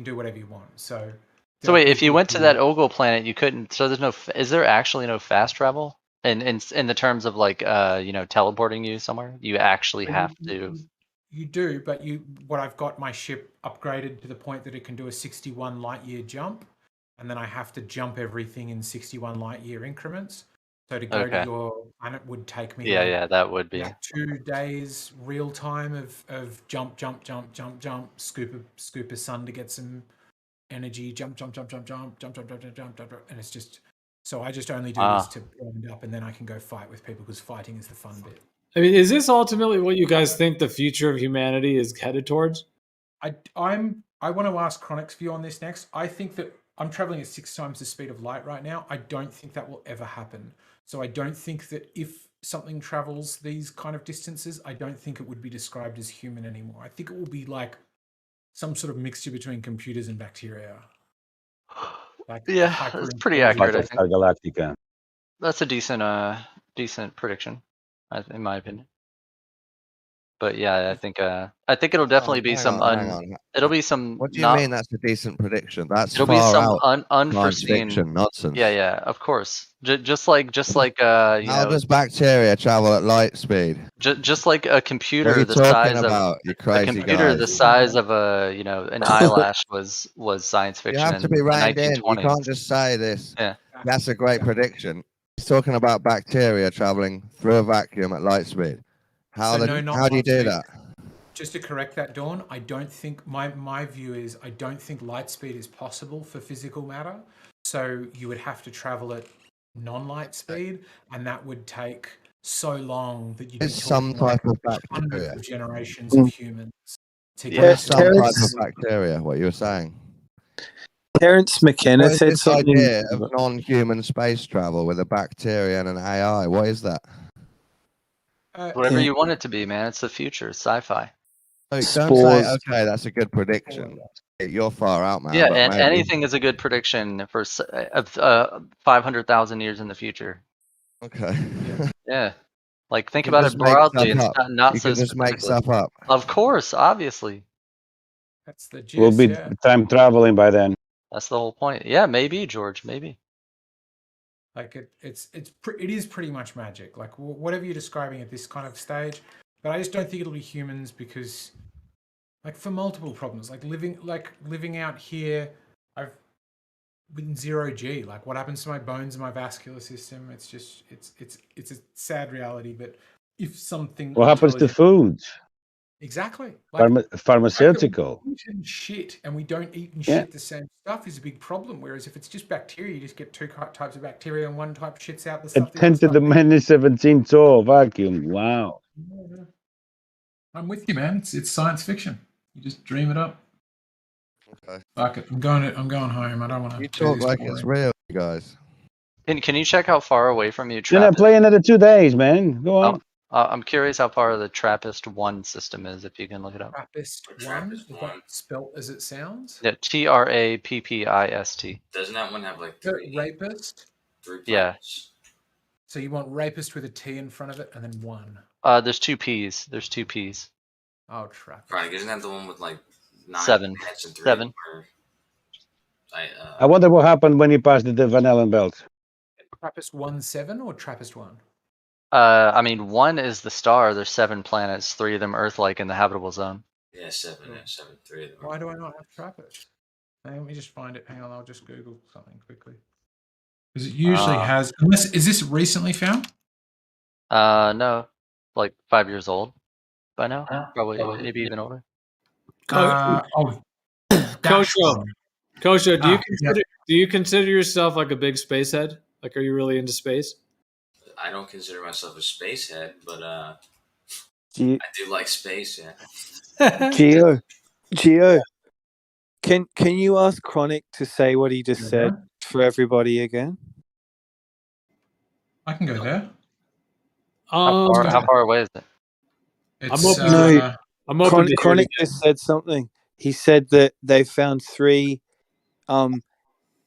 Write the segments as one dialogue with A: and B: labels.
A: can do whatever you want. So
B: wait, if you went to that Ogle planet, you couldn't. So there's no. Is there actually no fast travel? In the terms of like teleporting you somewhere, you actually have to.
A: You do, but what I've got my ship upgraded to the point that it can do a 61 light year jump, and then I have to jump everything in 61 light year increments. So to go to your planet would take me
B: that would be
A: 2 days real time of jump, scoop a sun to get some energy, jump, and it's just so I just only do this to wind up, and then I can go fight with people because fighting is the fun bit.
C: I mean, is this ultimately what you guys think the future of humanity is headed towards?
A: I want to ask Chronic's view on this next. I think that I'm traveling at 6 times the speed of light right now. I don't think that will ever happen. So I don't think that if something travels these kind of distances, I don't think it would be described as human anymore. I think it will be like some sort of mixture between computers and bacteria.
B: That's pretty accurate. I think.
D: Galactica.
B: That's a decent prediction, in my opinion. But yeah, I think it'll definitely be some. It'll be some.
E: What do you mean that's a decent prediction? That's
B: it'll
E: far
B: be some
E: out
B: unforeseen
E: nonsense.
B: Yeah, of course. Just like
E: how does bacteria travel at light speed?
B: Just like a computer
E: what are you
B: the
E: size
B: of
E: you crazy
B: a computer
E: guys?
B: the size of an eyelash was science fiction.
E: You have to be reined in. You can't just say this.
B: Yeah,
E: that's a great prediction. He's talking about bacteria traveling through a vacuum at light speed. How do you do that?
A: Just to correct that, Dawn, I don't think my view is I don't think light speed is possible for physical matter. So you would have to travel at non-light speed, and that would take so long that you'd be
E: some type of bacteria.
A: Hundreds of generations of humans to
E: get some type of bacteria. What you were saying?
F: Terence McKenna said
E: this
F: something
E: idea of non-human space travel with a bacteria and an AI. What is that?
B: Whatever you want it to be, man. It's the future. It's sci-fi.
E: Oh, don't say, okay, that's a good prediction. You're far out, man.
B: Yeah, and anything is a good prediction for 500,000 years in the future.
E: Okay.
B: Yeah. Like, think about it broadly. It's not
E: you
B: so
E: can just make stuff up.
B: Of course, obviously.
A: That's the gist.
D: We'll be time traveling by then.
B: That's the whole point. Yeah, maybe, George, maybe.
A: Like it is pretty much magic. Like whatever you're describing at this kind of stage, but I just don't think it'll be humans because, like, for multiple problems. Like living out here, I've been 0G. Like, what happens to my bones and my vascular system? It's just it's a sad reality. But if something,
D: what happens to food?
A: Exactly. Like,
D: pharmaceutical.
A: We eat and shit, and we don't eat and shit the same stuff is a big problem. Whereas if it's just bacteria, you just get 2 types of bacteria, and one type shits out the stuff.
D: 10 to the minus 17 tall vacuum. Wow.
A: I'm with you, man. It's science fiction. You just dream it up.
E: Okay.
A: Fuck it. I'm going home. I don't want to.
E: You talk like it's real, you guys.
B: Can you check how far away from you?
D: You're not playing another 2 days, man. Go on.
B: I'm curious how far the TRAPPIST-1 system is, if you can look it up.
A: TRAPPIST-1? Is that spelled as it sounds?
B: Yeah, TRAPPIST.
G: Doesn't that one have like 3?
A: Rapist?
G: 3
B: yeah.
A: So you want rapist with a T in front of it and then 1?
B: There's 2 P's. There's 2 P's.
A: Oh, TRAPPIST.
G: Right, isn't that the one with like 9
B: 7?
G: and 3?
B: 7.
D: I wonder what happened when you passed the Van Allen belt.
A: TRAPPIST-1-7 or TRAPPIST-1?
B: I mean, 1 is the star. There's 7 planets, 3 of them Earth-like in the habitable zone.
G: Yeah, 7. 3 of them.
A: Why do I not have TRAPPIST? Let me just find it. Hang on, I'll just Google something quickly. Because it usually has. Is this recently found?
B: No, like 5 years old by now. Probably maybe even older.
C: Kosho, do you consider yourself like a big space head? Like, are you really into space?
G: I don't consider myself a space head, but I
F: do
G: like space. Yeah.
F: Gio, can you ask Chronic to say what he just said for everybody again?
A: I can go there.
B: How far away is it?
F: I'm open. Chronic just said something. He said that they found 3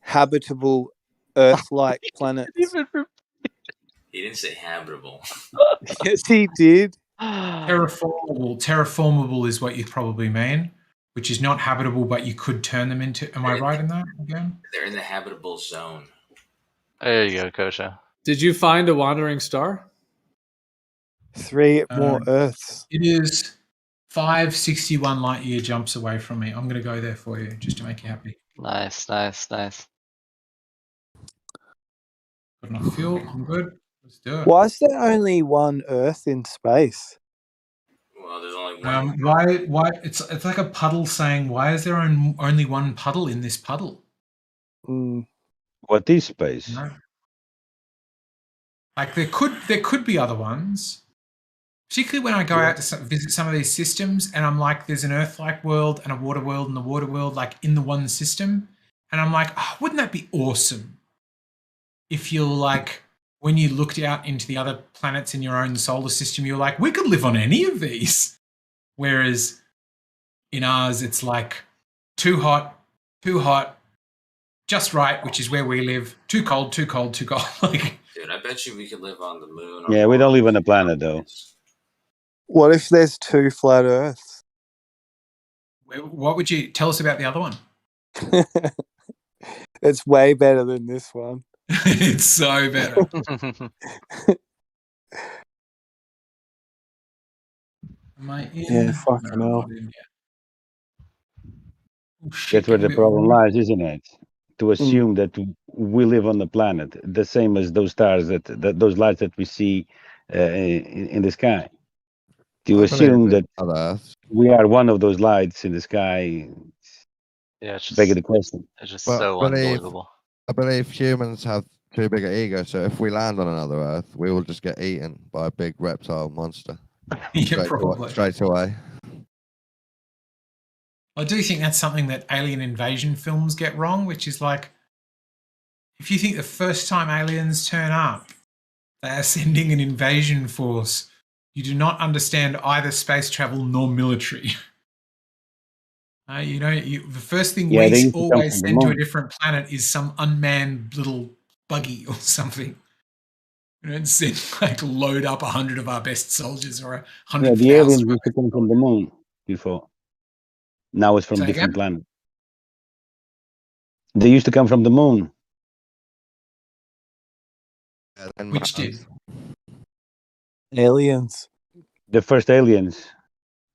F: habitable Earth-like planets.
G: He didn't say habitable.
F: Yes, he did.
A: Terraformable is what you probably mean, which is not habitable, but you could turn them into. Am I right in that again?
G: They're in the habitable zone.
B: There you go, Kosha.
C: Did you find a wandering star?
F: 3 more Earths.
A: It is 561 light year jumps away from me. I'm going to go there for you just to make you happy.
B: Nice, nice, nice.
A: Got enough fuel. I'm good. Let's do it.
F: Why is there only 1 Earth in space?
G: Well, there's only one.
A: Why? It's like a puddle saying, "Why is there only one puddle in this puddle?"
D: What is space?
A: No. Like there could be other ones. Particularly when I go out to visit some of these systems, and I'm like, there's an Earth-like world and a water world and the water world, like in the one system, and I'm like, oh, wouldn't that be awesome? If you're like, when you looked out into the other planets in your own solar system, you're like, we could live on any of these. Whereas in ours, it's like too hot, just right, which is where we live. Too cold, too cold, too cold. Like,
G: dude, I bet you we could live on the moon.
D: Yeah, we don't live on a planet though.
F: What if there's 2 flat Earths?
A: What would you tell us about the other one?
F: It's way better than this one.
A: It's so better. Am I in?
F: Yeah, fucking hell.
D: That's where the problem lies, isn't it? To assume that we live on the planet, the same as those stars that those lights that we see in the sky. To assume that we are one of those lights in the sky.
B: Yeah, it's just
D: beg the question.
B: It's just so unbelievable.
E: I believe humans have too big an ego, so if we land on another Earth, we will just get eaten by a big reptile monster.
A: Yeah, probably.
E: Straight away.
A: I do think that's something that alien invasion films get wrong, which is like, if you think the first time aliens turn up, they are sending an invasion force, you do not understand either space travel nor military. The first thing we always send to a different planet is some unmanned little buggy or something. You don't send, like, load up 100 of our best soldiers or 100,000.
D: Yeah, the aliens used to come from the moon before. Now it's from different planets. They used to come from the moon.
A: Which did?
F: Aliens.
D: The first aliens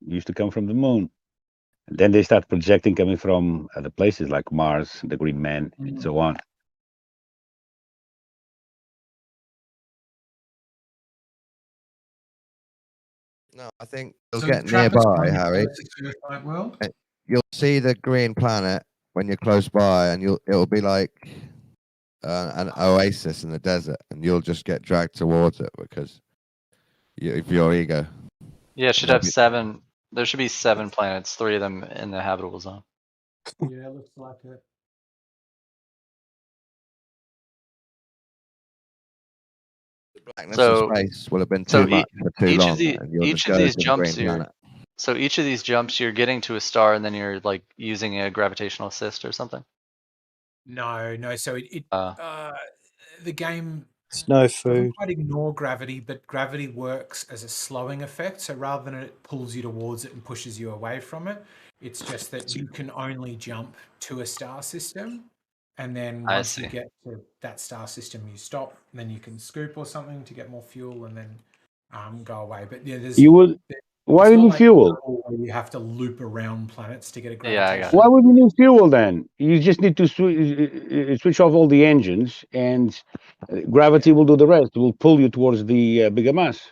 D: used to come from the moon. And then they start projecting coming from other places like Mars, the Green Man, and so on.
E: No, I think you'll get nearby, Harry. You'll see the green planet when you're close by, and it'll be like an oasis in the desert, and you'll just get dragged towards it because of your ego.
B: Yeah, it should have 7. There should be 7 planets, 3 of them in the habitable zone.
A: Yeah, it looks like it.
E: Blackness of space will have been too much for too long.
B: Each of these jumps so each of these jumps you're getting to a star and then you're like using a gravitational assist or something?
A: No. So the game,
F: it's no food.
A: Doesn't quite ignore gravity, but gravity works as a slowing effect. So rather than it pulls you towards it and pushes you away from it, it's just that you can only jump to a star system. And then once you get to that star system, you stop, and then you can scoop or something to get more fuel, and then go away. But yeah,
D: why would you fuel?
A: You have to loop around planets to get a gravitation.
B: Yeah,
D: why would you need fuel then? You just need to switch off all the engines, and gravity will do the rest. It will pull you towards the bigger mass.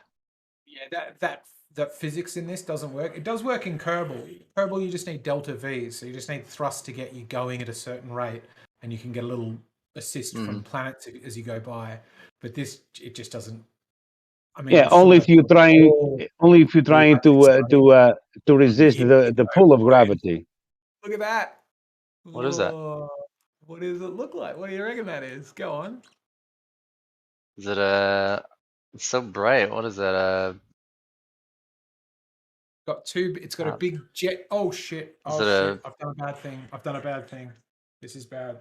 A: Yeah, that physics in this doesn't work. It does work in Kerbal. Kerbal, you just need delta V, so you just need thrust to get you going at a certain rate. And you can get a little assist from planets as you go by, but this it just doesn't. I mean,
D: only if you're trying to resist the pull of gravity.
A: Look at that.
B: What is that?
A: What does it look like? What do you reckon that is? Go on.
B: Is it It's so bright. What is that?
A: It's got a big jet. Oh shit! Oh shit! I've done a bad thing. This is bad.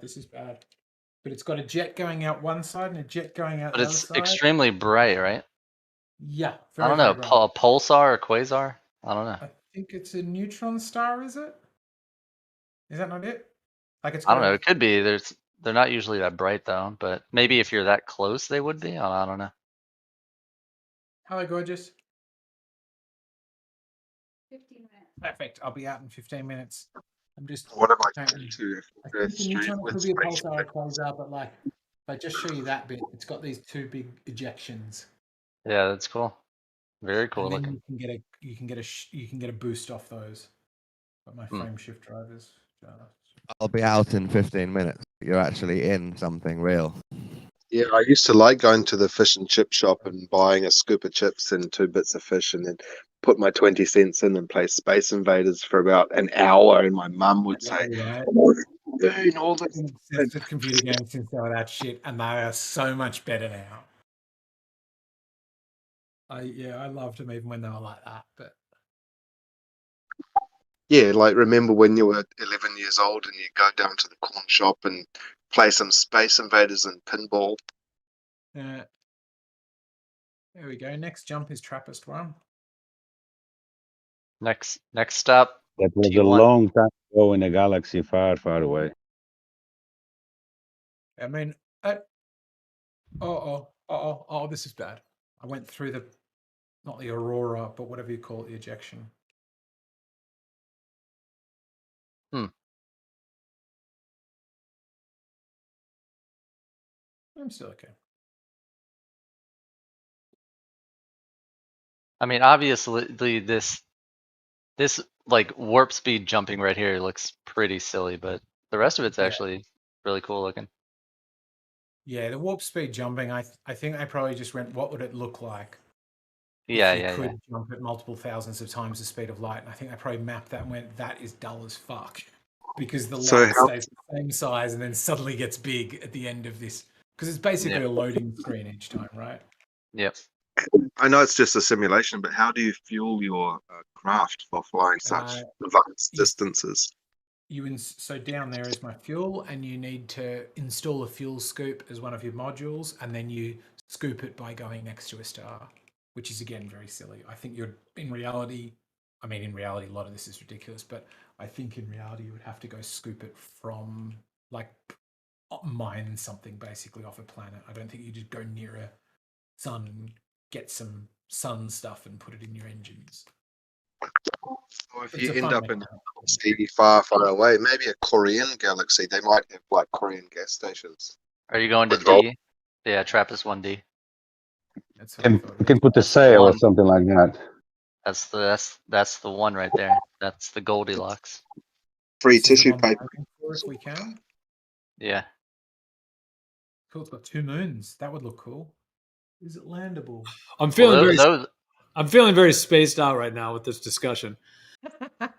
A: But it's got a jet going out one side and a jet going out the other side.
B: But it's extremely bright, right?
A: Yeah.
B: I don't know. Pulsar or quasar? I don't know.
A: I think it's a neutron star, is it? Is that not it? Like it's
B: I don't
A: got
B: know.
A: a-
B: It could be. They're not usually that bright though, but maybe if you're that close, they would be. I don't know.
A: Hello, gorgeous. 15 minutes. Perfect. I'll be out in 15 minutes. I'm just.
H: What have I
A: trying
H: done to
A: I
H: the
A: think the new
H: stream
A: channel
H: with
A: could be a
H: space?
A: pulsar closer, but like, if I just show you that bit, it's got these two big ejections,
B: Yeah, that's cool. Very cool
A: and then
B: looking.
A: you can get a boost off those. But my frame shift drivers.
E: I'll be out in 15 minutes. You're actually in something real.
H: Yeah, I used to like going to the fish and chip shop and buying a scoop of chips and 2 bits of fish, and then put my 20 cents in and play Space Invaders for about an hour. And my mum would say,
A: Right.
H: "What are you doing all this?"
A: I've been obsessed with computer games since they were that shit, and they are so much better now. I loved them even when they were like that. But
H: Yeah, like remember when you were 11 years old and you go down to the corn shop and play some Space Invaders and pinball?
A: there we go. Next jump is Trappist 1.
B: Next stop.
D: That was a
B: T1.
D: long time ago in a galaxy far, far away.
A: I mean, this is bad. I went through not the aurora, but whatever you call it, the ejection. I'm still okay.
B: I mean, obviously this like warp speed jumping right here looks pretty silly, but the rest of it's actually really cool looking.
A: Yeah, the warp speed jumping, I think I probably just went, what would it look like?
B: Yeah,
A: if you
B: yeah,
A: could
B: yeah.
A: jump at multiple thousands of times the speed of light. And I think I probably mapped that and went, that is dull as fuck. Because the light stays the same size and then suddenly gets big at the end of this. Because it's basically a loading screen each time, right?
B: Yep.
H: I know it's just a simulation, but how do you fuel your craft for flying such vast distances?
A: So down there is my fuel, and you need to install a fuel scoop as one of your modules, and then you scoop it by going next to a star, which is again very silly. I think in reality, a lot of this is ridiculous, but I think in reality you would have to go scoop it from, like, mine something basically off a planet. I don't think you just go near a sun and get some sun stuff and put it in your engines.
H: Or if you end up in a galaxy far, far away, maybe a Korean galaxy, they might have like Korean gas stations.
B: Are you going to D? Yeah, Trappist 1D.
D: You can put a sail or something like that.
B: That's the one right there. That's the Goldilocks.
H: Free tissue paper.
A: If we can.
B: Yeah.
A: Cool, it's got 2 moons. That would look cool. Is it landable?
C: I'm feeling I'm feeling very spaced out right now with this discussion. It's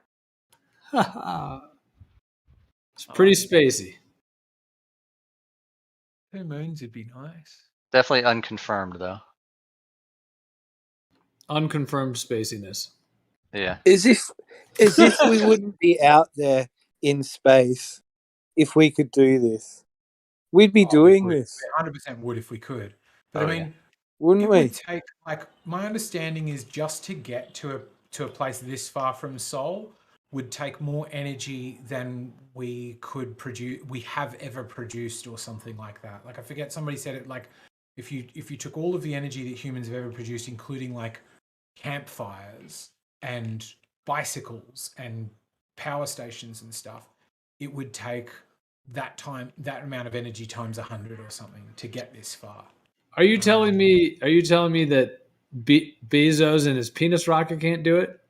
C: pretty spacey.
A: 2 moons would be nice.
B: Definitely unconfirmed though.
C: Unconfirmed spaciness.
B: Yeah.
F: As if we wouldn't be out there in space if we could do this. We'd be doing this.
A: 100% would if we could. But
F: wouldn't we?
A: It would take, like, my understanding is just to get to a place this far from Sol would take more energy than we have ever produced, or something like that. Like, I forget, somebody said it, like, if you took all of the energy that humans have ever produced, including like campfires and bicycles and power stations and stuff, it would take that amount of energy times 100 or something to get this far.
C: Are you telling me that Bezos and his penis rocket can't do it?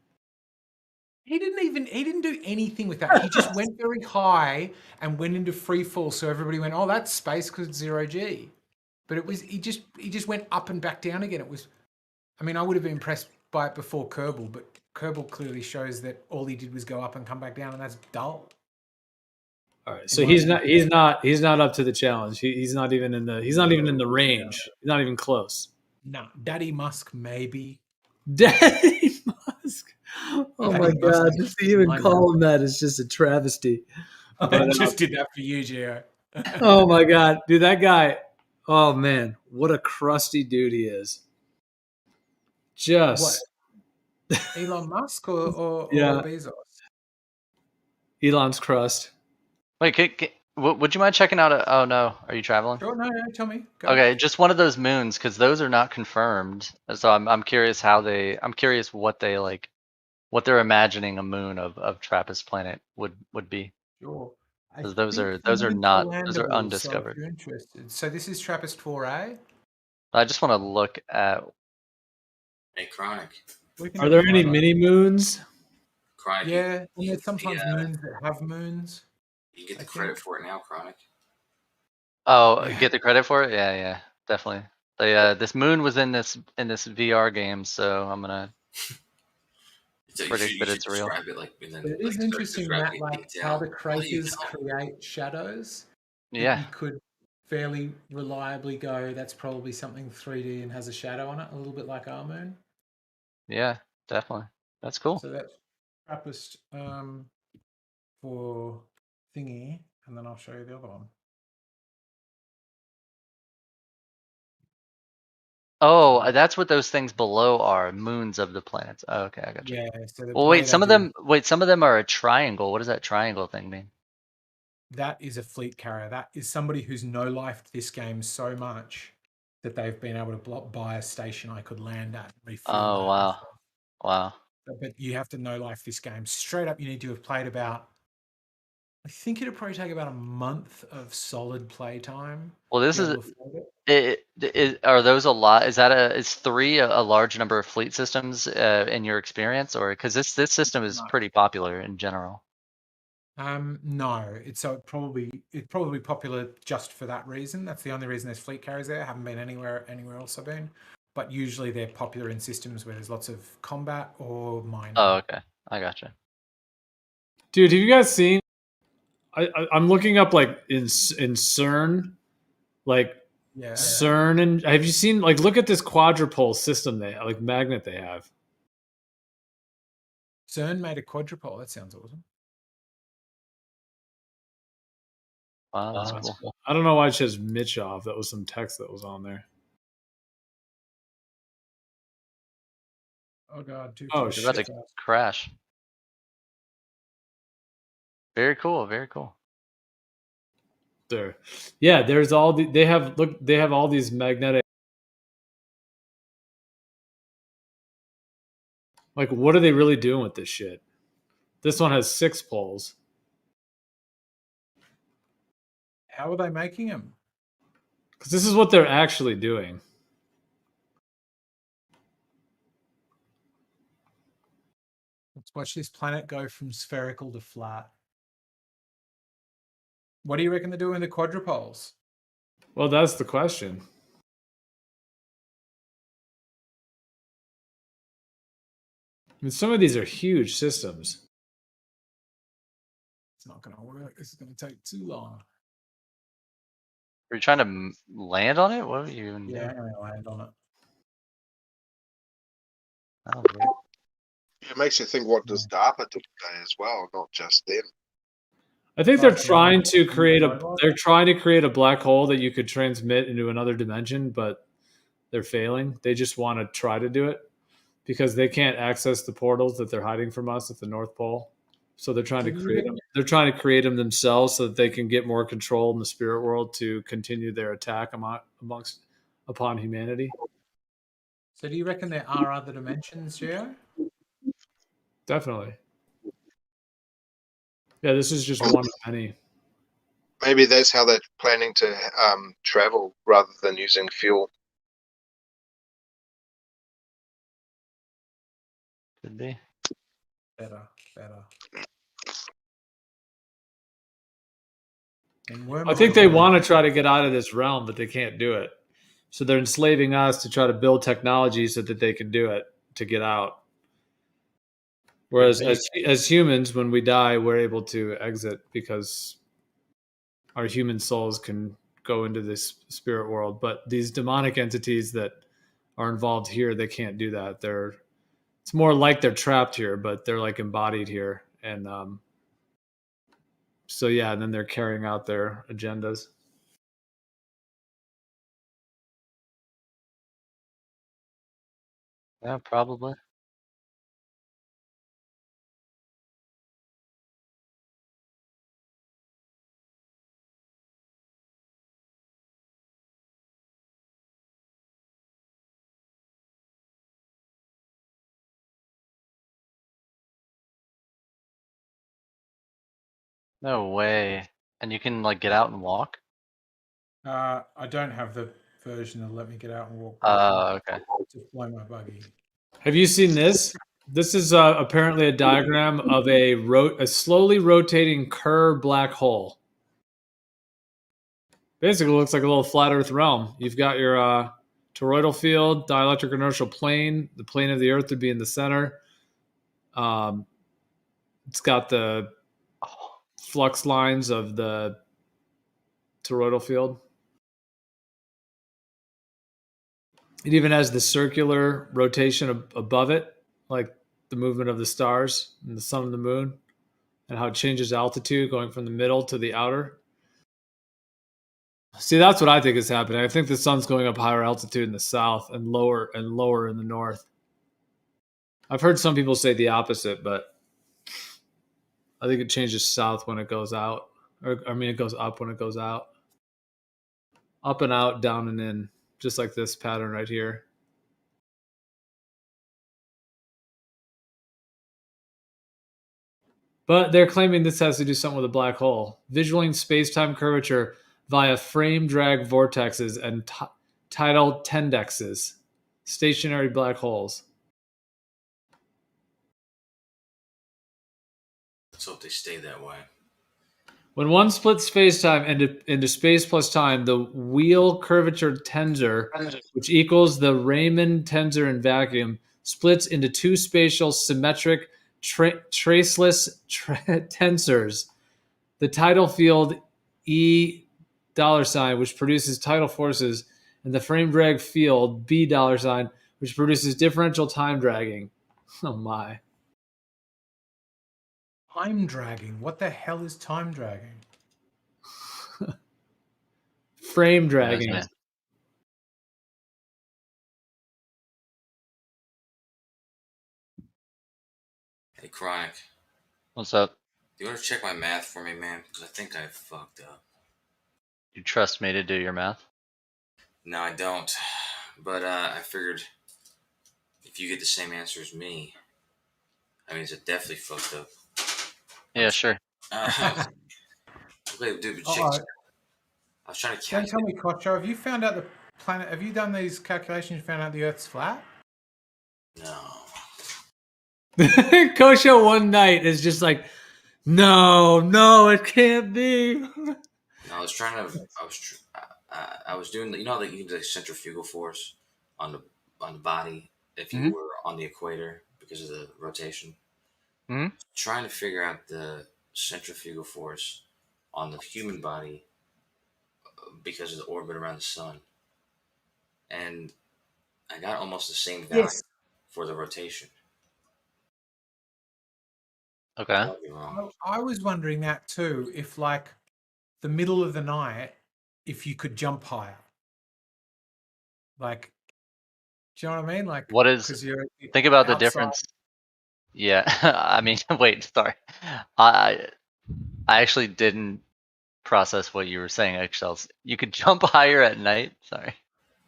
A: He didn't do anything with that. He just went very high and went into free fall, so everybody went, "Oh, that's space because it's 0G." But he just went up and back down again. It was, I mean, I would have been impressed by it before Kerbal, but Kerbal clearly shows that all he did was go up and come back down, and that's dull.
C: All right, so he's not up to the challenge. He's not even in the range. He's not even close.
A: No, Daddy Musk maybe.
C: Daddy Musk. Oh my God! Just to even call him that is just a travesty.
A: I just did that for you, Gio.
C: Oh my God, dude, that guy. Oh man, what a crusty dude he is. Just
A: what? Elon Musk or
C: yeah.
A: Bezos?
C: Elon's crust.
B: Wait, would you mind checking out? Oh no, are you traveling?
A: Sure, no, tell me. Go.
B: Okay, just one of those moons, because those are not confirmed. So I'm curious I'm curious what they like, what they're imagining a moon of Trappist planet would be.
A: Sure.
B: Because those are
A: those are
B: undiscovered.
A: So if you're interested, so this is Trappist 4A.
B: I just want to look at.
G: Hey, Chronic.
C: Are there any mini moons?
G: Chronic.
A: Yeah, and there's sometimes moons that have moons.
G: You get the credit for it now, Chronic.
B: Oh, get the credit for it? Yeah, definitely. This moon was in this VR game, so I'm gonna predict that it's real.
A: It is interesting that like how the craters create shadows.
B: Yeah.
A: You could fairly reliably go, that's probably something 3D and has a shadow on it, a little bit like our moon.
B: Yeah, definitely. That's cool.
A: So that's Trappist for thingy, and then I'll show you the other one.
B: Oh, that's what those things below are, moons of the planets. Oh, okay, I got you.
A: Yeah. So
B: well, wait, some of them are a triangle. What does that triangle thing mean?
A: That is a fleet carrier. That is somebody who's no-lifed this game so much that they've been able to buy a station I could land at.
B: Oh, wow. Wow.
A: But you have to no-life this game. Straight up, you need to have played about, I think it'll probably take about a month of solid play time.
B: Well, this are those a lot? Is 3 a large number of fleet systems in your experience, or because this system is pretty popular in general?
A: No, it's probably popular just for that reason. That's the only reason there's fleet carriers there. I haven't been anywhere else I've been, but usually they're popular in systems where there's lots of combat or mining.
B: Oh, okay, I gotcha.
C: Dude, have you guys seen? I'm looking up like in CERN, like CERN, and have you seen like look at this quadrupole system like magnet they have?
A: CERN made a quadrupole. That sounds awesome.
B: Wow, that's cool.
C: I don't know why it says Mitch off. That was some text that was on there.
A: Oh god, dude.
B: Oh shit! About to crash. Very cool. Very cool.
C: There, yeah. There's all they have. Look, they have all these magnetic. Like, what are they really doing with this shit? This one has 6 poles.
A: How are they making them?
C: Because this is what they're actually doing.
A: Let's watch this planet go from spherical to flat. What do you reckon they're doing in the quadrupoles?
C: Well, that's the question. I mean, some of these are huge systems.
A: It's not going to work. This is going to take too long.
B: Are you trying to land on it? What are you even doing?
A: I'm going to land on it.
B: Oh, weird.
H: It makes you think, what does DARPA do today as well, not just them.
C: I think they're trying to create a black hole that you could transmit into another dimension, but they're failing. They just want to try to do it because they can't access the portals that they're hiding from us at the North Pole. So they're trying to create them. They're trying to create them themselves so that they can get more control in the spirit world to continue their attack upon humanity.
A: So do you reckon there are other dimensions, Gio?
C: Definitely. Yeah, this is just one of many.
H: Maybe that's how they're planning to travel rather than using fuel.
B: Could be.
A: Better.
C: I think they want to try to get out of this realm, but they can't do it. So they're enslaving us to try to build technology so that they can do it to get out. Whereas as humans, when we die, we're able to exit because our human souls can go into this spirit world. But these demonic entities that are involved here, they can't do that. It's more like they're trapped here, but they're like embodied here. And so, yeah, and then they're carrying out their agendas.
B: Yeah, probably. No way. And you can like get out and walk?
A: I don't have the version that'll let me get out and walk.
B: Okay.
A: Just blow my buggy.
C: Have you seen this? This is apparently a diagram of a slowly rotating Kerr black hole. Basically, it looks like a little flat Earth realm. You've got your toroidal field, dielectric inertial plane. The plane of the Earth would be in the center. It's got the flux lines of the toroidal field. It even has the circular rotation above it, like the movement of the stars and the sun and the moon, and how it changes altitude going from the middle to the outer. See, that's what I think is happening. I think the sun's going up higher altitude in the south and lower in the north. I've heard some people say the opposite, but I think it changes south when it goes out. It goes up when it goes out. Up and out, down and in, just like this pattern right here. But they're claiming this has to do something with a black hole. Visualing space-time curvature via frame drag vortexes and tidal tendexes, stationary black holes.
G: Let's hope they stay that way.
C: When one splits space-time into space plus time, the wheel curvature tensor, which equals the Raman tensor in vacuum, splits into two spatial symmetric traceless tensors. The tidal field E$, which produces tidal forces, and the frame drag field B$, which produces differential time dragging. Oh my.
A: Time dragging? What the hell is time dragging?
C: Frame dragging.
G: Hey, Chronic.
B: What's up?
G: Do you want to check my math for me, man? Because I think I fucked up.
B: You trust me to do your math?
G: No, I don't. But I figured if you get the same answer as me, I mean, it's definitely fucked up.
B: Yeah, sure.
G: Wait, dude, but check. I was trying to calculate.
A: Don't tell me, Kocho, have you found out the planet? Have you done these calculations and found out the Earth's flat?
G: No.
C: Kosho one night is just like, no, it can't be.
G: No, I was trying to. I was doing. You know how you can do the centrifugal force on the body if you were on the equator because of the rotation.
B: Mm-hmm.
G: Trying to figure out the centrifugal force on the human body because of the orbit around the sun, and I got almost the same value for the rotation.
B: Okay.
A: I was wondering that too. If like the middle of the night, if you could jump higher, like, do you know what I mean? Like,
B: what is? Think about the difference. Yeah, I mean, wait, sorry. I actually didn't process what you were saying, Eggshells. You could jump higher at night. Sorry.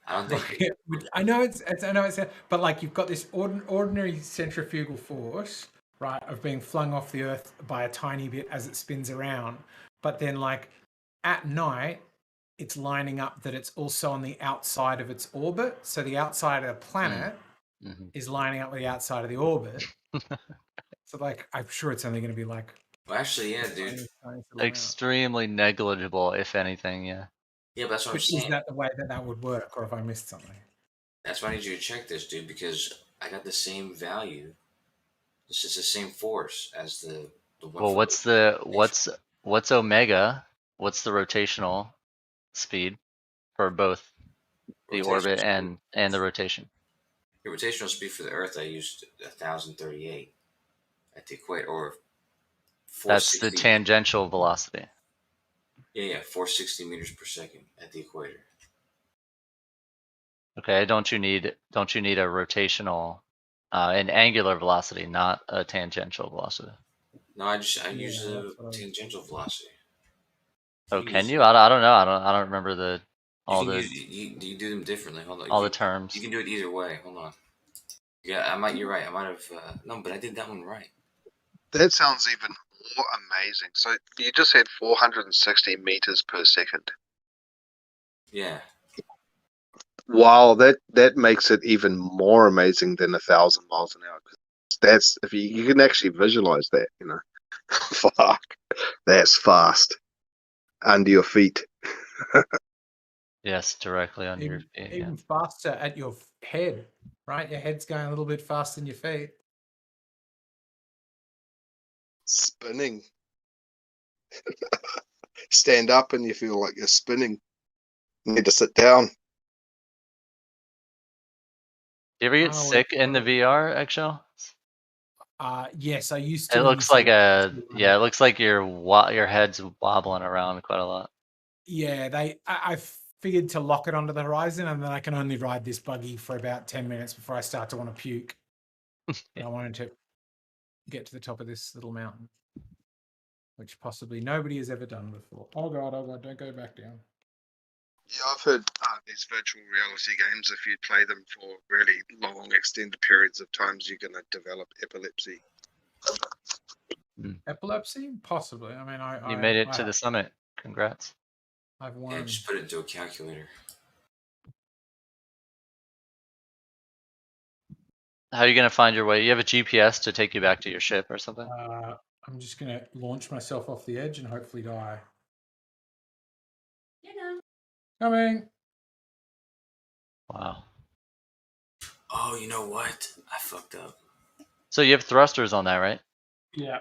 G: I don't think.
A: I know it's, but like you've got this ordinary centrifugal force, right, of being flung off the Earth by a tiny bit as it spins around. But then, like at night, it's lining up that it's also on the outside of its orbit. So the outside of the planet is lining up with the outside of the orbit. So, like, I'm sure it's only going to be like.
G: Well, actually, yeah, dude.
B: Extremely negligible, if anything. Yeah.
G: Yeah, but that's what I'm saying.
A: Is that the way that would work, or have I missed something? That's
G: why I need you to check this, dude, because I got the same value. This is the same force as the one.
B: Well, what's omega? What's the rotational speed for both the orbit and the rotation?
G: The rotational speed for the Earth, I used 1,038 at the equator, or 460.
B: That's the tangential velocity.
G: Yeah, 460 meters per second at the equator.
B: Okay, don't you need a rotational, an angular velocity, not a tangential velocity?
G: No, I use a tangential velocity.
B: Oh, can you? I don't know. I don't remember
G: you do them differently. Hold on.
B: All the terms.
G: You can do it either way. Hold on. Yeah, you're right. I might have no, but I did that one right.
H: That sounds even more amazing. So you just said 460 meters per second.
G: Yeah.
H: Wow, that makes it even more amazing than 1,000 miles an hour. That's if you can actually visualize that, you know. Fuck, that's fast under your feet.
B: Yes, directly under your feet.
A: Even faster at your head, right? Your head's going a little bit faster than your feet.
H: Spinning. Stand up and you feel like you're spinning. You need to sit down.
B: Do you ever get sick in the VR, Eggshell?
A: Yes, I used to.
B: It looks like it looks like your head's wobbling around quite a lot.
A: Yeah, I figured to lock it onto the horizon, and then I can only ride this buggy for about 10 minutes before I start to want to puke. And I wanted to get to the top of this little mountain, which possibly nobody has ever done before. Oh god, don't go back down.
H: Yeah, I've heard these virtual reality games, if you play them for really long, extended periods of times, you're going to develop epilepsy.
A: Epilepsy? Possibly. I mean,
B: You made it to the summit. Congrats.
A: I've won.
G: Yeah, just put it into a calculator.
B: How are you going to find your way? You have a GPS to take you back to your ship or something?
A: I'm just going to launch myself off the edge and hopefully die. Coming.
B: Wow.
G: Oh, you know what? I fucked up.
B: So you have thrusters on that, right?
A: Yeah.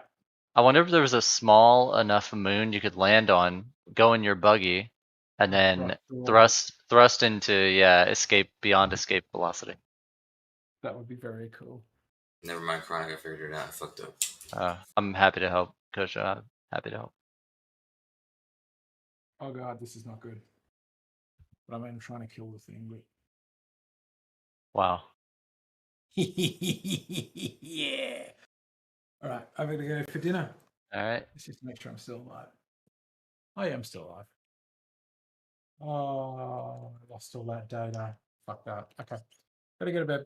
B: I wonder if there was a small enough moon you could land on, go in your buggy, and then thrust into escape beyond escape velocity.
A: That would be very cool.
G: Never mind, Chronic. I figured it out. I fucked up.
B: I'm happy to help, Coach. I'm happy to help.
A: Oh god, this is not good. But I'm trying to kill the thing. But...
B: Wow.
A: Yeah. All right, I'm gonna go for dinner.
B: All right.
A: Let's just make sure I'm still alive. Oh yeah, I'm still alive. Oh, I lost all that data. Fuck that. Okay, gotta go to bed.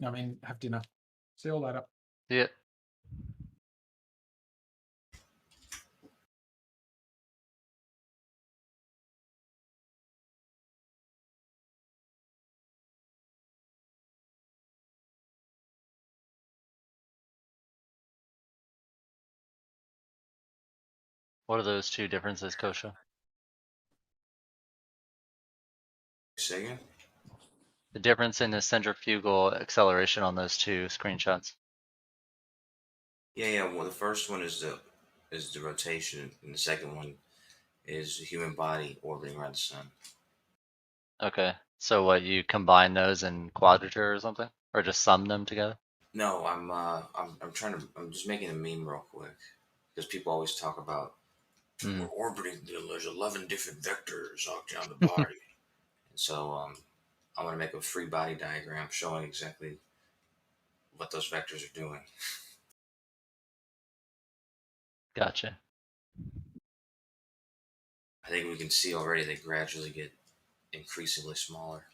A: I mean, have dinner. See you all later.
B: See ya. What are those two differences, Kosha?
G: Say again?
B: The difference in the centrifugal acceleration on those two screenshots.
G: Yeah. Well, the first one is the rotation, and the second one is the human body orbiting around the sun.
B: Okay. So what, you combine those in quadrature or something? Or just sum them together?
G: No, I'm just making a meme real quick because people always talk about we're orbiting. There's 11 different vectors down the body, and so I want to make a free body diagram showing exactly what those vectors are doing.
B: Gotcha.
G: I think we can see already they gradually get increasingly smaller.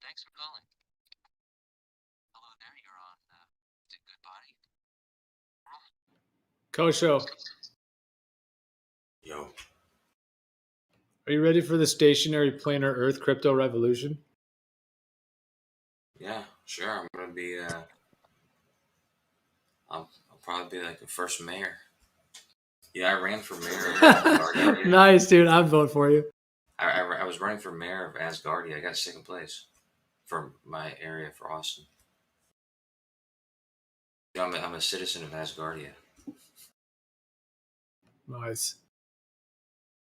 B: Thanks for calling. Hello there, you're on Good Body.
C: Kosho,
G: Yo.
C: are you ready for the stationary planar Earth crypto revolution?
G: Yeah, sure. I'm gonna be. I'll probably be like the first mayor. Yeah, I ran for mayor of Asgardia.
C: Nice, dude. I'm voting for you.
G: I was running for mayor of Asgardia. I got second place for my area for Austin. You know, I'm a citizen of Asgardia.
C: Nice.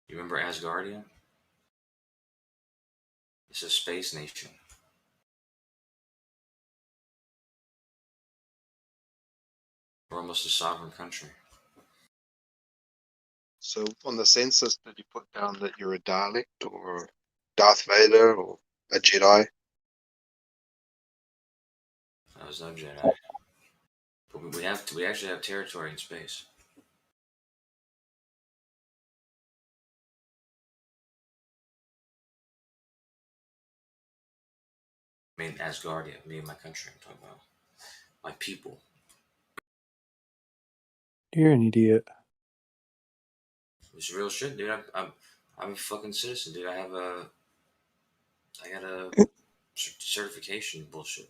G: You remember Asgardia? It's a space nation. We're almost a sovereign country.
H: So on the census, did you put down that you're a Dalek or Darth Vader or a Jedi?
G: I was no Jedi. But we actually have territory in space. I mean, Asgardia, me and my country. I'm talking about my people.
F: You're an idiot.
G: It's real shit, dude. I'm a fucking citizen, dude. I got a certification bullshit.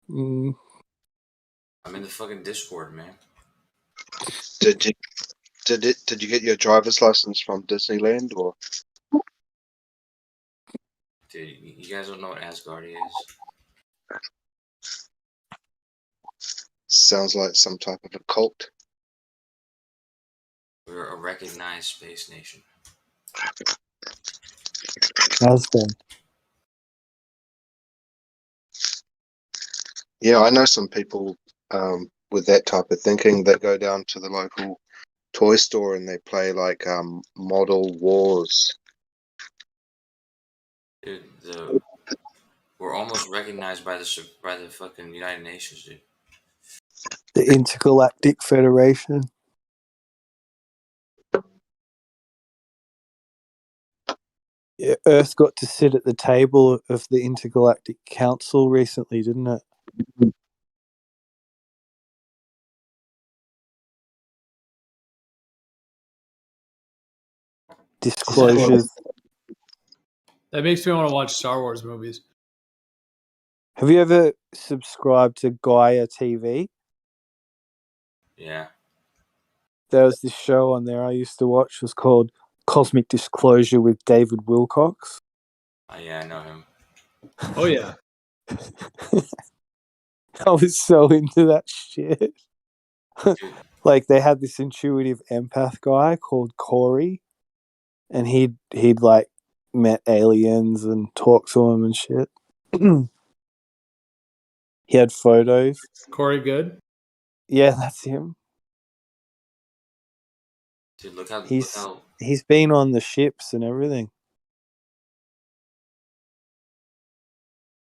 F: Mm.
G: I'm in the fucking Discord, man.
H: Did you get your driver's license from Disneyland or?
G: Dude, you guys don't know what Asgardia is?
H: Sounds like some type of a cult.
G: We're a recognized space nation.
F: Husband.
H: Yeah, I know some people with that type of thinking that go down to the local toy store and they play like Model Wars.
G: Dude, we're almost recognized by the fucking United Nations, dude.
F: The Intergalactic Federation. Yeah, Earth got to sit at the table of the Intergalactic Council recently, didn't it? Disclosures.
C: That makes me want to watch Star Wars movies.
F: Have you ever subscribed to Gaia TV?
G: Yeah.
F: There was this show on there I used to watch. It was called Cosmic Disclosure with David Wilcox.
G: Oh, yeah, I know him.
C: Oh, yeah.
F: I was so into that shit. Like, they had this intuitive empath guy called Corey, and he'd like met aliens and talked to them and shit. He had photos.
C: Corey Good?
F: Yeah, that's him.
G: Dude, look how
F: he's been on the ships and everything.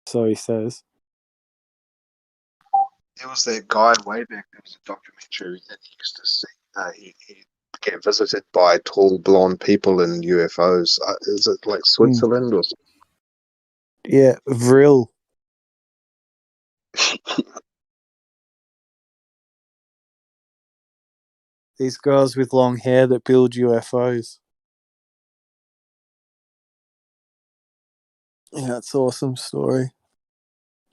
F: So he says.
H: There was that guy way back. There was a documentary that he used to see. He get visited by tall blonde people in UFOs. Is it like Switzerland or something?
F: Yeah, Vril. These girls with long hair that build UFOs. Yeah, that's an awesome story.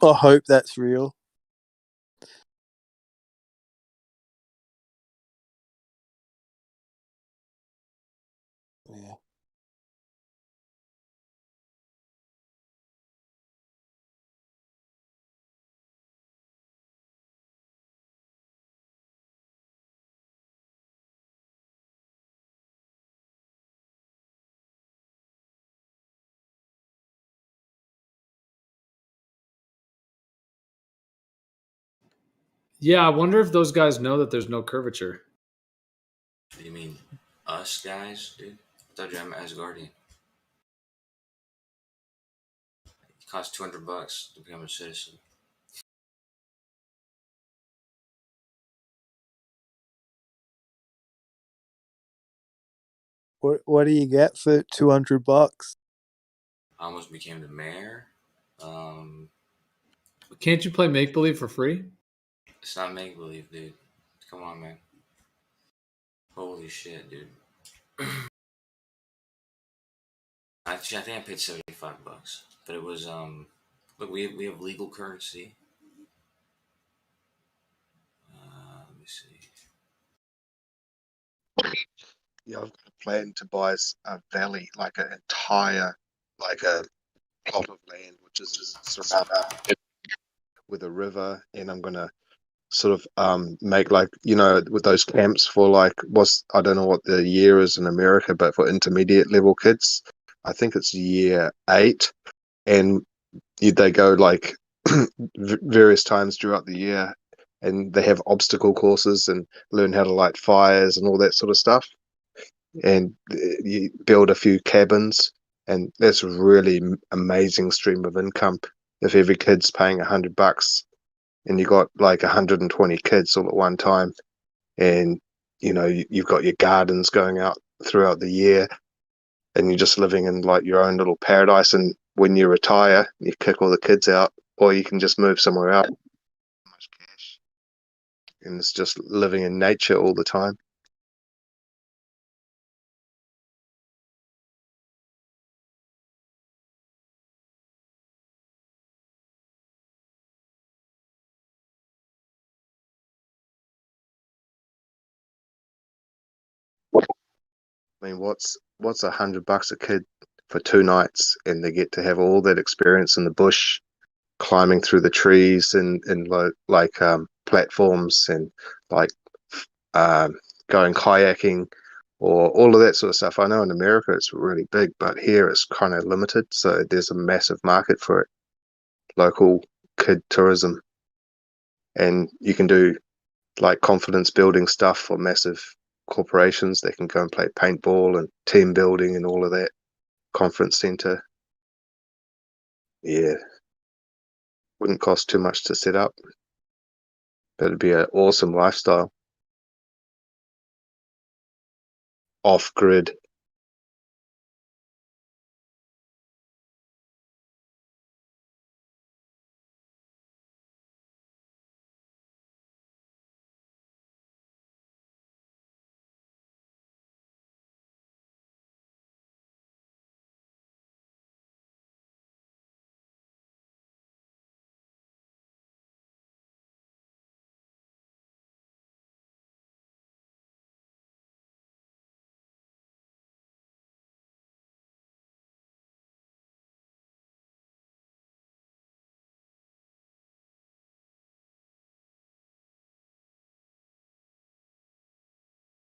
F: I hope that's real. Yeah.
C: Yeah, I wonder if those guys know that there's no curvature.
G: What do you mean? Us guys, dude? I thought you were Asgardian. It costs $200 to become a citizen.
F: What do you get for $200?
G: I almost became the mayor.
C: Can't you play Make Believe for free?
G: It's not make believe, dude. Come on, man. Holy shit, dude. I think I paid $75, but it was look, we have legal currency. Let me see.
H: Yeah, I've got a plan to buy a valley, like an entire, like a plot of land, which is surrounded with a river, and I'm gonna sort of make like, you know, with those camps for like, I don't know what the year is in America, but for intermediate level kids, I think it's year 8, and they go like various times throughout the year, and they have obstacle courses and learn how to light fires and all that sort of stuff, and you build a few cabins, and that's a really amazing stream of income. If every kid's paying $100 and you got like 120 kids all at one time, and you know, you've got your gardens going out throughout the year, and you're just living in like your own little paradise, and when you retire you kick all the kids out, or you can just move somewhere else. Much cash, and it's just living in nature all the time. I mean, what's $100 a kid for 2 nights, and they get to have all that experience in the bush, climbing through the trees and like platforms, and like going kayaking, or all of that sort of stuff. I know in America it's really big, but here it's kind of limited. So there's a massive market for it, local kid tourism, and you can do like confidence building stuff for massive corporations. They can go and play paintball and team building and all of that. Conference center. Yeah. Wouldn't cost too much to set up. But it'd be an awesome lifestyle. Off grid.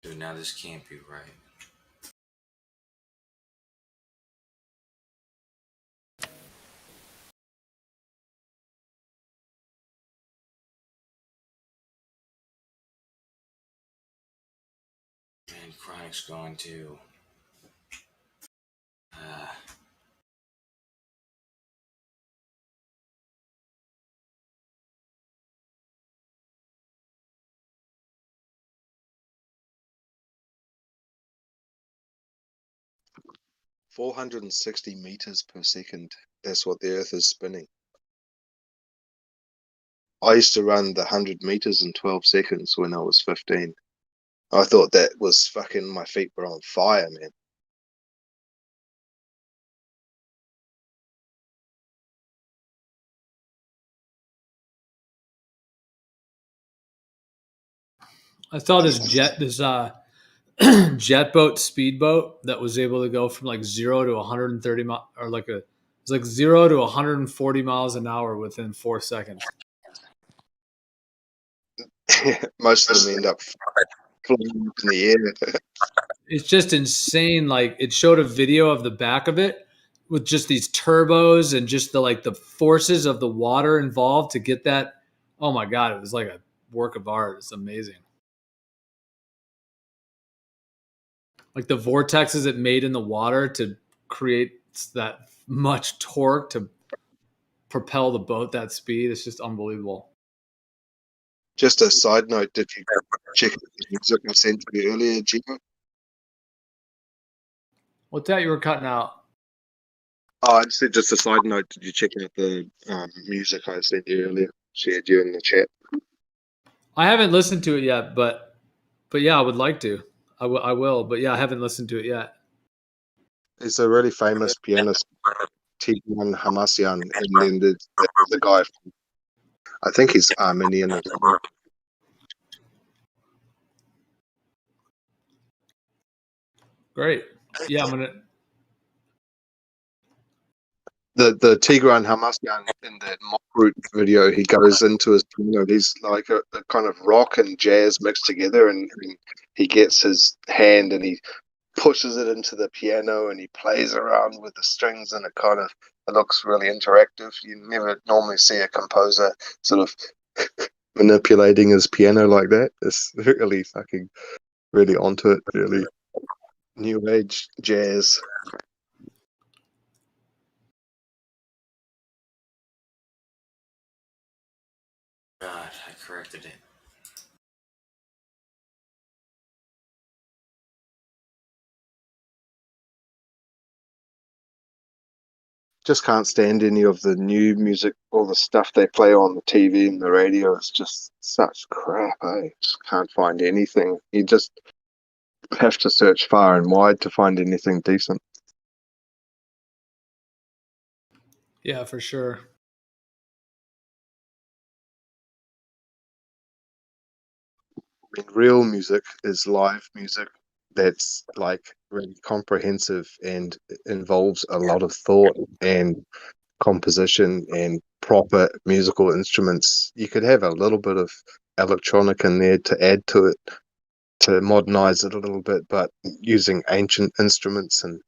G: Dude, now this can't be right. Man, Chronic's gone too.
H: 460 meters per second. That's what the Earth is spinning. I used to run the 100 meters in 12 seconds when I was 15. I thought that was fucking, my feet were on fire, man.
C: I saw this jet boat speedboat that was able to go from like 0 to 130 miles, or like it's like 0 to 140 miles an hour within 4 seconds.
H: Most of them end up flying up in the air.
C: It's just insane. Like, it showed a video of the back of it with just these turbos and just the forces of the water involved to get that. Oh my God, it was like a work of art. It's amazing. Like the vortexes it made in the water to create that much torque to propel the boat that speed. It's just unbelievable.
H: Just a side note, did you check the music I sent you earlier, Gino?
C: What's that? You were cutting out.
H: Oh, I said just a side note, did you check out the music I sent you earlier? Shared you in the chat.
C: I haven't listened to it yet, but yeah, I would like to. I will, but yeah, I haven't listened to it yet.
H: It's a really famous pianist, Tigran Hamasyan, and then the guy, I think he's Armenian as well.
C: Great. Yeah, I'm gonna.
H: the Tigran Hamasyan in that Mock Root video, he goes into his, he's like a kind of rock and jazz mixed together, and he gets his hand and he pushes it into the piano and he plays around with the strings, and it looks really interactive. You never normally see a composer sort of manipulating his piano like that. It's really onto it, really new age jazz.
G: God, I corrected it.
H: Just can't stand any of the new music, all the stuff they play on the TV and the radio. It's just such crap. I just can't find anything. You just have to search far and wide to find anything decent.
C: Yeah, for sure.
H: I mean, real music is live music that's like really comprehensive and involves a lot of thought and composition and proper musical instruments. You could have a little bit of electronic in there to add to it, to modernize it a little bit, but using ancient instruments and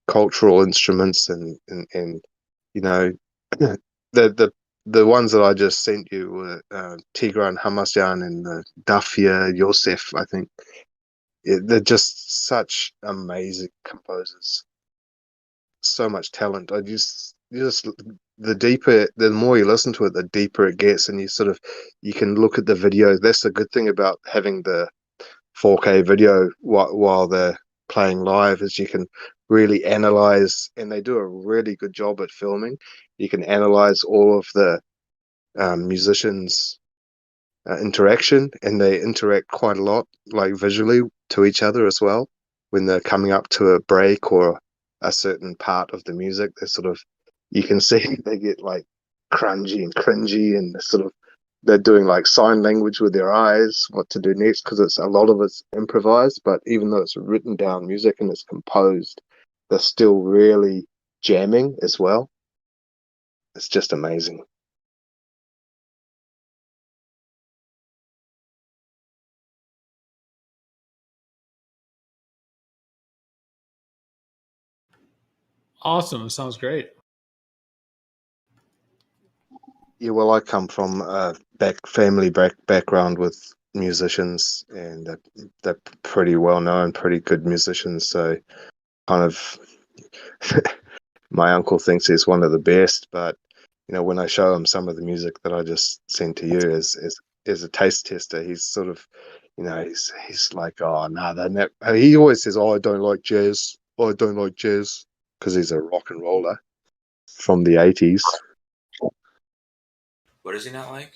H: cultural instruments and the ones that I just sent you were Tigran Hamasyan and Dafia Yosef, I think. They're just such amazing composers. So much talent. The more you listen to it, the deeper it gets, and you can look at the videos. That's the good thing about having the 4K video while they're playing live, is you can really analyze, and they do a really good job at filming. You can analyze all of the musicians' interaction, and they interact quite a lot, like visually to each other as well. When they're coming up to a break or a certain part of the music, you can see they get like cringy and cringy, and they're doing like sign language with their eyes, what to do next, because a lot of it's improvised. But even though it's written down music and it's composed, they're still really jamming as well. It's just amazing.
C: Awesome. Sounds great.
H: Yeah, well, I come from a family background with musicians, and they're pretty well known, pretty good musicians. So, kind of, my uncle thinks he's one of the best. But when I show him some of the music that I just sent to you as a taste tester, he's sort of, he's like, oh no, he always says, oh, I don't like jazz. Oh, I don't like jazz, because he's a rock and roller from the 80s.
G: What does he not like?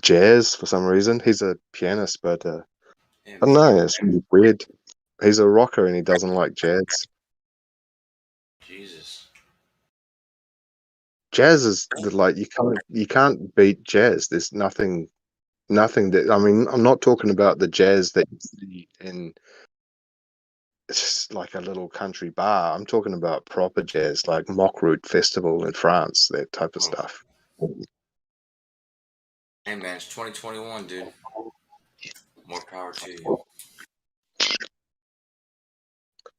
H: Jazz, for some reason. He's a pianist, but I don't know, it's really weird. He's a rocker and he doesn't like jazz.
G: Jesus.
H: Jazz is you can't beat jazz. There's nothing that, I mean, I'm not talking about the jazz that you see in just like a little country bar. I'm talking about proper jazz, like Mock Root Festival in France, that type of stuff.
G: Hey man, it's 2021, dude. More power to you.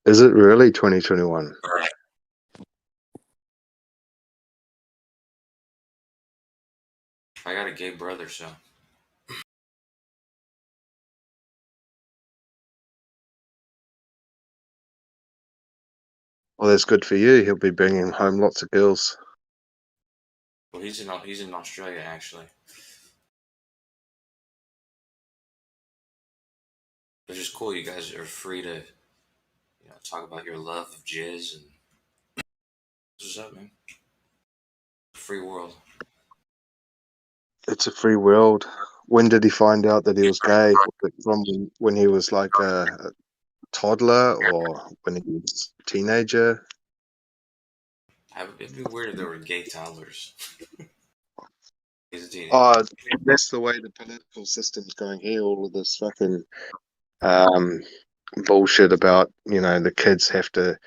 H: Is it really 2021?
G: I got a gay brother, so.
H: Well, that's good for you. He'll be bringing home lots of girls.
G: Well, he's in Australia, actually. Which is cool. You guys are free to, talk about your love of jizz and. What's up, man? Free world.
H: It's a free world. When did he find out that he was gay? From when he was like a toddler, or when he was a teenager?
G: It'd be weird if there were gay toddlers. He's a teenager.
H: Oh, that's the way the political system's going here. All of this fucking bullshit about, the kids have to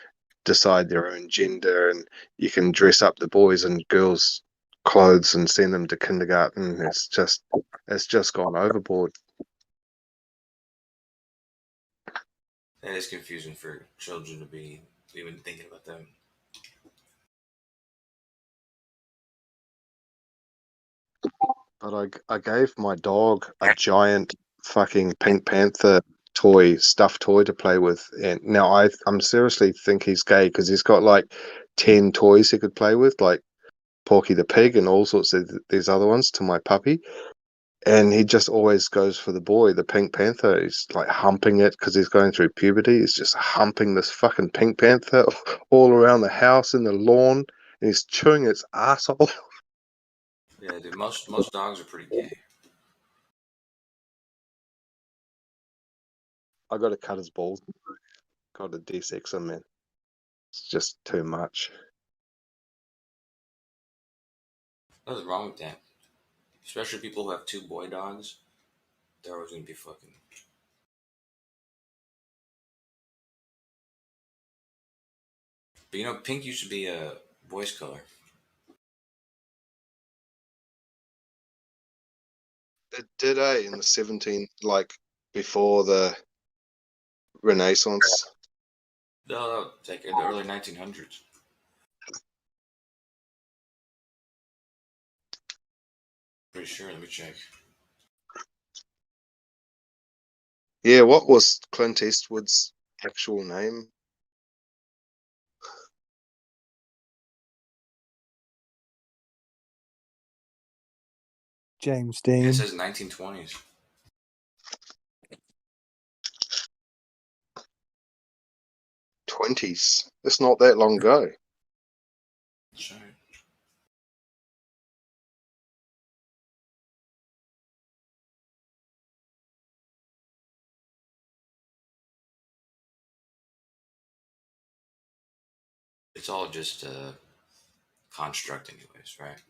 H: decide their own gender, and you can dress up the boys in girls' clothes and send them to kindergarten. It's just gone overboard.
G: That is confusing for children to be even thinking about that.
H: But I gave my dog a giant fucking Pink Panther stuffed toy to play with, and now I'm seriously think he's gay because he's got like 10 toys he could play with, like Porky the Pig and all sorts of these other ones to my puppy. And he just always goes for the boy, the Pink Panther. He's like humping it because he's going through puberty. He's just humping this fucking Pink Panther all around the house, in the lawn, and he's chewing its asshole.
G: Yeah, dude, most dogs are pretty gay.
H: I got to cut his balls. Got to de-sex him, man. It's just too much.
G: What's wrong with that? Especially people who have 2 boy dogs. They're always gonna be fucking. But you know, pink used to be a boy's color.
H: It did, in the 17th, like before the Renaissance.
G: No, like in the early 1900s. Pretty sure. Let me check.
H: Yeah, what was Clint Eastwood's actual name?
F: James
G: It
F: Dean.
G: says 1920s.
H: '20s. It's not that long ago.
G: Sorry. It's all just a construct, anyways, right?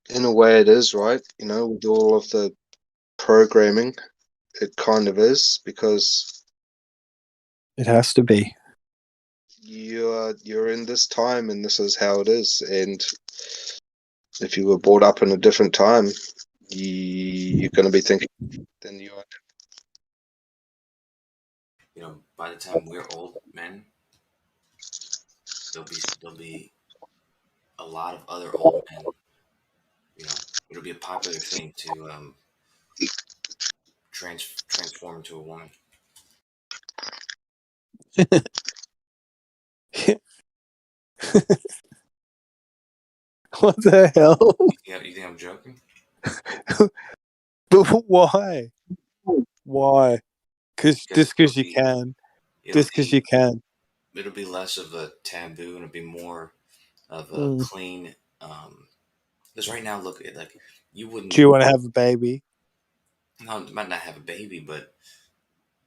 H: In a way, it is, right? You know, with all of the programming, it kind of is, because
F: It has to be.
H: you're in this time, and this is how it is. And if you were brought up in a different time, you're going to be thinking than you are.
G: You know, by the time we're old men, there'll be a lot of other old men. You know, it'll be a popular thing to transform into a woman.
F: What the hell?
G: Yeah, you think I'm joking?
F: But why? Why? Just because you can. Just because you can.
G: It'll be less of a taboo, and it'll be more of a clean. Because right now, look, like you wouldn't.
F: Do you want to have a baby?
G: No, might not have a baby, but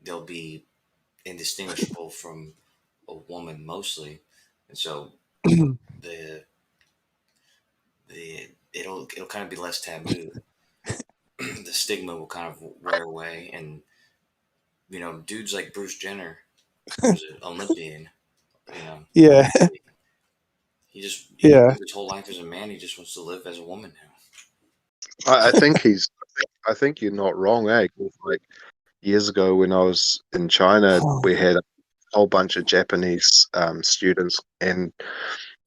G: they'll be indistinguishable from a woman mostly, and so it'll kind of be less taboo. The stigma will kind of wear away, and you know, dudes like Bruce Jenner, who's an Olympian, you know,
F: Yeah.
G: he
F: Yeah.
G: his whole life as a man, he just wants to live as a woman now.
H: I think you're not wrong, eh? Like years ago when I was in China, we had a whole bunch of Japanese students and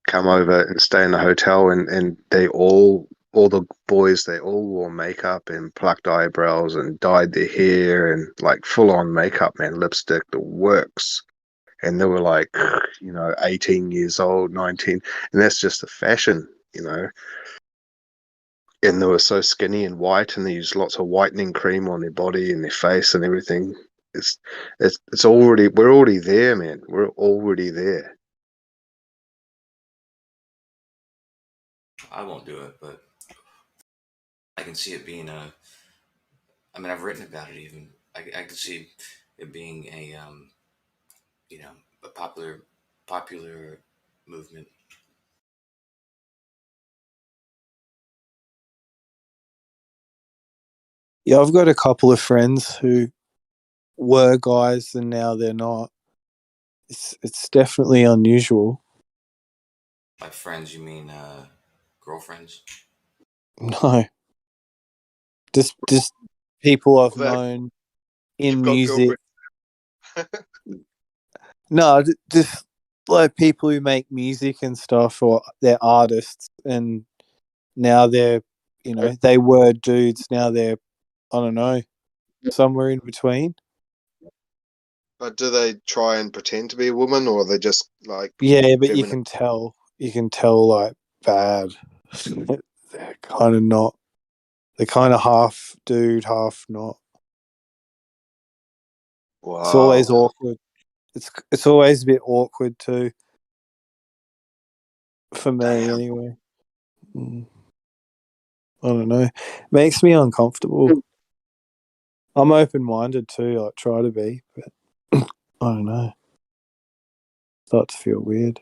H: come over and stay in the hotel, and all the boys, they all wore makeup and plucked eyebrows and dyed their hair and like full on makeup, man, lipstick, the works. And they were like, 18 years old, 19, and that's just the fashion, and they were so skinny and white, and they used lots of whitening cream on their body and their face and everything. It's we're already there, man. We're already there.
G: I won't do it, but I can see it being I mean, I've written about it even. I can see it being a a popular movement.
F: Yeah, I've got a couple of friends who were guys and now they're not. It's definitely unusual.
G: By friends, you mean girlfriends?
F: No, just people I've known in music. No, just like people who make music and stuff, or they're artists, and now they're, they were dudes. Now they're, I don't know, somewhere in between.
H: But do they try and pretend to be a woman, or are they just like?
F: Yeah, but you
H: feminine?
F: can tell like bad. They're kind of not. They're kind of half dude, half not.
H: Wow.
F: It's always awkward. It's always a bit awkward too. For me, anyway. I don't know. Makes me uncomfortable. I'm open-minded too. I try to be, but I don't know. Start to feel weird.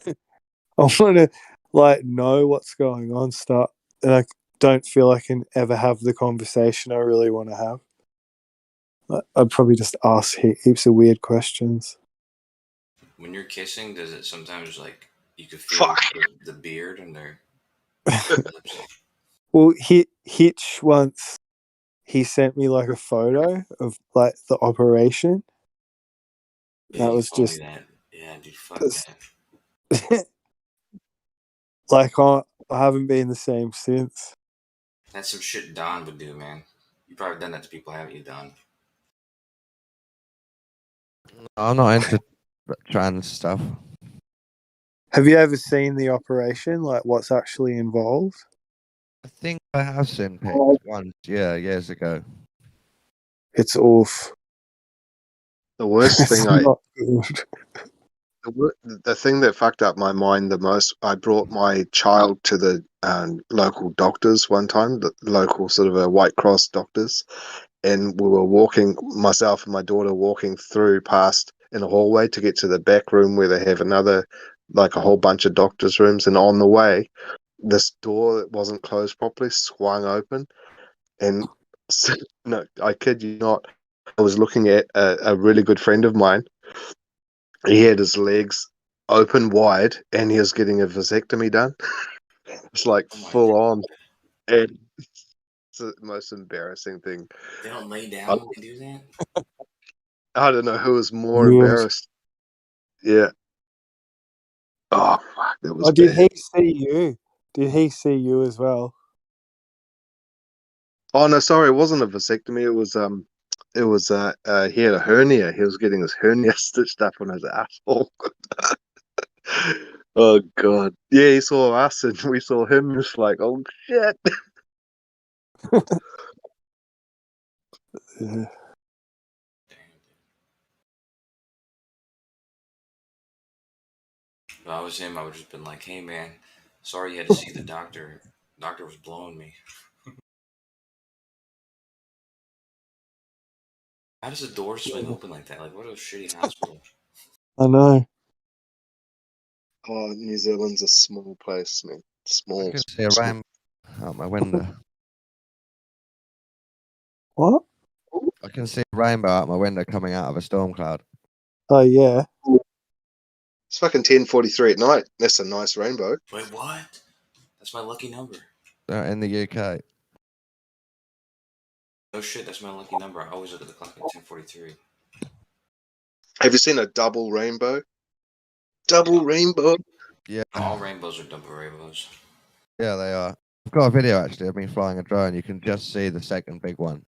F: I want to know what's going on. And I don't feel I can ever have the conversation I really want to have. I'd probably just ask heaps of weird questions.
G: When you're kissing, does it sometimes you could feel the beard in their lips?
F: Well, Hitch once he sent me a photo of the operation.
G: Yeah,
F: that was just
G: that. Yeah, dude, fuck that.
F: I haven't been the same since.
G: That's some shit Don would do, man. You probably done that to people, haven't you, Don?
E: I'm not into trans stuff.
F: Have you ever seen the operation? What's actually involved?
E: I think I have seen pics once, years ago.
F: It's awful.
H: The worst thing
F: not good.
H: the thing that fucked up my mind the most, I brought my child to the local doctors one time, the local sort of a White Cross doctors, and we were walking, myself and my daughter walking through past in a hallway to get to the back room where they have another, a whole bunch of doctors' rooms, and on the way, this door that wasn't closed properly swung open, and no, I kid you not, I was looking at a really good friend of mine. He had his legs open wide and he was getting a vasectomy done. It's full on. And it's the most embarrassing thing.
G: They don't lay down when they do that?
H: I don't know who was more embarrassed. Yeah. Oh, fuck. That was bad.
F: Did he see you? Did he see you as well?
H: Oh, no, sorry. It wasn't a vasectomy. It was he had a hernia. He was getting his hernia stitched up on his asshole. Oh God! Yeah, he saw us and we saw him. It's oh shit!
F: Yeah.
G: If I was him, I would have just been like, "Hey, man, sorry you had to see the doctor. Doctor was blowing me." How does a door swing open like that? What a shitty hospital.
F: I know.
H: Oh, New Zealand's a small place, man. Small.
E: I can see a rainbow out my window.
F: What?
E: I can see a rainbow out my window coming out of a storm cloud.
F: Oh yeah.
H: It's fucking 10:43 at night. That's a nice rainbow.
G: Wait, what? That's my lucky number.
E: In the UK.
G: Oh shit, that's my lucky number. I always look at the clock at 10:43.
H: Have you seen a double rainbow? Double rainbow.
E: Yeah.
G: All rainbows are double rainbows.
E: Yeah, they are. I've got a video actually of me flying a drone. You can just see the second big one.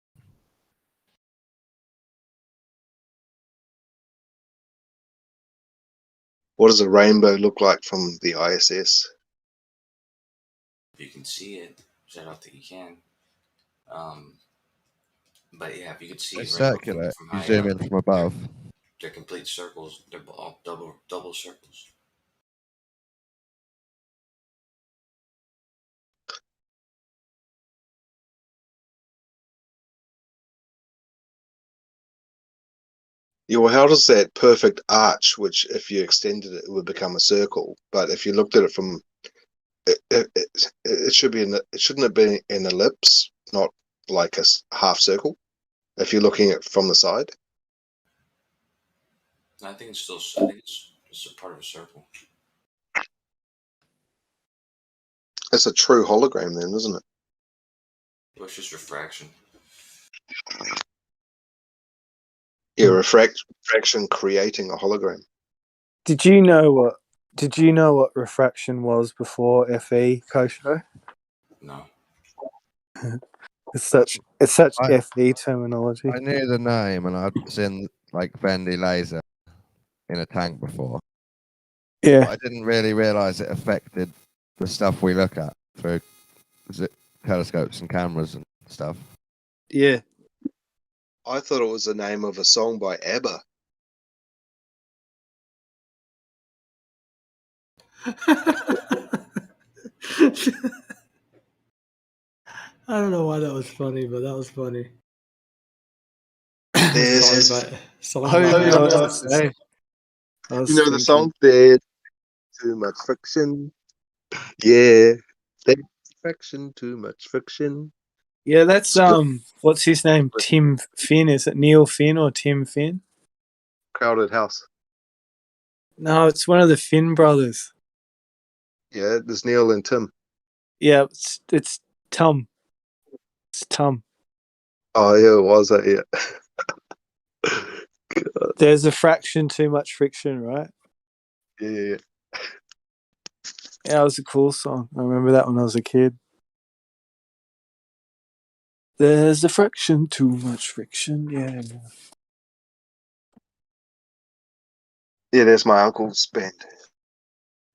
H: What does a rainbow look like from the ISS?
G: If you can see it, which I don't think you can. But yeah, if you could see
E: It's
G: it
E: circular.
G: from
E: You
G: high
E: zoom
G: up,
E: in from above.
G: they're complete circles. They're all double circles.
H: Yeah, well, how does that perfect arch, which if you extended it, it would become a circle, but if you looked at it from it should be it shouldn't have been an ellipse, not like a half circle. If you're looking at from the side,
G: I think it's still. I think it's a part of a circle.
H: it's a true hologram, then, isn't it?
G: It was just refraction.
H: Yeah, refraction creating a hologram.
F: Did you know what refraction was before FE, Kosho?
G: No.
F: It's such
E: I-
F: FE terminology.
E: I knew the name, and I'd seen like bendy laser in a tank before.
F: Yeah.
E: But I didn't really realize it affected the stuff we look at through telescopes and cameras and stuff.
F: Yeah.
H: I thought it was the name of a song by ABBA.
C: I don't know why that was funny, but that was funny.
H: There's,
C: Sorry
F: I
C: about
F: know what
C: that.
F: I was saying. I was
H: you know the
F: thinking-
H: song? There's too much friction. Yeah, there's friction, too much friction.
F: Yeah, that's what's his name? Tim Finn. Is it Neil Finn or Tim Finn?
H: Crowded House.
F: No, it's one of the Finn brothers.
H: Yeah, there's Neil and Tim.
F: Yeah, it's Tom. It's Tom.
H: Oh yeah, it was that. Yeah. God.
F: There's a fraction too much friction, right?
H: Yeah.
F: Yeah, it was a cool song. I remember that when I was a kid. There's a fraction too much friction. Yeah.
H: Yeah, there's my uncle's band.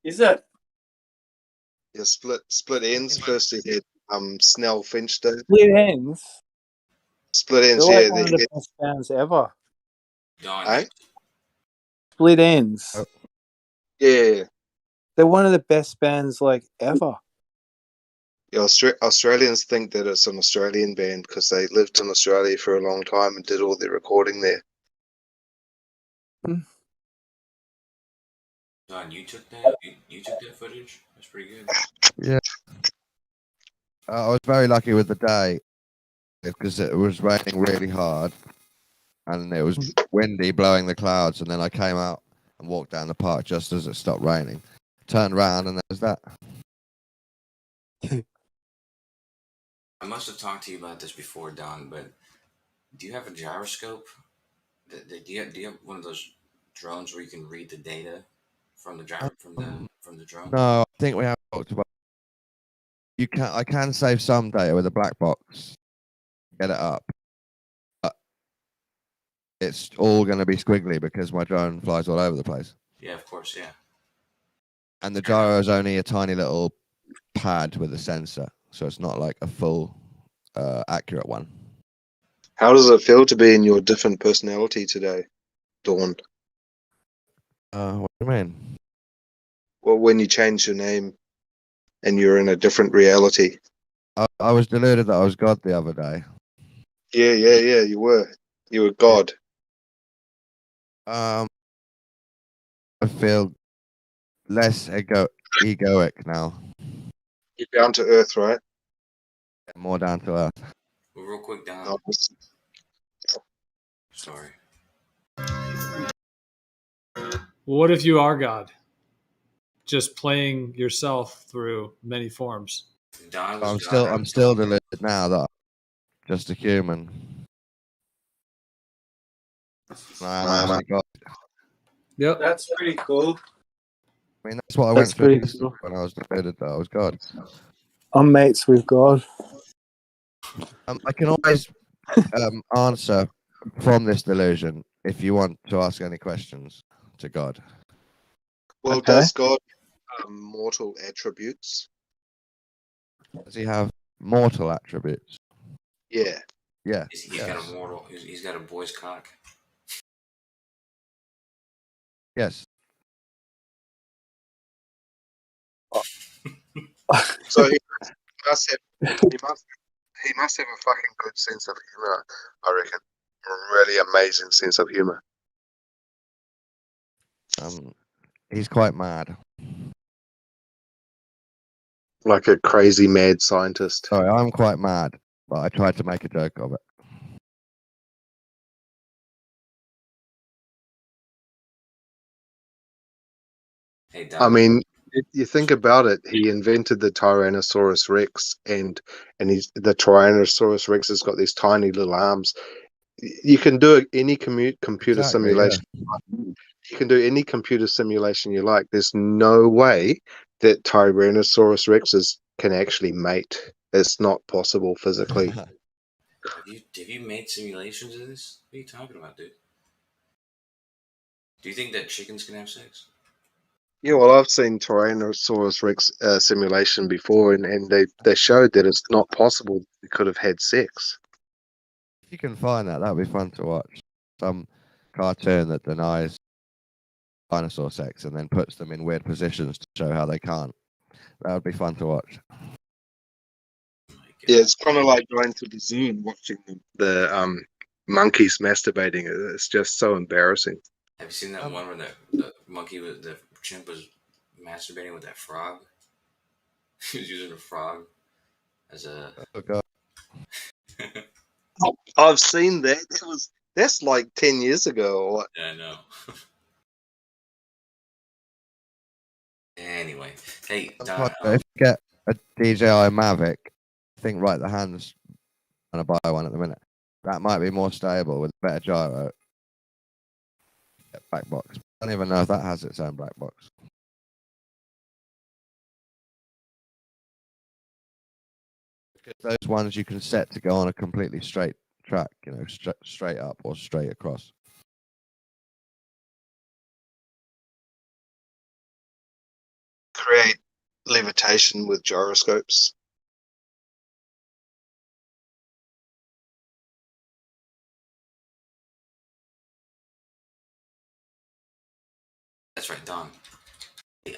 F: Is that
H: Yeah, split ends. First he had Snell Finchter.
F: Split Ends?
H: Split
F: They're
H: ends,
F: like
H: yeah.
F: one of the best bands ever.
G: Don,
H: Eh?
F: Split Ends.
E: Oh.
H: Yeah.
F: They're one of the best bands like ever.
H: Yeah, Australians think that it's an Australian band because they lived in Australia for a long time and did all their recording there.
G: Don, you took that. You took that footage. That's pretty good.
E: Yeah. I was very lucky with the day because it was raining really hard and it was windy, blowing the clouds. And then I came out and walked down the park just as it stopped raining. Turned around and there's that.
G: I must have talked to you about this before, Don. But do you have a gyroscope? Do you have one of those drones where you can read the data from the from the drone?
E: No, I think we have talked about. I can save some data with a black box, get it up, but it's all going to be squiggly because my drone flies all over the place.
G: Yeah, of course, yeah.
E: And the gyro is only a tiny little pad with a sensor, so it's not like a full, accurate one.
H: How does it feel to be in your different personality today, Dawn?
E: What do you mean?
H: Well, when you change your name and you're in a different reality.
E: I was deluded that I was God the other day.
H: Yeah, you were. You were God.
E: I feel less egoic now.
H: You're down to earth, right?
E: More down to earth.
G: Well, real quick, Don.
H: No,
G: Sorry.
C: What if you are God? Just playing yourself through many forms.
G: Don
E: I'm
G: was
E: still deluded now that I'm just a human. I'm a God.
C: Yep.
F: That's pretty cool.
E: I mean, that's what I
F: That's
E: went
F: pretty
E: through
F: cool.
E: when I was deluded that I was God.
F: I'm mates with God.
E: I can always answer from this delusion if you want to ask any questions to God.
H: well,
F: Okay.
H: does God have mortal attributes?
E: Does he have mortal attributes?
H: Yeah.
E: Yeah.
G: He's got a mortal. He's got a boy's cock.
E: Yes.
H: So he must have a fucking good sense of humor, I reckon. A really amazing sense of humor.
E: He's quite mad.
H: like a crazy mad scientist.
E: Sorry, I'm quite mad, but I tried to make a joke of it.
G: Hey,
H: I
G: Don.
H: mean, you think about it. He invented the Tyrannosaurus Rex, and the Tyrannosaurus Rex has got these tiny little arms. You can do any computer
E: Exactly, yeah.
H: simulation. You can do any computer simulation you like. There's no way that Tyrannosaurus Rexes can actually mate. It's not possible physically.
G: Have you made simulations of this? What are you talking about, dude? Do you think that chickens can have sex?
H: Yeah, well, I've seen Tyrannosaurus Rex simulation before, and they showed that it's not possible they could have had sex.
E: If you can find that, that'd be fun to watch. Some cartoon that denies dinosaur sex and then puts them in weird positions to show how they can't. That would be fun to watch.
H: Yeah, it's kind of like going to the zoo and watching the monkeys masturbating. It's just so embarrassing.
G: Have you seen that one where the monkey with the chimp was masturbating with that frog? He was using a frog as a.
E: Oh, God.
H: I've seen that. That's like 10 years ago. Or what?
G: Yeah, I know. Anyway, hey, Don.
E: If you get a DJI Mavic, I think right the hand's gonna buy one at the minute. That might be more stable with a better gyro. Black box. I don't even know if that has its own black box. Because those ones you can set to go on a completely straight track, you know, straight up or straight across.
H: Create levitation with gyroscopes.
G: That's right, Don. Hey,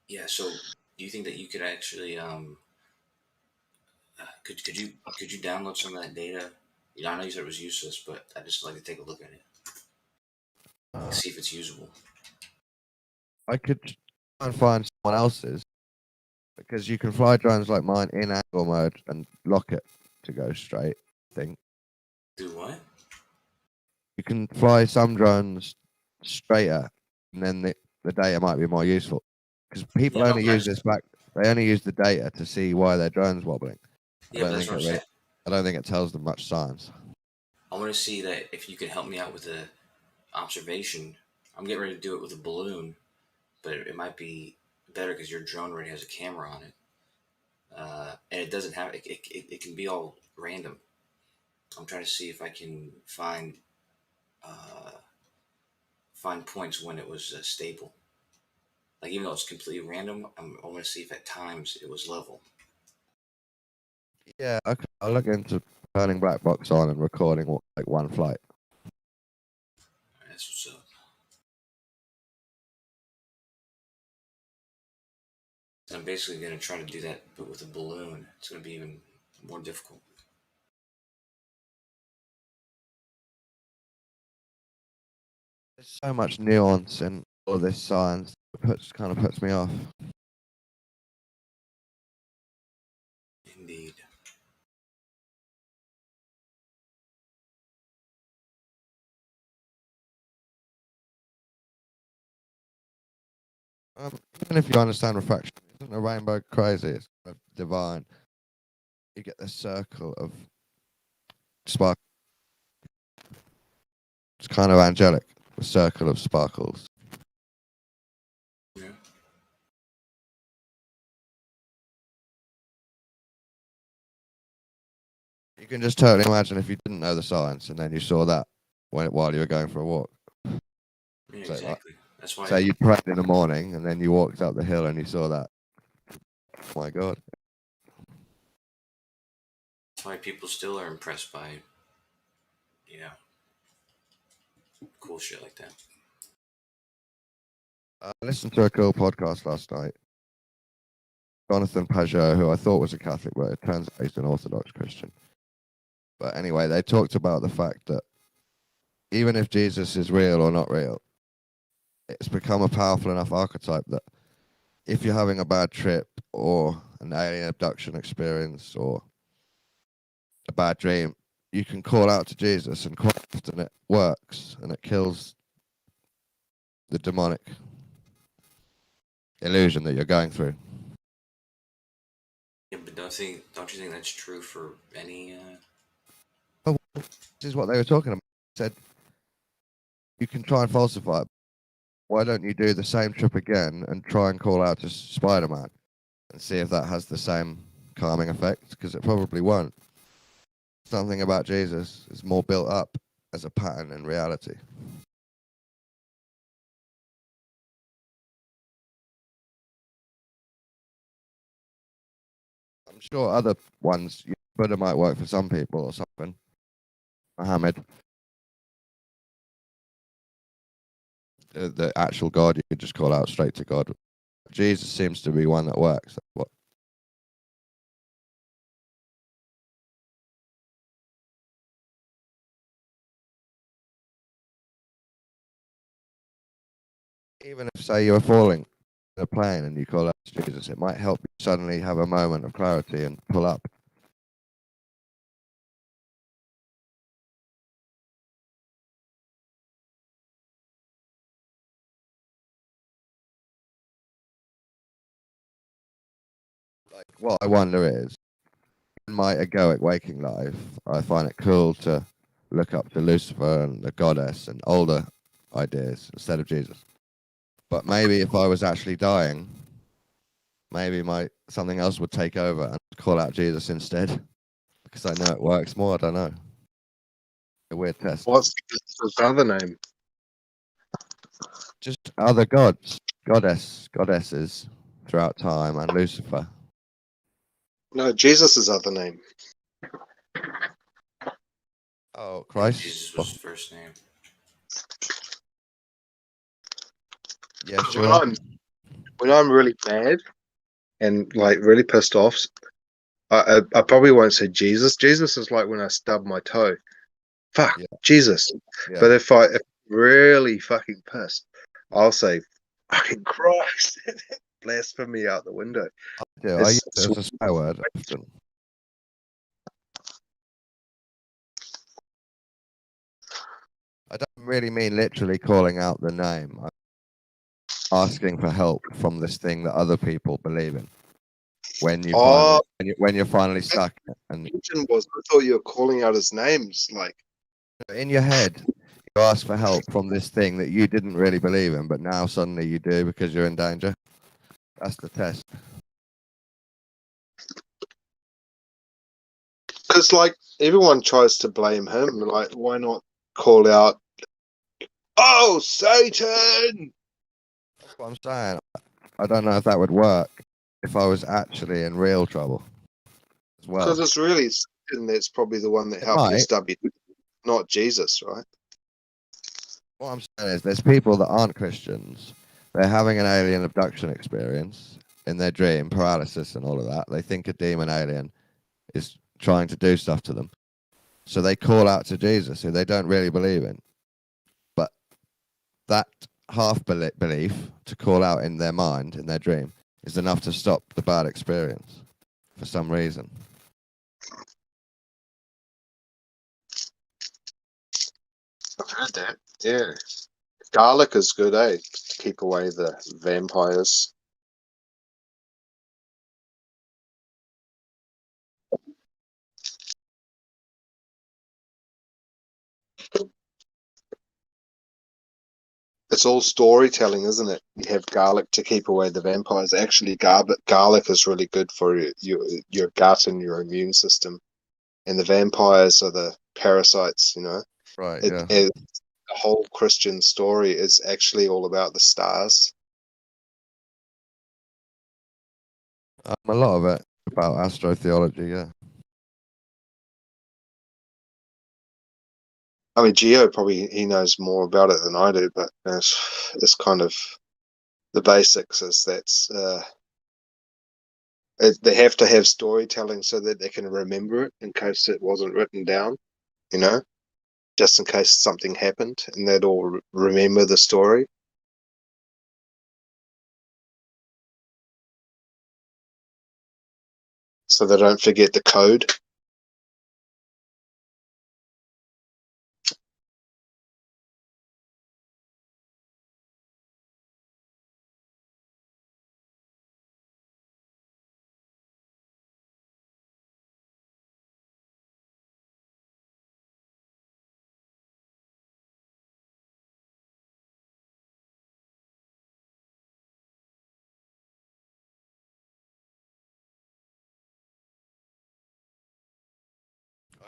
G: yeah. So, do you think that you could actually could you download some of that data? You know, I know you said it was useless, but I just like to take a look at it, see if it's usable.
E: I could try and find someone else's, because you can fly drones like mine in angle mode and lock it to go straight. I think.
G: Do what?
E: You can fly some drones straighter, and then the data might be more useful. Because people only use this back. They only use the data to see why their drone's wobbling.
G: Yeah, that's what I'm saying.
E: I don't think it tells them much science.
G: I want to see that if you could help me out with the observation. I'm getting ready to do it with a balloon, but it might be better because your drone already has a camera on it, and it doesn't have it can be all random. I'm trying to see if I can find points when it was stable. Like, even though it's completely random, I want to see if at times it was level.
E: Yeah, okay. I'll look into turning black box on and recording like one flight.
G: That's what's up. I'm basically going to try to do that, but with a balloon. It's going to be even more difficult.
E: There's so much nuance in all this science. It kind of puts me off.
G: Indeed.
E: Even if you understand refraction, isn't a rainbow crazy? It's divine. You get this circle of spark. It's kind of angelic. A circle of sparkles.
G: Yeah.
E: You can just totally imagine if you didn't know the science and then you saw that while you were going for a walk.
G: Yeah, exactly. That's why.
E: So you prayed in the morning and then you walked up the hill and you saw that. Oh my God.
G: That's why people still are impressed by, cool shit like that.
E: I listened to a cool podcast last night. Jonathan Pajot, who I thought was a Catholic, but it turns out he's an Orthodox Christian. But anyway, they talked about the fact that even if Jesus is real or not real, it's become a powerful enough archetype that if you're having a bad trip or an alien abduction experience or a bad dream, you can call out to Jesus, and quite often it works and it kills the demonic illusion that you're going through.
G: Yeah, but don't you think that's true for any?
E: Oh, this is what they were talking about. They said you can try and falsify it. Why don't you do the same trip again and try and call out to Spider-Man and see if that has the same calming effect? Because it probably won't. Something about Jesus is more built up as a pattern in reality. I'm sure other ones, Buddha might work for some people or something. Muhammad, the actual God, you could just call out straight to God. Jesus seems to be one that works. What? Even if, say, you were falling in a plane and you call out to Jesus, it might help you suddenly have a moment of clarity and pull up. Like, what I wonder is, in my egoic waking life, I find it cool to look up to Lucifer and the goddess and older ideas instead of Jesus. But maybe if I was actually dying, maybe something else would take over and call out Jesus instead, because I know it works more. I don't know. A weird test.
H: What's his other name?
E: Just other gods, goddesses throughout time, and Lucifer.
H: No, Jesus' other name.
E: Oh, Christ.
G: Jesus was his first name.
E: Yeah,
H: Because
E: sure.
H: when I'm really mad and like really pissed off, I probably won't say Jesus. Jesus is like when I stub my toe. Fuck,
E: Yeah.
H: Jesus.
E: Yeah.
H: But if I'm really fucking pissed, I'll say, fucking Christ. Blasphemy out the window.
E: I use it as a swear word often. I don't really mean literally calling out the name. I'm asking for help from this thing that other people believe in. When you're finally stuck, and
H: I thought you were calling out his names, like
E: in your head, you ask for help from this thing that you didn't really believe in, but now suddenly you do because you're in danger. That's the test.
H: because like everyone tries to blame him. Like, why not call out, "Oh, Satan"?
E: That's what I'm saying. I don't know if that would work if I was actually in real trouble as well.
H: Because it's really Satan that's probably the one that helped you stub you, not Jesus, right?
E: What I'm saying is there's people that aren't Christians. They're having an alien abduction experience in their dream, paralysis and all of that. They think a demon alien is trying to do stuff to them. So they call out to Jesus, who they don't really believe in. But that half belief to call out in their mind, in their dream, is enough to stop the bad experience for some reason.
H: I've heard that. Yeah. Garlic is good, eh? To keep away the vampires. It's all storytelling, isn't it? You have garlic to keep away the vampires. Actually, garlic is really good for your gut and your immune system. And the vampires are the parasites, you know?
E: Right, yeah.
H: The whole Christian story is actually all about the stars.
E: A lot of it about astrotheology, yeah.
H: I mean, Geo probably he knows more about it than I do, but it's kind of the basics. They have to have storytelling so that they can remember it in case it wasn't written down, you know, just in case something happened, and they'd all remember the story. so they don't forget the code.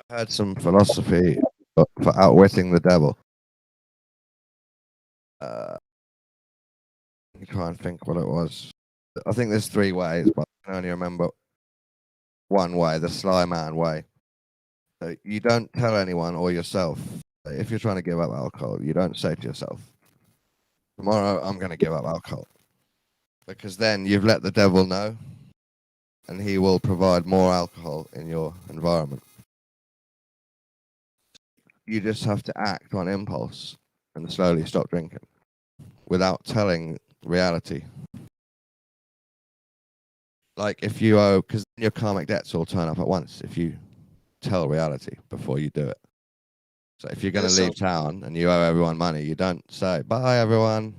E: I heard some philosophy for outwitting the devil. Let me try and think what it was. I think there's 3 ways, but I can only remember one way, the sly man way. So you don't tell anyone or yourself, if you're trying to give up alcohol, you don't say to yourself, tomorrow I'm going to give up alcohol. Because then you've let the devil know, and he will provide more alcohol in your environment. You just have to act on impulse and slowly stop drinking without telling reality. Like if you owe, because your karmic debts all turn up at once if you tell reality before you do it. So if you're going to leave town and you owe everyone money, you don't say, bye everyone.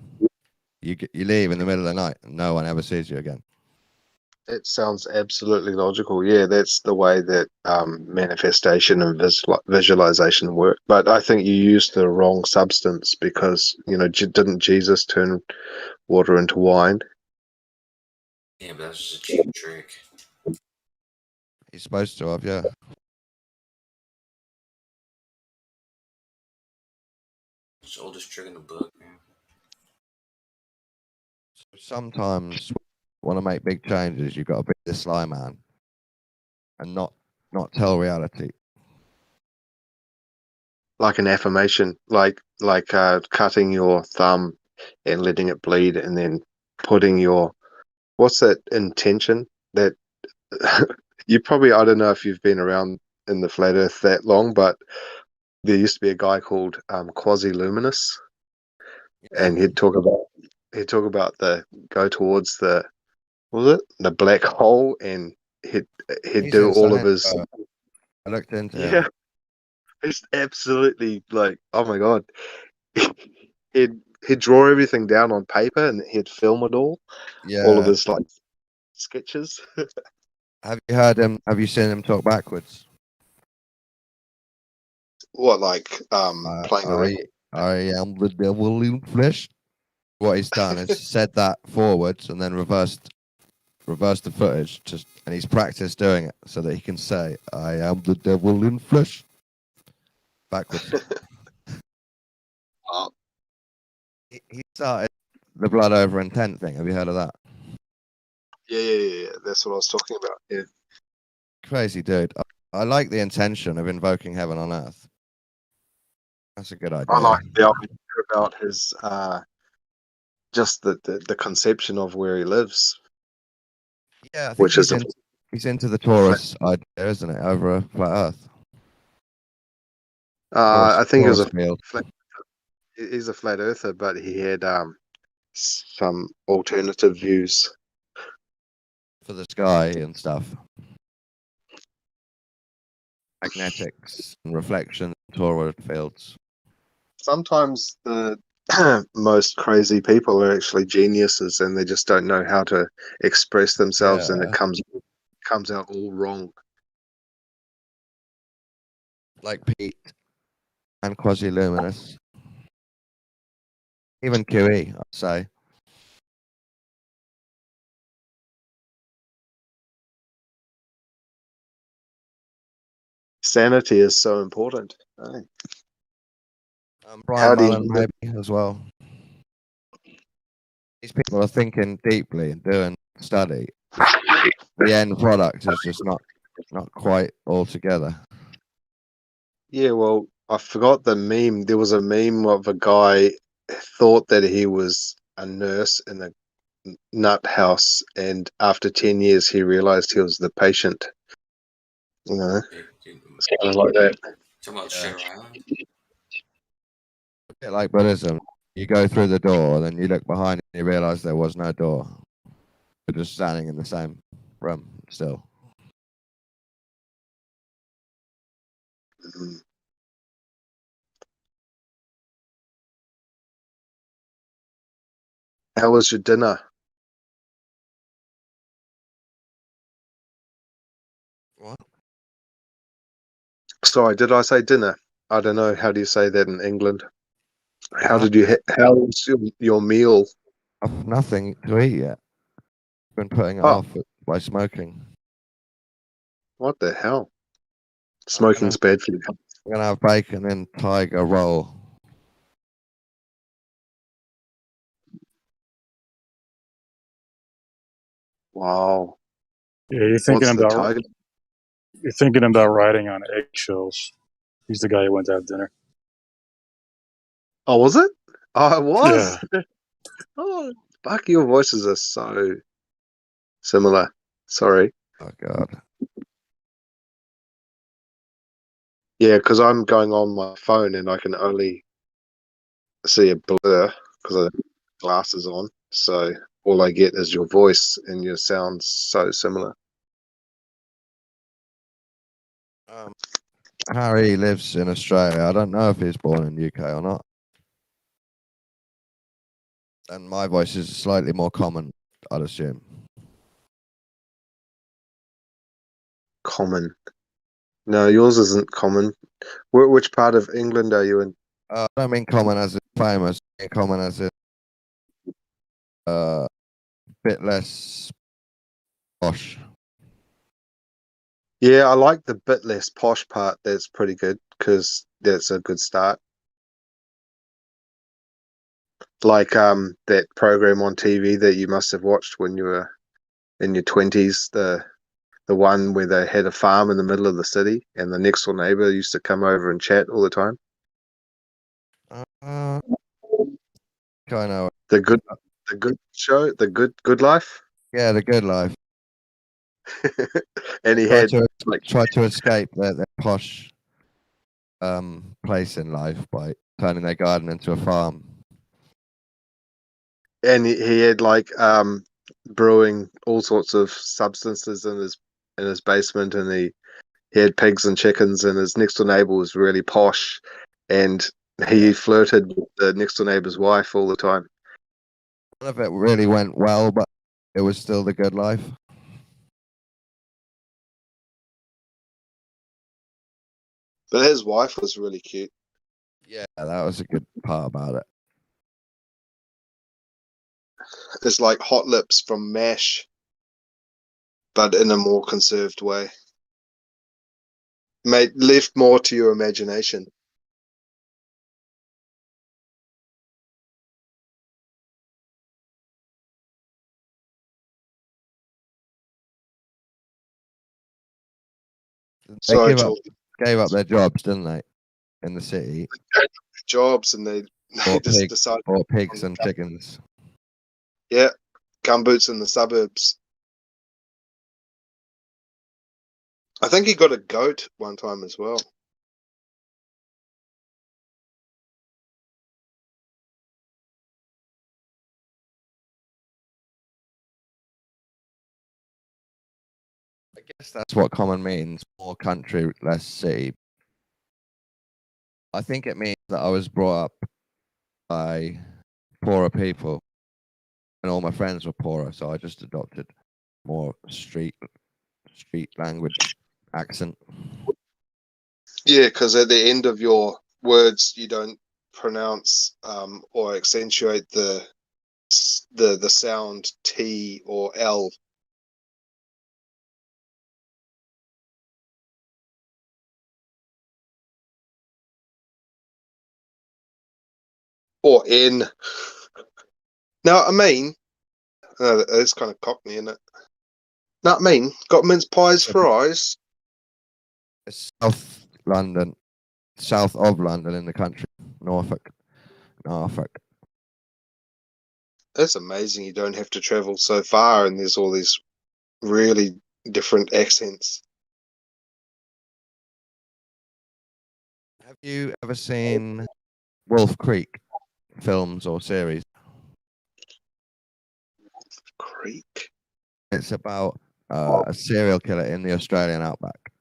E: You leave in the middle of the night and no one ever sees you again.
H: It sounds absolutely logical. Yeah, that's the way that manifestation and visualization work. But I think you used the wrong substance because, didn't Jesus turn water into wine?
G: Yeah, but that's just a cheap trick.
E: He's supposed to have, yeah.
G: It's the oldest trick in the book, man.
E: Sometimes want to make big changes, you've got to be the sly man and not tell reality.
H: Like an affirmation, like cutting your thumb and letting it bleed, and then putting what's that intention that you probably, I don't know if you've been around in the flat earth that long, but there used to be a guy called Quasi Luminous, and he'd talk about the go towards the black hole, and he'd do all of his.
E: I looked into him.
H: It's absolutely like, oh my god. he'd draw everything down on paper and he'd film it all.
E: Yeah.
H: All of his like sketches.
E: Have you heard him? Have you seen him talk backwards?
H: What, like playing around?
E: I am the devil in flesh. What he's done is said that forwards and then reversed the footage, and he's practiced doing it so that he can say, I am the devil in flesh. Backwards. He started the blood over intent thing. Have you heard of that?
H: Yeah. That's what I was talking about. Yeah.
E: Crazy dude. I like the intention of invoking heaven on earth. That's a good idea.
H: I like the idea about his just the conception of where he lives.
E: Yeah, I think he's into the Taurus idea, isn't it? Over a flat earth.
H: I think
E: he's
H: a flat earther, but he had some alternative views
E: for the sky and stuff. Magnetics and reflection, toroid fields. Sometimes
H: the most crazy people are actually geniuses, and they just don't know how to express themselves, and it comes out all wrong.
E: Like Pete and Quasi Luminous, even QE, I'd say.
H: Sanity is so important.
E: Brian Mullen, maybe as well. These people are thinking deeply and doing study. The end product is just not quite all together.
H: Yeah, well, I forgot the meme. There was a meme of a guy thought that he was a nurse in a nut house, and after 10 years he realized he was the patient. It's kind of like that.
G: Talking about Shutter Island?
E: A bit like Buddhism. You go through the door, then you look behind and you realize there was no door. You're just standing in the same room still.
H: Mm. How was your dinner?
E: What?
H: Sorry, did I say dinner? I don't know. How do you say that in England? How
E: Uh,
H: did you? How was your meal?
E: I've nothing to eat yet. Been putting it
H: Oh,
E: off by smoking.
H: what the hell?
E: I'm
H: Smoking's bad for you.
E: gonna have bacon and tiger roll.
H: Wow.
I: Yeah, you're
H: What's the tiger?
I: thinking about riding on eggshells. He's the guy who went to have dinner.
H: Oh, was it? Oh, it was.
I: Yeah.
H: Oh, fuck! Your voices are so similar. Sorry.
E: Oh god.
H: Yeah, because I'm going on my phone and I can only see a blur because I have glasses on. So all I get is your voice, and your sounds so similar.
E: Harry lives in Australia. I don't know if he's born in the UK or not. And my voice is slightly more common, I'd assume.
H: Common. No, yours isn't common. Which part of England are you in?
E: I don't mean common as in famous. I mean common as in bit less posh.
H: Yeah, I like the bit less posh part. That's pretty good because that's a good start. Like that program on TV that you must have watched when you were in your 20s, the one where they had a farm in the middle of the city and the next door neighbor used to come over and chat all the time.
E: I know.
H: The good show, the good life.
E: Yeah, the good life.
H: And he
E: Try
H: had
E: to
H: like
E: try to escape their posh place in life by turning their garden into a farm.
H: and he had like brewing all sorts of substances in his basement, and he had pigs and chickens, and his next door neighbor was really posh, and he flirted with the next door neighbor's wife all the time.
E: None of it really went well, but it was still the good life.
H: But his wife was really cute.
E: Yeah, that was a good part about it.
H: It's like Hot Lips from MASH, but in a more conserved way. Left more to your imagination.
E: They
H: Sorry,
E: gave up their jobs, didn't they, in the city?
H: jobs, and they just decided
E: bought pigs and chickens.
H: Yeah, gumboots in the suburbs. I think he got a goat one time as well.
E: I guess that's what common means: more country, less city. I think it means that I was brought up by poorer people, and all my friends were poorer, so I just adopted more street language accent.
H: Yeah, because at the end of your words, you don't pronounce or accentuate the sound T or L. Or N. Now, I mean, it's kind of cockney, isn't it? No, I mean, got mince pies for eyes.
E: It's South London, south of London in the country, Norfolk.
H: That's amazing. You don't have to travel so far, and there's all these really different accents.
E: Have you ever seen Wolf Creek films or series?
H: Creek.
E: It's about a serial killer in the Australian outback.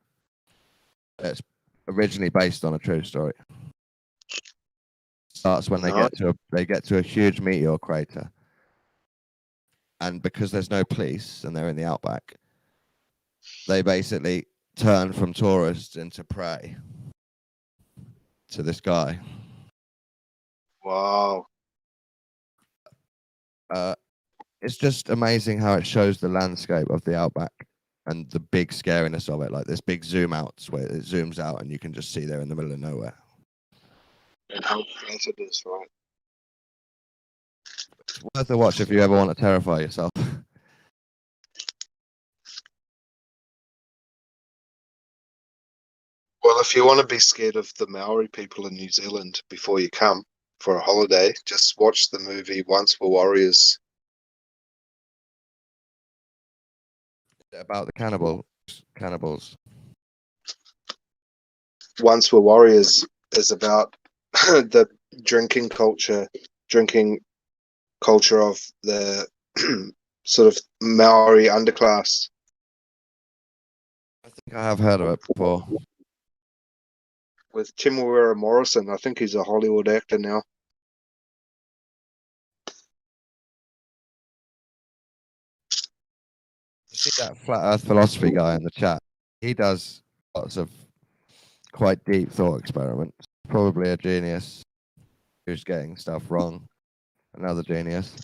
E: It's originally based on a true story. Starts when they get to a huge meteor crater, and because there's no police and they're in the outback, they basically turn from tourists into prey to this guy.
H: Wow.
E: It's just amazing how it shows the landscape of the outback and the big scariness of it. Like there's big zoom outs where it zooms out and you can just see they're in the middle of nowhere.
H: And how close it is, right?
E: It's worth a watch if you ever want to terrify yourself.
H: Well, if you want to be scared of the Maori people in New Zealand before you come for a holiday, just watch the movie Once Were Warriors.
E: About the cannibals.
H: Once Were Warriors is about the drinking culture of the sort of Maori underclass.
E: I think I have heard of it before.
H: With Timawera Morrison. I think he's a Hollywood actor now.
E: You see that flat Earth philosophy guy in the chat? He does lots of quite deep thought experiments. Probably a genius who's getting stuff wrong. Another genius.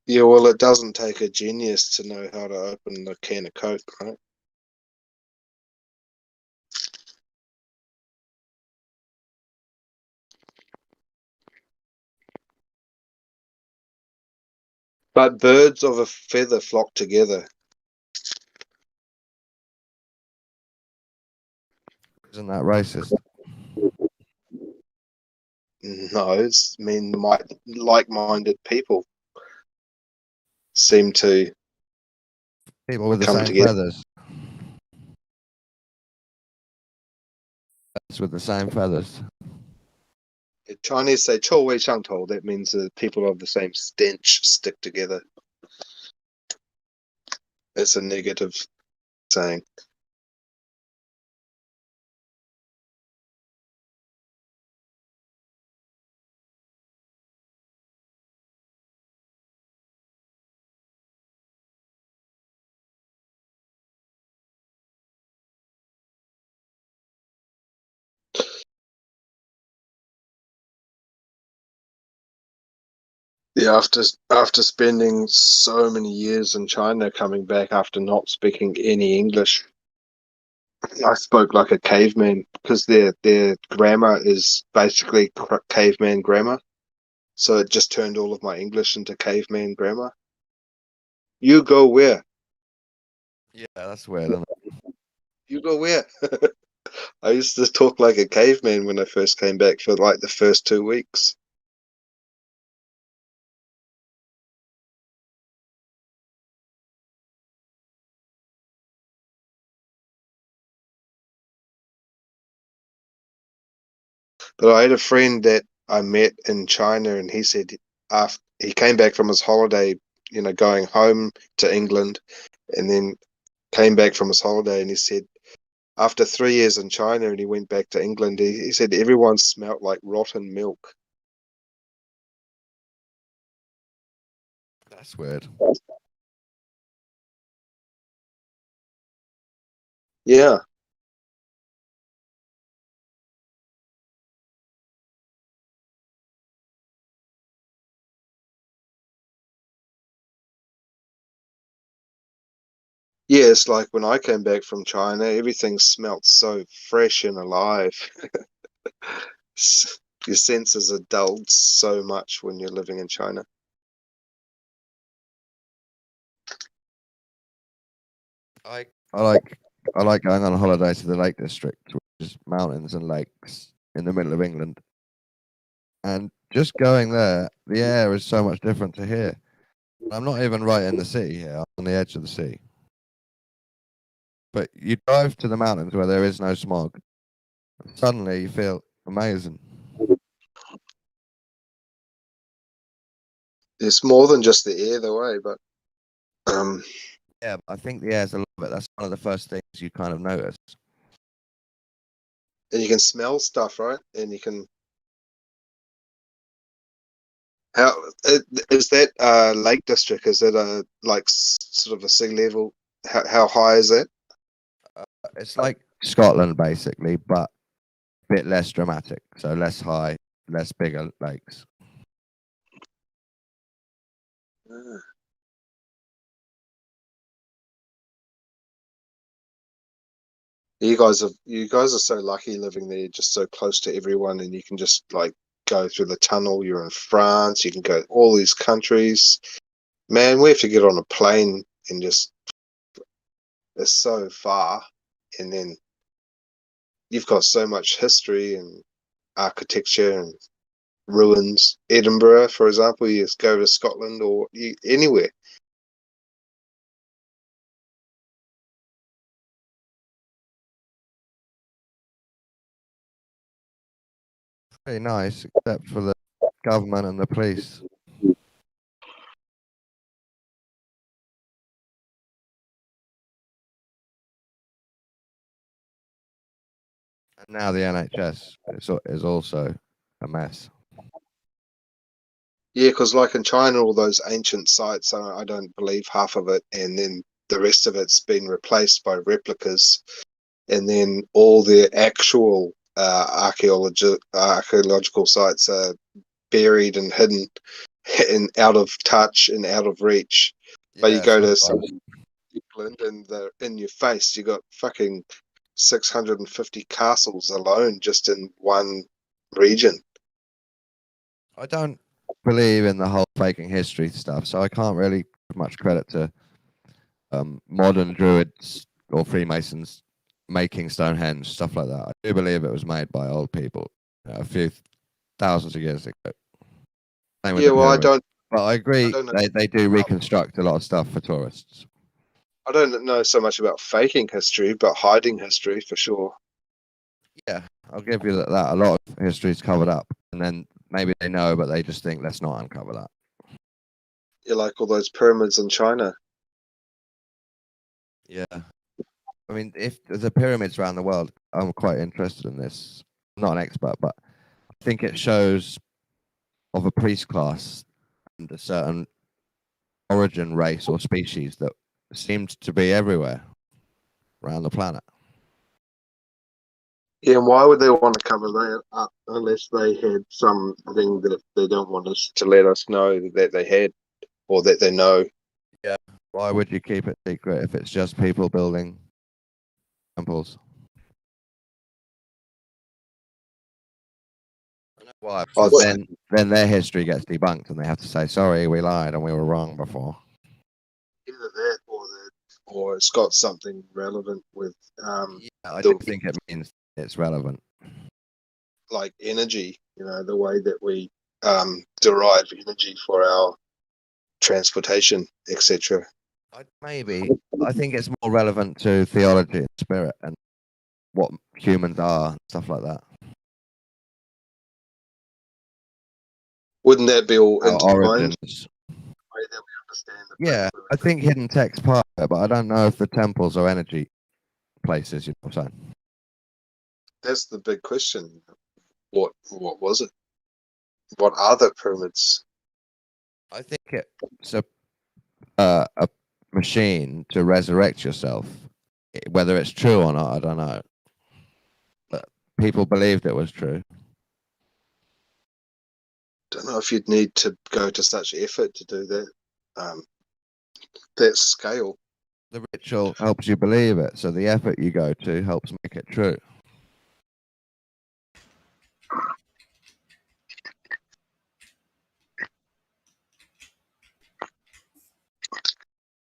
H: Yeah, well, it doesn't take a genius to know how to open a can of Coke, right? But birds of a feather flock together.
E: Isn't that racist?
H: No, it's like-minded people seem to
E: People with the
H: come
E: same
H: together.
E: feathers. Birds with the same feathers.
H: The Chinese say 臭味相投. That means people of the same stench stick together. It's a negative saying. Yeah, after spending so many years in China, coming back after not speaking any English, I spoke like a caveman because their grammar is basically caveman grammar. So it just turned all of my English into caveman grammar. You go where?
E: Yeah, that's weird, isn't it?
H: You go where? I used to talk like a caveman when I first came back for like the first 2 weeks. But I had a friend that I met in China, and he said after he came back from his holiday, going home to England, and then came back from his holiday, and he said after 3 years in China, and he went back to England, he said everyone smelt like rotten milk.
E: That's weird.
H: Yeah. Yeah, it's like when I came back from China, everything smelt so fresh and alive. Your senses are dulled so much when you're living in China.
E: I like going on a holiday to the Lake District, which is mountains and lakes in the middle of England. And just going there, the air is so much different to here. I'm not even right in the city here, I'm on the edge of the sea. But you drive to the mountains where there is no smog, and suddenly you feel amazing.
H: It's more than just the air, though, but
E: Yeah, I think the air's a little bit. That's one of the first things you kind of notice.
H: And you can smell stuff, right? And you can. How is that Lake District? Is it a sort of a sea level? How high is that?
E: It's like Scotland basically, but a bit less dramatic. So less high, less bigger lakes.
H: Ah. You guys are so lucky living there, just so close to everyone, and you can just like go through the tunnel. You're in France. You can go all these countries. Man, we have to get on a plane and just. It's so far, and then you've got so much history and architecture and ruins. Edinburgh, for example, you just go to Scotland or anywhere.
E: Pretty nice, except for the government and the police. And now the NHS is also a mess.
H: Yeah, because like in China, all those ancient sites, I don't believe half of it, and then the rest of it's been replaced by replicas, and then all the actual archaeological sites are buried and hidden and out of touch and out of reach. But you
E: Yeah,
H: go to some England and they're in your face. You got fucking 650 castles alone just in one region.
E: I don't believe in the whole faking history stuff, so I can't really give much credit to modern druids or Freemasons making Stonehenge, stuff like that. I do believe it was made by old people a few thousands of years ago.
H: Yeah, well, I don't.
E: But I agree,
H: don't know.
E: they do reconstruct a lot of stuff for tourists.
H: I don't know so much about faking history, but hiding history for sure.
E: Yeah, I'll give you that. A lot of history is covered up, and then maybe they know, but they just think, let's not uncover that.
H: Yeah, like all those pyramids in China.
E: Yeah. I mean, if the pyramids around the world, I'm quite interested in this. I'm not an expert, but I think it shows of a priest class and a certain origin, race, or species that seemed to be everywhere around the planet.
H: Yeah, and why would they want to cover that up unless they had something that they don't want us to let us know that they had or that they know?
E: Yeah. Why would you keep it secret if it's just people building temples? Why? Because then their history gets debunked and they have to say, sorry, we lied and we were wrong before.
H: Either that or it's got something relevant with
E: yeah, I do think it means it's relevant.
H: Like energy, the way that we derive energy for our transportation, etc.
E: Maybe. I think it's more relevant to theology and spirit and what humans are and stuff like that.
H: Wouldn't that be all
E: Our
H: intertwined?
E: origins.
H: The way that we understand
E: Yeah, I think hidden text part of it, but I don't know if the temples are energy places, you know what I'm saying?
H: That's the big question. What was it? What are the pyramids?
E: I think it's a machine to resurrect yourself. Whether it's true or not, I don't know. But people believed it was true.
H: Don't know if you'd need to go to such effort to do that. That scale.
E: The ritual helps you believe it, so the effort you go to helps make it true.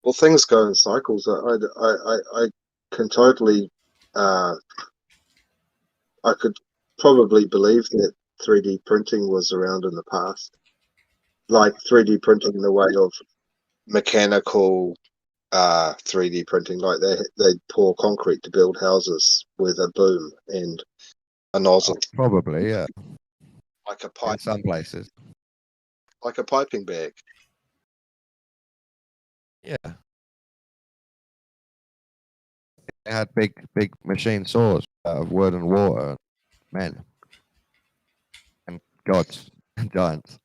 H: Well, things go in cycles. I can totally. I could probably believe that 3D printing was around in the past, like 3D printing in the way of mechanical 3D printing, like they pour concrete to build houses with a boom and a nozzle.
E: Probably, yeah.
H: Like a pipe.
E: In some places.
H: Like a piping bag.
E: Yeah. They had big machine saws out of wood and water, men, and gods and giants.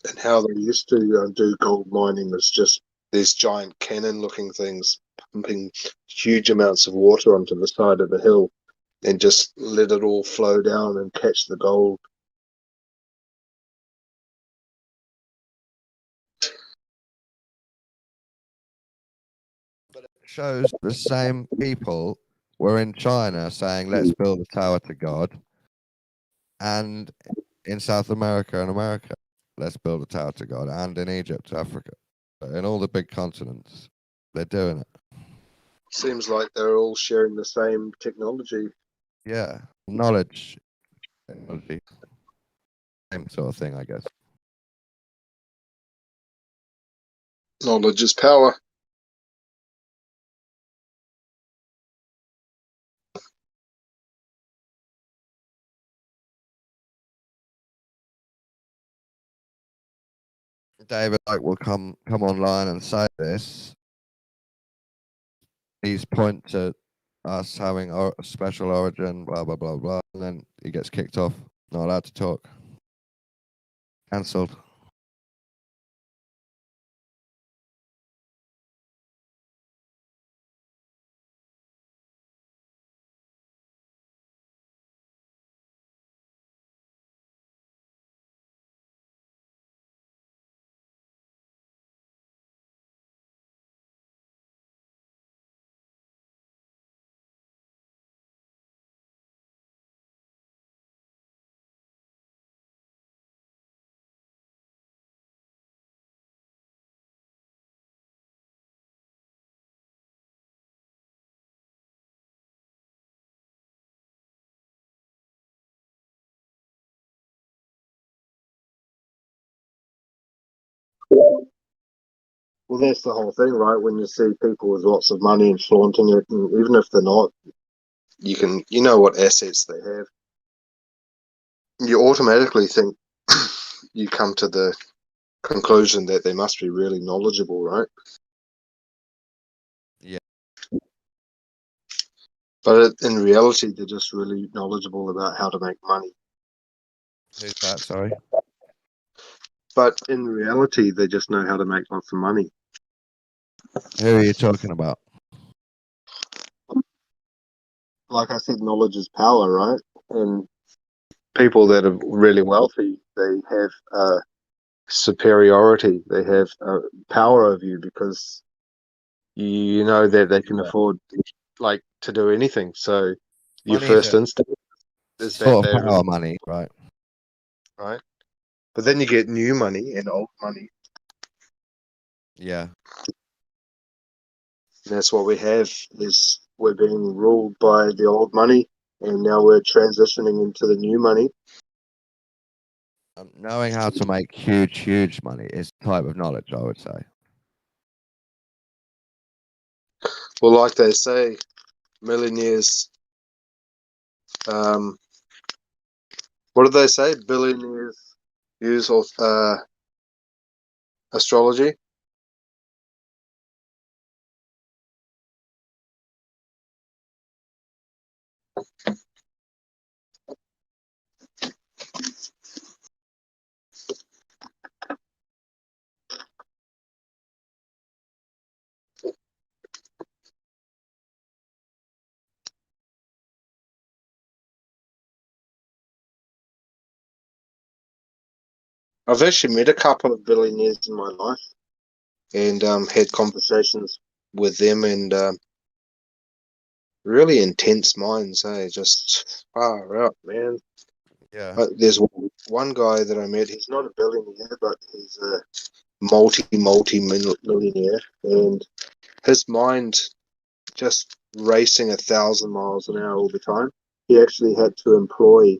H: And how they used to do gold mining was just these giant cannon-looking things pumping huge amounts of water onto the side of the hill and just let it all flow down and catch the gold.
E: But it shows the same people were in China saying, let's build a tower to God. And in South America and America, let's build a tower to God. And in Egypt, Africa, in all the big continents, they're doing it.
H: Seems like they're all sharing the same technology.
E: Yeah, knowledge, technology, same sort of thing, I guess.
H: Knowledge is power.
E: David will come online and say this. He's point to us having a special origin, blah blah blah blah, and then he gets kicked off. Not allowed to talk. Cancelled.
H: Well, that's the whole thing, right? When you see people with lots of money and flaunting it, and even if they're not, you know what assets they have. You automatically think you come to the conclusion that they must be really knowledgeable, right?
E: Yeah.
H: But in reality, they're just really knowledgeable about how to make money.
E: Who's that? Sorry.
H: But in reality, they just know how to make lots of money.
E: Who are you talking about?
H: Like I said, knowledge is power, right? And people that are really wealthy, they have superiority. They have power over you because you know that they can afford to do anything. So your first instinct is that they're
E: power money, right?
H: Right. But then you get new money and old money.
E: Yeah.
H: And that's what we have is we're being ruled by the old money, and now we're transitioning into the new money.
E: Knowing how to make huge money is a type of knowledge, I would say.
H: Well, like they say, millionaires. What did they say? Billionaires use astrology. I've actually met a couple of billionaires in my life and had conversations with them, and really intense minds, hey, just far out, man.
E: Yeah.
H: There's one guy that I met, he's not a billionaire, but he's a multi-millionaire, and his mind just racing 1,000 miles an hour all the time. He actually had to employ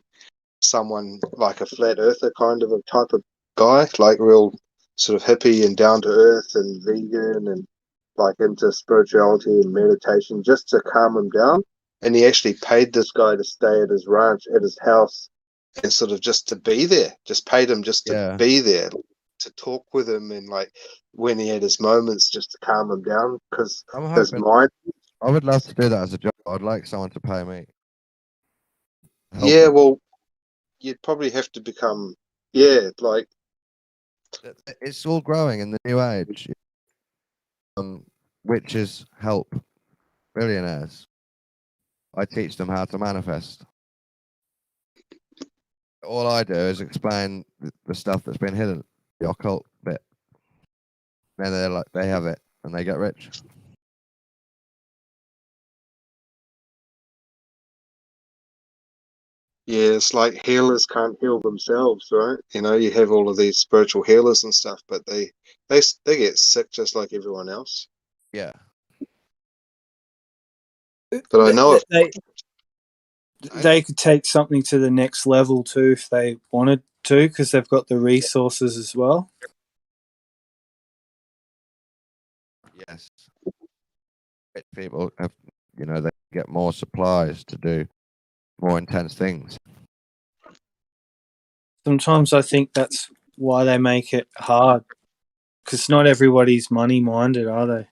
H: someone like a flat earther kind of a type of guy, like real sort of hippie and down to earth and vegan and like into spirituality and meditation, just to calm him down. And he actually paid this guy to stay at his ranch, at his house, and sort of just to be there, just paid him just to be there, to talk with him, and like when he had his moments, just to calm him down, because his mind
E: I would love to do that as a job. I'd like someone to pay me.
H: Yeah, well, you'd probably have to become, like.
E: It's all growing in the new age. Witches help billionaires. I teach them how to manifest. All I do is explain the stuff that's been hidden, the occult bit. Then they're like, they have it and they get rich.
H: Yeah, it's like healers can't heal themselves, right? You know, you have all of these spiritual healers and stuff, but they get sick just like everyone else.
E: Yeah.
H: But I know
F: they could take something to the next level too if they wanted to, because they've got the resources as well.
E: Yes. People have, they get more supplies to do more intense things.
F: Sometimes I think that's why they make it hard, because not everybody's money minded, are they?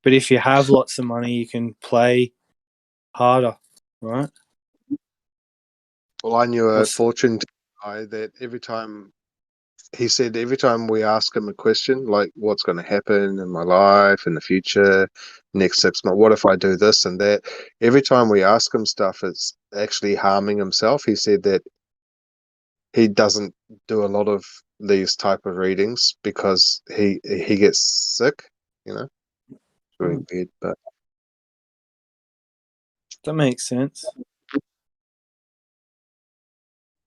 F: But if you have lots of money, you can play harder, right?
H: Well, I knew a fortune guy that every time we ask him a question, like what's going to happen in my life, in the future, next 6 months, what if I do this and that? Every time we ask him stuff, it's actually harming himself. He said that he doesn't do a lot of these type of readings because he gets sick, It's really weird, but
F: that makes sense.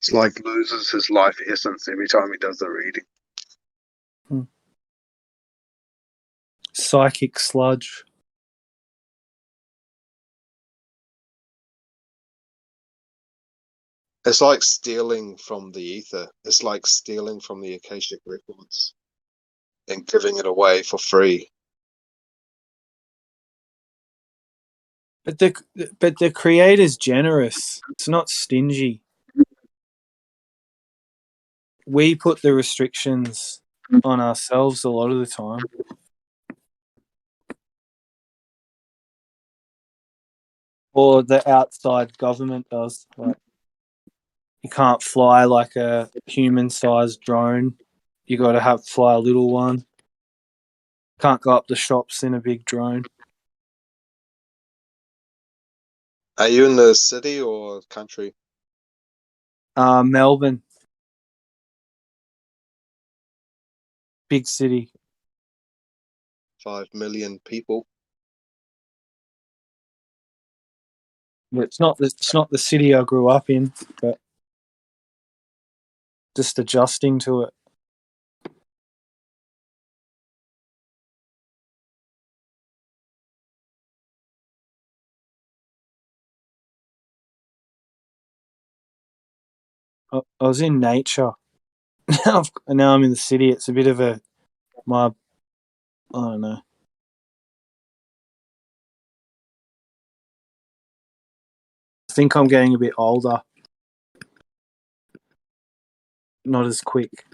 H: it's like loses his life essence every time he does the reading.
F: Psychic sludge.
H: It's like stealing from the ether. It's like stealing from the Akashic records and giving it away for free.
F: But the creator's generous. It's not stingy. We put the restrictions on ourselves a lot of the time. Or the outside government does. Like, you can't fly like a human-sized drone. You got to fly a little one. Can't go up the shops in a big drone.
H: Are you in the city or country?
F: Melbourne. Big city.
H: 5 million people.
F: It's not the city I grew up in, but just adjusting to it. I was in nature. Now I'm in the city. It's a bit of I don't know. I think I'm getting a bit older. Not as quick.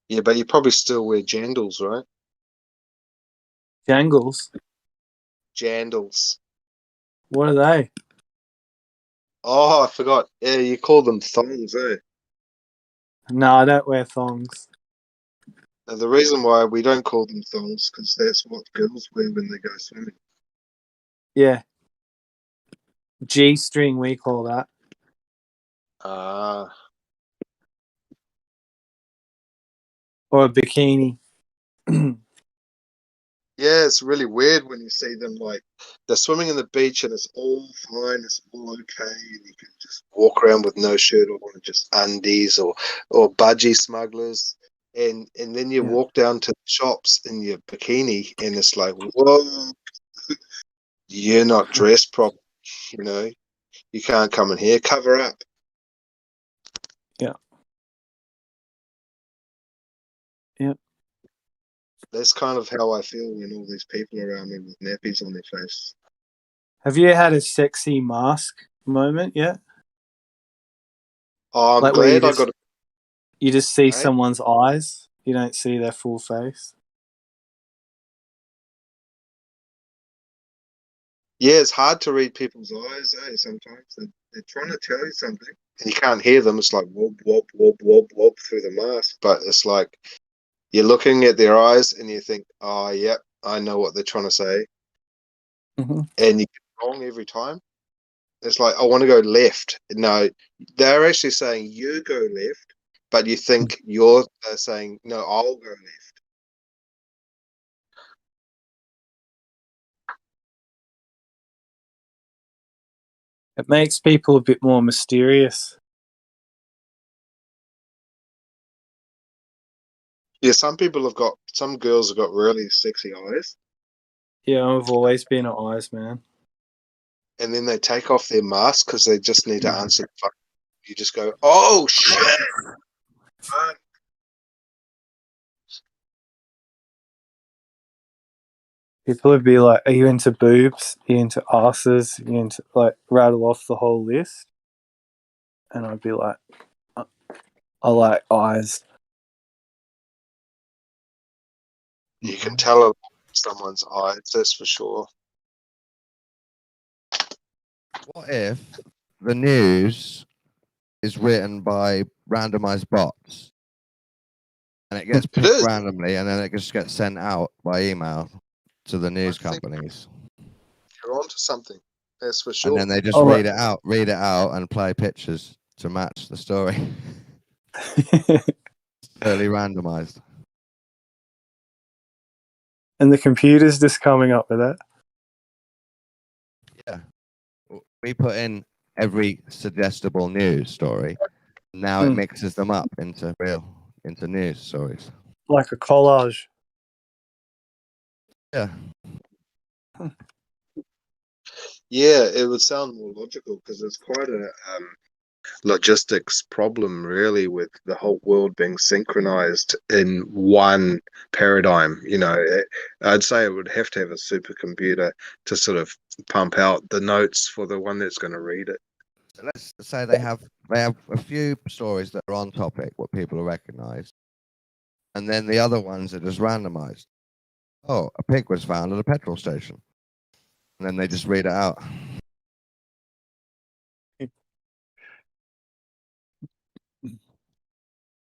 H: Yeah, but you probably still wear jandals, right?
F: Jangles?
H: Jandals.
F: What are they?
H: Oh, I forgot. Yeah, you call them thongs, eh?
F: No, I don't wear thongs.
H: Now, the reason why we don't call them thongs because that's what girls wear when they go swimming.
F: Yeah. G-string, we call that.
H: Ah.
F: Or a bikini.
H: Yeah, it's really weird when you see them like they're swimming in the beach and it's all fine, it's all okay, and you can just walk around with no shirt or just undies or budgie smugglers, and then you walk down to the shops in your bikini and it's like, whoa, you're not dressed properly, you can't come in here, cover up.
F: Yeah. Yep.
H: That's kind of how I feel when all these people around me with nappies on their face.
F: Have you had a sexy mask moment yet?
H: Oh, I'm
F: like
H: glad I got.
F: You just see someone's eyes. You don't see their full face.
H: Yeah, it's hard to read people's eyes, eh? Sometimes they're trying to tell you something, and you can't hear them. It's like whoop, whoop, whoop, whoop, whoop through the mask. But it's like you're looking at their eyes, and you think, "Oh, yep, I know what they're trying to say," and you get wrong every time. It's like, I want to go left. No, they're actually saying you go left, but you think you're saying, no, I'll go left.
F: It makes people a bit more mysterious.
H: Yeah, some girls have got really sexy eyes,
F: Yeah, I've always been an eyes man.
H: and then they take off their mask because they just need to answer the phone. You just go, oh, shit.
F: People would be like, are you into boobs? Are you into asses? Are you into, like, rattle off the whole list? And I'd be like, I like eyes.
H: You can tell someone's eyes, that's for sure.
E: What if the news is written by randomized bots and it gets picked randomly and then it just gets sent out by email to the news companies?
H: You're onto something, that's for sure.
E: And then they just read it out and play pictures to match the story. Totally randomized.
F: And the computer's just coming up with it.
E: Yeah. We put in every suggestible news story. Now it mixes them up into news stories.
F: Like a collage.
E: Yeah.
H: Yeah, it would sound more logical because it's quite a logistics problem, really, with the whole world being synchronized in one paradigm. You know, I'd say it would have to have a supercomputer to sort of pump out the notes for the one that's going to read it.
E: So let's say they have a few stories that are on topic, what people will recognize, and then the other ones are just randomized. Oh, a pig was found at a petrol station, and then they just read it out.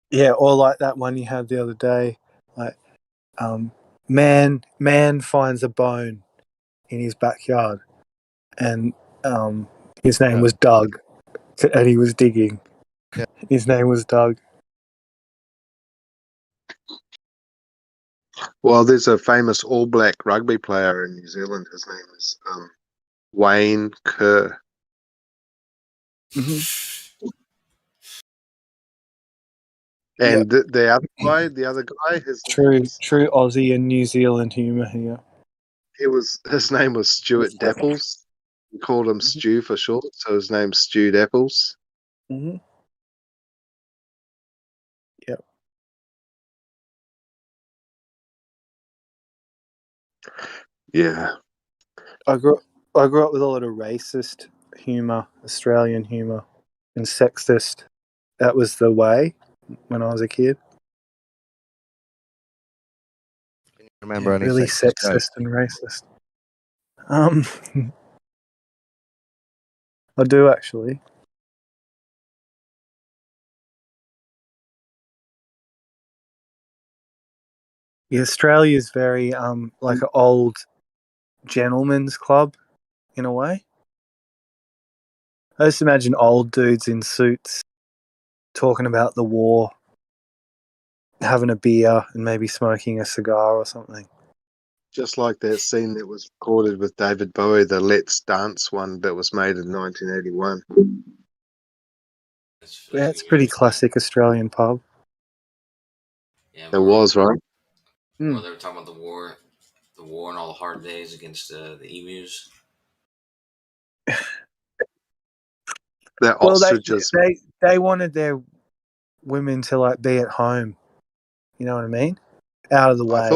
F: Yeah, or like that one you had the other day, like man finds a bone in his backyard, and his name was Doug, and he was digging.
E: Yeah.
F: His name was Doug.
H: Well, there's a famous All Black rugby player in New Zealand. His name is Wayne Kerr. And the other guy, his
F: Aussie and New Zealand humour here.
H: His name was Stuart Dapples. We called him Stu for short, so his name's Stu Dapples.
F: Mm-hmm. Yep.
H: Yeah.
F: I grew up with a lot of racist humour, Australian humour, and sexist. That was the way when I was a kid.
E: Can you remember any
F: really
E: sexist
F: sexist and racist? I do actually. Yeah, Australia is very like an old gentleman's club in a way. I just imagine old dudes in suits talking about the war, having a beer and maybe smoking a cigar or something.
H: Just like that scene that was recorded with David Bowie, the Let's Dance one that was made in 1981.
F: Yeah, it's pretty classic Australian pub.
G: Yeah,
H: it was, right?
G: Well, they were talking about the war and all the hard days against the emus.
H: They're ostriches.
F: They wanted their women to like be at home. You know what I mean? Out of the way.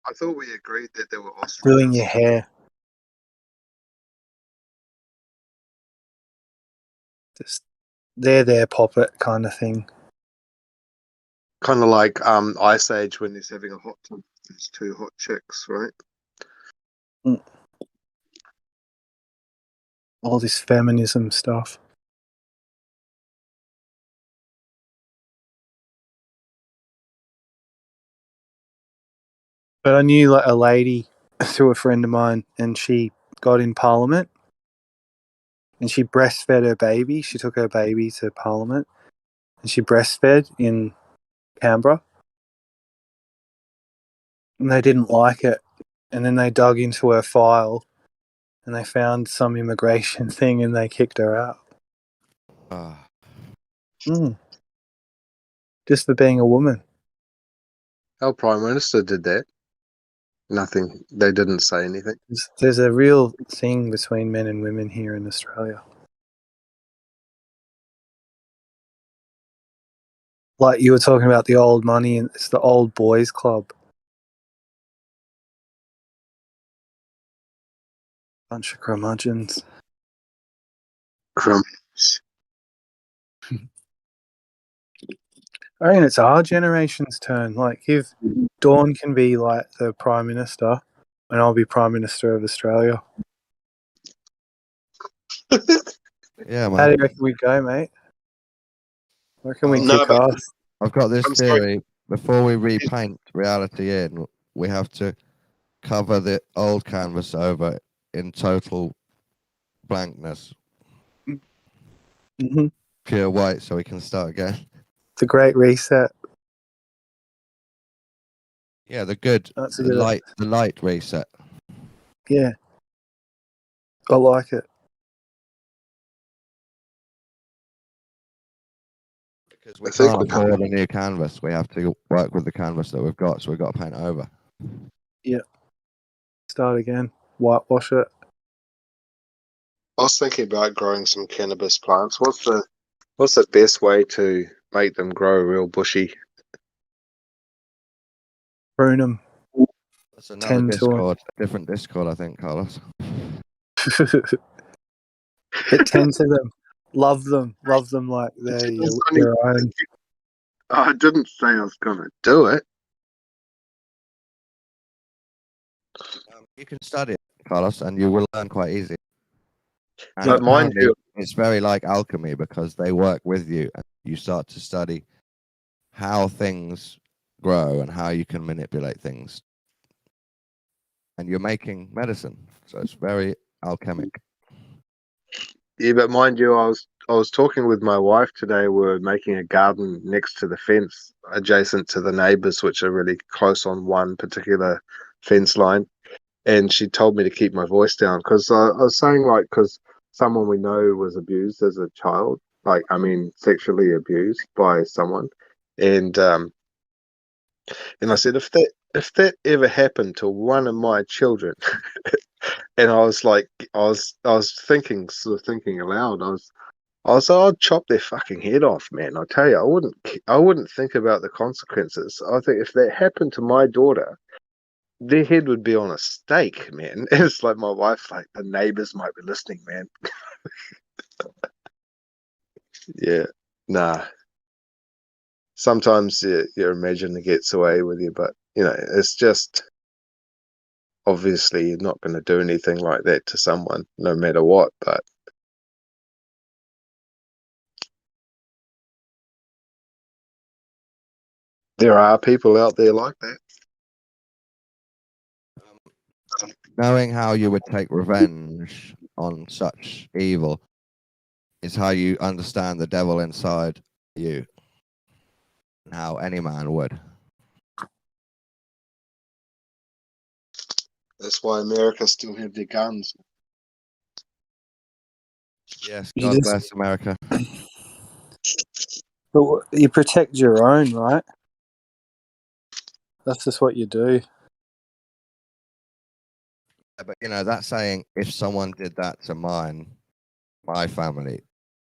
H: I thought we agreed that they were ostriches.
F: Doing your hair. Just they're poppet kind of thing.
H: Kind of like Ice Age when he's having a hot tub. There's two hot chicks, right?
F: all this feminism stuff. But I knew like a lady through a friend of mine, and she got in Parliament, and she breastfed her baby. She took her baby to Parliament, and she breastfed in Canberra, and they didn't like it. And then they dug into her file, and they found some immigration thing, and they kicked her out. Just for being a woman.
H: Our Prime Minister did that. Nothing. They didn't say anything.
F: There's a real thing between men and women here in Australia. Like you were talking about the old money, and it's the old boys club. Bunch of curmudgeons. I mean, it's our generation's turn. Like, if Dawn can be like the Prime Minister, and I'll be Prime Minister of Australia.
E: Yeah, man.
F: How do you reckon we go, mate? Where can we kick off?
E: I've got this theory. Before we repaint reality in, we have to cover the old canvas over in total blankness.
F: Mm-hmm.
E: Pure white, so we can start again.
F: The Great Reset.
E: Yeah, the light reset.
F: Yeah. I like it.
E: Because we can't afford a new canvas. We have to work with the canvas that we've got, so we've got to paint it over.
F: Yeah. Start again. Whitewash it.
H: I was thinking about growing some cannabis plants. What's the best way to make them grow real bushy?
F: Prune them.
E: That's another Discord, a different Discord, I think, Carlos.
F: But tend to them. Love them like they're your own.
H: I didn't say I was going to do it.
E: You can study it, Carlos, and you will learn quite easy. And
H: But mind you,
E: it's very like alchemy because they work with you, and you start to study how things grow and how you can manipulate things. And you're making medicine, so it's very alchemic.
H: Yeah, but mind you, I was talking with my wife today. We're making a garden next to the fence, adjacent to the neighbours, which are really close on one particular fence line. And she told me to keep my voice down because I was saying, like, because someone we know was abused as a child, like, I mean, sexually abused by someone, and I said, if that ever happened to one of my children, and I was like, I was thinking, sort of thinking aloud. I was like, I'd chop their fucking head off, man. I tell you, I wouldn't think about the consequences. I think if that happened to my daughter, their head would be on a stake, man. It's like my wife's like, the neighbors might be listening, man. Yeah, nah. Sometimes your imagination gets away with you, but you know, it's just obviously you're not going to do anything like that to someone, no matter what. But there are people out there like that.
E: Knowing how you would take revenge on such evil is how you understand the devil inside you, and how any man would.
H: That's why America still have their guns.
E: Yes, God bless America.
F: But you protect your own, right? That's just what you do.
E: But you know, that saying, if someone did that to my family,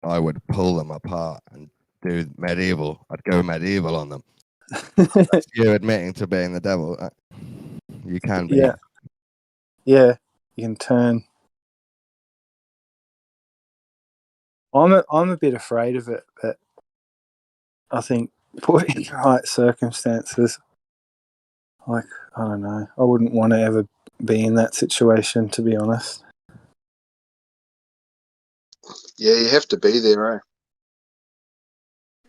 E: I would pull them apart and do medieval. I'd go medieval on them. That's you admitting to being the devil. You can be.
F: Yeah, you can turn. I'm a bit afraid of it, but I think put in the right circumstances, like, I don't know, I wouldn't want to ever be in that situation, to be honest.
H: Yeah, you have to be there, eh?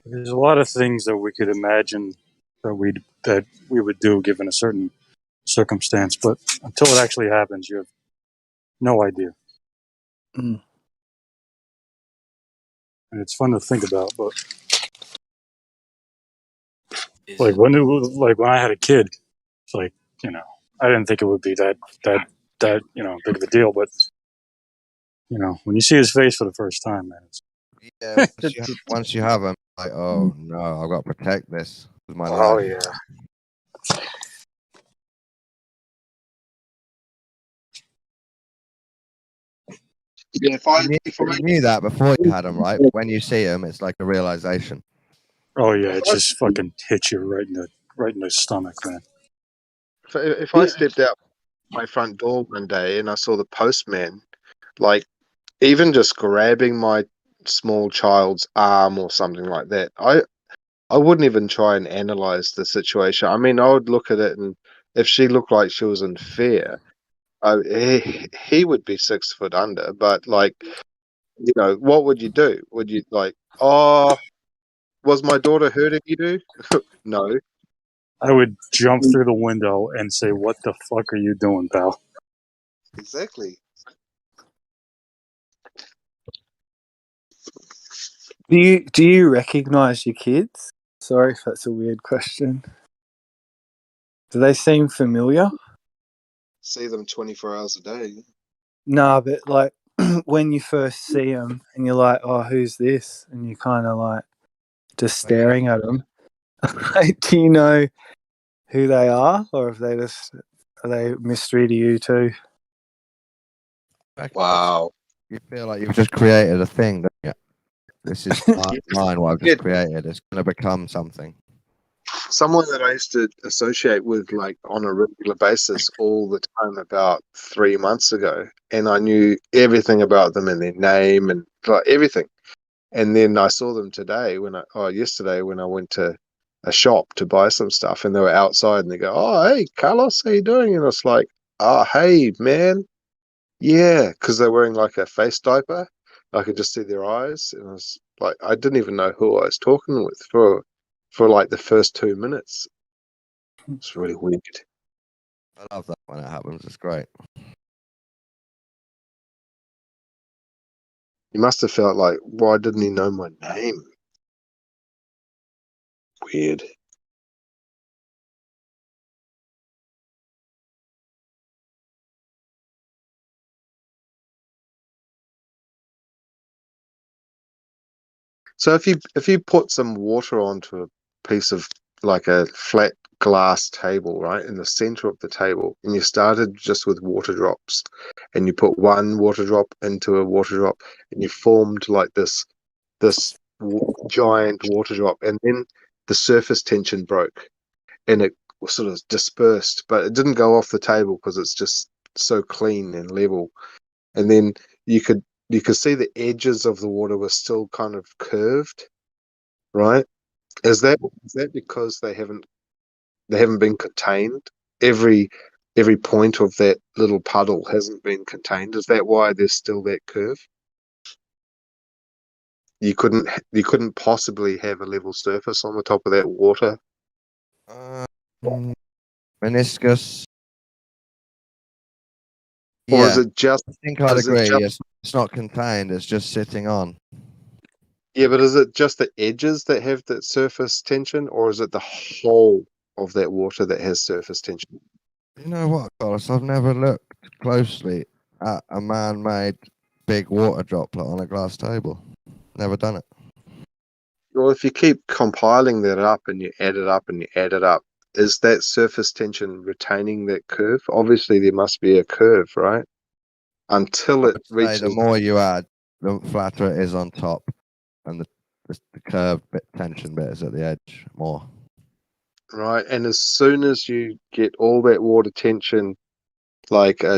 I: There's a lot of things that we could imagine that we would do given a certain circumstance, but until it actually happens, you have no idea.
F: Mm.
I: And it's fun to think about, but
G: Is
I: like
G: it?
I: when I had a kid, it's like, I didn't think it would be that big of a deal, but when you see his face for the first time, man,
E: Yeah, once you have them, like, oh no, I've got to protect this with my life.
I: oh yeah.
H: Yeah, if I
E: You knew that before you had them, right? When you see them, it's like a realization.
I: Oh yeah, it just fucking hits you right in the stomach, man.
H: if I stepped out my front door one day and I saw the postman, like even just grabbing my small child's arm or something like that, I wouldn't even try and analyze the situation. I mean, I would look at it, and if she looked like she was in fear, he would be 6 foot under. But like, what would you do? Would you like, oh, was my daughter hurting you? No,
I: I would jump through the window and say, "What the fuck are you doing, pal?"
H: exactly.
F: Do you recognize your kids? Sorry if that's a weird question. Do they seem familiar?
H: See them 24 hours a day.
F: No, but like when you first see them and you're like, "Oh, who's this?" and you're kind of like just staring at them. Do you know who they are, or are they mystery to you too?
H: Wow.
E: You feel like you've just created a thing, don't you? This is mine, what I've just created. It's going to become something.
H: Someone that I used to associate with like on a regular basis all the time about 3 months ago, and I knew everything about them and their name and like everything. And then I saw them yesterday when I went to a shop to buy some stuff, and they were outside, and they go, "Oh, hey, Carlos, how you doing?" And it's like, "Oh, hey, man, yeah," because they're wearing like a face diaper. I could just see their eyes, and I was like, I didn't even know who I was talking with for like the first 2 minutes. It's really weird.
E: I love that when it happens. It's great.
H: You must have felt like, why didn't he know my name? Weird. So if you put some water onto a piece of like a flat glass table, right, in the center of the table, and you started just with water drops, and you put one water drop into a water drop, and you formed like this giant water drop, and then the surface tension broke, and it sort of dispersed, but it didn't go off the table because it's just so clean and level. And then you could see the edges of the water were still kind of curved, right? Is that because they haven't been contained? Every point of that little puddle hasn't been contained. Is that why there's still that curve? You couldn't possibly have a level surface on the top of that water.
E: Meniscus.
H: Or is it just?
E: I think I'd agree. It's not contained. It's just sitting on.
H: Yeah, but is it just the edges that have that surface tension, or is it the whole of that water that has surface tension?
E: You know what, Carlos? I've never looked closely at a man-made big water droplet on a glass table. Never done it.
H: Well, if you keep compiling that up and you add it up and you add it up, is that surface tension retaining that curve? Obviously, there must be a curve, right? Until it reaches.
E: The more you add, the flatter it is on top, and the curved tension bit is at the edge more.
H: Right, and as soon as you get all that water tension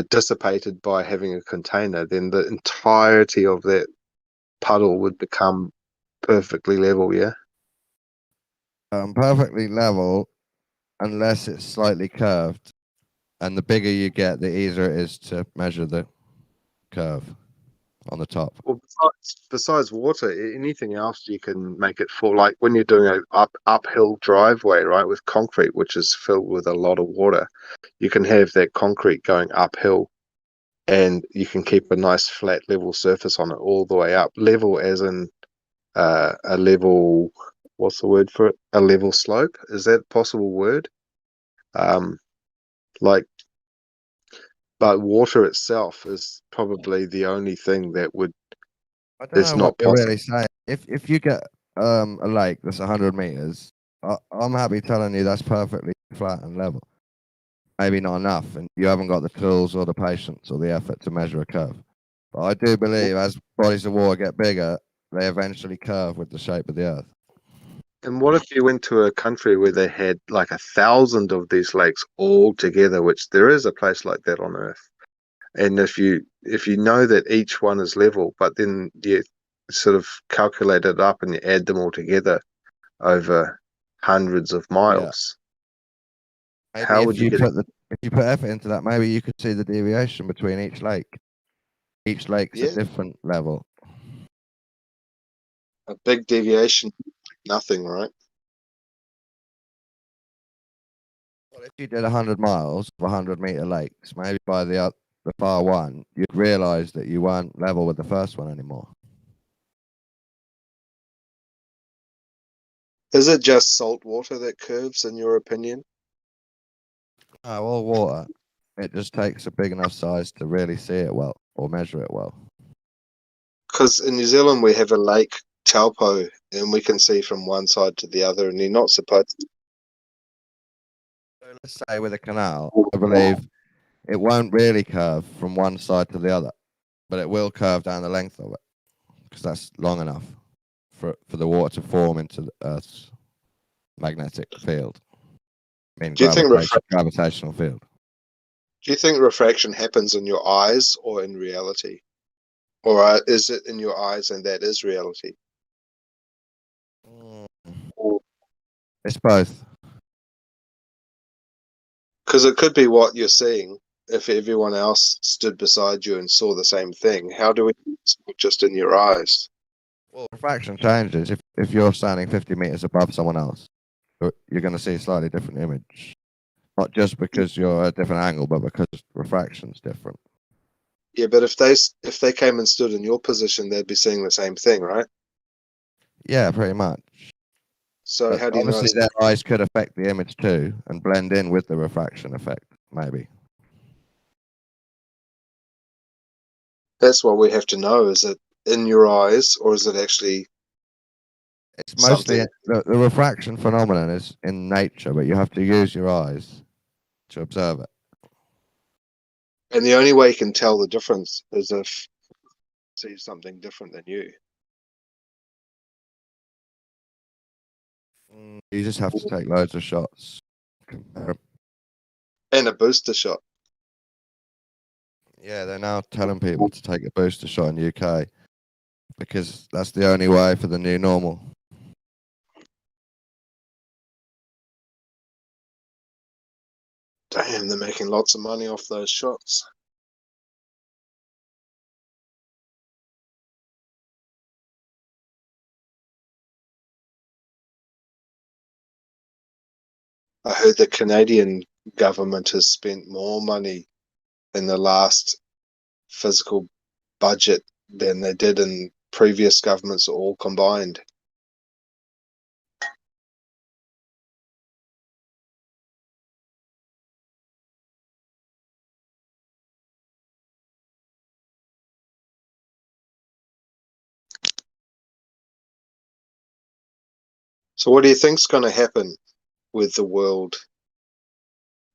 H: dissipated by having a container, then the entirety of that puddle would become perfectly level, yeah?
E: Perfectly level, unless it's slightly curved. And the bigger you get, the easier it is to measure the curve on the top.
H: Well, besides water, anything else you can make it for, like when you're doing an uphill driveway, right, with concrete, which is filled with a lot of water, you can have that concrete going uphill, and you can keep a nice flat level surface on it all the way up. Level as in a level, what's the word for it? A level slope? Is that a possible word? Like, but water itself is probably the only thing that would.
E: I don't
H: That's
E: know what
H: not
E: you're
H: possible.
E: really saying. If you get a lake that's 100 meters, I'm happy telling you that's perfectly flat and level. Maybe not enough, and you haven't got the tools or the patience or the effort to measure a curve. But I do believe as bodies of water get bigger, they eventually curve with the shape of the earth.
H: And what if you went to a country where they had like 1,000 of these lakes all together, which there is a place like that on Earth. And if you know that each one is level, but then you sort of calculate it up and you add them all together over hundreds of miles,
E: Maybe
H: how would you get it?
E: if you put effort into that, maybe you could see the deviation between each lake. Each lake's
H: Yeah.
E: a different level.
H: A big deviation, nothing, right?
E: Well, if you did 100 miles of 100-meter lakes, maybe by the far one, you'd realise that you weren't level with the first one anymore.
H: Is it just salt water that curves, in your opinion?
E: No, all water. It just takes a big enough size to really see it well or measure it well.
H: Because in New Zealand we have a lake, Taupo, and we can see from one side to the other, and you're not supposed to.
E: So let's say with a canal, I believe it won't really curve from one side to the other, but it will curve down the length of it because that's long enough for the water to form into the Earth's magnetic field. I mean,
H: Do you think
E: gravitational field.
H: Do you think refraction happens in your eyes or in reality? Or is it in your eyes and that is reality?
E: It's both.
H: Because it could be what you're seeing if everyone else stood beside you and saw the same thing. How do we just in your eyes?
E: Well, refraction changes. If you're standing 50 meters above someone else, you're going to see a slightly different image. Not just because you're at a different angle, but because refraction's different.
H: Yeah, but if they came and stood in your position, they'd be seeing the same thing, right?
E: Yeah, pretty much.
H: So
E: But
H: how do you know?
E: obviously, their eyes could affect the image too and blend in with the refraction effect, maybe.
H: That's what we have to know. Is it in your eyes or is it actually?
E: It's mostly the refraction phenomenon is in nature, but you have to use your eyes to observe it.
H: And the only way you can tell the difference is if you see something different than you.
E: You just have to take loads of shots.
H: And a booster shot.
E: Yeah, they're now telling people to take a booster shot in the UK because that's the only way for the new normal.
H: Damn, they're making lots of money off those shots. I heard the Canadian government has spent more money in the last physical budget than they did in previous governments all combined. So what do you think's going to happen with the world?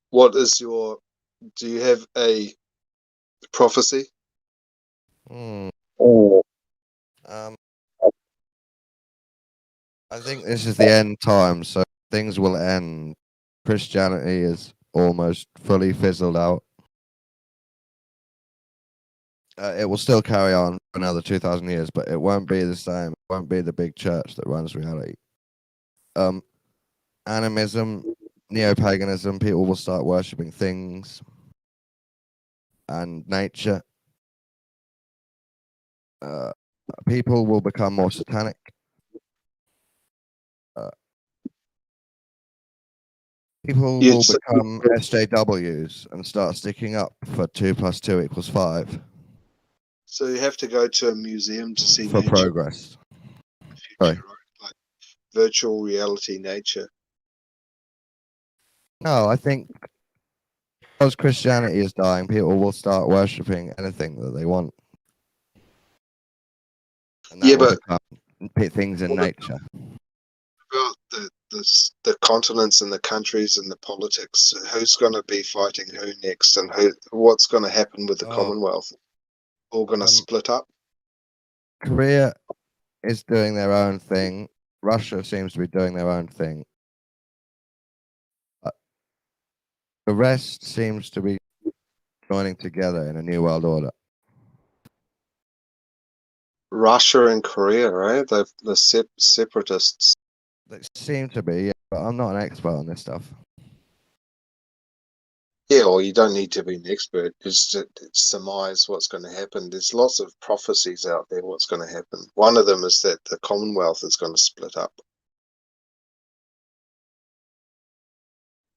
H: What is do you have a prophecy?
E: I think this is the end time, so things will end. Christianity is almost fully fizzled out. It will still carry on for another 2,000 years, but it won't be the same. It won't be the big church that runs reality. Animism, neo-paganism, people will start worshipping things and nature. people will become more satanic. People will become SJWs and start sticking up for 2 + 2 = 5.
H: So you have to go to a museum to see
E: for
H: nature.
E: progress. Sorry.
H: Like virtual reality nature.
E: No, I think because Christianity is dying, people will start worshipping anything that they want. And that will become things in nature.
H: About the continents and the countries and the politics. Who's going to be fighting who next, and what's going to happen with the Commonwealth? All going to split up?
E: Korea is doing their own thing. Russia seems to be doing their own thing. The rest seems to be joining together in a new world order.
H: Russia and Korea, right? The separatists.
E: They seem to be, yeah, but I'm not an expert on this stuff.
H: Yeah, well, you don't need to be an expert. Just to surmise what's going to happen. There's lots of prophecies out there what's going to happen. One of them is that the Commonwealth is going to split up.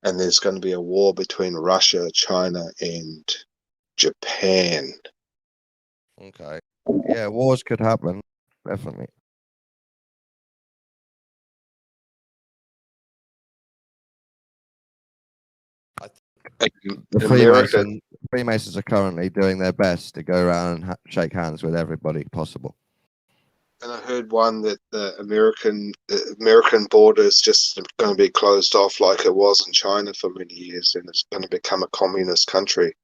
H: And there's going to be a war between Russia, China, and Japan.
E: Okay. Yeah, wars could happen. Definitely. The Freemasons are currently doing their best to go around and shake hands with everybody possible.
H: And I heard one that the American border is just going to be closed off like it was in China for many years, and it's going to become a communist country.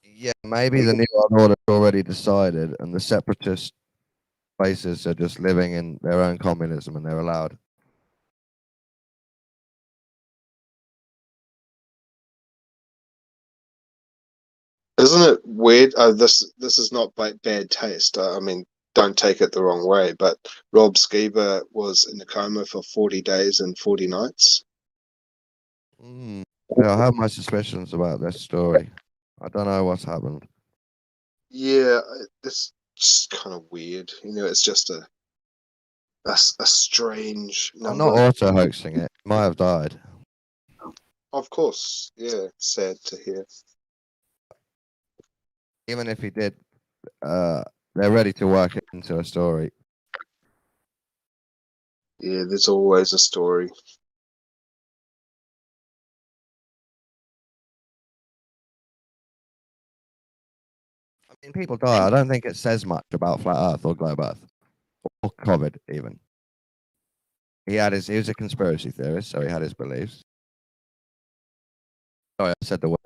E: Yeah, maybe the New World Order already decided, and the separatist places are just living in their own communism, and they're allowed.
H: Isn't it weird? This is not bad taste. I mean, don't take it the wrong way, but Rob Skiba was in a coma for 40 days and 40 nights.
E: Yeah, I have my suspicions about this story. I don't know what's happened.
H: Yeah, it's just kind of weird. You know, it's just a strange number.
E: I'm not auto-hoaxing it. He might have died.
H: Of course, yeah. Sad to hear.
E: Even if he did, they're ready to work it into a story.
H: Yeah, there's always a story.
E: I mean, people die. I don't think it says much about flat Earth or globe Earth or COVID even. He was a conspiracy theorist, so he had his beliefs. Sorry, I said the word.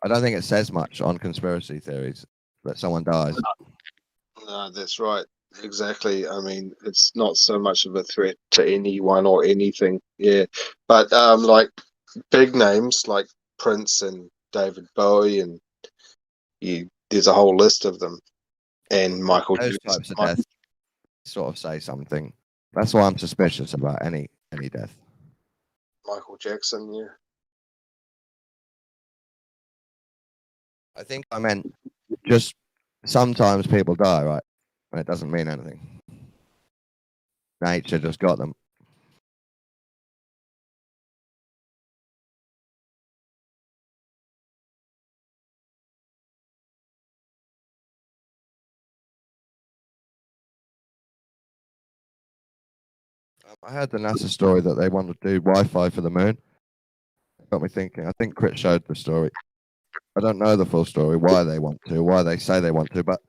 E: I don't think it says much on conspiracy theories that someone dies.
H: No, that's right. Exactly. I mean, it's not so much of a threat to anyone or anything. Yeah, but like big names like Prince and David Bowie, and there's a whole list of them. And Michael
E: Those
H: Jackson.
E: types of deaths sort of say something. That's why I'm suspicious about any death.
H: Michael Jackson, yeah.
E: I think I meant just sometimes people die, right? And it doesn't mean anything. Nature just got them. I heard the NASA story that they want to do Wi-Fi for the moon. It got me thinking. I think Crit showed the story. I don't know the full story, why they want to, why they say they want to, but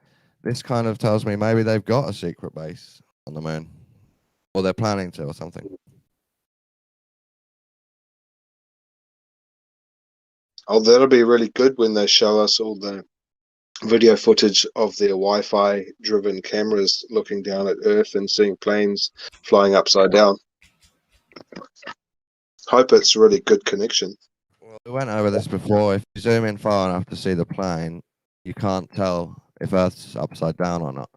E: this kind of tells me maybe they've got a secret base on the moon. Or they're planning to or something.
H: Oh, that'll be really good when they show us all the video footage of their Wi-Fi driven cameras looking down at Earth and seeing planes flying upside down. Hope it's a really good connection.
E: Well, we went over this before. If you zoom in far enough to see the plane, you can't tell if Earth's upside down or not.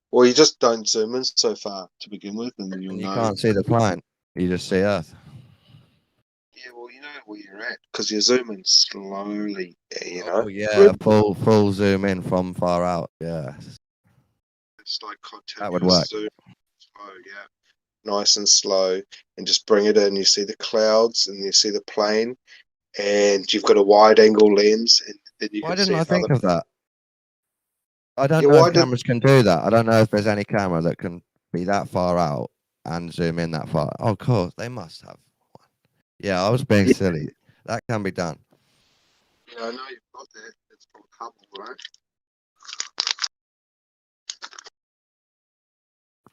H: Well, you just don't zoom in so far to begin with, and then you'll know.
E: You can't see the plane. You just see Earth.
H: Yeah, well, you know where you're at because you're zooming slowly. You know.
E: Oh yeah, full zoom in from far out. Yeah,
H: It's like
E: that would work.
H: continuous zoom. Slow, yeah. Nice and slow, and just bring it in. You see the clouds, and you see the plane, and you've got a wide-angle lens, and then you
E: Why
H: can
E: didn't
H: see
E: I think
H: another.
E: of that? I don't
H: Yeah,
E: know
H: why
E: if
H: did?
E: cameras can do that. I don't know if there's any camera that can be that far out and zoom in that far. Oh, of course, they must have one. Yeah, I was being
H: Yeah,
E: silly. That can be done.
H: yeah, I know you've got that. It's from Hubble, right?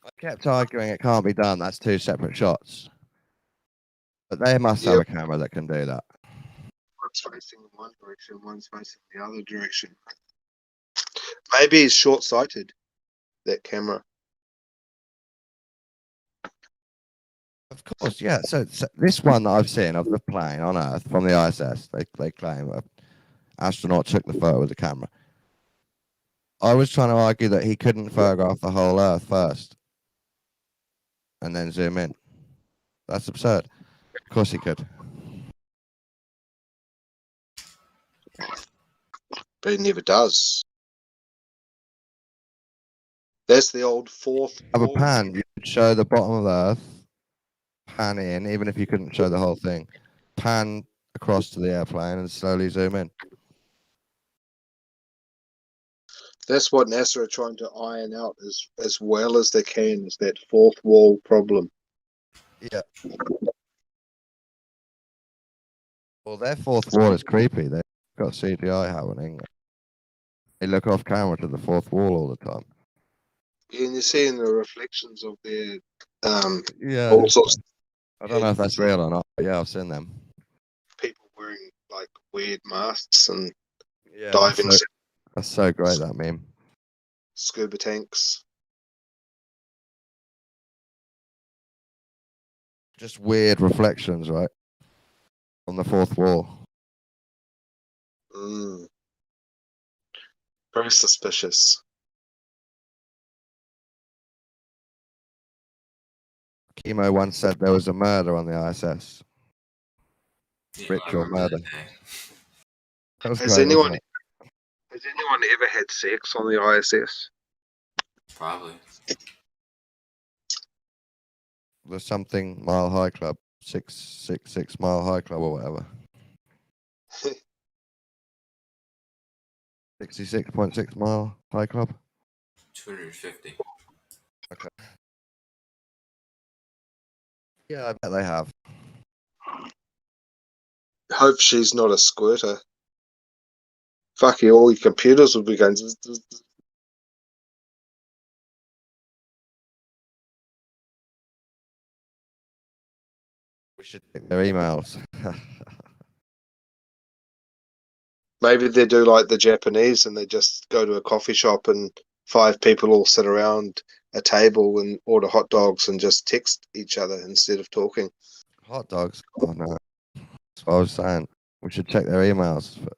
E: I kept arguing it can't be done. That's two separate shots. But they must have
H: Yeah,
E: a camera that can do that.
H: one's facing in one direction, one's facing the other direction. Maybe it's short-sighted. That camera.
E: Of course, yeah. So this one that I've seen of the plane on Earth from the ISS, they claim an astronaut took the photo with the camera. I was trying to argue that he couldn't photograph the whole Earth first and then zoom in. That's absurd. Of course he could.
H: But it never does. That's the old fourth
E: Have a
H: wall.
E: pan. You could show the bottom of the Earth, pan in, even if you couldn't show the whole thing. Pan across to the airplane and slowly zoom in.
H: That's what NASA are trying to iron out as well as they can, is that fourth wall problem.
E: Yeah. Well, their fourth wall is creepy. They've got CGI happening. They look off camera to the fourth wall all the time.
H: Yeah, and you're seeing the reflections of their
E: Yeah.
H: all sorts of
E: I don't know if that's real or not, but yeah, I've seen them.
H: people wearing like weird masks and
E: Yeah,
H: diving
E: that's so great, that meme.
H: scuba tanks.
E: Just weird reflections, right? On the fourth wall.
H: Very suspicious.
E: Chemo once said there was a murder on the ISS.
G: Yeah, I
E: Ritual
G: remember
E: murder.
G: that day.
E: That was
H: Has
E: great,
H: anyone
E: wasn't
H: ever had sex on the ISS?
G: Probably.
E: There's something Mile High Club, 666 Mile High Club or whatever. 66.6 Mile High Club.
G: 250.
E: Okay. Yeah, I bet they have.
H: Hope she's not a squirter. Fucking all your computers would be going. Zzz, zzz, zzz.
E: We should check their emails.
H: Maybe they do like the Japanese and they just go to a coffee shop and 5 people all sit around a table and order hot dogs and just text each other instead of talking.
E: Hot dogs? Oh no. That's what I was saying. We should check their emails for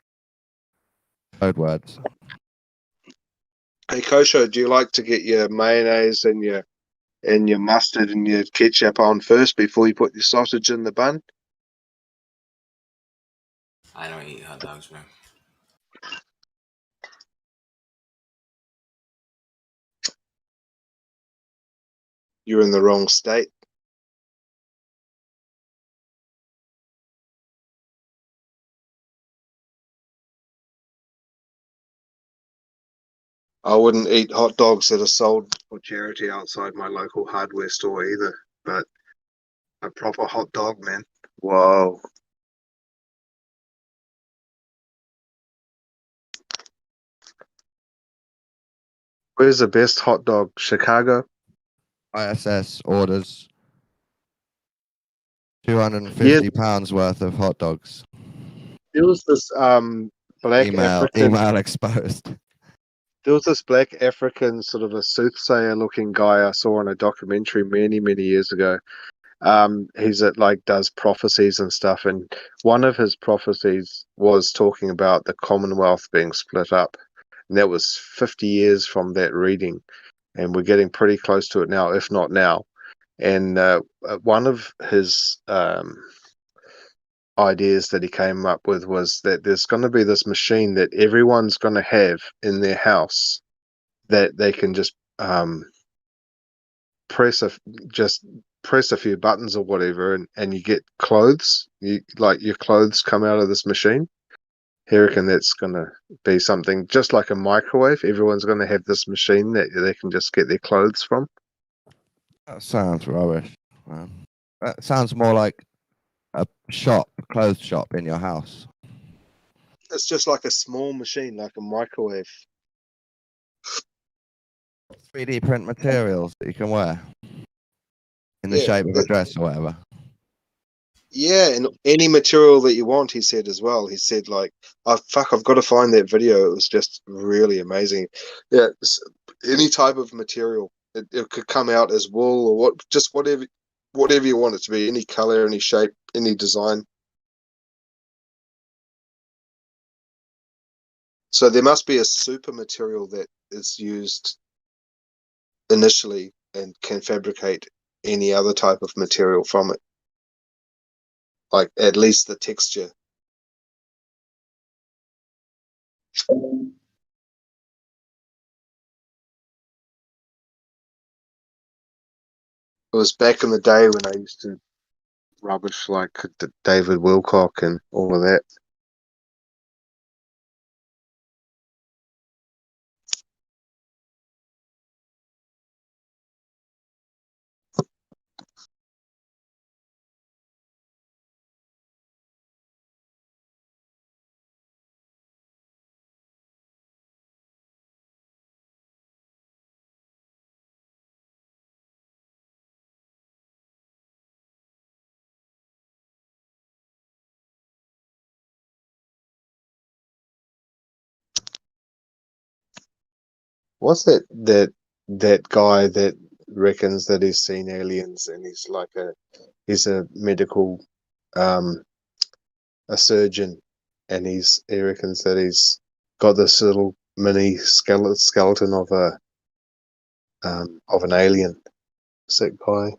E: code words.
H: Hey Kosho, do you like to get your mayonnaise and your mustard and your ketchup on first before you put your sausage in the bun?
G: I don't eat hot dogs, man.
H: You're in the wrong state. I wouldn't eat hot dogs that are sold for charity outside my local hardware store either, but a proper hot dog, man. Whoa. Where's the best hot dog? Chicago?
E: ISS orders 250 pounds worth of hot dogs.
H: There was this black African.
E: Email exposed.
H: There was this black African sort of a soothsayer looking guy I saw in a documentary many, many years ago. He's does prophecies and stuff, and one of his prophecies was talking about the Commonwealth being split up. And that was 50 years from that reading, and we're getting pretty close to it now, if not now. And one of his ideas that he came up with was that there's going to be this machine that everyone's going to have in their house that they can just press a few buttons or whatever, and you get clothes. Your clothes come out of this machine. I reckon that's going to be something just like a microwave. Everyone's going to have this machine that they can just get their clothes from.
E: That sounds rubbish, man. That sounds more like a clothes shop in your house.
H: It's just like a small machine, like a microwave.
E: 3D print materials that you can wear in the shape of a dress or whatever.
H: Yeah, and any material that you want, he said as well. He said, like, oh, fuck, I've got to find that video. It was just really amazing. Yeah, any type of material. It could come out as wool or whatever you want it to be. Any color, any shape, any design. So there must be a super material that is used initially and can fabricate any other type of material from it. Like at least the texture. It was back in the day when I used to rubbish like David Wilcock and all of that. What's that guy that reckons that he's seen aliens and he's a medical a surgeon, and he reckons that he's got this little mini skeleton of an alien. What's that guy?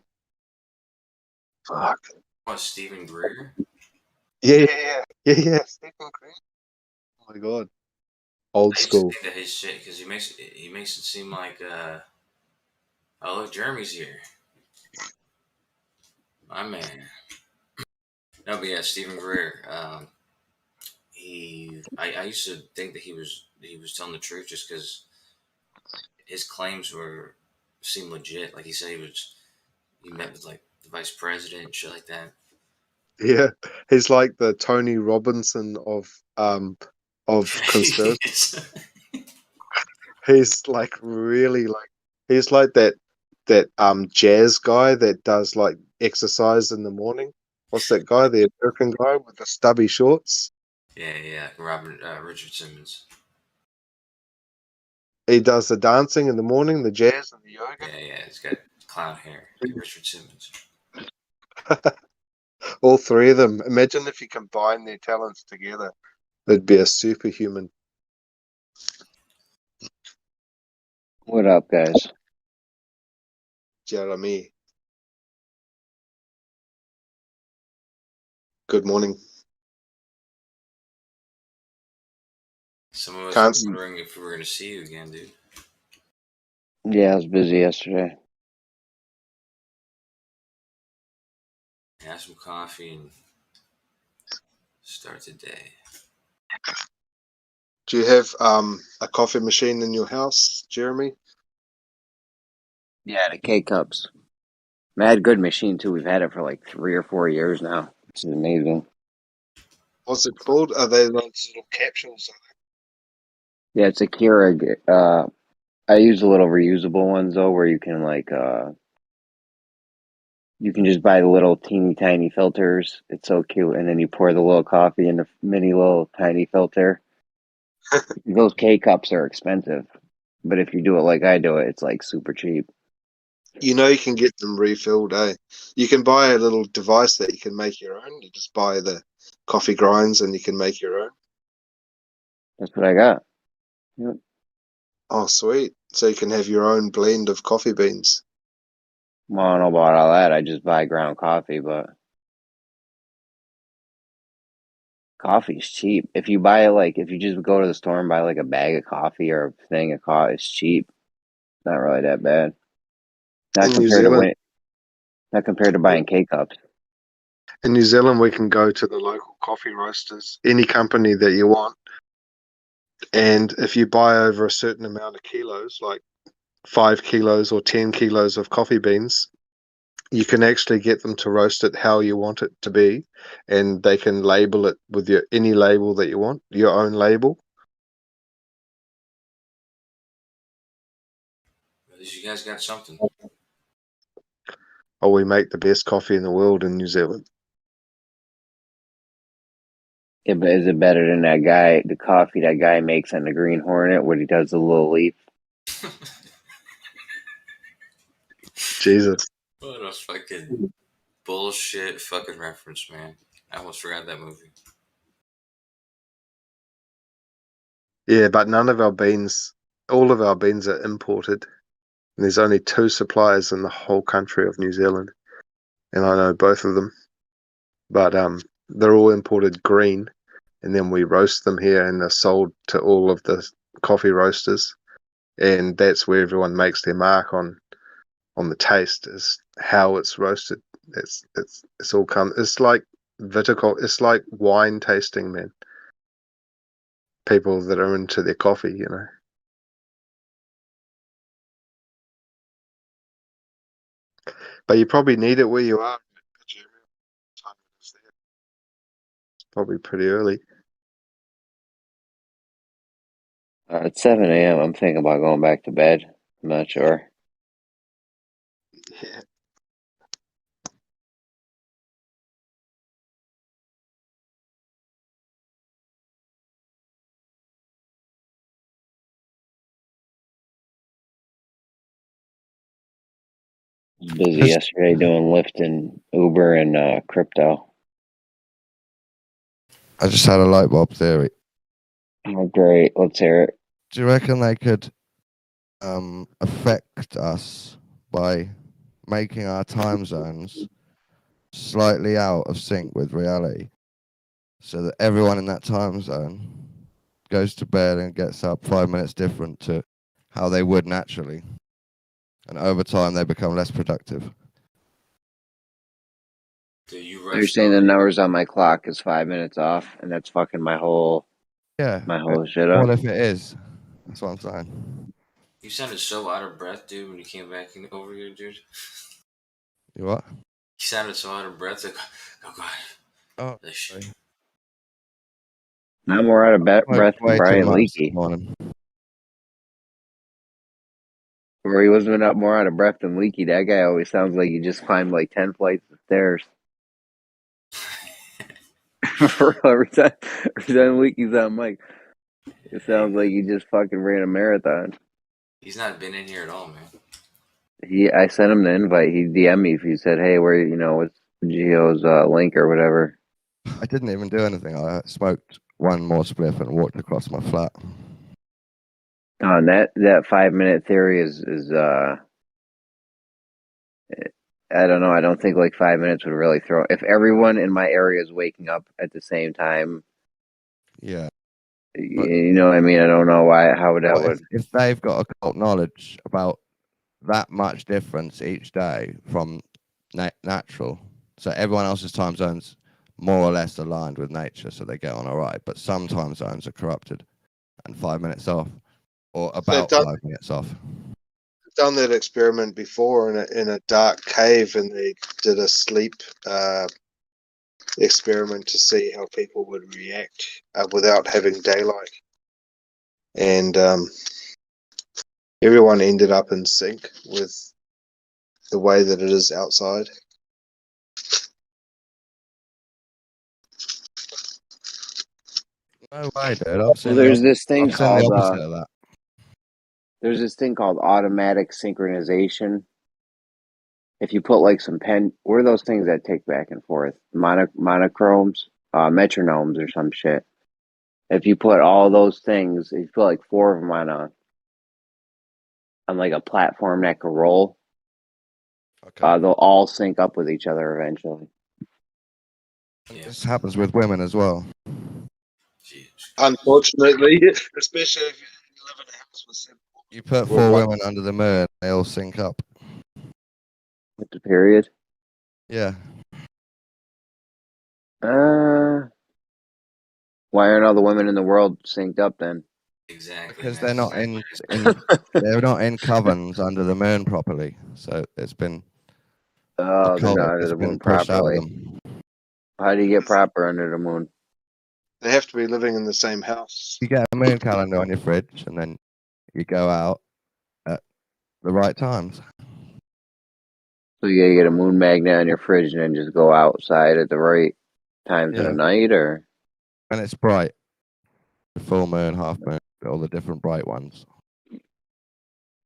H: Fuck.
G: Oh, Stephen Greer?
H: Yeah. Stephen Greer. Oh my god. Old school.
G: I his shit because he makes it seem like oh look, Jeremy's here. My man. No, but yeah, Stephen Greer. I used to think that he was telling the truth just because his claims seemed legit. Like he said he met with like the vice president and shit like that.
H: Yeah, he's like the Tony Robinson of conspiracy. He's like really like he's like that jazz guy that does like exercise in the morning. What's that guy? The American guy with the stubby shorts.
G: Yeah, Richard Simmons.
H: He does the dancing in the morning, the jazz and the yoga.
G: Yeah, he's got clown hair, like Richard Simmons.
H: All three of them. Imagine if you combine their talents together. They'd be a superhuman.
J: What up, guys?
H: Jeremy. Good morning.
G: Some of us were wondering if we were going to see you again, dude.
J: Yeah, I was busy yesterday.
G: Have some coffee and start the day.
H: Do you have a coffee machine in your house, Jeremy?
J: Yeah, the K-Cups. Mad good machine, too. We've had it for like 3 or 4 years now. This is amazing.
H: What's it called? Are they those little capsules?
J: Yeah, it's a Keurig. I use the little reusable ones, though, where you can, like, you can just buy the little teeny tiny filters. It's so cute. And then you pour the little coffee in the mini little tiny filter. Those K-Cups are expensive. But if you do it like I do it, it's like super cheap.
H: You know you can get them refilled, eh? You can buy a little device that you can make your own. You just buy the coffee grinds and you can make your own.
J: That's what I got. Yep.
H: Oh, sweet. So you can have your own blend of coffee beans.
J: Well, I don't know about all that. I just buy ground coffee, but Coffee's cheap. If you buy if you just go to the store and buy like a bag of coffee or a thing of coffee, it's cheap. Not really that bad. Not
H: In New
J: compared to
H: Zealand,
J: not compared to buying K-cups.
H: in New Zealand, we can go to the local coffee roasters, any company that you want, and if you buy over a certain amount of kilos, like 5 kilos or 10 kilos of coffee beans, you can actually get them to roast it how you want it to be, and they can label it with any label that you want, your own label.
G: At least you guys got something.
H: Oh, we make the best coffee in the world in New Zealand.
J: Yeah, but is it better than the coffee that guy makes on the Green Hornet when he does the little leaf?
H: Jesus.
G: What a fucking bullshit fucking reference, man. I almost forgot that movie.
H: Yeah, but none of our beans, all of our beans are imported. And there's only 2 suppliers in the whole country of New Zealand. And I know both of them. But they're all imported green. And then we roast them here and they're sold to all of the coffee roasters. And that's where everyone makes their mark on the taste, is how it's roasted. It's all it's like it's like wine tasting, man. People that are into their coffee, you know. But you probably need it where you are. It's probably pretty early.
J: It's 7 a.m. I'm thinking about going back to bed. I'm not sure.
H: Yeah.
J: Busy yesterday doing Lyft and Uber and crypto.
E: I just had a light bulb theory.
J: Oh, great. Let's hear it.
E: Do you reckon they could affect us by making our time zones slightly out of sync with reality, so that everyone in that time zone goes to bed and gets up 5 minutes different to how they would naturally, and over time they become less productive?
J: You're saying the numbers on my clock is 5 minutes off, and that's fucking my whole shit up.
E: What if it is? That's what I'm saying.
G: You sounded so out of breath, dude, when you came back over here, dude.
E: You what?
G: You sounded so out of breath. Like, oh god.
E: Oh,
G: this shit.
J: I'm more out of breath than Brian Leakey. Or he wasn't up more out of breath than Leakey. That guy always sounds like he just climbed like 10 flights of stairs. every time Leakey's on mic, it sounds like he just fucking ran a marathon.
G: He's not been in here at all, man.
J: I sent him the invite. He DM'd me. He said, "Hey, what's Geo's link or whatever?"
E: I didn't even do anything. I smoked one more spliff and walked across my flat.
J: And that 5 minute theory is I don't know. I don't think like 5 minutes would really throw. If everyone in my area is waking up at the same time,
E: yeah,
J: you know what I mean. I don't know how that would.
E: If they've got occult knowledge about that much difference each day from natural, so everyone else's time zones more or less aligned with nature, so they get on all right. But some time zones are corrupted, and 5 minutes off, or about 5 minutes off.
H: Done that experiment before in a dark cave, and they did a sleep experiment to see how people would react without having daylight, and everyone ended up in sync with the way that it is outside.
E: No way, dude.
J: There's this thing called
E: the opposite of that.
J: There's this thing called automatic synchronization. If you put like some what are those things that take back and forth? Monochromes, metronomes, or some shit. If you put all those things, if you put like 4 of them on like a platform that can roll, they'll all sync up with each other eventually.
E: This happens with women as well.
H: Unfortunately, especially if you live in a house with 7
E: You put
H: with
E: 4
H: one.
E: women under the moon, they all sync up.
J: With the period.
E: Yeah.
J: Why aren't all the women in the world synced up then?
G: Exactly.
E: Because they're not they're not in covens under the moon properly. So it's been
J: Oh, they're not under
E: it's
J: the
E: been
J: moon
E: pushed out of
J: properly.
E: them.
J: How do you get proper under the moon?
H: They have to be living in the same house.
E: You get a moon calendar on your fridge, and then you go out at the right times.
J: So you gotta get a moon magnet on your fridge and then just go outside at the right times of the night, or?
E: And it's bright. The full moon, half moon, all the different bright ones.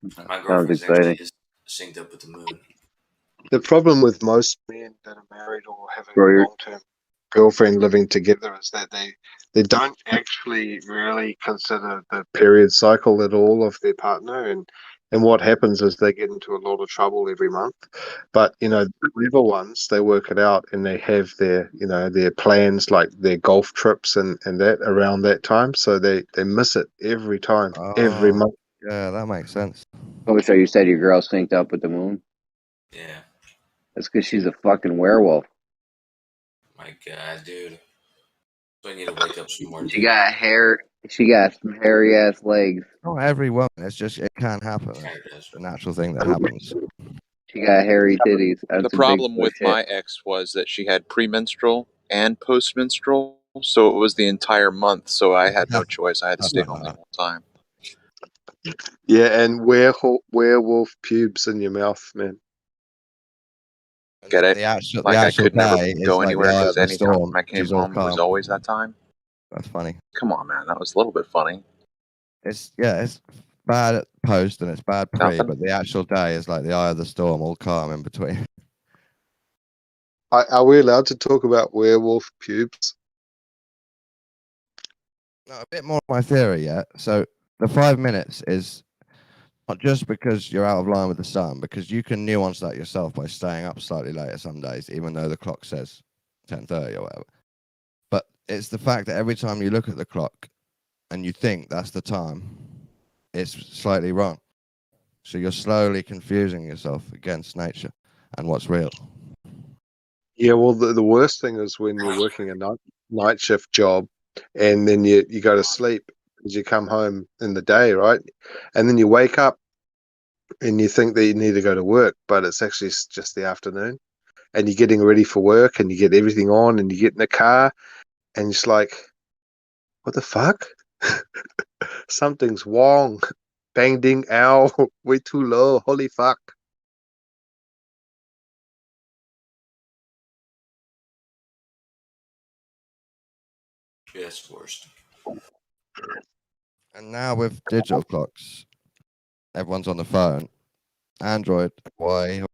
G: My
J: Sounds
G: girlfriend's
J: exciting.
G: actually is synced up with the moon.
H: The problem with most men that are married or have a
J: Bro, you're-
H: long-term girlfriend living together is that they don't actually really consider the period cycle at all of their partner, and what happens is they get into a lot of trouble every month. But the clever ones, they work it out and they have their their plans, like their golf trips and that around that time, so they miss it every time, every month.
E: Yeah, that makes sense.
J: Oh, so you said your girl synced up with the moon?
G: Yeah.
J: That's because she's a fucking werewolf.
G: My God, dude. So I need to wake up some more.
J: She got hair. She got some hairy ass legs.
E: Not every woman. It's just it can happen. It's a natural thing that happens.
J: She got hairy titties.
K: The problem with my ex was that she had premenstrual and postmenstrual, so it was the entire month. So I had no choice. I had to stay home the whole time.
H: Yeah, and werewolf pubes in your mouth, man.
K: Get it?
E: The actual
K: I could never
E: day
K: go
E: is like
K: anywhere
E: the eye
K: because
E: of the
K: anytime
E: storm.
K: I came
E: She's all
K: home, it was
E: calm.
K: always that time.
E: That's funny.
K: Come on, man. That was a little bit funny.
E: It's bad at post and it's bad pre,
K: Nothing.
E: but the actual day is like the eye of the storm, all calm in between.
H: Are we allowed to talk about werewolf pubes?
E: No, a bit more of my theory, yeah. So the 5 minutes is not just because you're out of line with the sun, because you can nuance that yourself by staying up slightly later some days, even though the clock says 10:30 or whatever. But it's the fact that every time you look at the clock and you think that's the time, it's slightly wrong. So you're slowly confusing yourself against nature and what's real.
H: Yeah, well, the worst thing is when you're working a night shift job, and then you go to sleep as you come home in the day, right? And then you wake up and you think that you need to go to work, but it's actually just the afternoon, and you're getting ready for work, and you get everything on, and you get in the car, and it's like, what the fuck? Something's wrong. Bang ding ow, way too low. Holy fuck.
G: Yeah, that's worst.
E: And now with digital clocks, everyone's on the phone. Android, whoever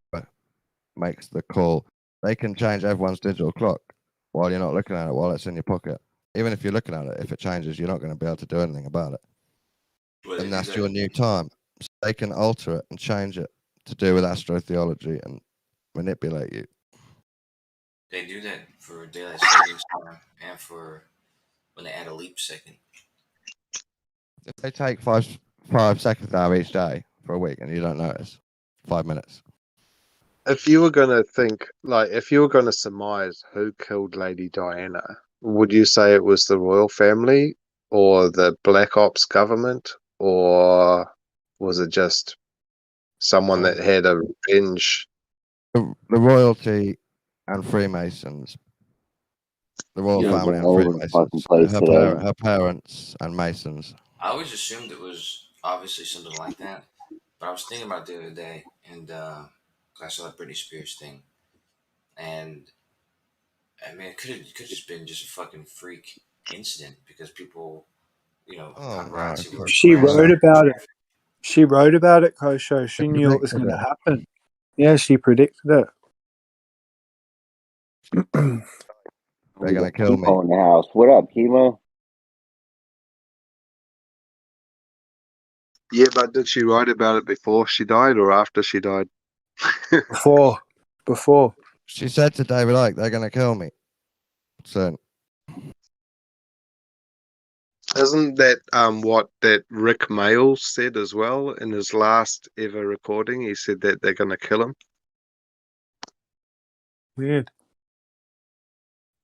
E: makes the call, they can change everyone's digital clock while you're not looking at it, while it's in your pocket. Even if you're looking at it, if it changes, you're not going to be able to do anything about it. And that's your new time. So they can alter it and change it to do with astrotheology and manipulate you.
G: They do that for daylight savings time and for when they add a leap second.
E: If they take five seconds out of each day for a week and you don't notice, 5 minutes.
H: If you were going to think, like, if you were going to surmise who killed Lady Diana, would you say it was the royal family or the Black Ops government, or was it just someone that had a revenge?
E: The royalty and Freemasons. The royal family and Freemasons. Her parents and Masons.
G: I always assumed it was obviously something like that, but I was thinking about it the other day, and I saw that Britney Spears thing, and I mean, it could have just been just a fucking freak incident because people, paparazzi.
F: She wrote about it. She wrote about it, Kosho. She knew it was going to happen. Yeah, she predicted it.
E: They're going to kill me.
J: In the house. What up, Kilo?
H: Yeah, but did she write about it before she died or after she died?
F: Before.
E: She said to David Icke, they're going to kill me. So
H: Isn't that what that Rick Mail said as well in his last ever recording? He said that they're going to kill him.
F: Weird.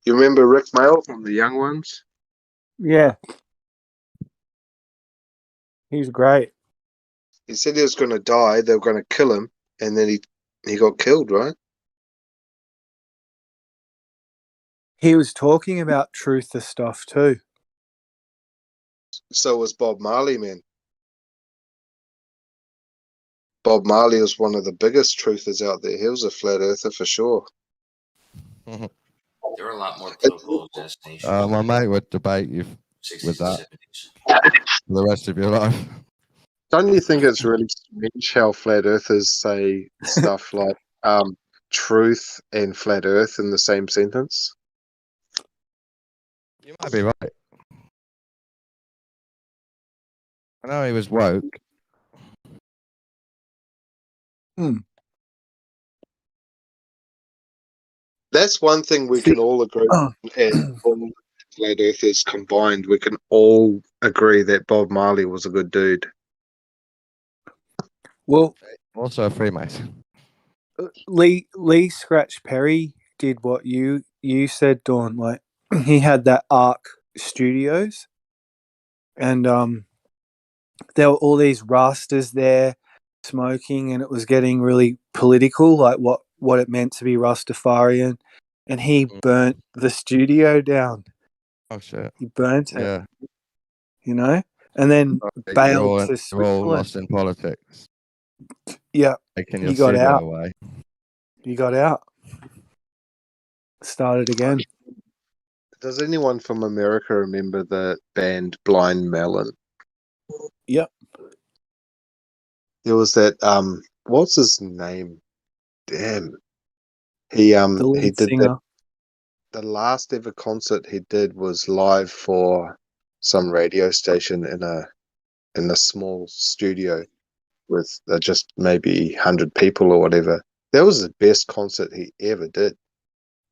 H: You remember Rick Mail from The Young Ones?
F: Yeah. He's great.
H: He said he was going to die. They were going to kill him, and then he got killed, right?
F: He was talking about truther stuff too.
H: So was Bob Marley, man. Bob Marley was one of the biggest truthers out there. He was a flat earther for sure.
G: There are a lot more political destinations.
E: My mate would debate you with that for the rest of your life.
H: Don't you think it's really strange how flat earthers say stuff like truth and flat earth in the same sentence?
E: You might be right. I know he was woke.
H: That's one thing we can all agree on, and all flat earthers combined, we can all agree that Bob Marley was a good dude.
F: Well,
E: also a Freemason.
F: Lee Scratch Perry did what you said, Dawn. Like he had that Arc Studios, and there were all these rasters there smoking, and it was getting really political, like what it meant to be Rastafarian. And he burnt the studio down.
E: Oh shit!
F: He burnt it.
E: Yeah.
F: You know, and then bailed to
E: You're all
F: Switzerland.
E: lost in politics.
F: Yeah,
E: Taking your
F: you got
E: studio
F: out.
E: away.
F: You got out. Started again.
H: Does anyone from America remember the band Blind Melon?
F: Yep.
H: There was that what's his name? Damn. He
F: The lead
H: did
F: singer.
H: the last ever concert he did was live for some radio station in a small studio with just maybe 100 people or whatever. That was the best concert he ever did.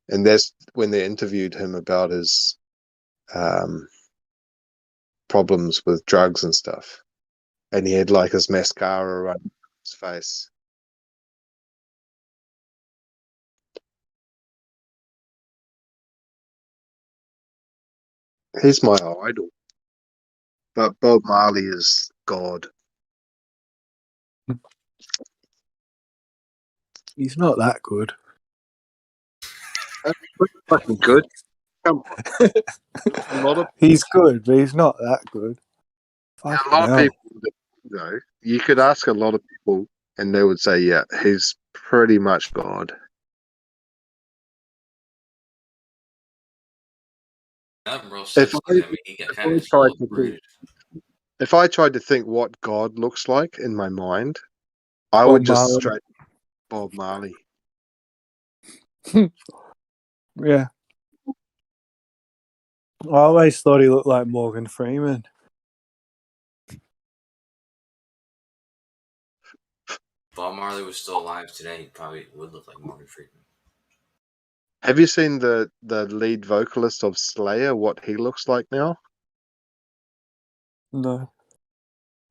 H: And that's when they interviewed him about his problems with drugs and stuff. And he had like his mascara around his face. He's my idol. But Bob Marley is God.
F: He's not that good.
H: That's pretty fucking good. Come on. A lot of
F: He's good, but he's not that good.
H: a lot of people, you could ask a lot of people and they would say, yeah, he's pretty much God. If I tried to think what God looks like in my mind, I would just straight Bob Marley.
F: Yeah. I always thought he looked like Morgan Freeman.
G: Bob Marley was still alive today, he probably would look like Morgan Freeman.
H: Have you seen the lead vocalist of Slayer, what he looks like now?
F: No.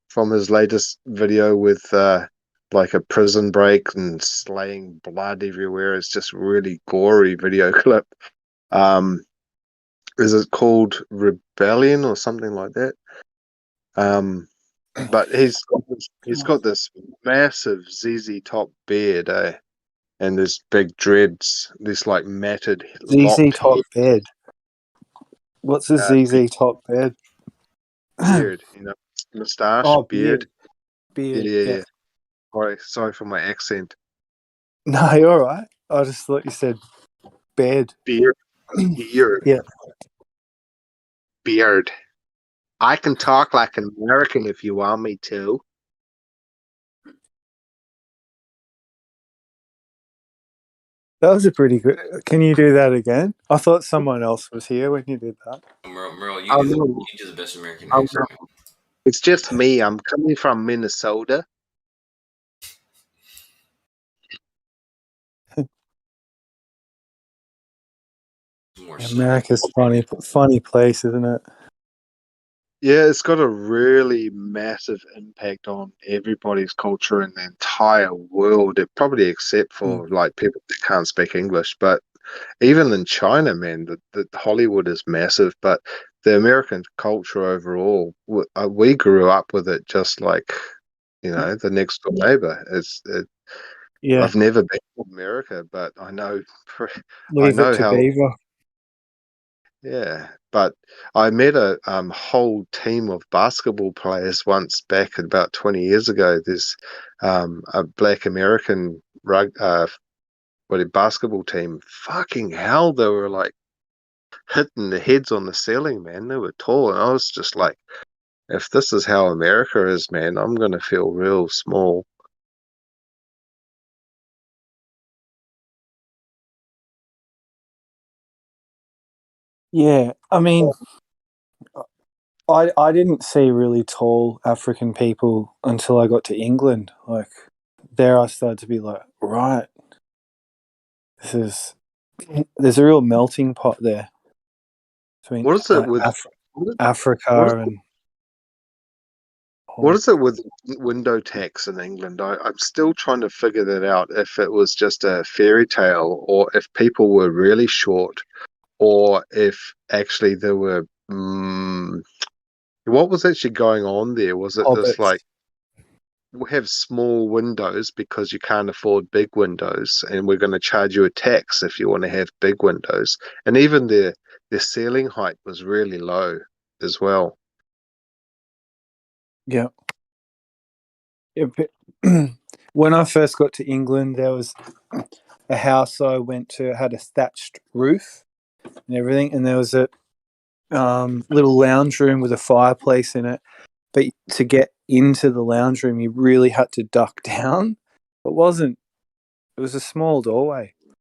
H: From his latest video with like a prison break and slaying blood everywhere. It's just really gory video clip. Is it called Rebellion or something like that? But he's got this massive ZZ Top beard, and this big dreads, this like matted
F: ZZ Top
H: hair.
F: bed. What's a ZZ Top bed?
H: Beard, moustache,
F: Oh,
H: beard.
F: Beard.
H: Yeah. Sorry for my accent.
F: No, you're all right. I just thought you said bed.
H: Beard.
F: Yeah.
H: Beard. I can talk like an American if you want me to.
F: That was a pretty good. Can you do that again? I thought someone else was here when you did that.
G: Merle, you do the best American accent.
H: It's just me. I'm coming from Minnesota.
F: America's funny place, isn't it?
H: Yeah, it's got a really massive impact on everybody's culture in the entire world. It probably except for like people that can't speak English, but even in China, man, the Hollywood is massive. But the American culture overall, we grew up with it just like the next door neighbor.
F: Yeah,
H: I've never been to America, but I know
F: leave it to
H: how.
F: Beaver.
H: Yeah, but I met a whole team of basketball players once back about 20 years ago. There's a Black American basketball team. Fucking hell, they were like hitting the heads on the ceiling, man. They were tall, and I was just like, if this is how America is, man, I'm gonna feel real small.
F: Yeah, I mean, I didn't see really tall African people until I got to England. Like, there I started to be like, right, there's a real melting pot there between
H: What is it with
F: Africa and.
H: What is it with window tax in England? I'm still trying to figure that out. If it was just a fairy tale, or if people were really short, or if actually there were. What was actually going on there? Was it this
F: Hobbits.
H: like we have small windows because you can't afford big windows, and we're going to charge you a tax if you want to have big windows? And even their ceiling height was really low as well.
F: Yeah. When I first got to England, there was a house I went to, had a thatched roof and everything, and there was a little lounge room with a fireplace in it. But to get into the lounge room, you really had to duck down. It was a small doorway. I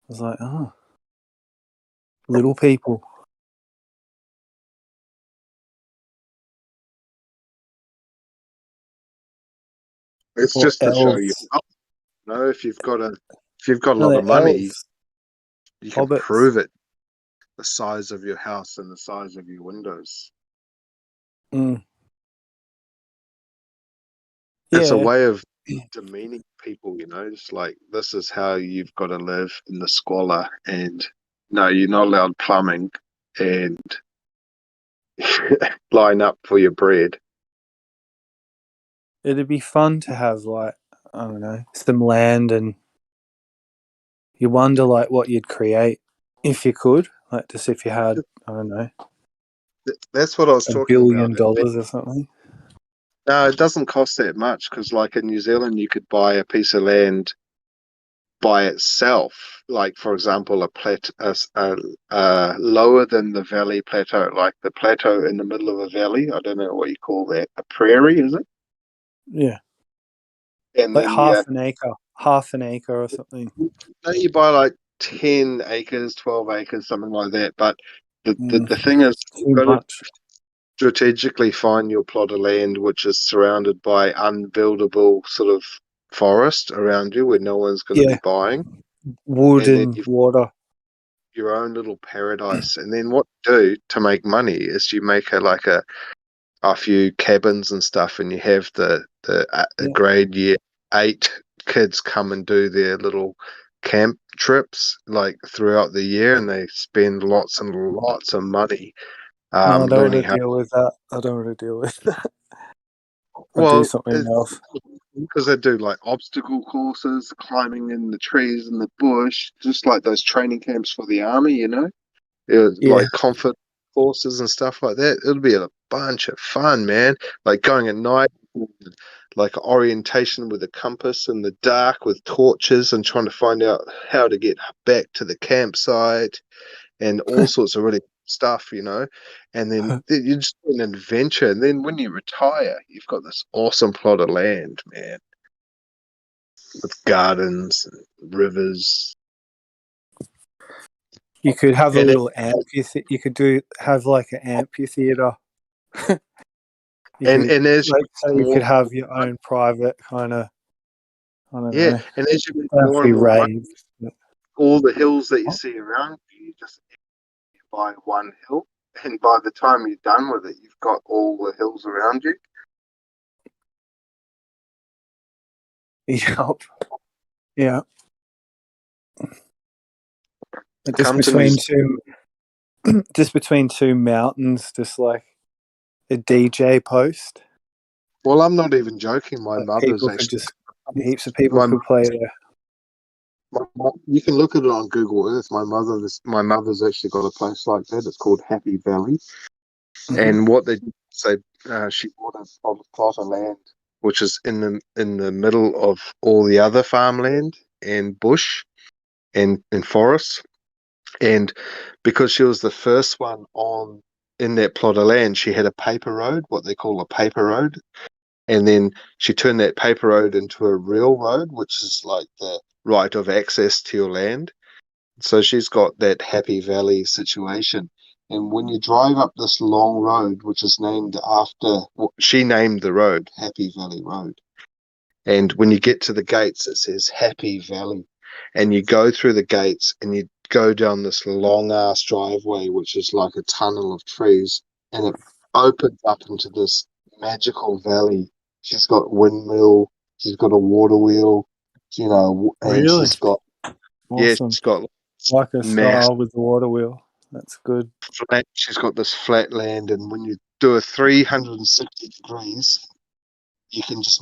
F: was like, oh, little people.
H: It's
F: Or
H: just to show you.
F: elves.
H: If you've got a
F: No,
H: lot
F: they're
H: of money,
F: elves.
H: you can
F: Hobbits.
H: prove it. The size of your house and the size of your windows.
F: Mm.
H: It's a
F: Yeah.
H: way of demeaning people, just like this is how you've got to live in the squalor, and no, you're not allowed plumbing, and line up for your bread.
F: It'd be fun to have, like, I don't know, some land, and you wonder, like, what you'd create if you could. Like, just if you had, I don't know,
H: That's what I was
F: $1
H: talking
F: billion
H: about.
F: or something.
H: No, it doesn't cost that much because, like in New Zealand, you could buy a piece of land by itself. Like, for example, lower than the valley plateau, like the plateau in the middle of a valley. I don't know what you call that. A prairie, is it?
F: Yeah.
H: And
F: Like
H: then
F: half an acre or something.
H: no, you buy like 10 acres, 12 acres, something like that. But the thing is, you've
F: Too
H: got to
F: much.
H: strategically find your plot of land which is surrounded by unbuildable sort of forest around you where no one's going to
F: Yeah.
H: be buying.
F: Wood
H: And then
F: and
H: you've
F: water.
H: your own little paradise. And then what you do to make money is you make a few cabins and stuff, and you have the grade year 8 kids come and do their little camp trips like throughout the year, and they spend lots and lots of money
F: No, I don't
H: learning
F: want to
H: how.
F: deal with that. I don't want to deal with that. I'll do
H: Well,
F: something else.
H: because they do like obstacle courses, climbing in the trees in the bush, just like those training camps for the army,
F: Yeah.
H: like confidence courses and stuff like that. It'll be a bunch of fun, man. Like going at night, like orientation with a compass in the dark with torches and trying to find out how to get back to the campsite and all sorts of really stuff, and then you just do an adventure. And then when you retire, you've got this awesome plot of land, man, with gardens and rivers.
F: You could have a
H: And
F: little amphitheater. You could have like an amphitheater.
H: and as you
F: so you could have your own private kind of. I don't know.
H: and as you make
F: Don't have
H: more
F: to
H: and
F: be
H: more money,
F: raised.
H: all the hills that you see around you just buy one hill, and by the time you're done with it, you've got all the hills around you.
F: Yep. Yeah. Just
H: Come to
F: between
H: me.
F: just between two mountains, just like a DJ post.
H: Well, I'm not even joking. My mother's
F: People could
H: actually.
F: just heaps of people could play there.
H: You can look at it on Google Earth. My mother's actually got a place like that. It's called Happy Valley. And what they say, she bought a plot of land which is in the middle of all the other farmland and bush and forest. And because she was the first one in that plot of land, she had a paper road, what they call a paper road. And then she turned that paper road into a real road, which is like the right of access to your land. So she's got that Happy Valley situation. And when you drive up this long road, which is named after, she named the road Happy Valley Road. And when you get to the gates, it says Happy Valley. And you go through the gates and you go down this long ass driveway, which is like a tunnel of trees. And it opens up into this magical valley. She's got windmill. She's got a water wheel, and
F: Really?
H: she's got,
F: Awesome.
H: she's got
F: Like a style with the water wheel. That's good.
H: she's got this flat land, and when you do a 360 degrees,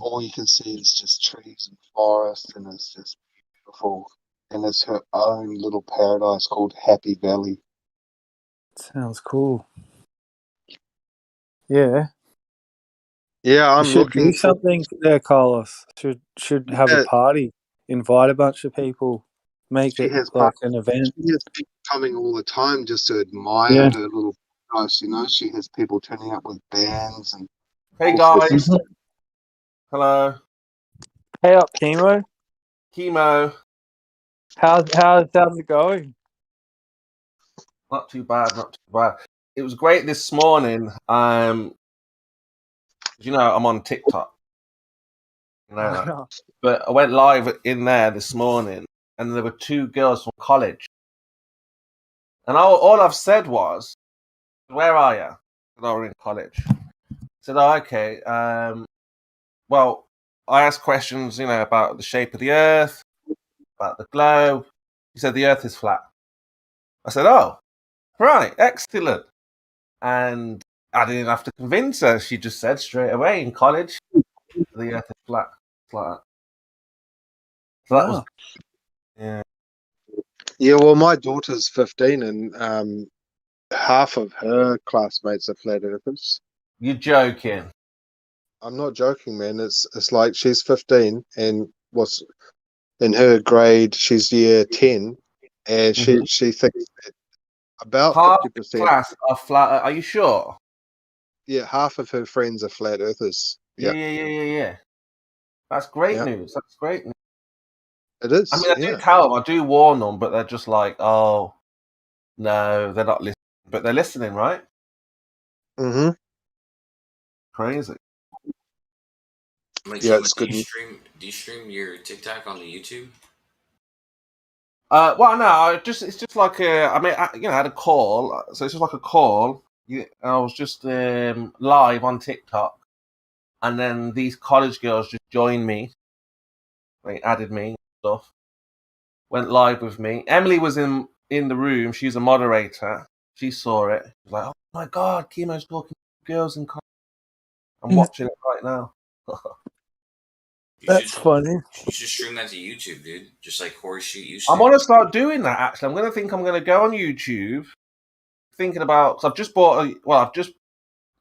H: all you can see is just trees and forest, and it's just beautiful. And it's her own little paradise called Happy Valley.
F: Sounds cool. Yeah.
H: Yeah, I'm
F: should
H: looking
F: do something there, Carlos. Should have a party. Invite a bunch of people. Make it like an event.
H: She has people coming all the time just to admire her little paradise. She has people turning up with bands and.
L: Hey guys. Hello.
F: Hey up, Chemo. How's it going?
L: Not too bad. It was great this morning. I'm on TikTok. But I went live in there this morning, and there were two girls from college. And all I've said was, "Where are you?" And I were in college. I said, "Oh, okay. Well, I asked questions, about the shape of the Earth, about the globe." He said the Earth is flat. I said, "Oh, right, excellent." And I didn't have to convince her. She just said straight away in college, the Earth is flat. It's like that. So that was, yeah.
H: Yeah, well, my daughter's 15, and half of her classmates are flat earthers.
L: You're joking.
H: I'm not joking, man. It's like she's 15, and what's in her grade, she's year 10, and she thinks that about
L: half
H: 50%
L: the class are flat. Are you sure?
H: Yeah, half of her friends are flat earthers.
L: Yeah. That's great news. That's great news.
H: It is.
L: I mean, I do tell them, I do warn them, but they're just like, "Oh, no, they're not listening." But they're listening, right?
H: Mm-hmm.
L: Crazy.
G: Like,
H: it's good.
G: Do you stream your TikTok on the YouTube?
L: Well, no, it's just like I had a call, so it's just like a call. I was just live on TikTok, and then these college girls just joined me. They added me and stuff. Went live with me. Emily was in the room. She's a moderator. She saw it. She was like, "Oh my god, Chemo's talking to girls in college." I'm watching it right now.
F: That's funny.
G: You should stream that to YouTube, dude. Just like Horseshoe used
L: I'm
G: to.
L: gonna start doing that. Actually, I'm gonna go on YouTube. Thinking about, because I've just bought.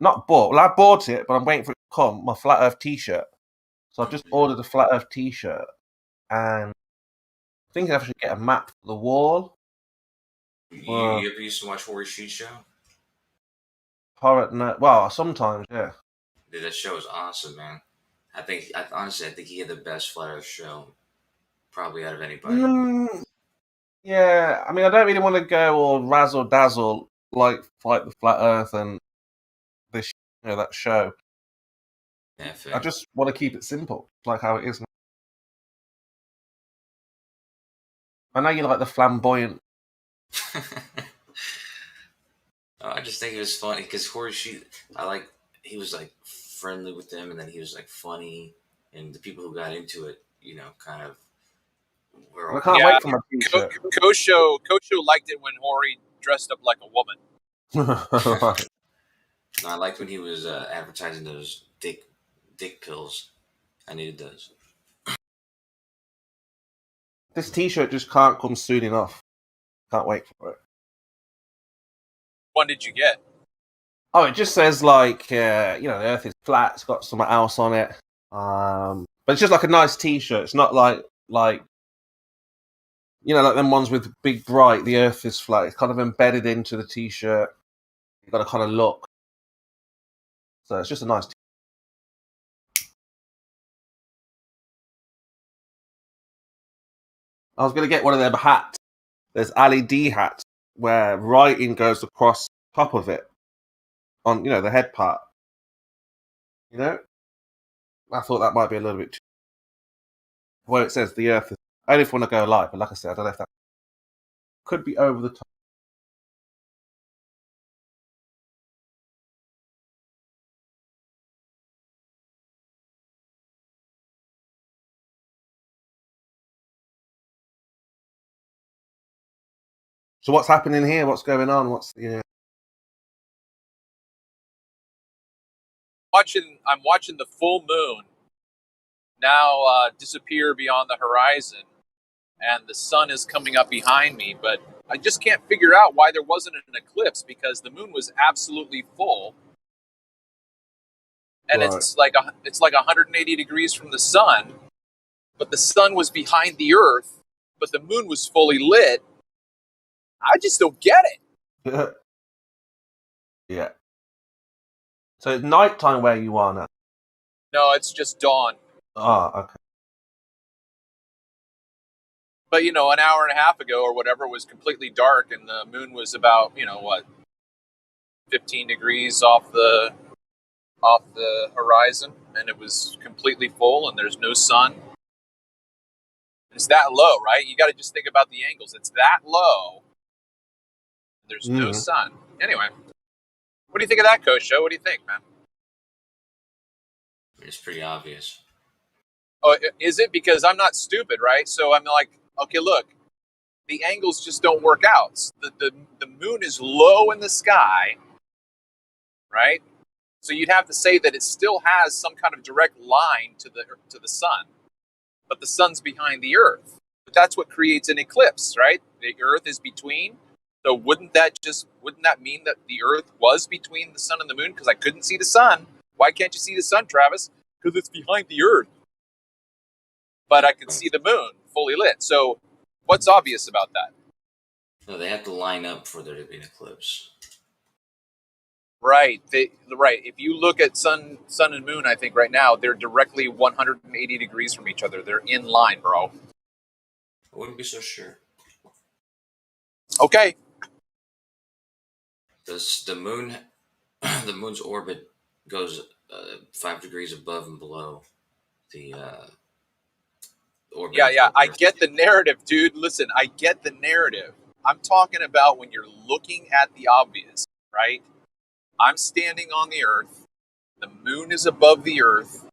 L: Not bought. Well, I bought it, but I'm waiting for it to come. My Flat Earth T-shirt. So I've just ordered a Flat Earth T-shirt, and I'm thinking I should get a map for the wall.
G: You ever used to watch Horseshoe show?
L: Well, sometimes, yeah.
G: Dude, that show is awesome, man. Honestly, I think he had the best Flat Earth show, probably out of anybody.
L: Yeah, I mean, I don't really want to go all razzle dazzle like the Flat Earth and this, that show.
G: Yeah, fair.
L: I just want to keep it simple, like how it is now. I know you like the flamboyant.
G: I just think it was funny because Horace, he was like friendly with them, and then he was like funny, and the people who got into it, kind of were.
L: I can't wait for my t-shirt.
M: Kosho liked it when Hori dressed up like a woman.
G: No, I liked when he was advertising those dick pills. I needed those.
L: This t-shirt just can't come soon enough. Can't wait for it.
M: What did you get?
L: Oh, it just says like the Earth is flat. It's got something else on it, but it's just like a nice T-shirt. It's not like like them ones with big bright. The Earth is flat. It's kind of embedded into the T-shirt. You've got a kind of look. So it's just a nice. I was gonna get one of them hats. There's LED hats where writing goes across top of it on the head part. I thought that might be a little bit too. Well, it says the Earth is only if we want to go live, but like I said, I don't know if that could be over the top. So what's happening here? What's going on? What's the?
M: I'm watching the full moon now disappear beyond the horizon, and the sun is coming up behind me. But I just can't figure out why there wasn't an eclipse because the moon was absolutely full, and
L: Right.
M: it's like 180 degrees from the sun, but the sun was behind the Earth, but the moon was fully lit. I just don't get it.
L: Yeah. So it's nighttime where you are now.
M: No, it's just dawn.
L: Ah, okay.
M: But an hour and a half ago or whatever it was completely dark, and the moon was about 15 degrees off the horizon, and it was completely full, and there's no sun. It's that low, right? You got to just think about the angles. It's that low. There's no sun. Anyway, what do you think of that, Kosho? What do you think, man?
G: It's pretty obvious.
M: Oh, is it? Because I'm not stupid, right? So I'm like, okay, look, the angles just don't work out. The moon is low in the sky, right? So you'd have to say that it still has some kind of direct line to the sun, but the sun's behind the Earth. But that's what creates an eclipse, right? The Earth is between. So wouldn't that mean that the Earth was between the sun and the moon? Because I couldn't see the sun. Why can't you see the sun, Travis? Because it's behind the Earth. But I could see the moon fully lit. So what's obvious about that?
G: No, they have to line up for there to be an eclipse.
M: Right. Right. If you look at sun and moon, I think right now they're directly 180 degrees from each other. They're in line, bro.
G: I wouldn't be so sure.
M: Okay.
G: The moon's orbit goes 5 degrees above and below the orbit.
M: Yeah. I get the narrative, dude. Listen, I get the narrative. I'm talking about when you're looking at the obvious, right? I'm standing on the Earth. The moon is above the Earth.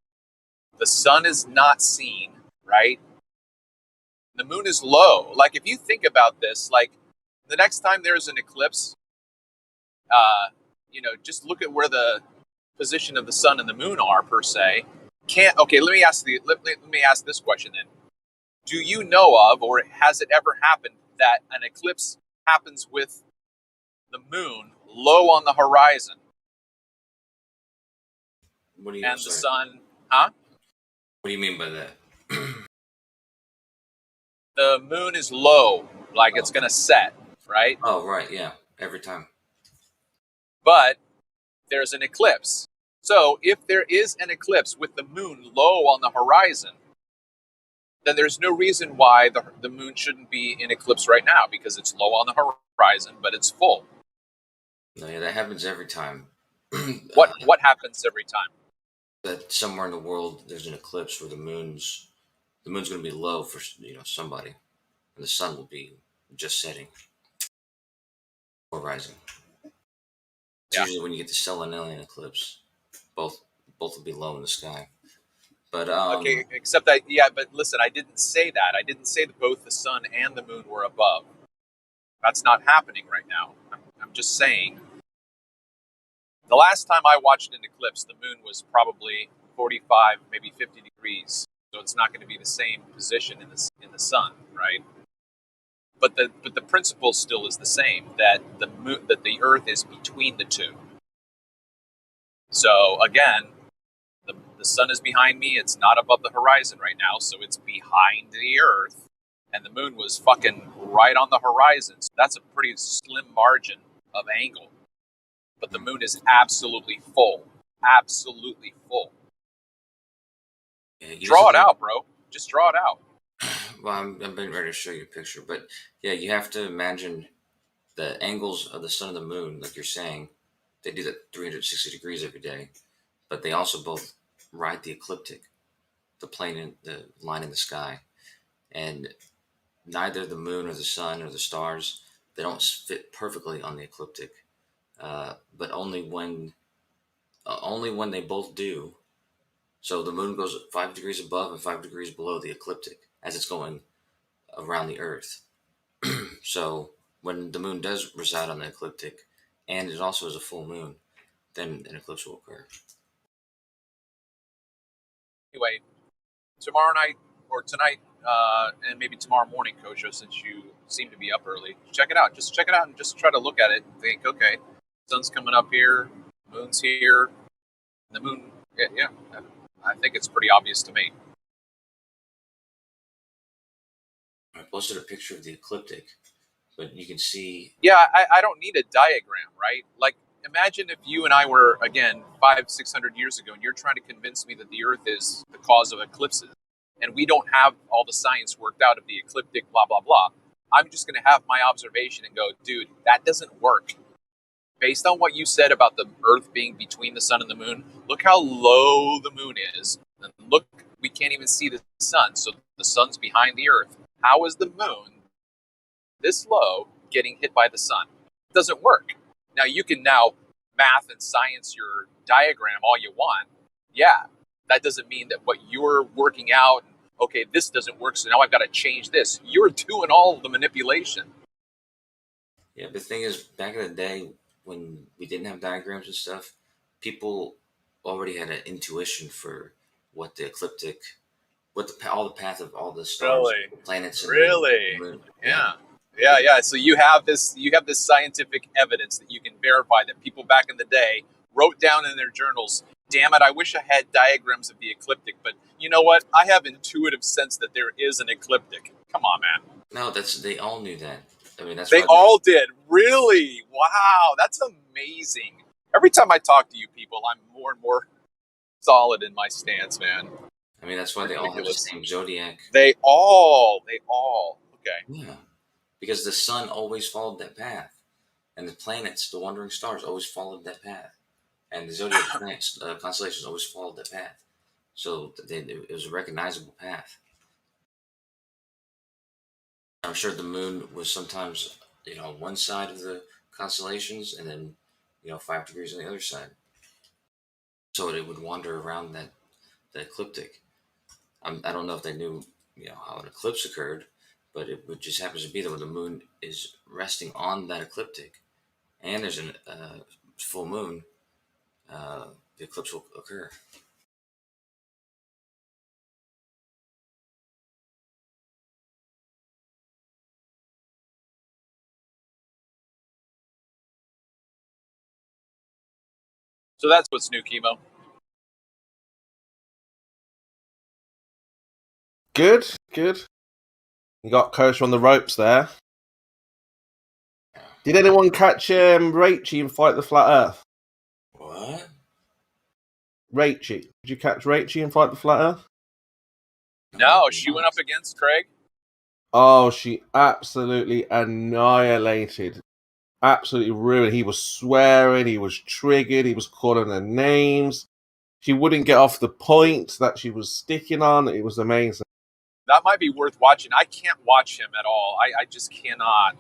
M: The sun is not seen, right? The moon is low. Like, if you think about this, like, the next time there's an eclipse, just look at where the position of the sun and the moon are, per se. Let me ask this question then. Do you know of, or has it ever happened, that an eclipse happens with the moon low on the horizon?
G: What do you
M: and the sun, huh?
G: What do you mean by that?
M: The moon is low, like it's going to set, right?
G: Oh, right, yeah, every time.
M: But there's an eclipse. So if there is an eclipse with the moon low on the horizon, then there's no reason why the moon shouldn't be in eclipse right now, because it's low on the horizon, but it's full.
G: No, yeah, that happens every time.
M: What happens every time?
G: That somewhere in the world there's an eclipse where the moon's going to be low for somebody, and the sun will be just setting or rising. It's usually when you get the stellar eclipse. Both will be low in the sky. But
M: okay, except that but listen, I didn't say that. I didn't say that both the sun and the moon were above. That's not happening right now. I'm just saying. The last time I watched an eclipse, the moon was probably 45, maybe 50 degrees. So it's not going to be the same position in the sun, right? But the principle still is the same, that the Earth is between the two. So again, the sun is behind me. It's not above the horizon right now, so it's behind the Earth. And the moon was fucking right on the horizon. So that's a pretty slim margin of angle. But the moon is absolutely full. Absolutely full.
G: Yeah,
M: draw it out, bro. Just draw it out.
G: Well, I'm ready to show you a picture. But yeah, you have to imagine the angles of the sun and the moon, like you're saying. They do that 360 degrees every day. But they also both ride the ecliptic, the line in the sky. And neither the moon or the sun or the stars, they don't fit perfectly on the ecliptic. But only when they both do. So the moon goes 5 degrees above and 5 degrees below the ecliptic as it's going around the Earth. So when the moon does reside on the ecliptic, and it also is a full moon, then an eclipse will occur.
M: Anyway, tomorrow night or tonight, and maybe tomorrow morning, Kosho, since you seem to be up early, check it out. Just check it out and just try to look at it and think, okay, sun's coming up here, moon's here, the moon, yeah, I think it's pretty obvious to me.
G: I posted a picture of the ecliptic, but you can see.
M: Yeah, I don't need a diagram, right? Like, imagine if you and I were, again, 500-600 years ago, and you're trying to convince me that the Earth is the cause of eclipses, and we don't have all the science worked out of the ecliptic, blah, blah, blah. I'm just going to have my observation and go, dude, that doesn't work. Based on what you said about the Earth being between the sun and the moon, look how low the moon is. And look, we can't even see the sun, so the sun's behind the Earth. How is the moon this low getting hit by the sun? It doesn't work. Now, you can math and science your diagram all you want. Yeah, that doesn't mean that what you're working out, okay, this doesn't work, so now I've got to change this. You're doing all the manipulation.
G: Yeah, the thing is, back in the day, when we didn't have diagrams and stuff, people already had an intuition for what the ecliptic, all the path of all the stars, planets, and the moon.
M: Yeah. So you have this scientific evidence that you can verify that people back in the day wrote down in their journals. Damn it! I wish I had diagrams of the ecliptic, but you know what? I have intuitive sense that there is an ecliptic. Come on, man.
G: No, they all knew that. I mean, that's
M: they all did. Really? Wow, that's amazing. Every time I talk to you people, I'm more and more solid in my stance, man.
G: I mean, that's why they all have the same zodiac.
M: They all. Okay.
G: Yeah, because the sun always followed that path, and the planets, the wandering stars, always followed that path, and the zodiac planets, constellations always followed that path. So it was a recognizable path. I'm sure the moon was sometimes, on one side of the constellations, and then, 5 degrees on the other side. So it would wander around the ecliptic. I don't know if they knew, how an eclipse occurred, but it would just happens to be that when the moon is resting on that ecliptic, and there's a full moon, the eclipse will occur.
M: So that's what's new, Chemo.
L: Good. You got Kosher on the ropes there. Did anyone catch Rachie and Fight the Flat Earth?
G: What?
L: Rachie. Did you catch Rachie and Fight the Flat Earth?
M: No, she went up against Craig.
L: Oh, she absolutely annihilated. Absolutely ruined. He was swearing, he was triggered, he was calling her names. She wouldn't get off the point that she was sticking on. It was amazing.
M: That might be worth watching. I can't watch him at all. I just cannot.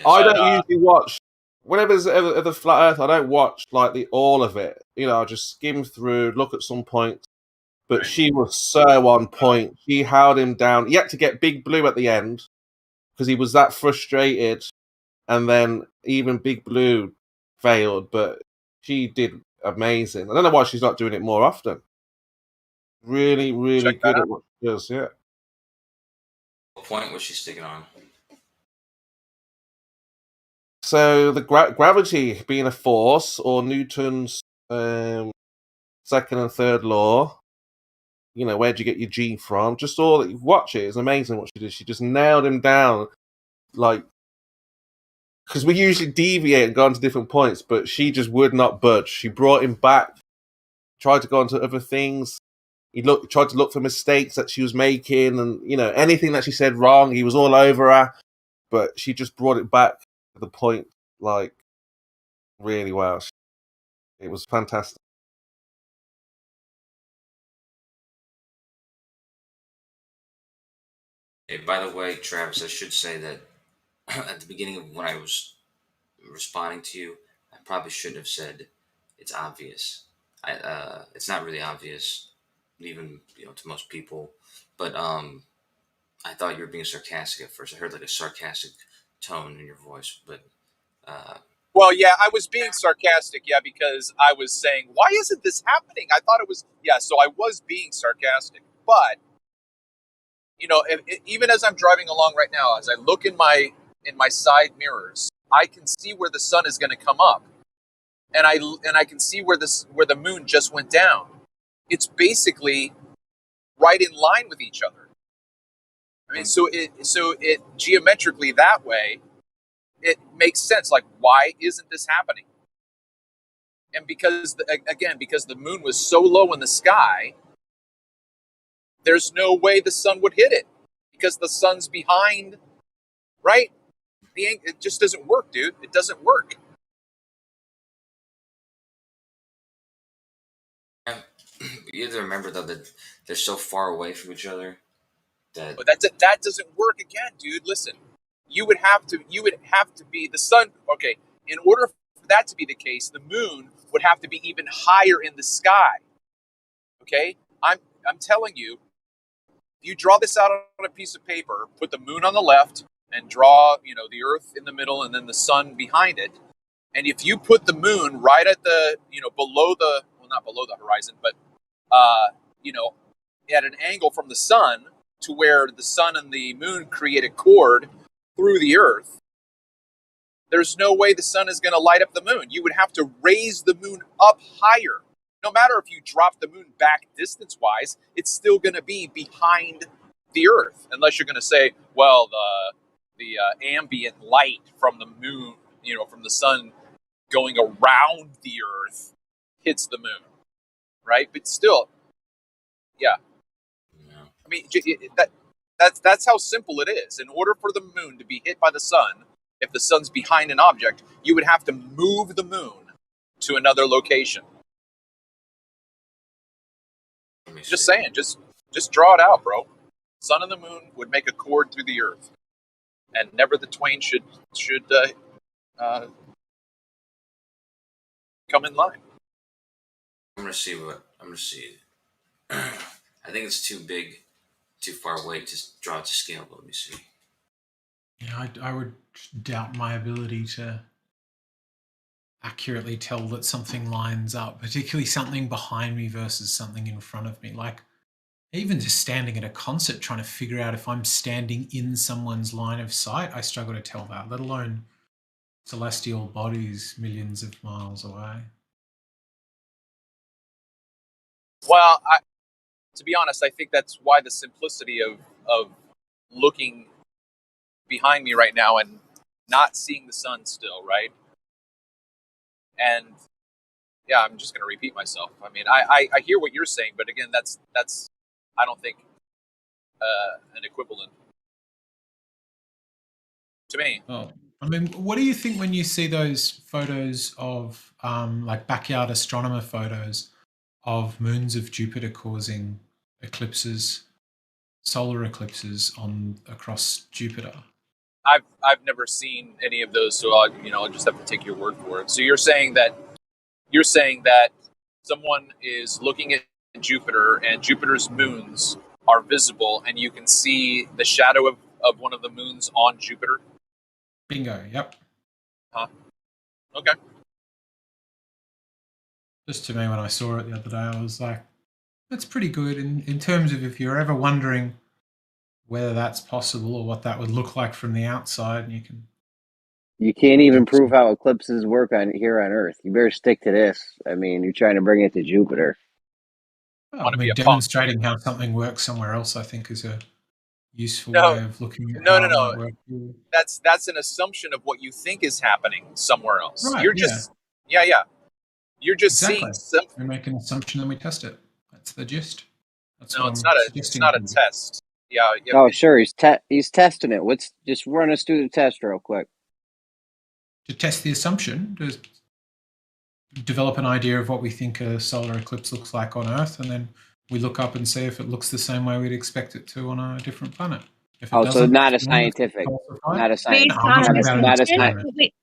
L: I don't usually watch whenever there's ever the flat Earth, I don't watch like all of it. You know, I just skim through, look at some points. But she was so on point. She held him down. He had to get Big Blue at the end because he was that frustrated. And then even Big Blue failed, but she did amazing. I don't know why she's not doing it more often. Really, really good at what she does. Yeah.
G: What point was she sticking on?
L: So the gravity being a force, or Newton's second and third law. You know, where'd you get your G from? Just all that you watch it is amazing what she did. She just nailed him down, like, because we usually deviate and go on to different points, but she just would not budge. She brought him back, tried to go on to other things. He tried to look for mistakes that she was making, and you know, anything that she said wrong, he was all over her. But she just brought it back to the point, like, really well. It was fantastic.
G: Hey, by the way, Travis, I should say that at the beginning of when I was responding to you, I probably shouldn't have said it's obvious. It's not really obvious, even to most people. But I thought you were being sarcastic at first. I heard like a sarcastic tone in your voice, but.
M: Well, yeah, I was being sarcastic, yeah, because I was saying, why isn't this happening? I thought it was, yeah, so I was being sarcastic. But, even as I'm driving along right now, as I look in my side mirrors, I can see where the sun is going to come up. And I can see where the moon just went down. It's basically right in line with each other. I mean, so it geometrically that way, it makes sense. Like, why isn't this happening? And because the moon was so low in the sky, there's no way the sun would hit it because the sun's behind, right? It just doesn't work, dude. It doesn't work.
G: You have to remember though that they're so far away from each other that.
M: But that doesn't work again, dude. Listen. You would have to be the sun. Okay, in order for that to be the case, the moon would have to be even higher in the sky. Okay, I'm telling you, if you draw this out on a piece of paper, put the moon on the left, and draw the Earth in the middle, and then the sun behind it. And if you put the moon right at the not below the horizon, but at an angle from the sun to where the sun and the moon create a chord through the Earth, there's no way the sun is going to light up the moon. You would have to raise the moon up higher. No matter if you drop the moon back distance-wise, it's still going to be behind the Earth, unless you're going to say, well, the ambient light from the moon, from the sun going around the Earth hits the moon, right? But still, yeah. I mean, that's how simple it is. In order for the moon to be hit by the sun, if the sun's behind an object, you would have to move the moon to another location. Just saying, just draw it out, bro. Sun and the moon would make a chord through the Earth, and never the twain should come in line.
G: I'm gonna see. I think it's too big, too far away to draw it to scale, but let me see.
A: Yeah, I would doubt my ability to accurately tell that something lines up, particularly something behind me versus something in front of me. Like, even just standing at a concert trying to figure out if I'm standing in someone's line of sight, I struggle to tell that, let alone celestial bodies millions of miles away.
M: Well, to be honest, I think that's why the simplicity of looking behind me right now and not seeing the sun still, right? And yeah, I'm just going to repeat myself. I mean, I hear what you're saying, but again, that's I don't think an equivalent to me.
A: Oh, I mean, what do you think when you see those photos of like backyard astronomer photos of moons of Jupiter causing eclipses, solar eclipses across Jupiter?
M: I've never seen any of those, so I'll just have to take your word for it. So you're saying that someone is looking at Jupiter and Jupiter's moons are visible, and you can see the shadow of one of the moons on Jupiter.
A: Bingo. Yep.
M: Huh. Okay.
A: Just to me, when I saw it the other day, I was like, that's pretty good in terms of if you're ever wondering whether that's possible or what that would look like from the outside, and
J: you can't even prove how eclipses work here on Earth. You better stick to this. I mean, you're trying to bring it to Jupiter.
A: Well, I mean, demonstrating how something works somewhere else, I think, is a useful way of looking at how it might work.
M: That's an assumption of what you think is happening somewhere else.
A: Right,
M: You're just You're just seeing something.
A: We make an assumption and we test it. That's the gist. That's
M: no, it's not a test. Yeah.
J: Oh, sure. He's testing it. Just run us through the test real quick.
A: To test the assumption, to develop an idea of what we think a solar eclipse looks like on Earth, and then we look up and see if it looks the same way we'd expect it to on a different planet. If it
J: so not a scientific, not a scientific, not a scientific.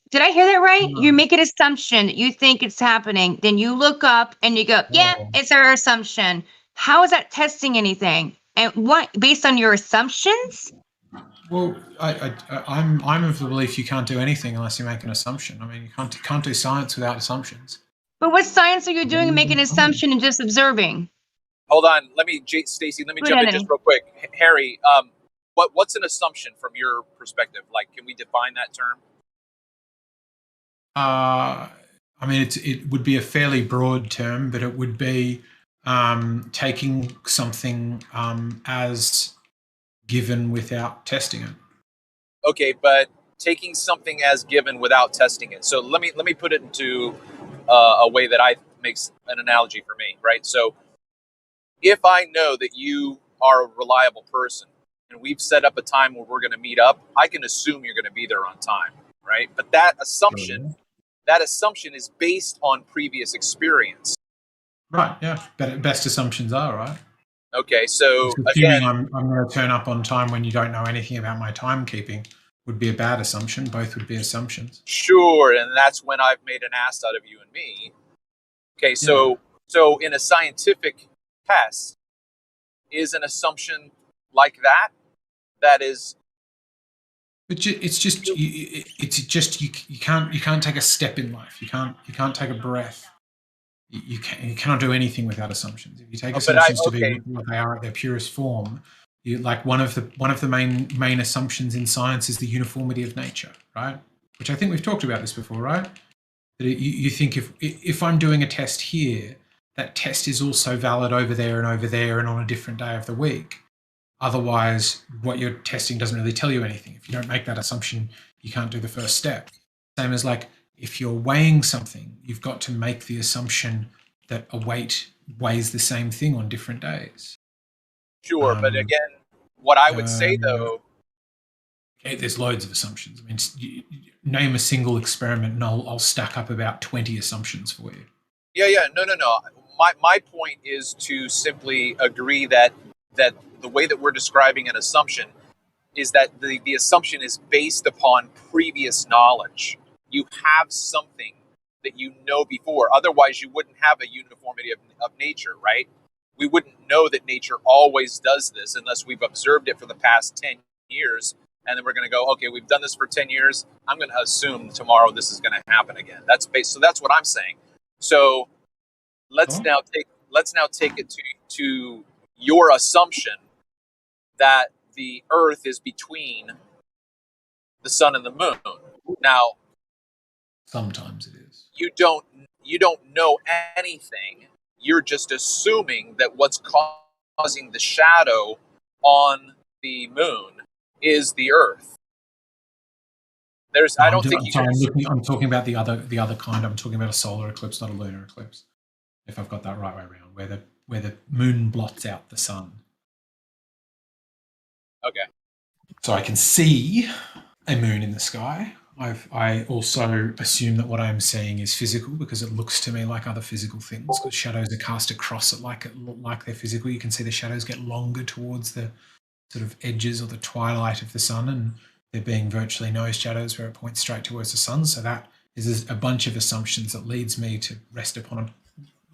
N: Did I hear that right? You make an assumption that you think it's happening, then you look up and you go, yeah, it's our assumption. How is that testing anything? And what, based on your assumptions?
A: Well, I'm of the belief you can't do anything unless you make an assumption. I mean, you can't do science without assumptions.
N: But what science are you doing to make an assumption and just observing?
M: Hold on, Stacy, let me jump in just real quick. Harry, what's an assumption from your perspective? Like, can we define that term?
A: I mean, it would be a fairly broad term, but it would be taking something as given without testing it.
M: Okay, but taking something as given without testing it. So let me put it into a way that makes an analogy for me, right? So if I know that you are a reliable person and we've set up a time where we're going to meet up, I can assume you're going to be there on time, right? But that assumption is based on previous experience.
A: Right, yeah. Best assumptions are, right?
M: Okay, so
A: assuming I'm going to turn up on time when you don't know anything about my timekeeping would be a bad assumption. Both would be assumptions.
M: Sure, and that's when I've made an ass out of you and me. Okay, so in a scientific test, is an assumption like that is.
A: But it's just you can't take a step in life. You can't take a breath. You cannot do anything without assumptions. If you take assumptions to be what they are at their purest form, like one of the main assumptions in science is the uniformity of nature, right? Which I think we've talked about this before, right? That you think if I'm doing a test here, that test is also valid over there and on a different day of the week. Otherwise, what you're testing doesn't really tell you anything. If you don't make that assumption, you can't do the first step. Same as like if you're weighing something, you've got to make the assumption that a weight weighs the same thing on different days.
M: Sure, but again, what I would say though,
A: there's loads of assumptions. I mean, name a single experiment, and I'll stack up about 20 assumptions for you.
M: Yeah, no. My point is to simply agree that the way that we're describing an assumption is that the assumption is based upon previous knowledge. You have something that you know before. Otherwise, you wouldn't have a uniformity of nature, right? We wouldn't know that nature always does this unless we've observed it for the past 10 years. And then we're going to go, okay, we've done this for 10 years. I'm going to assume tomorrow this is going to happen again. So that's what I'm saying. So let's now take it to your assumption that the Earth is between the sun and the moon. Now,
A: sometimes it is.
M: You don't know anything. You're just assuming that what's causing the shadow on the moon is the Earth. I'm
A: talking about the other kind. I'm talking about a solar eclipse, not a lunar eclipse. If I've got that right way around, where the moon blots out the sun.
M: Okay.
A: So I can see a moon in the sky. I also assume that what I'm seeing is physical because it looks to me like other physical things. Because shadows are cast across it like they're physical. You can see the shadows get longer towards the sort of edges or the twilight of the sun, and there being virtually no shadows where it points straight towards the sun. So that is a bunch of assumptions that leads me to rest upon a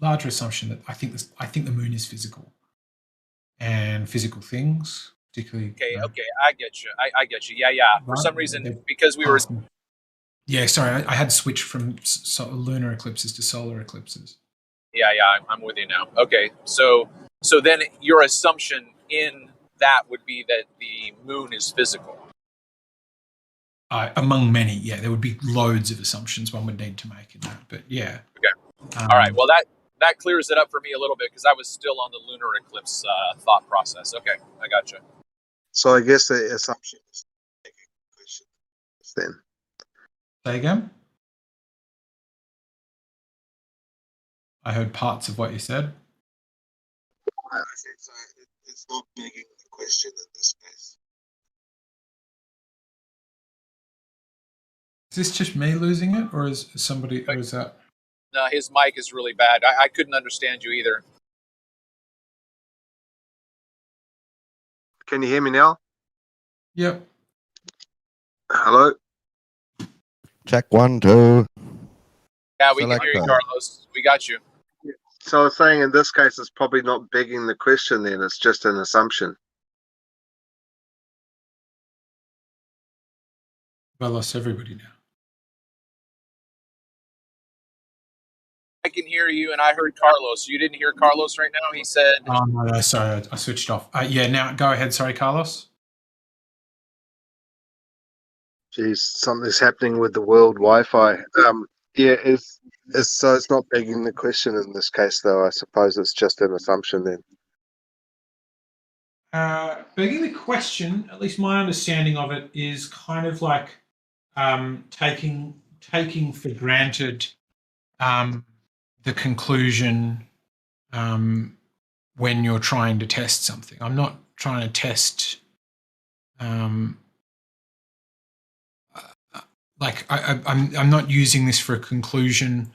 A: larger assumption that I think the moon is physical, and physical things, particularly.
M: Okay, I get you. I get you. Yeah. For some reason, because we were.
A: Yeah, sorry, I had switched from lunar eclipses to solar eclipses.
M: Yeah, I'm with you now. Okay, so then your assumption in that would be that the moon is physical.
A: Among many, yeah, there would be loads of assumptions one would need to make in that, but yeah.
M: Okay. All right. Well, that clears it up for me a little bit because I was still on the lunar eclipse thought process. Okay, I got you.
H: So I guess the assumption is then.
A: Say again? I heard parts of what you said.
H: I think so. It's not begging the question in this case.
A: Is this just me losing it, or is somebody, or is that?
M: No, his mic is really bad. I couldn't understand you either.
H: Can you hear me now?
A: Yep.
H: Hello?
E: Check 1, 2.
M: Yeah, we can hear you, Carlos. We got you.
H: So I was saying in this case, it's probably not begging the question then, it's just an assumption.
A: I lost everybody now.
M: I can hear you, and I heard Carlos. You didn't hear Carlos right now? He said...
A: Oh, no, sorry, I switched off. Yeah, now go ahead. Sorry, Carlos.
H: Geez, something's happening with the world Wi-Fi. Yeah, so it's not begging the question in this case, though. I suppose it's just an assumption then.
A: Begging the question, at least my understanding of it, is kind of like taking for granted the conclusion when you're trying to test something. I'm not trying to test. I'm not using this for a conclusion.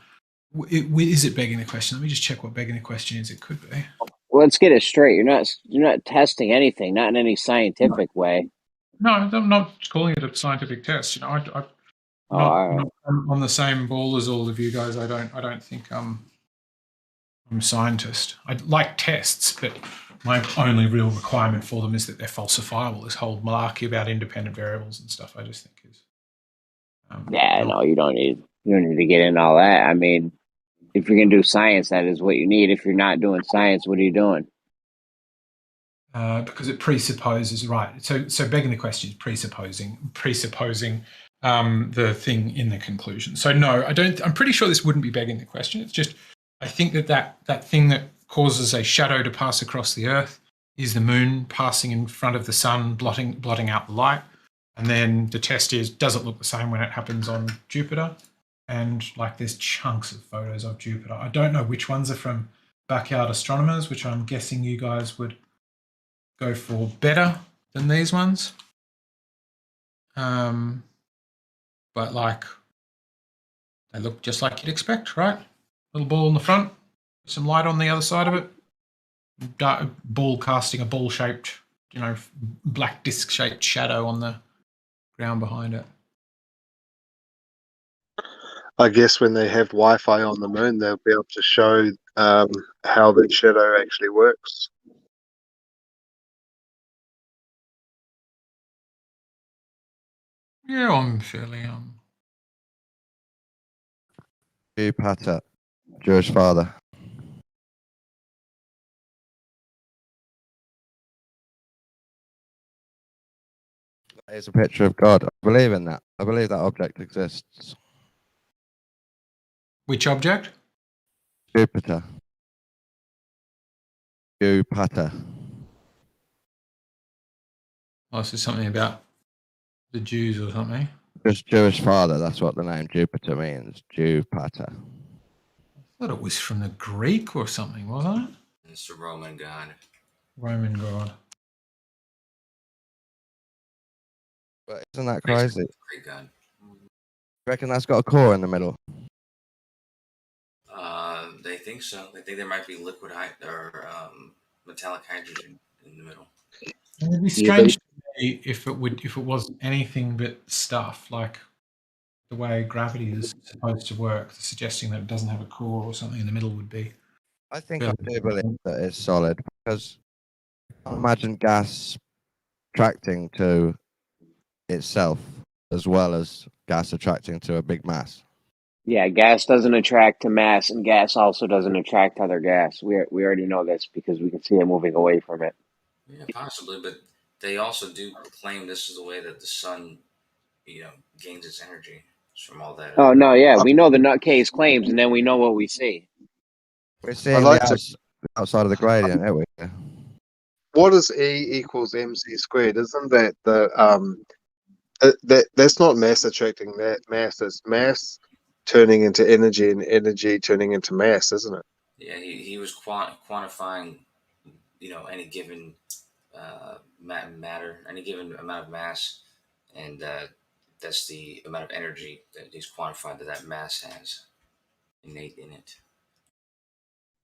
A: Is it begging the question? Let me just check what begging the question is. It could be.
J: Well, let's get it straight. You're not testing anything, not in any scientific way.
A: No, I'm not calling it a scientific test. You know, I'm not on the same ball as all of you guys. I don't think I'm a scientist. I like tests, but my only real requirement for them is that they're falsifiable. This whole malarkey about independent variables and stuff, I just think is.
J: No, you don't need to get into all that. I mean, if you're gonna do science, that is what you need. If you're not doing science, what are you doing?
A: Because it presupposes, right? So begging the question is presupposing the thing in the conclusion. So no, I don't. I'm pretty sure this wouldn't be begging the question. It's just I think that thing that causes a shadow to pass across the Earth is the moon passing in front of the sun, blotting out the light. And then the test is, does it look the same when it happens on Jupiter? And like there's chunks of photos of Jupiter. I don't know which ones are from backyard astronomers, which I'm guessing you guys would go for better than these ones. But like they look just like you'd expect, right? Little ball in the front, some light on the other side of it. Dark ball casting a ball-shaped, black disc-shaped shadow on the ground behind it.
H: I guess when they have Wi-Fi on the moon, they'll be able to show how the shadow actually works.
A: Yeah, I'm fairly
E: Jupiter, Jewish father. That is a picture of God. I believe in that. I believe that object exists.
A: Which object?
E: Jupiter. Jupiter.
A: Oh, this is something about the Jews or something.
E: Just Jewish father. That's what the name Jupiter means. Jupiter.
A: I thought it was from the Greek or something, wasn't it?
G: It's a Roman god.
A: Roman god.
E: But isn't that crazy?
G: Greek god.
E: You reckon that's got a core in the middle?
G: They think so. They think there might be liquid or metallic hydrogen in the middle.
A: It'd be strange to if it was anything but stuff, like the way gravity is supposed to work, suggesting that it doesn't have a core or something in the middle would be.
E: I think I do believe that it's solid because I can't imagine gas attracting to itself as well as gas attracting to a big mass.
J: Yeah, gas doesn't attract to mass, and gas also doesn't attract other gas. We already know this because we can see it moving away from it.
G: Yeah, possibly, but they also do claim this is the way that the sun, gains its energy from all that.
J: Oh no, yeah, we know the nutcase claims, and then we know what we see.
E: We're seeing the outside of the gradient, aren't we?
H: What is E equals mc squared? Isn't that that's not mass attracting that mass? It's mass turning into energy and energy turning into mass, isn't it?
G: Yeah, he was quantifying, any given matter, any given amount of mass, and that's the amount of energy that he's quantified that mass has innate in it.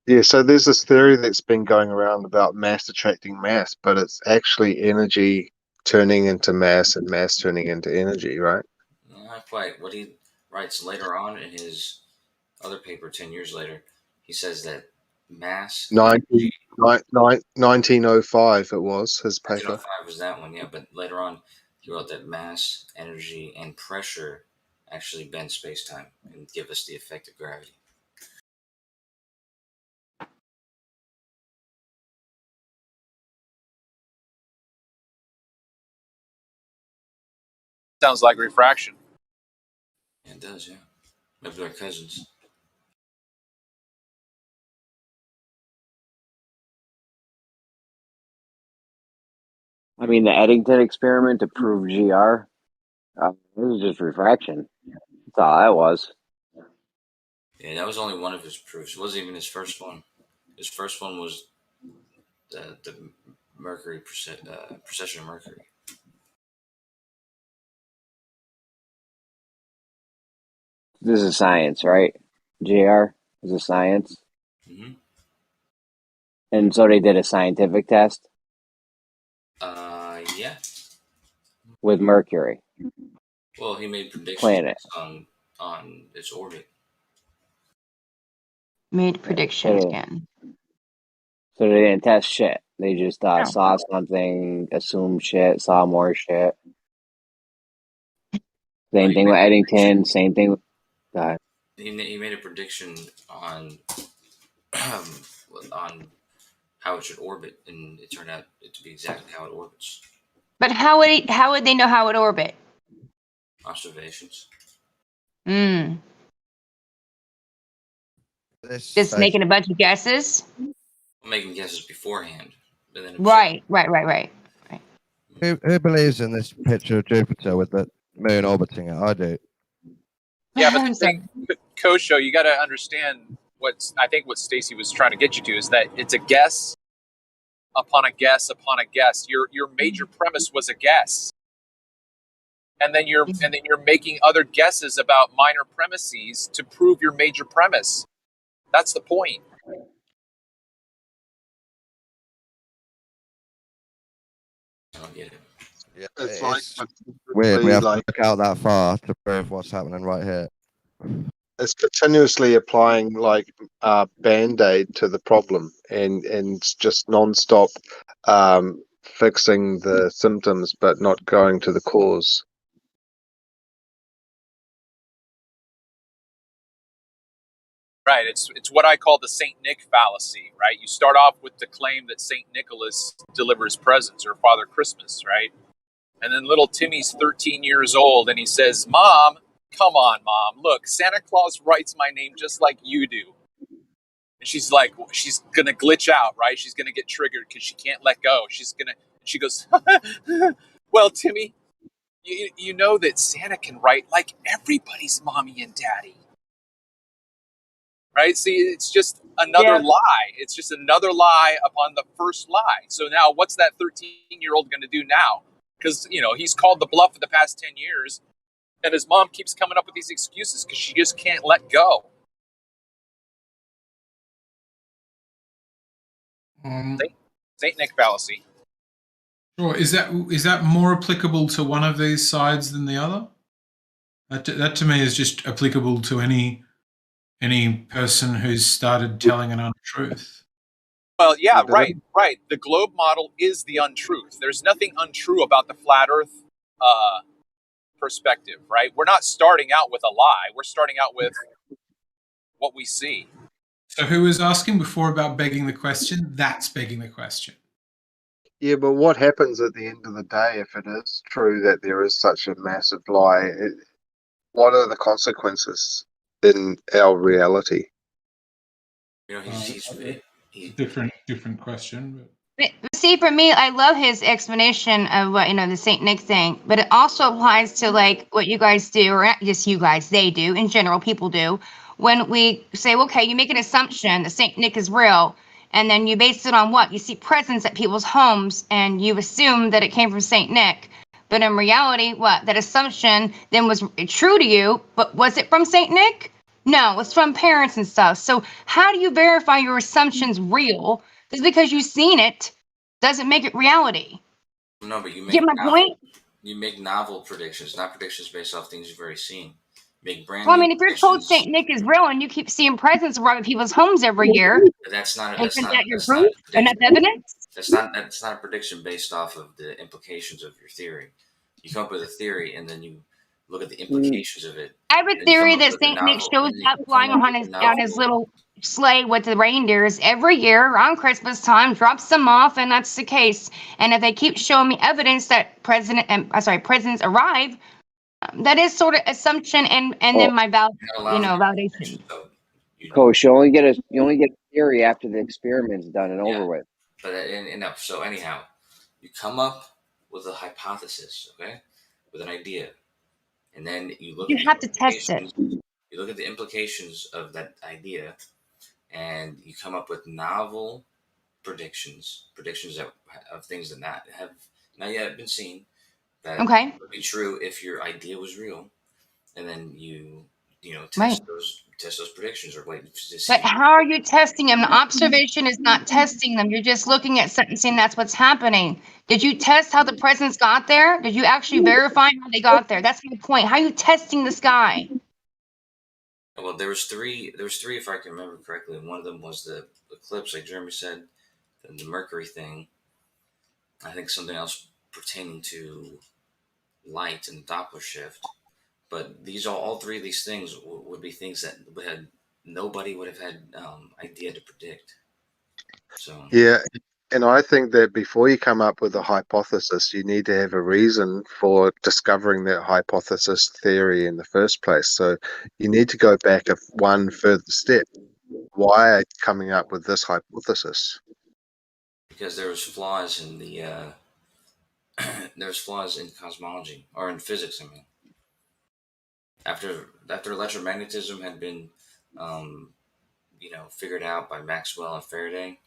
H: Yeah, so there's this theory that's been going around about mass attracting mass, but it's actually energy turning into mass and mass turning into energy, right?
G: Not quite. What he writes later on in his other paper 10 years later, he says that mass...
H: 1905 it was, his paper.
G: 1905 was that one, yeah, but later on he wrote that mass, energy, and pressure actually bend space-time and give us the effect of gravity.
M: Sounds like refraction.
G: Yeah, it does, yeah. Maybe they're cousins.
J: I mean, the Eddington experiment to prove GR, this was just refraction. That's all that was.
G: Yeah, that was only one of his proofs. It wasn't even his first one. His first one was the Mercury precession of Mercury.
J: This is science, right? GR is a science.
G: Mm-hmm.
J: And so they did a scientific test?
G: Yeah.
J: With Mercury.
G: Well, he made predictions
J: Planet.
G: on its orbit.
N: Made predictions again.
J: So they didn't test shit. They just saw something, assumed shit, saw more shit. Same thing with Eddington. Same thing with...
G: He made a prediction on on how it should orbit, and it turned out to be exactly how it orbits.
N: But how would they know how it orbit?
G: Observations.
N: Just making a bunch of guesses?
G: Making guesses beforehand. But then
N: Right.
E: Who believes in this picture of Jupiter with the moon orbiting it? I do.
M: Yeah, but the thing, Kosho, you got to understand what Stacy was trying to get you to is that it's a guess upon a guess upon a guess. Your major premise was a guess, and then you're making other guesses about minor premises to prove your major premise. That's the point.
G: I don't get it.
E: Yeah,
H: it's
E: weird. We have
H: like,
E: to look out that far to prove what's happening right here.
H: It's continuously applying like band-aid to the problem and just non-stop fixing the symptoms but not going to the cause.
M: Right. It's what I call the Saint Nick fallacy, right? You start off with the claim that Saint Nicholas delivers presents or Father Christmas, right? And then little Timmy's 13 years old and he says, "Mom, come on, Mom. Look, Santa Claus writes my name just like you do." And she's like, she's going to glitch out, right? She's going to get triggered because she can't let go. She goes, "Well, Timmy, you know that Santa can write like everybody's mommy and daddy." Right? See, it's just another lie. It's just another lie upon the first lie. So now what's that 13-year-old going to do now? Because, he's called the bluff for the past 10 years, and his mom keeps coming up with these excuses because she just can't let go. Saint Nick fallacy.
A: Or is that more applicable to one of these sides than the other? That to me is just applicable to any person who's started telling an untruth.
M: Well, yeah, right. The globe model is the untruth. There's nothing untrue about the flat Earth perspective, right? We're not starting out with a lie. We're starting out with what we see.
A: So who was asking before about begging the question? That's begging the question.
H: Yeah, but what happens at the end of the day if it is true that there is such a massive lie? What are the consequences in our reality?
G: You know, he's
A: different question.
N: But see, for me, I love his explanation of what, the Saint Nick thing, but it also applies to like what you guys do, or not just you guys, they do in general, people do. When we say, okay, you make an assumption that Saint Nick is real, and then you base it on what? You see presents at people's homes, and you assume that it came from Saint Nick. But in reality, what? That assumption then was true to you, but was it from Saint Nick? No, it's from parents and stuff. So how do you verify your assumption's real? Just because you've seen it doesn't make it reality.
G: No, but you
N: get my point?
G: You make novel predictions, not predictions based off things you've already seen. Make brand
N: Well, I
G: new
N: mean, if you're told
G: predictions.
N: Saint Nick is real and you keep seeing presents arrive at people's homes every year,
G: That's not
N: isn't that your
G: a
N: proof? And that's evidence?
G: That's not a prediction based off of the implications of your theory. You come up with a theory and then you look at the implications of it.
N: I have a theory that Saint Nick shows up flying on his little sleigh with the reindeers every year around Christmas time, drops them off, and that's the case. And if they keep showing me evidence that presidents arrive, that is sort of assumption and then my validation.
J: Coach, you only get a theory after the experiment's done and over with.
G: But so anyhow, you come up with a hypothesis, okay, with an idea, and then you look.
N: You have to test it.
G: You look at the implications of that idea, and you come up with novel predictions of things that have not yet been seen that would be true if your idea was real, and then you test those predictions or wait to see.
N: But how are you testing them? The observation is not testing them. You're just looking at something, saying that's what's happening. Did you test how the presidents got there? Did you actually verify how they got there? That's my point. How are you testing the sky?
G: Well, there was three if I can remember correctly, and one of them was the eclipse, like Jeremy said, and the Mercury thing. I think something else pertaining to light and Doppler shift. But all three of these things would be things that nobody would have had idea to predict. So
H: yeah, and I think that before you come up with a hypothesis, you need to have a reason for discovering that hypothesis theory in the first place. So you need to go back one further step. Why are you coming up with this hypothesis?
G: Because there was flaws in the flaws in cosmology or in physics. I mean, after electromagnetism had been figured out by Maxwell and Faraday,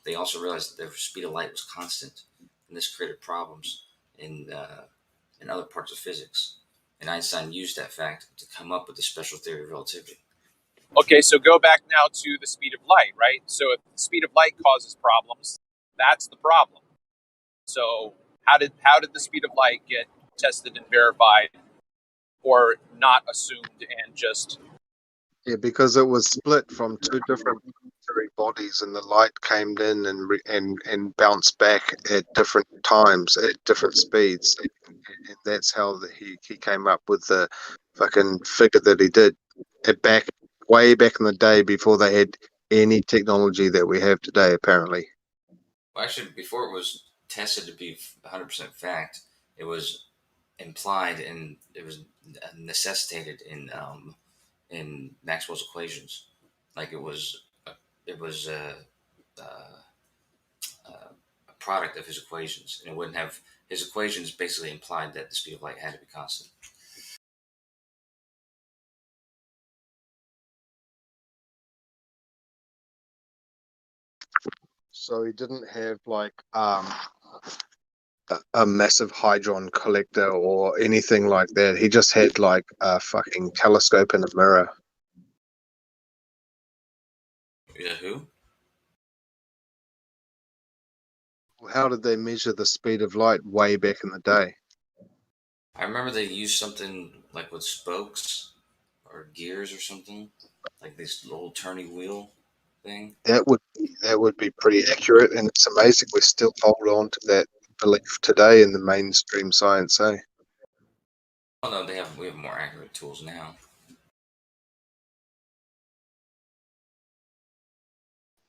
G: they also realized that the speed of light was constant, and this created problems in other parts of physics. And Einstein used that fact to come up with the special theory of relativity.
M: Okay, so go back now to the speed of light, right? So if the speed of light causes problems, that's the problem. So how did the speed of light get tested and verified, or not assumed and just?
H: Yeah, because it was split from two different bodies, and the light came in and bounced back at different times at different speeds, and that's how he came up with the fucking figure that he did. Way back in the day, before they had any technology that we have today, apparently.
G: Well, actually, before it was tested to be 100% fact, it was implied and it was necessitated in Maxwell's equations. Like it was a product of his equations, and it wouldn't have his equations basically implied that the speed of light had to be constant.
H: So he didn't have like a massive hadron collector or anything like that. He just had like a fucking telescope and a mirror.
G: Yeah, who?
H: How did they measure the speed of light way back in the day?
G: I remember they used something like with spokes or gears or something, like this little turny wheel thing.
H: That would be pretty accurate, and it's amazing we still hold on to that belief today in the mainstream science, eh?
G: Oh no, we have more accurate tools now.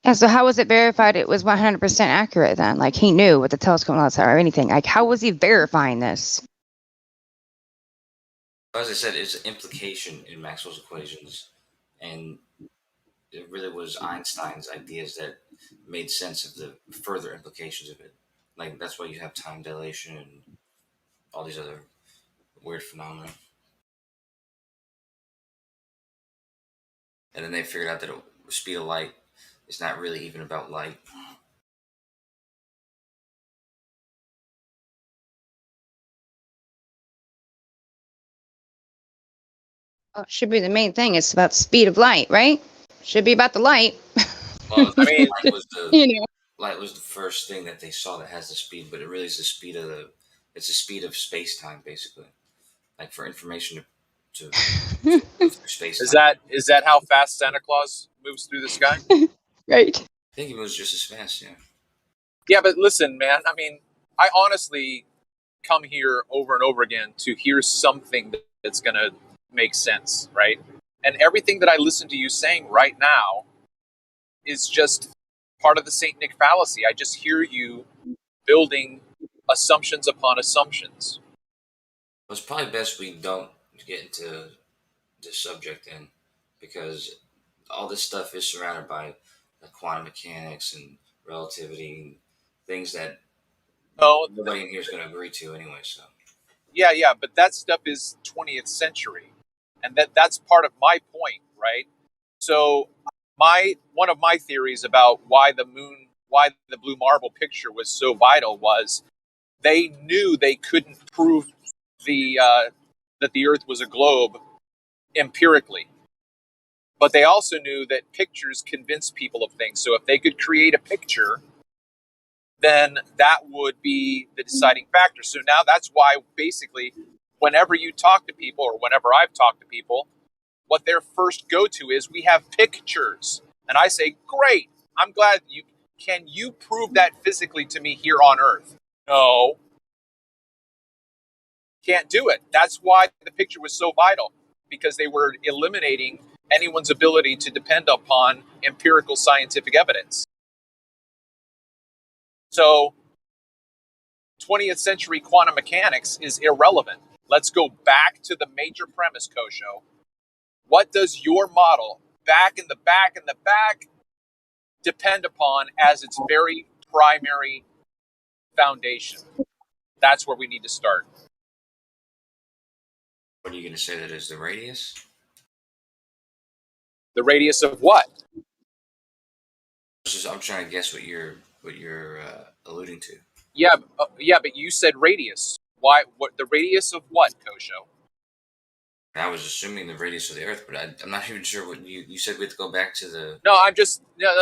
N: Yeah, so how was it verified it was 100% accurate then? Like he knew what the telescope was or anything. Like how was he verifying this?
G: As I said, it's an implication in Maxwell's equations, and it really was Einstein's ideas that made sense of the further implications of it. Like that's why you have time dilation and all these other weird phenomena. And then they figured out that the speed of light is not really even about light.
N: Well, it should be the main thing. It's about speed of light, right? Should be about the light.
G: Well, I mean, light was
N: You know.
G: light was the first thing that they saw that has the speed, but it really is the speed of it's the speed of space time, basically. Like for information to move through space time.
M: Is that how fast Santa Claus moves through the sky?
N: Right.
G: I think it moves just as fast, yeah.
M: Yeah, but listen, man. I mean, I honestly come here over and over again to hear something that's going to make sense, right? And everything that I listen to you saying right now is just part of the Saint Nick fallacy. I just hear you building assumptions upon assumptions.
G: Well, it's probably best we don't get into this subject then, because all this stuff is surrounded by quantum mechanics and relativity and things that nobody in here is going to agree to anyway. So
M: yeah, but that stuff is 20th century, and that's part of my point, right? So one of my theories about why the blue marble picture was so vital was they knew they couldn't prove that the Earth was a globe empirically. But they also knew that pictures convince people of things. So if they could create a picture, then that would be the deciding factor. So now that's why basically whenever you talk to people, or whenever I've talked to people, what their first go-to is, we have pictures. And I say, great, I'm glad can you prove that physically to me here on Earth? No. Can't do it. That's why the picture was so vital, because they were eliminating anyone's ability to depend upon empirical scientific evidence. So 20th century quantum mechanics is irrelevant. Let's go back to the major premise, Kosho. What does your model back in the back depend upon as its very primary foundation? That's where we need to start.
G: what are you going to say that is the radius?
M: The radius of what?
G: I'm trying to guess what you're alluding to.
M: Yeah, but you said radius. Why? What? The radius of what, Kosho?
G: I was assuming the radius of the Earth, but I'm not even sure what you said. We have to go back to the.
M: No,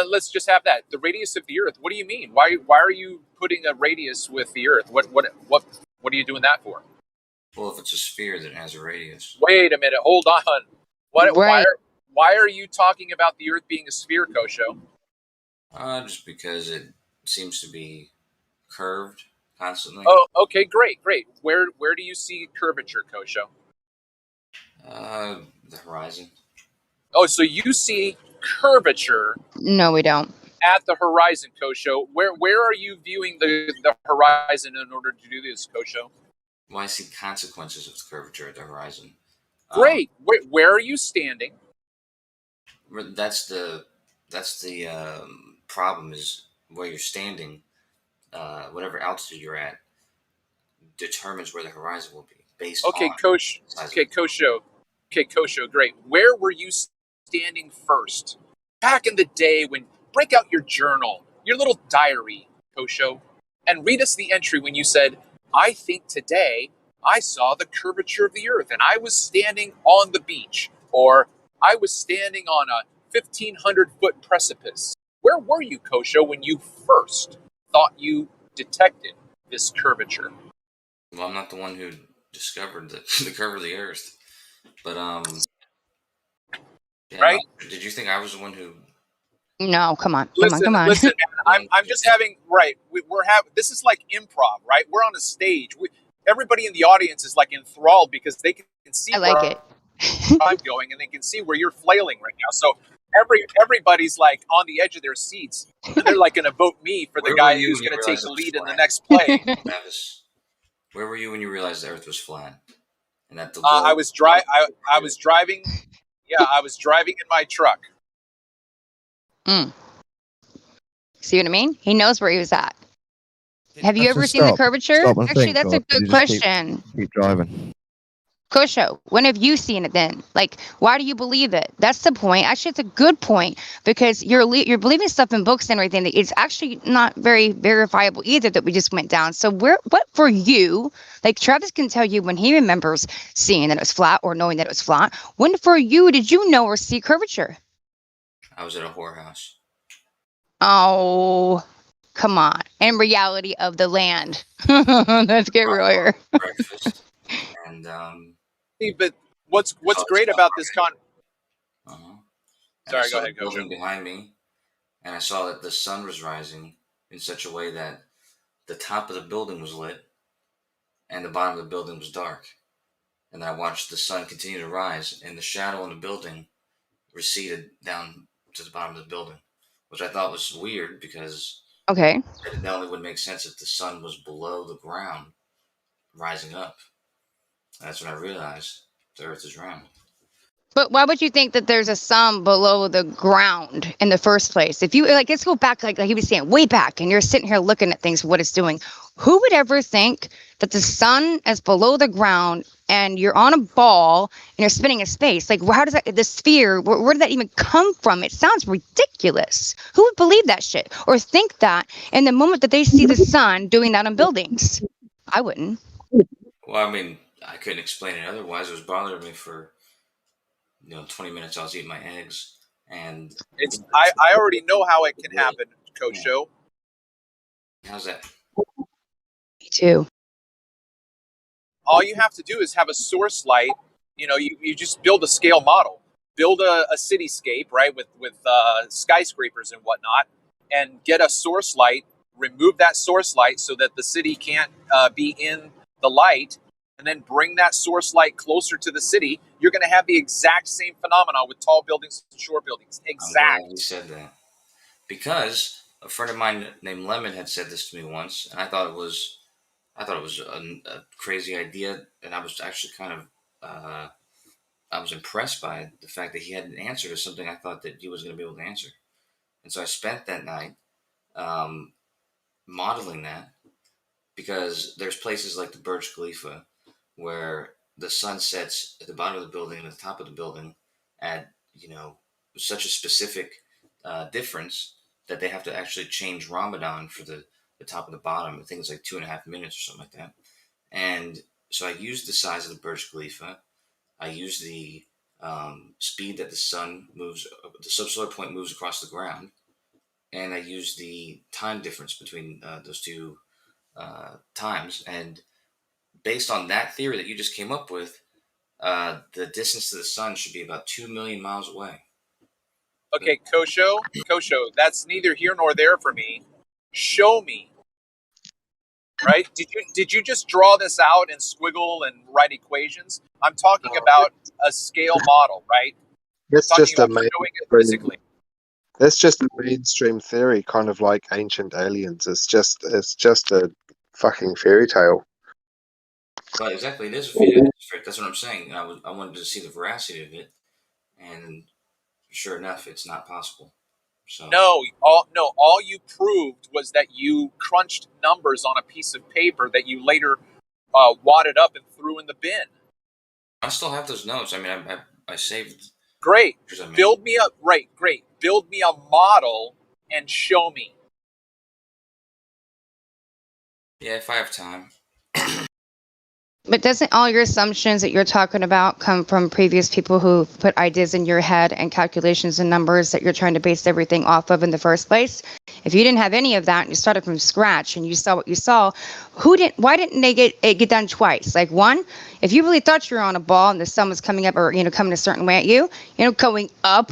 M: let's just have that. The radius of the Earth. What do you mean? Why are you putting a radius with the Earth? What are you doing that for?
G: Well, if it's a sphere that has a radius.
M: Wait a minute. Hold on. What?
N: Right.
M: Why are you talking about the Earth being a sphere, Kosho?
G: Just because it seems to be curved constantly.
M: Oh, okay, great. Where do you see curvature, Kosho?
G: The horizon.
M: Oh, so you see curvature?
N: No, we don't.
M: At the horizon, Kosho. Where are you viewing the horizon in order to do this, Kosho?
G: Well, I see consequences of the curvature at the horizon.
M: Great. Where are you standing?
G: That's the problem, is where you're standing. Whatever altitude you're at determines where the horizon will be based on.
M: Kosho. Okay, Kosho, great. Where were you standing first? Back in the day when, break out your journal, your little diary, Kosho, and read us the entry when you said, I think today I saw the curvature of the Earth and I was standing on the beach, or I was standing on a 1,500-foot precipice. Where were you, Kosho, when you first thought you detected this curvature?
G: Well, I'm not the one who discovered the curve of the Earth, but yeah,
M: right?
G: Did you think I was the one who?
N: No, come on,
M: Listen,
N: come on.
M: listen, man. I'm just having right. We're having this is like improv, right? We're on a stage. Everybody in the audience is like enthralled because they can see
N: I like
M: where
N: it.
M: I'm going, and they can see where you're flailing right now. So everybody's like on the edge of their seats, and they're like going to vote me for the guy who's going to take the lead in the next play.
G: Travis, where were you when you realized the Earth was flat? And that the
M: I was driving. Yeah, I was driving in my truck.
N: See what I mean? He knows where he was at. Have you ever seen the curvature? Actually, that's a good question.
E: Keep driving.
N: Kosho, when have you seen it then? Like, why do you believe it? That's the point. Actually, it's a good point because you're believing stuff in books and everything that it's actually not very verifiable either that we just went down. So what for you, like Travis can tell you when he remembers seeing that it was flat or knowing that it was flat. When for you did you know or see curvature?
G: I was at a whorehouse.
N: Oh, come on. And reality of the land. Let's get real here.
G: Breakfast. And
M: but what's great about this
G: Sorry,
M: go ahead,
G: building behind me, and I saw that the sun was rising in such a way that the top of the building was lit and the bottom of the building was dark. And then I watched the sun continue to rise, and the shadow in the building receded down to the bottom of the building, which I thought was weird because it not only would make sense if the sun was below the ground, rising up. That's when I realized the Earth is round.
N: But why would you think that there's a sun below the ground in the first place? If you like, let's go back, like he was saying, way back, and you're sitting here looking at things, what it's doing. Who would ever think that the sun is below the ground and you're on a ball and you're spinning in space? Like, how does the sphere, where did that even come from? It sounds ridiculous. Who would believe that shit or think that in the moment that they see the sun doing that on buildings? I wouldn't.
G: Well, I mean, I couldn't explain it otherwise. It was bothering me for 20 minutes. I was eating my eggs, and
M: I already know how it can happen, Coach Show.
G: How's that?
N: Me too.
M: All you have to do is have a source light. You just build a scale model, build a cityscape, right, with skyscrapers and whatnot, and get a source light. Remove that source light so that the city can't be in the light, and then bring that source light closer to the city. You're going to have the exact same phenomenon with tall buildings and short buildings. Exact.
G: I'm glad you said that, because a friend of mine named Lemon had said this to me once, and I thought it was a crazy idea, and I was actually kind of I was impressed by the fact that he had an answer to something I thought that he was going to be able to answer. And so I spent that night modeling that, because there's places like the Burj Khalifa where the sun sets at the bottom of the building and the top of the building at such a specific difference that they have to actually change Ramadan for the top and the bottom. I think it's like 2.5 minutes or something like that. And so I used the size of the Burj Khalifa. I used the speed that the sun moves, the subsolar point moves across the ground, and I used the time difference between those two times. And based on that theory that you just came up with, the distance to the sun should be about 2 million miles away.
M: Okay, Kosho, that's neither here nor there for me. Show me. Right? Did you just draw this out and squiggle and write equations? I'm talking about a scale model, right?
H: That's just a
M: physically.
H: That's just a mainstream theory, kind of like ancient aliens. It's just a fucking fairy tale.
G: Well, exactly, it is a fairy tale. That's what I'm saying. I wanted to see the veracity of it, and sure enough, it's not possible. So
M: All you proved was that you crunched numbers on a piece of paper that you later wadded up and threw in the bin.
G: I still have those notes. I mean, I saved.
M: Great. Build me a model and show me.
G: Yeah, if I have time.
N: But doesn't all your assumptions that you're talking about come from previous people who put ideas in your head and calculations and numbers that you're trying to base everything off of in the first place? If you didn't have any of that and you started from scratch and you saw what you saw, why didn't they get done twice? Like, one, if you really thought you were on a ball and the sun was coming up or, coming a certain way at you, going up,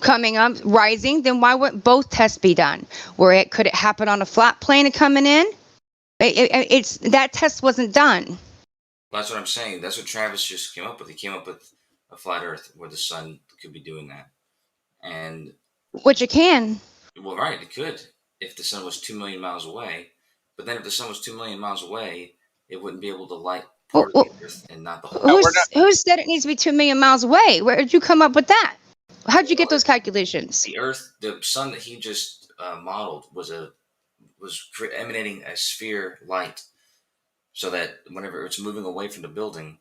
N: coming up, rising, then why wouldn't both tests be done? Could it happen on a flat plane and coming in? It's that test wasn't done.
G: That's what I'm saying. That's what Travis just came up with. He came up with a flat Earth where the sun could be doing that, and
N: which it can.
G: Well, right, it could if the sun was 2 million miles away. But then, if the sun was 2 million miles away, it wouldn't be able to light part of the Earth and not the whole.
N: Who said it needs to be 2 million miles away? Where did you come up with that? How'd you get those calculations?
G: The Earth, the sun that he just modeled was emanating a sphere light. So that whenever it's moving away from the building,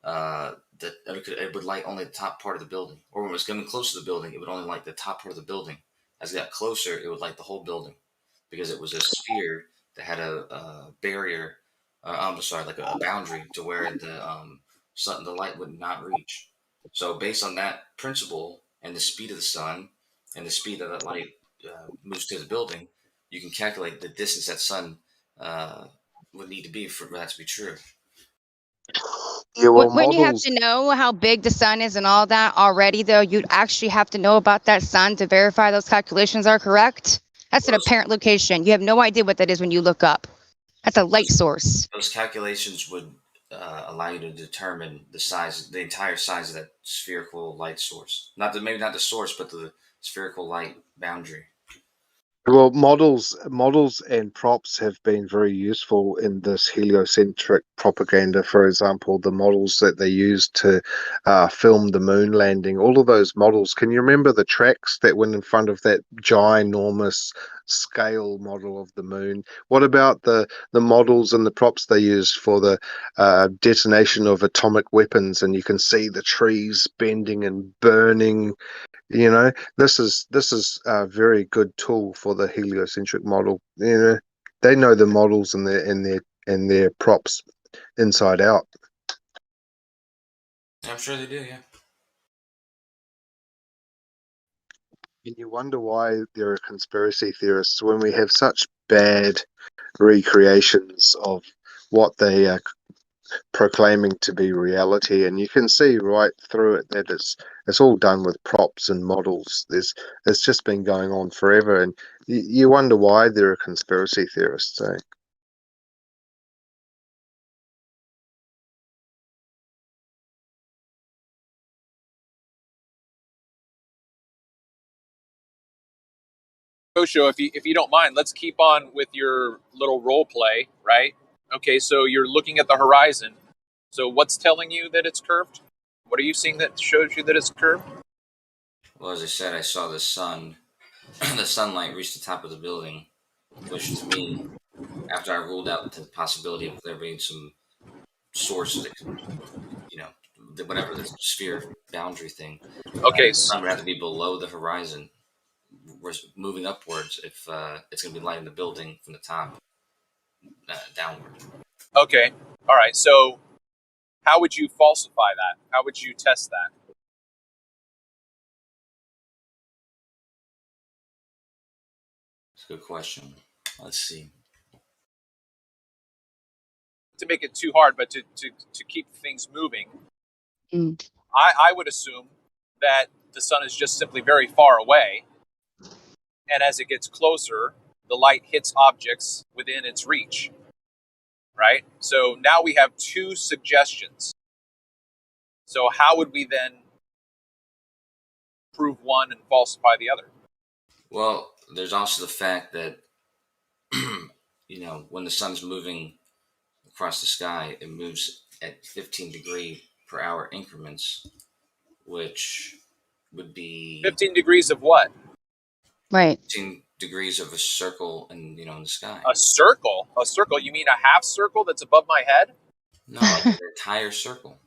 G: it would light only the top part of the building. Or when it was coming close to the building, it would only light the top part of the building. As it got closer, it would light the whole building. Because it was a sphere that had a barrier, like a boundary to where the light would not reach. So based on that principle and the speed of the sun and the speed that light moves to the building, you can calculate the distance that sun would need to be for that to be true.
H: Yeah, well,
N: when you have to know how big the sun is and all that already, though, you'd actually have to know about that sun to verify those calculations are correct. That's an apparent location. You have no idea what that is when you look up. That's a light source.
G: Those calculations would allow you to determine the entire size of that spherical light source. Maybe not the source, but the spherical light boundary.
H: Well, models and props have been very useful in this heliocentric propaganda. For example, the models that they used to film the moon landing, all of those models. Can you remember the tracks that went in front of that ginormous scale model of the moon? What about the models and the props they used for the detonation of atomic weapons? And you can see the trees bending and burning. This is a very good tool for the heliocentric model. They know the models and their props inside out.
G: I'm sure they do, yeah.
H: And you wonder why there are conspiracy theorists when we have such bad recreations of what they are proclaiming to be reality, and you can see right through it that it's all done with props and models. It's just been going on forever, and you wonder why there are conspiracy theorists.
M: Kosho, if you don't mind, let's keep on with your little role play, right? Okay, so you're looking at the horizon. So what's telling you that it's curved? What are you seeing that shows you that it's curved?
G: Well, as I said, I saw the sun, the sunlight reach the top of the building, which to me, after I ruled out the possibility of there being some source that could, whatever the sphere boundary thing.
M: Okay,
G: the sun would have to be below the horizon. We're moving upwards if it's going to be lighting the building from the top downward.
M: Okay, all right. So, how would you falsify that? How would you test that?
G: That's a good question. Let's see.
M: To make it too hard, but to keep things moving, I would assume that the sun is just simply very far away, and as it gets closer, the light hits objects within its reach. Right? So now we have two suggestions. So how would we then prove one and falsify the other?
G: Well, there's also the fact that, when the sun's moving across the sky, it moves at 15 degree per hour increments, which would be
M: 15 degrees of what?
N: Right.
G: 15 degrees of a circle in the sky.
M: A circle? A circle? You mean a half circle that's above my head?
G: No, an entire circle.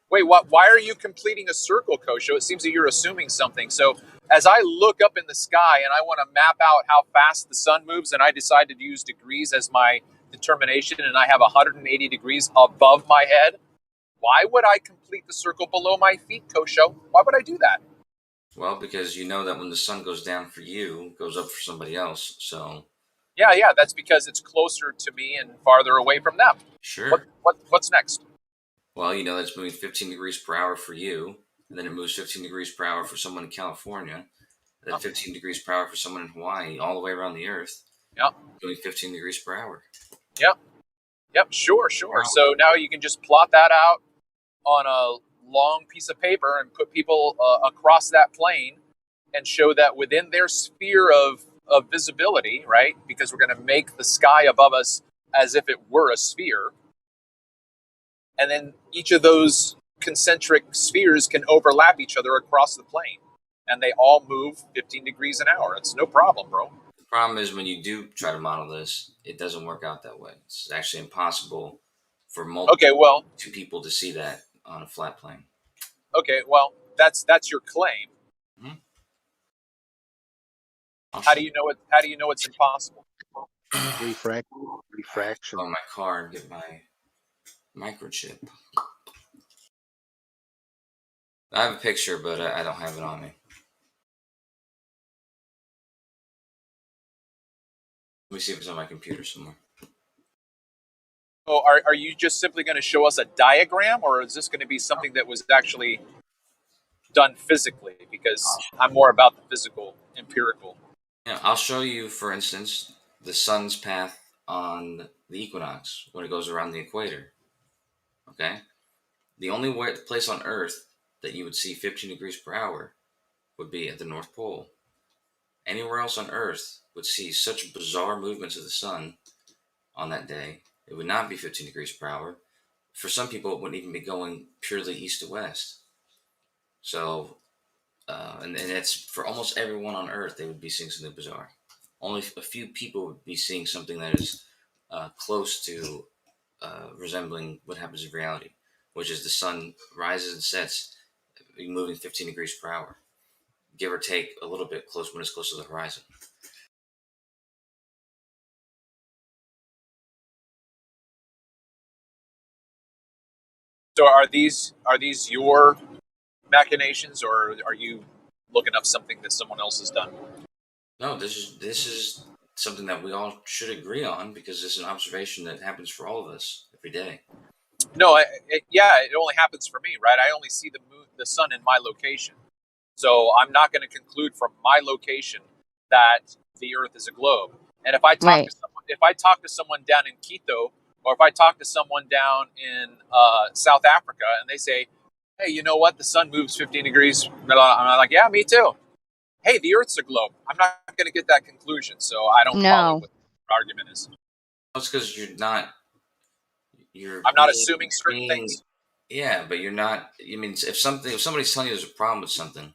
M: Wait, why are you completing a circle, Kosho? It seems that you're assuming something. So as I look up in the sky and I want to map out how fast the sun moves and I decide to use degrees as my determination and I have 180 degrees above my head, why would I complete the circle below my feet, Kosho? Why would I do that?
G: Well, because you know that when the sun goes down for you, it goes up for somebody else. So
M: yeah, that's because it's closer to me and farther away from them.
G: Sure.
M: What's next?
G: Well, you know that's moving 15 degrees per hour for you, and then it moves 15 degrees per hour for someone in California, and then 15 degrees per hour for someone in Hawaii, all the way around the Earth.
M: Yep.
G: Doing 15 degrees per hour.
M: Yep, sure.
G: Wow.
M: So now you can just plot that out on a long piece of paper and put people across that plane and show that within their sphere of visibility, right? Because we're going to make the sky above us as if it were a sphere. And then each of those concentric spheres can overlap each other across the plane. And they all move 15 degrees an hour. It's no problem, bro.
G: The problem is when you do try to model this, it doesn't work out that way. It's actually impossible for two people to see that on a flat plane.
M: Okay, well, that's your claim.
G: Mm-hmm.
M: How do you know it's impossible?
H: Refraction.
G: On my car and get my microchip. I have a picture, but I don't have it on me. Let me see if it's on my computer somewhere.
M: Oh, are you just simply going to show us a diagram, or is this going to be something that was actually done physically? Because I'm more about the physical, empirical.
G: Yeah, I'll show you, for instance, the sun's path on the equinox when it goes around the equator. Okay? The only place on Earth that you would see 15 degrees per hour would be at the North Pole. Anywhere else on Earth would see such bizarre movements of the sun on that day. It would not be 15 degrees per hour. For some people, it wouldn't even be going purely east to west. So, and it's for almost everyone on Earth, they would be seeing something bizarre. Only a few people would be seeing something that is close to resembling what happens in reality, which is the sun rises and sets moving 15 degrees per hour, give or take a little bit close when it's close to the horizon.
M: So are these your machinations, or are you looking up something that someone else has done?
G: No, this is something that we all should agree on because it's an observation that happens for all of us every day.
M: No, it only happens for me, right? I only see the sun in my location. So I'm not going to conclude from my location that the Earth is a globe. And if I talk to someone down in Quito, or if I talk to someone down in South Africa, and they say, "Hey, you know what? The sun moves 15 degrees." I'm like, "Yeah, me too." Hey, the Earth's a globe. I'm not going to get that conclusion, so I don't follow what the argument is.
G: That's because
M: I'm not assuming certain things.
G: Yeah, but you're not. I mean, if somebody's telling you there's a problem with something.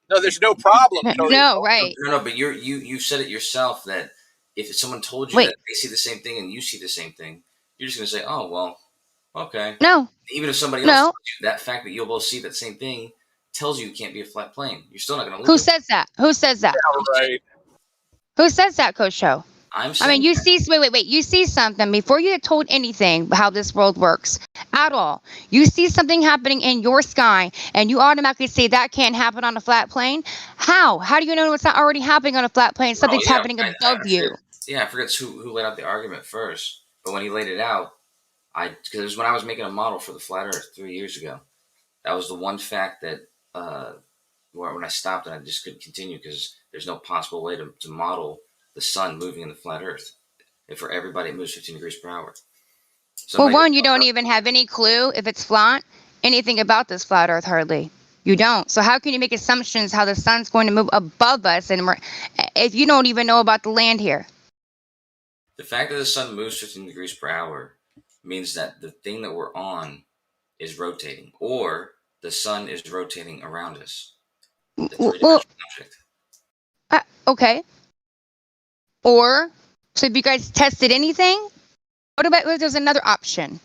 M: No, there's no problem.
N: No, right.
G: No, but you said it yourself that if someone told you that they see the same thing and you see the same thing, you're just going to say, "Oh, well, okay."
N: No.
G: Even if somebody else tells you that fact that you'll both see that same thing tells you it can't be a flat plane, you're still not going to look.
N: Who says that? Who says that?
M: Yeah, right.
N: Who says that, Coach Show?
G: I'm saying.
N: I mean, you see. Wait. You see something before you get told anything how this world works at all. You see something happening in your sky, and you automatically say that can't happen on a flat plane. How? How do you know it's not already happening on a flat plane? Something's happening above you.
G: Yeah, I forget who laid out the argument first, but when he laid it out, because it was when I was making a model for the flat Earth 3 years ago. That was the one fact that when I stopped and I just couldn't continue because there's no possible way to model the sun moving in the flat Earth. And for everybody, it moves 15 degrees per hour.
N: Well, one, you don't even have any clue if it's flat, anything about this flat Earth, hardly. You don't. So how can you make assumptions how the sun's going to move above us and if you don't even know about the land here?
G: The fact that the sun moves 15 degrees per hour means that the thing that we're on is rotating, or the sun is rotating around us.
N: Well, okay. Or, so have you guys tested anything? What about if there's another option?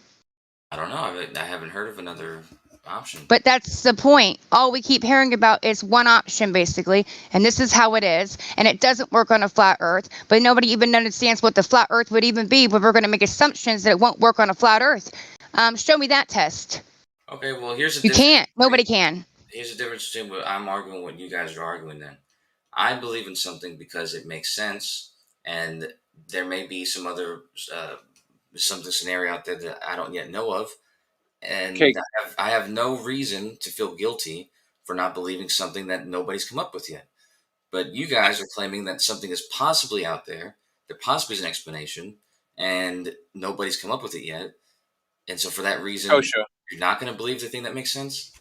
G: I don't know. I haven't heard of another option.
N: But that's the point. All we keep hearing about is one option, basically, and this is how it is, and it doesn't work on a flat Earth. But nobody even understands what the flat Earth would even be. But we're going to make assumptions that it won't work on a flat Earth. Show me that test.
G: Okay, well, here's the
N: You
G: difference.
N: can't. Nobody can.
G: Here's the difference between what I'm arguing and what you guys are arguing. Then, I believe in something because it makes sense, and there may be some other something scenario out there that I don't yet know of. And
M: Okay.
G: I have no reason to feel guilty for not believing something that nobody's come up with yet. But you guys are claiming that something is possibly out there, there possibly is an explanation, and nobody's come up with it yet. And so for that reason,
M: Kosho.
G: you're not going to believe the thing that makes sense?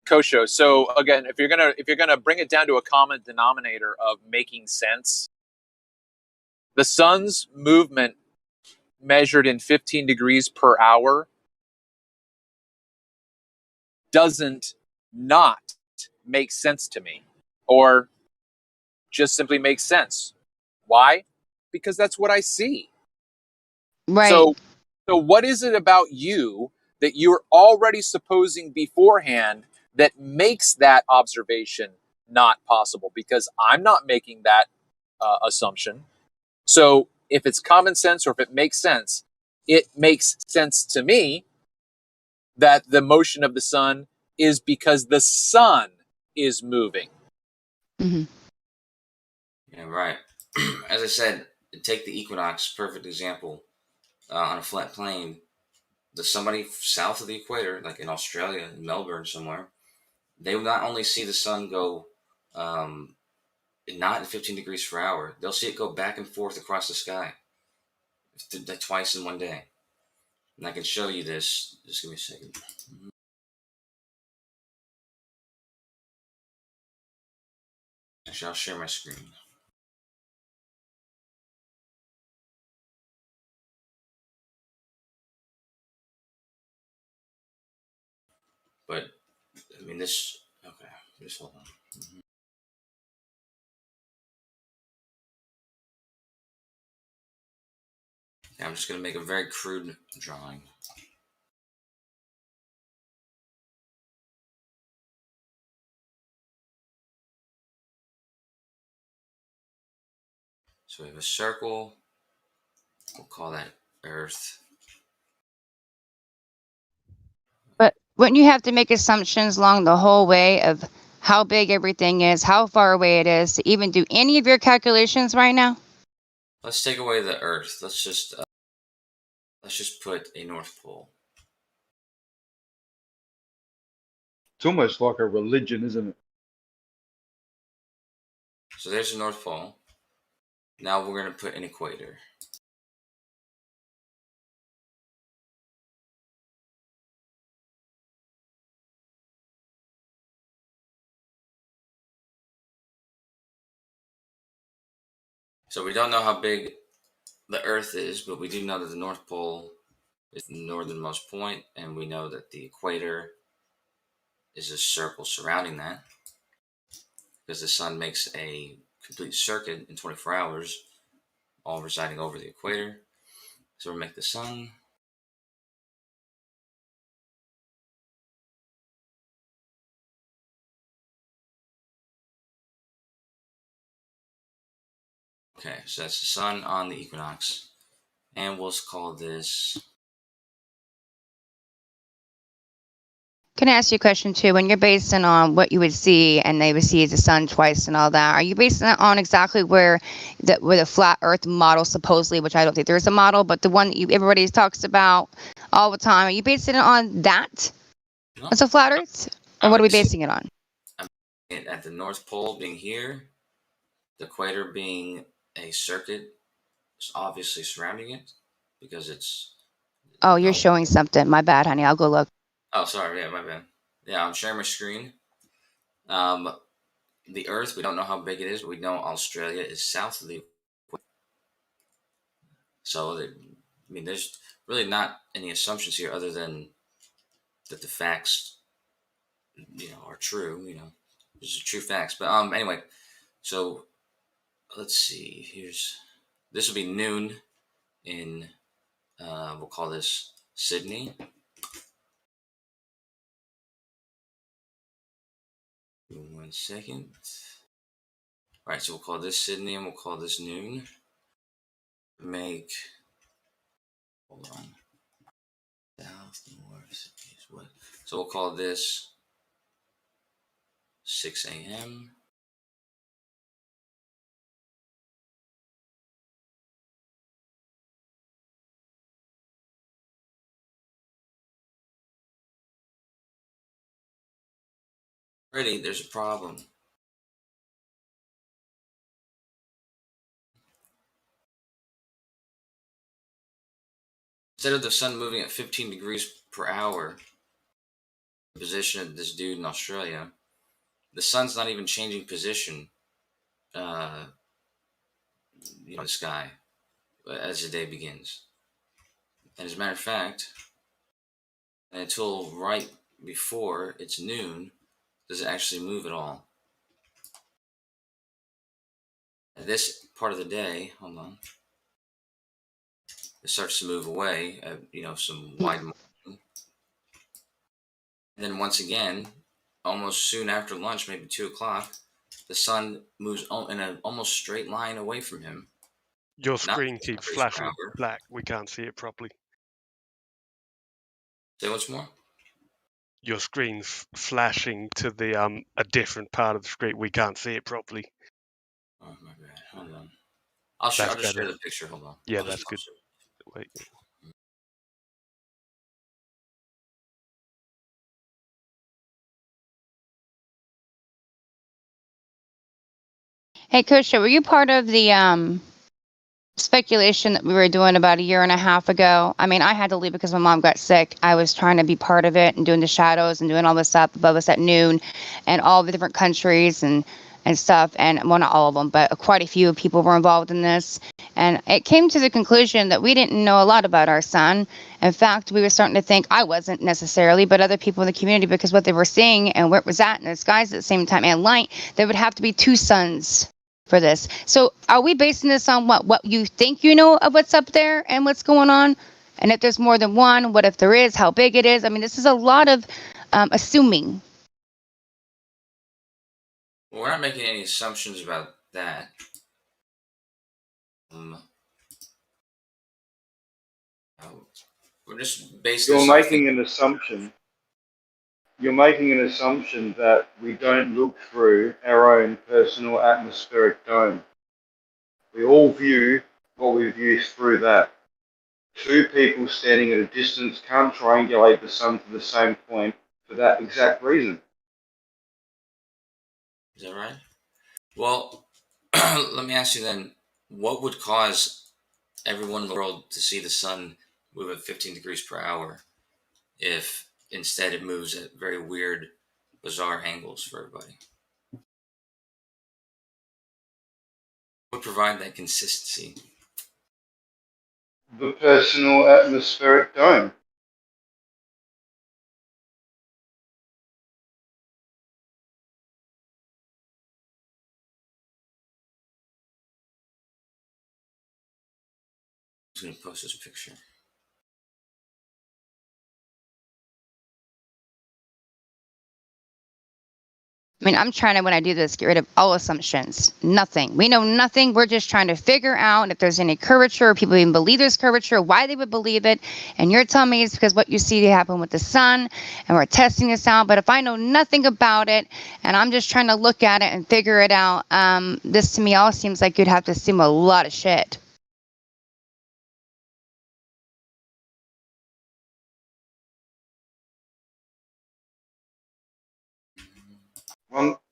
M: Kosho. So again, if you're gonna bring it down to a common denominator of making sense, the sun's movement measured in 15 degrees per hour doesn't not make sense to me, or just simply makes sense. Why? Because that's what I see.
N: Right.
M: So what is it about you that you're already supposing beforehand that makes that observation not possible? Because I'm not making that assumption. So if it's common sense or if it makes sense to me that the motion of the sun is because the sun is moving.
N: Mm-hmm.
G: Yeah, right. As I said, take the equinox, perfect example. On a flat plane, somebody south of the equator, like in Australia, in Melbourne somewhere, they will not only see the sun go not at 15 degrees per hour, they'll see it go back and forth across the sky twice in one day. And I can show you this. Just give me a second. Actually, I'll share my screen. But, I mean, this... Okay, just hold on. Yeah, I'm just going to make a very crude drawing. So we have a circle. We'll call that Earth.
N: But wouldn't you have to make assumptions along the whole way of how big everything is, how far away it is, to even do any of your calculations right now?
G: Let's take away the Earth. Let's just put a North Pole.
O: It's almost like a religion, isn't it?
G: So there's the North Pole. Now we're going to put an equator. So we don't know how big the Earth is, but we do know that the North Pole is the northernmost point, and we know that the equator is a circle surrounding that, because the sun makes a complete circuit in 24 hours, all residing over the equator. So we'll make the sun. Okay, so that's the sun on the equinox. And we'll call this...
N: Can I ask you a question too? When you're basing on what you would see, and they would see the sun twice and all that, are you basing it on exactly where the flat Earth model supposedly, which I don't think there's a model, but the one that everybody talks about all the time, are you basing it on that?
G: No.
N: As a flat Earth, or what are we basing it on?
G: I'm basing it at the North Pole being here, the equator being a circuit, obviously surrounding it, because it's...
N: Oh, you're showing something. My bad, honey. I'll go look.
G: Oh, sorry. Yeah, my bad. Yeah, I'm sharing my screen. The Earth, we don't know how big it is, but we know Australia is south of the equator. So, I mean, there's really not any assumptions here other than that the facts, are true. These are true facts. But anyway, so let's see. This will be noon in, we'll call this Sydney. 1 second. All right, so we'll call this Sydney and we'll call this noon. Make, hold on. South, north, east, west. So we'll call this 6 a.m. Already, there's a problem. Instead of the sun moving at 15 degrees per hour, the position of this dude in Australia, the sun's not even changing position, the sky, as the day begins. And as a matter of fact, until right before it's noon, does it actually move at all. At this part of the day, hold on, it starts to move away at, some wide margin. And then once again, almost soon after lunch, maybe 2 o'clock, the sun moves in an almost straight line away from him.
P: Your screen keeps flashing black. We can't see it properly.
G: Say once more?
P: Your screen's flashing to the a different part of the screen. We can't see it properly.
G: Oh, my bad. Hold on. I'll just share the picture. Hold on.
P: Yeah, that's good. Wait.
N: Hey, Kusha, were you part of the speculation that we were doing about 1.5 years ago? I mean, I had to leave because my mom got sick. I was trying to be part of it and doing the shadows and doing all this stuff above us at noon and all the different countries and stuff. And well, not all of them, but quite a few people were involved in this. And it came to the conclusion that we didn't know a lot about our sun. In fact, we were starting to think, I wasn't necessarily, but other people in the community, because what they were seeing and where it was at in the skies at the same time and light, there would have to be 2 suns for this. So are we basing this on what you think you know of what's up there and what's going on? And if there's more than one, what if there is, how big it is? I mean, this is a lot of assuming.
G: Well, we're not making any assumptions about that. We're just basing.
O: You're making an assumption. You're making an assumption that we don't look through our own personal atmospheric dome. We all view what we view through that. 2 people standing at a distance can't triangulate the sun to the same point for that exact reason.
G: Is that right? Well, let me ask you then, what would cause everyone in the world to see the sun move at 15 degrees per hour if instead it moves at very weird, bizarre angles for everybody? What would provide that consistency?
O: The personal atmospheric dome.
G: I'm going to post this picture.
N: I mean, I'm trying to, when I do this, get rid of all assumptions. Nothing. We know nothing. We're just trying to figure out if there's any curvature, or people even believe there's curvature, why they would believe it. And you're telling me it's because what you see happen with the sun, and we're testing this out. But if I know nothing about it, and I'm just trying to look at it and figure it out, this to me all seems like you'd have to assume a lot of shit.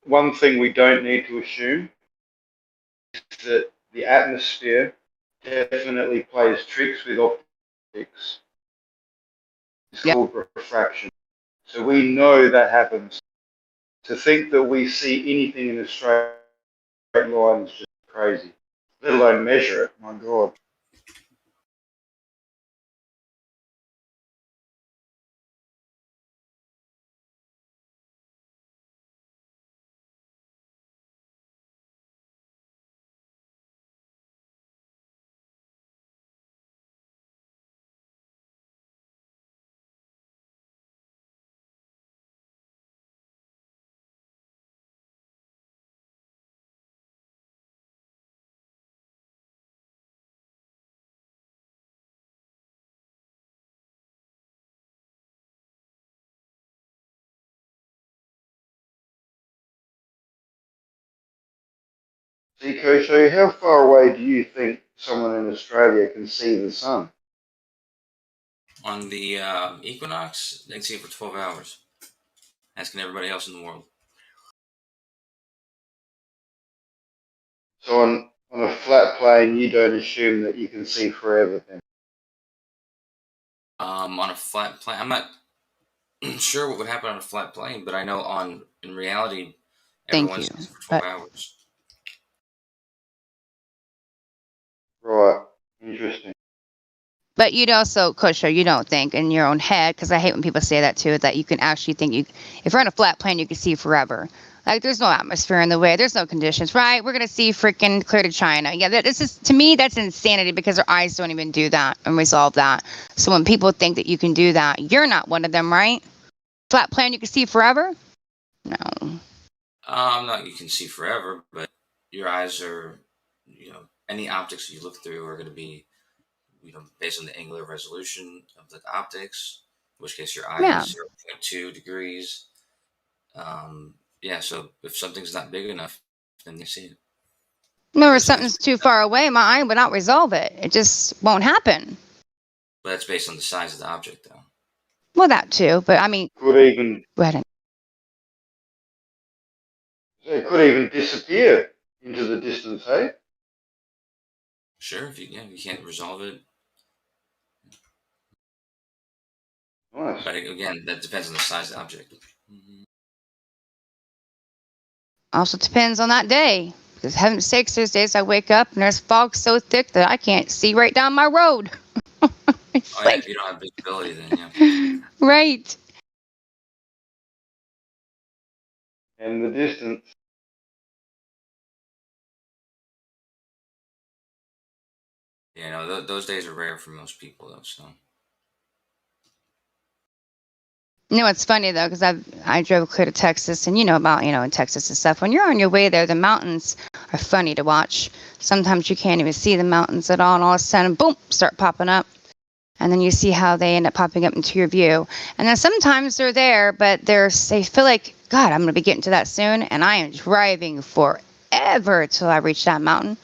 O: One thing we don't need to assume is that the atmosphere definitely plays tricks with optics. It's called refraction. So we know that happens. To think that we see anything in a straight line is just crazy. Let alone measure it. My God. See, Kosho, how far away do you think someone in Australia can see the sun?
G: On the equinox, they can see it for 12 hours. Asking everybody else in the world.
O: So on a flat plane, you don't assume that you can see forever then?
G: On a flat plane, I'm not sure what would happen on a flat plane, but I know in reality, everyone sees it for 12 hours.
O: Right. Interesting.
N: But you'd also, Kosho, you don't think in your own head, because I hate when people say that too, that you can actually think if you're on a flat plane, you can see forever. Like, there's no atmosphere in the way. There's no conditions, right? We're going to see freaking clear to China. Yeah, this is, to me, that's insanity because our eyes don't even do that and resolve that. So when people think that you can do that, you're not one of them, right? Flat plane, you can see forever? No.
G: Not you can see forever, but your eyes are, any optics you look through are going to be, based on the angular resolution of the optics, in which case your eye is 0.2 degrees. So if something's not big enough, then you see it.
N: No, if something's too far away, my eye would not resolve it. It just won't happen.
G: But that's based on the size of the object, though.
N: Well, that too, but I mean...
O: Could even...
N: Go ahead.
O: It could even disappear into the distance, hey?
G: Sure, if you can't resolve it.
O: Nice.
G: But again, that depends on the size of the object.
N: Also depends on that day. Because heaven's sakes, there's days I wake up and there's fog so thick that I can't see right down my road.
G: If you don't have visibility, then yeah.
N: Right.
O: And the distance.
G: Yeah, those days are rare for most people, though. So.
N: You know, it's funny though, because I drove clear to Texas, and about in Texas and stuff. When you're on your way there, the mountains are funny to watch. Sometimes you can't even see the mountains at all, and all of a sudden, boom, start popping up, and then you see how they end up popping up into your view. And then sometimes they're there, but they feel like, God, I'm going to be getting to that soon, and I am driving forever till I reach that mountain.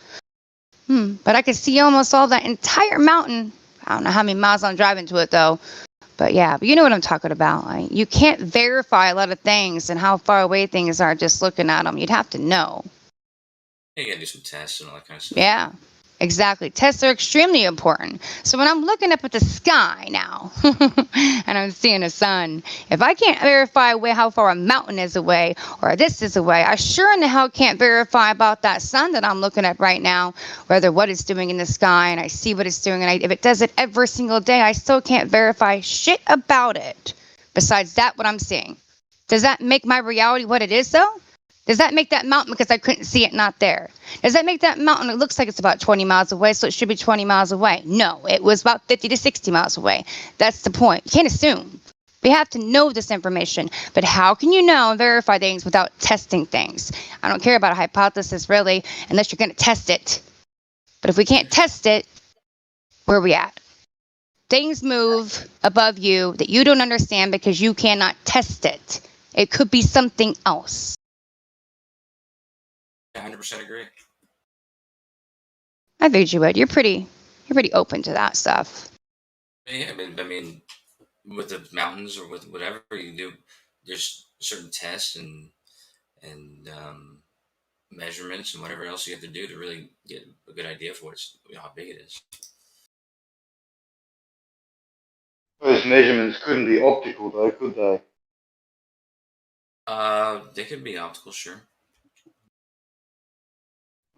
N: But I could see almost all that entire mountain. I don't know how many miles I'm driving to it though. But yeah, but you know what I'm talking about. Like, you can't verify a lot of things and how far away things are just looking at them. You'd have to know.
G: Yeah, you gotta do some tests and all that kind of stuff.
N: Yeah, exactly. Tests are extremely important. So when I'm looking up at the sky now and I'm seeing the sun, if I can't verify how far a mountain is away or this is away, I sure in the hell can't verify about that sun that I'm looking at right now, whether what it's doing in the sky and I see what it's doing. And if it does it every single day, I still can't verify shit about it. Besides that, what I'm seeing. Does that make my reality what it is though? Does that make that mountain, because I couldn't see it, not there? Does that make that mountain, it looks like it's about 20 miles away, so it should be 20 miles away? No, it was about 50 to 60 miles away. That's the point. You can't assume. We have to know this information. But how can you know and verify things without testing things? I don't care about a hypothesis, really, unless you're going to test it. But if we can't test it, where are we at? Things move above you that you don't understand because you cannot test it. It could be something else.
G: 100% agree.
N: I figured you would. You're pretty open to that stuff.
G: Yeah, I mean, with the mountains or with whatever you do, there's certain tests and measurements and whatever else you have to do to really get a good idea for how big it is.
O: Those measurements couldn't be optical though, could they?
G: They could be optical, sure.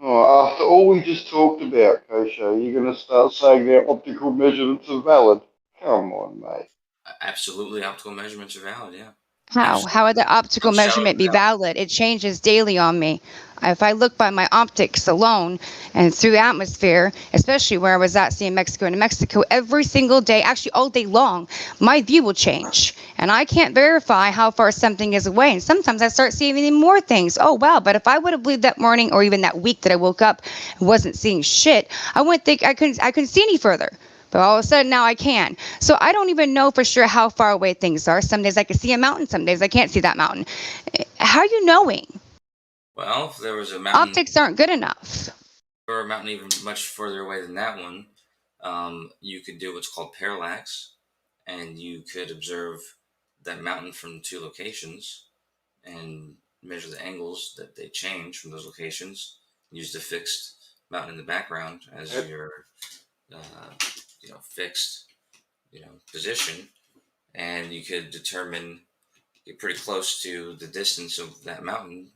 O: Oh, after all we just talked about, Kosho, you're going to start saying their optical measurements are valid? Come on, mate.
G: Absolutely, optical measurements are valid, yeah.
N: How? How would the optical measurement be valid? It changes daily on me. If I look by my optics alone and through the atmosphere, especially where I was at seeing Mexico and New Mexico, every single day, actually all day long, my view will change. And I can't verify how far something is away. And sometimes I start seeing even more things. Oh, wow. But if I would have believed that morning or even that week that I woke up and wasn't seeing shit, I wouldn't think I couldn't see any further. But all of a sudden now I can. So I don't even know for sure how far away things are. Some days I can see a mountain. Some days I can't see that mountain. How are you knowing?
G: Well, if there was a mountain,
N: Optics aren't good enough.
G: or a mountain even much further away than that one, you could do what's called parallax, and you could observe that mountain from two locations and measure the angles that they change from those locations. Use the fixed mountain in the background as your fixed position, and you could determine, get pretty close to the distance of that mountain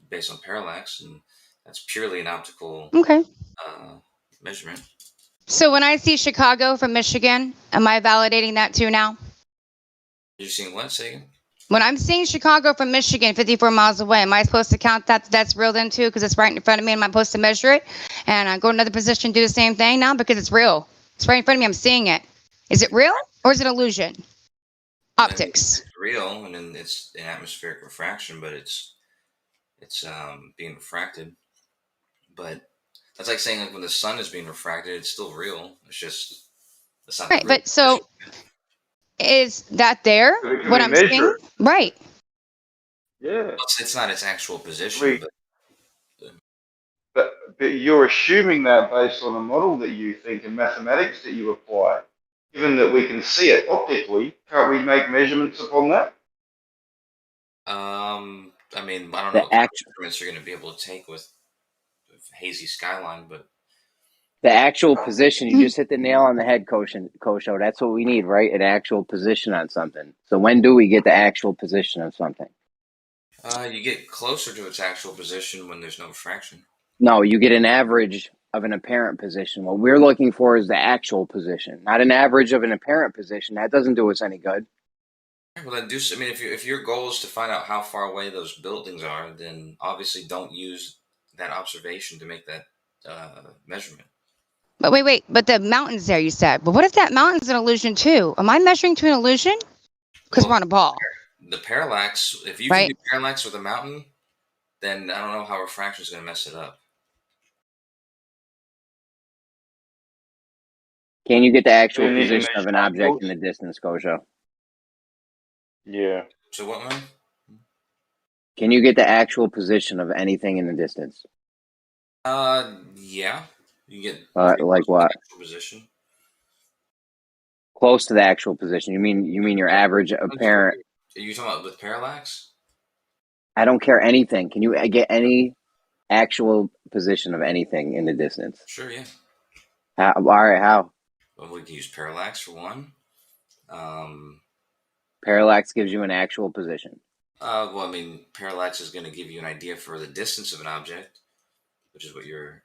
G: based on parallax, and that's purely an optical measurement.
N: So when I see Chicago from Michigan, am I validating that too now?
G: You're seeing what? Say again?
N: When I'm seeing Chicago from Michigan, 54 miles away, am I supposed to count that that's real then too? Because it's right in front of me, and am I supposed to measure it? And I go to another position, do the same thing now because it's real. It's right in front of me. I'm seeing it. Is it real or is it illusion? Optics.
G: It's real, and then it's an atmospheric refraction, but it's being refracted. But that's like saying, like, when the sun is being refracted, it's still real. It's just it's not
N: Right.
G: real.
N: But so is that there? What I'm seeing? Right.
O: Yeah.
G: It's not its actual position,
O: but you're assuming that based on a model that you think and mathematics that you apply. Given that we can see it optically, can't we make measurements upon that?
G: I mean, I don't know what instruments you're going to be able to take with hazy skyline, but
J: the actual position, you just hit the nail on the head, Kosho. That's what we need, right? An actual position on something. So when do we get the actual position of something?
G: You get closer to its actual position when there's no refraction.
J: No, you get an average of an apparent position. What we're looking for is the actual position, not an average of an apparent position. That doesn't do us any good.
G: Well, then I mean, if your goal is to find out how far away those buildings are, then obviously don't use that observation to make that measurement.
N: But wait. But the mountain's there, you said. But what if that mountain's an illusion too? Am I measuring to an illusion? Because we're on a ball.
G: The parallax, if you can do parallax with a mountain, then I don't know how refraction is going to mess it up.
J: Can you get the actual position of an object in the distance, Kosho?
O: Yeah.
G: So what, man?
J: Can you get the actual position of anything in the distance?
G: Yeah. You get
J: like what?
G: Actual position.
J: Close to the actual position. You mean your average apparent?
G: Are you talking about with parallax?
J: I don't care anything. Can you get any actual position of anything in the distance?
G: Sure, yeah.
J: All right, how?
G: Well, we can use parallax for one.
J: Parallax gives you an actual position.
G: Well, I mean, parallax is going to give you an idea for the distance of an object, which is what you're...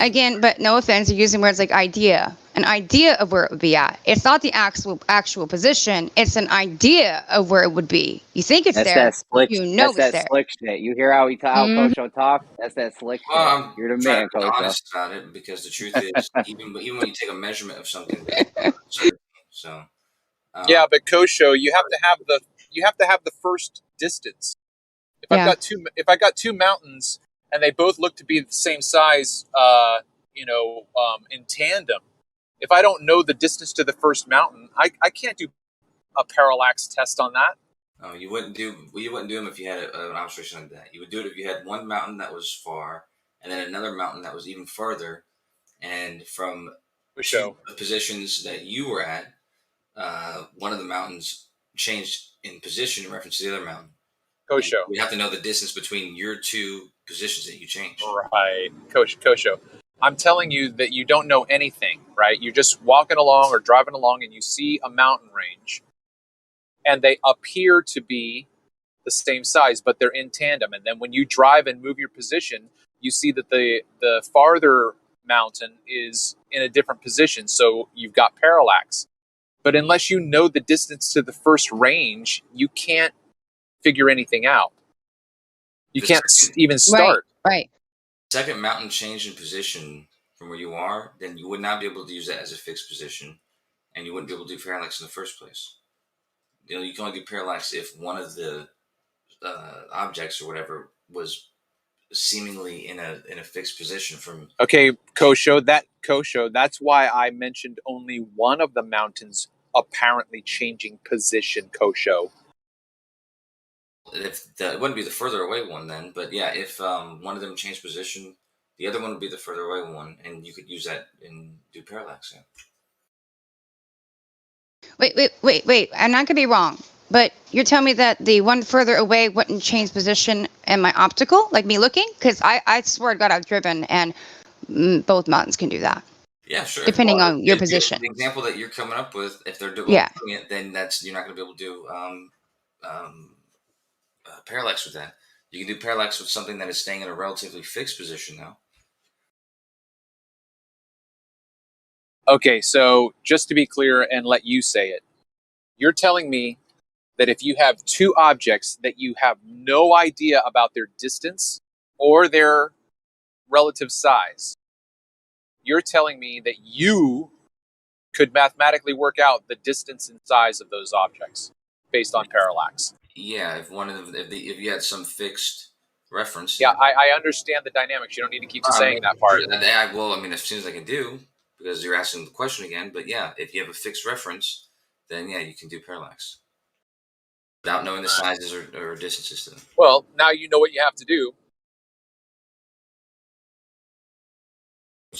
N: Again, but no offense, you're using words like idea. An idea of where it would be at. It's not the actual position. It's an idea of where it would be. You think it's there.
J: That slick,
N: you know
J: that's
N: it's there.
J: Slick shit. You hear how Kosho talks? That's that slick shit.
G: Well,
J: You're the man,
G: I'm
J: Kosho.
G: honest about it, because the truth is, even when you take a measurement of something, so
M: yeah, but Kosho, you have to have the first distance. If I've got two mountains and they both look to be the same size, in tandem, if I don't know the distance to the first mountain, I can't do a parallax test on that.
G: Oh, you wouldn't do them if you had an observation like that. You would do it if you had one mountain that was far, and then another mountain that was even further, and from the positions that you were at, one of the mountains changed in position in reference to the other mountain.
M: Kosho.
G: We have to know the distance between your two positions that you changed.
M: Right, Kosho. I'm telling you that you don't know anything, right? You're just walking along or driving along and you see a mountain range and they appear to be the same size, but they're in tandem. And then when you drive and move your position, you see that the farther mountain is in a different position. So you've got parallax. But unless you know the distance to the first range, you can't figure anything out. You can't even start.
N: Right.
G: Second mountain change in position from where you are, then you would not be able to use that as a fixed position, and you wouldn't be able to do parallax in the first place. You can only do parallax if one of the objects or whatever was seemingly in a fixed position from.
M: Okay, Kosho. That's why I mentioned only one of the mountains apparently changing position, Kosho.
G: It wouldn't be the further away one then, but yeah, if one of them changed position, the other one would be the further away one, and you could use that and do parallax. Yeah.
N: Wait. I'm not gonna be wrong, but you're telling me that the one further away wouldn't change position in my optical, like me looking? Because I swear to God, I've driven, and both mountains can do that.
G: Yeah, sure.
N: Depending on your position.
G: The example that you're coming up with, if they're doing it, then you're not going to be able to do parallax with that. You can do parallax with something that is staying in a relatively fixed position now.
M: Okay, so just to be clear and let you say it, you're telling me that if you have two objects that you have no idea about their distance or their relative size, you're telling me that you could mathematically work out the distance and size of those objects based on parallax.
G: Yeah, if one of them, if you had some fixed reference.
M: Yeah, I understand the dynamics. You don't need to keep saying that part.
G: Well, I mean, as soon as I can do, because you're asking the question again. But yeah, if you have a fixed reference, then yeah, you can do parallax without knowing the sizes or distances to them.
M: Well, now you know what you have to do.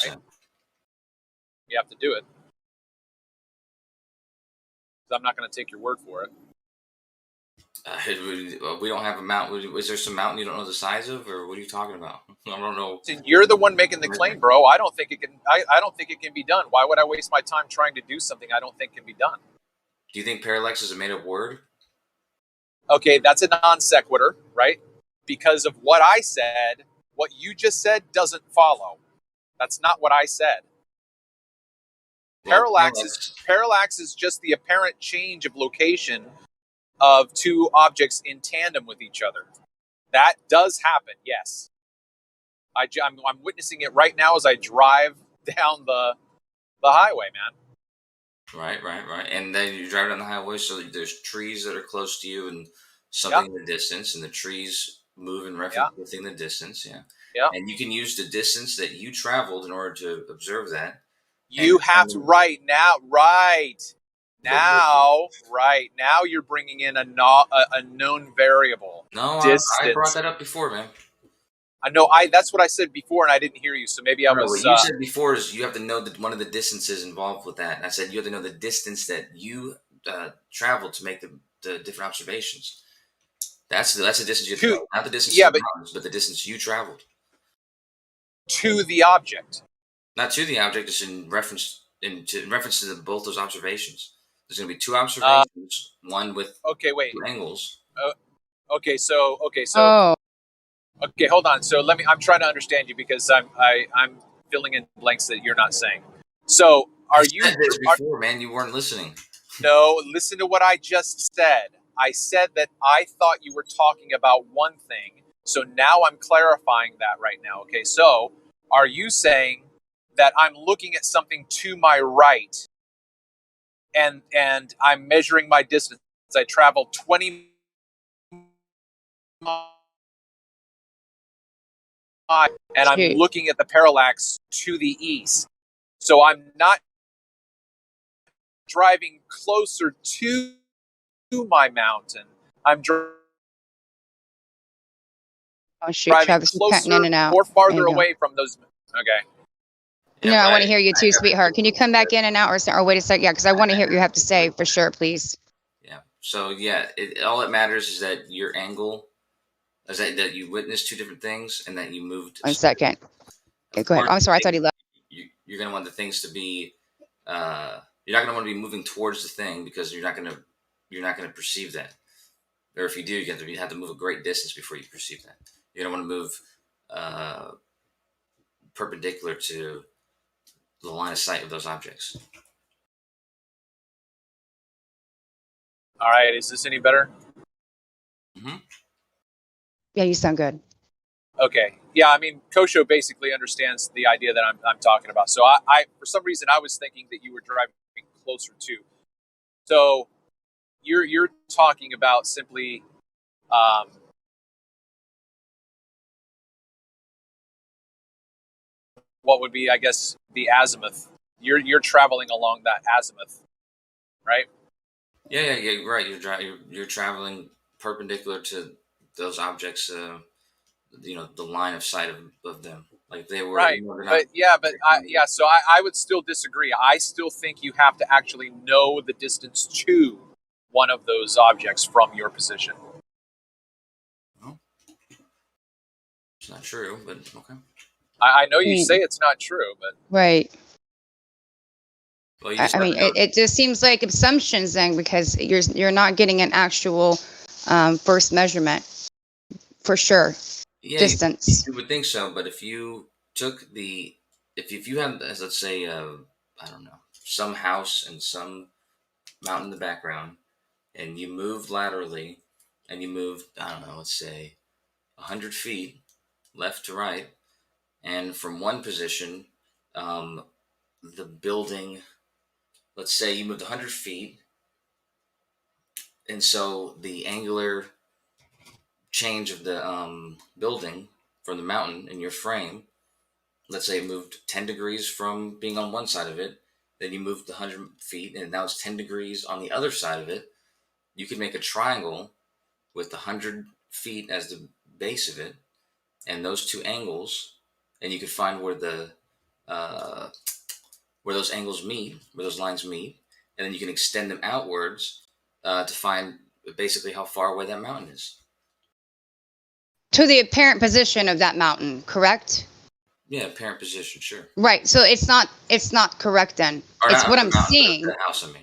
M: Right? You have to do it. I'm not going to take your word for it.
G: We don't have a mountain. Is there some mountain you don't know the size of, or what are you talking about? I don't know.
M: You're the one making the claim, bro. I don't think it can. I don't think it can be done. Why would I waste my time trying to do something I don't think can be done?
G: Do you think parallax is a made-up word?
M: Okay, that's a non sequitur, right? Because of what I said, what you just said doesn't follow. That's not what I said. Parallax is just the apparent change of location of two objects in tandem with each other. That does happen, yes. I'm witnessing it right now as I drive down the highway, man.
G: Right. And then you drive down the highway, so there's trees that are close to you and something in the distance, and the trees move in reference within the distance. Yeah. And you can use the distance that you traveled in order to observe that.
M: You have to now you're bringing in a known variable.
G: No,
M: distance.
G: I brought that up before, man.
M: I know. That's what I said before, and I didn't hear you. So maybe I was.
G: What you said before is you have to know one of the distances involved with that. And I said you have to know the distance that you traveled to make the different observations. That's the distance you traveled, not the distance of the mountains, but the distance you traveled
M: to the object.
G: Not to the object. It's in reference to both those observations. There's going to be two observations, one with two angles.
M: Okay, hold on. So I'm trying to understand you because I'm filling in blanks that you're not saying. So are you?
G: I said this before, man. You weren't listening.
M: No, listen to what I just said. I said that I thought you were talking about one thing. So now I'm clarifying that right now. Okay, so are you saying that I'm looking at something to my right and I'm measuring my distance? I traveled 20 miles and I'm looking at the parallax to the east. So I'm not driving closer to my mountain. I'm driving
N: Travis is cutting in and out.
M: or farther away from those. Okay.
N: No, I want to hear you too, sweetheart. Can you come back in and out or wait a second? Yeah, because I want to hear what you have to say for sure, please.
G: Yeah. So yeah, all that matters is that your angle is that you witnessed two different things and that you moved.
N: 1 second. Okay, go ahead. I'm sorry, I thought he left.
G: You're going to want the things to be. You're not going to want to be moving towards the thing because you're not going to perceive that. Or if you do, you have to move a great distance before you perceive that. You're going to want to move perpendicular to the line of sight of those objects.
M: All right, is this any better?
G: Mm-hmm.
N: Yeah, you sound good.
M: Okay. Yeah, I mean, Kosho basically understands the idea that I'm talking about. So I for some reason I was thinking that you were driving closer to. So you're talking about simply what would be, I guess, the azimuth. You're traveling along that azimuth, right?
G: Yeah, right. You're traveling perpendicular to those objects, the line of sight of them. Like they were
M: right. So I would still disagree. I still think you have to actually know the distance to one of those objects from your position.
G: Well, it's not true, but okay.
M: I know you say it's not true, but
N: right.
G: Well,
N: I mean, it just seems like assumptions then, because you're not getting an actual first measurement for sure.
G: Yeah,
N: Distance.
G: you would think so, but if you took if you had, as let's say, I don't know, some house and some mountain in the background, and you moved laterally, and you moved, I don't know, let's say 100 feet left to right, and from one position, the building, let's say you moved 100 feet, and so the angular change of the building from the mountain in your frame, let's say it moved 10 degrees from being on one side of it, then you moved 100 feet, and now it's 10 degrees on the other side of it. You could make a triangle with 100 feet as the base of it, and those two angles, and you could find where those angles meet, where those lines meet, and then you can extend them outwards to find basically how far away that mountain is.
N: To the apparent position of that mountain, correct?
G: Yeah, apparent position, sure.
N: Right. So it's not correct then.
G: Or
N: it's
G: not
N: what
G: the
N: I'm
G: mountain,
N: seeing.
G: The house, I mean.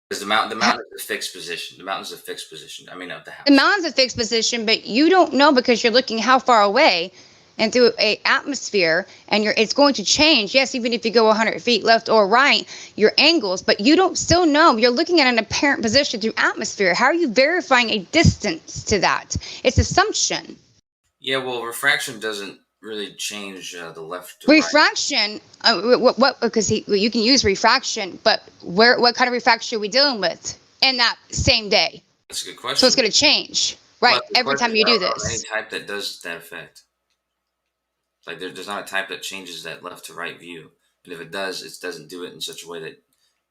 G: Because the mountain is a fixed position. The mountain's a fixed position. I mean, of the house.
N: The mountain's a fixed position, but you don't know because you're looking how far away and through a atmosphere, and it's going to change. Yes, even if you go 100 feet left or right, your angles, but you don't still know. You're looking at an apparent position through atmosphere. How are you verifying a distance to that? It's assumption.
G: Yeah, well, refraction doesn't really change the left to
N: refraction, right. Because you can use refraction, but what kind of refraction are we dealing with in that same day?
G: That's a good question.
N: So it's going to change, right?
G: Well,
N: every time you do this.
G: Any type that does that effect. Like there's not a type that changes that left to right view, and if it does, it doesn't do it in such a way that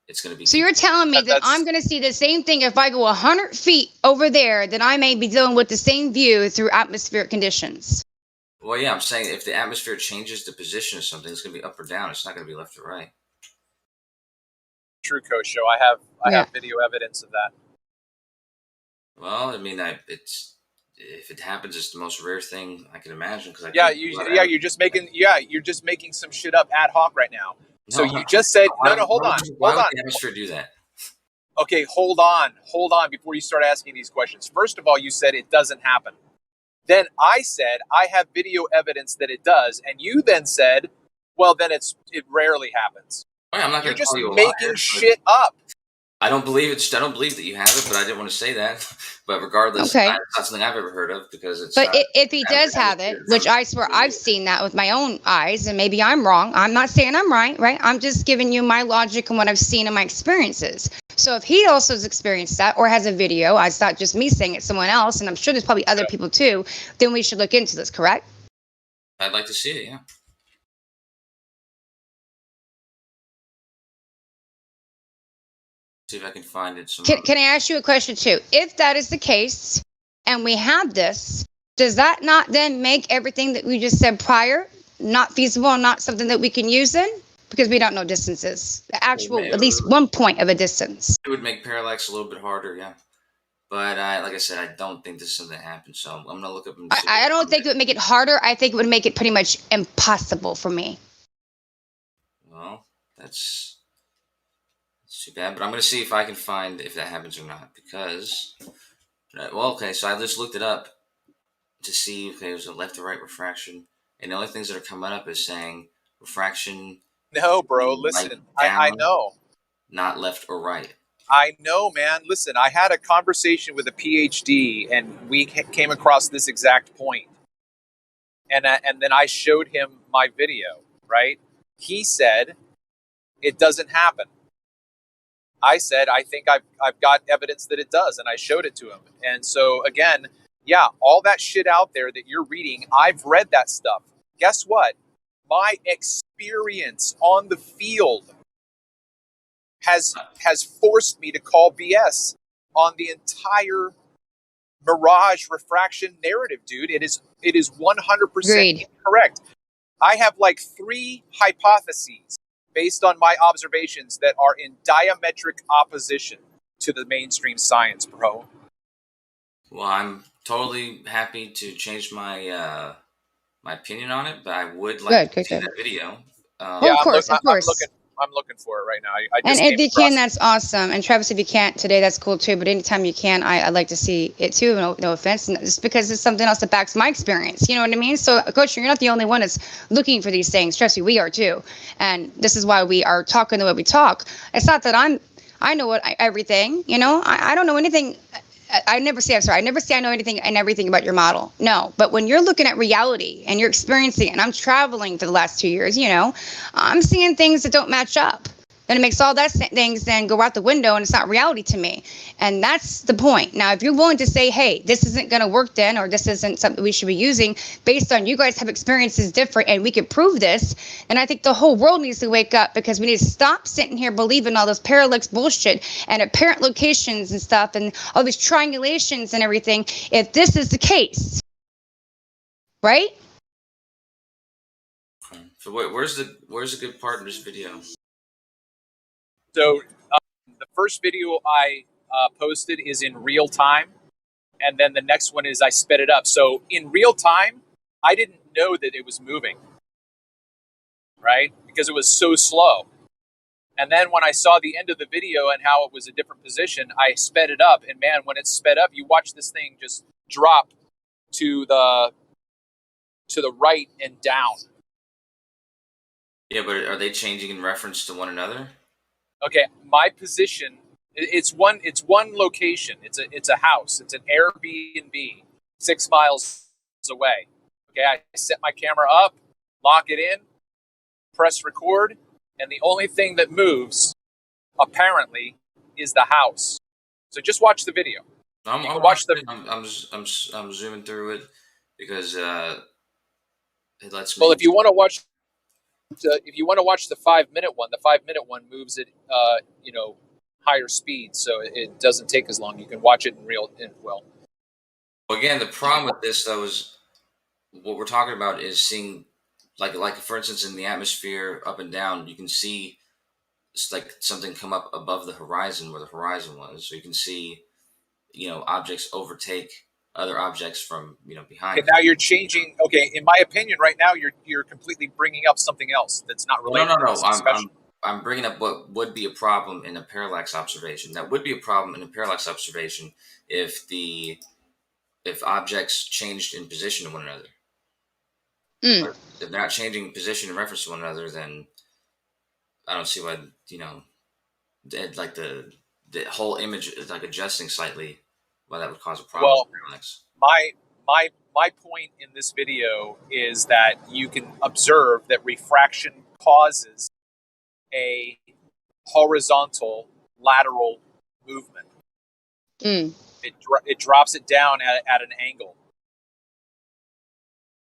G: it's going to be.
N: So you're telling me that I'm going to see the same thing if I go 100 feet over there, that I may be dealing with the same view through atmospheric conditions.
G: Well, yeah, I'm saying if the atmosphere changes the position of something, it's going to be up or down. It's not going to be left or right.
M: True, Coach Show. I have video evidence of that.
G: Well, I mean, if it happens, it's the most rare thing I can imagine. Because
M: you're just making some shit up ad hoc right now. No, so you just said hold on.
G: Why would the atmosphere do that?
M: Okay, hold on before you start asking these questions. First of all, you said it doesn't happen. Then I said I have video evidence that it does, and you then said, well, then it rarely happens.
G: Right, I'm not
M: You're just
G: you
M: making shit up.
G: I don't believe it. I don't believe that you have it, but I didn't want to say that. But regardless, it's not something I've ever heard of because it's.
N: But if he does have it, which I swear I've seen that with my own eyes, and maybe I'm wrong. I'm not saying I'm right. I'm just giving you my logic and what I've seen in my experiences. So if he also has experienced that or has a video, it's not just me saying it, someone else, and I'm sure there's probably other people too, then we should look into this, correct?
G: I'd like to see it, yeah. See if I can find it.
N: Can I ask you a question too? If that is the case, and we have this, does that not then make everything that we just said prior not feasible and not something that we can use then? Because we don't know distances, the actual, at least 1 point of a distance.
G: It would make parallax a little bit harder, yeah. But like I said, I don't think this is something that happens. So I'm going to look up and see.
N: I don't think it would make it harder. I think it would make it pretty much impossible for me.
G: Well, that's too bad. But I'm going to see if I can find if that happens or not. Because, well, okay, so I just looked it up to see, okay, there's a left to right refraction. And the only things that are coming up is saying refraction.
M: No, bro, listen, I know.
G: Not left or right.
M: I know, man. Listen, I had a conversation with a PhD, and we came across this exact point. And then I showed him my video, right? He said, it doesn't happen. I said, I think I've got evidence that it does, and I showed it to him. And so, again, yeah, all that shit out there that you're reading, I've read that stuff. Guess what? My experience on the field has forced me to call BS on the entire mirage refraction narrative, dude. It is 100% incorrect. I have like 3 hypotheses based on my observations that are in diametric opposition to the mainstream science, bro.
G: Well, I'm totally happy to change my my opinion on it, but I would like to see that video.
N: Well, of course.
M: I'm looking for it right now. I
N: And
M: just
N: if you can, that's awesome. And Travis, if you can't today, that's cool too. But anytime you can, I'd like to see it too. No offense, and just because it's something else that backs my experience. You know what I mean? So, Coach, you're not the only one that's looking for these things. Trust me, we are too. And this is why we are talking the way we talk. It's not that I know everything. You know, I don't know anything. I never say I know anything and everything about your model. No, but when you're looking at reality and you're experiencing it, and I'm traveling for the last 2 years, you know, I'm seeing things that don't match up. And it makes all that things then go out the window, and it's not reality to me. And that's the point. Now, if you're willing to say, hey, this isn't going to work then, or this isn't something we should be using based on you guys have experiences different and we can prove this, and I think the whole world needs to wake up, because we need to stop sitting here believing all those parallax bullshit and apparent locations and stuff and all these triangulations and everything, if this is the case. Right?
G: So where's the good part in this video?
M: So the first video I posted is in real time, and then the next one is I sped it up. So in real time, I didn't know that it was moving, right? Because it was so slow. And then when I saw the end of the video and how it was a different position, I sped it up. And man, when it's sped up, you watch this thing just drop to the right and down.
G: Yeah, but are they changing in reference to one another?
M: Okay, my position, it's one location. It's a house. It's an Airbnb 6 miles away. Okay, I set my camera up, lock it in, press record, and the only thing that moves, apparently, is the house. So just watch the video.
G: I'm zooming through it because it lets me.
M: Well, if you want to watch the 5-minute one, the 5-minute one moves at higher speed, so it doesn't take as long. You can watch it well.
G: Again, the problem with this though is what we're talking about is seeing like for instance in the atmosphere up and down, you can see it's like something come up above the horizon where the horizon was, so you can see objects overtake other objects from behind.
M: Okay, now you're changing. Okay, in my opinion, right now you're completely bringing up something else that's not related.
G: No.
M: To this discussion.
G: I'm bringing up what would be a problem in a parallax observation. That would be a problem in a parallax observation if objects changed in position to one another. If they're not changing position in reference to one another, then I don't see why like the whole image is like adjusting slightly. Why that would cause a problem.
M: Well,
G: with parallax.
M: my point in this video is that you can observe that refraction causes a horizontal lateral movement. It drops it down at an angle.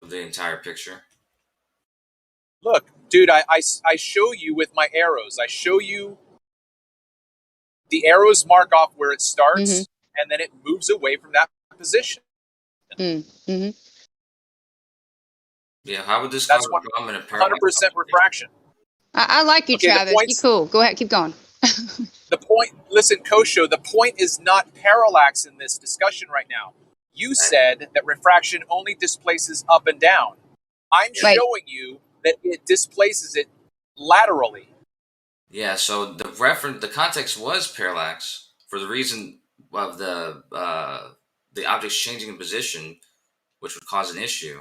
G: The entire picture.
M: Look, dude, I show you with my arrows. I show you the arrows mark off where it starts, and then it moves away from that position.
G: Yeah, how would this cause a problem in a parallax?
M: 100% refraction.
N: I like you, Travis. You're cool. Go ahead, keep going.
M: The point, listen, Kosho, the point is not parallax in this discussion right now. You said that refraction only displaces up and down. I'm showing you that it displaces it laterally.
G: Yeah, so the context was parallax for the reason of the objects changing in position, which would cause an issue.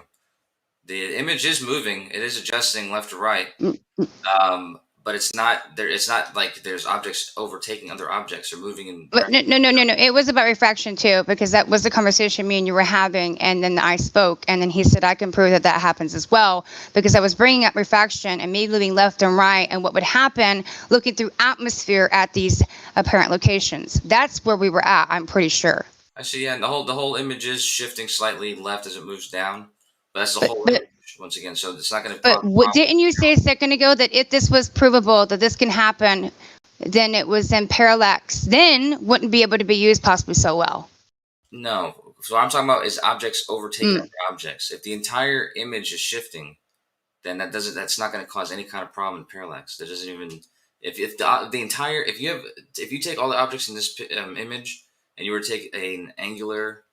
G: The image is moving; it is adjusting left to right, but it's not there. It's not like there's objects overtaking other objects or moving in.
N: But no. It was about refraction too, because that was the conversation me and you were having, and then I spoke, and then he said I can prove that happens as well, because I was bringing up refraction and me moving left and right, and what would happen looking through atmosphere at these apparent locations. That's where we were at. I'm pretty sure.
G: I see. Yeah, and the whole image is shifting slightly left as it moves down. But that's the whole image once again. So it's not going to.
N: But didn't you say a second ago that if this was provable, that this can happen then it was in parallax. Then wouldn't be able to be used possibly so well.
G: No. So what I'm talking about is objects overtaking other objects. If the entire image is shifting, then that's not going to cause any kind of problem in parallax. That doesn't even if you take all the objects in this image and you were to take an angular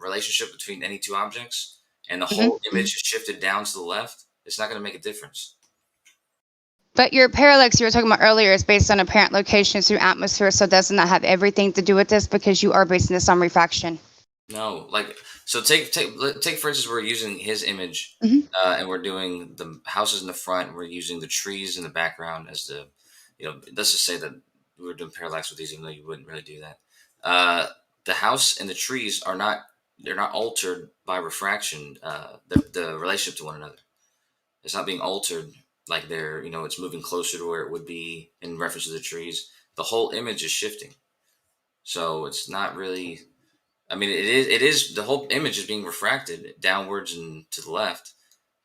G: relationship between any two objects and the whole image is shifted down to the left, it's not going to make a difference.
N: But your parallax you were talking about earlier is based on apparent locations through atmosphere, so doesn't that have everything to do with this because you are basing this on refraction?
G: No, so take for instance, we're using his image, and we're doing the houses in the front, and we're using the trees in the background as the, let's just say that we were doing parallax with these, even though you wouldn't really do that. The house and the trees they're not altered by refraction. The relationship to one another, it's not being altered like they're, it's moving closer to where it would be in reference to the trees. The whole image is shifting, so it's not really. I mean, it is the whole image is being refracted downwards and to the left,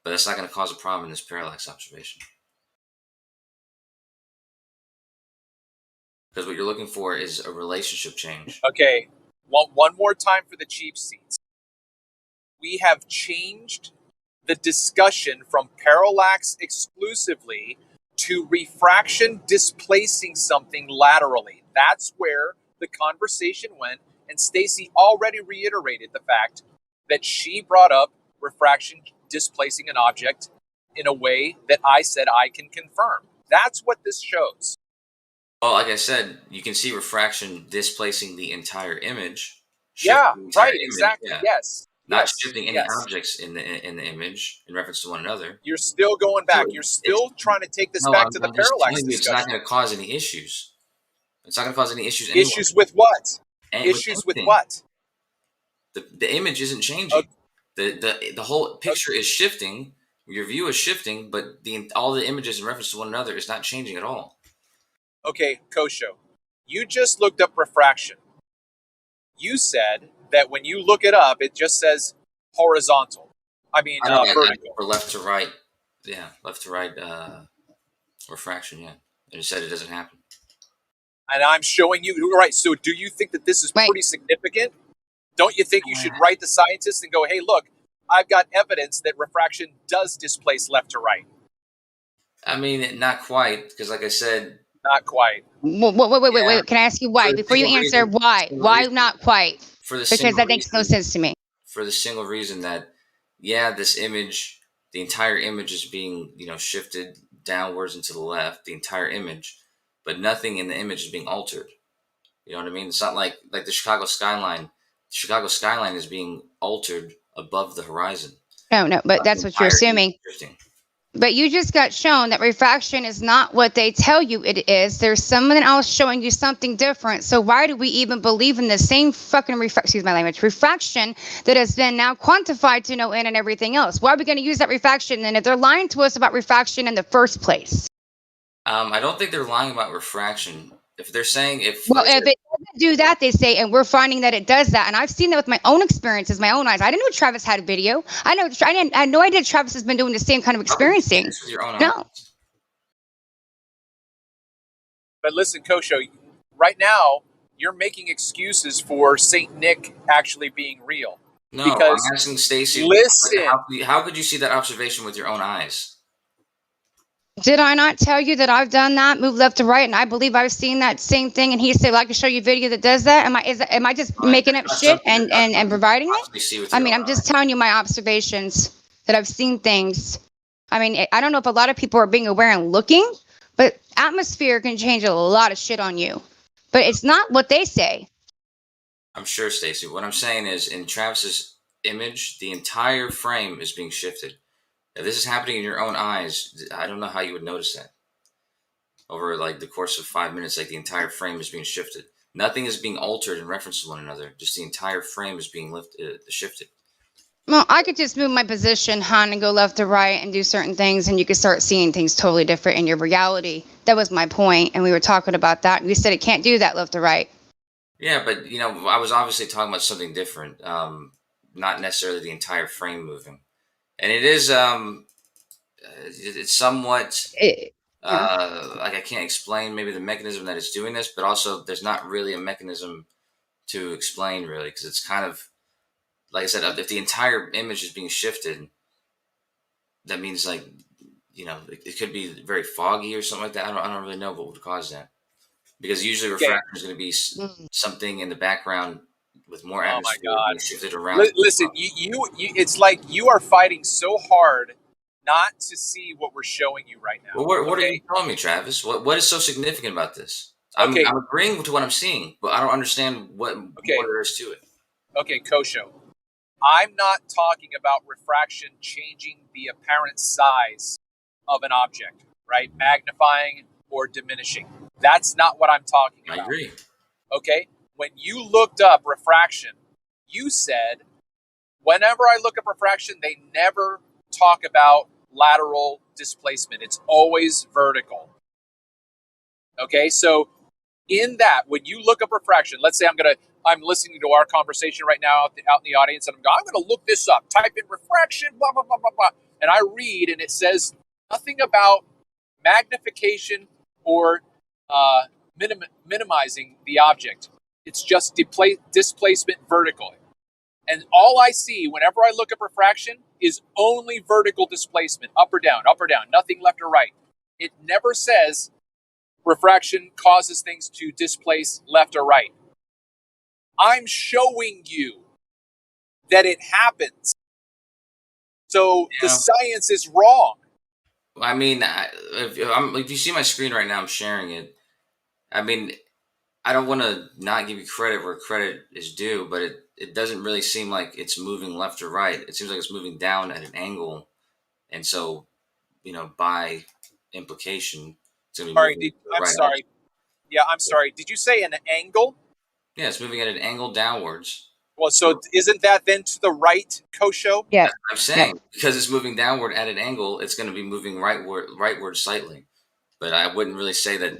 G: but that's not going to cause a problem in this parallax observation. Because what you're looking for is a relationship change.
M: Okay, one more time for the cheap seats. We have changed the discussion from parallax exclusively to refraction displacing something laterally. That's where the conversation went. And Stacy already reiterated the fact that she brought up refraction displacing an object in a way that I said I can confirm. That's what this shows.
G: Well, like I said, you can see refraction displacing the entire image.
M: Yeah, right, exactly.
G: Yeah.
M: Yes.
G: Not shifting any objects in the image in reference to one another.
M: You're still going back. You're still trying to take this back to the parallax discussion.
G: It's not going to cause any issues. It's not going to cause any issues.
M: Issues with what? Issues with what?
G: The image isn't changing. The whole picture is shifting. Your view is shifting, but all the images in reference to one another is not changing at all.
M: Okay, Kosho, you just looked up refraction. You said that when you look it up, it just says horizontal. Vertical.
G: Or left to right. Yeah, left to right refraction. Yeah, and it said it doesn't happen.
M: And I'm showing you, right, so do you think that this is pretty significant? Don't you think you should write the scientists and go, hey, look, I've got evidence that refraction does displace left to right?
G: I mean, not quite, because like I said...
M: Not quite.
N: Wait. Can I ask you why? Before you answer, why? Why not quite? Because that makes no sense to me.
G: For the single reason that, this image, the entire image is being, shifted downwards and to the left, the entire image. But nothing in the image is being altered. You know what I mean? It's not like the Chicago skyline. The Chicago skyline is being altered above the horizon.
N: No, but that's what you're assuming. But you just got shown that refraction is not what they tell you it is. There's someone else showing you something different. So why do we even believe in the same fucking refraction that has been now quantified to no end and everything else? Why are we going to use that refraction then if they're lying to us about refraction in the first place?
G: I don't think they're lying about refraction. If they're saying if
N: it doesn't do that, they say, and we're finding that it does that, and I've seen that with my own experiences, my own eyes. I didn't know Travis had a video. I had no idea Travis has been doing the same kind of experiencing. No.
M: But listen, Kosho, right now you're making excuses for Saint Nick actually being real.
G: No,
M: because
G: I'm asking Stacy.
M: Listen,
G: how could you see that observation with your own eyes?
N: Did I not tell you that I've done that, move left to right, and I believe I've seen that same thing? And he said, "Well, I can show you a video that does that." Am I just making up shit and providing it? I mean, I'm just telling you my observations that I've seen things. I mean, I don't know if a lot of people are being aware and looking, but atmosphere can change a lot of shit on you. But it's not what they say.
G: I'm sure, Stacy. What I'm saying is, in Travis's image, the entire frame is being shifted. If this is happening in your own eyes, I don't know how you would notice that. Over the course of 5 minutes, the entire frame is being shifted. Nothing is being altered in reference to one another. Just the entire frame is being shifted.
N: Well, I could just move my position, Han, and go left to right and do certain things, and you could start seeing things totally different in your reality. That was my point, and we were talking about that. You said it can't do that left to right.
G: Yeah, but, I was obviously talking about something different. Not necessarily the entire frame moving. And it is, it's somewhat... Like I can't explain maybe the mechanism that it's doing this, but also there's not really a mechanism to explain really, because it's kind of like I said, if the entire image is being shifted, that means like, you know, it could be very foggy or something like that. I don't really know what would cause that, because usually refraction is going to be something in the background with more atmosphere being shifted around.
M: Listen, you it's like you are fighting so hard not to see what we're showing you right now.
G: Well, what are you telling me, Travis? What is so significant about this? I'm agreeing to what I'm seeing, but I don't understand what there is to it.
M: Okay, Kosho. I'm not talking about refraction changing the apparent size of an object, right? Magnifying or diminishing. That's not what I'm talking about.
G: I agree.
M: Okay? When you looked up refraction, you said, whenever I look up refraction, they never talk about lateral displacement. It's always vertical. Okay? So in that, when you look up refraction, let's say I'm listening to our conversation right now out in the audience, and I'm going to look this up, type in refraction, blah, blah, blah, blah, blah. And I read, and it says nothing about magnification or minimizing the object. It's just displacement vertically. And all I see whenever I look up refraction is only vertical displacement, up or down, nothing left or right. It never says refraction causes things to displace left or right. I'm showing you that it happens. So the science is wrong.
G: I mean, if you see my screen right now, I'm sharing it. I mean, I don't want to not give you credit where credit is due, but it doesn't really seem like it's moving left or right. It seems like it's moving down at an angle. And so, you know, by implication, it's going to be moving
M: I'm
G: right
M: sorry. Yeah, I'm sorry. Did you say an angle?
G: Yeah, it's moving at an angle downwards.
M: Well, so isn't that then to the right, Kosho?
N: Yeah.
G: I'm saying because it's moving downward at an angle, it's going to be moving rightward slightly. But I wouldn't really say that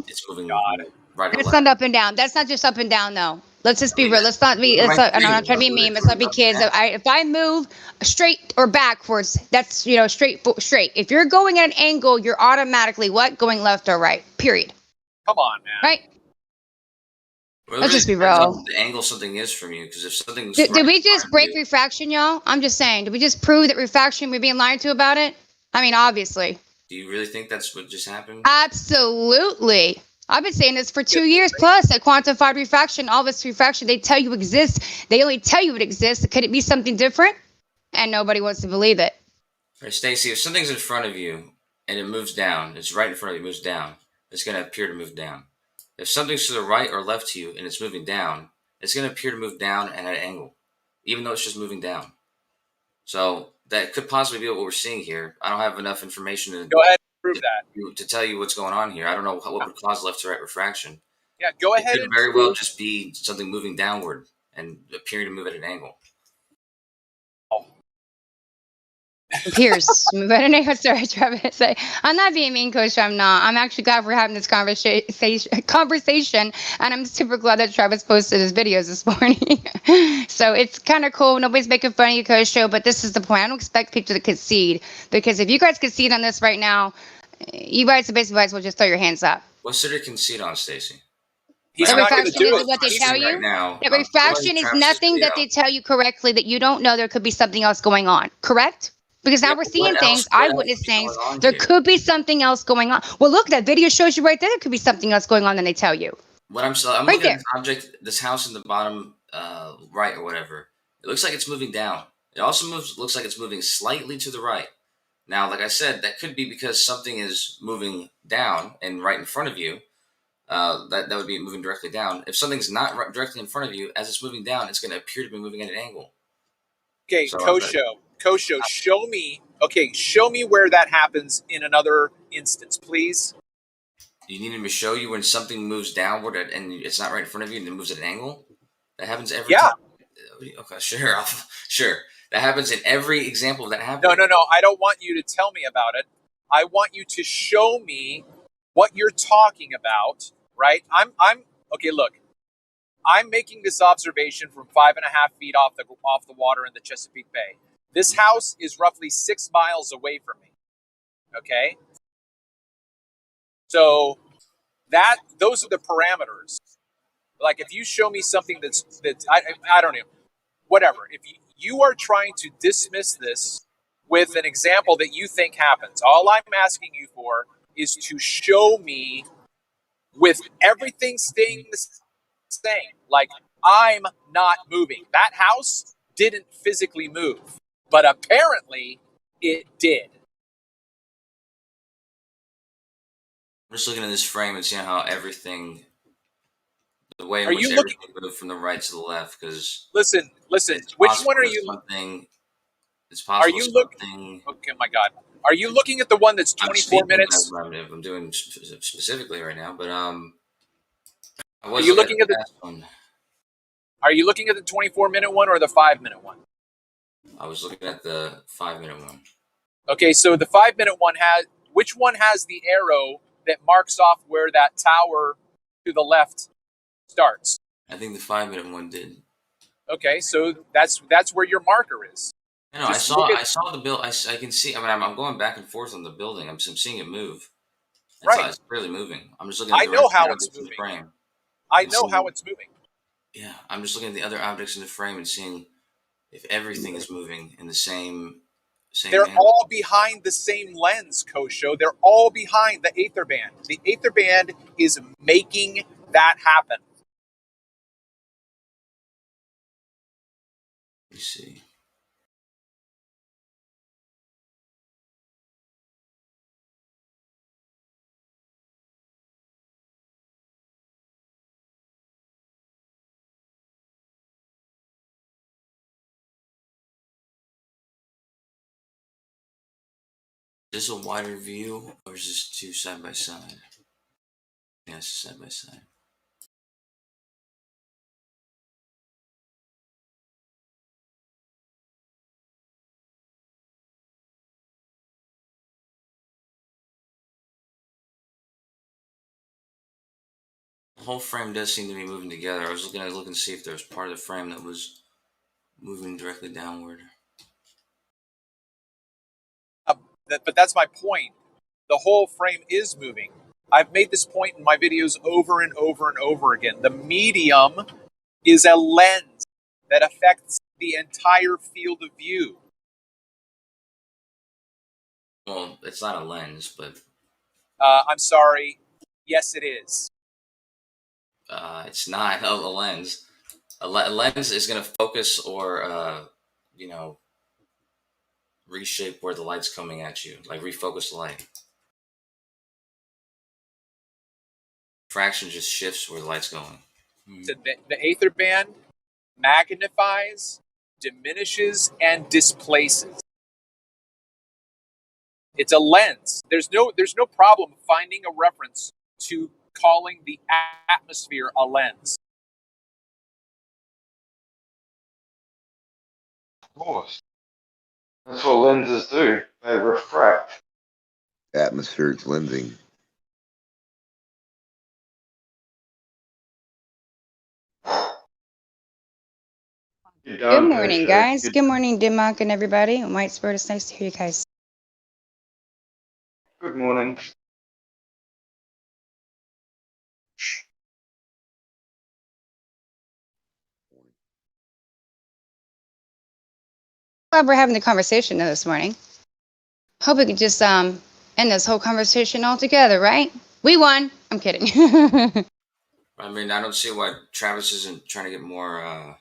G: it's moving right or
N: It's
G: left.
N: not up and down. That's not just up and down, though. Let's just be real. Let's not be. And I'm not trying to be mean. Let's not be kids. If I move straight or backwards, that's straight. If you're going at an angle, you're automatically what? Going left or right. Period.
M: Come on, man.
N: Right.
G: Well,
N: Let's just be
G: depends
N: real.
G: on the angle something is from you, because if something's
N: Did we just break refraction, y'all? I'm just saying. Did we just prove that refraction? We're being lied to about it? I mean, obviously.
G: Do you really think that's what just happened?
N: Absolutely. I've been saying this for 2 years plus. I quantified refraction. All this refraction, they tell you exists. They only tell you it exists. Could it be something different? And nobody wants to believe it.
G: All right, Stacey, if something's in front of you and it moves down, it's right in front of you, moves down, it's going to appear to move down. If something's to the right or left to you and it's moving down, it's going to appear to move down at an angle, even though it's just moving down. So that could possibly be what we're seeing here. I don't have enough information to
M: go ahead and prove that.
G: To tell you what's going on here. I don't know what would cause left to right refraction.
M: Yeah, go ahead.
G: It could very well just be something moving downward and appearing to move at an angle.
N: Appears. Sorry, Travis. I'm not being mean, Coach. I'm not. I'm actually glad we're having this conversation, and I'm super glad that Travis posted his videos this morning. So it's kind of cool. Nobody's making fun of you, Coach Show, but this is the point. I don't expect people to concede, because if you guys concede on this right now, you guys basically might as well just throw your hands up.
G: What's there to concede on, Stacey?
N: That refraction is what they tell you. That refraction is nothing that they tell you correctly that you don't know. There could be something else going on. Correct? Because now we're seeing things, eyewitness things. There could be something else going on. Well, look, that video shows you right there. There could be something else going on than they tell you.
G: What I'm
N: right
G: looking at this object, this house in the bottom right or whatever. It looks like it's moving down. It also looks like it's moving slightly to the right. Now, like I said, that could be because something is moving down and right in front of you. That would be moving directly down. If something's not directly in front of you, as it's moving down, it's going to appear to be moving at an angle.
M: Okay, so Kosho, show me where that happens in another instance, please.
G: You need me to show you when something moves downward and it's not right in front of you and it moves at an angle? That happens every time. Okay, sure. Sure. That happens in every example of that happening.
M: No. I don't want you to tell me about it. I want you to show me what you're talking about, right? Okay, look. I'm making this observation from 5.5 feet off the water in the Chesapeake Bay. This house is roughly 6 miles away from me. Okay? So those are the parameters. Like if you show me something that's I don't know, whatever. If you are trying to dismiss this with an example that you think happens, all I'm asking you for is to show me with everything staying the same. Like I'm not moving. That house didn't physically move, but apparently it did.
G: I'm just looking at this frame and seeing how everything, the way in
M: Are
G: which
M: you
G: everything moved from the right to the left. Because
M: listen, which one are you?
G: Something, it's
M: Are
G: possible
M: you
G: something.
M: Okay, my God. Are you looking at the one that's 24 minutes?
G: I'm doing specifically right now, but
M: Are you looking at the
G: one.
M: Are you looking at the 24-minute one or the 5-minute one?
G: I was looking at the 5-minute one.
M: Okay, so the 5-minute one which one has the arrow that marks off where that tower to the left starts?
G: I think the 5-minute one did.
M: Okay, so that's where your marker is.
G: No, I saw the build. I can see. I mean, I'm going back and forth on the building. I'm seeing it move.
M: Right,
G: it's clearly moving. I'm just looking at
M: I know how it's
G: in the
M: moving.
G: frame.
M: I know how it's moving.
G: Yeah, I'm just looking at the other objects in the frame and seeing if everything is moving in the same.
M: They're
G: manner.
M: all behind the same lens, Kosho. They're all behind the Aether Band. The Aether Band is making that happen.
G: Let me see. Is this a wider view or is this two side by side? Yeah, it's side by side. The whole frame does seem to be moving together. I was looking to see if there was part of the frame that was moving directly downward.
M: But that's my point. The whole frame is moving. I've made this point in my videos over and over and over again. The medium is a lens that affects the entire field of view.
G: Well, it's not a lens, but
M: I'm sorry. Yes, it is.
G: it's not a lens. A lens is going to focus or, reshape where the light's coming at you, like refocus the light. Fraction just shifts where the light's going.
M: So the Aether Band magnifies, diminishes, and displaces. It's a lens. There's no problem finding a reference to calling the atmosphere a lens.
O: Of course. That's what lenses do. They refract.
E: Atmospheric lensing.
N: Good morning, guys. Good morning, Dimmock and everybody. White Spirit, it's nice to hear you guys.
O: Good morning.
N: Glad we're having the conversation this morning. Hope we could just end this whole conversation altogether, right? We won. I'm kidding.
G: I mean, I don't see why Travis isn't trying to get more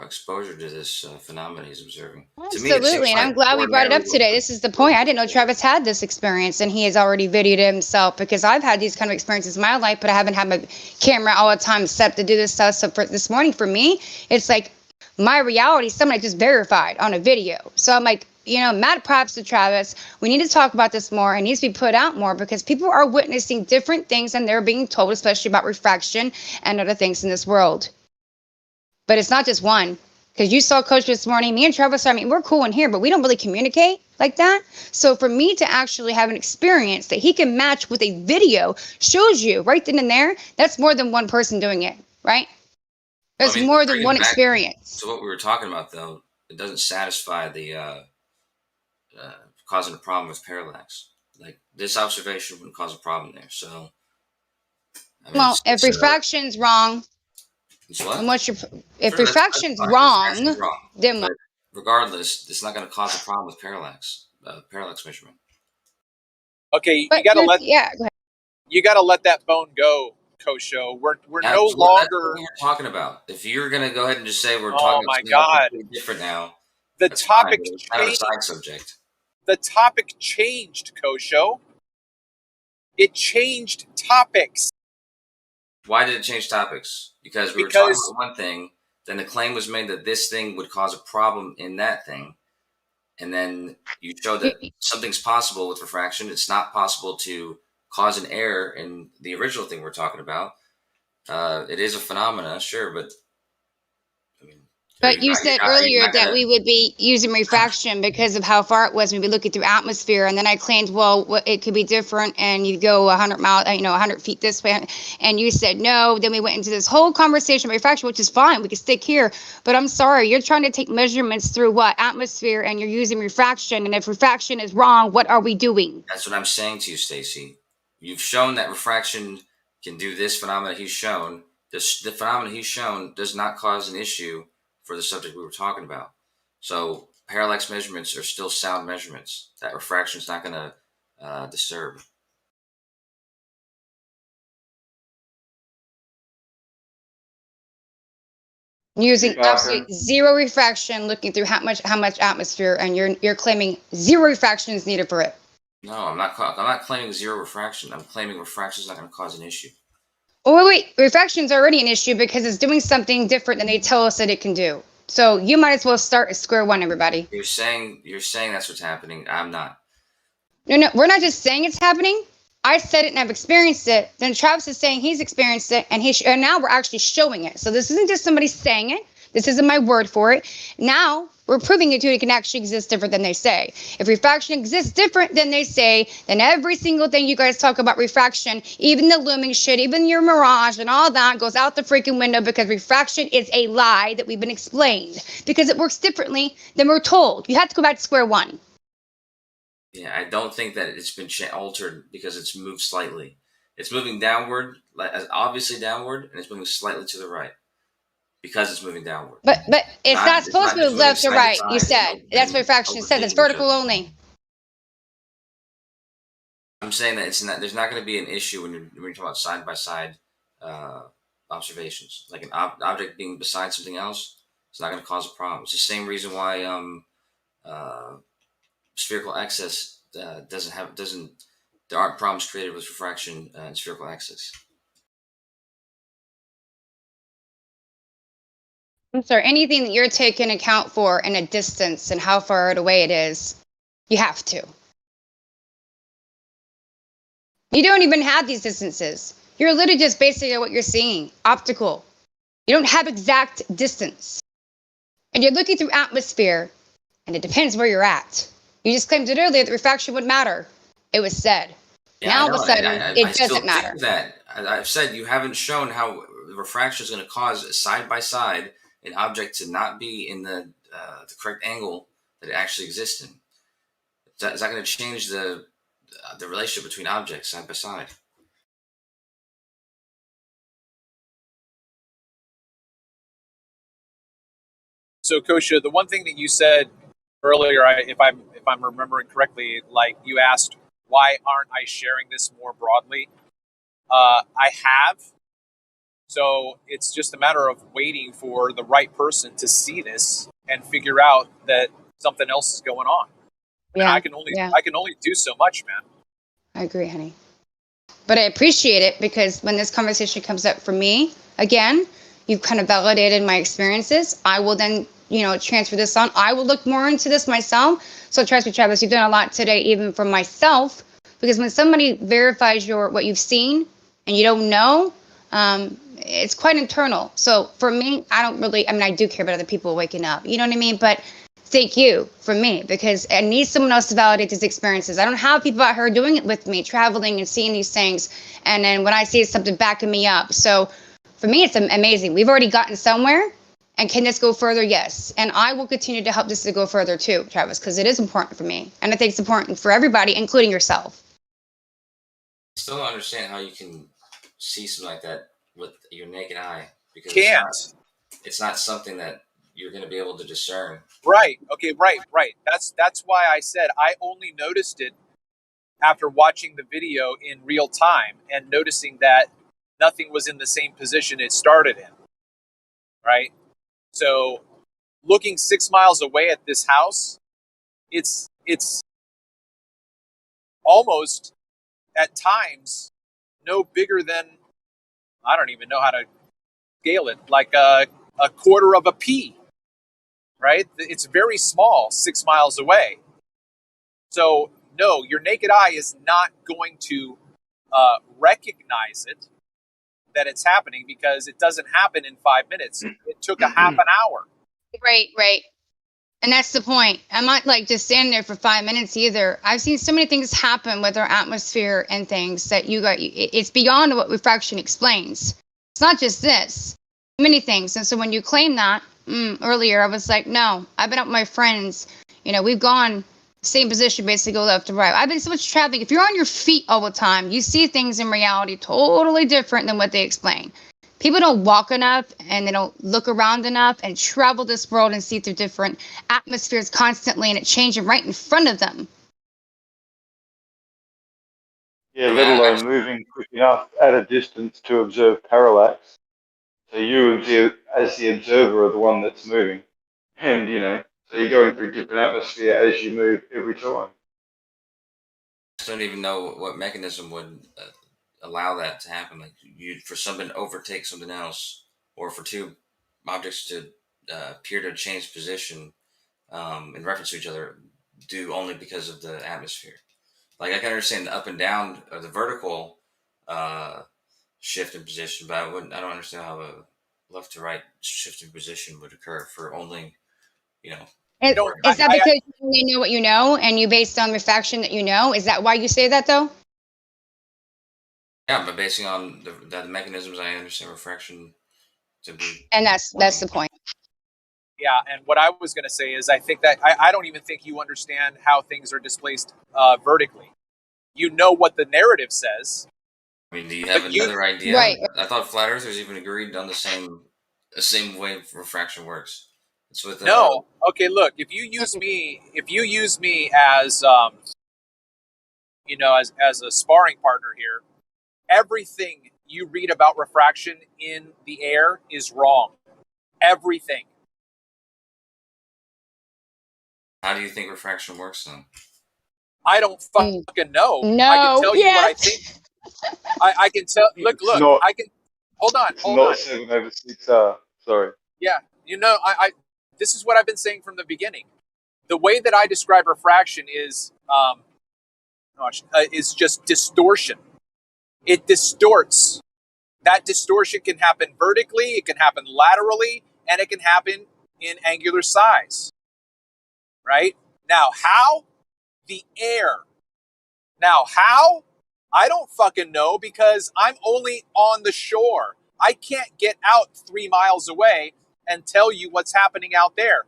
G: exposure to this phenomenon he's observing.
N: Absolutely, and I'm glad we brought it up today. This is the point. I didn't know Travis had this experience, and he has already videoed it himself, because I've had these kind of experiences in my life, but I haven't had my camera all the time set to do this stuff. So for this morning, for me, it's like my reality, somebody just verified on a video. So I'm like, mad props to Travis. We need to talk about this more. It needs to be put out more, because people are witnessing different things than they're being told, especially about refraction and other things in this world. But it's not just one, because you saw Coach this morning. Me and Travis, I mean, we're cool in here, but we don't really communicate like that. So for me to actually have an experience that he can match with a video shows you right then and there, that's more than one person doing it, right? There's more than one experience.
G: So what we were talking about, though, it doesn't satisfy the causing a problem with parallax. Like this observation wouldn't cause a problem there. So, I mean,
N: Well, if refraction's wrong,
G: what?
N: and what's your if
G: Sure,
N: refraction's
G: fine.
N: wrong,
G: Refraction's wrong.
N: then
G: But regardless, it's not going to cause a problem with parallax measurement.
M: Okay, you
N: but
M: gotta let
N: go ahead.
M: you gotta let that bone go, Kosho. We're
G: That's
M: no
G: what
M: longer
G: we're talking about. If you're going to go ahead and just say we're
M: Oh
G: talking
M: my
G: about something
M: God.
G: completely different now,
M: the
G: that's
M: topic
G: fine, but it's kind of a
M: changed.
G: side subject.
M: The topic changed, Kosho. It changed topics.
G: Why did it change topics? Because we were talking about one thing, then the claim was made that this thing would cause a problem in that thing, and then you showed that something's possible with refraction. It's not possible to cause an error in the original thing we're talking about. It is a phenomena, sure, but I mean,
N: But you said earlier that we would be using refraction because of how far it was. We'd be looking through atmosphere, and then I claimed, well, it could be different, and you go 100 miles, 100 feet this way, and you said no. Then we went into this whole conversation about refraction, which is fine. We can stick here, but I'm sorry, you're trying to take measurements through what atmosphere, and you're using refraction. And if refraction is wrong, what are we doing?
G: That's what I'm saying to you, Stacy. You've shown that refraction can do this phenomena he's shown. The phenomena he's shown does not cause an issue for the subject we were talking about. So parallax measurements are still sound measurements. That refraction is not going to disturb.
N: Using absolutely zero refraction, looking through how much atmosphere, and you're claiming zero refraction is needed for it.
G: No, I'm not claiming zero refraction. I'm claiming refraction is not going to cause an issue.
N: Oh, wait. Refraction's already an issue because it's doing something different than they tell us that it can do. So you might as well start at square one, everybody.
G: You're saying that's what's happening. I'm not.
N: No, we're not just saying it's happening. I said it and I've experienced it. Then Travis is saying he's experienced it, and and now we're actually showing it. So this isn't just somebody saying it. This isn't my word for it. Now we're proving it can actually exist different than they say. If refraction exists different than they say, then every single thing you guys talk about refraction, even the looming shit, even your mirage and all that goes out the freaking window, because refraction is a lie that we've been explained, because it works differently than we're told. You have to go back to square one.
G: Yeah, I don't think that it's been altered because it's moved slightly. It's moving downward, obviously downward, and it's moving slightly to the right because it's moving downward.
N: But it's not supposed to move left or right. You said that's what refraction said. It's vertical only.
G: I'm saying that it's not. There's not going to be an issue when you're talking about side by side observations. Like an object being beside something else, it's not going to cause a problem. It's the same reason why spherical excess there aren't problems created with refraction and spherical excess.
N: I'm sorry, anything that you're taking account for in a distance and how far away it is, you have to. You don't even have these distances. You're literally just basing what you're seeing, optical. You don't have exact distance. And you're looking through atmosphere, and it depends where you're at. You just claimed it earlier that refraction would matter. It was said.
G: Yeah,
N: now all of a sudden, it doesn't matter.
G: I've said you haven't shown how refraction is going to cause side by side an object to not be in the correct angle that it actually exists in. Is that going to change the relationship between objects side by side?
M: So, Kosha, the one thing that you said earlier, if I'm remembering correctly, like you asked, why aren't I sharing this more broadly? I have. So it's just a matter of waiting for the right person to see this and figure out that something else is going on. Yeah, and I can only do so much, man.
N: I agree, honey. But I appreciate it, because when this conversation comes up for me again, you've kind of validated my experiences. I will then, transfer this on. I will look more into this myself. So trust me, Travis, you've done a lot today, even for myself, because when somebody verifies what you've seen and you don't know, it's quite internal. So for me, I do care about other people waking up, you know what I mean? But thank you for me, because I need someone else to validate these experiences. I don't have people out here doing it with me, traveling and seeing these things. And then when I see something backing me up. So for me, it's amazing. We've already gotten somewhere. And can this go further? Yes. And I will continue to help this to go further too, Travis, because it is important for me. And I think it's important for everybody, including yourself.
G: Still don't understand how you can see something like that with your naked eye, because it's not something that you're going to be able to discern.
M: Right. Okay. Right. That's why I said I only noticed it after watching the video in real time and noticing that nothing was in the same position it started in. Right. So looking 6 miles away at this house, it's almost at times no bigger than, I don't even know how to scale it, like a quarter of a pea. Right? It's very small 6 miles away. So no, your naked eye is not going to recognize it, that it's happening, because it doesn't happen in 5 minutes. It took a half an hour.
N: Right. And that's the point. I'm not like just standing there for 5 minutes either. I've seen so many things happen with our atmosphere and things that it's beyond what refraction explains. It's not just this, many things. And so when you claim that earlier, I was like, no, I've been out with my friends. We've gone same position, basically go left to right. I've been so much traveling. If you're on your feet all the time, you see things in reality totally different than what they explain. People don't walk enough and they don't look around enough and travel this world and see through different atmospheres constantly, and it changes right in front of them.
O: Yeah, let alone moving quick enough at a distance to observe parallax. So you, as the observer, are the one that's moving. And, so you're going through different atmosphere as you move every time.
G: I don't even know what mechanism would allow that to happen. Like for something to overtake something else, or for two objects to appear to change position in reference to each other, due only because of the atmosphere. Like I can understand the up and down or the vertical shift in position, but I don't understand how a left to right shift in position would occur for only,
N: Is that because you only know what you know, and you based on refraction that you know? Is that why you say that, though?
G: Yeah, but basing on the mechanisms, I understand refraction to be.
N: And that's the point.
M: Yeah, and what I was going to say is I think that I don't even think you understand how things are displaced vertically. You know what the narrative says.
G: I mean, do you have another idea?
N: Right.
G: I thought flat earthers even agreed on the same way refraction works. It's with
M: no. Okay, look, if you use me as as a sparring partner here, everything you read about refraction in the air is wrong. Everything.
G: How do you think refraction works then?
M: I don't fucking know.
N: No.
M: I can tell you what I think. I can tell. Look. I can. Hold on.
O: Not 7/6. Sorry.
M: Yeah. This is what I've been saying from the beginning. The way that I describe refraction is just distortion. It distorts. That distortion can happen vertically, it can happen laterally, and it can happen in angular size. Right? Now, how? The air. Now, how? I don't fucking know, because I'm only on the shore. I can't get out 3 miles away and tell you what's happening out there.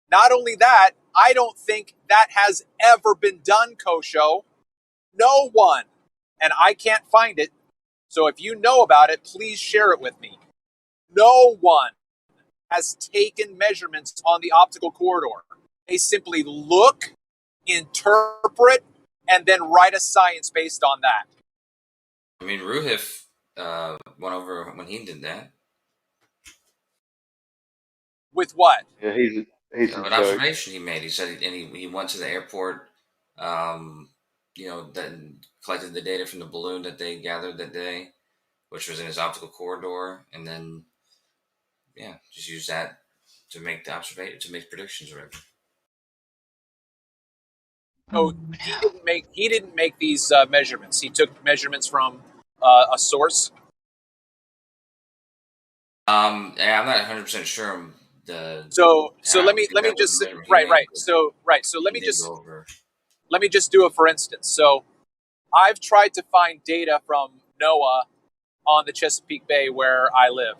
M: Not only that, I don't think that has ever been done, Kosho. No one. And I can't find it. So if you know about it, please share it with me. No one has taken measurements on the optical corridor. They simply look, interpret, and then write a science based on that.
G: I mean, Ruhif went over when he did that.
M: With what?
O: Yeah, he's
G: an observation he made. He said, he went to the airport, then collected the data from the balloon that they gathered that day, which was in his optical corridor, and then, just use that to make the observation, to make predictions or whatever.
M: So he didn't make these measurements. He took measurements from a source.
G: I'm not 100% sure.
M: So let me just right. So let me just do it for instance. So I've tried to find data from NOAA on the Chesapeake Bay where I live,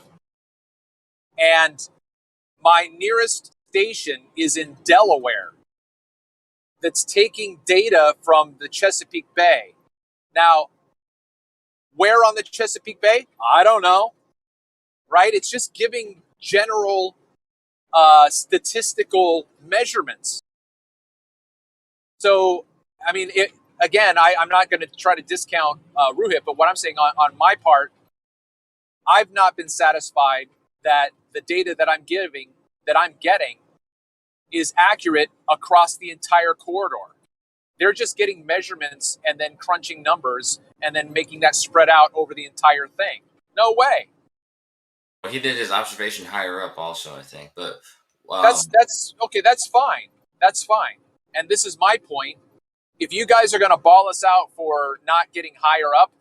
M: and my nearest station is in Delaware that's taking data from the Chesapeake Bay. Now, Where on the Chesapeake Bay? I don't know. Right? It's just giving general statistical measurements. So, I mean, again, I'm not going to try to discount Ruhit, but what I'm saying on my part, I've not been satisfied that the data that I'm getting is accurate across the entire corridor. They're just getting measurements and then crunching numbers and then making that spread out over the entire thing. No way.
G: He did his observation higher up also, I think, but
M: that's okay. That's fine. That's fine. And this is my point. If you guys are going to ball us out for not getting higher up,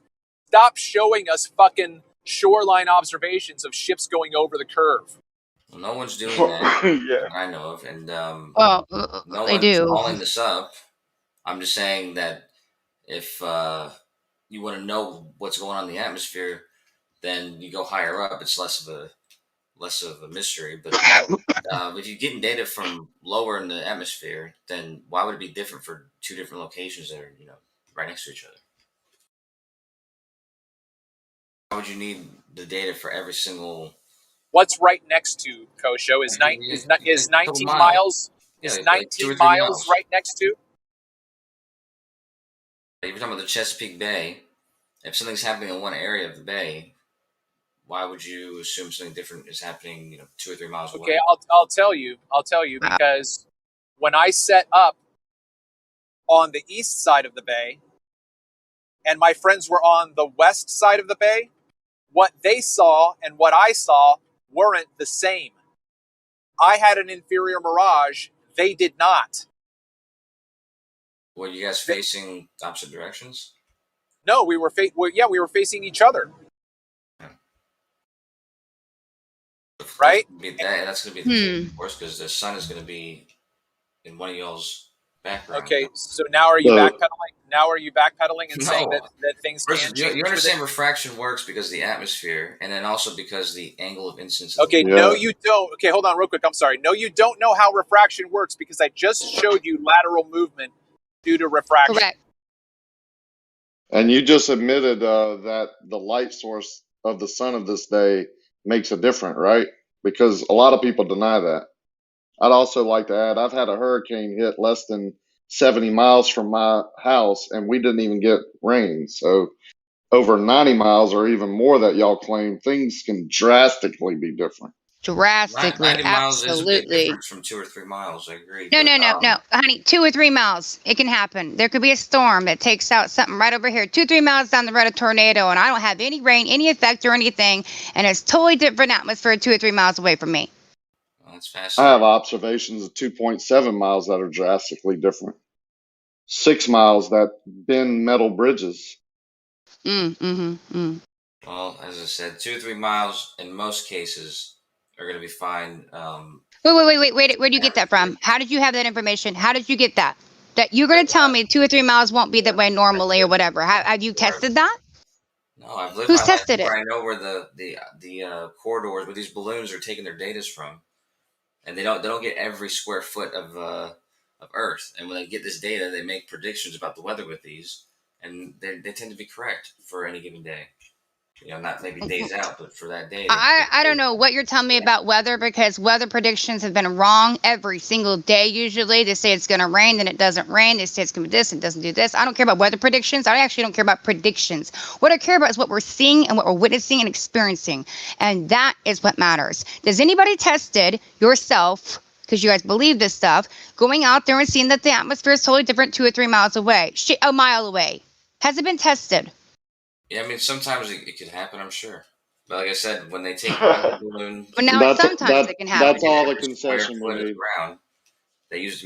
M: stop showing us fucking shoreline observations of ships going over the curve.
G: Well, no one's doing that that I know of, and no
N: they
G: one's
N: do.
G: calling this up. I'm just saying that if you want to know what's going on in the atmosphere, then you go higher up. It's less of a mystery. But if you're getting data from lower in the atmosphere, then why would it be different for two different locations that are right next to each other? Why would you need the data for every single?
M: What's right next to Kosho is 19 miles. Is 19 miles right next to?
G: If you're talking about the Chesapeake Bay, if something's happening in one area of the bay, why would you assume something different is happening 2 or 3 miles away?
M: Okay, I'll tell you because when I set up on the east side of the bay and my friends were on the west side of the bay, what they saw and what I saw weren't the same. I had an inferior mirage. They did not.
G: Were you guys facing opposite directions?
M: No, we were facing each other. Right?
G: That's going to be the thing, of course, because the sun is going to be in one of y'all's background.
M: Okay, so now are you backpedaling? Now are you backpedaling and saying that things can change?
G: You understand refraction works because of the atmosphere, and then also because the angle of incidence.
M: Okay, no, you don't. Okay, hold on real quick. I'm sorry. No, you don't know how refraction works because I just showed you lateral movement due to refraction.
N: Correct.
Q: And you just admitted that the light source of the sun of this day makes a difference, right? Because a lot of people deny that. I'd also like to add, I've had a hurricane hit less than 70 miles from my house, and we didn't even get rain. So over 90 miles or even more that y'all claim, things can drastically be different.
N: Drastically,
G: 90 miles is a big
N: absolutely.
G: difference from 2 or 3 miles. I agree.
N: No, honey. 2 or 3 miles, it can happen. There could be a storm that takes out something right over here. 2 or 3 miles down the road, a tornado, and I don't have any rain, any effect or anything, and it's totally different atmosphere 2 or 3 miles away from me.
G: Well, that's fascinating.
Q: I have observations of 2.7 miles that are drastically different. 6 miles that bend metal bridges.
G: Well, as I said, 2 or 3 miles in most cases are going to be fine.
N: Wait. Where do you get that from? How did you have that information? How did you get that? That you're going to tell me 2 or 3 miles won't be that way normally or whatever. Have you tested that?
G: No, I've lived
N: Who's
G: my life
N: tested it?
G: where I know where the corridors where these balloons are taking their data from, and they don't get every square foot of Earth. And when they get this data, they make predictions about the weather with these, and they tend to be correct for any given day. Not maybe days out, but for that day.
N: I don't know what you're telling me about weather because weather predictions have been wrong every single day. Usually they say it's going to rain, then it doesn't rain. They say it's going to do this and it doesn't do this. I don't care about weather predictions. I actually don't care about predictions. What I care about is what we're seeing and what we're witnessing and experiencing. And that is what matters. Does anybody tested yourself, because you guys believe this stuff, going out there and seeing that the atmosphere is totally different 2 or 3 miles away, a mile away? Has it been tested?
G: Yeah, I mean, sometimes it could happen, I'm sure. But like I said, when they take the balloon,
N: But now sometimes it can happen.
Q: That's all the concession we need.
G: They use it to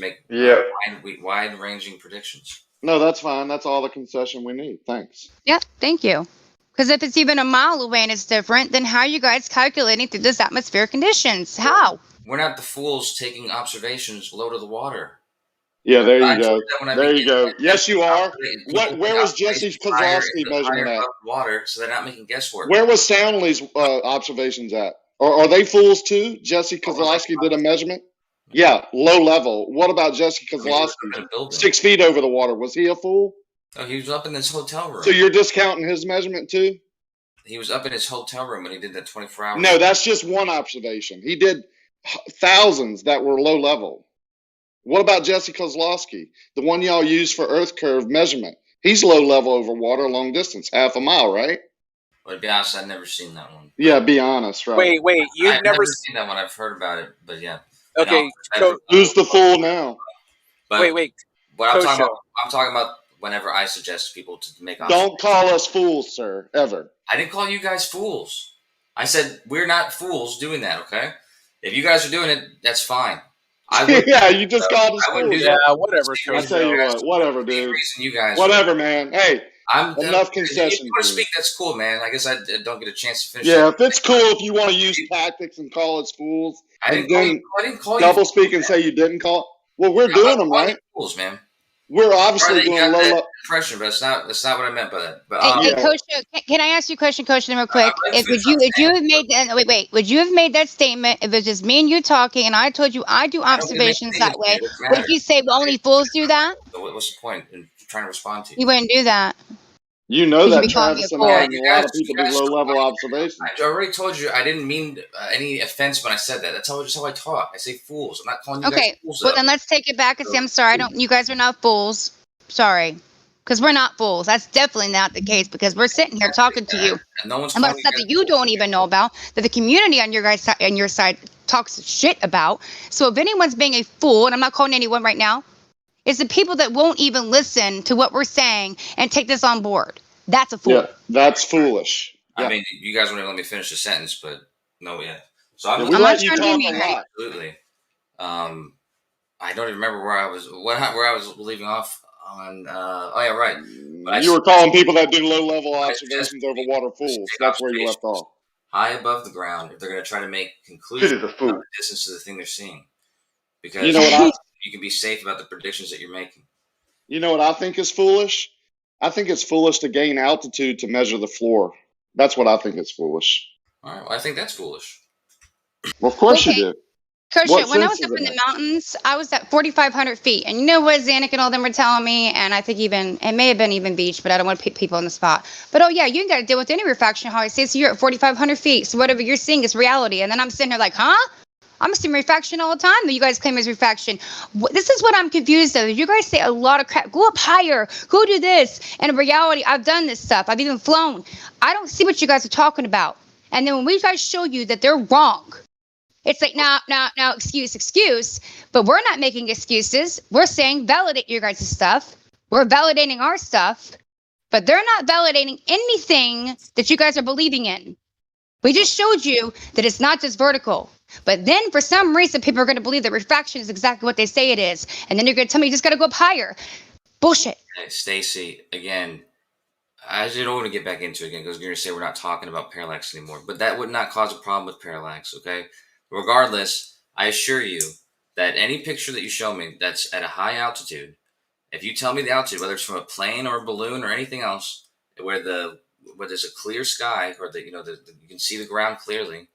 G: make wide-ranging predictions.
Q: No, that's fine. That's all the concession we need. Thanks.
N: Yeah, thank you. Because if it's even a mile away and it's different, then how are you guys calculating through this atmospheric conditions? How?
G: We're not the fools taking observations low to the water.
Q: Yeah, there you go. There you go. Yes, you are. Where was Jesse Kozlowski measurement at?
G: Water, so they're not making guesswork.
Q: Where was Soundley's observations at? Are they fools too? Jesse Kozlowski did a measurement? Yeah, low level. What about Jesse Kozlowski? 6 feet over the water. Was he a fool?
G: Oh, he was up in this hotel room.
Q: So you're discounting his measurement too?
G: He was up in his hotel room when he did that 24-hour.
Q: No, that's just one observation. He did thousands that were low level. What about Jesse Kozlowski, the one y'all use for earth curve measurement? He's low level over water, long distance, half a mile, right?
G: Well, to be honest, I've never seen that one.
Q: Yeah, be honest, right?
M: Wait,
G: I've never seen that one. I've heard about it, but yeah.
M: Okay,
Q: who's the fool now?
G: But
M: wait.
G: What I'm talking about whenever I suggest people to make.
Q: Don't call us fools, sir, ever.
G: I didn't call you guys fools. I said we're not fools doing that. Okay, if you guys are doing it, that's fine.
Q: Yeah, you just called us fools.
M: Yeah, whatever.
Q: I tell you what, whatever, dude.
G: You guys,
Q: whatever, man. Hey, enough concessions.
G: If you want to speak, that's cool, man. I guess I don't get a chance to finish.
Q: Yeah, if it's cool if you want to use tactics and call us fools,
G: I didn't call you
Q: double speak and say you didn't call. Well, we're doing them, right?
G: Fools, man.
Q: We're obviously doing low level
G: impression, but that's not what I meant by that. But
N: Hey, Coach, can I ask you a question, Coach, then real quick? Would you have made that? Wait. Would you have made that statement if it was just me and you talking, and I told you I do observations that way? Would you say only fools do that?
G: So what's the point in trying to respond to you?
N: You wouldn't do that.
Q: You know that
N: be calling me
Q: Travis
N: a
Q: and
N: fool.
Q: I and a lot of people do low level observations.
G: I already told you I didn't mean any offense when I said that. That's just how I talk. I say fools. I'm not calling you guys fools.
N: Well, then let's take it back and say I'm sorry. You guys are not fools. Sorry. Because we're not fools. That's definitely not the case, because we're sitting here talking to you about stuff that you don't even know about, that the community on your side talks shit about. So if anyone's being a fool, and I'm not calling anyone right now, it's the people that won't even listen to what we're saying and take this on board. That's a fool.
Q: Yeah, that's foolish.
G: I mean, you guys wouldn't let me finish the sentence, but no, yeah. So
Q: we let you talk a lot.
G: Absolutely. I don't even remember where I was leaving off on. Oh yeah, right. But
Q: you were calling people that do low level observations over water fools. That's where you left off.
G: High above the ground, if they're going to try to make conclusions about the distance of the thing they're seeing, because you can be safe about the predictions that you're making.
Q: You know what I think is foolish? I think it's foolish to gain altitude to measure the floor. That's what I think is foolish.
G: All right, well, I think that's foolish.
Q: Well, of course you do.
N: Coach, when I was up in the mountains, I was at 4,500 feet. And you know what Zanuck and all them were telling me? And I think it may have been even Beach, but I don't want to put people on the spot. But oh yeah, you ain't got to deal with any refraction. How I say, so you're at 4,500 feet. So whatever you're seeing is reality. And then I'm sitting here like, huh? I'm seeing refraction all the time that you guys claim is refraction. This is what I'm confused of. You guys say a lot of crap. Go up higher. Go do this. And in reality, I've done this stuff. I've even flown. I don't see what you guys are talking about. And then when we guys show you that they're wrong, it's like, now, excuse. But we're not making excuses. We're saying validate your guys' stuff. We're validating our stuff. But they're not validating anything that you guys are believing in. We just showed you that it's not just vertical. But then for some reason, people are going to believe that refraction is exactly what they say it is. And then you're going to tell me you just got to go up higher. Bullshit.
G: Hey, Stacy, again, I just don't want to get back into it again because you're going to say we're not talking about parallax anymore. But that would not cause a problem with parallax, okay? Regardless, I assure you that any picture that you show me that's at a high altitude, if you tell me the altitude, whether it's from a plane or a balloon or anything else, where there's a clear sky or you can see the ground clearly,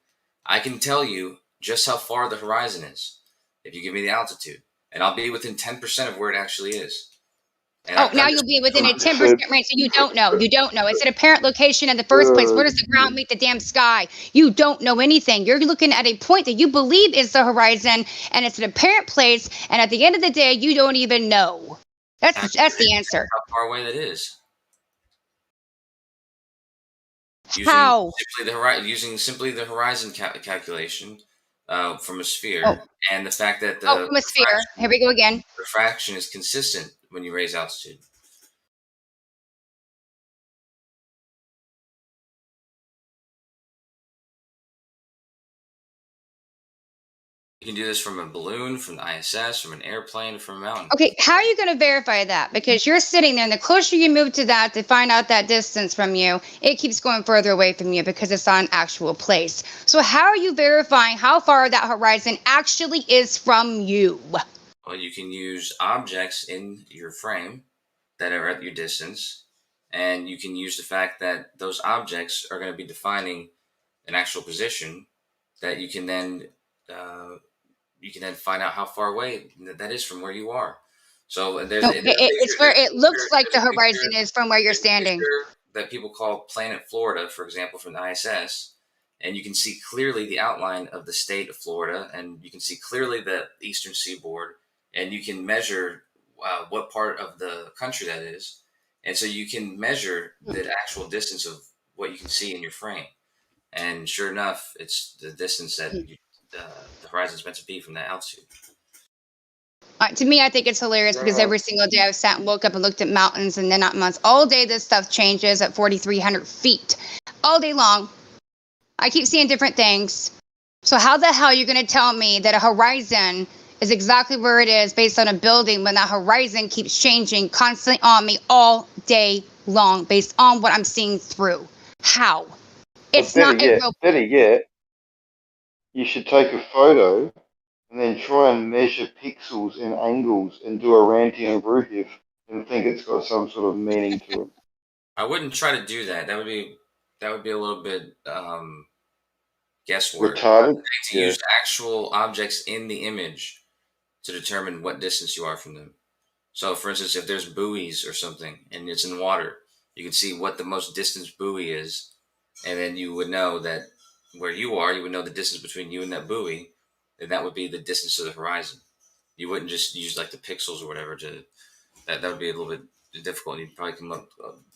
G: I can tell you just how far the horizon is if you give me the altitude, and I'll be within 10% of where it actually is. And
N: now you'll be within a 10% range, so you don't know. It's an apparent location in the first place. Where does the ground meet the damn sky? You don't know anything. You're looking at a point that you believe is the horizon, and it's an apparent place, and at the end of the day, you don't even know. That's the answer.
G: How far away that is.
N: How?
G: Using simply the horizon calculation from a sphere, and the fact that the
N: from a sphere. Here we go again.
G: Refraction is consistent when you raise altitude. You can do this from a balloon, from the ISS, from an airplane, from a mountain.
N: Okay, how are you going to verify that? Because you're sitting there, and the closer you move to that to find out that distance from you, it keeps going further away from you because it's on actual place. So how are you verifying how far that horizon actually is from you?
G: Well, you can use objects in your frame that are at your distance, and you can use the fact that those objects are going to be defining an actual position that you can then find out how far away that is from where you are. So there's
N: it's where it looks like the horizon is from where you're standing.
G: That people call Planet Florida, for example, from the ISS, and you can see clearly the outline of the state of Florida, and you can see clearly the eastern seaboard, and you can measure what part of the country that is, and so you can measure the actual distance of what you can see in your frame, and sure enough, it's the distance that the horizon is meant to be from that altitude.
N: To me, I think it's hilarious because every single day I've sat and woke up and looked at mountains and then not months. All day this stuff changes at 4,300 feet. All day long. I keep seeing different things. So how the hell are you going to tell me that a horizon is exactly where it is based on a building when that horizon keeps changing constantly on me all day long based on what I'm seeing through? How? It's not a real...
O: Better yet, you should take a photo and then try and measure pixels and angles and do a ranting and Ruhiv and think it's got some sort of meaning to it.
G: I wouldn't try to do that. That would be a little bit guesswork.
O: Retarded?
G: To use actual objects in the image to determine what distance you are from them. So, for instance, if there's buoys or something and it's in water, you can see what the most distant buoy is, and then you would know that where you are, you would know the distance between you and that buoy, and that would be the distance to the horizon. You wouldn't just use like the pixels or whatever to that would be a little bit difficult. You'd probably come up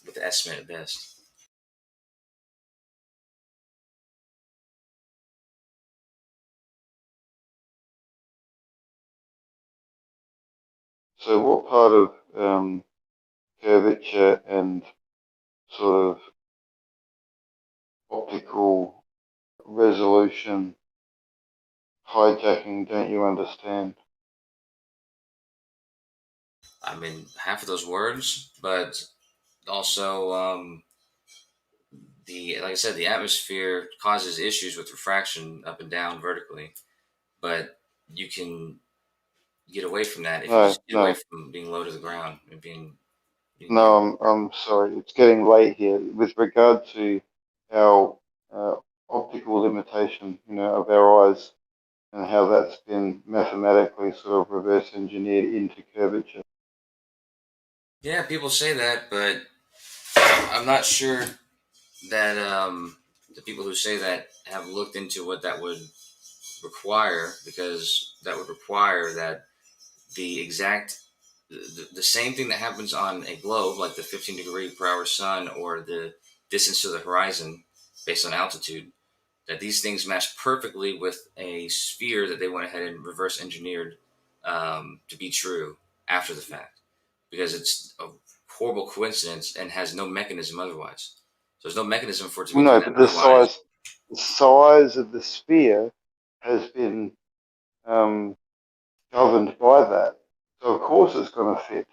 G: with the estimate at best.
O: So what part of curvature and sort of optical resolution hijacking don't you understand?
G: I mean, half of those words, but also like I said, the atmosphere causes issues with refraction up and down vertically, but you can get away from that if you just get away from being low to the ground and being.
O: No, I'm sorry. It's getting late here. With regard to our optical limitation, of our eyes, and how that's been mathematically sort of reverse engineered into curvature.
G: Yeah, people say that, but I'm not sure that the people who say that have looked into what that would require, because that would require that the exact the same thing that happens on a globe, like the 15 degree per hour sun or the distance to the horizon based on altitude, that these things match perfectly with a sphere that they went ahead and reverse engineered to be true after the fact, because it's a horrible coincidence and has no mechanism otherwise. So there's no mechanism for it to be
O: no, but the size of the sphere has been governed by that. So of course it's going to fit.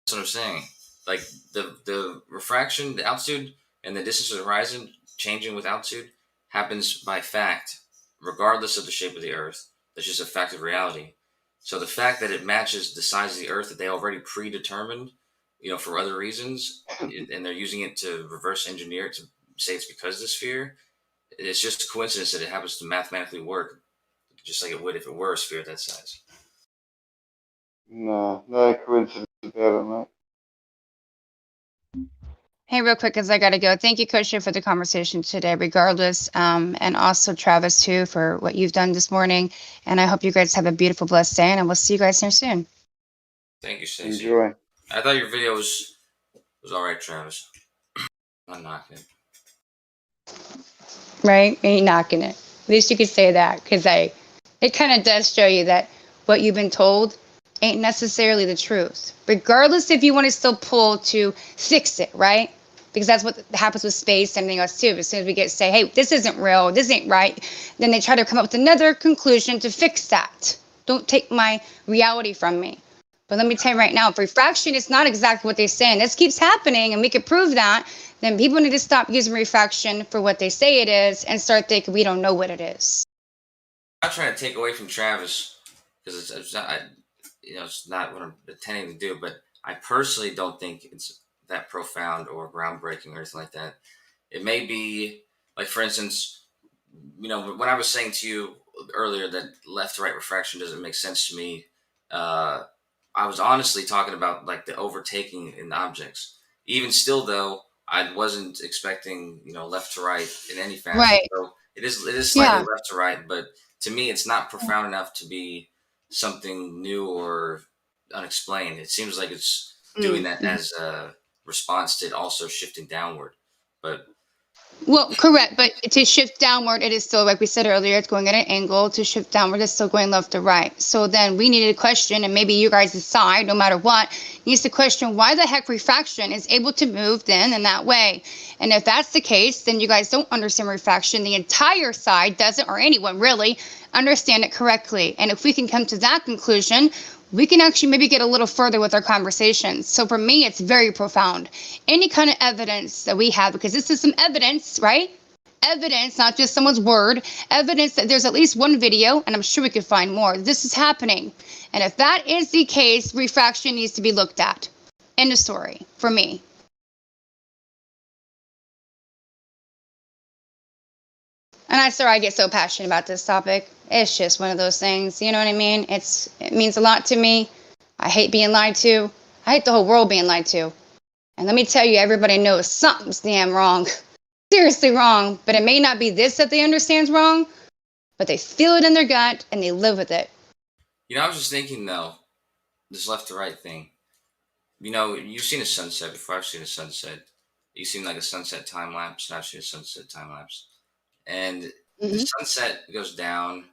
G: That's what I'm saying. Like the refraction, the altitude, and the distance to the horizon changing with altitude happens by fact, regardless of the shape of the Earth. That's just a fact of reality. So the fact that it matches the size of the Earth that they already predetermined, for other reasons, and they're using it to reverse engineer it to say it's because of the sphere, it's just a coincidence that it happens to mathematically work, just like it would if it were a sphere that size.
O: No coincidence about it, mate.
N: Hey, real quick, because I got to go. Thank you, Kosha, for the conversation today, regardless. And also Travis, too, for what you've done this morning. And I hope you guys have a beautiful, blessed day, and we'll see you guys here soon.
G: Thank you, Stacey.
O: Enjoy.
G: I thought your video was all right, Travis. I'm knocking it.
N: Right? Ain't knocking it. At least you could say that, because it kind of does show you that what you've been told ain't necessarily the truth. Regardless if you want to still pull to fix it, right? Because that's what happens with space and everything else too. As soon as we get to say, hey, this isn't real, this ain't right, then they try to come up with another conclusion to fix that. Don't take my reality from me. But let me tell you right now, if refraction is not exactly what they say, and this keeps happening, and we can prove that, then people need to stop using refraction for what they say it is and start thinking we don't know what it is.
G: I'm not trying to take away from Travis, because it's not, it's not what I'm intending to do, but I personally don't think it's that profound or groundbreaking or anything like that. It may be, like, for instance, when I was saying to you earlier that left to right refraction doesn't make sense to me, I was honestly talking about like the overtaking in the objects. Even still, though, I wasn't expecting left to right in any fashion.
N: Right.
G: So it is slightly left to right, but to me, it's not profound enough to be something new or unexplained. It seems like it's doing that as a response to it also shifting downward, but.
N: Well, correct, but to shift downward, it is still, like we said earlier, it's going at an angle. To shift downward, it's still going left to right. So then we needed to question, and maybe you guys decide, no matter what, needs to question why the heck refraction is able to move then in that way. And if that's the case, then you guys don't understand refraction. The entire side doesn't, or anyone really, understand it correctly. And if we can come to that conclusion, we can actually maybe get a little further with our conversations. So for me, it's very profound. Any kind of evidence that we have, because this is some evidence, right? Evidence, not just someone's word, evidence that there's at least one video, and I'm sure we could find more. This is happening. And if that is the case, refraction needs to be looked at. End of story for me. And I'm sorry I get so passionate about this topic. It's just one of those things, you know what I mean? It means a lot to me. I hate being lied to. I hate the whole world being lied to. And let me tell you, everybody knows something's damn wrong. Seriously wrong. But it may not be this that they understand's wrong, but they feel it in their gut and they live with it.
G: I was just thinking though, this left to right thing. You've seen a sunset before. I've seen a sunset. You've seen like a sunset time lapse, and I've seen a sunset time lapse. And the sunset goes down,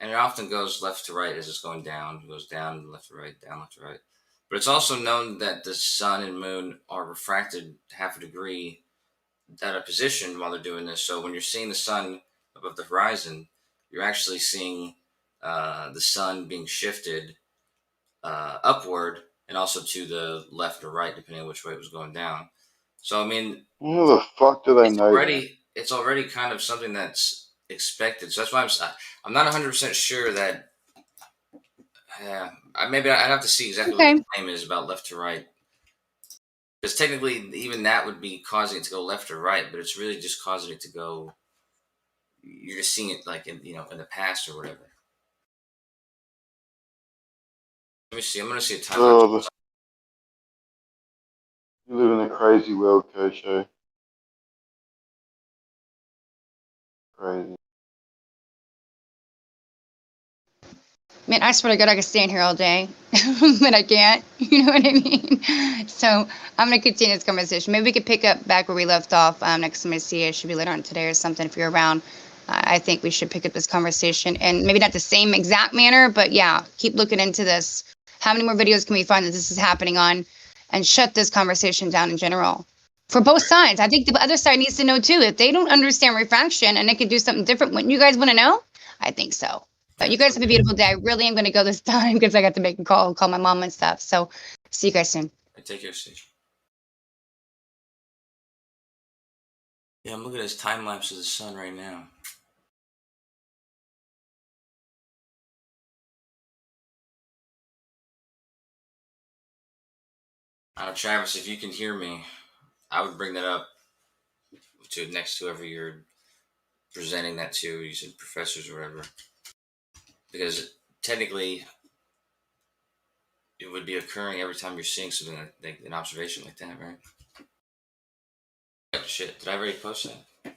G: and it often goes left to right as it's going down. It goes down, left to right, down, left to right. But it's also known that the sun and moon are refracted half a degree out of position while they're doing this. So when you're seeing the sun above the horizon, you're actually seeing the sun being shifted upward and also to the left or right, depending on which way it was going down. So, I mean,
O: How the fuck do they know that?
G: It's already kind of something that's expected. So that's why I'm not 100% sure that. Maybe I'd have to see exactly what the claim is about left to right. Because technically, even that would be causing it to go left or right, but it's really just causing it to go. You're just seeing it like in the past or whatever. Let me see. I'm gonna see a time.
O: You live in a crazy world, Kosho. Crazy.
N: Man, I swear to God, I could stand here all day, but I can't. You know what I mean? So I'm going to continue this conversation. Maybe we could pick up back where we left off next time I see you. It should be later on today or something if you're around. I think we should pick up this conversation, and maybe not the same exact manner, but yeah, keep looking into this. How many more videos can we find that this is happening on, and shut this conversation down in general? For both sides. I think the other side needs to know too. If they don't understand refraction and they could do something different, wouldn't you guys want to know? I think so. But you guys have a beautiful day. I really am going to go this time because I got to make a call my mom and stuff. So see you guys soon.
G: Take care, Steve. Yeah, I'm looking at this time lapse of the sun right now. Travis, if you can hear me, I would bring that up to next to whoever you're presenting that to. You said professors or whatever. Because technically, it would be occurring every time you're seeing something like an observation like that, right? Shit, did I already post that?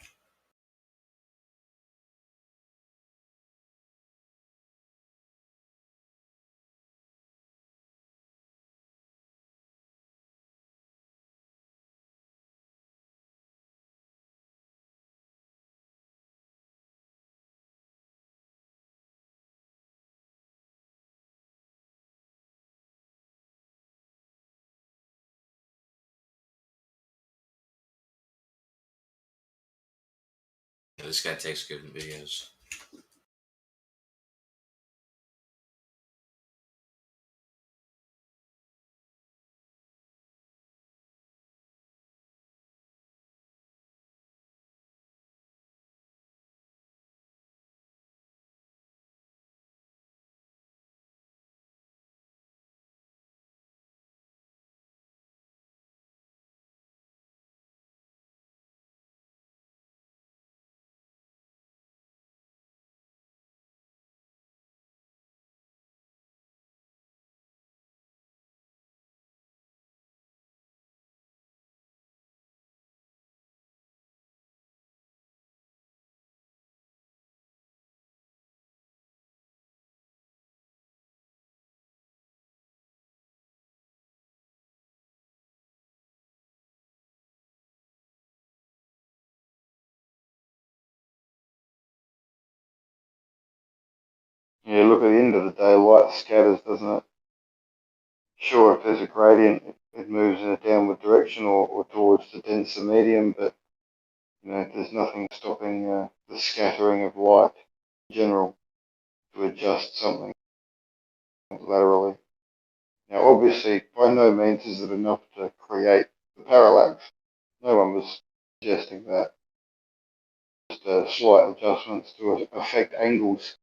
G: Yeah, this guy takes good videos.
O: Yeah, look, at the end of the day, light scatters, doesn't it? Sure, if there's a gradient, it moves in a downward direction or towards the denser medium, but there's nothing stopping the scattering of light in general to adjust something laterally. Now, obviously, by no means is it enough to create the parallax. No one was suggesting that. Just slight adjustments to affect angles.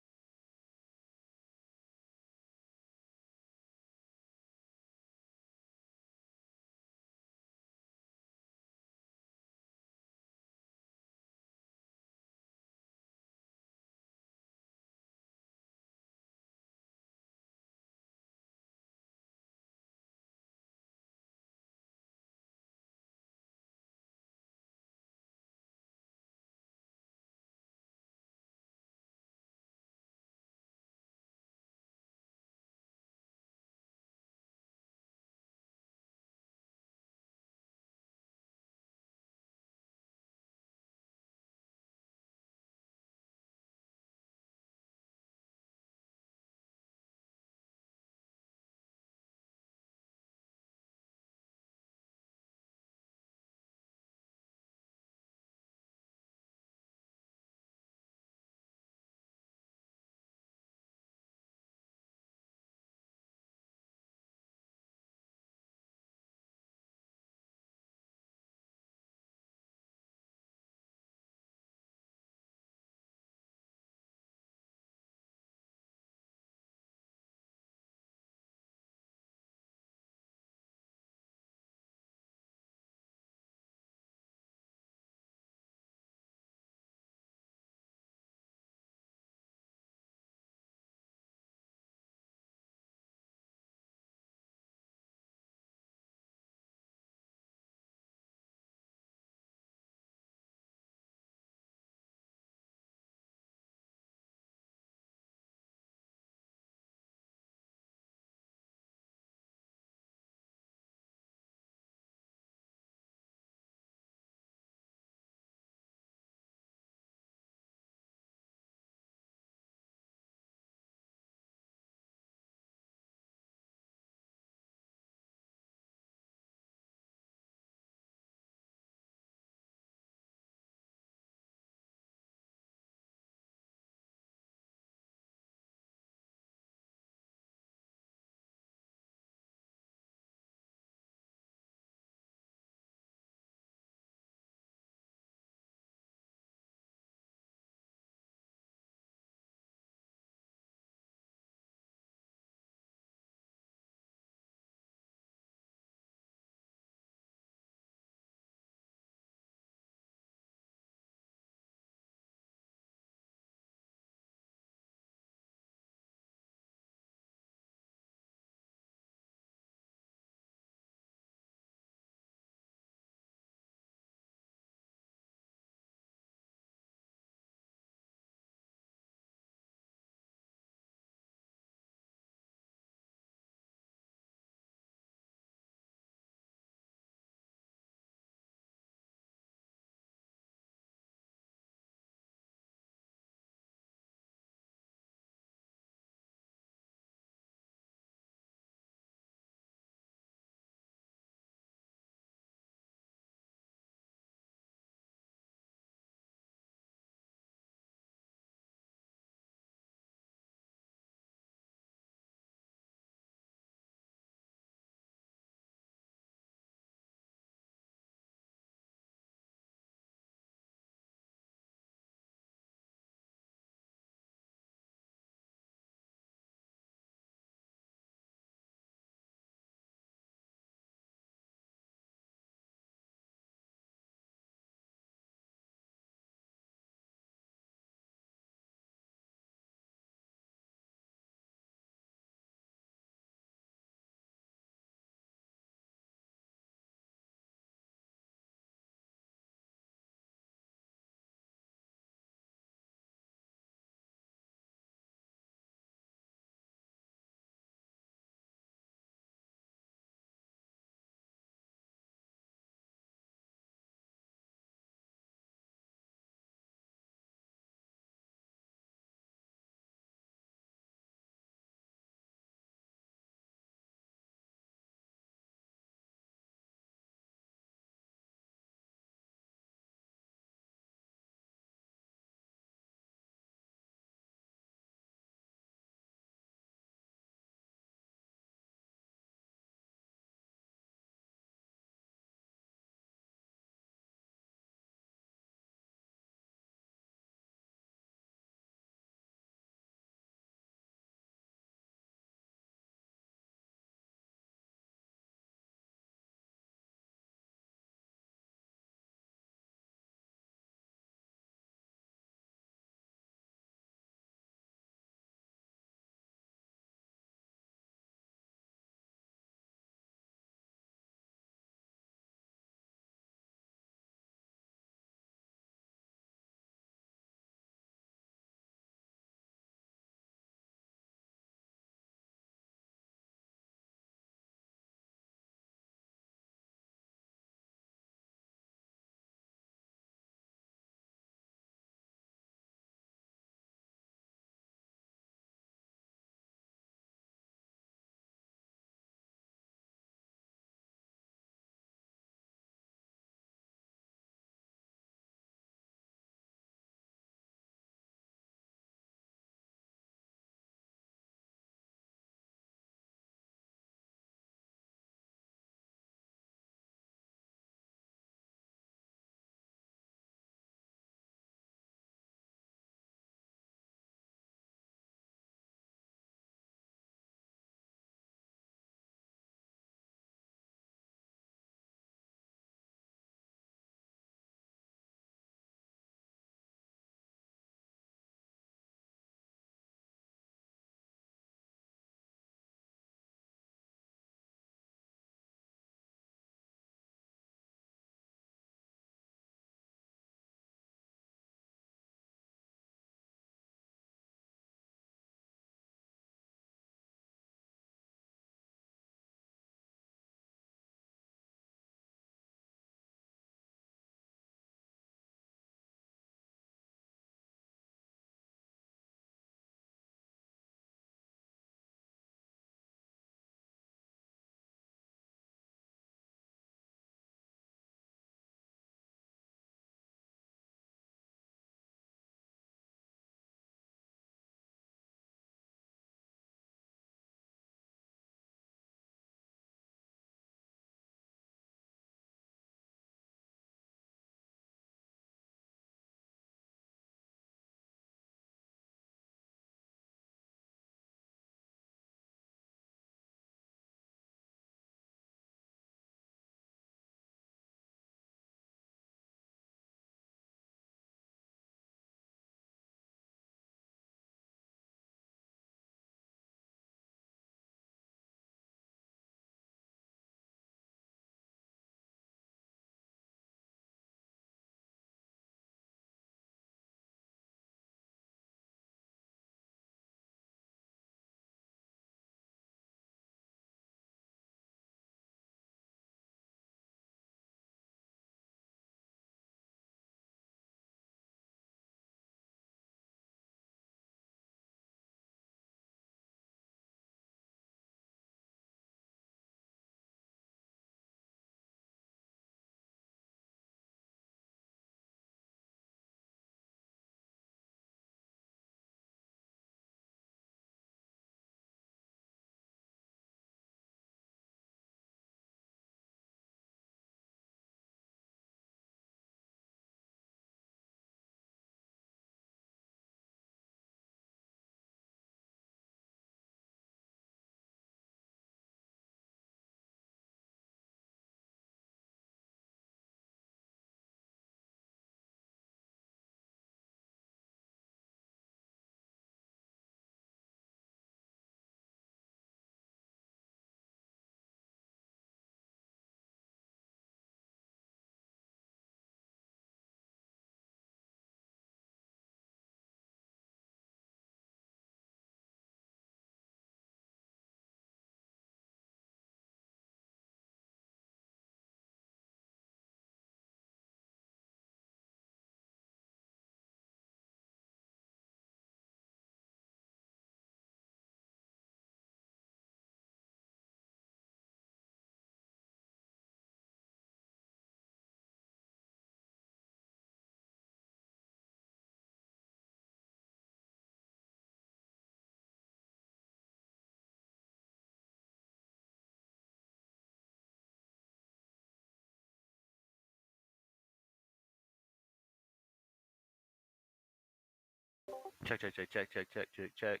R: check, check, check, check, check, check, check, check.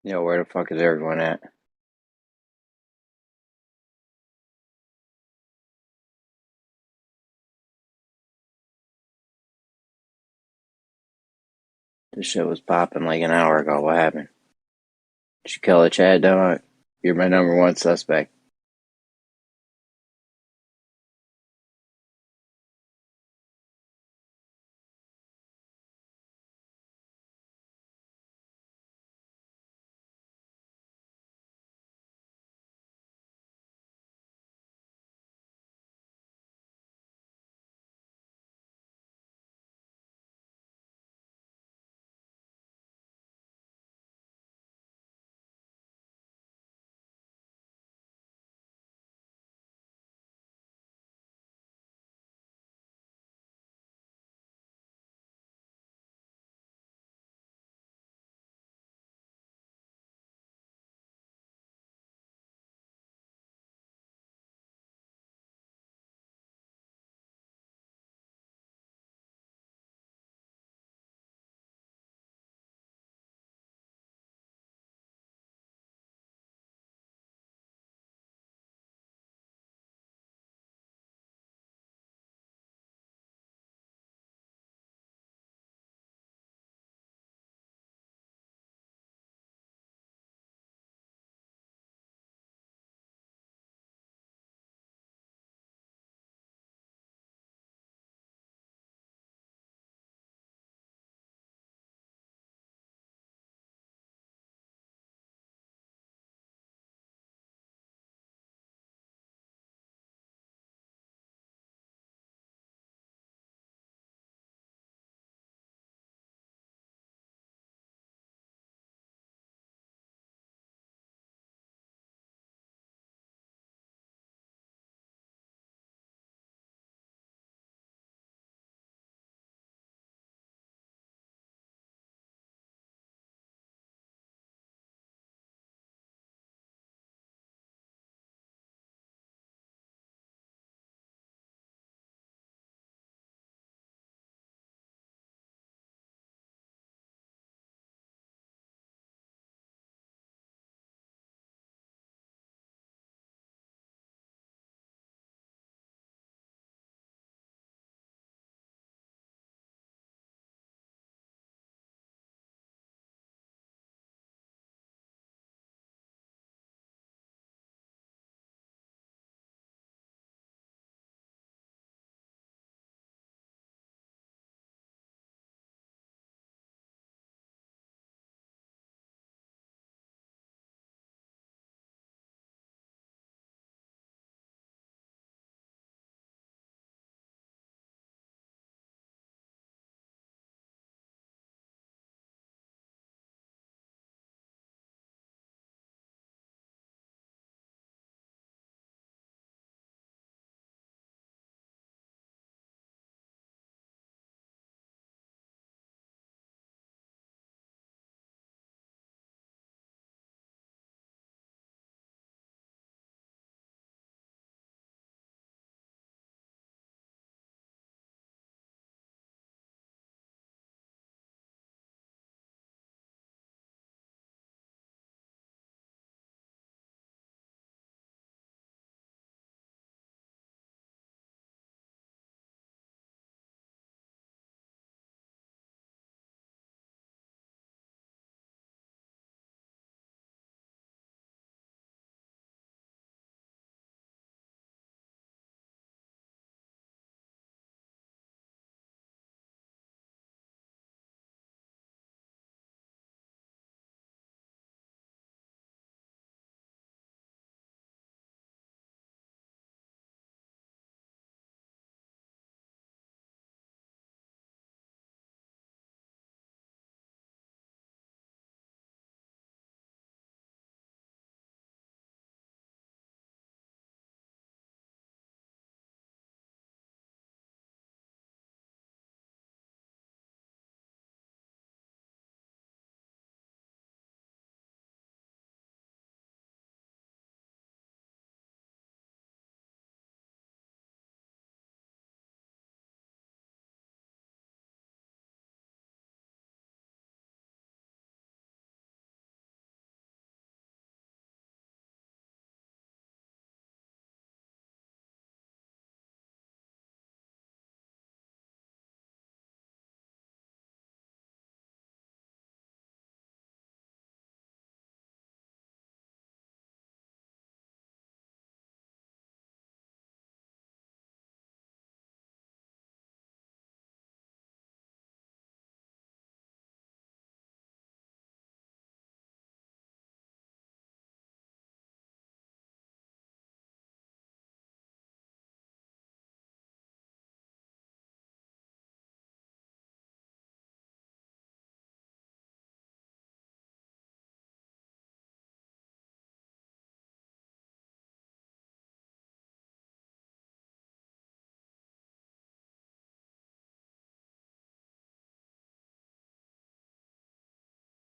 J: Yo, where the fuck is everyone at? This shit was popping like an hour ago. What happened? Did you kill a Chad, dog? You're my number one suspect.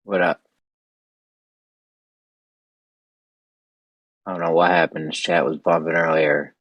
J: What up? I don't know what happened. This chat was bumping earlier.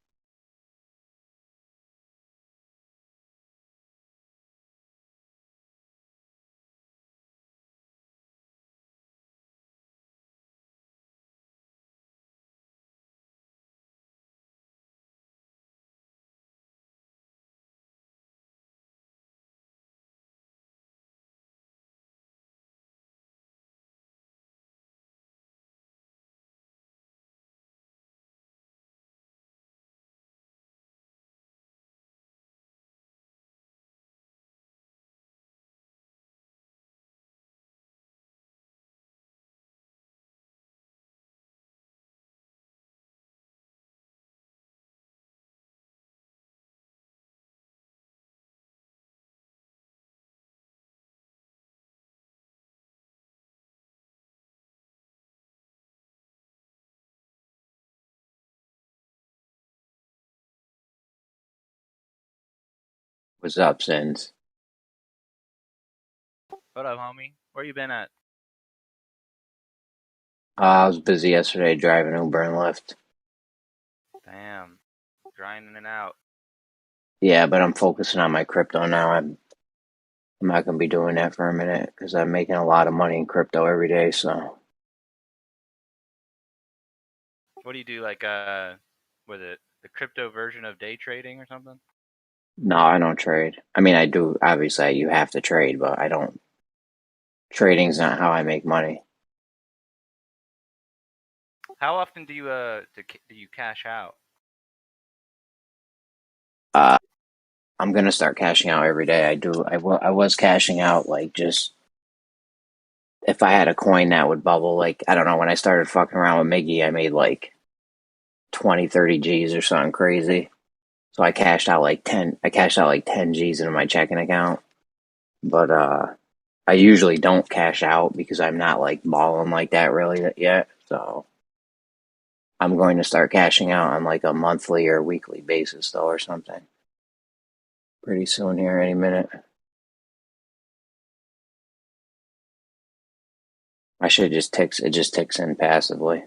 J: What's up, Sins?
S: What up, homie? Where you been at?
J: I was busy yesterday driving Uber and Lyft.
S: Damn, grinding it out.
J: Yeah, but I'm focusing on my crypto now. I'm not gonna be doing that for a minute because I'm making a lot of money in crypto every day. So
S: What do you do? Like, was it the crypto version of day trading or something?
J: no, I don't trade. I mean, I do. Obviously, you have to trade, but I don't. Trading's not how I make money.
S: How often do you cash out?
J: I'm gonna start cashing out every day. I do. I was cashing out like just if I had a coin that would bubble. Like I don't know. When I started fucking around with Miggy, I made like 20, 30 G's or something crazy. So I cashed out like 10. I cashed out like 10 G's into my checking account. But I usually don't cash out because I'm not like balling like that really yet. So I'm going to start cashing out on like a monthly or weekly basis though or something. Pretty soon here, any minute. I should just ticks. It just ticks in passively.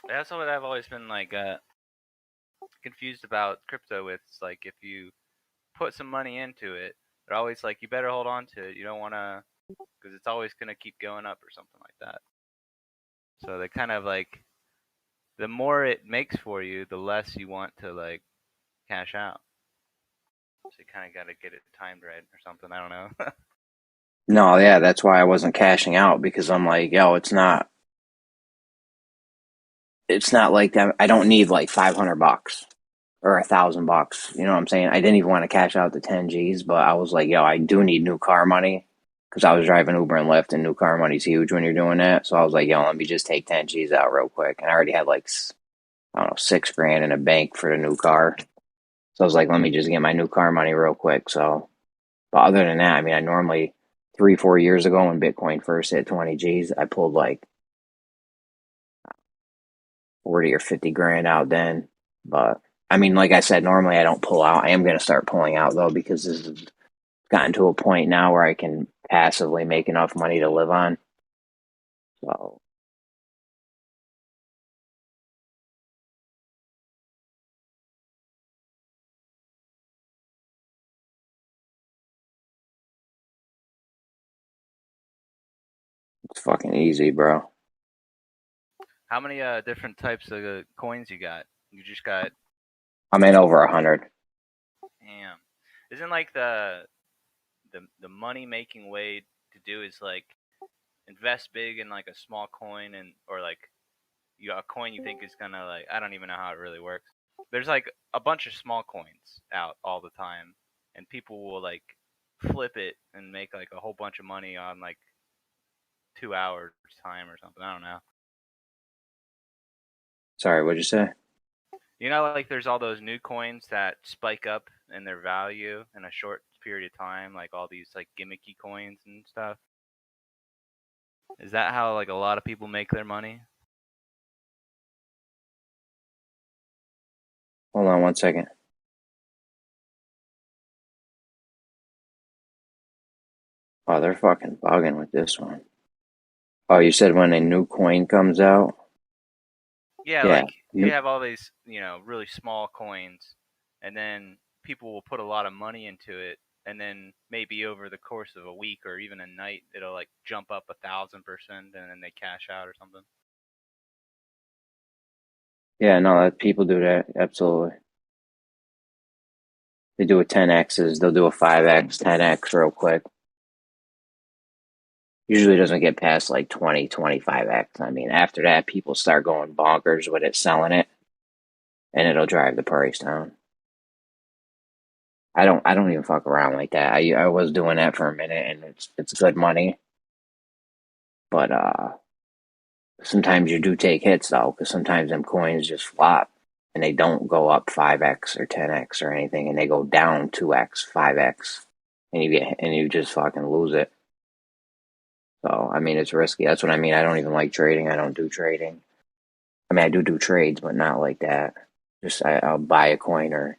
S: That's what I've always been like confused about crypto with. It's like if you put some money into it, they're always like you better hold on to it. You don't want to, because it's always gonna keep going up or something like that. So they kind of like the more it makes for you, the less you want to like cash out. So you kind of got to get it timed right or something. I don't know.
J: No, yeah, that's why I wasn't cashing out because I'm like, yo, it's not like that. I don't need like $500 or $1,000. You know what I'm saying? I didn't even want to cash out the 10 G's, but I was like, yo, I do need new car money because I was driving Uber and Lyft, and new car money's huge when you're doing that. So I was like, yo, let me just take 10 G's out real quick, and I already had like I don't know $6,000 in a bank for the new car. So I was like, let me just get my new car money real quick. So, but other than that, I mean, I normally 3-4 years ago when Bitcoin first hit 20 G's, I pulled like 40 or 50 grand out then. But I mean, like I said, normally I don't pull out. I am going to start pulling out though because this has gotten to a point now where I can passively make enough money to live on. So it's fucking easy, bro.
S: How many different types of coins you got? You just got.
J: I'm in over 100.
S: Damn. Isn't like the money making way to do is like invest big in like a small coin and or like you got a coin you think is gonna like I don't even know how it really works. There's like a bunch of small coins out all the time and people will like flip it and make like a whole bunch of money on like 2 hours time or something. I don't know.
J: Sorry, what'd you say?
S: You know, like there's all those new coins that spike up in their value in a short period of time, like all these like gimmicky coins and stuff. Is that how like a lot of people make their money?
J: Hold on one second. Oh, they're fucking bugging with this one. Oh, you said when a new coin comes out?
S: Yeah, like you have all these, really small coins, and then people will put a lot of money into it, and then maybe over the course of a week or even a night, it'll like jump up 1,000%, and then they cash out or something.
J: Yeah, no, people do that, absolutely. They do a 10x's, they'll do a 5x, 10x real quick. Usually doesn't get past like 20, 25x. I mean, after that, people start going bonkers with it, selling it, and it'll drive the price down. I don't even fuck around like that. I was doing that for a minute, and it's good money. But sometimes you do take hits though, because sometimes them coins just flop, and they don't go up 5x or 10x or anything, and they go down 2x, 5x, and you just fucking lose it. So I mean, it's risky. That's what I mean. I don't even like trading. I don't do trading. I mean, I do trades, but not like that. Just I'll buy a coin or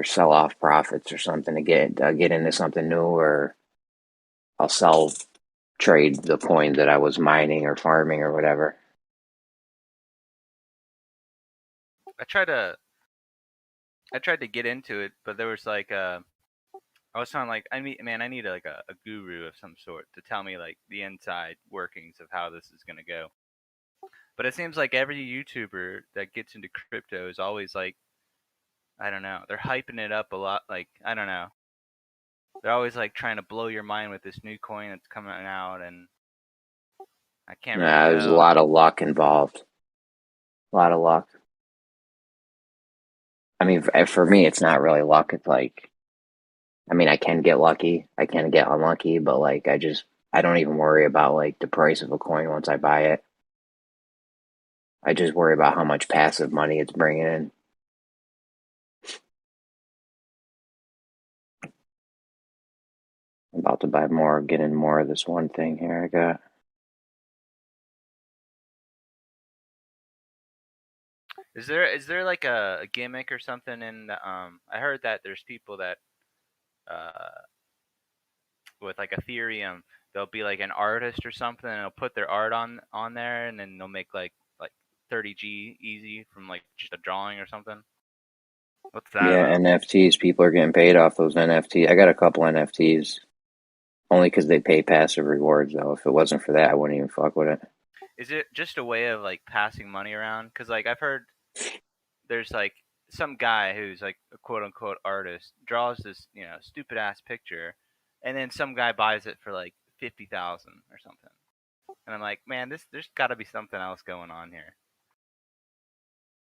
J: sell off profits or something to get into something new, or I'll trade the coin that I was mining or farming or whatever.
S: I tried to get into it, but there was like I was trying like I need like a guru of some sort to tell me like the inside workings of how this is gonna go. But it seems like every YouTuber that gets into crypto is always like, I don't know, they're hyping it up a lot. Like, I don't know, they're always like trying to blow your mind with this new coin that's coming out, and I can't really
J: There's a lot of luck involved. A lot of luck. I mean, for me, it's not really luck. It's like, I mean, I can get lucky, I can get unlucky, but like, I don't even worry about like the price of a coin once I buy it. I just worry about how much passive money it's bringing in. I'm about to buy more, get in more of this one thing here I got.
S: Is there like a gimmick or something in the I heard that there's people that with like Ethereum, they'll be like an artist or something, and they'll put their art on there, and then they'll make like 30G easy from like just a drawing or something. What's that
J: Yeah,
S: about?
J: NFTs. People are getting paid off those NFTs. I got a couple NFTs. Only because they pay passive rewards, though. If it wasn't for that, I wouldn't even fuck with it.
S: Is it just a way of like passing money around? Because like I've heard there's like some guy who's like a quote unquote artist draws this stupid ass picture, and then some guy buys it for like 50,000 or something, and I'm like, man, there's got to be something else going on here.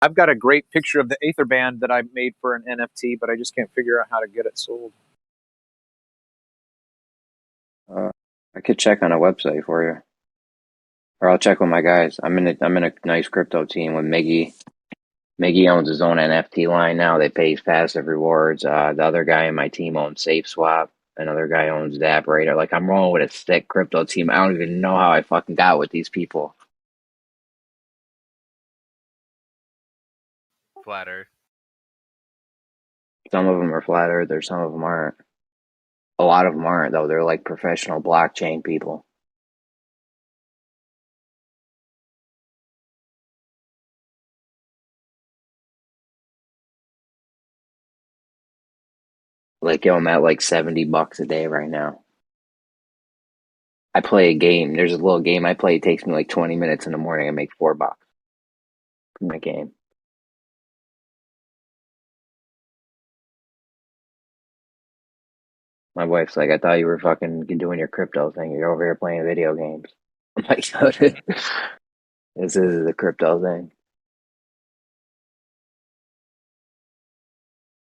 M: I've got a great picture of the Aether Band that I made for an NFT, but I just can't figure out how to get it sold.
J: I could check on a website for you, or I'll check with my guys. I'm in a nice crypto team with Miggy. Miggy owns his own NFT line now. They pay passive rewards. The other guy in my team owns SafeSwap. Another guy owns Dap Radar. Like, I'm rolling with a thick crypto team. I don't even know how I fucking got with these people.
S: Flat Earth.
J: Some of them are flat earthers, some of them aren't. A lot of them aren't, though. They're like professional blockchain people. Like, yo, I'm at like $70 a day right now. I play a game. There's a little game I play. It takes me like 20 minutes in the morning. I make $4 from the game. My wife's like, I thought you were fucking doing your crypto thing. You're over here playing video games. I'm like, this is the crypto thing.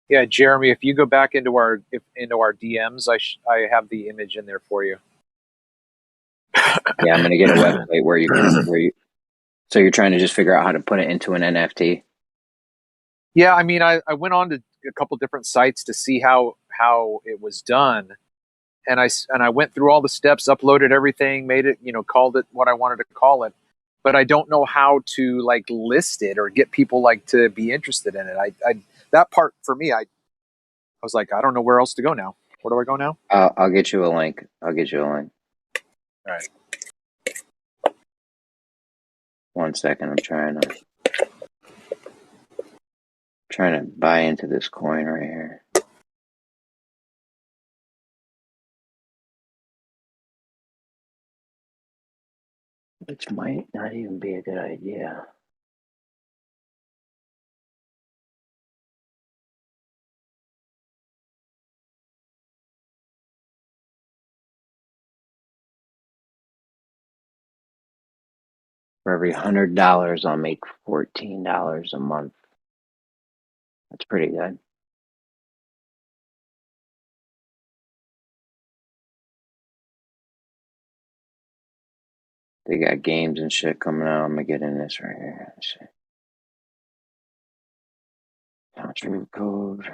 M: Yeah, Jeremy, if you go back into our DMs, I have the image in there for you.
J: Yeah, I'm gonna get a website where you can so you're trying to just figure out how to put it into an NFT.
M: Yeah, I mean, I went on to a couple different sites to see how it was done, and I went through all the steps, uploaded everything, made it, called it what I wanted to call it, but I don't know how to like list it or get people like to be interested in it. I that part for me, I was like, I don't know where else to go now. Where do I go now?
J: I'll get you a link. I'll get you a link.
M: All right.
J: 1 second. I'm trying to buy into this coin right here. Which might not even be a good idea. For every $100, I'll make $14 a month. That's pretty good. They got games and shit coming out. I'm gonna get in this right here. Let's see. Country code.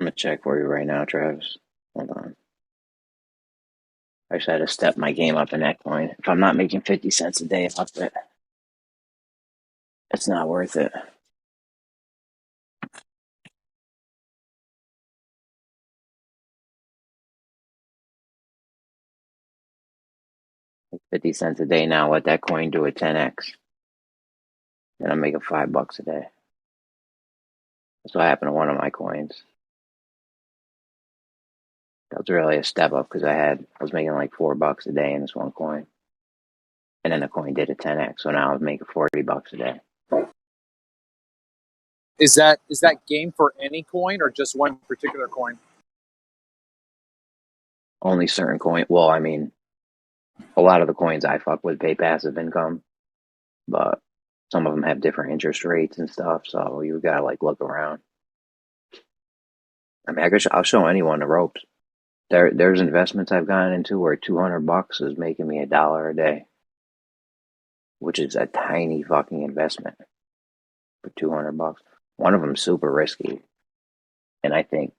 J: I'm gonna check for you right now, Travis. Hold on. I just had to step my game up in that coin. If I'm not making 50 cents a day off it, it's not worth it. Like 50 cents a day now. Let that coin do a 10x. Then I'm making $5 a day. That's what happened to one of my coins. That was really a step up because I was making like $4 a day in this one coin. And then the coin did a 10x, so now I was making $40 a day.
M: Is that game for any coin or just one particular coin?
J: Only certain coin. Well, I mean, a lot of the coins I fuck with pay passive income, but some of them have different interest rates and stuff. So you gotta like look around. I mean, I'll show anyone the ropes. There's investments I've gotten into where $200 is making me $1 a day, which is a tiny fucking investment for $200. One of them's super risky, and I think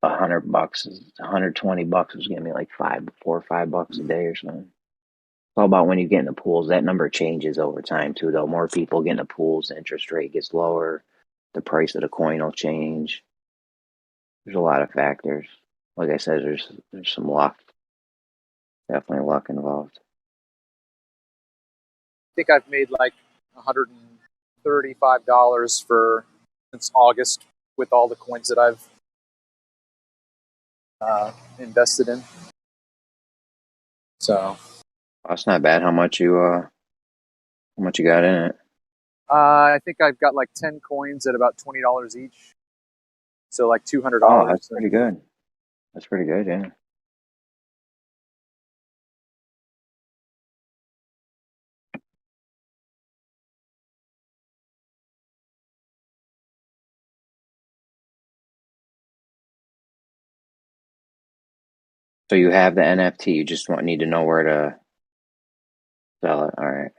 J: $100 is $120 was giving me like $4 or $5 a day or something. It's all about when you get in the pools. That number changes over time too, though. More people get in the pools, the interest rate gets lower, the price of the coin will change. There's a lot of factors. Like I said, there's some luck. Definitely luck involved.
M: I think I've made like $135 since August with all the coins that I've invested in. So
J: that's not bad. How much you got in it?
M: I think I've got like 10 coins at about $20 each. So like $200.
J: Oh, that's pretty good. That's pretty good, yeah. So you have the NFT, you just need to know where to sell it. All right.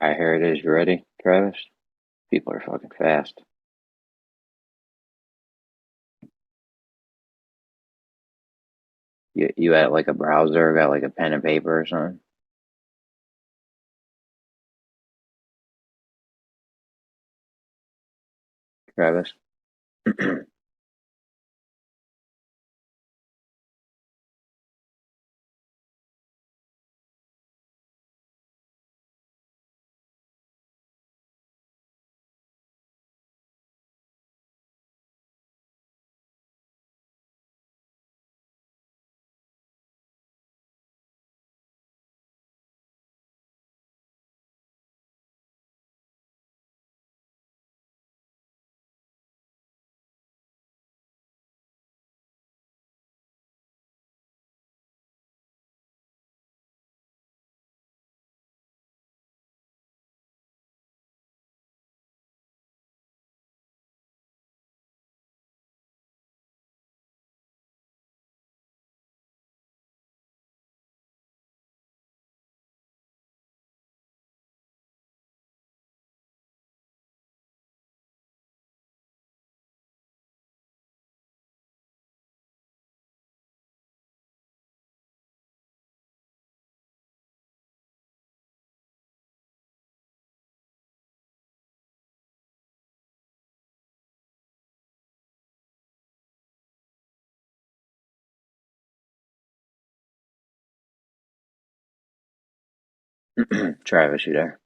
J: All right, here it is. You ready, Travis? People are fucking fast. You had like a browser, got like a pen and paper or something? Travis? Travis, you there?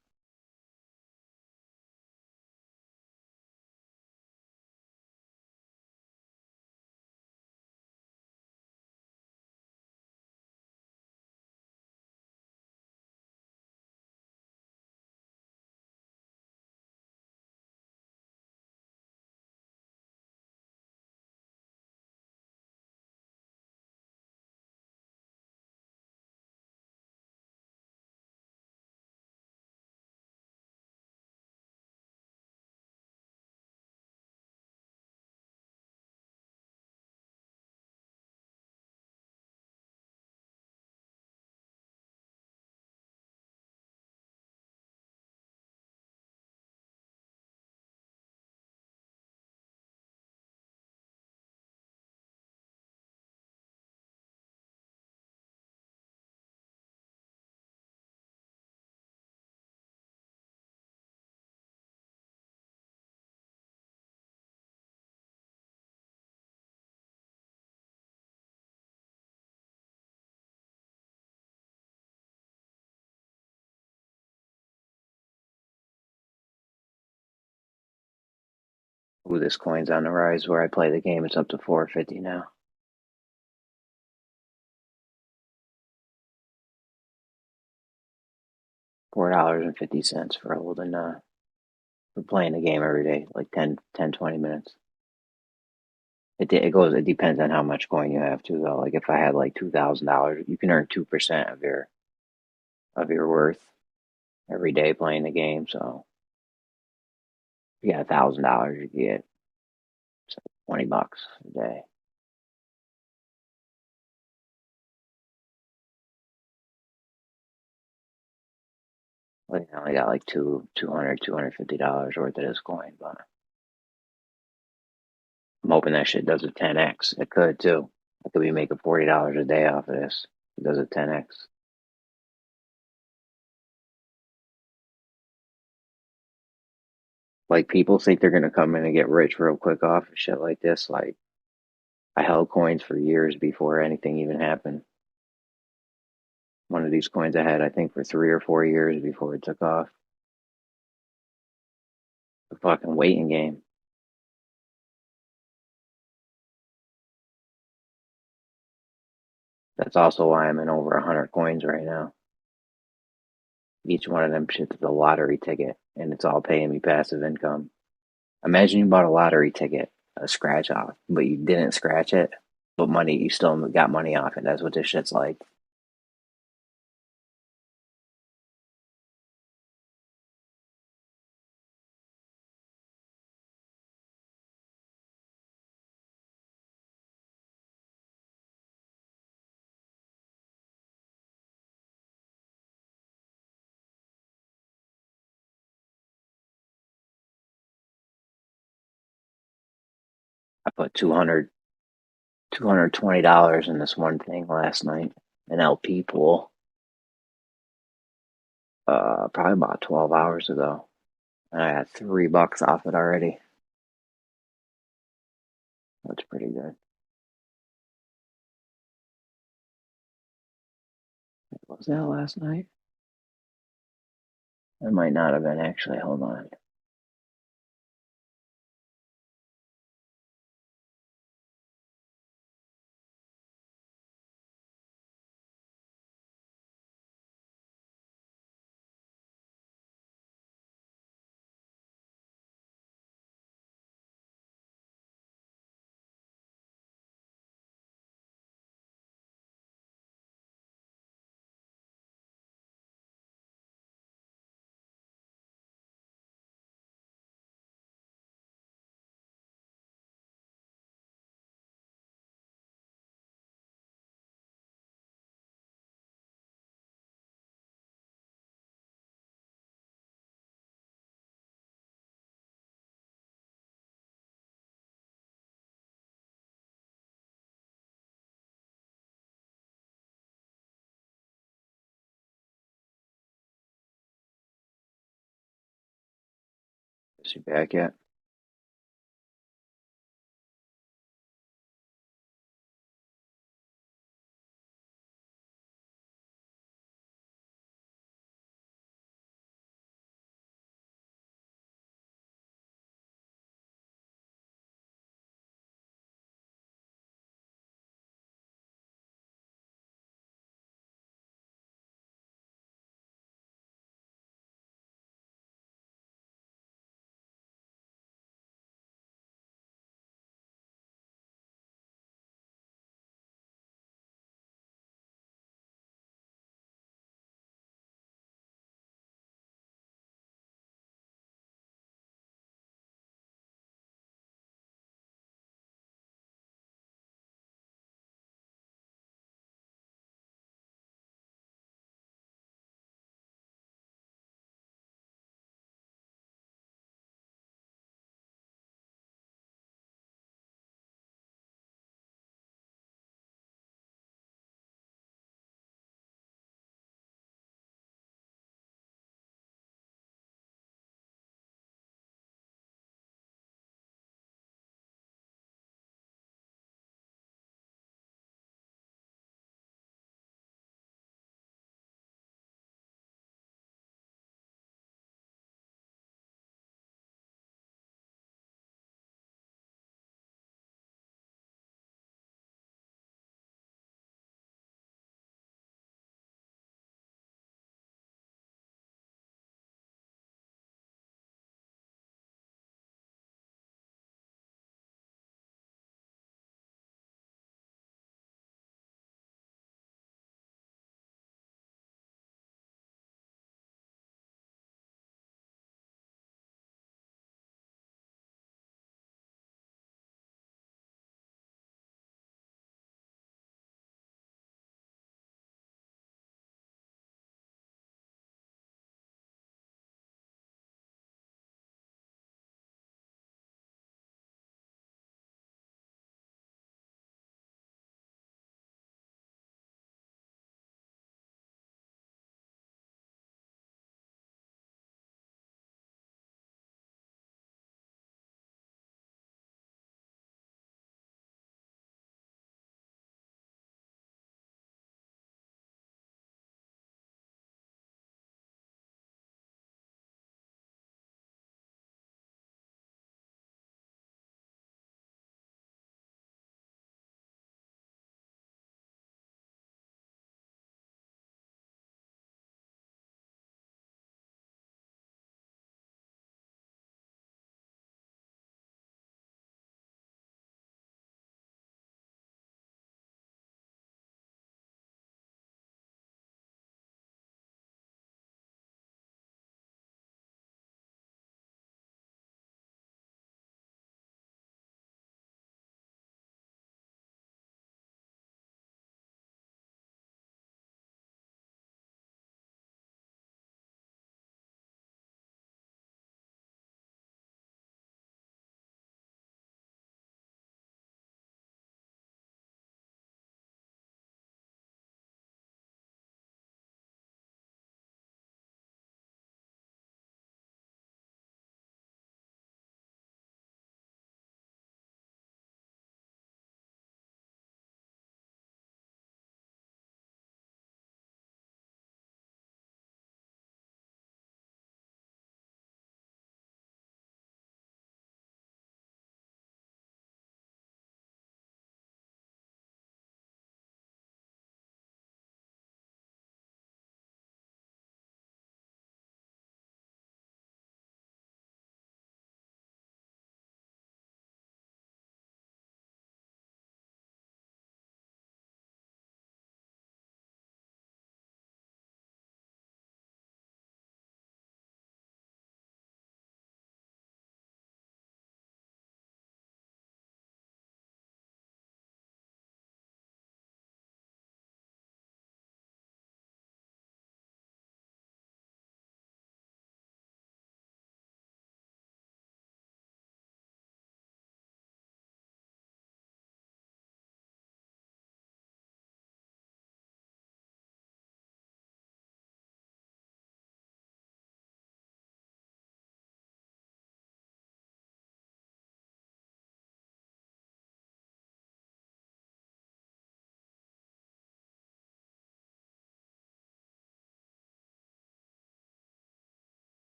J: Ooh, this coin's on the rise. Where I play the game, it's up to 450 now. $4.50 for holding for playing the game every day, like 10, 20 minutes. It depends on how much coin you have too, though. Like if I had like $2,000, you can earn 2% of your worth every day playing the game. So if you got $1,000, you get $20 a day. Well, I only got like $250 worth of this coin, but I'm hoping that shit does a 10x. It could too. I could be making $40 a day off of this. It does a 10x. Like people think they're gonna come in and get rich real quick off of shit like this. Like I held coins for years before anything even happened. One of these coins I had, I think, for 3 or 4 years before it took off. The fucking waiting game. That's also why I'm in over 100 coins right now. Each one of them shits is a lottery ticket, and it's all paying me passive income. Imagine you bought a lottery ticket, a scratch off, but you didn't scratch it, but you still got money off it. That's what this shit's like. I put $220 in this one thing last night, an LP pool. Probably about 12 hours ago. And I got $3 off it already. That's pretty good. Was that last night? It might not have been actually. Hold on. Is he back yet?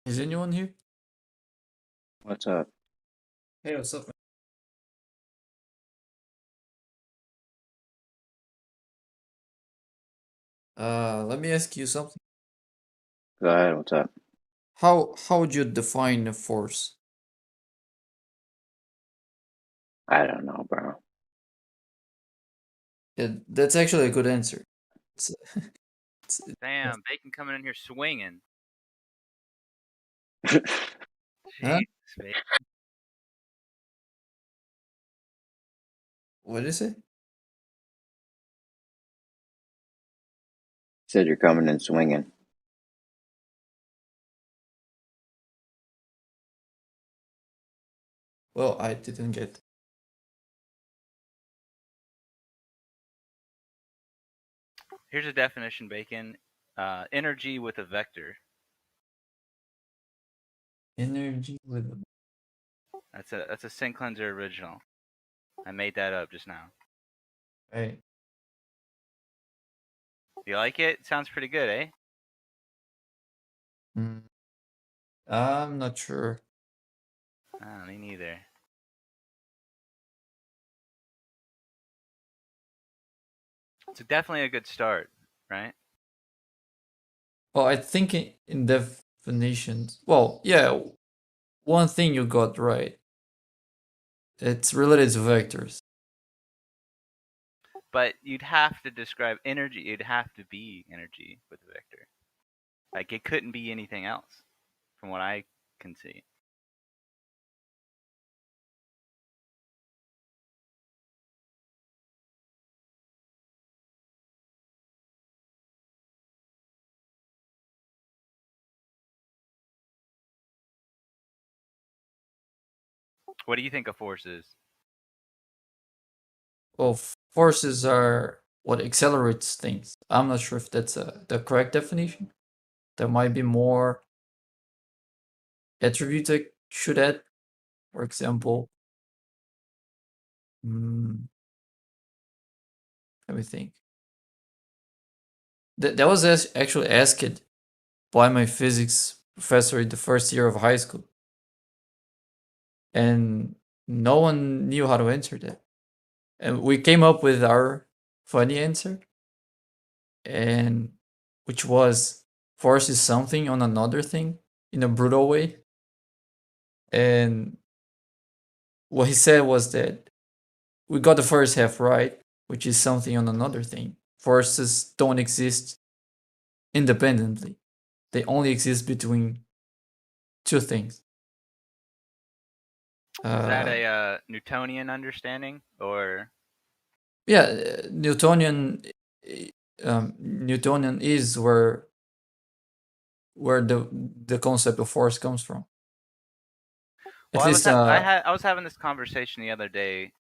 T: Is anyone here?
J: What's up?
T: Hey, what's up, man? Let me ask you something.
J: Go ahead. What's up?
T: How would you define a force?
J: I don't know, bro.
T: Yeah, that's actually a good answer. It's,
S: Damn, Bacon coming in here swinging.
T: Huh?
S: Jeez, Bacon.
T: What is it?
J: Said you're coming in swinging.
T: Well, I didn't get.
S: Here's a definition, Bacon. Energy with a vector.
T: Energy with a...
S: That's a Sin Cleanser original. I made that up just now.
T: Hey.
S: You like it? Sounds pretty good, eh?
T: I'm not sure.
S: Me neither. It's definitely a good start, right?
T: Well, I think in definitions, well, yeah, one thing you got right. It's related to vectors.
S: But you'd have to describe energy. It'd have to be energy with a vector. Like, it couldn't be anything else, from what I can see. What do you think a force is?
T: Well, forces are what accelerates things. I'm not sure if that's the correct definition. There might be more attributes I should add. For example, let me think. That was actually asked by my physics professor in the first year of high school. And no one knew how to answer that. And we came up with our funny answer, and which was force is something on another thing in a brutal way. And what he said was that we got the first half right, which is something on another thing. Forces don't exist independently. They only exist between two things.
S: Is that a Newtonian understanding, or?
T: Yeah, Newtonian is where the concept of force comes from.
S: Well, I was having this conversation the other day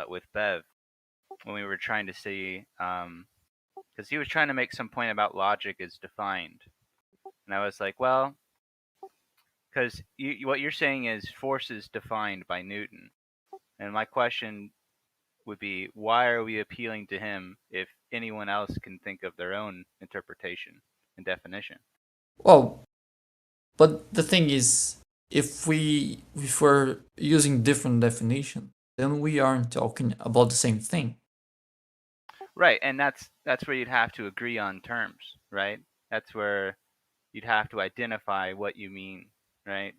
S: with Bev when we were trying to see, because he was trying to make some point about logic is defined, and I was like, well, because what you're saying is force is defined by Newton, and my question would be, why are we appealing to him if anyone else can think of their own interpretation and definition?
T: Well, but the thing is, if we're using different definition, then we aren't talking about the same thing.
S: Right, and that's where you'd have to agree on terms, right? That's where you'd have to identify what you mean, right?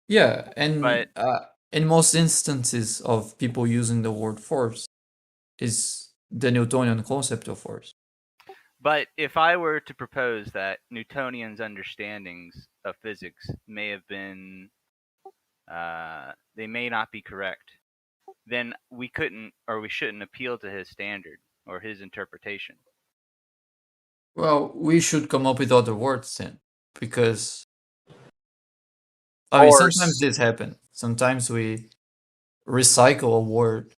T: Yeah, and in most instances of people using the word force is the Newtonian concept of force.
S: But if I were to propose that Newtonian's understandings of physics may have been, they may not be correct, then we couldn't or we shouldn't appeal to his standard or his interpretation.
T: Well, we should come up with other words then, because I mean, sometimes this happens. Sometimes we recycle a word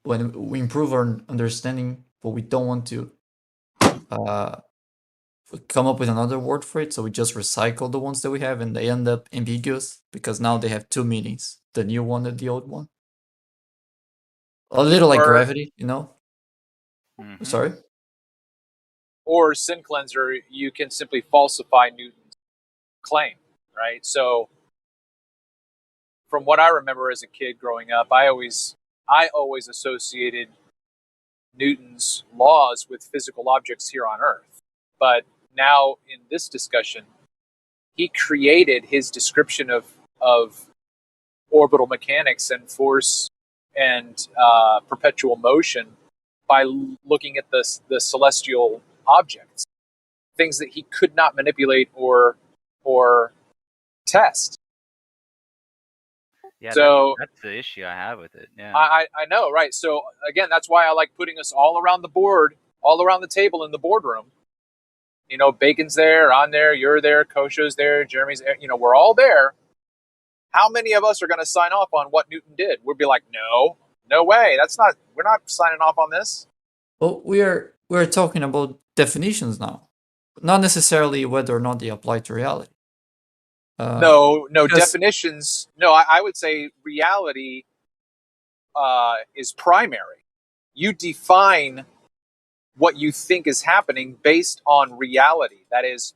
T: when we improve our understanding, but we don't want to come up with another word for it, so we just recycle the ones that we have, and they end up ambiguous because now they have two meanings: the new one and the old one. A little like gravity, you know. Sorry.
M: Or Sin Cleanser, you can simply falsify Newton's claim. right? So from what I remember as a kid growing up, I always associated Newton's laws with physical objects here on Earth. But now in this discussion, he created his description of orbital mechanics and force and perpetual motion by looking at the celestial objects, things that he could not manipulate or test.
S: Yeah,
M: so
S: that's the issue I have with it. Yeah,
M: I know, right? So again, that's why I like putting us all around the board, all around the table in the boardroom. You know, Bacon's there, I'm there, you're there, Kosho's there, Jeremy's there. You know, we're all there. How many of us are going to sign off on what Newton did? We'll be like, no way. We're not signing off on this.
T: Well, we're talking about definitions now, not necessarily whether or not they apply to reality.
M: No, definitions. No, I would say reality is primary. You define what you think is happening based on reality. That is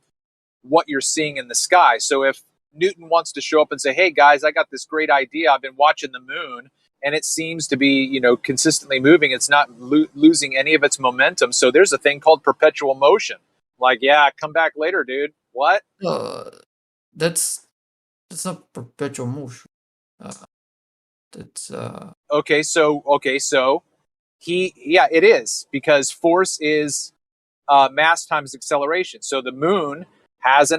M: what you're seeing in the sky. So if Newton wants to show up and say, hey guys, I got this great idea. I've been watching the moon and it seems to be, you know, consistently moving. It's not losing any of its momentum. So there's a thing called perpetual motion. Like, yeah, come back later, dude. What?
T: That's not perpetual motion. That's
M: Okay, so it is, because force is mass times acceleration. So the moon has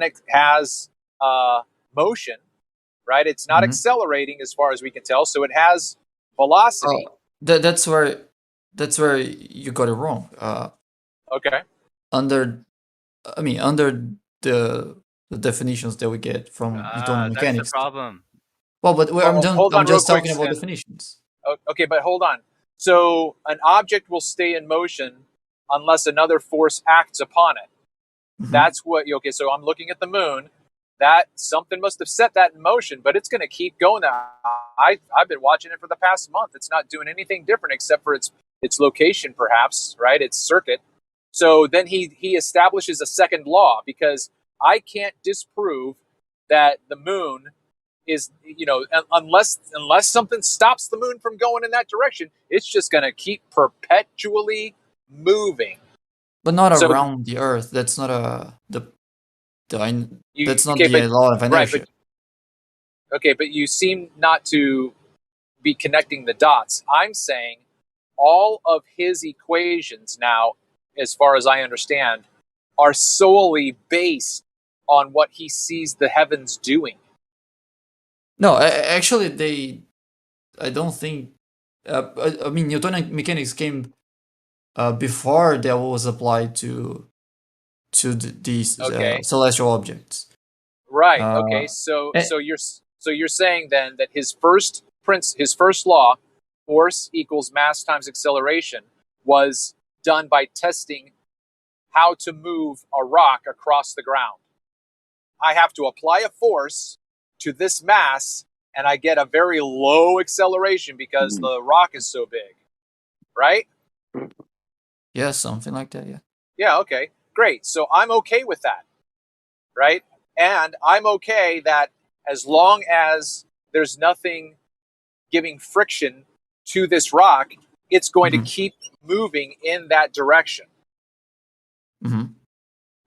M: motion, right? It's not accelerating as far as we can tell, so it has velocity.
T: That's where you got it wrong.
M: Okay.
T: Under the definitions that we get from Newtonian mechanics.
S: That's the problem.
T: Well, but I'm just talking about definitions.
M: Okay, but hold on. So an object will stay in motion unless another force acts upon it. That's what. Okay, so I'm looking at the moon. That something must have set that in motion, but it's going to keep going. I've been watching it for the past month. It's not doing anything different except for its location, perhaps, right? Its circuit. So then he establishes a second law, because I can't disprove that the moon is, you know, unless something stops the moon from going in that direction, it's just going to keep perpetually moving.
T: But not around the Earth. That's not that's not the law of inertia.
M: Right, but you seem not to be connecting the dots. I'm saying all of his equations now, as far as I understand, are solely based on what he sees the heavens doing.
T: No, actually, I don't think. I mean, Newtonian mechanics came before that was applied to these celestial objects.
M: Right. Okay. So you're saying then that his first law, force equals mass times acceleration, was done by testing how to move a rock across the ground. I have to apply a force to this mass, and I get a very low acceleration because the rock is so big, right?
T: Yeah, something like that. Yeah.
M: Yeah. Okay. Great. So I'm okay with that, right? And I'm okay that as long as there's nothing giving friction to this rock, it's going to keep moving in that direction.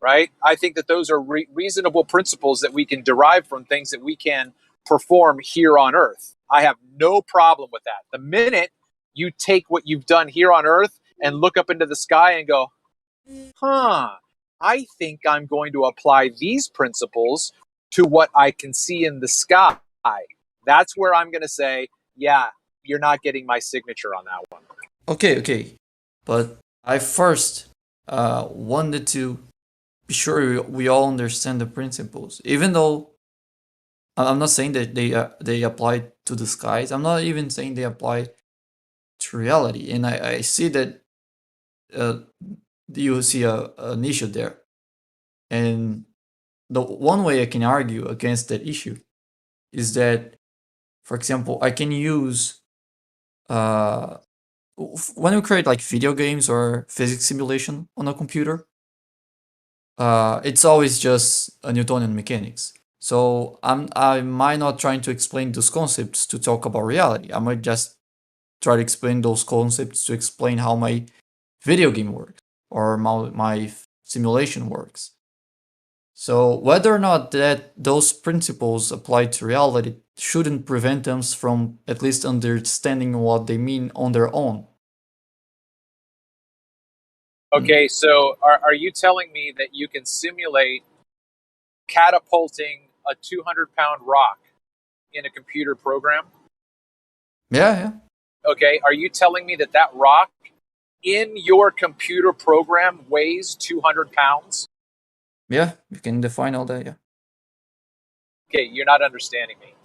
M: Right? I think that those are reasonable principles that we can derive from things that we can perform here on Earth. I have no problem with that. The minute you take what you've done here on Earth and look up into the sky and go, I think I'm going to apply these principles to what I can see in the sky. That's where I'm going to say, yeah, you're not getting my signature on that one.
T: Okay. But I first wanted to be sure we all understand the principles. Even though I'm not saying that they apply to the skies, I'm not even saying they apply to reality. And I see that you see an issue there. And the one way I can argue against that issue is that, for example, I can use when we create like video games or physics simulation on a computer, it's always just a Newtonian mechanics. So I might not trying to explain those concepts to talk about reality. I might just try to explain those concepts to explain how my video game works or my simulation works. So whether or not that those principles apply to reality shouldn't prevent us from at least understanding what they mean on their own.
M: Okay, so are you telling me that you can simulate catapulting a 200-pound rock in a computer program?
T: Yeah.
M: Okay, are you telling me that that rock in your computer program weighs 200 pounds?
T: Yeah, you can define all that, yeah.
M: Okay, you're not understanding me.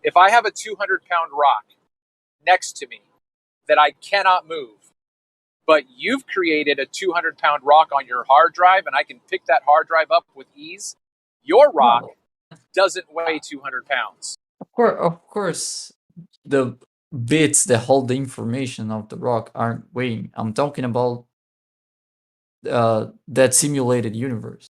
M: If I have a 200-pound rock next to me that I cannot move, but you've created a 200-pound rock on your hard drive and I can pick that hard drive up with ease, your rock doesn't weigh 200 pounds.
T: Of course, the bits that hold the information of the rock aren't weighing. I'm talking about that simulated universe.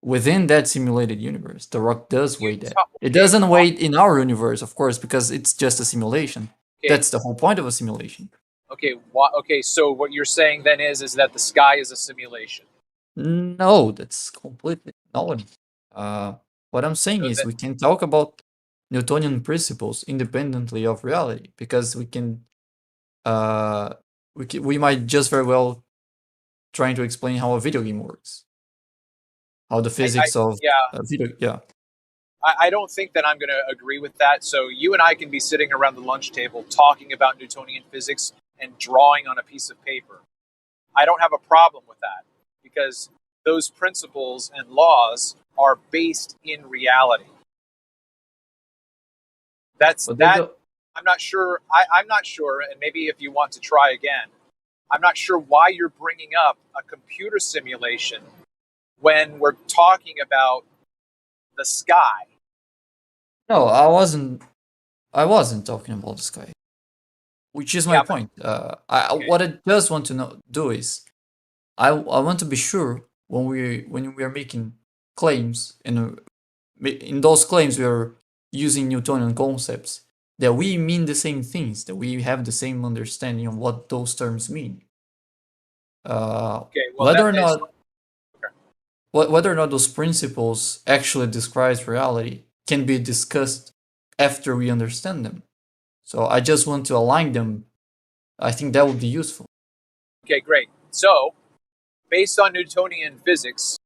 T: Within that simulated universe, the rock does weigh that. It doesn't weigh in our universe, of course, because it's just a simulation.
M: Okay.
T: That's the whole point of a simulation.
M: Okay, okay, so what you're saying then is that the sky is a simulation.
T: No, that's completely not. What I'm saying
M: So
T: is
M: that-
T: we can talk about Newtonian principles independently of reality, because we might just very well trying to explain how a video game works, how the physics of a video. Yeah.
M: I don't think that I'm going to agree with that. So you and I can be sitting around the lunch table talking about Newtonian physics and drawing on a piece of paper. I don't have a problem with that because those principles and laws are based in reality. I'm not sure. I'm not sure, and maybe if you want to try again, I'm not sure why you're bringing up a computer simulation when we're talking about the sky.
T: No, I wasn't talking about the sky, which is my point. What I just want to do is, I want to be sure when we are making claims, and in those claims we are using Newtonian concepts, that we mean the same things, that we have the same understanding of what those terms mean. Whether or not those principles actually describe reality can be discussed after we understand them. So I just want to align them. I think that would be useful.
M: Okay, great. So, based on Newtonian physics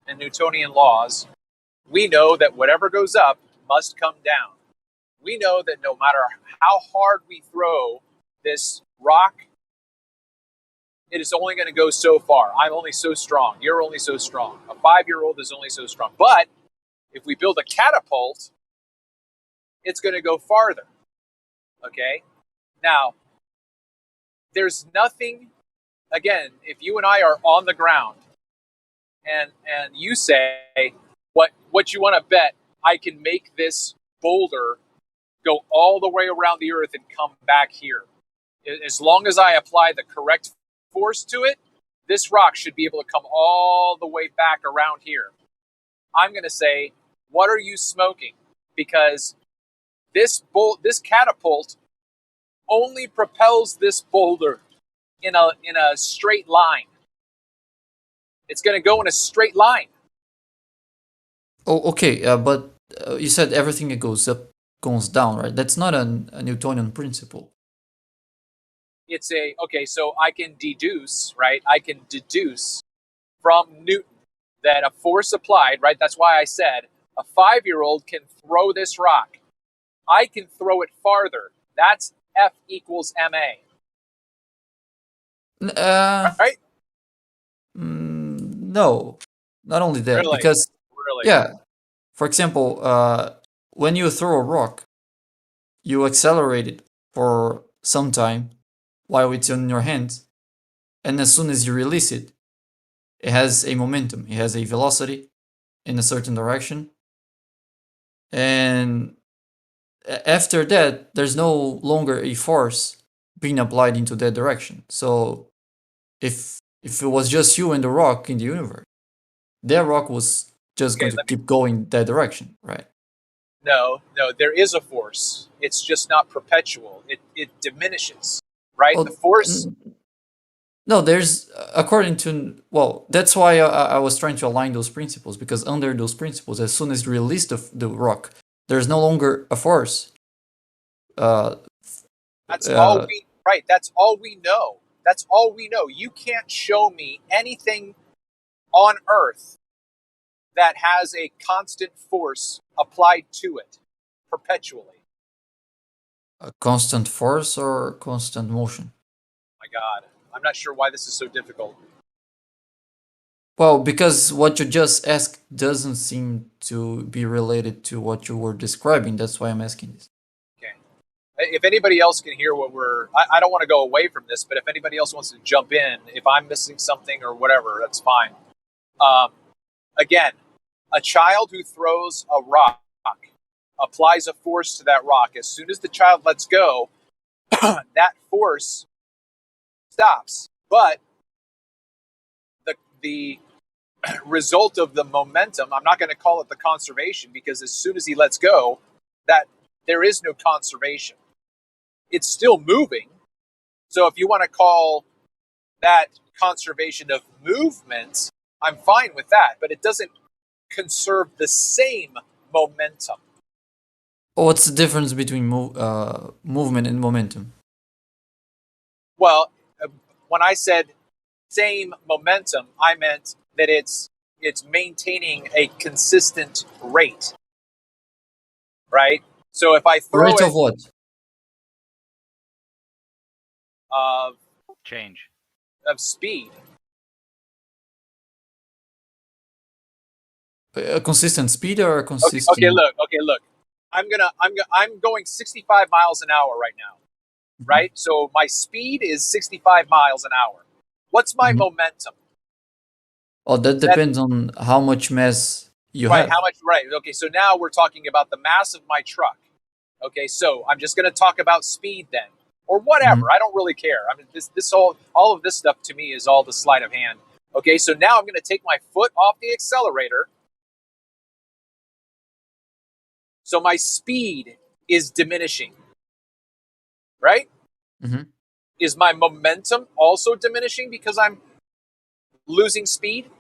M: and Newtonian laws, we know that whatever goes up must come down. We know that no matter how hard we throw this rock, it is only going to go so far. I'm only so strong. You're only so strong. A 5-year-old is only so strong. But if we build a catapult, it's going to go farther. Okay? Now, there's nothing, again, if you and I are on the ground and you say, what you want to bet, I can make this boulder go all the way around the earth and come back here. As long as I apply the correct force to it, this rock should be able to come all the way back around here. I'm going to say, what are you smoking? Because this catapult only propels this boulder in a straight line. It's going to go in a straight line.
T: Oh, okay, but you said everything that goes up goes down, right? That's not a Newtonian principle.
M: It's okay, so I can deduce, right? I can deduce from Newton that a force applied, right? That's why I said a 5-year-old can throw this rock. I can throw it farther. That's F equals ma. Right?
T: No, not only that,
M: Really?
T: because
M: Really?
T: yeah, for example, when you throw a rock, you accelerate it for some time while it's in your hands, and as soon as you release it, it has a momentum, it has a velocity in a certain direction, and after that, there's no longer a force being applied into that direction. So if it was just you and the rock in the universe, that rock was just going to keep going that direction, right?
M: No, there is a force. It's just not perpetual. It diminishes, right?
T: Well,
M: the force.
T: No, there's according to that's why I was trying to align those principles, because under those principles, as soon as you release the rock, there's no longer a force.
M: That's all we know. That's all we know. You can't show me anything on Earth that has a constant force applied to it perpetually.
T: A constant force or constant motion?
M: My God, I'm not sure why this is so difficult.
T: Well, because what you just asked doesn't seem to be related to what you were describing. That's why I'm asking this.
M: Okay. If anybody else can hear what I don't want to go away from this, but if anybody else wants to jump in, if I'm missing something or whatever, that's fine. Again, a child who throws a rock applies a force to that rock. As soon as the child lets go, that force stops. But the result of the momentum, I'm not going to call it the conservation, because as soon as he lets go, that there is no conservation. It's still moving. So if you want to call that conservation of movement, I'm fine with that, but it doesn't conserve the same momentum.
T: What's the difference between movement and momentum?
M: Well, when I said same momentum, I meant that it's maintaining a consistent rate, right? So if I throw
T: rate of what?
M: Of
S: change
M: of speed.
T: A consistent speed or a consistent?
M: Okay, look. I'm going 65 miles an hour right now, right? So my speed is 65 miles an hour. What's my momentum?
T: Oh, that depends on how much mass you have.
M: How much? Right. Okay. So now we're talking about the mass of my truck. Okay. So I'm just going to talk about speed then, or whatever. I don't really care. I mean, all of this stuff to me is all the sleight of hand. Okay. So now I'm going to take my foot off the accelerator. So my speed is diminishing, right? Is my momentum also diminishing because I'm losing speed?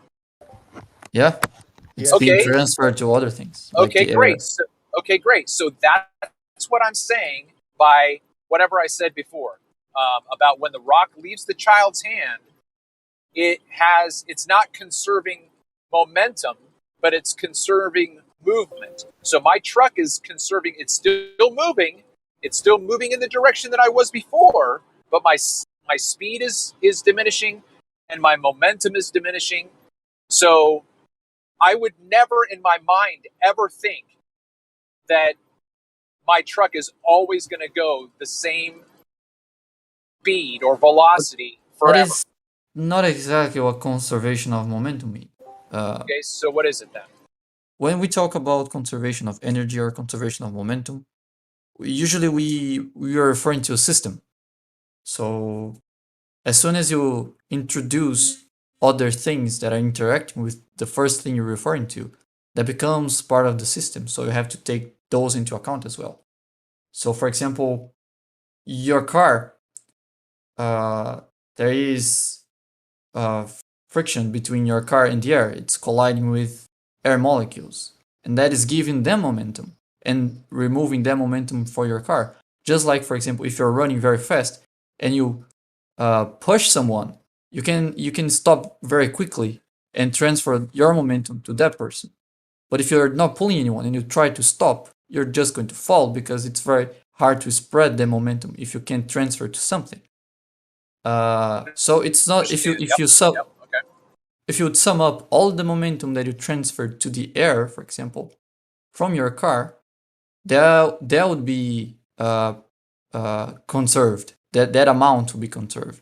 T: Yeah. It's being transferred to other things.
M: Okay, great. So that's what I'm saying by whatever I said before about when the rock leaves the child's hand, it's not conserving momentum, but it's conserving movement. So my truck is conserving, it's still moving in the direction that I was before, but my speed is diminishing and my momentum is diminishing. So I would never in my mind ever think that my truck is always going to go the same speed or velocity forever.
T: That is not exactly what conservation of momentum means.
M: Okay, so what is it then?
T: When we talk about conservation of energy or conservation of momentum, usually we are referring to a system. So as soon as you introduce other things that are interacting with the first thing you're referring to, that becomes part of the system. So you have to take those into account as well. So for example, your car, there is friction between your car and the air. It's colliding with air molecules, and that is giving them momentum and removing that momentum for your car. Just like, for example, if you're running very fast and you push someone, you can stop very quickly and transfer your momentum to that person. But if you're not pulling anyone and you try to stop, you're just going to fall, because it's very hard to spread the momentum if you can't transfer to something. So it's not, if you would sum up all the momentum that you transferred to the air, for example, from your car, that would be conserved. That amount will be conserved.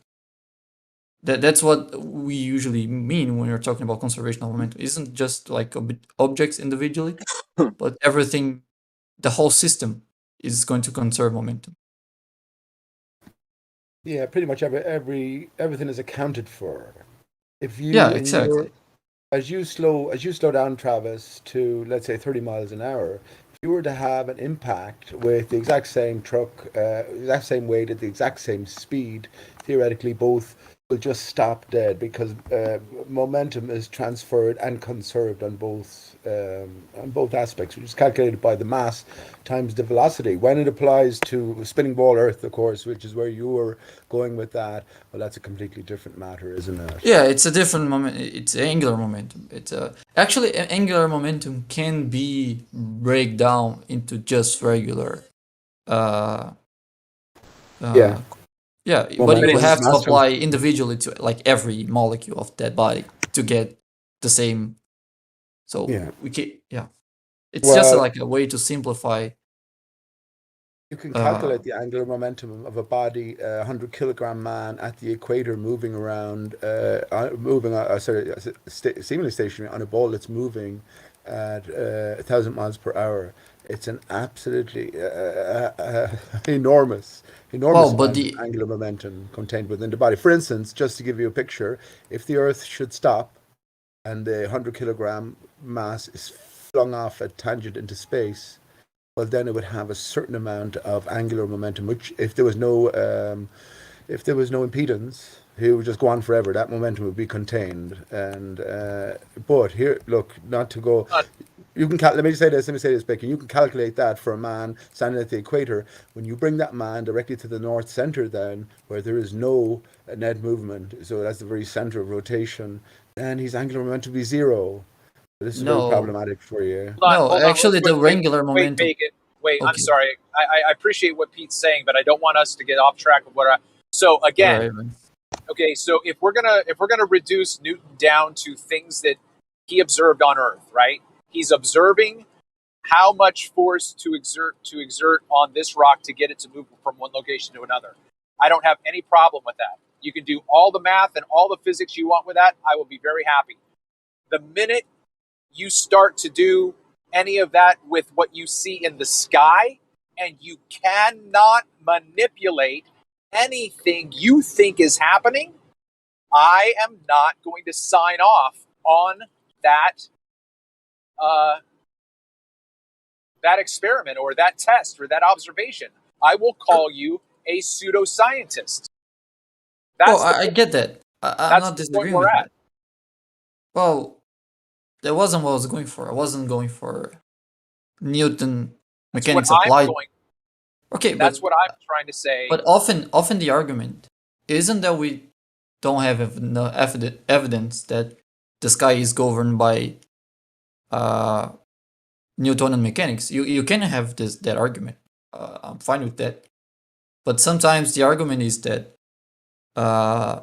T: That's what we usually mean when you're talking about conservation of momentum. It isn't just like objects individually, but everything, the whole system is going to conserve momentum.
S: Yeah, pretty much everything is accounted for. If you,
T: yeah, exactly.
S: as you slow down, Travis, to let's say 30 miles an hour, if you were to have an impact with the exact same truck, exact same weight at the exact same speed, theoretically both will just stop dead because momentum is transferred and conserved on both aspects, which is calculated by the mass times the velocity. When it applies to spinning ball Earth, of course, which is where you were going with that, well, that's a completely different matter, isn't it?
T: Yeah, it's a different moment. It's angular momentum. It's actually angular momentum can be break down into just regular.
S: Yeah.
T: Yeah, but you have to apply individually to like every molecule of that body to get the same. So we can, it's just like a way to simplify.
S: You can calculate the angular momentum of a body, 100-kilogram man at the equator moving around, seemingly stationary on a ball that's moving at 1,000 miles per hour. It's an absolutely enormous amount of angular momentum contained within the body. For instance, just to give you a picture, if the Earth should stop and the 100-kilogram mass is flung off at tangent into space, well, then it would have a certain amount of angular momentum, which if there was no impedance, it would just go on forever. That momentum would be contained. And but here, look, not to go. You can let me say this, Becky. You can calculate that for a man standing at the equator. When you bring that man directly to the north center, then where there is no net movement, so that's the very center of rotation, then his angular momentum will be zero. This is very problematic for you.
T: No, actually, the angular momentum.
M: Wait, I'm sorry. I appreciate what Pete's saying, but I don't want us to get off track of what. So again, okay. So if we're gonna reduce Newton down to things that he observed on Earth, right? He's observing how much force to exert on this rock to get it to move from one location to another. I don't have any problem with that. You can do all the math and all the physics you want with that. I will be very happy. The minute you start to do any of that with what you see in the sky, and you cannot manipulate anything you think is happening, I am not going to sign off on that that experiment or that test or that observation. I will call you a pseudoscientist.
T: I get that. I'm not disagreeing with that. Well, that wasn't what I was going for. I wasn't going for Newton mechanics applied. Okay,
M: that's what I'm trying to say.
T: But often the argument isn't that we don't have evidence that the sky is governed by Newtonian mechanics. You can have that argument. I'm fine with that. But sometimes the argument is that if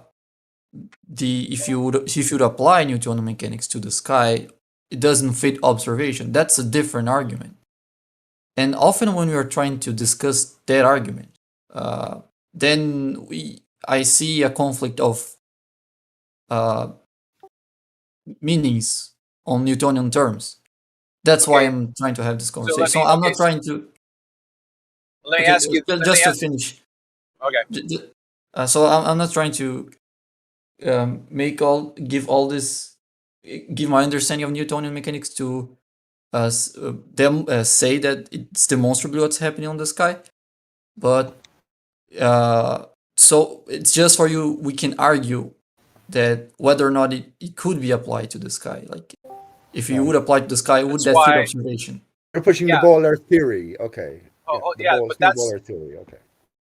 T: you would apply Newtonian mechanics to the sky, it doesn't fit observation. That's a different argument. And often when we are trying to discuss that argument, then I see a conflict of meanings on Newtonian terms. That's why I'm trying to have this conversation. So I'm not trying to.
M: Let me ask you.
T: Just to finish.
M: Okay.
T: So I'm not trying to give my understanding of Newtonian mechanics to say that it's demonstrably what's happening on the sky, but so it's just for you. We can argue that whether or not it could be applied to the sky. Like if you would apply to the sky, would that fit observation?
S: You're pushing the ball Earth theory, okay?
M: But that's
S: ball Earth theory, okay?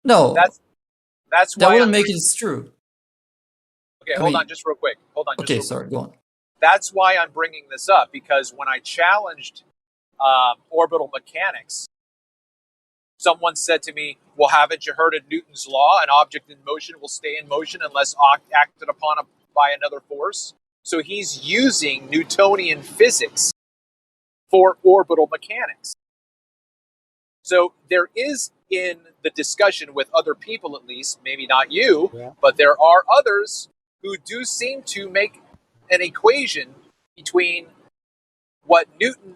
T: No,
M: that's why
T: that wouldn't make it true.
M: Okay, hold on, just real quick.
T: Sorry, go on.
M: That's why I'm bringing this up, because when I challenged orbital mechanics, someone said to me, well, haven't you heard of Newton's law? An object in motion will stay in motion unless acted upon by another force. So he's using Newtonian physics for orbital mechanics. So there is, in the discussion with other people at least, maybe not you, but there are others who do seem to make an equation between what Newton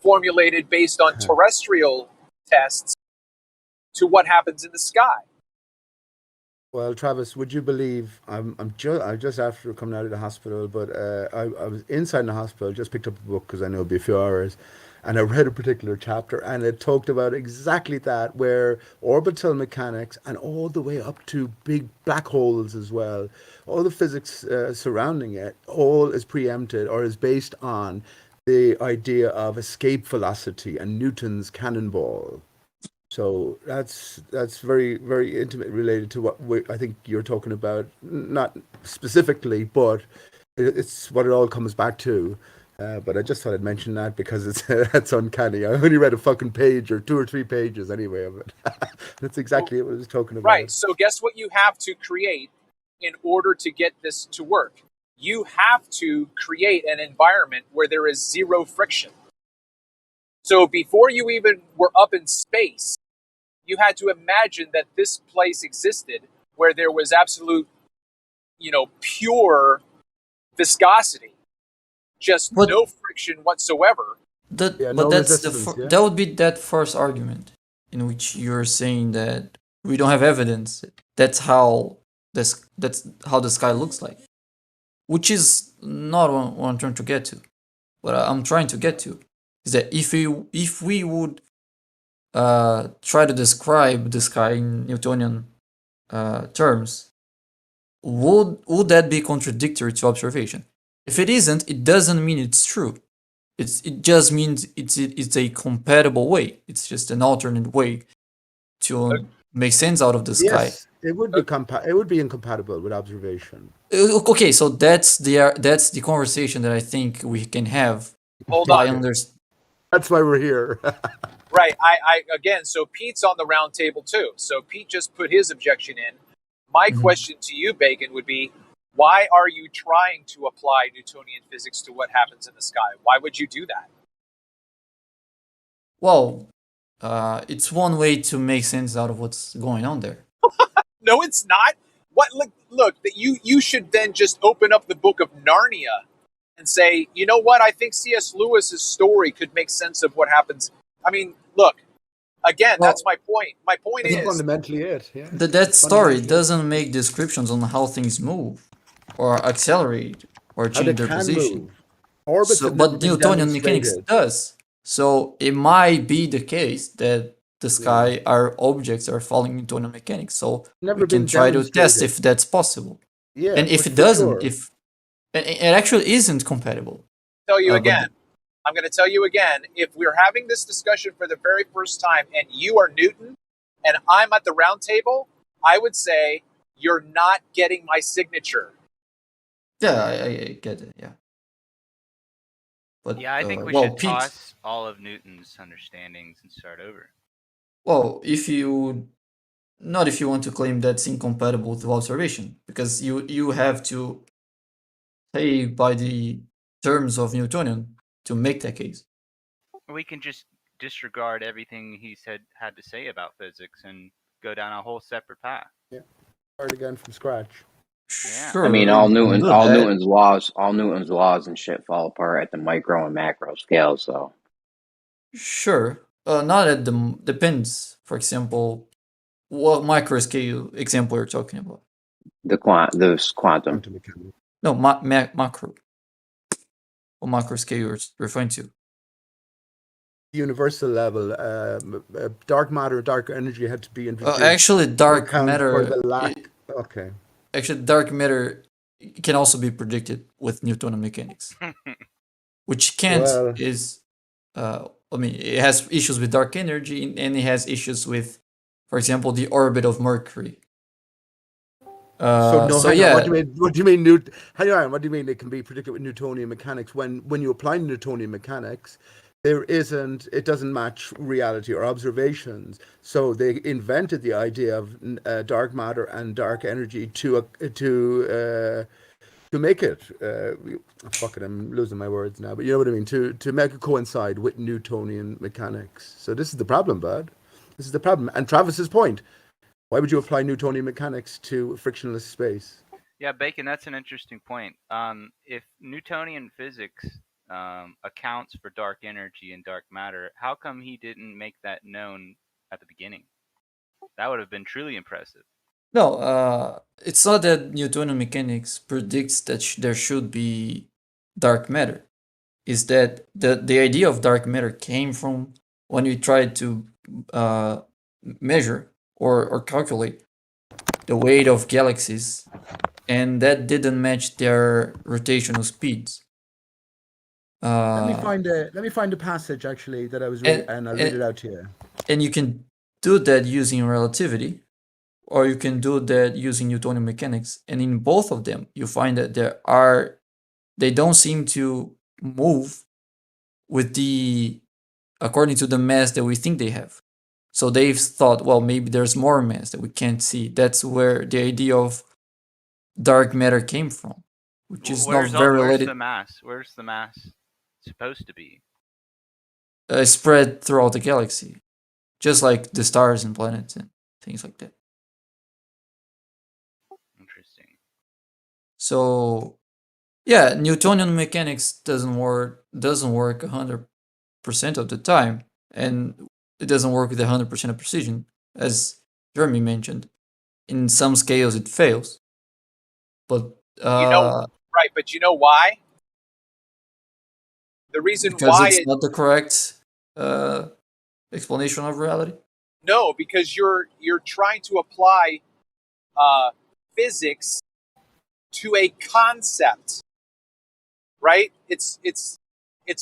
M: formulated based on terrestrial tests to what happens in the sky.
S: Well, Travis, would you believe I'm just after coming out of the hospital, but I was inside the hospital, just picked up a book because I know it'd be a few hours, and I read a particular chapter, and it talked about exactly that, where orbital mechanics and all the way up to big black holes as well, all the physics surrounding it, all is preempted or is based on the idea of escape velocity and Newton's cannonball. So that's very very intimate related to what I think you're talking about, not specifically, but it's what it all comes back to. But I just thought I'd mention that because it's that's uncanny. I only read a fucking page or 2 or 3 pages anyway of it. That's exactly what I was talking about.
M: Right. So guess what you have to create in order to get this to work? You have to create an environment where there is zero friction. So before you even were up in space, you had to imagine that this place existed where there was absolute, pure viscosity, just no friction whatsoever.
T: That,
S: Yeah,
T: but
S: no
T: that's
S: resistance, yeah?
T: that would be that first argument in which you're saying that we don't have evidence. That's how the sky looks like, which is not what I'm trying to get to. What I'm trying to get to is that if we would try to describe the sky in Newtonian terms, would that be contradictory to observation? If it isn't, it doesn't mean it's true. It just means it's a compatible way. It's just an alternate way to make sense out of the sky.
S: Yes, it would be it would be incompatible with observation.
T: Okay, so that's the conversation that I think we can have.
M: Hold on.
S: That's why we're here.
M: Right. I again, so Pete's on the round table too. So Pete just put his objection in. My question to you, Bacon, would be, why are you trying to apply Newtonian physics to what happens in the sky? Why would you do that?
T: Well, it's one way to make sense out of what's going on there.
M: No, it's not. What? Look. That you should then just open up the book of Narnia and say, you know what? I think C.S. Lewis's story could make sense of what happens. I mean, look. Again, that's my point. My point is
S: fundamentally it. Yeah.
T: That story doesn't make descriptions on how things move, or accelerate, or change their position.
S: Orbits have never
T: But
S: been
T: Newtonian mechanics
S: demonstrated.
T: does. So it might be the case that the sky, our objects are following Newtonian mechanics. So
S: Never
T: we can
S: been
T: try to test
S: demonstrated.
T: if that's possible.
S: Yeah,
T: and if
S: for
T: it doesn't,
S: sure.
T: if it actually isn't compatible.
M: Tell you again. I'm going to tell you again. If we're having this discussion for the very first time, and you are Newton, and I'm at the round table, I would say you're not getting my signature.
T: Yeah, I get it. Yeah. But
S: Uh, Uh,
G: I think we
T: well,
G: should
T: Pete,
G: toss all of Newton's understandings and start over.
T: well, if you want to claim that's incompatible with observation, because you have to play by the terms of Newtonian to make that case.
G: We can just disregard everything he had to say about physics and go down a whole separate path.
S: Yeah, start again from scratch.
G: Yeah.
J: I mean, all Newton's laws and shit fall apart at the micro and macro scale. So
T: Sure, not at the depends. For example, what micro scale example you're talking about?
J: the quantum.
T: No, macro. What macro scale you're referring to?
S: Universal level, dark matter, dark energy had to be introduced.
T: Actually, dark
S: to account
T: matter.
S: for the lack. Okay.
T: Actually, dark matter can also be predicted with Newtonian mechanics, which can't is. I mean, it has issues with dark energy, and it has issues with, for example, the orbit of Mercury.
S: So hang
T: yeah.
S: on, what do you mean? Hang on, what do you mean it can be predicted with Newtonian mechanics? When you apply Newtonian mechanics, it doesn't match reality or observations. So they invented the idea of dark matter and dark energy to make it. Fuck it, I'm losing my words now, but you know what I mean. To make it coincide with Newtonian mechanics. So this is the problem, bud. This is the problem. And Travis's point. Why would you apply Newtonian mechanics to frictionless space?
G: Yeah, Bacon, that's an interesting point. If Newtonian physics accounts for dark energy and dark matter, how come he didn't make that known at the beginning? That would have been truly impressive.
T: No, it's not that Newtonian mechanics predicts that there should be dark matter. It's that the idea of dark matter came from when we tried to measure or calculate the weight of galaxies, and that didn't match their rotational speeds.
S: Let me find a passage actually that I was reading, and I'll read it out to you.
T: And you can do that using relativity, or you can do that using Newtonian mechanics. And in both of them, you find that they don't seem to move with according to the mass that we think they have. So they've thought, well, maybe there's more mass that we can't see. That's where the idea of dark matter came from, which is not very related.
S: Where's the mass supposed to be?
T: Spread throughout the galaxy, just like the stars and planets and things like that.
S: Interesting.
T: So, yeah, Newtonian mechanics doesn't work 100% of the time, and it doesn't work with 100% of precision, as Jeremy mentioned. In some scales, it fails. But
M: right? But you know why? The reason
T: because
M: why
T: it's not the correct explanation of reality.
M: No, because you're trying to apply physics to a concept, right? It's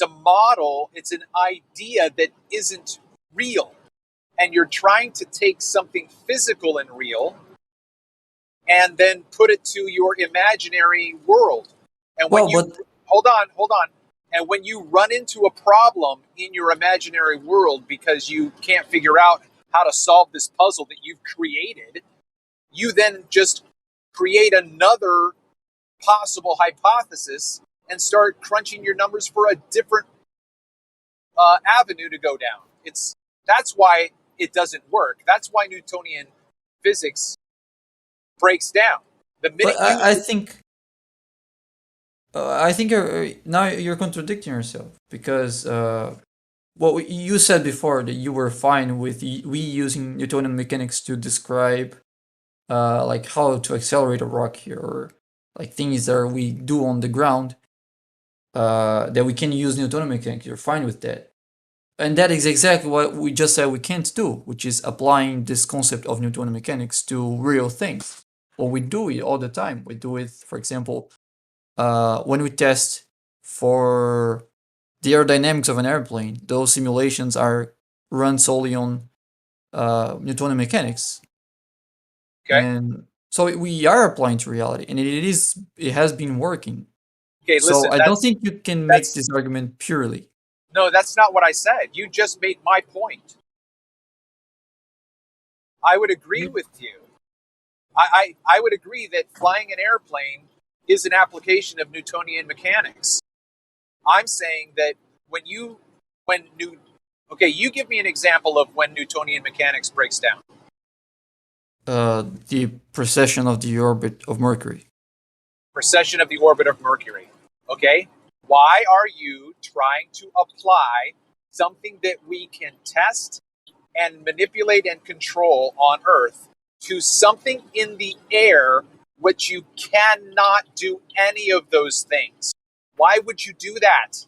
M: a model, it's an idea that isn't real, and you're trying to take something physical and real and then put it to your imaginary world. And when hold on. And when you run into a problem in your imaginary world because you can't figure out how to solve this puzzle that you've created, you then just create another possible hypothesis and start crunching your numbers for a different avenue to go down. That's why it doesn't work. That's why Newtonian physics breaks down. The minute
T: I think you're contradicting yourself, because what you said before, that you were fine with we using Newtonian mechanics to describe like how to accelerate a rock here, or like things that we do on the ground, that we can use Newtonian mechanics. You're fine with that. And that is exactly what we just said we can't do, which is applying this concept of Newtonian mechanics to real things. Well, we do it all the time. We do it, for example, when we test for the aerodynamics of an airplane. Those simulations are run solely on Newtonian mechanics.
M: Okay.
T: And so we are applying to reality, and it has been working.
M: Okay,
T: so
M: listen,
T: I don't think you can make this argument purely.
M: No, that's not what I said. You just made my point. I would agree with you. I would agree that flying an airplane is an application of Newtonian mechanics. I'm saying that you give me an example of when Newtonian mechanics breaks down.
T: The precession of the orbit of Mercury.
M: Precession of the orbit of Mercury. Okay? Why are you trying to apply something that we can test and manipulate and control on Earth to something in the air which you cannot do any of those things? Why would you do that?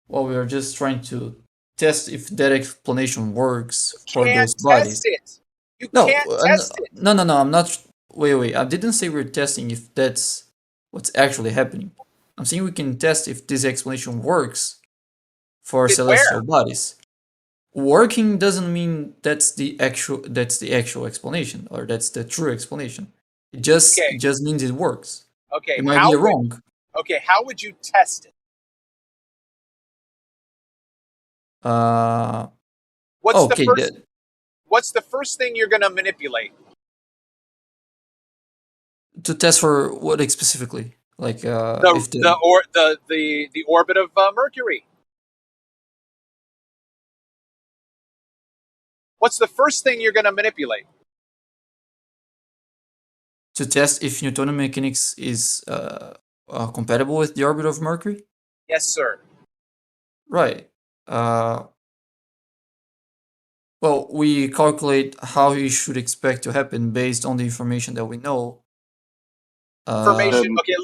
T: Well, we are just trying to test if that explanation works for those bodies.
M: You can't test it.
T: No, I'm not. Wait. I didn't say we're testing if that's what's actually happening. I'm saying we can test if this explanation works for celestial bodies. Working doesn't mean that's the actual explanation, or that's the true explanation. It just means it works.
M: Okay.
T: It might be wrong.
M: Okay, how would you test it? What's the first thing you're going to manipulate?
T: To test for what specifically? Like
M: the orbit of Mercury. What's the first thing you're going to manipulate?
T: To test if Newtonian mechanics is compatible with the orbit of Mercury?
M: Yes, sir.
T: Right. Well, we calculate how you should expect to happen based on the information that we know.
M: Information. Okay,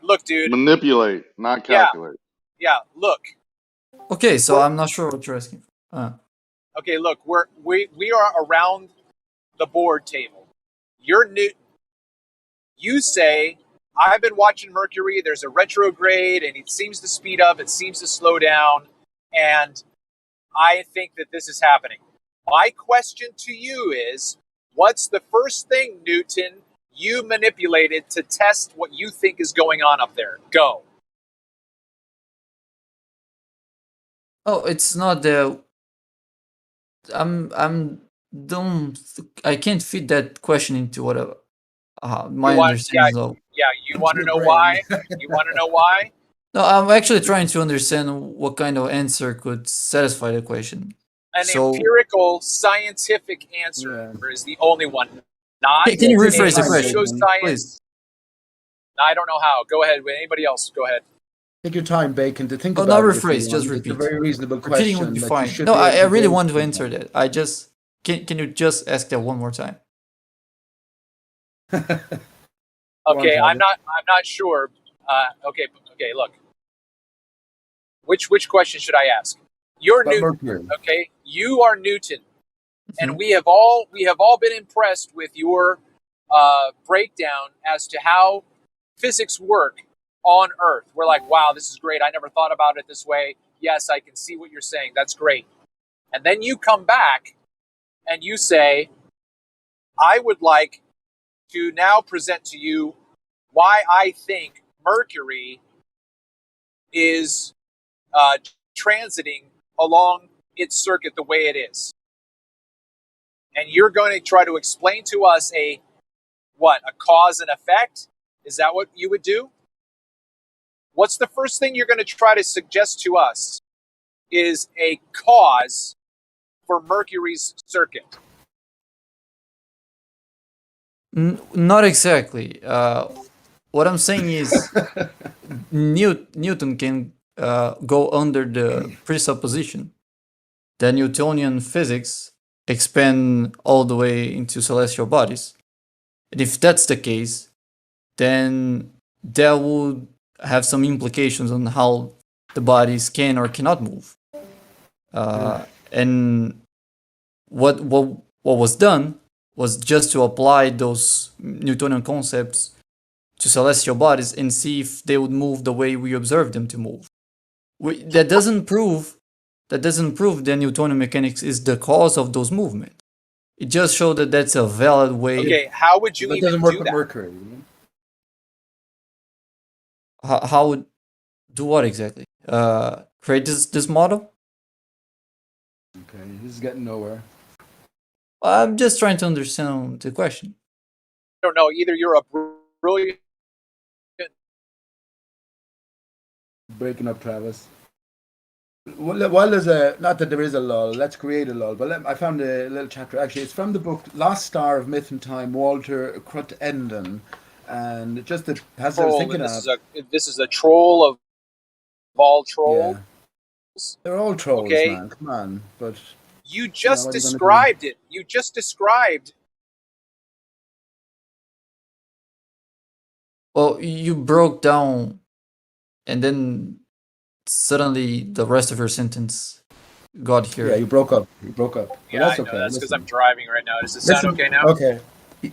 M: look, dude.
Q: Manipulate, not
M: Yeah,
Q: calculate.
M: yeah. Look.
T: Okay, so I'm not sure what you're asking for.
M: Okay, look, we are around the board table. You're new. You say, I've been watching Mercury. There's a retrograde, and it seems to speed up. It seems to slow down, and I think that this is happening. My question to you is, what's the first thing, Newton, you manipulated to test what you think is going on up there? Go.
T: Oh, it's not the. I can't fit that question into whatever my understanding of.
M: Yeah, you want to know why? You want to know why?
T: No, I'm actually trying to understand what kind of answer could satisfy the question.
M: An empirical, scientific answer is the only one. Not
T: Can you rephrase the
M: a
T: question,
M: pseudoscience.
T: please?
M: I don't know how. Go ahead. Anybody else? Go ahead.
S: Take your time, Bacon, to think
T: Oh,
S: about
T: not
S: it.
T: rephrase, just repeat.
S: It's a very reasonable
T: Repeating
S: question.
T: would be
S: that you
T: fine.
S: should
T: No,
S: be able
T: I
S: to
T: really
S: go
T: want to
S: through.
T: answer that. I just can you just ask that one more time?
M: Okay, I'm not sure. Okay, look. Which question should I ask? You're
S: About
M: Newton.
S: Mercury.
M: Okay, you are Newton, and we have all been impressed with your breakdown as to how physics work on Earth. We're like, wow, this is great. I never thought about it this way. Yes, I can see what you're saying. That's great. And then you come back and you say, I would like to now present to you why I think Mercury is transiting along its circuit the way it is. And you're going to try to explain to us a cause and effect? Is that what you would do? What's the first thing you're going to try to suggest to us is a cause for Mercury's circuit?
T: Not exactly. What I'm saying is Newton can go under the presupposition that Newtonian physics expand all the way into celestial bodies. And if that's the case, then that would have some implications on how the bodies can or cannot move. And what was done was just to apply those Newtonian concepts to celestial bodies and see if they would move the way we observe them to move. That doesn't prove that Newtonian mechanics is the cause of those movements. It just shows that that's a valid way.
M: Okay, how would you
S: That
M: even
S: doesn't work
M: do
S: with
M: that?
S: Mercury.
T: How would do what exactly? Create this model?
S: Okay, this is getting nowhere.
T: I'm just trying to understand the question.
M: I don't know. Either you're a brilliant.
S: Breaking up, Travis. While there's a, not that there is a lull, let's create a lull, but I found a little chapter, actually, it's from the book Lost Star of Myth and Time, Walter Krutenden, and just the passage I was thinking of.
M: This is a troll of all trolls.
S: Yeah. They're all trolls,
M: Okay.
S: man, come on, but...
M: You just
S: what are you gonna do?
M: described it. You just described.
T: Well, you broke down, and then suddenly the rest of your sentence got here.
S: Yeah, you broke up. But
M: Yeah,
S: that's
M: I know.
S: okay.
M: That's because
S: listen.
M: I'm driving right now. Does it sound okay now?
S: Okay.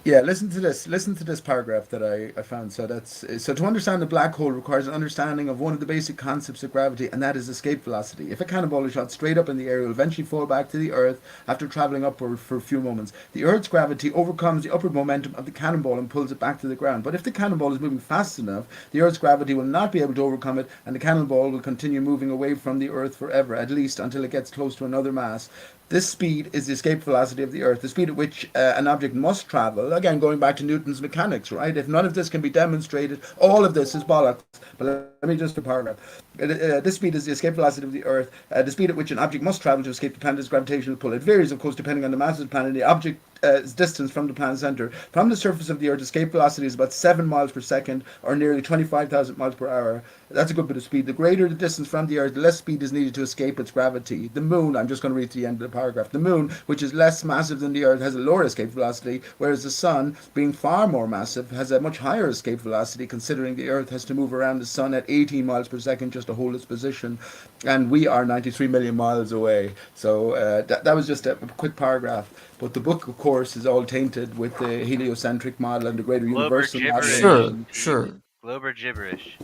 S: Yeah, listen to this. Listen to this paragraph that I found. So to understand a black hole requires an understanding of one of the basic concepts of gravity, and that is escape velocity. If a cannonball is shot straight up in the air, it will eventually fall back to the Earth after traveling upward for a few moments. The Earth's gravity overcomes the upward momentum of the cannonball and pulls it back to the ground. But if the cannonball is moving fast enough, the Earth's gravity will not be able to overcome it, and the cannonball will continue moving away from the Earth forever, at least until it gets close to another mass. This speed is the escape velocity of the Earth, the speed at which an object must travel. Again, going back to Newton's mechanics, right? If none of this can be demonstrated, all of this is bollocks. But let me just a paragraph. This speed is the escape velocity of the Earth, the speed at which an object must travel to escape the planet's gravitational pull. It varies, of course, depending on the mass of the planet and the object's distance from the planet's center. From the surface of the Earth, escape velocity is about 7 miles per second, or nearly 25,000 miles per hour. That's a good bit of speed. The greater the distance from the Earth, the less speed is needed to escape its gravity. The Moon, I'm just going to read to the end of the paragraph. The Moon, which is less massive than the Earth, has a lower escape velocity, whereas the Sun, being far more massive, has a much higher escape velocity, considering the Earth has to move around the Sun at 18 miles per second just to hold its position, and we are 93 million miles away. So that was just a quick paragraph. But the book, of course, is all tainted with the heliocentric model and the greater universal model.
T: Sure.
S: Glober gibberish.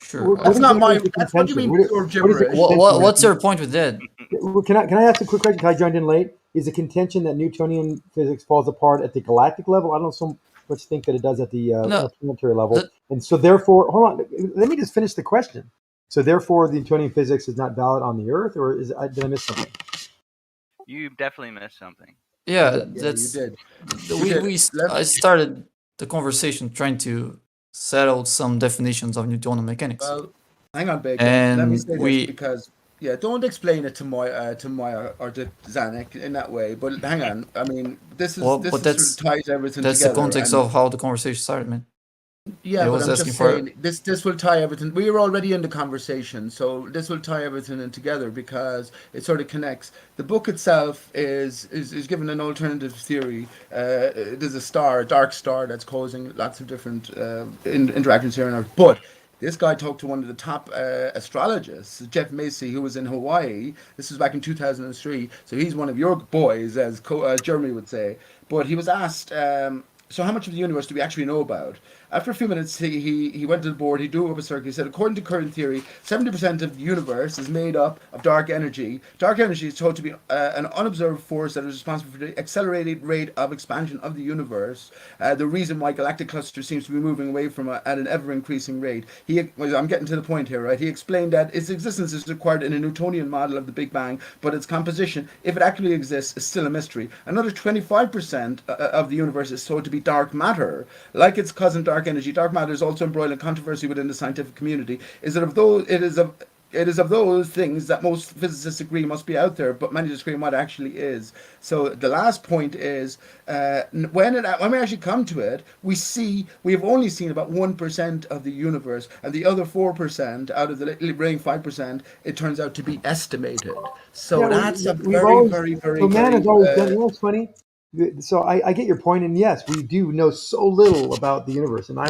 T: Sure.
S: That's not my.
B: the
S: That's what do you
B: contention?
S: mean pure gibberish?
T: What's your point with that?
B: Can I ask a quick question? Because I joined in late. Is the contention that Newtonian physics falls apart at the galactic level? I don't so much think that it does at the planetary level. And so therefore, hold on. Let me just finish the question. So therefore, the Newtonian physics is not valid on the Earth, or did I miss something?
S: You definitely missed something.
T: Yeah,
S: Yeah,
T: that's
S: you did.
T: I started the conversation trying to settle some definitions of Newtonian mechanics.
S: Well, hang on, Bacon.
T: And
S: Let me say this because don't explain it to Moya or to Zanuck in that way. But hang on, I mean, this sort of ties everything
T: that's
S: together.
T: The context of how the conversation started, man.
S: Yeah, but I'm just saying this will tie everything. We were already in the conversation, so this will tie everything in together because it sort of connects. The book itself is given an alternative theory. There's a dark star that's causing lots of different interactions here on Earth. But this guy talked to one of the top astrologists, Jeff Macy, who was in Hawaii. This was back in 2003. So he's one of your boys, as Jeremy would say. But he was asked, so how much of the universe do we actually know about? After a few minutes, he went to the board, he drew up a circle. He said, according to current theory, 70% of the universe is made up of dark energy. Dark energy is thought to be an unobserved force that is responsible for the accelerated rate of expansion of the universe. The reason why galactic cluster seems to be moving away from at an ever-increasing rate. I'm getting to the point here, right? He explained that its existence is required in a Newtonian model of the Big Bang, but its composition, if it actually exists, is still a mystery. Another 25% of the universe is thought to be dark matter. Like its cousin dark energy, dark matter is also embroiled in controversy within the scientific community. It is of those things that most physicists agree must be out there, but many disagree on what actually is. So the last point is when we actually come to it, we have only seen about 1% of the universe, and the other 4% out of the remaining 5%, it turns out to be estimated. So that's a very.
B: So man has always done. You know what's funny? So I get your point, and yes, we do know so little about the universe, and I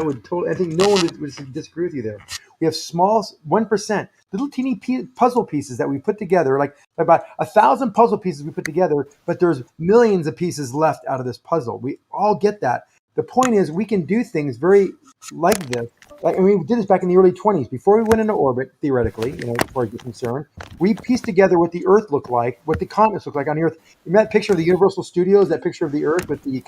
B: think no one would disagree with you there. We have small 1%, little teeny puzzle pieces that we put together, like about 1,000 puzzle pieces we put together, but there's millions of pieces left out of this puzzle. We all get that. The point is, we can do things very like this. We did this back in the early 20s. Before we went into orbit, theoretically, as far as you're concerned, we pieced together what the Earth looked like, what the continents looked like on the Earth. You met that picture of the Universal Studios, that picture of the Earth with the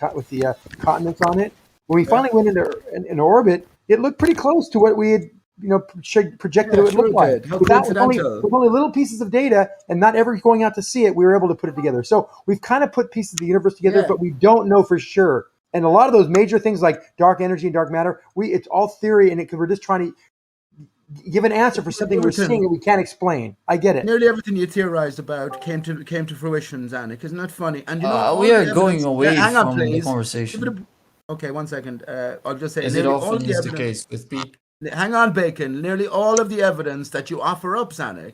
B: continents on it. When we finally went into orbit, it looked pretty close to what we had projected it would look like. With only little pieces of data and not ever going out to see it, we were able to put it together. So we've kind of put pieces of the universe together, but we don't know for sure. And a lot of those major things like dark energy and dark matter, it's all theory, and we're just trying to give an answer for something we're seeing that we can't explain. I get it.
S: Nearly everything you theorized about came to fruition, Zanuck. Isn't that funny? And
T: we are going away from the conversation.
S: Okay, 1 second. I'll just say.
T: As it often is the case with Pete.
S: Hang on, Bacon. Nearly all of the evidence that you offer up, Zanuck,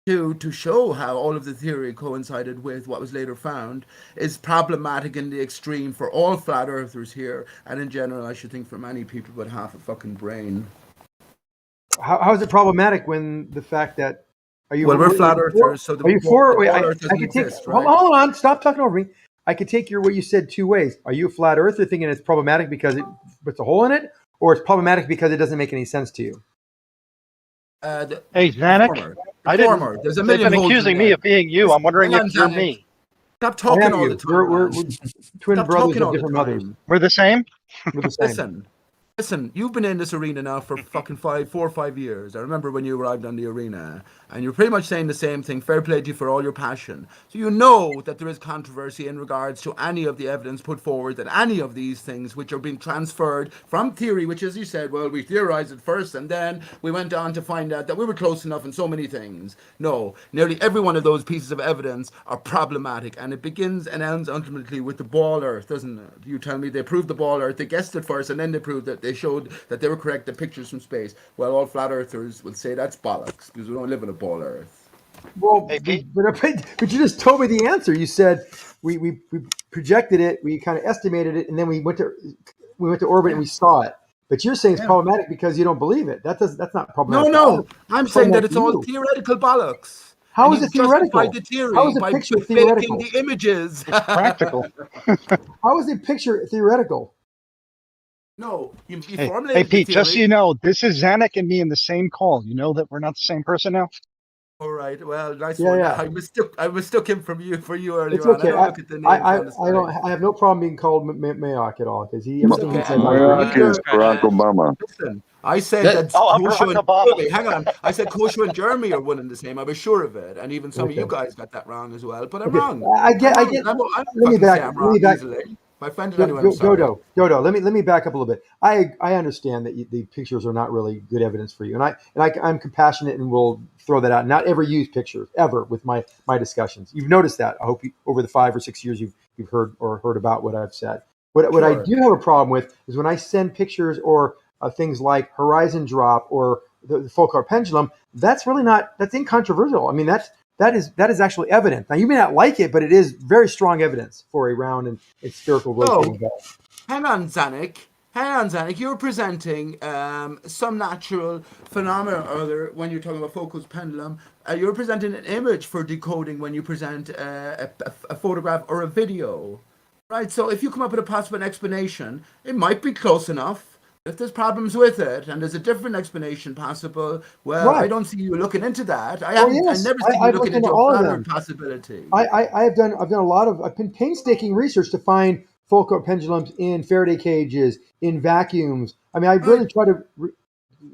S: to show how all of the theory coincided with what was later found is problematic in the extreme for all flat earthers here, and in general, I should think for many people with half a fucking brain.
B: How is it problematic when the fact that
S: we're flat earthers, so
B: are you for? Wait, I could
S: exist,
B: take.
S: Right?
B: Hold on, stop talking over me. I could take what you said two ways. Are you a flat earther thinking it's problematic because it puts a hole in it, or it's problematic because it doesn't make any sense to you?
U: Hey, Zanuck.
S: There's a million.
U: They've been accusing me of being you. I'm wondering if you're me.
S: Stop talking all the time.
B: We're twin brothers of different mothers.
U: We're the same?
B: We're the same.
S: Listen, you've been in this arena now for fucking 4 or 5 years. I remember when you arrived on the arena, and you're pretty much saying the same thing. Fair play to you for all your passion. So you know that there is controversy in regards to any of the evidence put forward, that any of these things which are being transferred from theory, which, as you said, well, we theorized it first, and then we went on to find out that we were close enough in so many things. No, nearly every one of those pieces of evidence are problematic, and it begins and ends ultimately with the ball Earth, doesn't it? You tell me they proved the ball Earth, they guessed it first, and then they proved it.
D: They showed that they were correct. The pictures from space. Well, all flat earthers will say that's bollocks because we don't live in a ball Earth.
V: Well, but you just told me the answer. You said we projected it, we kind of estimated it, and then we went to orbit and we saw it. But you're saying it's problematic because you don't believe it. That's not problematic.
D: No. I'm saying that it's all theoretical bollocks.
V: How is it theoretical?
D: The theory
V: How is a
D: by
V: picture
D: faking
V: theoretical?
D: the images.
V: It's practical. How is a picture theoretical?
D: No, you
V: Hey,
D: formulated
V: Pete,
D: the
V: just
D: theory.
V: so you
U: know, this is Zanuck and me in the same call. You know that we're not the same person now?
D: All right. Well, nice
V: Yeah,
D: one.
V: yeah.
D: I mistook him for you earlier
V: It's
D: on.
V: okay.
D: I don't look at the names.
V: I don't. I have no problem being called Mayock at all because everything he said.
J: Mayock is Barack Obama.
D: Listen, I said that Kosho and Jeremy, hang on. I said Kosho and Jeremy are one and the same. I was sure of it, and even some of you guys got that wrong as well. But I'm wrong.
V: I get.
D: I'm
V: Let me
D: fucking
V: back.
D: say I'm
V: Let me
D: wrong
V: back.
D: easily. If I offended anyone, I'm sorry.
V: Dodo. Let me back up a little bit. I understand that the pictures are not really good evidence for you, and I'm compassionate and will throw that out. Not ever use pictures ever with my discussions. You've noticed that. I hope over the 5 or 6 years you've heard about what I've said. What I do have a problem with is when I send pictures or things like horizon drop or the Foucault pendulum. That's really not. That's incontrovertible. I mean that is actually evident. Now you may not like it, but it is very strong evidence for a round and spherical rotating ball.
D: Hang on, Zanuck. You're presenting some natural phenomena or other when you're talking about Foucault's pendulum. You're presenting an image for decoding when you present a photograph or a video, right? So if you come up with a possible explanation, it might be close enough. If there's problems with it and there's a different explanation possible, well,
V: Right.
D: I don't see you looking into that. I
V: Oh,
D: never
V: yes.
D: see you
V: I've
D: looking
V: looked
D: into
V: into
D: a
V: all of
D: flat
V: them.
D: Earth possibility.
V: I've done a lot of. I've been painstaking research to find Foucault pendulums in Faraday cages, in vacuums. I mean, I really try to.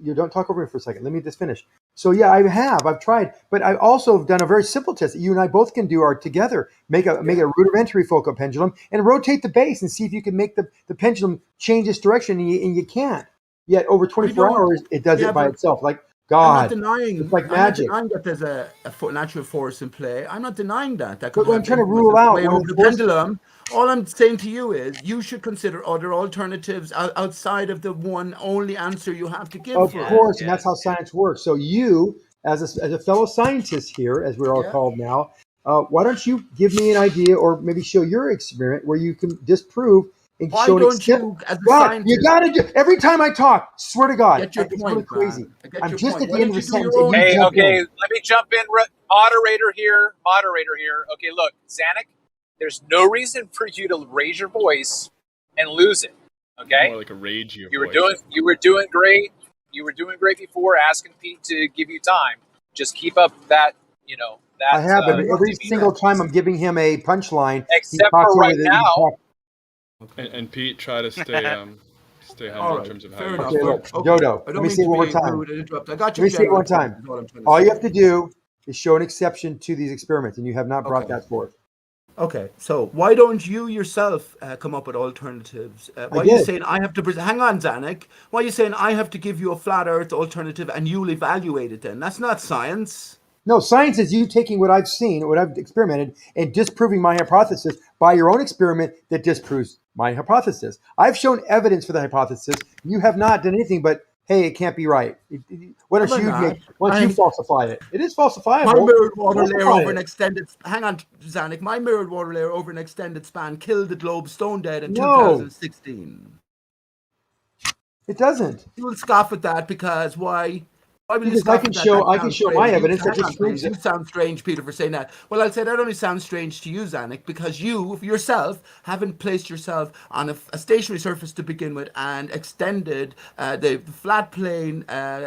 V: You don't talk over me for a second. Let me just finish. So yeah, I've tried, but I also have done a very simple test that you and I both can do together. Make a rudimentary Foucault pendulum and rotate the base and see if you can make the pendulum change its direction, and you can't. Yet over 24 hours, it does it by itself. Like God, it's like magic.
D: I'm not denying that there's a natural force in play. I'm not denying that. That
V: But
D: could
V: what I'm
D: have
V: trying to
D: influence
V: rule out
D: way
V: one
D: over
V: of
D: the
V: the forces-
D: pendulum. All I'm saying to you is you should consider other alternatives outside of the one only answer you have to give.
V: Of
D: for it.
V: course, and that's how science works. So you, as a fellow scientist here, as we're all called now, why don't you give me an idea or maybe show your experiment where you can disprove and
D: Why
V: show an
D: don't you, as a
V: God,
D: scientist,
V: you got to do every time I talk. Swear to God,
D: get your
V: it's
D: point,
V: really crazy.
D: man. I get
V: I'm
D: your
V: just
D: point.
V: at
D: Why
V: the end
D: don't
V: of the
D: you do your
V: sentence, and
D: own?
V: you
M: Hey,
V: jump
M: okay,
V: in.
M: let me jump in. Moderator here. Okay, look, Zanuck, there's no reason for you to raise your voice and lose it. Okay?
W: More like a rage your
M: You were
W: voice.
M: doing great. You were doing great before, asking Pete to give you time. Just keep up that, that
V: I have, but every
M: demeanor.
V: single time I'm giving him a punchline, he
M: Except
V: talks
M: for
V: over
M: right
V: the.
M: now.
W: And Pete, try to stay humble
D: All
W: in
D: right,
W: terms of how
D: fair
W: you
D: enough.
V: Okay,
W: explain
V: look,
W: it.
V: Dodo,
D: I
V: let
D: don't
V: me
D: mean
V: say it
D: to
V: one more
D: be
V: time.
D: rude and interrupt. I got
V: Let
D: your
V: me say it
D: general
V: one
D: point.
V: time.
D: Is all I'm trying to
V: All
D: say.
V: you have to do is show an exception to these experiments, and you have not brought that forth.
D: Okay, so why don't you yourself come up with alternatives? Why are you
V: did.
D: saying I have to hang on, Zanuck? Why are you saying I have to give you a flat Earth alternative and you'll evaluate it? Then that's not science.
V: No, science is you taking what I've seen, what I've experimented, and disproving my hypothesis by your own experiment that disproves my hypothesis. I've shown evidence for the hypothesis. You have not done anything but, hey, it can't be right. Why don't you falsify it? It is falsifiable.
D: My mirrored water layer
V: Falsify
D: over
V: it.
D: an extended. Hang on, Zanuck. My mirrored water layer over an extended span killed the globe stone dead in
V: No.
D: 2016.
V: It doesn't.
D: You will scoff at that because why? Why will you
V: Because
D: scoff
V: I can
D: at that?
V: show
D: That
V: I can
D: sounds
V: show my
D: strange.
V: evidence that
D: Hang on,
V: disproves
D: please. You
V: it.
D: sound strange, Peter, for saying that. Well, I'll say that only sounds strange to you, Zanuck, because you yourself haven't placed yourself on a stationary surface to begin with and extended the flat plane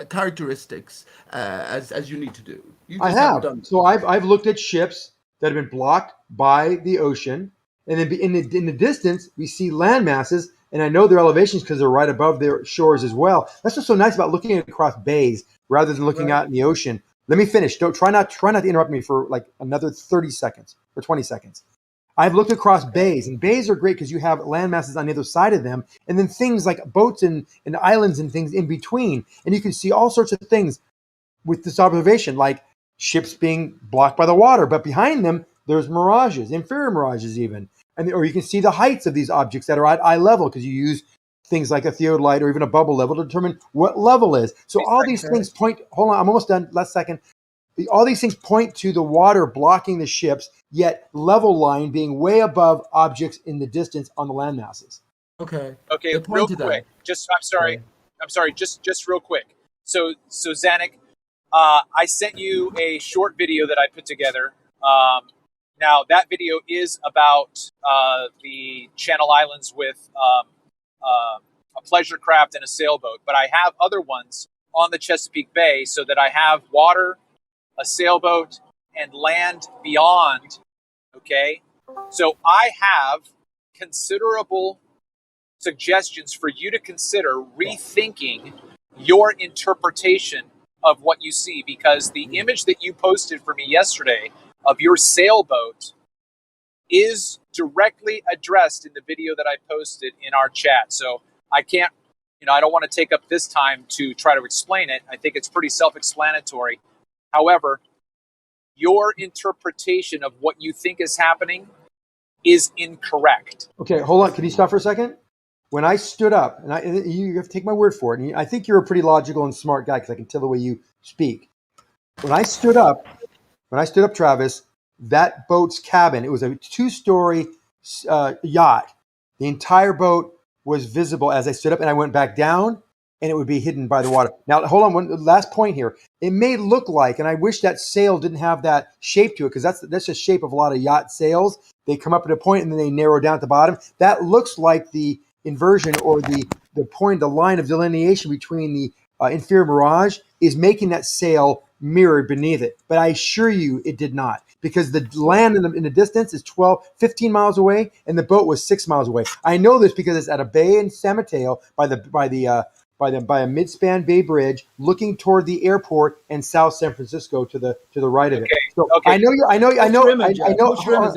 D: characteristics as you need to do. You
V: I
D: just haven't
V: have.
D: done that.
V: So I've looked at ships that have been blocked by the ocean, and then in the distance we see land masses, and I know their elevations because they're right above their shores as well. That's what's so nice about looking across bays rather than looking out in the ocean. Let me finish. Try not to interrupt me for like another 30 seconds or 20 seconds. I've looked across bays, and bays are great because you have land masses on the other side of them, and then things like boats and islands and things in between, and you can see all sorts of things with this observation, like ships being blocked by the water, but behind them there's mirages, inferior mirages even, or you can see the heights of these objects that are at eye level because you use things like a theodolite or even a bubble level to determine what level is. So all these things point. Hold on, I'm almost done. Last second. All these things point to the water blocking the ships, yet level line being way above objects in the distance on the land masses.
D: Okay.
M: Okay, real quick. I'm sorry. Just real quick. So Zanuck, I sent you a short video that I put together. Now that video is about the Channel Islands with a pleasure craft and a sailboat, but I have other ones on the Chesapeake Bay so that I have water, a sailboat, and land beyond. Okay, so I have considerable suggestions for you to consider rethinking your interpretation of what you see, because the image that you posted for me yesterday of your sailboat is directly addressed in the video that I posted in our chat. So I can't, I don't want to take up this time to try to explain it. I think it's pretty self-explanatory. However, your interpretation of what you think is happening is incorrect.
V: Okay, hold on. Can you stop for a second? When I stood up, and you have to take my word for it, and I think you're a pretty logical and smart guy because I can tell the way you speak. When I stood up, Travis, that boat's cabin, it was a 2-story yacht. The entire boat was visible as I stood up, and I went back down, and it would be hidden by the water. Now, hold on, one last point here. It may look like, and I wish that sail didn't have that shape to it, because that's the shape of a lot of yacht sails. They come up at a point, and then they narrow down at the bottom. That looks like the inversion or the point, the line of delineation between the inferior mirage is making that sail mirrored beneath it. But I assure you it did not, because the land in the distance is 15 miles away, and the boat was 6 miles away. I know this because it's at a bay in San Mateo by a mid-span bay bridge looking toward the airport and South San Francisco to the right of it. So I know.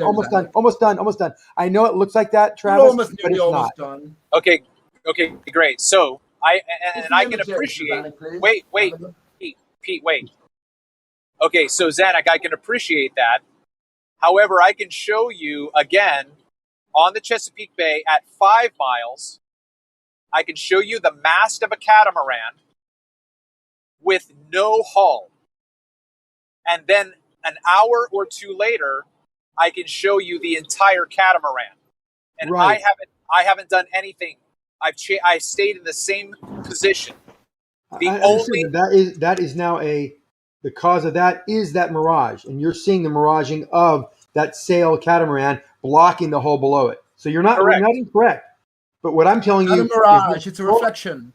V: Almost done. I know it looks like that, Travis, but it's not.
D: Done.
M: Okay, great. So I can appreciate. Wait, Pete, wait. Okay, so Zanuck, I can appreciate that. However, I can show you again on the Chesapeake Bay at 5 miles. I can show you the mast of a catamaran with no hull. And then an hour or two later, I can show you the entire catamaran. And
V: right.
M: I haven't done anything. I've stayed in the same position.
V: That is now the cause of that is that mirage, and you're seeing the miraging of that sail catamaran blocking the hull below it. So you're not incorrect. But what I'm telling you,
D: it's not a mirage; it's a reflection.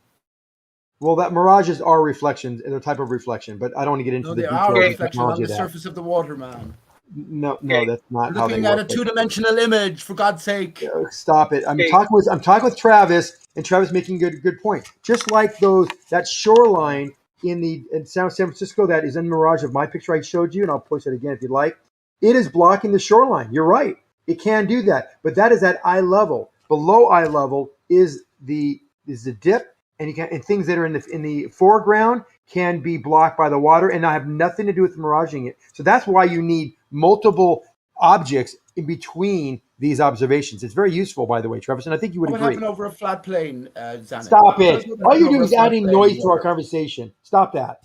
V: Well, that mirages are reflections, a type of reflection, but I don't want to get into the details.
D: They are a reflection on the surface of the water, man.
V: No, that's not how they work.
D: Looking at a 2-dimensional image, for God's sake.
V: Stop it! I'm talking with Travis, and Travis making good point. Just like that shoreline in San Francisco that is in mirage of my picture I showed you, and I'll post it again if you'd like. It is blocking the shoreline. You're right; it can do that, but that is at eye level. Below eye level is the dip, and things that are in the foreground can be blocked by the water, and I have nothing to do with miraging it. So that's why you need multiple objects in between these observations. It's very useful, by the way, Travis, and I think you would agree.
D: What happened over a flat plane, Zanuck?
V: Stop it! All you're doing is adding noise to our conversation. Stop that.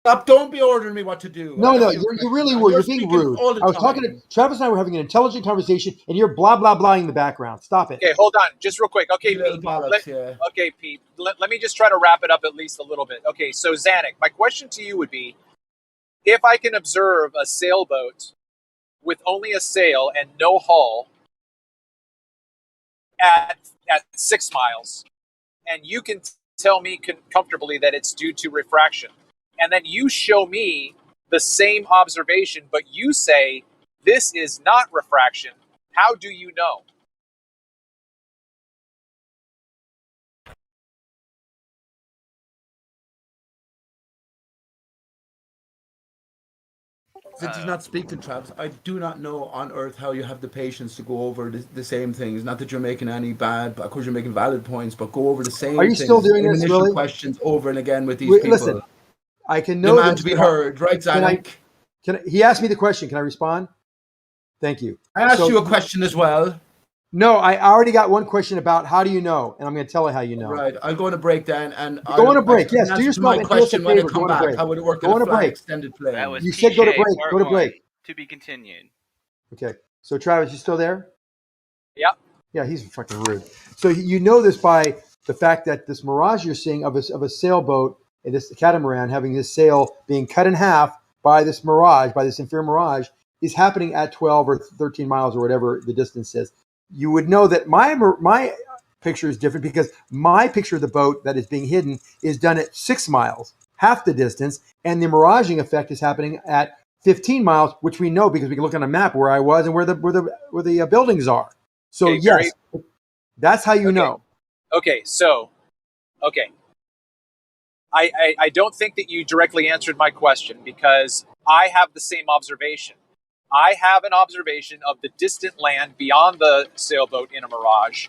D: Stop! Don't be ordering me what to do.
V: No, you really were. You're being rude. I was talking to Travis and I were having an intelligent conversation, and you're blah blah blah in the background. Stop it.
M: Okay, hold on, just real quick. Okay, Pete. Let me just try to wrap it up at least a little bit. Okay, so Zanuck, my question to you would be, if I can observe a sailboat with only a sail and no hull at 6 miles, and you can tell me comfortably that it's due to refraction, and then you show me the same observation, but you say this is not refraction, how do you know?
D: Since he's not speaking, Travis, I do not know on earth how you have the patience to go over the same things. Not that you're making any bad, but of course you're making valid points, but go over the same
V: Are you
D: things,
V: still doing this,
D: initial
V: really?
D: questions over and again with these people.
V: Listen, I can know
D: demand to be heard, right, Zanuck?
V: He asked me the question. Can I respond? Thank you.
D: I asked you a question as well.
V: No, I already got one question about how do you know, and I'm going to tell you how you know.
D: Right. I'll go on a break then, and
V: Go on a break. Yes, do
D: answer
V: yourself
D: my
V: do us a
D: question when I
V: favor. Go
D: come
V: on a
D: back.
V: break.
D: How would it work
V: Go
D: in a
V: on a
D: flat
V: break.
D: extended
S: That
D: plane?
S: was
V: You said go to
S: PJ,
V: break.
S: part
V: Go to
S: one.
V: break.
S: To be continued.
V: Okay. So Travis, you still there?
M: Yep.
V: Yeah, he's fucking rude. So you know this by the fact that this mirage you're seeing of a sailboat and this catamaran having this sail being cut in half by this mirage, by this inferior mirage, is happening at 12 or 13 miles or whatever the distance is. You would know that my picture is different because my picture of the boat that is being hidden is done at 6 miles, half the distance, and the miraging effect is happening at 15 miles, which we know because we can look on a map where I was and where the buildings are. So
M: Okay,
V: yes, that's how you
M: okay.
V: know.
M: Okay, so, okay. I don't think that you directly answered my question because I have the same observation. I have an observation of the distant land beyond the sailboat in a mirage,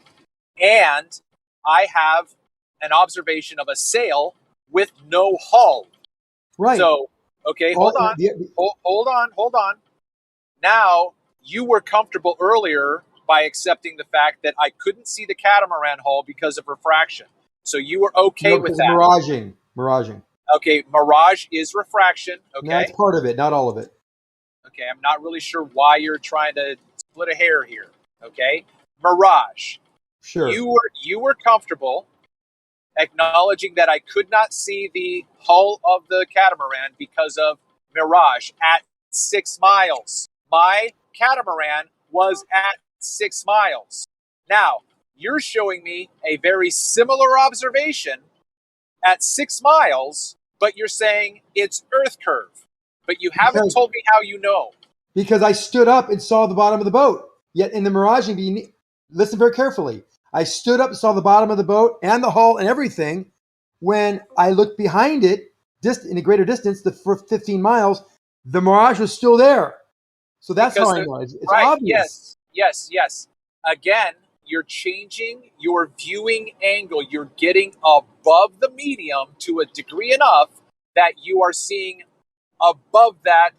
M: and I have an observation of a sail with no hull.
V: Right.
M: So, okay, hold on. Hold on. Now, you were comfortable earlier by accepting the fact that I couldn't see the catamaran hull because of refraction. So you were okay with that.
V: Miraging.
M: Okay, mirage is refraction. Okay.
V: That's part of it, not all of it.
M: Okay, I'm not really sure why you're trying to split a hair here. Okay, mirage.
V: Sure.
M: You were comfortable acknowledging that I could not see the hull of the catamaran because of mirage at 6 miles. My catamaran was at 6 miles. Now, you're showing me a very similar observation at 6 miles, but you're saying it's Earth curve. But you haven't told me how you know.
V: Because I stood up and saw the bottom of the boat. Yet in the miraging, listen very carefully. I stood up and saw the bottom of the boat and the hull and everything. When I looked behind it, in a greater distance, the 15 miles, the mirage was still there. So that's how I know. It's
M: right,
V: obvious.
M: Yes. Again, you're changing your viewing angle. You're getting above the medium to a degree enough that you are seeing above that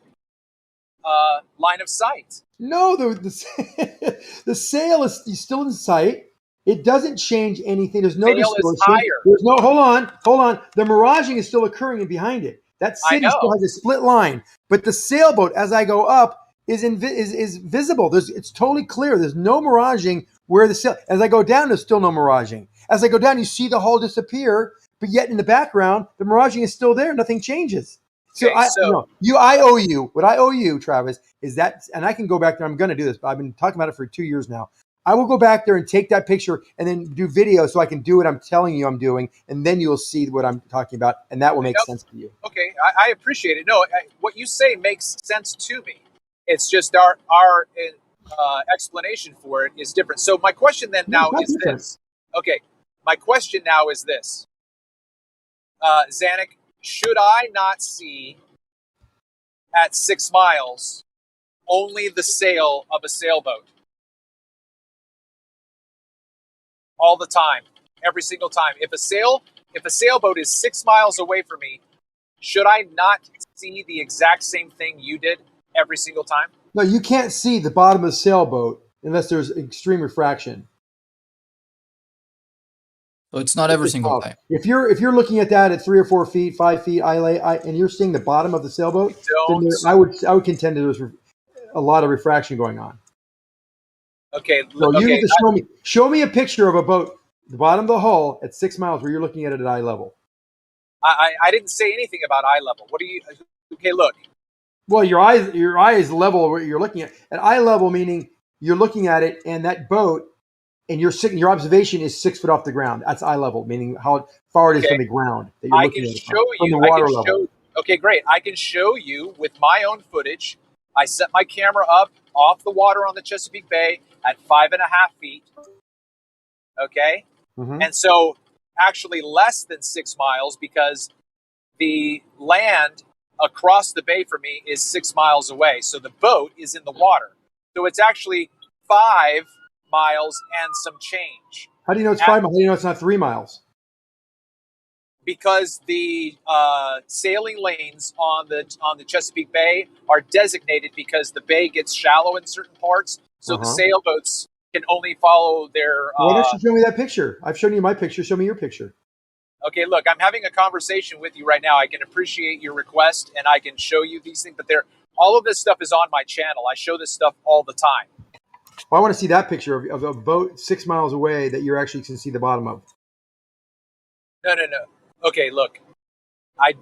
M: line of sight.
V: No, the sail is still in sight. It doesn't change anything. There's no
M: Sail is
V: distortion.
M: higher.
V: There's no, hold on. The miraging is still occurring in behind it. That city still has a split line. But the sailboat, as I go up, is visible. It's totally clear. There's no miraging where the sail. As I go down, there's still no miraging. As I go down, you see the hull disappear, but yet in the background, the miraging is still there. Nothing changes. So,
M: Okay,
V: I owe you, what I owe you, Travis, is that, and I can go back there. I'm going to do this, but I've been talking about it for 2 years now. I will go back there and take that picture and then do video so I can do what I'm telling you I'm doing, and then you'll see what I'm talking about, and that will make sense to you.
M: Okay, I appreciate it. No, what you say makes sense to me. It's just our explanation for it is different. So my question then now is this. Okay, my question now is this. Zanuck, should I not see at 6 miles only the sail of a sailboat? All the time, every single time. If a sailboat is 6 miles away from me, should I not see the exact same thing you did every single time?
V: No, you can't see the bottom of the sailboat unless there's extreme refraction.
T: So it's not every single time.
V: If you're looking at that at 3 or 4 feet, 5 feet, and you're seeing the bottom of the sailboat, then I would contend there's a lot of refraction going on.
M: Okay.
V: So you need to show me a picture of a boat, the bottom of the hull at 6 miles, where you're looking at it at eye level.
M: I didn't say anything about eye level. What do you? Okay, look.
V: Well, your eye is level where you're looking at eye level, meaning you're looking at it, and that boat, and your observation is 6 foot off the ground. That's eye level, meaning how far it is from the ground that you're looking at it from the water level.
M: Okay, great. I can show you with my own footage. I set my camera up off the water on the Chesapeake Bay at 5.5 feet. Okay, and so actually less than 6 miles because the land across the bay for me is 6 miles away. So the boat is in the water. So it's actually 5 miles and some change.
V: How do you know it's 5 miles? How do you know it's not 3 miles?
M: Because the sailing lanes on the Chesapeake Bay are designated because the bay gets shallow in certain parts. So the sailboats can only follow their.
V: Why don't you show me that picture? I've shown you my picture. Show me your picture.
M: Okay, look, I'm having a conversation with you right now. I can appreciate your request, and I can show you these things, but all of this stuff is on my channel. I show this stuff all the time.
V: Well, I want to see that picture of a boat 6 miles away that you're actually can see the bottom of.
M: No. Okay, look, I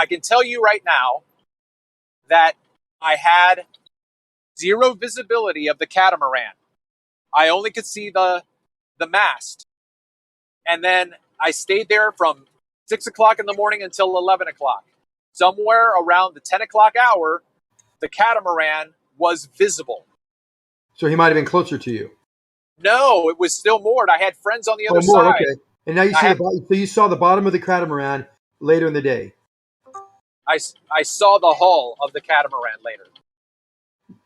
M: can tell you right now that I had zero visibility of the catamaran. I only could see the mast. And then I stayed there from 6 o'clock in the morning until 11 o'clock. Somewhere around the 10 o'clock hour, the catamaran was visible.
V: So he might have been closer to you.
M: No, it was still moored. I had friends on the other
V: Moored,
M: side.
V: okay. And now you see so you saw the bottom of the catamaran later in the day.
M: I saw the hull of the catamaran later.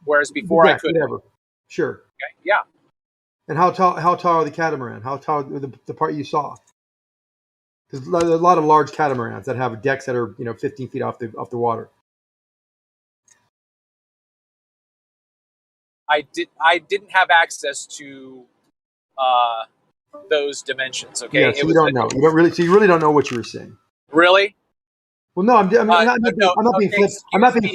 M: Whereas before I couldn't.
V: Whatever. Sure.
M: Okay, yeah.
V: And how tall are the catamaran? How tall the part you saw? There's a lot of large catamarans that have decks that are 15 feet off the water.
M: I didn't have access to those dimensions. Okay,
V: Yeah, so you don't know. You don't really. So you really don't know what you were seeing.
M: Really?
V: Well, no, I'm not being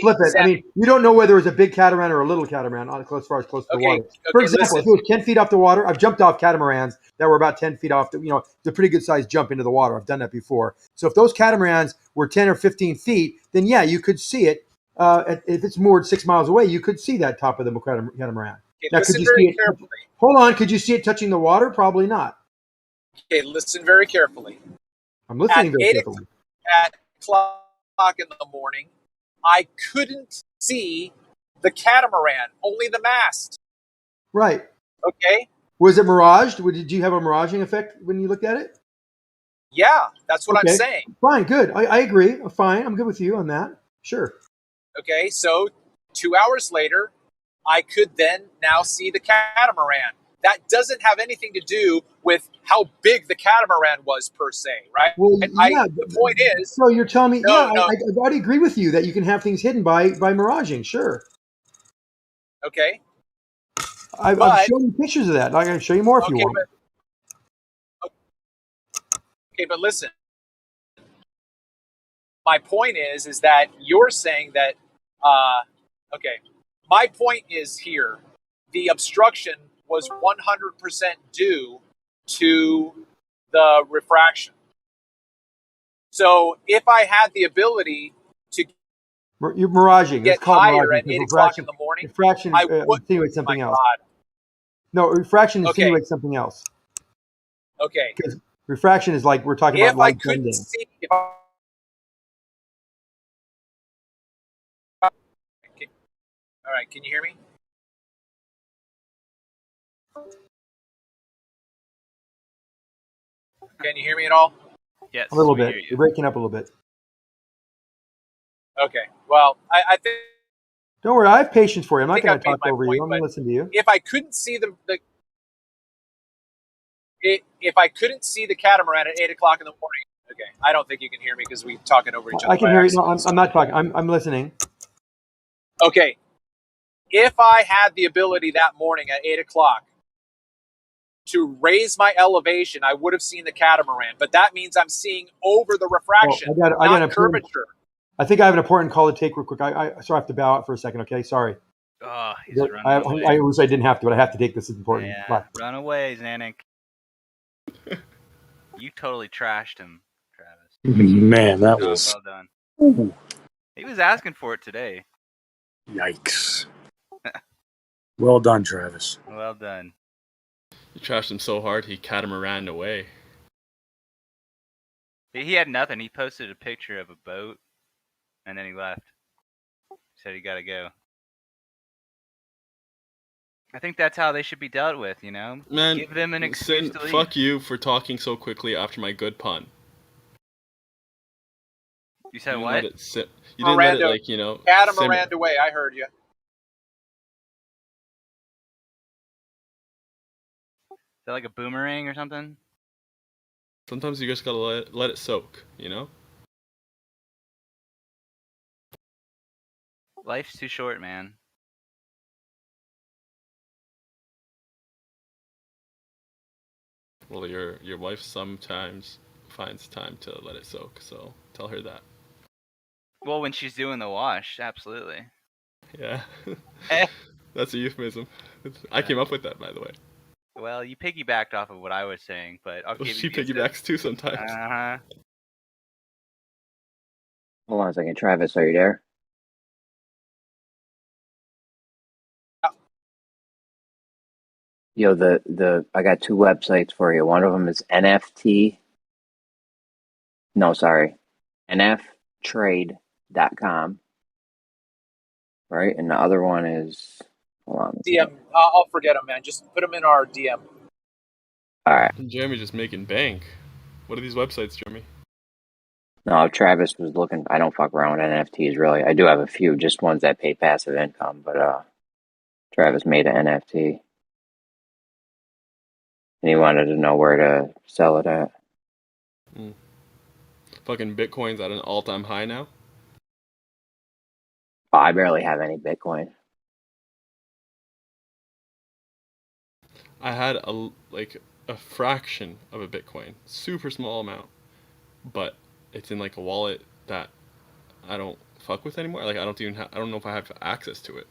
V: flippant. I mean, you don't know whether it was a big catamaran or a little catamaran as far as close to the water. For example, if it was 10 feet off the water, I've jumped off catamarans that were about 10 feet off. It's a pretty good sized jump into the water. I've done that before. So if those catamarans were 10 or 15 feet, then yeah, you could see it. If it's moored 6 miles away, you could see that top of the catamaran.
M: Okay,
V: now,
M: listen
V: could you
M: very
V: see it?
M: carefully.
V: Hold on. Could you see it touching the water? Probably not.
M: Okay, listen very carefully.
V: I'm listening very carefully.
M: At 8 o'clock in the morning, I couldn't see the catamaran, only the mast.
V: Right.
M: Okay?
V: Was it miraged? Did you have a miraging effect when you looked at it?
M: Yeah, that's what I'm saying.
V: Fine, good. I agree. Fine, I'm good with you on that. Sure.
M: Okay, so 2 hours later, I could then now see the catamaran. That doesn't have anything to do with how big the catamaran was per se, right?
V: Well, yeah.
M: The point is...
V: So you're telling me...
M: No.
V: I already agree with you that you can have things hidden by miraging, sure.
M: Okay.
V: I've shown you pictures of that. I can show you more if you want.
M: But listen. My point is that you're saying that... okay. My point is here. The obstruction was 100% due to the refraction. So if I had the ability to
V: you're miraging.
M: get higher at 8 o'clock in the morning,
V: refraction
M: I would
V: insinuates something else.
M: God.
V: No, refraction insinuates something else.
M: Okay.
V: Because refraction is like we're talking about light bending.
M: All right, can you hear me? Can you hear me at all?
S: Yes.
V: A little bit. You're breaking up a little bit.
M: Okay. Well, I think...
V: Don't worry, I have patience for you. I'm not going to talk over you. I'm going to listen to you.
M: If I couldn't see if I couldn't see the catamaran at 8 o'clock in the morning, okay, I don't think you can hear me because we're talking over each other.
V: I can hear you. No, I'm not talking. I'm listening.
M: Okay. If I had the ability that morning at 8 o'clock to raise my elevation, I would have seen the catamaran. But that means I'm seeing over the refraction, not curvature.
V: I think I have an important call to take real quick. I have to bow out for a second, okay? Sorry.
S: Oh, he's running away.
V: I wish I didn't have to, but I have to take this. It's important.
S: Yeah,
V: Bye.
S: run away, Xanac. You totally trashed him, Travis.
C: Man, that was...
S: Well done.
C: Ooh.
S: He was asking for it today.
C: Yikes. Well done, Travis.
S: Well done.
W: You trashed him so hard, he catamaran away.
S: He had nothing. He posted a picture of a boat, and then he left. He said he got to go. I think that's how they should be dealt with, you know?
W: Man,
S: give them an excuse to leave.
W: Fuck you for talking so quickly after my good pun.
S: You said what?
W: You didn't let it, like,
M: Catamaran away, I heard you.
S: Is that like a boomerang or something?
W: Sometimes you just gotta let it soak,
S: Life's too short, man.
W: Well, your wife sometimes finds time to let it soak, so tell her that.
S: Well, when she's doing the wash, absolutely.
W: Yeah.
S: Eh.
W: That's a euphemism. I came up with that, by the way.
S: Well, you piggybacked off of what I was saying, but I'll
W: Well,
S: give
W: she
S: you.
W: piggybacks too sometimes.
S: Uh-huh.
J: Hold on a second, Travis, are you there? Yo, I got two websites for you. One of them is NFT. No, sorry, nftrade.com. Right, and the other one is, hold on.
M: DM. I'll forget them, man. Just put them in our DM.
J: All right.
W: Jeremy's just making bank. What are these websites, Jeremy?
J: No, Travis was looking. I don't fuck around with NFTs really. I do have a few, just ones that pay passive income. But Travis made an NFT, and he wanted to know where to sell it at.
W: Fucking Bitcoin's at an all-time high now.
J: Oh, I barely have any Bitcoin.
W: I had a fraction of a Bitcoin, super small amount, but it's in like a wallet that I don't fuck with anymore. Like I don't know if I have access to it.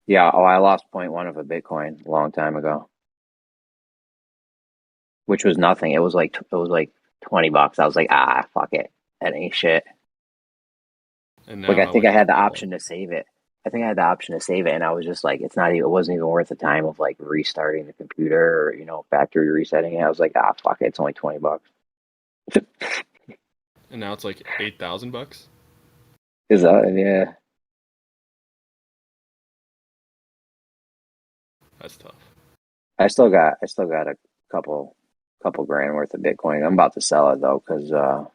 J: Yeah. Oh, I lost 0.1 of a Bitcoin a long time ago, which was nothing. It was like $20. I was like, fuck it, that ain't shit.
W: And
J: Like
W: now,
J: I
W: how
J: think
W: much
J: I
W: is
J: had the
W: it?
J: option to save it. And I was just like, it wasn't even worth the time of like restarting the computer or factory resetting it. I was like, fuck it, it's only $20.
W: And now it's like $8,000.
J: Is that yeah?
W: That's tough.
J: I still got a couple grand worth of Bitcoin. I'm about to sell it though because it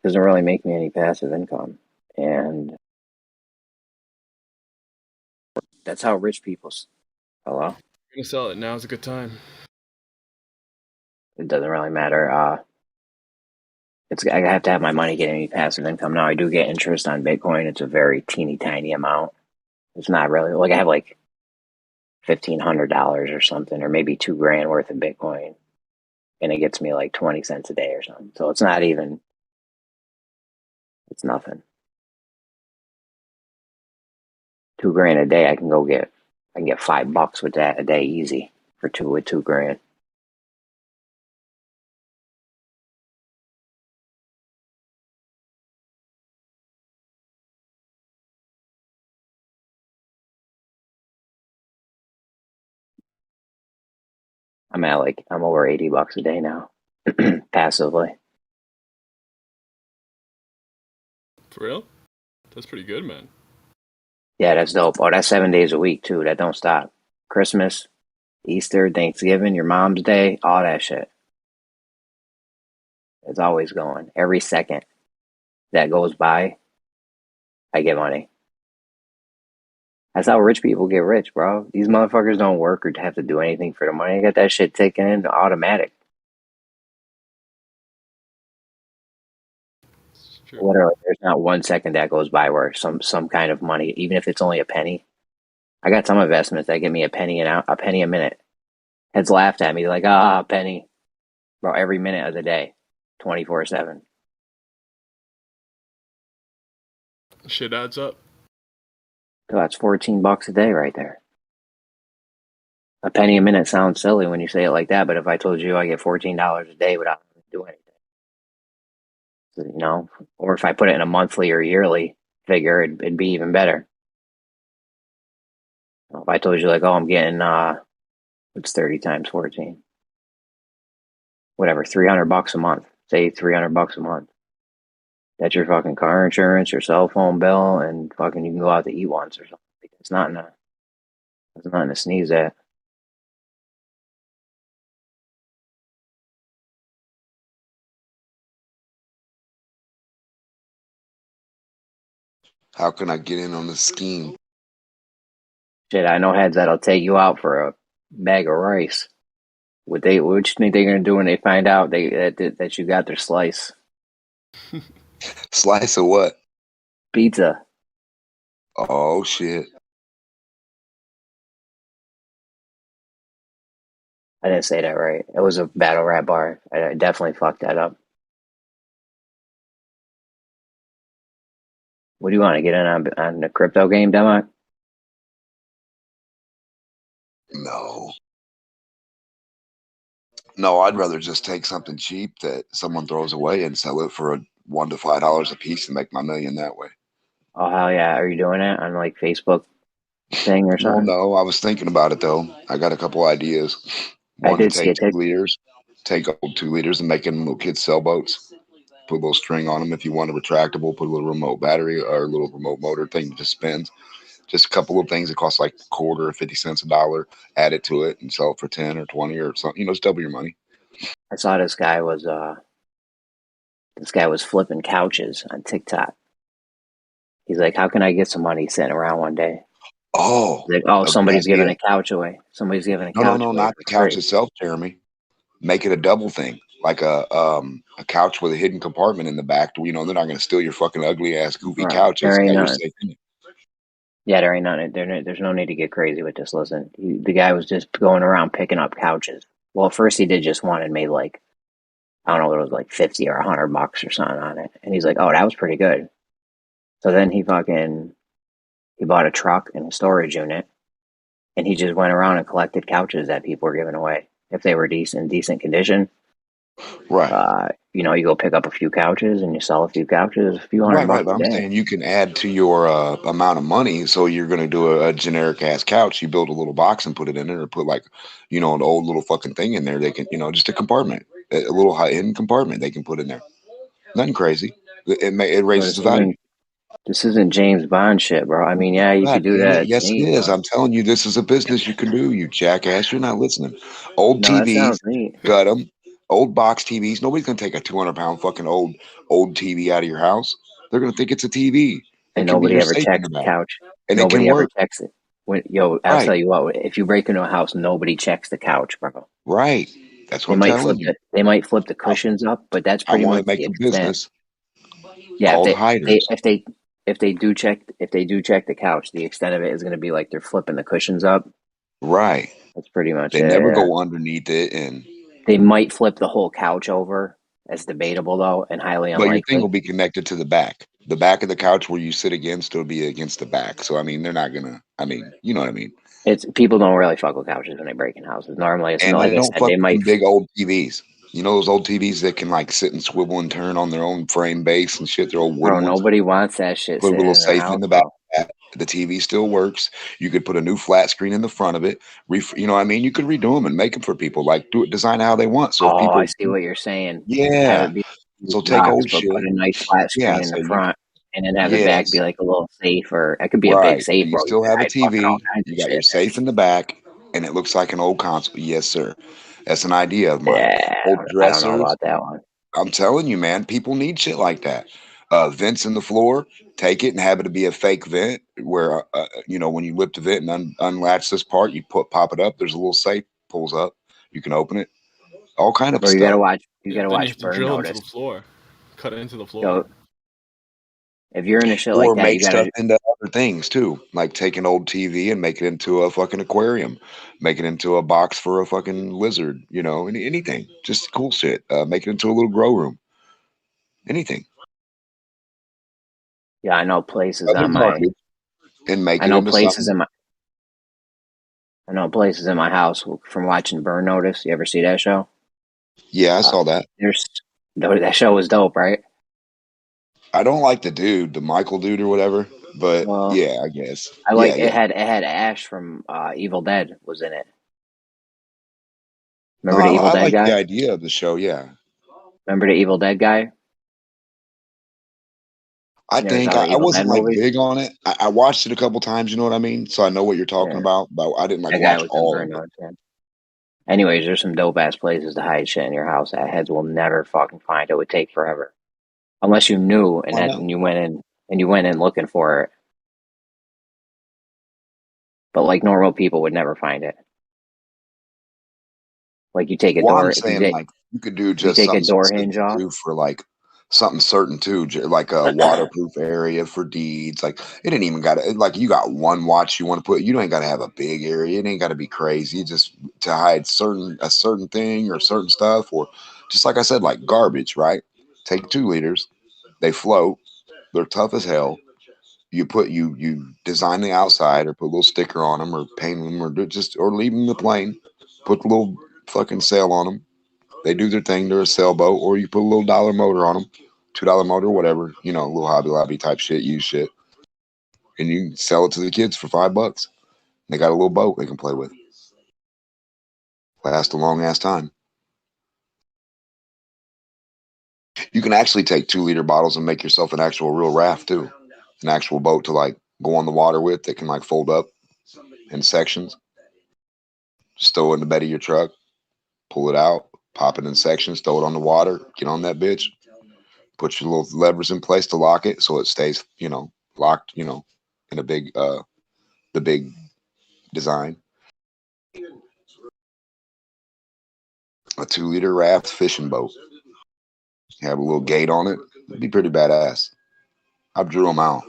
J: doesn't really make me any passive income, and that's how rich people. Hello.
W: I'm gonna sell it. Now's a good time.
J: It doesn't really matter. I have to have my money getting me passive income. Now I do get interest on Bitcoin. It's a very teeny tiny amount. It's not really like I have like $1,500 or something, or maybe $2,000 worth of Bitcoin, and it gets me like 20 cents a day or something. So it's not even. It's nothing. $2,000 a day. I can get $5 with that a day easy with $2,000. I'm over $80 a day now, passively.
W: For real? That's pretty good, man.
J: Yeah, that's dope. Oh, that's 7 days a week too. That don't stop. Christmas, Easter, Thanksgiving, your mom's day, all that shit. It's always going. Every second that goes by, I get money. That's how rich people get rich, bro. These motherfuckers don't work or have to do anything for the money. They got that shit taken in automatic. Literally, there's not 1 second that goes by where some kind of money, even if it's only a penny. I got some investments that give me a penny a minute. Heads laughed at me like, a penny, bro. Every minute of the day, 24/7.
W: Shit adds up.
J: So that's $14 a day right there. A penny a minute sounds silly when you say it like that, but if I told you I get $14 a day without doing anything, or if I put it in a monthly or yearly figure, it'd be even better. If I told you like, I'm getting it's 30 times 14, whatever, $300 a month. Say $300 a month. That's your fucking car insurance, your cell phone bill, and fucking you can go out to eat once or something. It's nothing to sneeze at.
F: How can I get in on the scheme?
J: Shit, I know heads that'll take you out for a bag of rice. What you think they're gonna do when they find out that you got their slice?
F: Slice of what?
J: Pizza.
F: Oh shit.
J: I didn't say that right. It was a battle rap bar. I definitely fucked that up. What do you want to get in on the crypto game, Demo?
F: No, I'd rather just take something cheap that someone throws away and sell it for $1 to $5 a piece and make my million that way.
J: Oh hell yeah! Are you doing it on like Facebook thing or
F: Well,
J: something?
F: no, I was thinking about it though. I got a couple ideas.
J: I
F: One to
J: did see
F: take
J: it.
F: 2 liters, take old 2 liters and make them little kids sailboats. Put a little string on them if you want a retractable. Put a little remote battery or a little remote motor thing that just spins. Just a couple of things that cost like a quarter or 50 cents a dollar. Add it to it and sell it for 10 or 20 or something. You know, just double your money.
J: I saw this guy was flipping couches on TikTok. He's like, "How can I get some money sitting around one day?"
F: Oh,
J: He's like, "Oh,
F: a good
J: somebody's giving
F: idea.
J: a couch away. Somebody's giving a
F: No,
J: couch away
F: not
J: for
F: the couch
J: free."
F: itself, Jeremy. Make it a double thing, like a couch with a hidden compartment in the back. You know, they're not going to steal your fucking ugly ass goofy couch. It's
J: There ain't
F: got your
J: nothing.
F: safe in it.
J: Yeah, there ain't nothing. There's no need to get crazy with this. Listen, the guy was just going around picking up couches. Well, at first he did just one and made like, I don't know what it was, like 50 or $100 or something on it. And he's like, "Oh, that was pretty good." So then he bought a truck and a storage unit, and he just went around and collected couches that people were giving away if they were decent condition.
F: Right.
J: You know, you go pick up a few couches and you sell a few couches, a few
F: Right.
J: $100
F: But
J: a
F: I'm
J: day.
F: saying you can add to your amount of money. So you're going to do a generic ass couch. You build a little box and put it in it, or put like, you know, an old little fucking thing in there. They can, you know, just a compartment, a little hidden compartment they can put in there. Nothing crazy. It
J: Well,
F: raises the value.
J: This isn't James Bond shit, bro. I mean, yeah, you
F: God
J: could do
F: damn
J: that.
F: it.
J: It's
F: Yes, it
J: neat,
F: is.
J: but
F: I'm telling you, this is a business you can do, you jackass. You're not listening. Old
J: no, that
F: TVs,
J: sounds neat.
F: gut them. Old box TVs. Nobody's going to take a 200-pound fucking old TV out of your house. They're going to think it's a TV. It
J: And
F: can be
J: nobody
F: your
J: ever
F: safe in
J: checks
F: the
J: the
F: back.
J: couch.
F: And it can
J: Nobody ever
F: work.
J: checks it. I'll
F: Right.
J: tell you what. If you break into a house, nobody checks the couch, bro.
F: Right. That's what
J: They
F: I'm
J: might
F: telling you.
J: They might flip the cushions up, but that's
F: I
J: pretty
F: want
J: much
F: to make
J: the
F: a
J: extent.
F: business
J: Yeah,
F: called hiders.
J: if they do check the couch, the extent of it is going to be like they're flipping the cushions up.
F: Right.
J: That's pretty much
F: They
J: it.
F: never
J: Yeah.
F: go underneath it. And
J: They might flip the whole couch over. That's debatable though, and highly
F: but your thing
J: unlikely.
F: will be connected to the back. The back of the couch where you sit against will be against the back. So I mean, they're not gonna. I mean, you know what I mean.
J: It's people don't really fuck with couches when they break in houses. Normally, it's
F: And
J: like
F: they
J: I
F: don't
J: said,
F: fuck
J: they
F: with
J: might.
F: them big old TVs. You know those old TVs that can like sit and swivel and turn on their own frame base and shit. They're old
J: Bro,
F: wooden ones.
J: nobody wants that shit
F: Put a
J: sitting
F: little
J: in their
F: safe
J: house,
F: in the back.
J: bro.
F: The TV still works. You could put a new flat screen in the front of it. You know what I mean? You could redo them and make them for people. Like do it, design how they want. So if
J: Oh, I
F: people,
J: see what you're saying. Have
F: yeah.
J: it be a huge
F: So take
J: box,
F: old
J: but put
F: shit.
J: a nice flat
F: Yeah.
J: screen in
F: So
J: the
F: you,
J: front, and then have the back be
F: yes.
J: like a little safe, or it could be a big
F: Right. So
J: safe,
F: you
J: bro. You
F: still
J: can
F: have a
J: hide fucking all
F: TV.
J: kinds of
F: You got your
J: shit.
F: safe in the back, and it looks like an old console. Yes, sir. That's an idea of mine.
J: Yeah,
F: Old
J: I don't know
F: dressers.
J: about that one.
F: I'm telling you, man, people need shit like that. Vents in the floor. Take it and have it to be a fake vent where, you know, when you lift the vent and unlatch this part, you pop it up. There's a little safe pulls up. You can open it. All kind of
J: Bro,
F: stuff.
J: you
W: Yeah,
J: gotta
W: then you
J: watch
W: have to
J: Burn
W: drill into
J: Notice.
W: the floor, cut it into the floor.
J: Yo, if you're into shit
F: Or
J: like that,
F: make
J: you gotta.
F: stuff into other things too, like take an old TV and make it into a fucking aquarium, make it into a box for a fucking lizard. You know, anything, just cool shit. Make it into a little grow room. Anything.
J: Yeah, I know places
F: Other
J: on my.
F: garbage and make
J: I
F: it
J: know
F: into
J: places
F: something.
J: in my. I know places in my house from watching Burn Notice. You ever see that show?
F: Yeah, I saw that.
J: That show was dope, right?
F: I don't like the dude, the Michael dude or whatever, but
J: Well,
F: yeah, I guess.
J: I
F: Yeah,
J: like it.
F: yeah.
J: Had Ash from Evil Dead was in it.
F: No,
J: Remember the Evil
F: I
J: Dead
F: like the
J: guy?
F: idea of the show. Yeah,
J: Remember the Evil Dead guy?
F: I
J: You never
F: think
J: saw the
F: I
J: Evil Dead
F: wasn't like
J: movie?
F: big on it. I watched it a couple times. You know what I mean? So I know what you're talking
J: Yeah,
F: about, but I didn't like
J: that guy
F: watch
J: was in
F: all
J: Burn
F: of it.
J: Notice. Yeah. Anyways, there's some dope ass places to hide shit in your house that heads will never fucking find. It would take forever, unless you knew
F: I know.
J: and you went in looking for it. But like normal people would never find it. Like you take a
F: Well, I'm
J: door,
F: saying like you could do
J: if you
F: just
J: take a
F: something
J: door
F: specific
J: hinge off.
F: too for like something certain too, like a waterproof area for deeds. Like it ain't even got to like you got one watch you want to put. You ain't got to have a big area. It ain't got to be crazy. Just to hide a certain thing or certain stuff, or just like I said, like garbage, right? Take 2 liters, they float, they're tough as hell. You design the outside or put a little sticker on them or paint them or leave them in the plane, put the little fucking sail on them. They do their thing. They're a sailboat, or you put a little $1 motor on them, $2 motor, whatever, a little Hobby Lobby type shit, used shit. And you can sell it to the kids for $5. They got a little boat they can play with. Last a long ass time. You can actually take 2-liter bottles and make yourself an actual real raft too. An actual boat to like go on the water with that can like fold up in sections. Stow it in the bed of your truck, pull it out, pop it in sections, throw it on the water, get on that bitch, put your little levers in place to lock it so it stays, locked, in a big the big design. A 2-liter raft fishing boat. Have a little gate on it. It'd be pretty badass. I've drew them out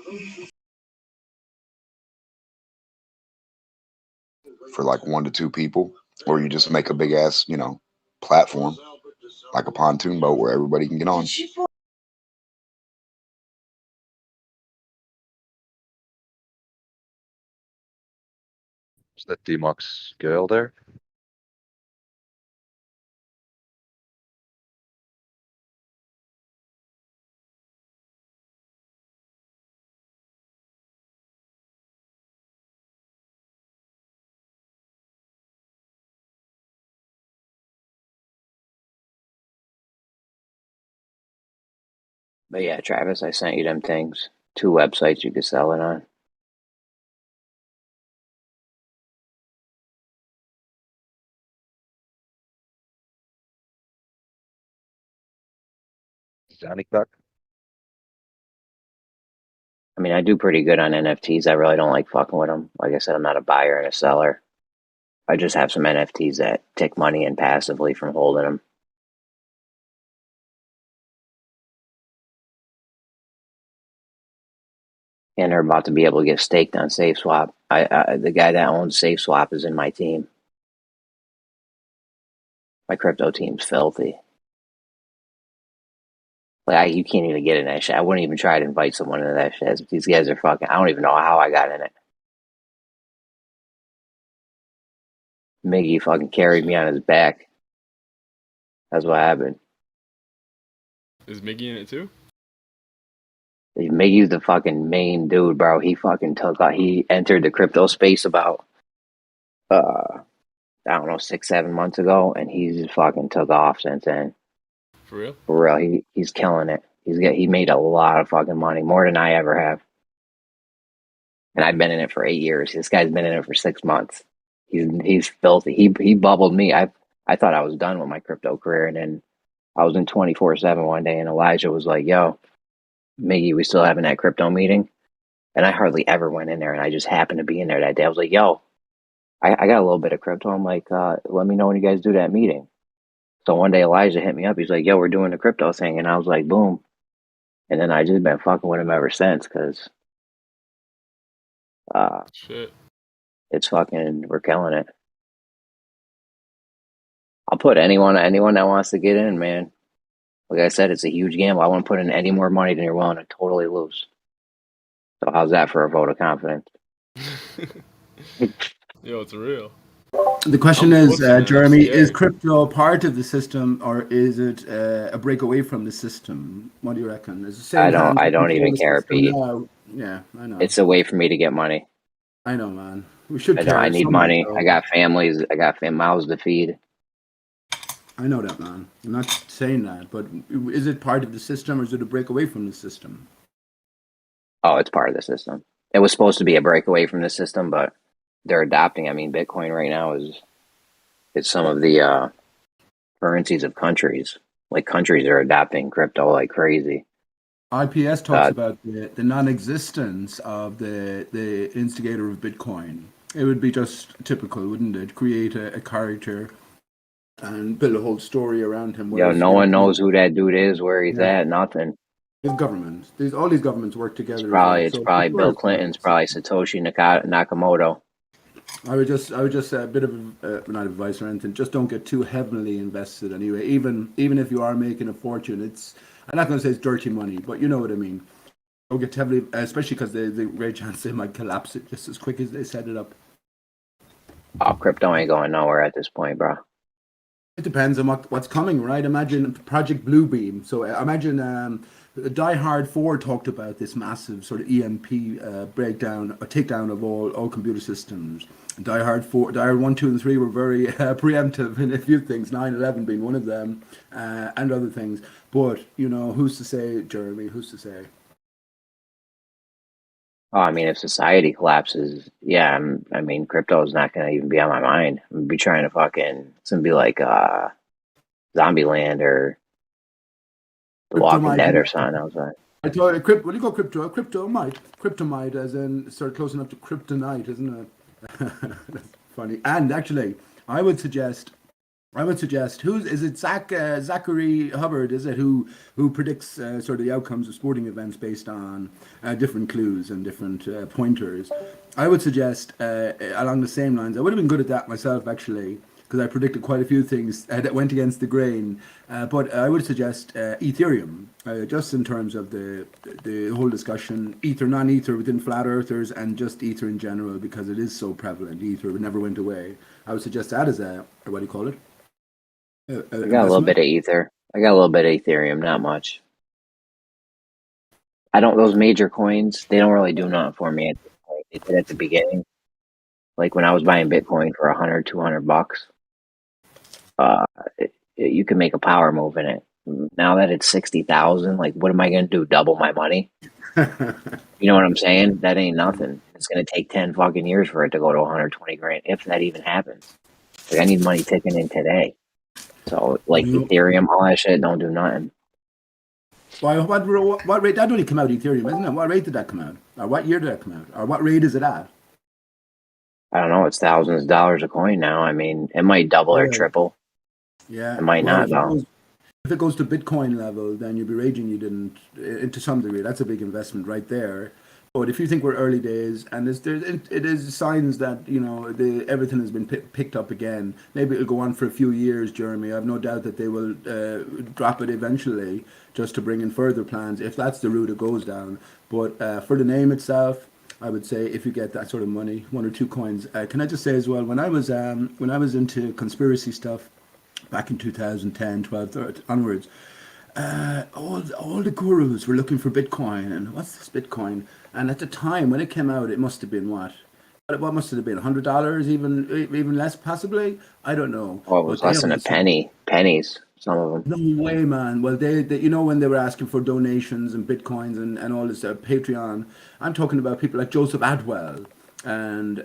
F: for like 1 to 2 people, or you just make a big ass, platform, like a pontoon boat where everybody can get on.
Q: Is that D-Mox girl there?
J: But yeah, Travis, I sent you them things. 2 websites you could sell it on.
Q: Johnny Cock?
J: I mean, I do pretty good on NFTs. I really don't like fucking with them. Like I said, I'm not a buyer and a seller. I just have some NFTs that take money in passively from holding them. And they're about to be able to get staked on SafeSwap. The guy that owns SafeSwap is in my team. My crypto team's filthy. Like, you can't even get in that shit. I wouldn't even try to invite someone into that shit. These guys are fucking... I don't even know how I got in it. Miggy fucking carried me on his back. That's what happened.
W: Is Miggy in it too?
J: Miggy's the fucking main dude, bro. He fucking took off. He entered the crypto space about, I don't know, 6-7 months ago, and he's just fucking took off since then.
W: For real?
J: For real, he's killing it. He made a lot of fucking money, more than I ever have. And I've been in it for 8 years. This guy's been in it for 6 months. He's filthy. He bubbled me. I thought I was done with my crypto career, and then I was in 24/7 one day, and Elijah was like, "Yo, Miggy, we still having that crypto meeting?" And I hardly ever went in there, and I just happened to be in there that day. I was like, "Yo, I got a little bit of crypto." I'm like, "Let me know when you guys do that meeting." So one day Elijah hit me up. He's like, "Yo, we're doing the crypto thing," and I was like, "Boom." And then I just been fucking with him ever since, because
W: shit,
J: it's fucking, we're killing it. I'll put anyone that wants to get in, man. Like I said, it's a huge gamble. I won't put in any more money than you're willing to totally lose. So how's that for a vote of confidence?
W: Yo, it's real.
V: The question is, Jeremy, is crypto part of the system, or is it a break away from the system? What do you reckon? Is it
J: I don't even care, Pete.
V: Yeah, I know.
J: It's a way for me to get money.
V: I know, man. We should.
J: I need money. I got families. I got mouths to feed.
V: I know that, man. I'm not saying that, but is it part of the system, or is it a break away from the system?
J: Oh, it's part of the system. It was supposed to be a break away from the system, but they're adopting. I mean, Bitcoin right now it's some of the currencies of countries. Like, countries are adopting crypto like crazy.
V: IPS talks about the non-existence of the instigator of Bitcoin. It would be just typical, wouldn't it? Create a character and build a whole story around him.
J: Yo, no one knows who that dude is, where he's at, nothing.
V: His government. All these governments work together.
J: It's probably Bill Clinton's, probably Satoshi Nakamoto.
D: I would just say a bit of not advice or anything. Just don't get too heavily invested. Anyway, even if you are making a fortune, I'm not going to say it's dirty money, but you know what I mean. Don't get heavily, especially because the great chance they might collapse it just as quick as they set it up.
J: Oh, crypto ain't going nowhere at this point, bro.
D: It depends on what's coming, right? Imagine Project Bluebeam. So imagine Die Hard 4 talked about this massive sort of EMP breakdown, a takedown of all computer systems. Die Hard 1, 2, and 3 were very preemptive in a few things, 9/11 being one of them, and other things. But, who's to say, Jeremy, who's to say?
J: Oh, I mean, if society collapses, yeah, I mean, crypto is not going to even be on my mind. I'm gonna be trying to it's going to be like Zombieland or The Walking Dead or something. I was like,
D: I told you, what do you call crypto? Cryptomite, as in sort of close enough to kryptonite, isn't it? That's funny. And actually, I would suggest, is it Zachary Hubbard? Is it who predicts sort of the outcomes of sporting events based on different clues and different pointers? I would suggest along the same lines. I would have been good at that myself, actually, because I predicted quite a few things that went against the grain. But I would suggest Ethereum, just in terms of the whole discussion, ether, non-ether within flat earthers, and just ether in general, because it is so prevalent. Ether never went away. I would suggest that as what do you call it?
J: I got a little bit of ether. I got a little bit of Ethereum, not much. Those major coins, they don't really do nothing for me at this point. They did at the beginning. Like when I was buying Bitcoin for $100, $200, you can make a power move in it. Now that it's 60,000, like what am I going to do? Double my money? You know what I'm saying? That ain't nothing. It's going to take 10 fucking years for it to go to 120 grand, if that even happens. Like I need money ticking in today. So like Ethereum, all that shit don't do nothing.
D: Why? What rate? That only came out Ethereum, isn't it? What rate did that come out? Or what year did that come out? Or what rate is it at?
J: I don't know. It's thousands of dollars a coin now. I mean, it might double or triple.
D: Yeah,
J: it might not though.
D: If it goes to Bitcoin level, then you'll be raging you didn't. To some degree, that's a big investment right there. But if you think we're early days, and it is signs that everything has been picked up again. Maybe it'll go on for a few years, Jeremy. I have no doubt that they will drop it eventually, just to bring in further plans, if that's the route it goes down. But for the name itself, I would say if you get that sort of money, 1 or 2 coins. Can I just say as well, when I was into conspiracy stuff back in 2010, 12, 13, onwards. All the gurus were looking for Bitcoin, and what's this Bitcoin? And at the time when it came out, it must have been what must it have been? $100, even less, possibly. I don't know.
J: Well, it was less than a penny. Pennies, some of them.
D: No way, man. Well, they when they were asking for donations and Bitcoins and all this Patreon, I'm talking about people like Joseph Adwell and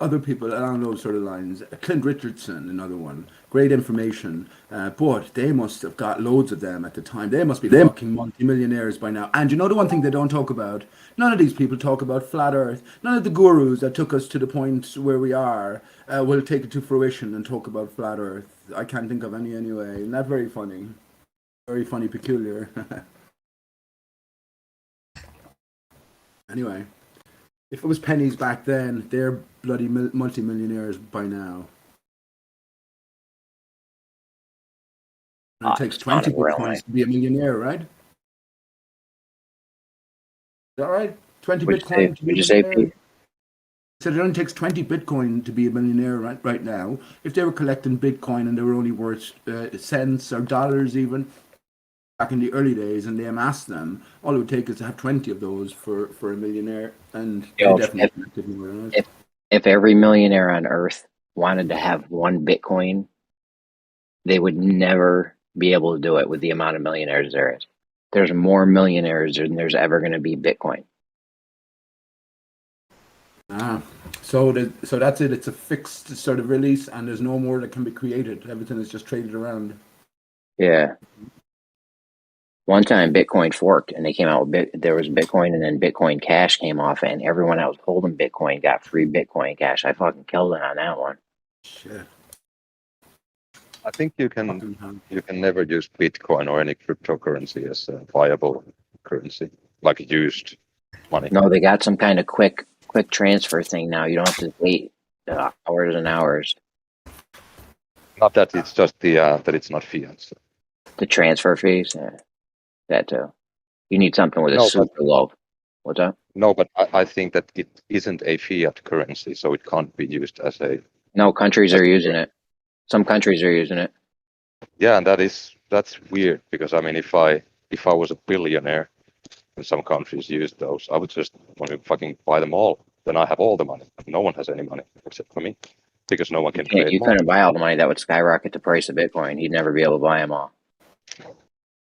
D: other people along those sort of lines. Clint Richardson, another one. Great information. But they must have got loads of them at the time. They must be fucking multimillionaires by now. And you know the one thing they don't talk about? None of these people talk about flat earth. None of the gurus that took us to the point where we are will take it to fruition and talk about flat earth. I can't think of any anyway. Not very funny. Very funny, peculiar. Anyway. If it was pennies back then, they're bloody multimillionaires by now. And it takes 20 Bitcoins to be a millionaire, right? Is that right? 20 Bitcoin to be a millionaire? So it only takes 20 Bitcoin to be a millionaire right now. If they were collecting Bitcoin and they were only worth cents or dollars even, back in the early days, and they amassed them, all it would take is to have 20 of those for a millionaire, and
J: if every millionaire on earth wanted to have 1 Bitcoin, they would never be able to do it with the amount of millionaires there is. There's more millionaires than there's ever going to be Bitcoin.
D: So that's it. It's a fixed sort of release, and there's no more that can be created. Everything is just traded around.
J: Yeah. One time Bitcoin forked and they came out with there was Bitcoin, and then Bitcoin Cash came off, and everyone that was holding Bitcoin got free Bitcoin Cash. I fucking killed it on that one.
D: Shit.
E: I think you can never use Bitcoin or any cryptocurrency as a viable currency, like used money.
J: No, they got some kind of quick transfer thing now. You don't have to wait Hours and hours.
I: Not that it's just the that it's not fiat. So.
J: The transfer fees, that too. You need something with a
I: No,
J: super low. What's that?
I: No, but I think that it isn't a fiat currency, so it can't be used as a.
J: No, countries are using it. Some countries are using it.
I: Yeah, and that's weird because I mean, if I was a billionaire, and some countries use those, I would just want to fucking buy them all. Then I have all the money. No one has any money except for me, because no one can create
J: You
I: more.
J: couldn't buy all the money. That would skyrocket the price of Bitcoin. He'd never be able to buy them all.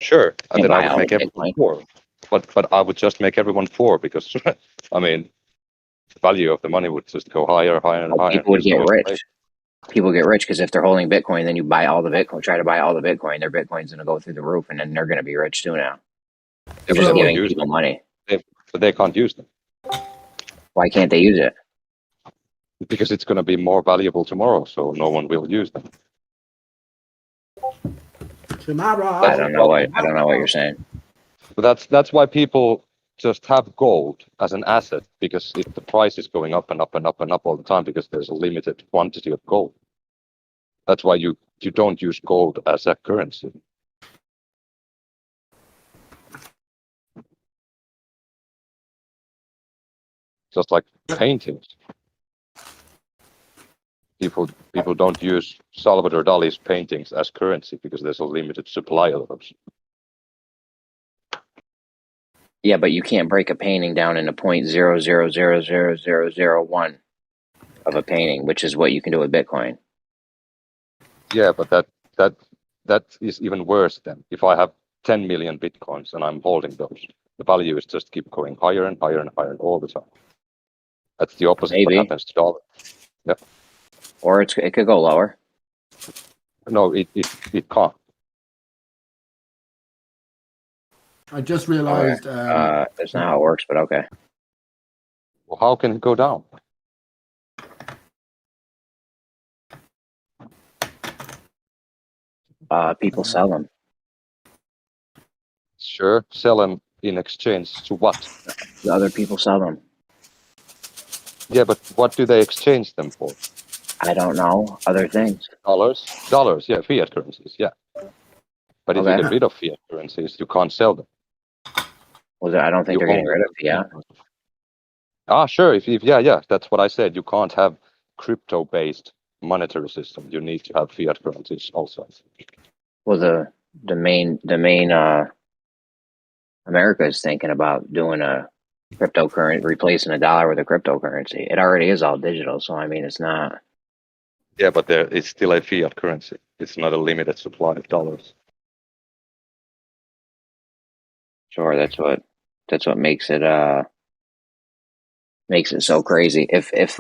I: Sure, and
J: Can't
I: then I
J: buy
I: would
J: all
I: make
J: the
I: everyone poor. But I would just make everyone poor because I mean, the value of the money would just go higher, higher, and higher.
J: People would
I: because
J: get
I: no one can
J: rich.
I: pay.
J: People get rich because if they're holding Bitcoin, then you buy all the Bitcoin. Try to buy all the Bitcoin. Their Bitcoin's going to go through the roof, and then they're going to be rich too now.
I: Yeah,
J: They're
I: but
J: just
I: they won't
J: giving
I: use
J: people
I: them.
J: money.
I: But they can't use them
J: Why can't they use it?
I: because it's going to be more valuable tomorrow, so no one will use them.
D: Tomorrow.
J: I don't know what you're saying.
I: But that's why people just have gold as an asset, because if the price is going up and up and up and up all the time because there's a limited quantity of gold. That's why you don't use gold as a currency. Just like paintings. People don't use Salvador Dali's paintings as currency because there's a limited supply of those.
J: Yeah, but you can't break a painting down into 0.00000001 of a painting, which is what you can do with Bitcoin.
I: Yeah, but that is even worse then. If I have 10 million Bitcoins and I'm holding those, the value is just keep going higher and higher and higher all the time. That's the opposite of what happens to dollar. Yeah.
J: Or it could go lower.
I: No, it can't.
D: I just realized.
J: That's not how it works, but okay.
I: Well, how can it go down?
J: People sell them.
I: Sure, sell them in exchange to what?
J: The other people sell them.
I: Yeah, but what do they exchange them for?
J: I don't know. Other things.
I: Dollars, yeah, fiat currencies, yeah. But if you get rid of fiat currencies, you can't sell them.
J: Well, I don't think they're getting rid of fiat.
I: Sure. Yeah, that's what I said. You can't have crypto-based monetary system. You need to have fiat currencies also.
J: Well, the main America is thinking about doing a cryptocurrency, replacing a dollar with a cryptocurrency. It already is all digital, so I mean, it's not.
I: Yeah, but it's still a fiat currency. It's not a limited supply of dollars.
J: Sure, that's what makes it so crazy. If fiat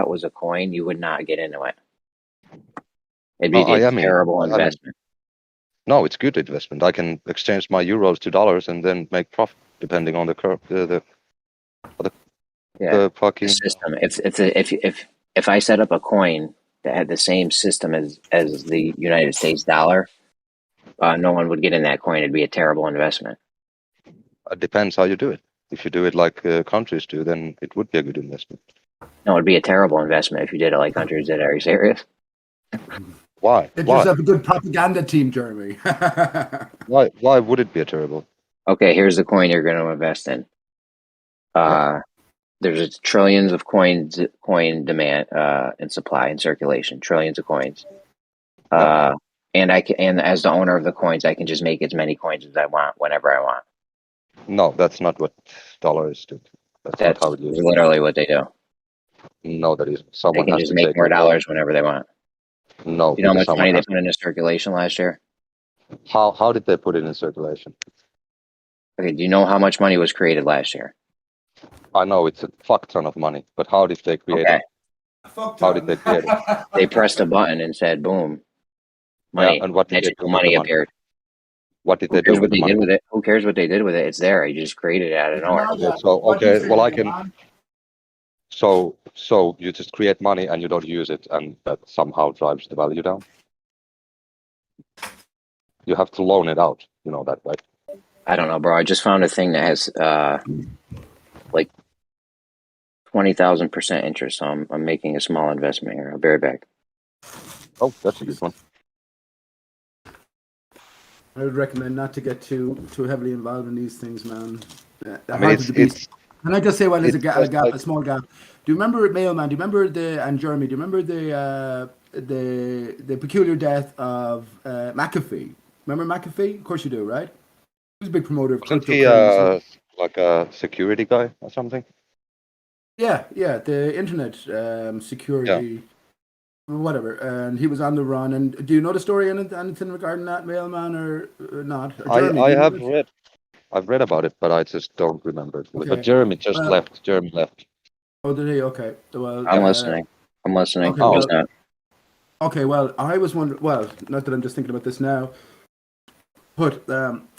J: was a coin, you would not get into it. It'd be a terrible investment.
I: No, it's good investment. I can exchange my euros to dollars and then make profit depending on the curve. The fucking
J: system. If I set up a coin that had the same system as the United States dollar, no one would get in that coin. It'd be a terrible investment.
I: It depends how you do it. If you do it like countries do, then it would be a good investment.
J: No, it'd be a terrible investment if you did it like countries did. Are you serious?
I: Why?
D: Get yourself a good propaganda team, Jeremy.
I: Why would it be a terrible?
J: Okay, here's the coin you're going to invest in. There's trillions of coin demand and supply and circulation, trillions of coins. And as the owner of the coins, I can just make as many coins as I want whenever I want.
I: No, that's not what dollars do. That's not how it is.
J: Literally what they do.
I: No, that isn't.
J: They
I: Someone
J: can
I: has
J: just
I: to
J: make
I: take
J: more
I: a loan.
J: dollars whenever they want.
I: No,
J: you know how
I: because
J: much money they
I: has
J: put into circulation last year?
I: How did they put it in circulation?
J: Okay, do you know how much money was created last year?
I: I know it's a fuck ton of money, but how did they create it? How did they create it?
J: They pressed a button and said, "Boom, money."
I: Yeah, and what did they do with
J: money
I: the money?
J: appeared.
I: What did
J: Who
I: they do
J: cares
I: with
J: what
I: the
J: they
I: money?
J: did with it? Who cares what they did with it? It's there. You just created it out of nowhere.
I: Well, I can. So you just create money and you don't use it, and that somehow drives the value down. You have to loan it out. You know that, right?
J: I don't know, bro. I just found a thing that has like 20,000% interest. So I'm making a small investment here. I'll be right back.
I: Oh, that's a good one.
D: I would recommend not to get too heavily involved in these things, man.
E: I mean, it's
D: Can I just say, well, there's a
E: just
D: gap,
E: like-
D: a small gap. Do you remember Mailman? Do you remember and Jeremy? Do you remember the peculiar death of McAfee? Remember McAfee? Of course you do, right? He was a big promoter of
I: Wasn't he
D: cryptocurrency.
I: like a security guy or something?
D: Yeah, the internet security, whatever. And he was on the run. And do you know the story? Anything regarding that, Mailman, or not? Or Jeremy, do
I: I
D: you know
I: have
D: it?
I: read. I've read about it, but I just don't remember it.
D: Okay.
I: But Jeremy just
D: Well-
I: left. Jeremy left.
D: Oh, did he? Okay. Well,
J: I'm listening.
D: Okay,
J: I'm
D: well,
J: just not.
D: Okay, well, I was wondering. Well, not that I'm just thinking about this now, but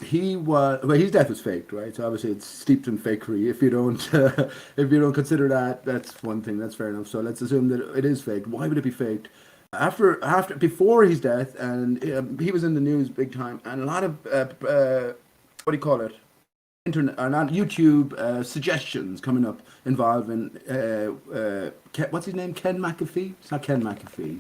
D: his death was faked, right? So obviously it's steeped in fakery. If you don't consider that, that's one thing. That's fair enough. So let's assume that it is faked. Why would it be faked? Before his death, and he was in the news big time, and a lot of what do you call it? Internet or not YouTube suggestions coming up involving what's his name? Ken McAfee? It's not Ken McAfee.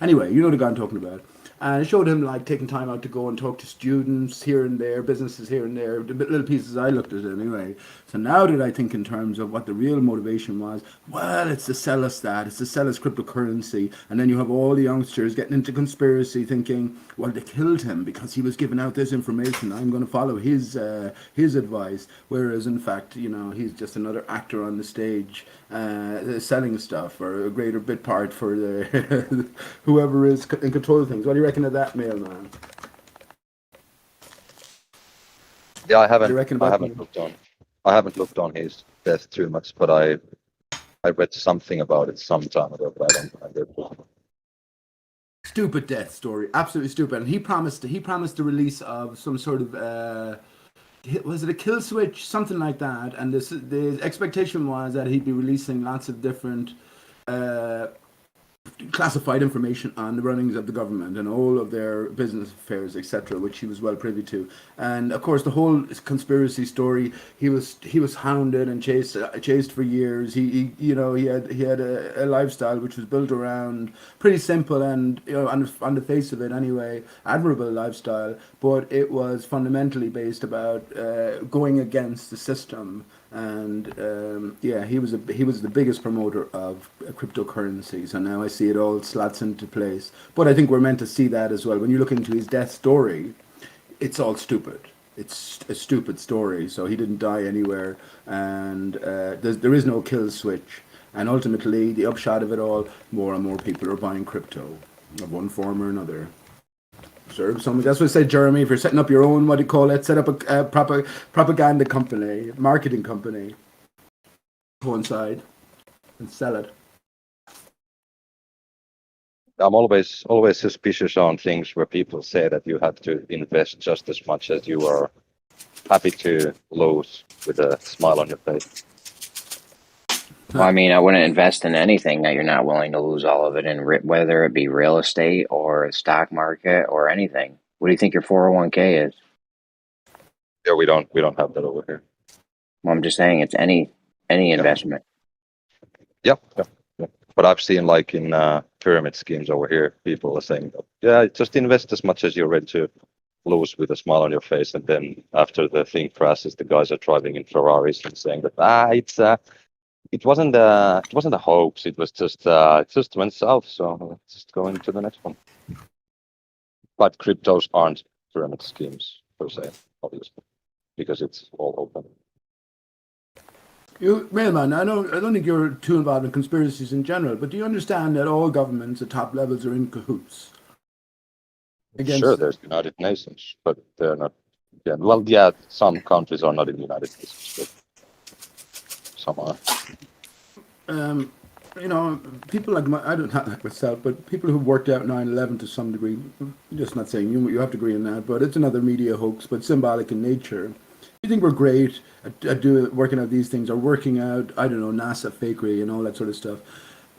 D: Anyway, you know the guy I'm talking about. And it showed him like taking time out to go and talk to students here and there, businesses here and there, the little pieces I looked at anyway. So now that I think in terms of what the real motivation was, well, it's to sell us that, it's to sell us cryptocurrency. And then you have all the youngsters getting into conspiracy thinking, well, they killed him because he was giving out this information. I'm going to follow his advice. Whereas in fact, he's just another actor on the stage selling stuff or a greater bit part for the whoever is in control of things. What do you reckon of that, Mailman?
I: Yeah, I haven't.
D: You reckon
I: I
D: about
I: haven't looked on. I haven't looked on his death too much, but I read something about it some time ago, but I don't remember.
D: Stupid death story, absolutely stupid. And he promised the release of some sort of was it a kill switch, something like that. And the expectation was that he'd be releasing lots of different classified information on the runnings of the government and all of their business affairs, etc., which he was well privy to. And of course, the whole conspiracy story, he was hounded and chased for years. He had a lifestyle which was built around pretty simple and on the face of it anyway, admirable lifestyle, but it was fundamentally based about going against the system. And he was the biggest promoter of cryptocurrencies, and now I see it all slots into place. But I think we're meant to see that as well. When you look into his death story, it's all stupid. It's a stupid story. So he didn't die anywhere, and there is no kill switch. And ultimately, the upshot of it all, more and more people are buying crypto of one form or another. Serve some. That's what I said, Jeremy. If you're setting up your own, set up a proper propaganda company, marketing company, coincide and sell it.
I: I'm always suspicious on things where people say that you have to invest just as much as you are happy to lose with a smile on your face.
J: Well, I mean, I wouldn't invest in anything that you're not willing to lose all of it in, whether it be real estate or stock market or anything. What do you think your 401k is?
I: Yeah, we don't have that over here.
J: Well, I'm just saying it's any investment.
I: Yeah. But I've seen like in pyramid schemes over here, people are saying, yeah, just invest as much as you're ready to lose with a smile on your face, and then after the thing crashes, the guys are driving in Ferraris and saying that it wasn't a hoax. It was just went south. So let's just go into the next one. But cryptos aren't pyramid schemes per se, obviously, because it's all open.
D: Mailman, I don't think you're too involved in conspiracies in general, but do you understand that all governments at top levels are in cahoots?
I: Sure, there's United Nations, but they're not. Yeah, well, yeah, some countries are not in the United Nations, but some are.
D: People like not like myself, but people who've worked out 9/11 to some degree. Just not saying you have to agree on that, but it's another media hoax, but symbolic in nature. You think we're great at working out these things, or working out, I don't know, NASA fakery and all that sort of stuff.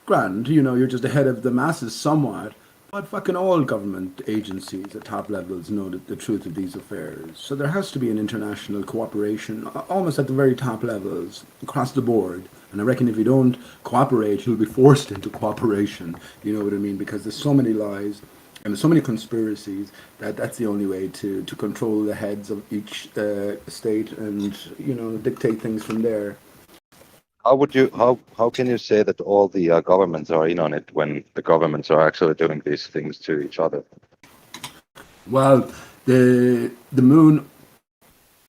D: Grand, you're just ahead of the masses somewhat. But fucking all government agencies at top levels know the truth of these affairs. So there has to be an international cooperation, almost at the very top levels, across the board. And I reckon if you don't cooperate, you'll be forced into cooperation. You know what I mean? Because there's so many lies and there's so many conspiracies that's the only way to control the heads of each state and, you know, dictate things from there.
I: How can you say that all the governments are in on it when the governments are actually doing these things to each other?
D: Well, the moon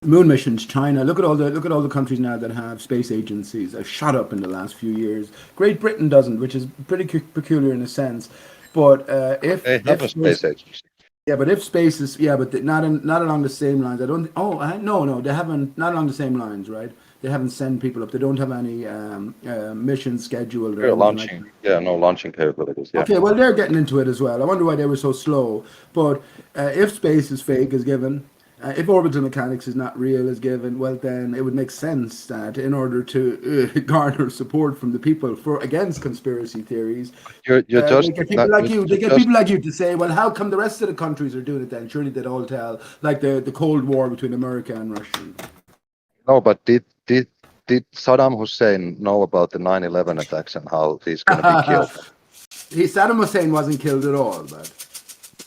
D: missions, China. Look at all the countries now that have space agencies. Have shot up in the last few years. Great Britain doesn't, which is pretty peculiar in a sense. But if
I: they have a space agency.
D: Yeah, but if space is but not along the same lines. I don't. No, they haven't. Not along the same lines, right? They haven't sent people up. They don't have any mission scheduled.
I: They're launching. No launching capabilities. Yeah.
D: Okay, well they're getting into it as well. I wonder why they were so slow. But if space is fake, is given. If orbital mechanics is not real, is given. Well, then it would make sense that in order to garner support from the people against conspiracy theories,
I: you're just
D: they get people like you. They get people like you to say, "Well, how come the rest of the countries are doing it then? Surely they'd all tell." Like the Cold War between America and Russia.
I: No, but did Saddam Hussein know about the 9/11 attacks and how he's going to be killed?
D: Saddam Hussein wasn't killed at all, but.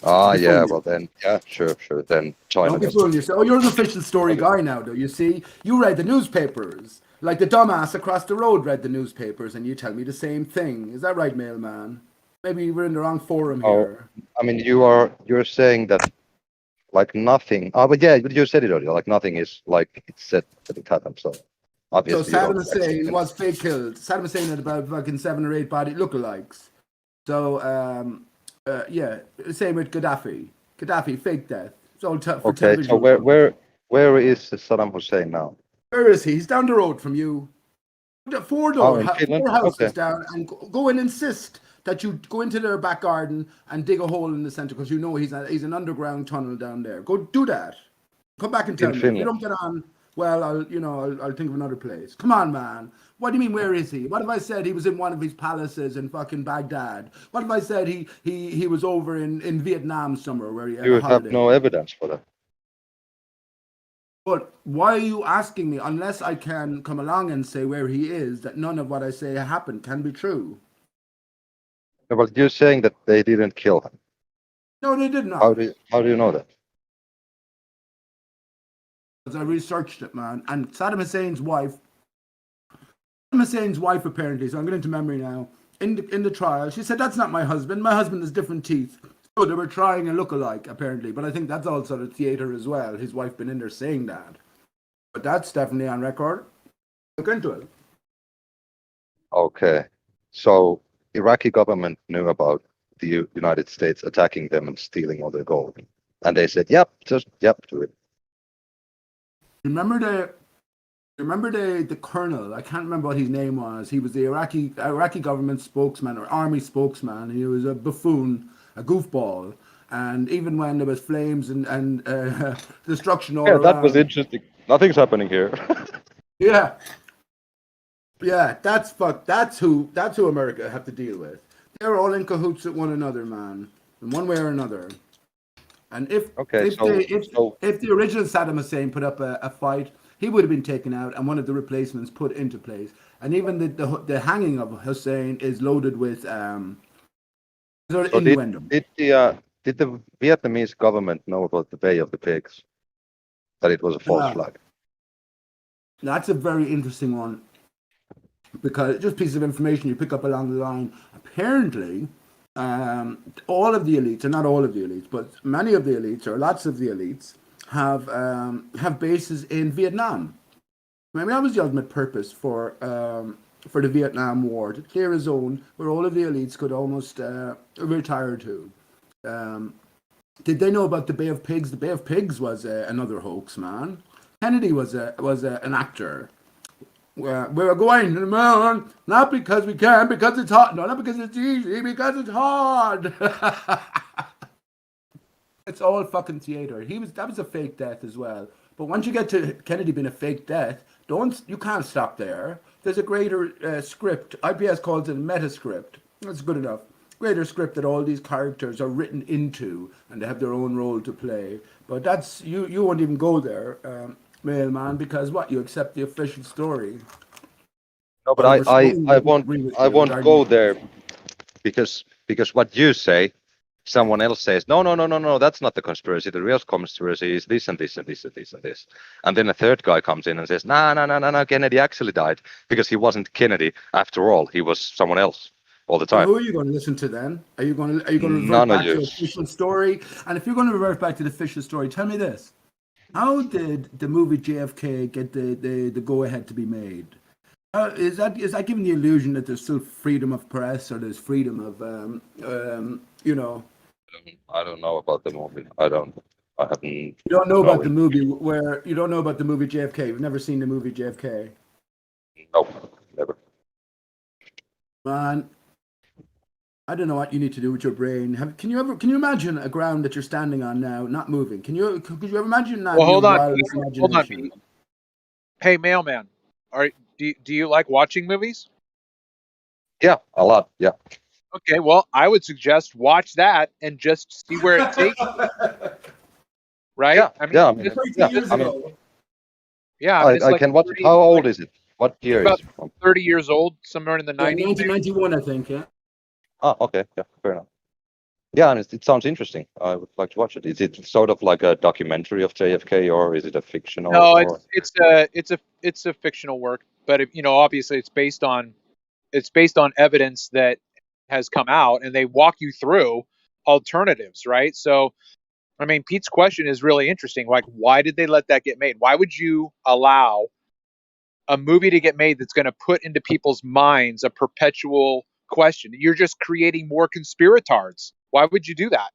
I: Yeah, well then, sure. Then China.
D: Don't be fooling yourself. Oh, you're an official story guy now, though. You see, you read the newspapers. Like the dumbass across the road read the newspapers, and you tell me the same thing. Is that right, mailman? Maybe we're in the wrong forum here.
I: I mean, you're saying that like nothing. But yeah, you said it earlier. Like nothing is like it's said that it happened. So obviously,
D: so Saddam Hussein was fake killed. Saddam Hussein had about fucking 7 or 8 body lookalikes. So same with Gaddafi. Gaddafi, fake death. It's all for
I: okay,
D: television.
I: so where is Saddam Hussein now?
D: Where is he? He's down the road from you. 4 houses down, and go and insist that you go into their back garden and dig a hole in the center because you know he's an underground tunnel down there. Go do that. Come back and tell me. If you don't get on, well, I'll think of another place. Come on, man. What do you mean, where is he? What if I said he was in one of his palaces in fucking Baghdad? What if I said he was over in Vietnam somewhere where he had a holiday?
I: Have no evidence for that.
D: But why are you asking me, unless I can come along and say where he is, that none of what I say happened can be true?
I: No, but you're saying that they didn't kill him.
D: No, they did not.
I: How do you know that?
D: Because I researched it, man. And Saddam Hussein's wife apparently, so I'm getting into memory now, in the trial, she said, "That's not my husband. My husband has different teeth." So they were trying a look-alike, apparently. But I think that's all sort of theater as well. His wife been in there saying that. But that's definitely on record. Look into it.
I: Okay. So Iraqi government knew about the United States attacking them and stealing all their gold. And they said, yep, do it.
D: Remember the colonel? I can't remember what his name was. He was the Iraqi government spokesman or army spokesman. He was a buffoon, a goofball. And even when there was flames and destruction all around.
I: Yeah, that was interesting. Nothing's happening here.
D: Yeah, that's who America have to deal with. They're all in cahoots with one another, man, in one way or another. And if the original Saddam Hussein put up a fight, he would have been taken out and one of the replacements put into place. And even the hanging of Hussein is loaded with innuendo.
I: Did the Vietnamese government know about the Bay of the Pigs? That it was a false flag?
D: That's a very interesting one. Because just piece of information you pick up along the line. Apparently, all of the elites, and not all of the elites, but many of the elites, or lots of the elites, have bases in Vietnam. I mean, that was the ultimate purpose for the Vietnam War, to clear a zone where all of the elites could almost retire to. Did they know about the Bay of Pigs? The Bay of Pigs was another hoax, man. Kennedy was an actor. We're going to the moon, not because we can, because it's hot. No, not because it's easy, because it's hard. It's all fucking theater. That was a fake death as well. But once you get to Kennedy being a fake death, you can't stop there. There's a greater script. IPS calls it a meta script. That's good enough. greater script that all these characters are written into, and they have their own role to play. But that's you won't even go there, Mailman, because what, you accept the official story.
I: No, but
D: Oliver
I: I
D: Stone wouldn't
I: won't
D: agree with
I: I
D: you
I: won't
D: regarding
I: go there because what you say, someone else says, no, that's not the conspiracy. The real conspiracy is this and this and this and this and this. And then a third guy comes in and says, no, Kennedy actually died because he wasn't Kennedy after all. He was someone else all the
D: Well,
I: time.
D: who are you going to listen to then? Are you going to revert
I: None of
D: back to
I: you.
D: the official story? And if you're going to revert back to the official story, tell me this: how did the movie JFK get the go ahead to be made? Is that giving the illusion that there's still freedom of press or there's freedom of you know?
I: I don't know about the movie. I haven't.
D: You don't know about the movie where you don't know about the movie JFK. You've never seen the movie JFK.
I: Nope, never.
D: Man, I don't know what you need to do with your brain. Can you imagine a ground that you're standing on now, not moving? Could you ever imagine that?
M: Well, hold on. Hold on.
D: Imagination?
M: Hey, Mailman, do you like watching movies?
I: Yeah, a lot. Yeah.
M: Okay, well, I would suggest watch that and just see where it takes you. Right?
I: Yeah,
M: I mean,
I: yeah. I mean, I can watch it. How old is it? What year is
M: about
I: it from?
M: 30 years old, somewhere in the 90s.
D: 1991, I think. Yeah.
I: Oh, okay. Yeah, fair enough. Yeah, and it sounds interesting. I would like to watch it. Is it sort of like a documentary of JFK, or is it a fictional?
M: No,
I: or...
M: it's a fictional work, but obviously it's based on evidence that has come out, and they walk you through alternatives, right? So, I mean, Pete's question is really interesting. Like, why did they let that get made? Why would you allow a movie to get made that's going to put into people's minds a perpetual question? You're just creating more conspiratards. Why would you do that?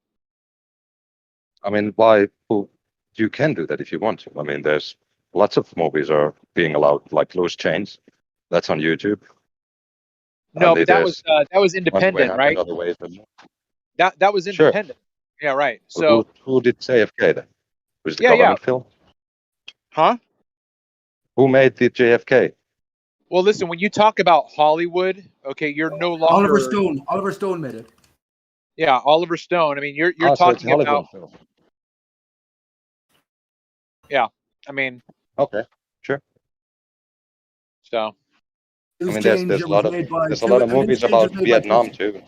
I: I mean, why? You can do that if you want to. I mean, there's lots of movies are being allowed, like Loose Chains. That's on YouTube.
M: No, but that was independent, right?
I: Other ways, but...
M: That was independent. Sure. Yeah, right. So
I: who did JFK then? Was the government film?
M: Huh?
I: Who made the JFK?
M: Well, listen, when you talk about Hollywood, okay, you're no longer
D: Oliver Stone. Oliver Stone made it.
M: Yeah, Oliver Stone. I mean, you're
I: so
M: talking
I: it's
M: about.
I: Film.
M: Yeah, I mean.
I: Okay, sure.
M: So.
I: I mean, there's a lot of movies about Vietnam too.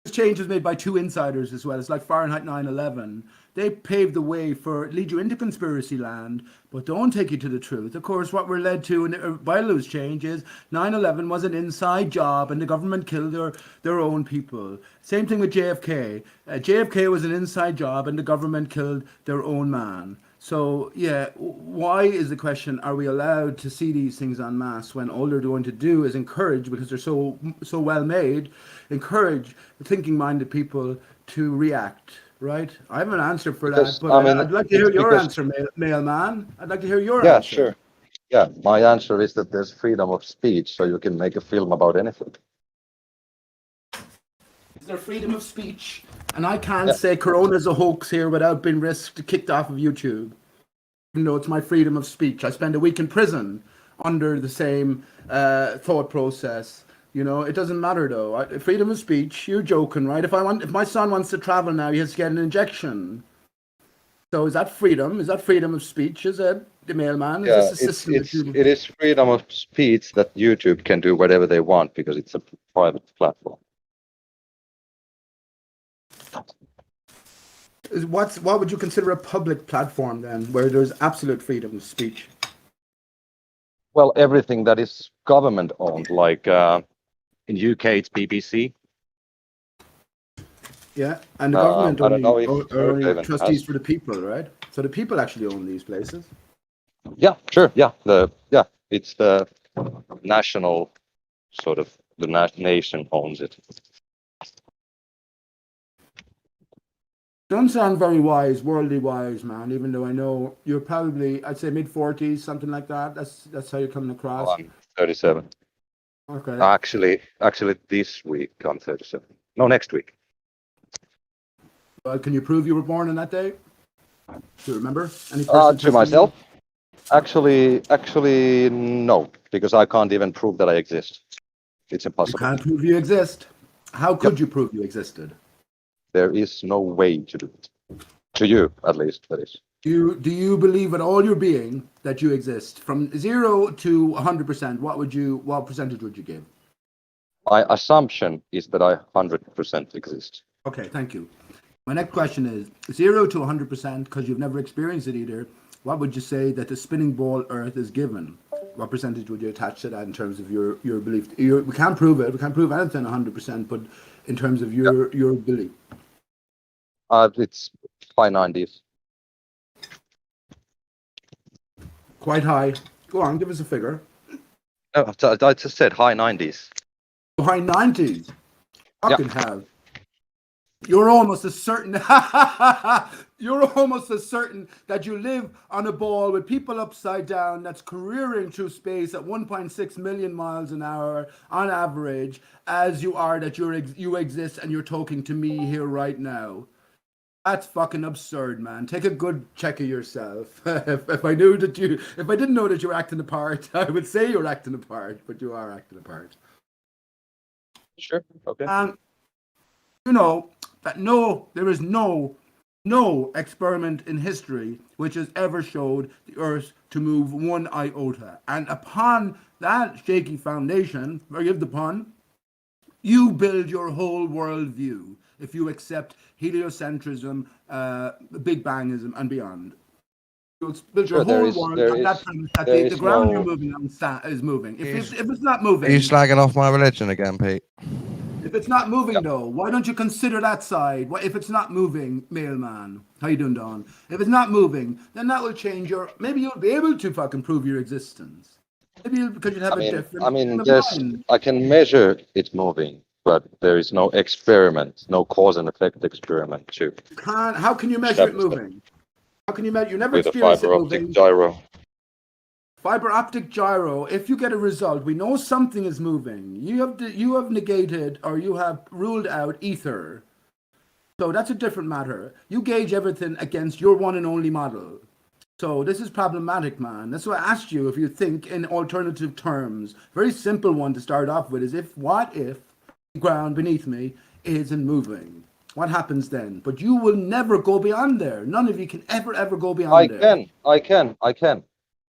D: This change was made by two insiders as well. It's like Fahrenheit 9/11. They paved the way lead you into conspiracy land, but don't take you to the truth. Of course, what we're led to by Loose Change is 9/11 was an inside job and the government killed their own people. Same thing with JFK. JFK was an inside job and the government killed their own man. So, yeah, why is the question, are we allowed to see these things en masse when all they're going to do is encourage, because they're so well made, encourage thinking-minded people to react, right? I have an answer for that, but I'd like to hear your answer, Mailman. I'd like to hear your answer.
I: Yeah, sure. Yeah, my answer is that there's freedom of speech, so you can make a film about anything.
D: Is there freedom of speech? And I can't say Corona's a hoax here without being kicked off of YouTube. Even though it's my freedom of speech. I spend a week in prison under the same thought process. You know, it doesn't matter though. Freedom of speech, you're joking, right? If my son wants to travel now, he has to get an injection. So is that freedom? Is that freedom of speech? Is it, the Mailman? Is this a system
I: it is freedom of speech that YouTube can do whatever they want because it's a private platform.
D: What would you consider a public platform then, where there's absolute freedom of speech?
I: Well, everything that is government owned, like in UK it's BBC.
D: Yeah, and the government
I: are
D: only trustees for the people, right? So the people actually own these places.
I: Yeah, sure. Yeah, it's the national sort of nation owns it.
D: Don't sound very wise, worldly wise, man. Even though I know you're probably, I'd say mid-40s, something like that. That's how you're coming across.
I: Oh, I'm 37.
D: Okay.
I: Actually, this week I'm 37. No, next week.
D: Can you prove you were born on that day? Do you remember?
I: To myself? Actually, no, because I can't even prove that I exist. It's impossible.
D: You can't prove you exist. How could you prove you existed?
I: There is no way to do it. To you, at least, that is.
D: Do you believe with all your being that you exist from 0 to 100%? What percentage would you give?
I: My assumption is that I 100% exist.
D: Okay, thank you. My next question is 0 to 100%, because you've never experienced it either. What would you say that the spinning ball Earth is given? What percentage would you attach to that in terms of your belief? We can't prove it. We can't prove anything 100%, but in terms of your belief.
I: It's high 90s.
D: Quite high. Go on, give us a figure.
I: No, I just said high 90s.
D: High 90s. Fucking hell. You're almost as certain. You're almost as certain that you live on a ball with people upside down that's careering through space at 1.6 million miles an hour on average, as you are that you exist and you're talking to me here right now. That's fucking absurd, man. Take a good check of yourself. If I didn't know that you were acting a part, I would say you're acting a part, but you are acting a part.
I: Sure. Okay.
D: You know that there is no experiment in history which has ever showed the Earth to move one iota. And upon that shaky foundation, forgive the pun, you build your whole worldview if you accept heliocentrism, Big Bangism, and beyond. You build your whole world on that premise that the ground you're moving on is moving. If it's not moving...
E: Are you slagging off my religion again, Pete?
D: If it's not moving, though, why don't you consider that side? If it's not moving, mailman, how you doing, Don? If it's not moving, then that will change your... Maybe you'll be able to fucking prove your existence. Maybe because you'd have a different...
I: I can measure it moving, but there is no experiment, no cause and effect experiment to...
D: How can you measure it moving? How can you measure... You never
I: with
D: experienced
I: a fiber optic gyro.
D: Fiber optic gyro, if you get a result, we know something is moving. You have negated or you have ruled out ether. So that's a different matter. You gauge everything against your one and only model. So this is problematic, man. That's why I asked you if you think in alternative terms. Very simple one to start off with is what if the ground beneath me isn't moving? What happens then? But you will never go beyond there. None of you can ever go beyond there.
I: I can.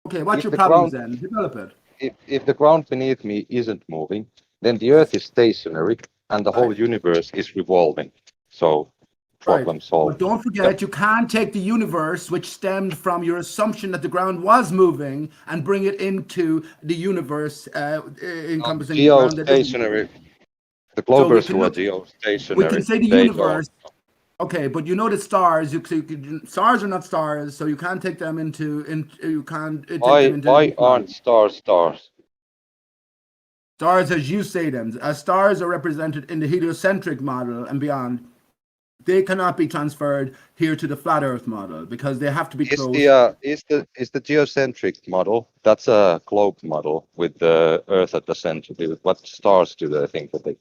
D: Okay, what's your problems then? Develop it.
I: If the ground beneath me isn't moving, then the Earth is stationary and the whole universe is revolving. So, problem solved.
D: But don't forget, you can't take the universe, which stemmed from your assumption that the ground was moving, and bring it into the universe encompassing the ground that isn't moving.
I: The globers who are geostationary.
D: We can say the universe. Okay, but you know the stars. Stars are not stars, so you can't take them into. You can't take them into.
I: Why aren't stars stars?
D: Stars, as you say them, as stars are represented in the heliocentric model and beyond. They cannot be transferred here to the flat Earth model because they have to be close.
I: Is the geocentric model? That's a globe model with the Earth at the center. What stars do they think that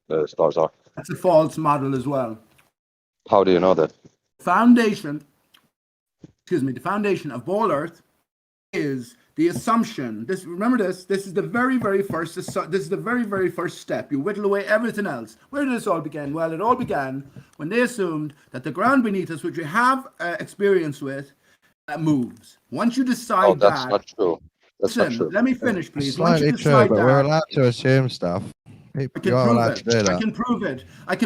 I: the stars are?
D: That's a false model as well.
I: How do you know that?
D: The foundation of ball Earth is the assumption. Remember this. This is the very first. This is the very first step. You whittle away everything else. Where did this all begin? Well, it all began when they assumed that the ground beneath us, which we have experience with, moves. Once you decide
I: that's not true. That's not true.
D: Let me finish, please.
E: Slightly true, but we're allowed to assume stuff.
D: I can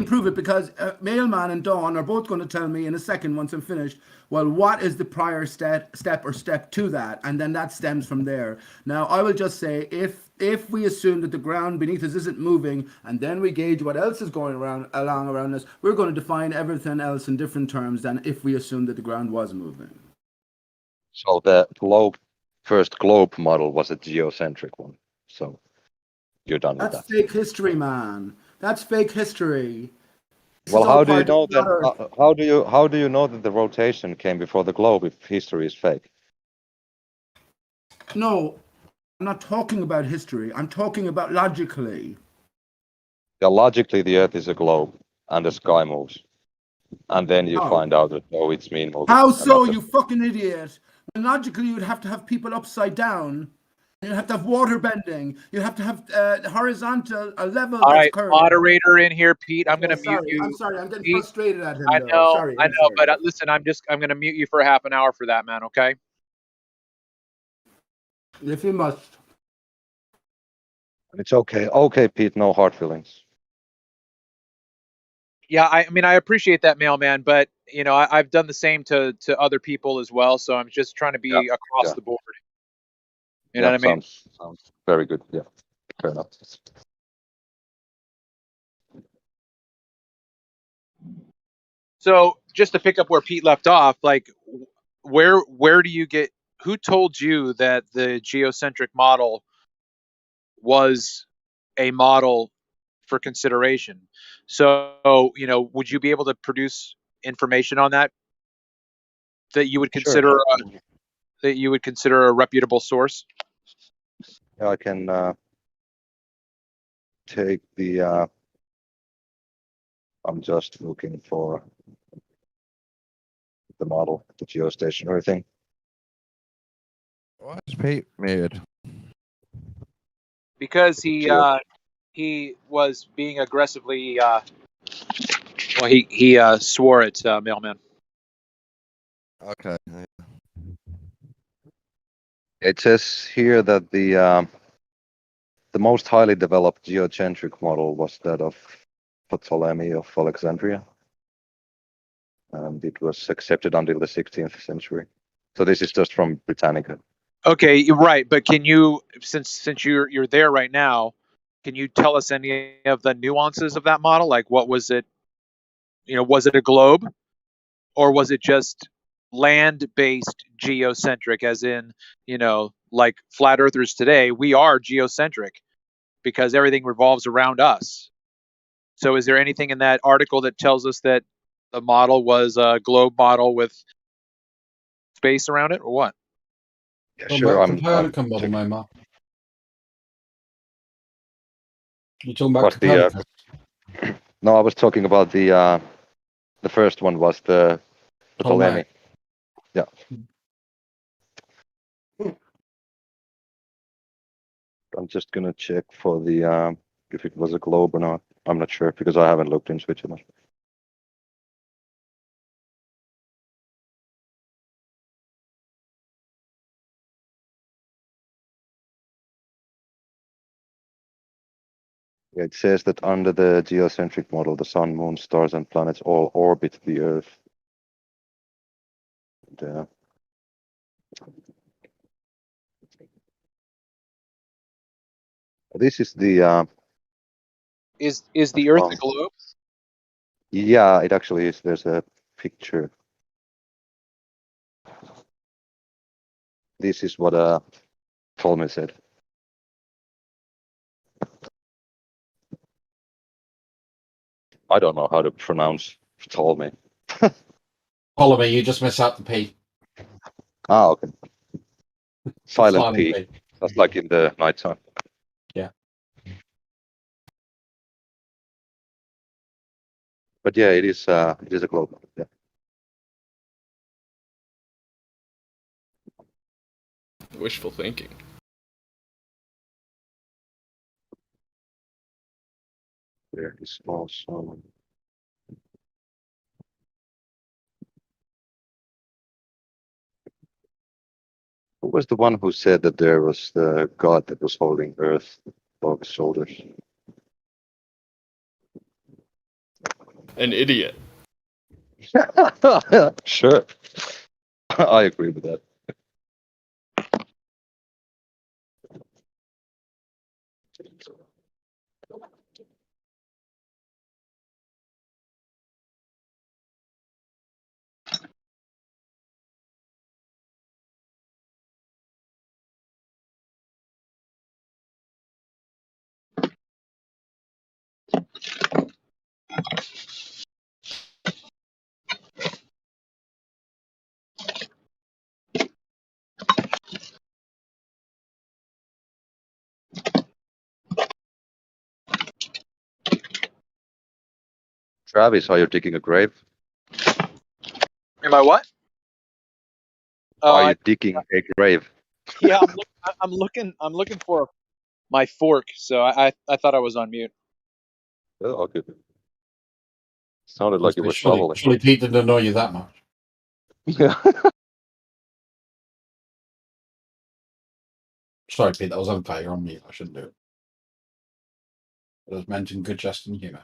D: prove it because Mailman and Dawn are both going to tell me in a second once I'm finished, well, what is the prior step to that? And then that stems from there. Now, I will just say, if we assume that the ground beneath us isn't moving, and then we gauge what else is going along around us, we're going to define everything else in different terms than if we assume that the ground was moving.
I: So the first globe model was a geocentric one. So you're done with that.
D: That's fake history, man. That's fake history.
I: Well, how do you know that? How do you know that the rotation came before the globe if history is fake?
D: No, I'm not talking about history. I'm talking about logically.
I: Yeah, logically, the Earth is a globe, and the sky moves, and then you find out that it's mean moving.
D: How so, you fucking idiot? Well, logically, you'd have to have people upside down You have to have water bending. You have to have horizontal, a level
M: All
D: that's
M: right,
D: curved.
M: moderator in here, Pete. I'm
D: Okay,
M: going to mute you.
D: I'm sorry. I'm getting
M: Pete,
D: frustrated at him.
M: I
D: Though.
M: know,
D: Sorry.
M: I know, but listen, I'm going to mute you for half an hour for that, man. Okay.
D: If you must.
I: It's okay. Okay, Pete. No hard feelings.
M: Yeah, I mean, I appreciate that, mailman, but you know, I've done the same to other people as well. So I'm just trying to be across the board. You know what I mean?
I: Sounds very good. Yeah, fair enough.
M: So just to pick up where Pete left off, like, where do you get? Who told you that the geocentric model was a model for consideration? So, you know, would you be able to produce information on that you would consider a reputable source?
I: Yeah, I can take the. I'm just looking for the model, the geostationary thing.
E: Why is Pete muted?
M: Because he was being aggressively. Well, he swore at mailman.
E: Okay.
I: It says here that the most highly developed geocentric model was that of Ptolemy of Alexandria, and it was accepted until the 16th century. So this is just from Britannica.
M: Okay, you're right, but can you, since you're there right now, can you tell us any of the nuances of that model? Like, what was it? You know, was it a globe, or was it just land-based geocentric, as in, you know, like flat earthers today, we are geocentric because everything revolves around us. So is there anything in that article that tells us that the model was a globe model with space around it, or what?
I: Yeah, sure. I'm
A: model, you talking about
I: What's
A: Copernicus?
I: No, I was talking about the first one was the Ptolemy. Yeah. I'm just gonna check for the if it was a globe or not. I'm not sure because I haven't looked into it too much. Yeah, it says that under the geocentric model, the sun, moon, stars, and planets all orbit the Earth. And, this is the.
M: Is the Earth a globe?
I: Yeah, it actually is. There's a picture. This is what Ptolemy said. I don't know how to pronounce Ptolemy.
A: Ptolemy, you just miss out the P.
I: Ah, okay. Silent
A: Silent
I: P.
A: P.
I: That's like in the nighttime.
A: Yeah.
I: But yeah, it is a globe. Yeah.
W: Wishful thinking.
I: Very small sun. Who was the one who said that there was the god that was holding Earth above his shoulders?
W: An idiot.
I: Sure. I agree with that. Travis, are you digging a grave?
M: Am I what?
I: Are you digging a grave?
M: Yeah, I'm looking for my fork, so I thought I was on mute.
I: Oh, okay. Sounded like you were
A: Surely
I: shoveling.
A: Pete didn't annoy you that much.
I: Yeah.
A: Sorry, Pete, that was unfair. You're on mute. I shouldn't do it. It was meant in good jest and humour.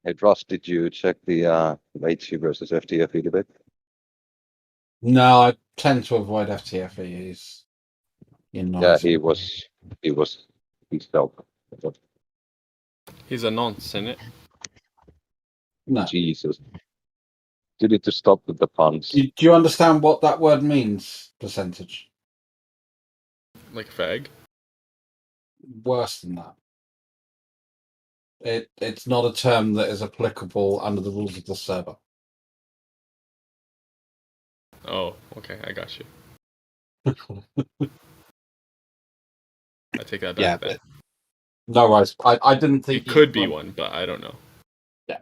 I: Hey, Ross, did you check the HC versus FTFE debate?
A: No, I tend to avoid FTFE.
I: Yeah, he's felt.
W: He's a nonce, isn't it?
A: No.
I: Jesus. You need to stop with the puns.
A: Do you understand what that word means, percentage?
W: Like fag.
A: Worse than that. It's not a term that is applicable under the rules of the server.
W: Oh, okay, I got you. I take that back
A: Yeah,
W: then.
A: no worries. I didn't think
W: It could be one, but I don't know.
A: Yeah.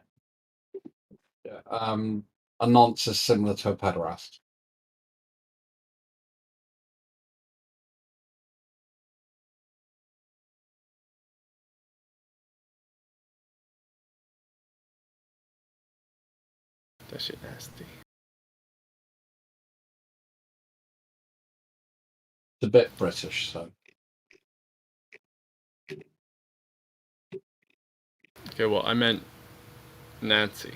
A: A nonce is similar to a pederast.
W: That shit nasty.
A: It's a bit British, so.
W: Okay, well, I meant Nancy.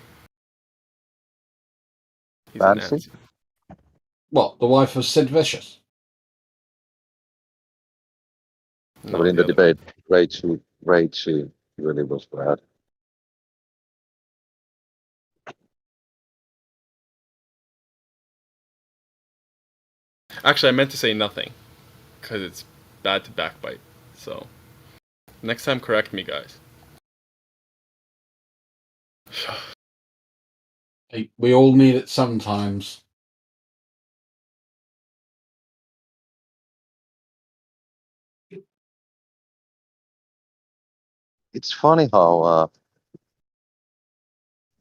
W: He's
I: Nancy?
W: a Nancy.
A: What, the wife of Sid Vicious?
I: No, but in the debate, Rachel really was bad.
W: Actually, I meant to say nothing, because it's bad to backbite. So, next time, correct me, guys.
A: Hey, we all need it sometimes.
I: It's funny how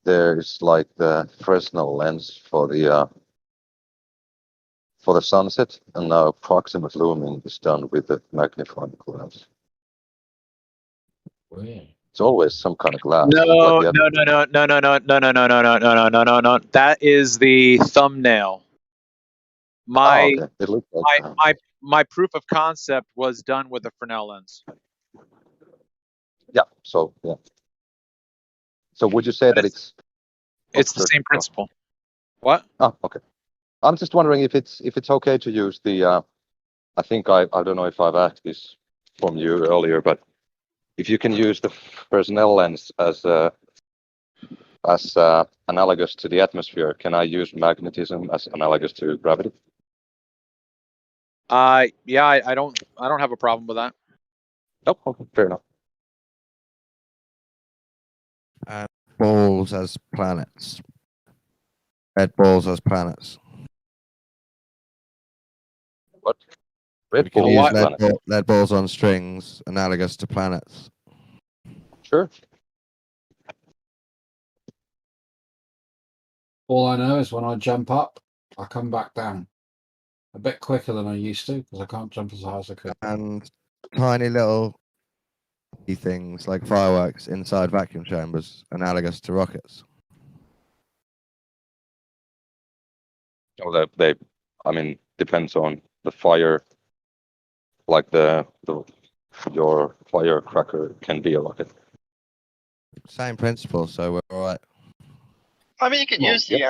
I: there's like the Fresnel lens for the sunset, and now proximate looming is done with the magnifying glass. It's always some kind of glass.
M: No,
I: like
M: no, no, no, no, no, no, no, no, no, no, no, no, no, no, no. That is the thumbnail. My
I: okay. It looks like
M: my proof of concept was done with a Fresnel lens.
I: yeah. So yeah. So would you say that it's
M: the same principle? What?
I: Oh, okay. I'm just wondering if it's okay to use the. I think I don't know if I've asked this from you earlier, but if you can use the Fresnel lens as analogous to the atmosphere, can I use magnetism as analogous to gravity?
M: Yeah, I don't have a problem with that.
I: Nope. Okay, fair enough.
E: And balls as planets. Red balls as planets.
I: What? Red
E: We can
I: balls
E: use
I: as planets?
E: lead balls on strings, analogous to planets.
I: Sure.
A: All I know is when I jump up, I come back down. A bit quicker than I used to, because I can't jump as high as I could.
E: And tiny little things like fireworks inside vacuum chambers, analogous to rockets.
I: Oh, I mean, depends on the fire. Like your firecracker can be a rocket.
E: Same principle, so we're all right.
H: I mean, you can use the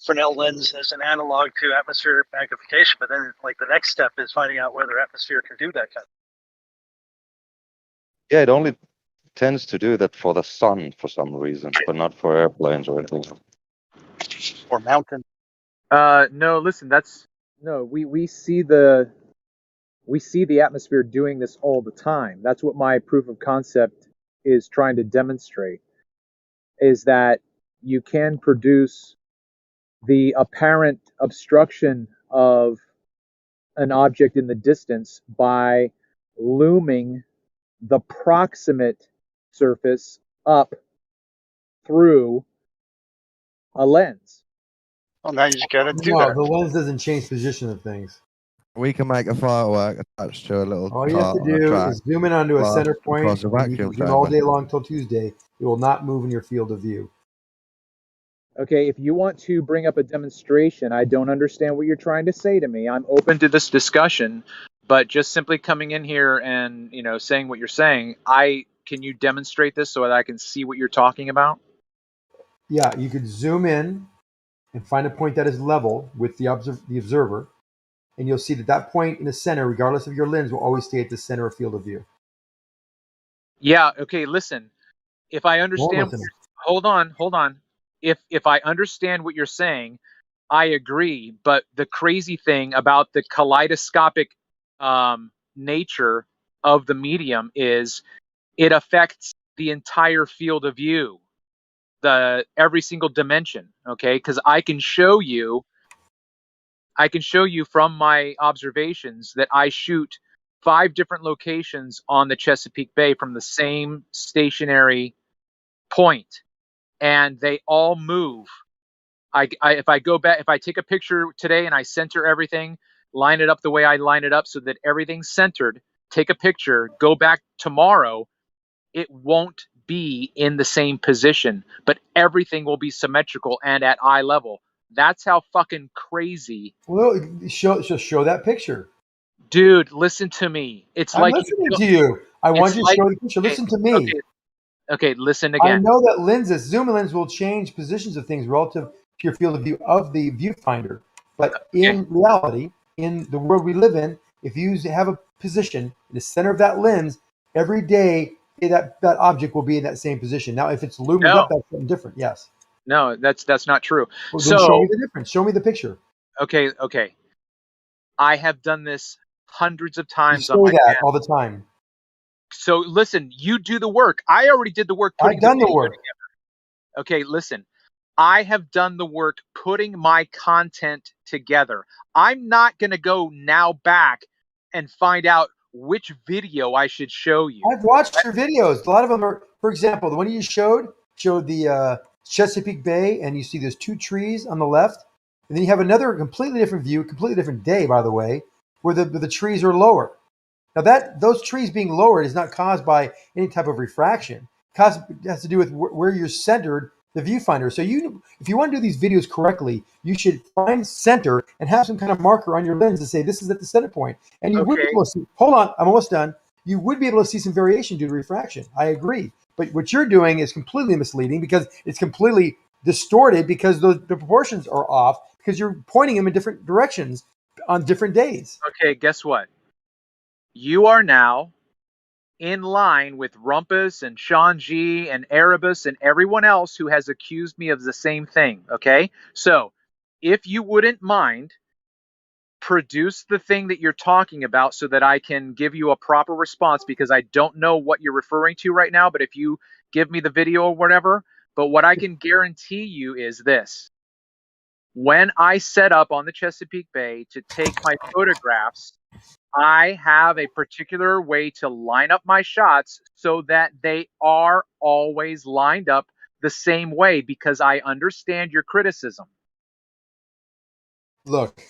H: Fresnel lens as an analog to atmospheric magnification, but then like the next step is finding out whether atmosphere can do that kind of.
I: Yeah, it only tends to do that for the sun for some reason, but not for airplanes or anything.
H: Or mountain.
M: No, listen, we see the atmosphere doing this all the time. That's what my proof of concept is trying to demonstrate, is that you can produce the apparent obstruction of an object in the distance by looming the proximate surface up through a lens.
H: Well, now you just got to do
V: No,
H: that.
V: the lens doesn't change position of things.
E: We can make a firework attached to a little
V: All you have
E: cart
V: to
E: on a
V: do
E: track.
V: is zoom in onto a
E: fly
V: center point,
E: across a
V: and you
E: vacuum
V: can zoom all
E: chamber.
V: day long till Tuesday. It will not move in your field of view.
M: Okay, if you want to bring up a demonstration, I don't understand what you're trying to say to me. I'm open to this discussion, but just simply coming in here and, saying what you're saying, can you demonstrate this so that I can see what you're talking about?
V: Yeah, you could zoom in and find a point that is level with the observer, and you'll see that point in the center, regardless of your lens, will always stay at the center of field of view.
M: Yeah, okay, listen. If I understand, hold on. If I understand what you're saying, I agree. But the crazy thing about the kaleidoscopic nature of the medium is it affects the entire field of view, every single dimension. Okay, because I can show you from my observations that I shoot 5 different locations on the Chesapeake Bay from the same stationary point, and they all move. If I go back, if I take a picture today and I center everything, line it up the way I line it up so that everything's centered, take a picture, go back tomorrow, it won't be in the same position, but everything will be symmetrical and at eye level. That's how fucking crazy.
V: Well, show that picture.
M: Dude, listen to me.
V: I'm listening to you. I want you to show the picture.
M: Okay,
V: Listen to me.
M: Okay, listen
V: I
M: again.
V: know that zoom lens will change positions of things relative to your field of view of the viewfinder. But in reality, in the world we live in, if you have a position in the center of that lens, every day that object will be in that same position. Now, if it's loomed up, that's something different. Yes.
M: No, that's not true.
V: Well, then show me the difference. Show me the picture.
M: Okay. I have done this hundreds of times
V: You
M: on my
V: say that
M: channel.
V: all the time.
M: So listen, you do the work. I already did the work.
V: I've done the work.
M: Together. Okay, listen. I have done the work putting my content together. I'm not going to go now back and find out which video I should show you.
V: I've watched your videos. A lot of them are, for example, the one you showed the Chesapeake Bay, and you see there's 2 trees on the left. And then you have another completely different view, completely different day, by the way, where the trees are lower. Now those trees being lowered is not caused by any type of refraction. It has to do with where you're centered the viewfinder. So if you want to do these videos correctly, you should find center and have some kind of marker on your lens to say this is at the center point. And you would be able to see, hold on, I'm almost done. You would be able to see some variation due to refraction. I agree. But what you're doing is completely misleading because it's completely distorted because the proportions are off because you're pointing them in different directions on different days.
M: Okay, guess what? You are now in line with Rumpus and Sean G and Erebus and everyone else who has accused me of the same thing. Okay, so if you wouldn't mind, produce the thing that you're talking about so that I can give you a proper response, because I don't know what you're referring to right now. But if you give me the video or whatever, but what I can guarantee you is this: when I set up on the Chesapeake Bay to take my photographs, I have a particular way to line up my shots so that they are always lined up the same way, because I understand your criticism.
V: Look,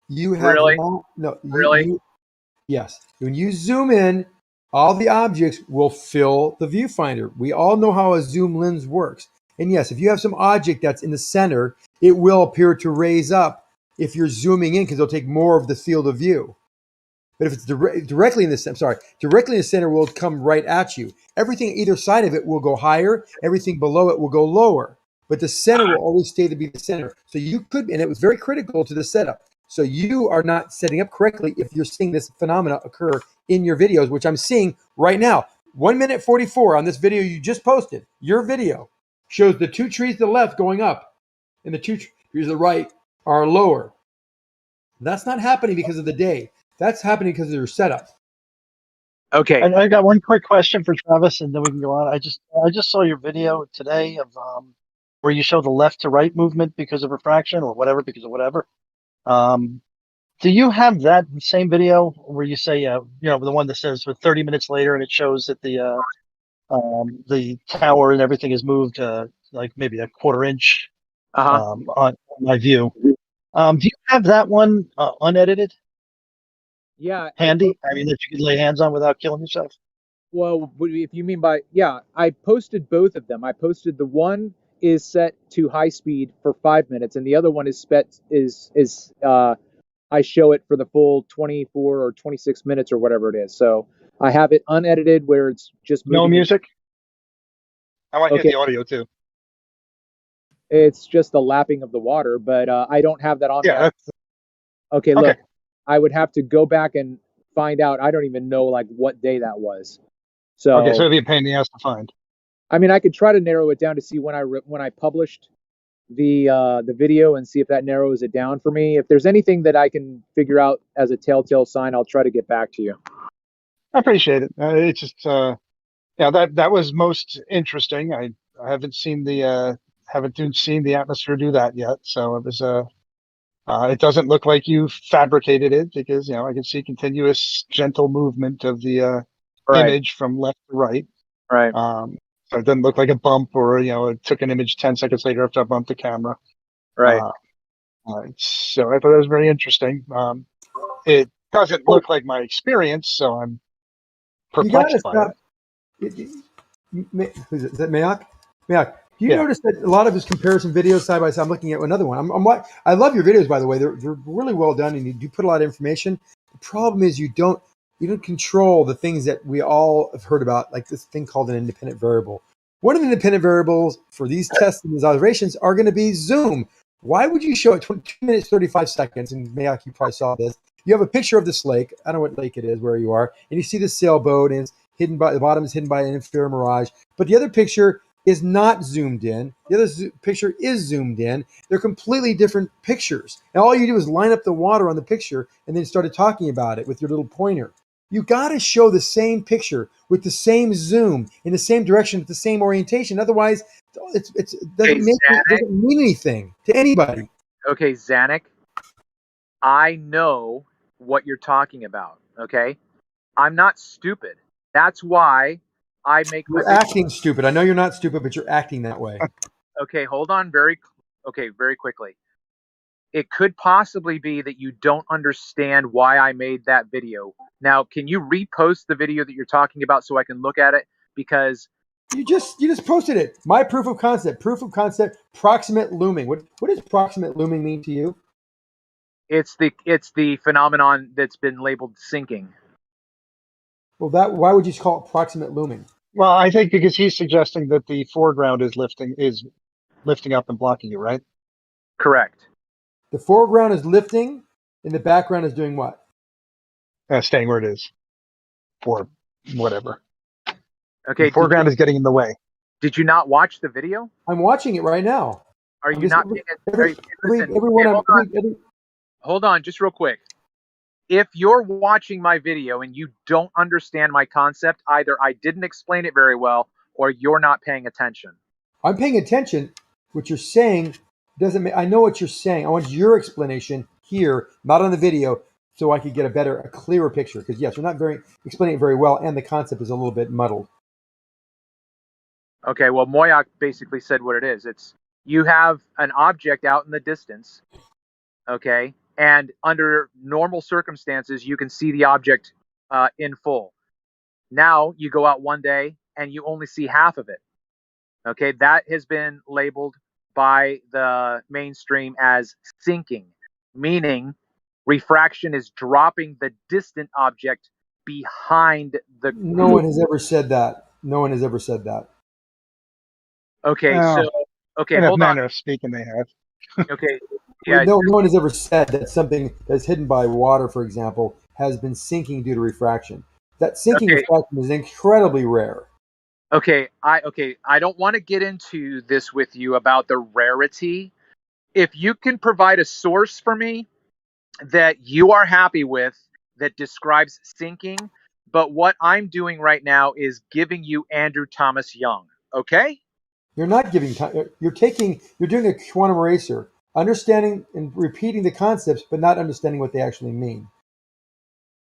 V: you have yes. When you zoom in, all the objects will fill the viewfinder. We all know how a zoom lens works. And yes, if you have some object that's in the center, it will appear to raise up if you're zooming in because it'll take more of the field of view. But if it's directly in the center will come right at you. Everything either side of it will go higher. Everything below it will go lower. but the center will always stay to be the center. So you could, and it was very critical to the setup. So you are not setting up correctly if you're seeing this phenomena occur in your videos, which I'm seeing right now. 1 minute 44 on this video you just posted. Your video shows the 2 trees to the left going up, and the 2 trees to the right are lower. That's not happening because of the day. That's happening because of your setup.
K: Okay.
H: I got one quick question for Travis, and then we can go on. I just saw your video today of where you show the left to right movement because of refraction or whatever, because of whatever. Do you have that same video where you say, the one that says for 30 minutes later, and it shows that the tower and everything is moved like maybe a quarter inch on my view? Do you have that one unedited?
K: Yeah.
H: Handy? I mean, that you could lay hands on without killing yourself?
K: Well, if you mean by, I posted both of them. I posted the one is set to high speed for 5 minutes, and the other one is I show it for the full 24 or 26 minutes or whatever it is. So I have it unedited where it's just
H: no music. I want to
K: Okay.
H: get the audio too.
K: It's just the lapping of the water, but I don't have that on.
H: Yeah.
K: Okay, look, I would have to go back and find out. I don't even know like what day that was. So
H: Okay, so it'd be a pain in the ass to find.
K: I mean, I could try to narrow it down to see when I published the video and see if that narrows it down for me. If there's anything that I can figure out as a telltale sign, I'll try to get back to you.
H: I appreciate it. It's just that was most interesting. I haven't seen the atmosphere do that yet. So it was it doesn't look like you fabricated it because I can see continuous gentle movement of the image from left to right.
K: Right.
H: So it doesn't look like a bump or it took an image 10 seconds later after I bumped the camera.
K: Right.
H: So I thought it was very interesting. It doesn't look like my experience, so I'm perplexed by it.
V: Is that Mayak? Mayak, do you notice that a lot of his comparison videos side by side? I'm looking at another one. I love your videos, by the way. They're really well done, and you do put a lot of information. The problem is you don't control the things that we all have heard about, like this thing called an independent variable. One of the independent variables for these tests and these observations are going to be zoom. Why would you show it 2 minutes, 35 seconds? And Mayak, you probably saw this. You have a picture of this lake. I don't know what lake it is, where you are. And you see the sailboat, and it's hidden by the bottom is hidden by an inferior mirage. But the other picture is not zoomed in. The other picture is zoomed in. They're completely different pictures. And all you do is line up the water on the picture and then started talking about it with your little pointer. You got to show the same picture with the same zoom in the same direction with the same orientation. Otherwise, it doesn't mean anything to anybody.
K: Okay, Zanuck, I know what you're talking about. Okay, I'm not stupid. That's why I make.
V: You're acting stupid. I know you're not stupid, but you're acting that way.
K: Okay, hold on very quickly. It could possibly be that you don't understand why I made that video. Now, can you repost the video that you're talking about so I can look at it? Because
V: you just posted it. My proof of concept, proximate looming. What does proximate looming mean to you?
K: It's the phenomenon that's been labeled sinking.
V: Well, why would you call it proximate looming?
H: Well, I think because he's suggesting that the foreground is lifting up and blocking you, right?
K: Correct.
V: The foreground is lifting, and the background is doing what?
H: Staying where it is, for whatever.
K: Okay.
H: The foreground is getting in the way.
K: Did you not watch the video?
V: I'm watching it right now.
K: Are you not? Hold on, just real quick. If you're watching my video and you don't understand my concept, either I didn't explain it very well or you're not paying attention.
V: I'm paying attention. What you're saying doesn't mean I know what you're saying. I want your explanation here, not on the video, so I could get a clearer picture. Because yes, you're not explaining it very well, and the concept is a little bit muddled.
K: Okay, well, Moyak basically said what it is. It's you have an object out in the distance, okay, and under normal circumstances, you can see the object in full. Now you go out one day and you only see half of it. Okay, that has been labeled by the mainstream as sinking, meaning refraction is dropping the distant object behind the.
V: No one has ever said that. No one has ever said that.
K: Okay, Okay,
H: In a
K: hold on.
H: manner of speaking, they have.
K: Okay, yeah.
V: No one has ever said that something that's hidden by water, for example, has been sinking due to refraction. That sinking
K: Okay.
V: refraction is incredibly rare.
K: Okay, I don't want to get into this with you about the rarity. If you can provide a source for me that you are happy with that describes sinking, but what I'm doing right now is giving you Andrew Thomas Young, okay?
V: You're not giving time. You're doing a quantum eraser, understanding and repeating the concepts, but not understanding what they actually mean.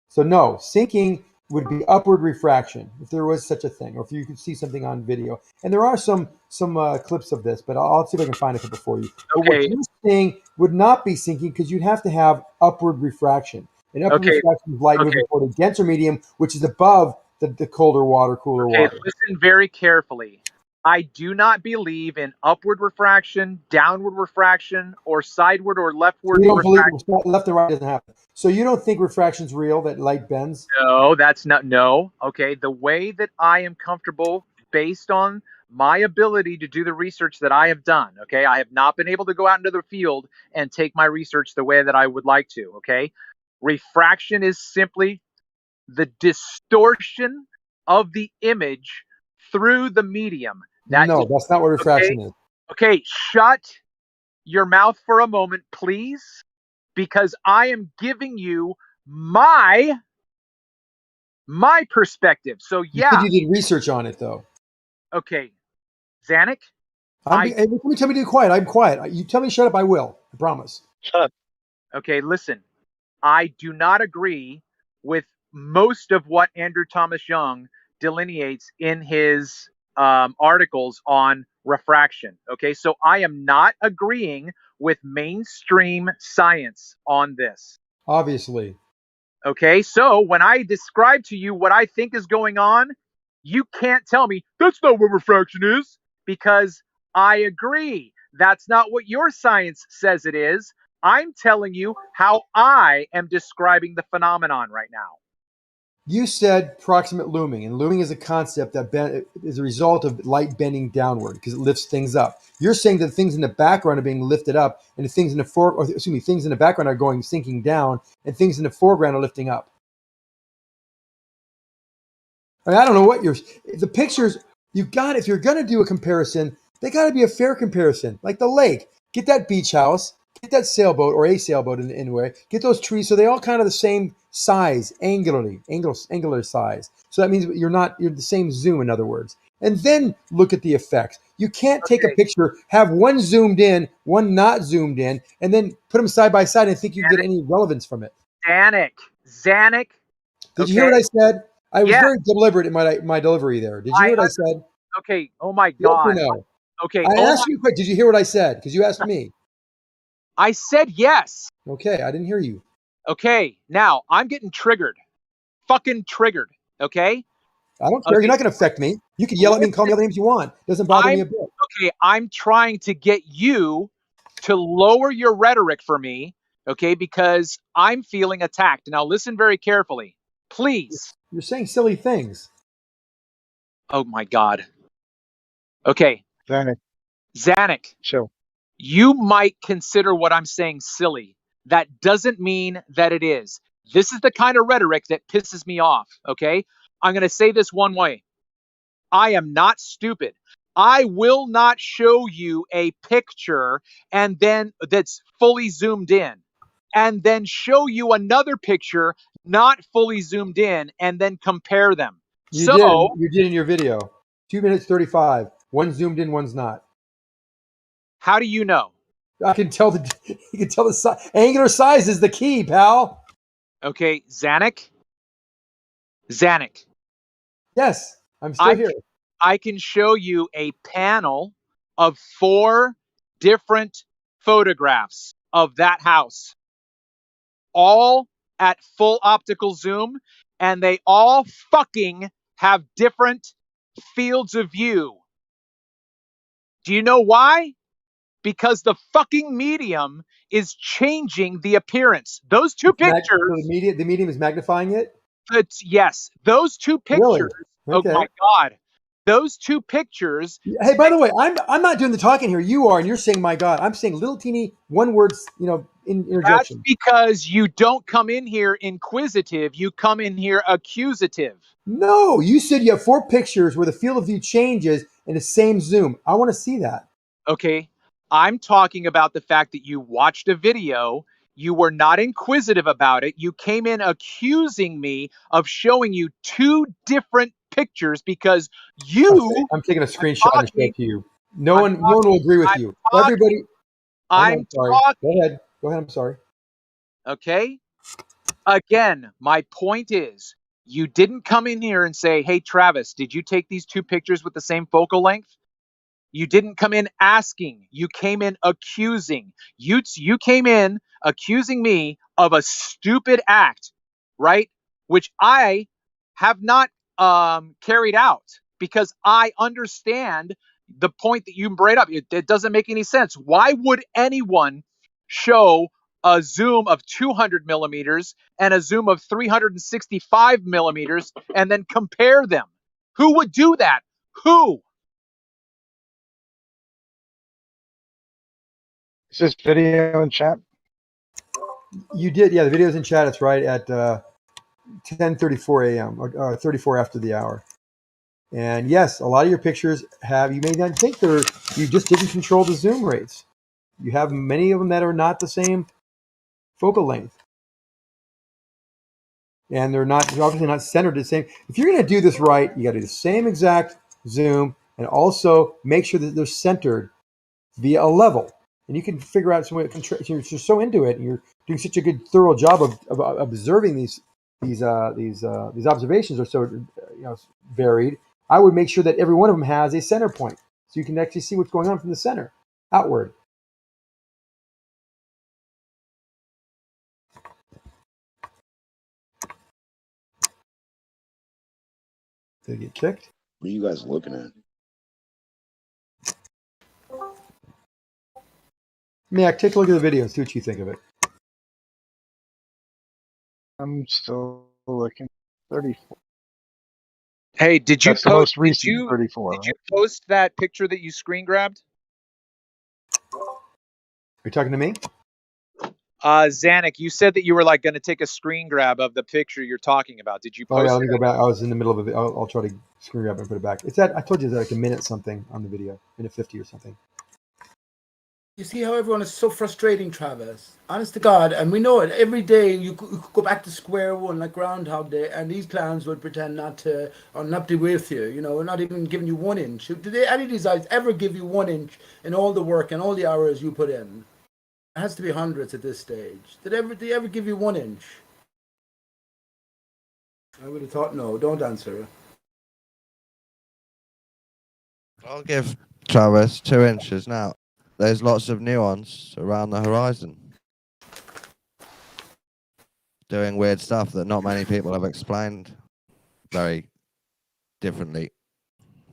V: So no, sinking would be upward refraction, if there was such a thing, or if you could see something on video. And there are some clips of this, but I'll see if I can find a couple for you. But what
K: Okay.
V: you're saying would not be sinking because you'd have to have upward refraction. And upward
K: Okay.
V: refraction is light moving
K: Okay.
V: toward a denser medium, which is above the colder water, cooler
K: Okay,
V: water.
K: listen very carefully. I do not believe in upward refraction, downward refraction, or sideward or
V: So
K: leftward
V: you don't believe
K: refraction.
V: left and right doesn't happen. So you don't think refraction's real, that light bends?
K: No, that's not. No. Okay, the way that I am comfortable based on my ability to do the research that I have done, okay? I have not been able to go out into the field and take my research the way that I would like to, okay? Refraction is simply the distortion of the image through the medium.
V: No, that's not what refraction is.
K: Okay, shut your mouth for a moment, please, because I am giving you my perspective. So
V: You
K: yeah.
V: said you did research on it, though.
K: Okay, Zanuck.
V: Hey, tell me to be quiet. I'm quiet. You tell me to shut up, I will. I promise.
H: Shut up.
K: Okay, listen. I do not agree with most of what Andrew Thomas Young delineates in his articles on refraction. Okay, so I am not agreeing with mainstream science on this.
V: Obviously.
K: Okay, so when I describe to you what I think is going on, you can't tell me that's not what refraction is, because I agree. That's not what your science says it is. I'm telling you how I am describing the phenomenon right now.
V: You said proximate looming, and looming is a concept that is a result of light bending downward because it lifts things up. You're saying that things in the background are being lifted up, and the things in the things in the background are sinking down, and things in the foreground are lifting up. I mean, I don't know what the pictures you got. If you're going to do a comparison, they got to be a fair comparison, like the lake. Get that beach house, get that sailboat or a sailboat anyway. Get those trees so they all kind of the same size, angular size. So that means you're the same zoom, in other words. And then look at the effects. You can't take a picture, have one zoomed in, one not zoomed in, and then put them side by side and think you can get any relevance from it.
K: Zanuck.
V: Did you hear what I said? I was
K: Yeah.
V: very deliberate in my delivery there. Did you hear what I said?
K: Okay. Oh my
V: Yes or
K: God.
V: no?
K: Okay.
V: I asked you a question. Did you hear what I said? Because you asked me.
K: I said yes.
V: Okay, I didn't hear you.
K: Okay. Now I'm getting triggered. Fucking triggered. Okay.
V: I don't care. You're not going to affect me. You can yell at me and call me all the names you want. It doesn't bother me a bit.
K: Okay. I'm trying to get you to lower your rhetoric for me. Okay. Because I'm feeling attacked. Now listen very carefully. Please.
V: You're saying silly things.
K: Oh my God. Okay. Zanuck.
H: Chill.
K: You might consider what I'm saying silly. That doesn't mean that it is. This is the kind of rhetoric that pisses me off, okay? I'm going to say this one way. I am not stupid. I will not show you a picture and then that's fully zoomed in and then show you another picture not fully zoomed in and then compare them.
V: You did in your video. 2 minutes 35. One zoomed in, one's not.
K: How do you know?
V: I can tell you can tell the size. Angular size is the key, pal.
K: Okay, Zanuck.
V: Yes, I'm still here.
K: I can show you a panel of 4 different photographs of that house, all at full optical zoom, and they all fucking have different fields of view. Do you know why? Because the fucking medium is changing the appearance. Those two pictures.
V: The medium is magnifying it?
K: Yes, those two pictures.
V: Really? Okay.
K: Oh my God. those two pictures.
V: Hey, by the way, I'm not doing the talking here. You are, and you're saying, "My God." I'm saying little teeny one words,
K: That's
V: interjection.
K: because you don't come in here inquisitive. You come in here accusative.
V: No, you said you have 4 pictures where the field of view changes in the same zoom. I want to see that.
K: Okay. I'm talking about the fact that you watched a video. You were not inquisitive about it. You came in accusing me of showing you 2 different pictures because you.
V: I'm taking a screenshot and show it to you. No one will agree with you.
K: talking-
V: Everybody.
K: I'm
V: sorry.
K: talking.
V: Go ahead. I'm sorry.
K: Okay. Again, my point is you didn't come in here and say, "Hey, Travis, did you take these 2 pictures with the same focal length?" You didn't come in asking. You came in accusing. You came in accusing me of a stupid act, right? Which I have not carried out because I understand the point that you brought up. It doesn't make any sense. Why would anyone show a zoom of 200 millimeters and a zoom of 365 millimeters and then compare them? Who would do that? Who?
H: Is this video in chat?
V: You did, yeah. The video's in chat. It's right at 10:34 a.m. or 34 after the hour. And yes, a lot of your pictures have. You may not think they're. You just didn't control the zoom rates. You have many of them that are not the same focal length, and they're obviously not centered the same. If you're going to do this right, you got to do the same exact zoom, and also make sure that they're centered via a level. And you can figure out some way. You're so into it, and you're doing such a good, thorough job of observing these observations are so varied. I would make sure that every one of them has a center point, so you can actually see what's going on from the center outward. Did it get kicked?
F: What are you guys looking at?
V: Mac, take a look at the video and see what you think of it.
H: I'm still looking. 34.
K: Hey, did you
H: That's the
K: post?
H: most recent 34.
K: Did you post that picture that you screen grabbed?
V: Are you talking to me?
K: Zanuck, you said that you were like going to take a screen grab of the picture you're talking about. Did you
V: Oh yeah,
K: post
V: let me
K: it?
V: go back. I was in the middle of it. I'll try to screen grab and put it back. It's at. I told you it's like a minute something on the video, minute 50 or something.
D: You see how everyone is so frustrating, Travis. Honest to God, and we know it. Every day you could go back to square one like Groundhog Day, and these clowns would pretend not to, or not be with you. We're not even giving you 1 inch. Did any of these guys ever give you 1 inch in all the work and all the hours you put in? It has to be hundreds at this stage. Did they ever give you 1 inch? I would have thought no. Don't answer.
E: I'll give Travis 2 inches now. There's lots of nuance around the horizon. Doing weird stuff that not many people have explained very differently.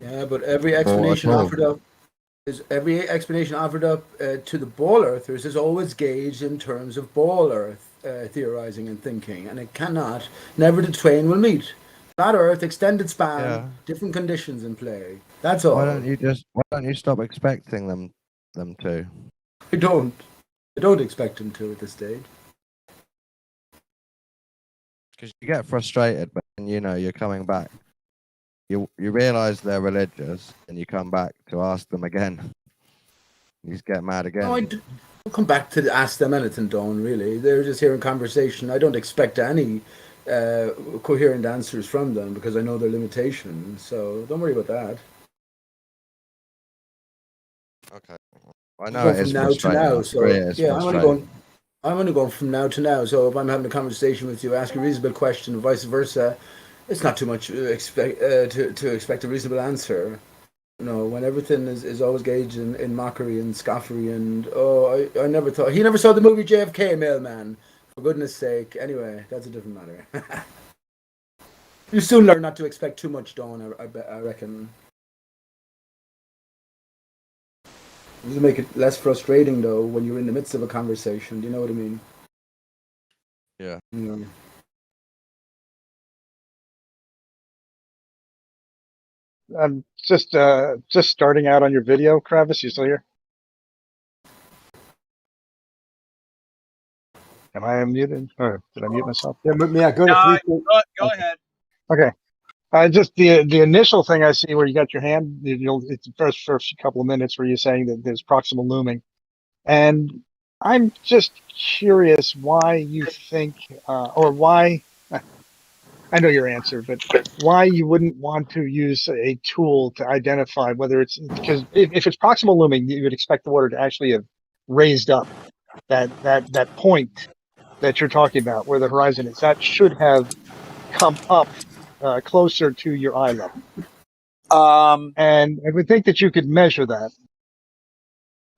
D: Yeah, but every explanation offered up to the ball earthers is always gauged in terms of ball earth theorizing and thinking, and it cannot. Never the twain will meet. Flat Earth, extended span, different conditions in play. That's all.
E: Why don't you stop expecting them to?
D: I don't expect them to at this stage.
E: Because you get frustrated, but then, you're coming back. You realize they're religious, and you come back to ask them again. You just get mad again.
D: No, I don't come back to ask them anything, Dawn, really. They're just here in conversation. I don't expect any coherent answers from them because I know their limitations. So don't worry about that.
E: Okay. I know it is frustrating.
D: Now, so yeah,
E: frustrating.
D: I'm only going from now to now. So if I'm having a conversation with you, ask a reasonable question, and vice versa, it's not too much to expect a reasonable answer. When everything is always gauged in mockery and scoffery and I never thought he never saw the movie JFK, Mailman. For goodness sake. Anyway, that's a different matter. You soon learn not to expect too much, Dawn. I reckon. It'll make it less frustrating though when you're in the midst of a conversation. Do you know what I mean?
E: Yeah.
H: I'm just starting out on your video, Travis. You still here? Am I unmuted? Or did I mute myself?
V: Yeah, go to three.
K: Go ahead.
H: Okay. Just the initial thing I see where you got your hand, it's the first couple of minutes where you're saying that there's proximal looming, and I'm just curious why you think, or why. I know your answer, but why you wouldn't want to use a tool to identify whether it's because if it's proximal looming, you would expect the water to actually have raised up that point that you're talking about where the horizon is. That should have come up closer to your eye level. And I would think that you could measure that.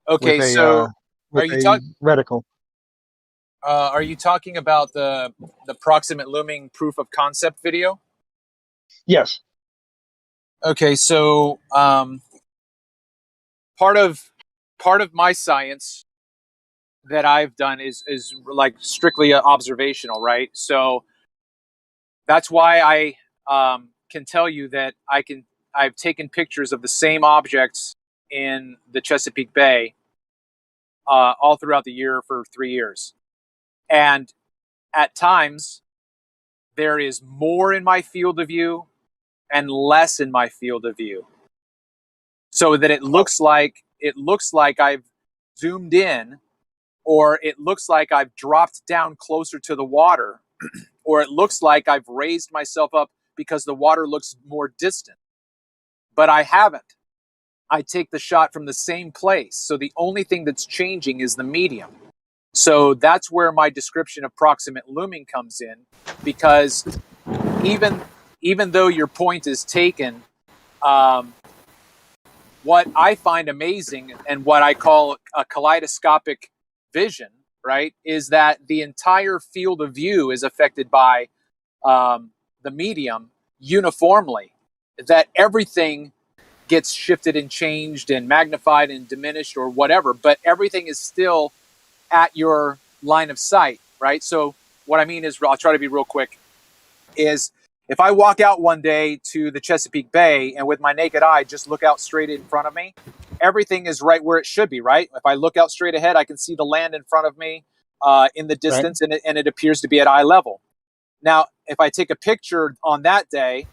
K: Okay,
H: with a,
K: so
H: with
K: are you
H: a
K: talking?
H: reticle.
K: Are you talking about the proximate looming proof of concept video?
H: Yes.
K: Okay, so part of my science that I've done is like strictly observational, right? So that's why I can tell you that I've taken pictures of the same objects in the Chesapeake Bay all throughout the year for 3 years. And at times, there is more in my field of view and less in my field of view. So that it looks like I've zoomed in, or it looks like I've dropped down closer to the water, or it looks like I've raised myself up because the water looks more distant. But I haven't. I take the shot from the same place. So the only thing that's changing is the medium. So that's where my description of proximate looming comes in, because even though your point is taken, what I find amazing and what I call a kaleidoscopic vision, right, is that the entire field of view is affected by the medium uniformly, that everything gets shifted and changed and magnified and diminished or whatever, but everything is still at your line of sight, right? So what I mean is, I'll try to be real quick, is if I walk out one day to the Chesapeake Bay and with my naked eye just look out straight in front of me, everything is right where it should be, right? If I look out straight ahead, I can see the land in front of me in the distance, right, and it appears to be at eye level. Now, if I take a picture on that day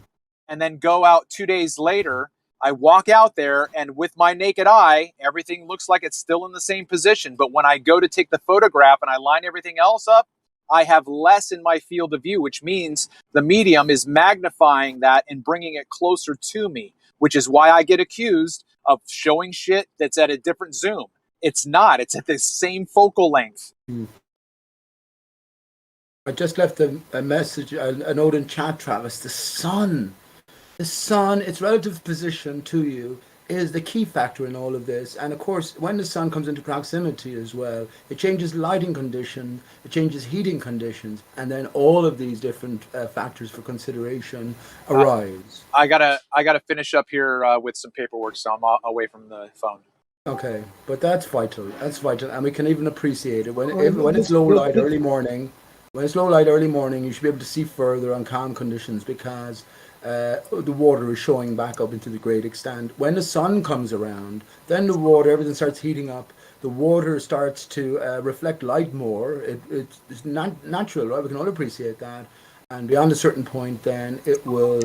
K: and then go out 2 days later, I walk out there and with my naked eye, everything looks like it's still in the same position. But when I go to take the photograph and I line everything else up, I have less in my field of view, which means the medium is magnifying that and bringing it closer to me, which is why I get accused of showing shit that's at a different zoom. It's not. It's at the same focal length.
D: I just left a message, a note in chat, Travis. The sun, its relative position to you is the key factor in all of this. And of course, when the sun comes into proximity as well, it changes lighting conditions, it changes heating conditions, and then all of these different factors for consideration arise.
K: I gotta finish up here with some paperwork, so I'm away from the phone.
D: Okay, but that's vital. That's vital, and we can even appreciate it when it's low light early morning. When it's low light early morning, you should be able to see further on calm conditions because the water is showing back up into the great extent. When the sun comes around, then the water, everything starts heating up. The water starts to reflect light more. It's not natural, right? We can all appreciate that. And beyond a certain point, then it will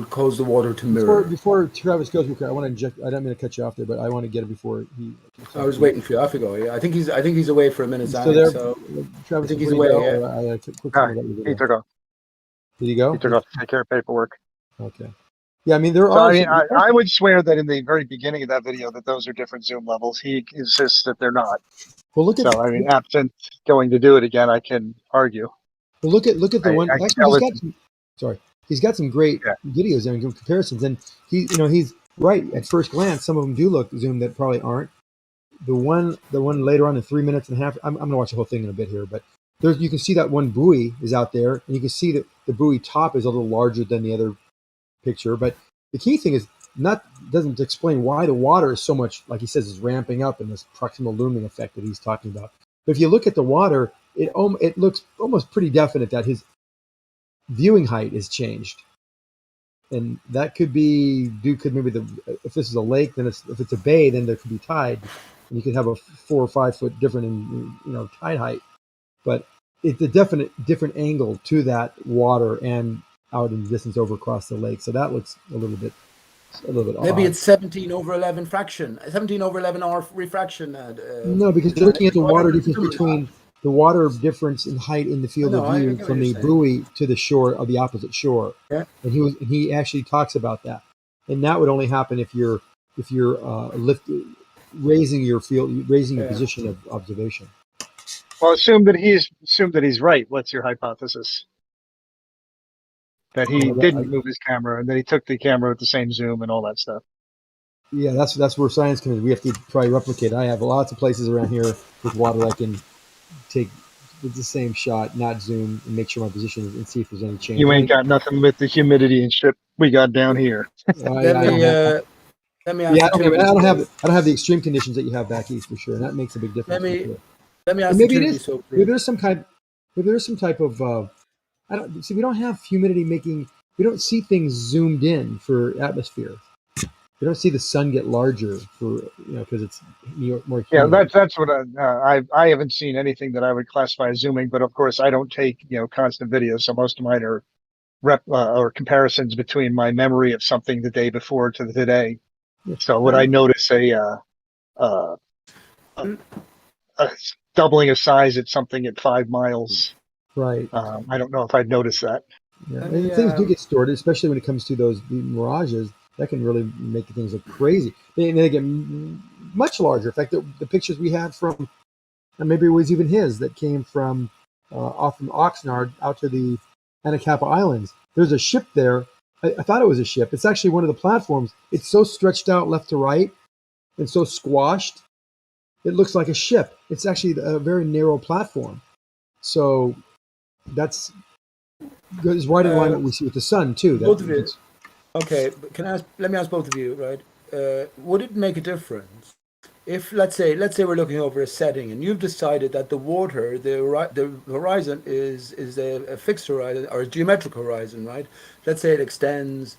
D: cause the water to mirror.
V: Before Travis goes, I want to inject. I don't mean to cut you off there, but I want to get it before he.
D: I was waiting for you. Off you go. Yeah, I think he's away for a minute.
V: So there,
D: I
V: Travis,
D: think he's away.
V: He
H: took off.
V: Did he go?
H: He took off to take care of paperwork.
V: Okay. Yeah, I mean there
H: So,
V: are.
H: I would swear that in the very beginning of that video that those are different zoom levels. He insists that they're not.
V: Well, look at.
H: So absent going to do it again, I can argue.
V: But look at the one. Actually, he's got some great videos there and comparisons, and he's right at first glance. Some of them do look zoomed that probably aren't. The one later on in 3 minutes and a half. I'm going to watch the whole thing in a bit here, but you can see that one buoy is out there, and you can see that the buoy top is a little larger than the other picture. But the key thing is doesn't explain why the water is so much, like he says, is ramping up in this proximal looming effect that he's talking about. But if you look at the water, it looks almost pretty definite that his viewing height is changed. and that could be could maybe if this is a lake, then if it's a bay, then there could be tide, and you could have a 4 or 5 foot different in tide height, but it's a definite different angle to that water and out in the distance over across the lake. So that looks a little bit
D: Maybe
V: odd.
D: it's 17/11 fraction, 17/11 hour refraction.
V: No, because you're looking at the water difference between the water difference in height in the field of
D: I
V: view
D: get what
V: from
D: you're
V: the
D: saying.
V: buoy to the shore of the opposite shore.
D: Yeah.
V: And he actually talks about that, and that would only happen if you're raising your position of observation.
H: Well, assume that he's right. What's your hypothesis? That he didn't move his camera, and that he took the camera with the same zoom and all that stuff.
V: Yeah, that's where science comes in. We have to try to replicate. I have lots of places around here with water I can take with the same shot, not zoom, and make sure my position is, and see if there's any change.
H: You ain't got nothing with the humidity and shit we got down here.
D: Let me ask.
V: Yeah, I don't have the extreme conditions that you have back east for sure, and that makes a big difference.
D: Let me ask.
V: Maybe it is. Maybe there's some type of. I don't see. We don't have humidity making. We don't see things zoomed in for atmosphere. We don't see the sun get larger for because it's more.
H: Yeah, that's what I haven't seen anything that I would classify as zooming. But of course, I don't take constant videos, so most of mine are or comparisons between my memory of something the day before to today. So would I notice a doubling of size at something at 5 miles?
V: Right.
H: I don't know if I'd notice that.
V: Yeah, and things do get distorted, especially when it comes to the mirages. That can really make things look crazy. They get much larger. In fact, the pictures we had from, and maybe it was even his, that came from off from Oxnard out to the Anacapa Islands. There's a ship there. I thought it was a ship. It's actually one of the platforms. It's so stretched out left to right and so squashed, it looks like a ship. It's actually a very narrow platform. So that's right in line with what we see with the sun too.
D: Both of you. Okay, let me ask both of you, right? Would it make a difference if, let's say we're looking over a setting and you've decided that the water, the horizon is a fixed horizon or a geometric horizon, right? Let's say it extends,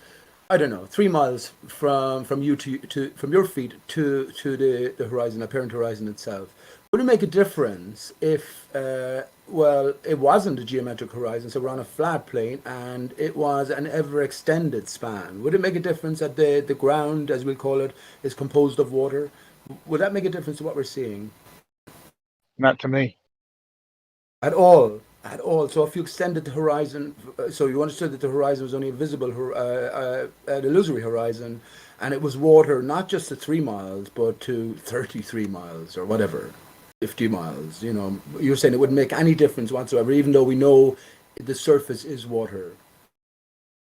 D: I don't know, 3 miles from you from your feet to the horizon, apparent horizon itself. Would it make a difference if, it wasn't a geometric horizon, so we're on a flat plane, and it was an ever-extended span? Would it make a difference that the ground, as we'll call it, is composed of water? Would that make a difference to what we're seeing?
H: Not to me.
D: At all. So if you extended the horizon, so you understood that the horizon was only a visible, an illusory horizon, and it was water not just to 3 miles, but to 33 miles or whatever. 50 miles, you're saying it wouldn't make any difference whatsoever, even though we know the surface is water.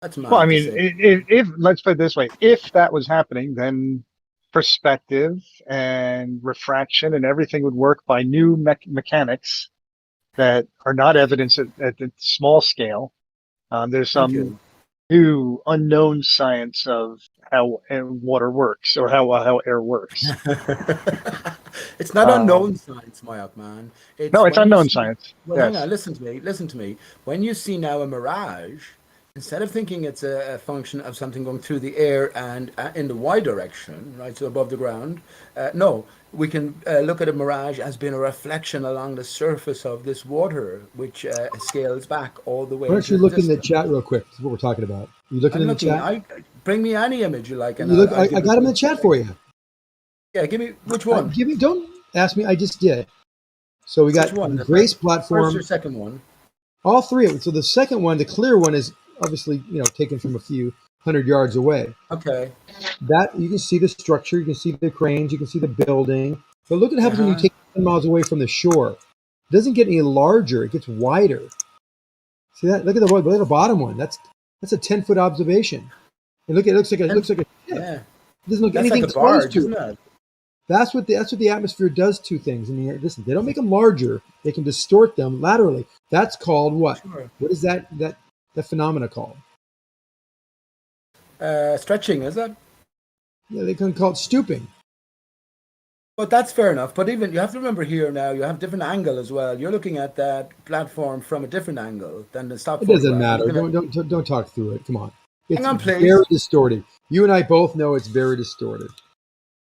D: That's mad.
H: Well, I mean, if let's put it this way, if that was happening, then perspective and refraction and everything would work by new mechanics that are not evidenced at the small scale. There's some new unknown science of how water works or how air works.
D: It's not unknown science, Mayak, man.
H: It's unknown science.
D: Well,
H: yes.
D: hang on, listen to me. When you see now a mirage, instead of thinking it's a function of something going through the air and in the y direction, right, so above the ground, no, we can look at a mirage as being a reflection along the surface of this water, which scales back all the way.
V: Why don't you look in the chat real quick? That's what we're talking about. You looking in the chat?
D: Bring me any image you like. And
V: I got them in the chat for you.
D: Yeah, give me which one?
V: Don't ask me. I just did. So we got the Grace platform.
D: First or second one?
V: All three of them. So the second one, the clear one, is obviously taken from a few 100 yards away.
D: Okay.
V: That you can see the structure, you can see the cranes, you can see the building. But look at what happens when you take 10 miles away from the shore. It doesn't get any larger; it gets wider. See that? Look at the bottom one. That's a 10-foot observation. And look, it looks like a ship.
D: Yeah.
V: It doesn't look anything
D: like a barge,
V: close to
D: isn't
V: it.
D: it?
V: That's what the atmosphere does to things. And listen, they don't make them larger; they can distort them laterally. That's called what?
D: Sure.
V: What is that phenomena called?
D: Stretching, is that?
V: Yeah, they can call it stooping.
D: But that's fair enough. But even you have to remember here now, you have different angle as well. You're looking at that platform from a different angle than the stock.
V: It doesn't matter. Don't talk through it. Come on. It's
D: Hang on, please.
V: very distorted. You and I both know it's very distorted.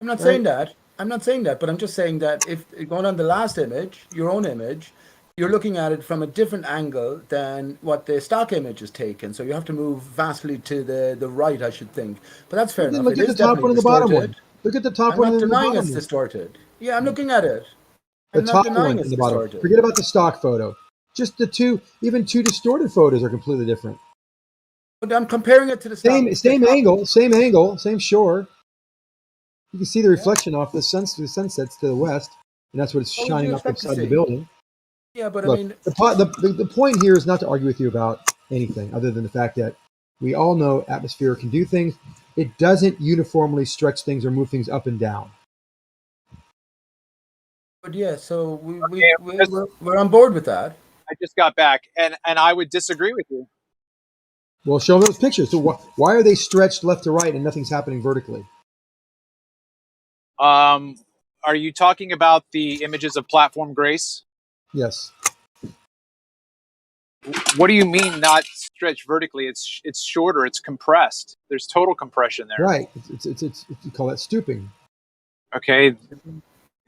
D: I'm not
V: Right.
D: saying that. I'm not saying that, but I'm just saying that if going on the last image, your own image, you're looking at it from a different angle than what the stock image is taken. So you have to move vastly to the right, I should think. But that's fair enough.
V: Look
D: It
V: at
D: is
V: the top one
D: definitely
V: and the bottom
D: distorted.
V: one. Look at the top
D: I'm
V: one
D: not
V: and the
D: denying
V: bottom
D: it's
V: one.
D: distorted. Yeah, I'm looking at it.
V: The
D: I'm not
V: top
D: denying
V: one
D: it's
V: and the bottom.
D: distorted.
V: Forget about the stock photo. Just the two, even two distorted photos are completely different.
D: But I'm comparing it to the stock.
V: Same angle, same shore. You can see the reflection off the sunsets to the west, and that's what it's
D: What would
V: shining
D: you
V: off the
D: expect to
V: side of the
D: see?
V: building.
D: Yeah, but
V: Look,
D: I mean,
V: the point here is not to argue with you about anything other than the fact that we all know atmosphere can do things. It doesn't uniformly stretch things or move things up and down.
D: but yeah. So
K: Okay,
D: we're on board with that.
K: I just got back, and I would disagree with you.
V: Well, show them those pictures. So why are they stretched left to right and nothing's happening vertically?
K: Are you talking about the images of Platform Grace?
V: Yes.
K: What do you mean not stretched vertically? It's shorter. It's compressed. There's total compression there.
V: Right. It's you call that stooping.
K: Okay,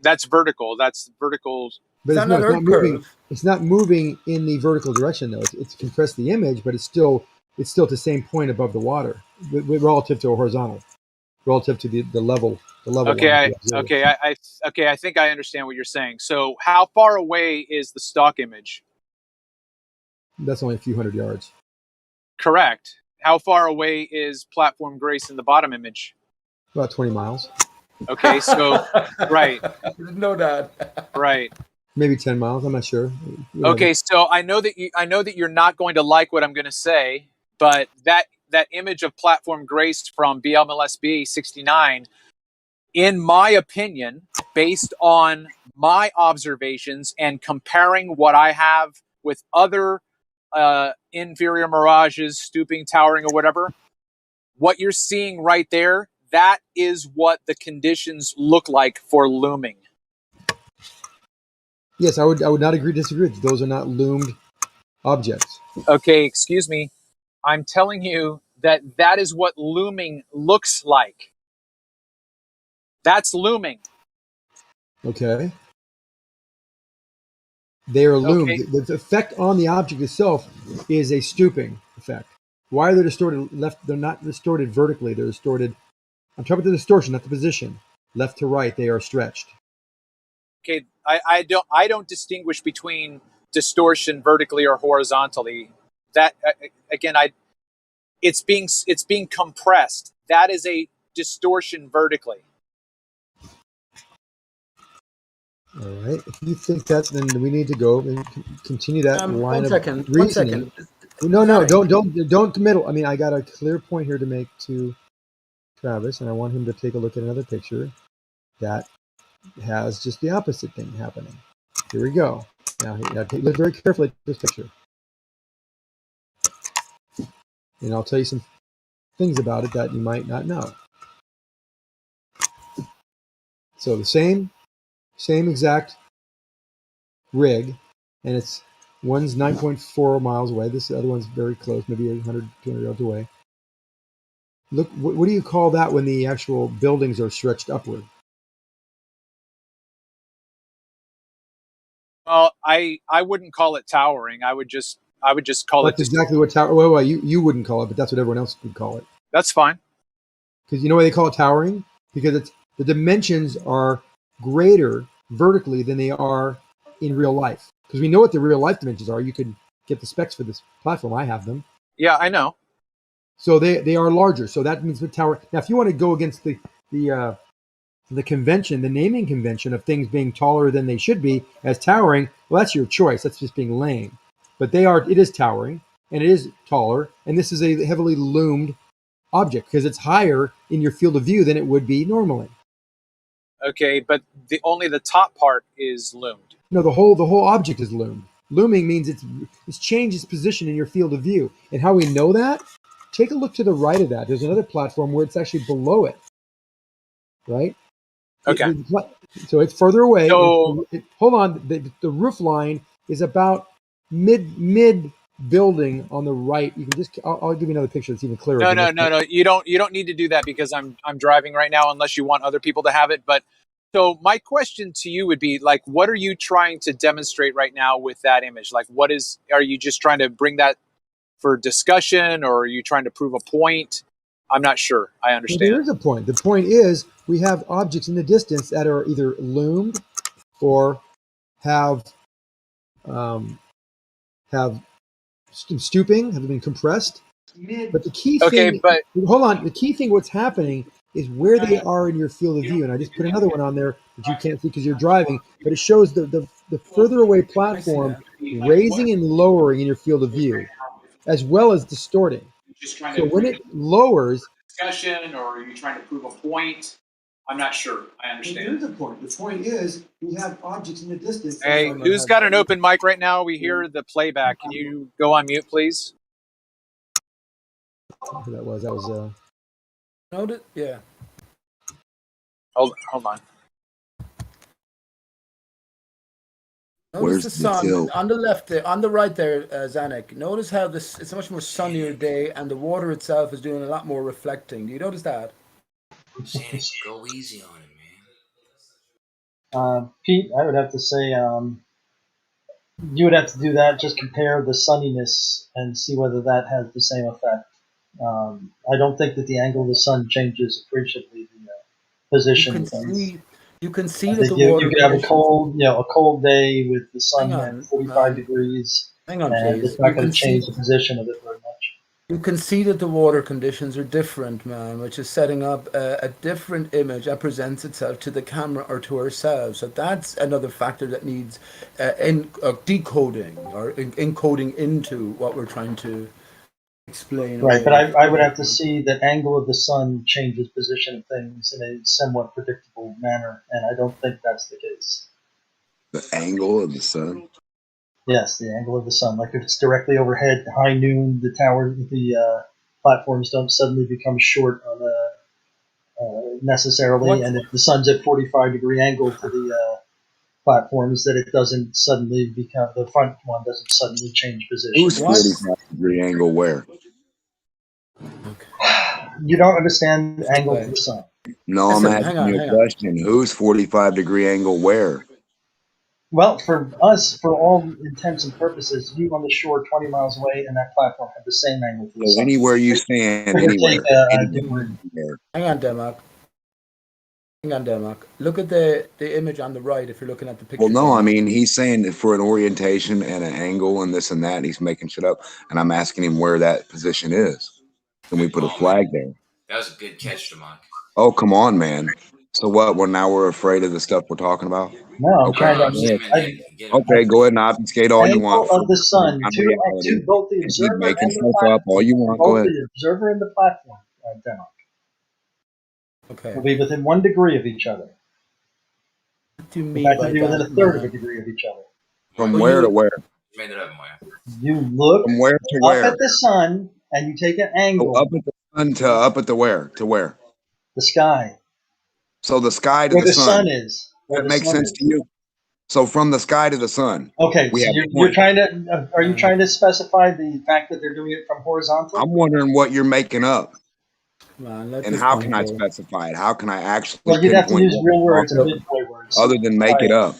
K: that's vertical. That's vertical.
V: But it's not moving. It's not moving in the vertical direction though. It's compressed the image, but it's still at the same point above the water, relative to a horizontal, relative to the level. The level.
K: Okay, I think I understand what you're saying. So, how far away is the stock image?
V: That's only a few hundred yards.
K: Correct. How far away is Platform Grace in the bottom image?
V: About 20 miles.
K: Okay, so right.
D: I didn't know that.
K: Right.
V: Maybe 10 miles. I'm not sure. Whatever.
K: Okay, so I know that you're not going to like what I'm going to say, but that image of Platform Grace from BLMLSB 69, in my opinion, based on my observations and comparing what I have with other inferior mirages, stooping, towering, or whatever, what you're seeing right there, that is what the conditions look like for looming.
V: Yes, I would not disagree with you. Those are not loomed objects.
K: Okay, excuse me. I'm telling you that is what looming looks like. That's looming.
V: Okay. They are loomed.
K: Okay.
V: The effect on the object itself is a stooping effect. Why are they distorted left? They're not distorted vertically. They're distorted. I'm talking about the distortion, not the position. Left to right, they are stretched.
K: Okay, I don't distinguish between distortion vertically or horizontally. That again, it's being compressed. That is a distortion vertically.
V: All right. If you think that, then we need to go and continue that line of reasoning.
D: 1 second.
V: No, don't committal. I mean, I got a clear point here to make to Travis, and I want him to take a look at another picture that has just the opposite thing happening. Here we go. Now look very carefully at this picture, and I'll tell you some things about it that you might not know. So the same exact rig, and it's one's 9.4 miles away. This other one's very close, maybe 100, 200 yards away. Look, what do you call that when the actual buildings are stretched upward?
K: Well, I wouldn't call it towering. I would just call
V: That's
K: it.
V: exactly what tower. Well, you wouldn't call it, but that's what everyone else would call it.
K: That's fine.
V: Because you know why they call it towering? Because the dimensions are greater vertically than they are in real life. Because we know what the real life dimensions are. You can get the specs for this platform. I have them.
K: Yeah, I know.
V: So they are larger. So that means the tower. Now, if you want to go against the convention, the naming convention of things being taller than they should be as towering, well, that's your choice. That's just being lame. But it is towering and it is taller. And this is a heavily loomed object because it's higher in your field of view than it would be normally.
K: Okay, but only the top part is loomed.
V: No, the whole object is loomed. Looming means it's changed its position in your field of view. And how we know that? Take a look to the right of that. There's another platform where it's actually below it. Right?
K: Okay.
V: So it's further away.
K: So
V: hold on. The roof line is about mid building on the right. You can just, I'll give you another picture that's even clearer.
M: No. You don't need to do that because I'm driving right now unless you want other people to have it. But so my question to you would be like, what are you trying to demonstrate right now with that image? Like, are you just trying to bring that for discussion, or are you trying to prove a point? I'm not sure. I understand.
V: There is a point. The point is we have objects in the distance that are either loomed or have stooping, have been compressed. But the key thing, hold on, the key thing what's happening is where they are in your field of view. And I just put another one on there that you can't see because you're driving, but it shows the further away platform raising and lowering in your field of view, as well as distorting. So when it lowers,
M: Discussion, or are you trying to prove a point? I'm not sure. I understand.
V: There is a point. The point is we have objects in the distance.
M: Hey, who's got an open mic right now? We hear the playback. Can you go on mute, please?
V: Who that was? That was
D: Noted? Yeah.
M: Hold on.
D: Notice the sun on the left there, on the right there, Zanuck. Notice how it's a much more sunnier day, and the water itself is doing a lot more reflecting. Do you notice that?
G: Zanuck, go easy on him, man.
L: Pete, I would have to say you would have to do that. Just compare the sunniness and see whether that has the same effect. I don't think that the angle of the sun changes appreciably the position.
D: You can see that the water.
L: You could have a cold day with the sun at 45 degrees.
D: Hang on,
L: and
D: please.
L: it's not going to change the position of it very much.
D: You can see that the water conditions are different, man, which is setting up a different image that presents itself to the camera or to ourselves. So that's another factor that needs decoding or encoding into what we're trying to explain.
L: Right, but I would have to see that angle of the sun changes position of things in a somewhat predictable manner, and I don't think that's the case.
F: The angle of the sun?
L: Yes, the angle of the sun. Like if it's directly overhead, high noon, the platforms don't suddenly become short on necessarily, and if the sun's at 45-degree angle to the platforms, that it doesn't suddenly become, the front one doesn't suddenly change position.
F: Who's 45-degree angle where?
L: You don't understand the angle of the sun.
F: No, I'm asking you a question. Who's 45-degree angle where?
L: Well, for us, for all intents and purposes, you on the shore 20 miles away and that platform have the same angle to the sun.
F: Anywhere you stand, anywhere.
D: Hang on, Denmark. Look at the image on the right if you're looking at the picture.
F: Well, no, I mean, he's saying that for an orientation and an angle and this and that, and he's making shit up. And I'm asking him where that position is. Can we put a flag there?
G: That was a good catch, Demok.
F: Oh, come on, man. So what? Well, now we're afraid of the stuff we're talking about?
L: No, I'm trying to
F: okay, go ahead and obfuscate all you want.
L: Of the sun to both the observer
F: making
L: and the
F: stuff
L: platform.
F: up all you want. Go
L: Both
F: ahead.
L: the observer and the platform, Denmark.
D: Okay.
L: Will be within 1 degree of each other.
D: What do you
L: In
D: mean
L: fact,
D: by
L: they'll be within
D: that?
L: a third of a degree of each other.
F: From where to where?
G: Made it up, Moya.
L: You look
F: From where to
L: up
F: where?
L: at the sun and you take an angle.
F: Up at the sun to up at the where? To where?
L: The sky.
F: So the sky to
L: Where
F: the
L: the sun
F: sun.
L: is. Where
F: That
L: the
F: makes
L: sun
F: sense
L: is.
F: to you? So from the sky to the sun.
L: Okay,
F: we
L: so
F: have a
L: you're
F: point.
L: trying to. Are you trying to specify the fact that they're doing it from horizontal?
F: I'm wondering what you're making up.
D: Man, let
F: And
D: this
F: how
D: one
F: can I
D: go.
F: specify it? How can I actually
L: Well, you'd have to
F: pinpoint
L: use
F: what
L: real
F: we're
L: words and
F: talking
L: midway words.
F: about, other than make it up?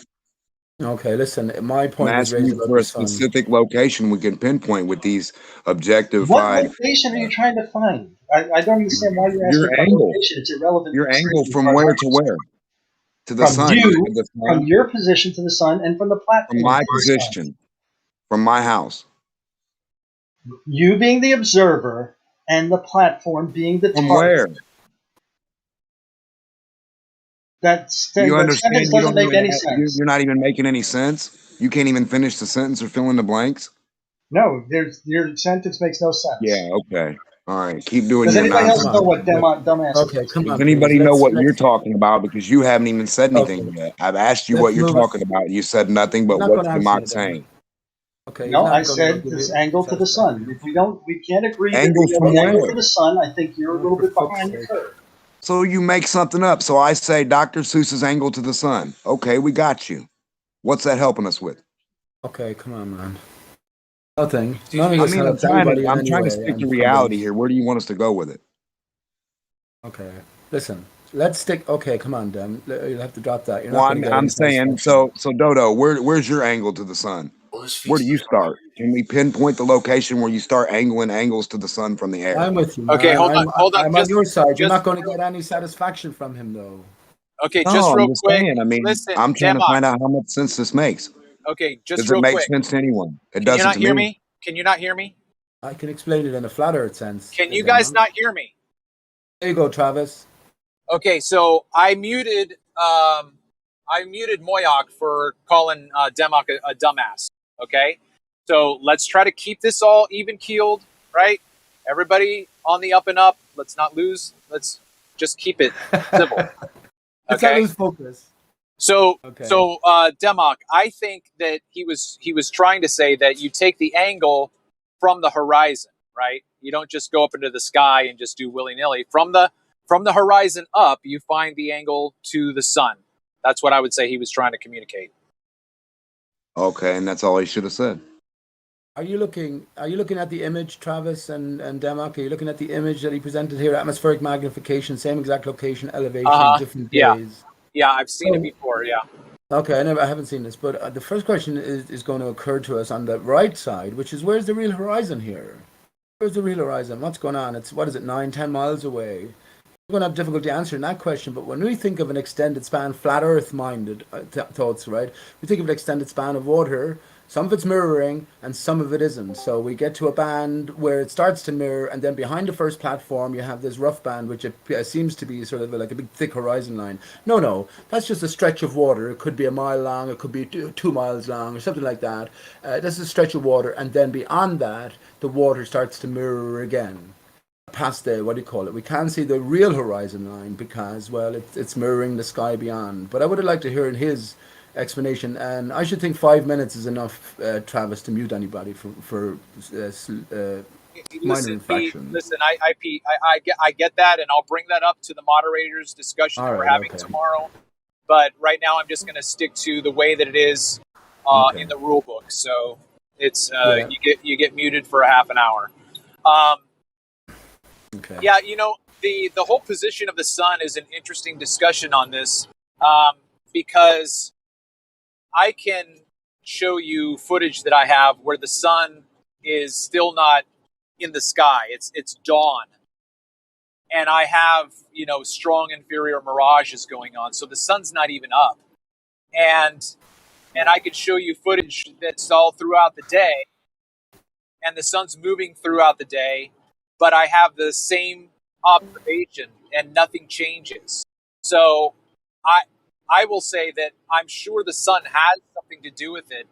D: Okay, listen. My
F: I'm
D: point is
F: asking
D: raised
F: you
D: about
F: for a
D: the sun.
F: specific location we can pinpoint with these
L: What
F: objectified.
L: location are you trying to find? I don't understand why you're asking
F: Your
L: for
F: angle.
L: location. It's irrelevant.
F: Your
L: to
F: angle
L: the
F: from where to where? To the
L: From
F: sun.
L: you,
F: To the sun.
L: from your position to the sun, and from the platform
F: From my
L: to the sun.
F: position. From my house.
L: You being the observer and the platform being the
F: From
L: target.
F: where?
L: That
F: You
L: sentence
F: understand? You
L: doesn't
F: don't
L: make
F: even.
L: any sense.
F: You're not even making any sense. You can't even finish the sentence or fill in the blanks.
L: No, your sentence makes no sense.
F: Yeah. Okay. All right. Keep doing
L: Does
F: your
L: anybody else
F: nonsense.
L: know what dumbass
D: Okay,
L: is?
D: come on.
F: Does anybody
D: please.
F: know what
D: Let's-
F: you're talking about? Because you haven't even said anything yet. I've asked you
D: Let's
F: what you're
D: move it.
F: talking about. You said nothing but
D: I'm not
F: what's
D: gonna
F: the
D: answer
F: mock
D: you,
F: saying.
D: Okay. he's
L: No,
D: not
L: I
D: gonna
L: said
D: give
L: this
D: you
L: angle to the sun. If we can't agree that
F: Angle
L: we have
F: from
L: an angle
F: where?
L: to the sun, I think you're a little bit behind the curve.
F: So you make something up. So I say Dr. Seuss's angle to the sun. Okay, we got you. What's that helping us with?
D: Okay, come on, man.
V: Nothing.
F: I
V: None of this
F: mean,
V: helps anybody in
Q: I'm
V: any
Q: trying to
V: way,
Q: stick
V: and
Q: to
V: from
Q: reality
V: this.
Q: here. Where do you want us to go with it?
V: Okay, listen. Let's stick. Okay, come on, Dem. You'll have to drop that. You're
Q: Well,
V: not going to get
Q: I'm
V: any
Q: saying
V: satisfaction.
Q: so Dodo, where's your angle to the sun? Where do you start? Can we pinpoint the location where you start angling angles to the sun from the air?
V: I'm with you,
M: Okay,
V: man.
M: hold on.
V: I'm on your side. You're
M: Just
V: not going to get any satisfaction from him, though.
M: okay,
Q: No,
M: just
Q: I'm
M: real
Q: just
M: quick.
Q: saying. I mean,
M: Listen,
Q: I'm trying to
M: Demok.
Q: find out how much sense this makes.
M: Okay, just
Q: Does it
M: real
Q: make
M: quick.
Q: sense to anyone? It
M: Can you
Q: doesn't
M: not
Q: to
M: hear
Q: me.
M: me? Can you not hear me?
V: I can explain it in a flat earth sense.
M: Can you guys not hear me?
V: There you go, Travis.
M: Okay, so I muted Moyak for calling Demok a dumbass. Okay, so let's try to keep this all even keeled, right? Everybody on the up and up. Let's not lose. Let's just keep it civil.
V: Let's not
M: Okay.
V: lose focus.
M: So
V: Okay.
M: Demok, I think that he was trying to say that you take the angle from the horizon, right? You don't just go up into the sky and just do willy-nilly. From the horizon up, you find the angle to the sun. That's what I would say he was trying to communicate.
Q: Okay, and that's all he should have said.
V: Are you looking at the image, Travis and Demok? Are you looking at the image that he presented here? Atmospheric magnification, same exact location, elevation, different
M: Yeah.
V: days.
M: Yeah, I've seen it before, yeah.
V: Okay, I haven't seen this, but the first question is going to occur to us on the right side, which is where's the real horizon here? Where's the real horizon? What's going on? It's, 9-10 miles away. We're going to have difficulty answering that question, but when we think of an extended span, flat earth minded thoughts, right? We think of an extended span of water. Some of it's mirroring and some of it isn't. So we get to a band where it starts to mirror, and then behind the first platform, you have this rough band, which seems to be sort of like a big thick horizon line. No, that's just a stretch of water. It could be a mile long, it could be 2 miles long, or something like that. This is a stretch of water, and then beyond that, the water starts to mirror again. Past the, what do you call it? We can't see the real horizon line because, well, it's mirroring the sky beyond. But I would have liked to hear in his explanation, and I should think 5 minutes is enough, Travis, to mute anybody for minor infraction.
M: I get that, and I'll bring that up to the moderators' discussion that we're having tomorrow. But right now, I'm just going to stick to the way that it is in the rule book. So it's you get muted for a half an hour. Yeah, the whole position of the sun is an interesting discussion on this because I can show you footage that I have where the sun is still not in the sky. It's dawn. And I have, strong inferior mirages going on. So the sun's not even up. And I could show you footage that's all throughout the day. And the sun's moving throughout the day. But I have the same observation and nothing changes. So I will say that I'm sure the sun has something to do with it.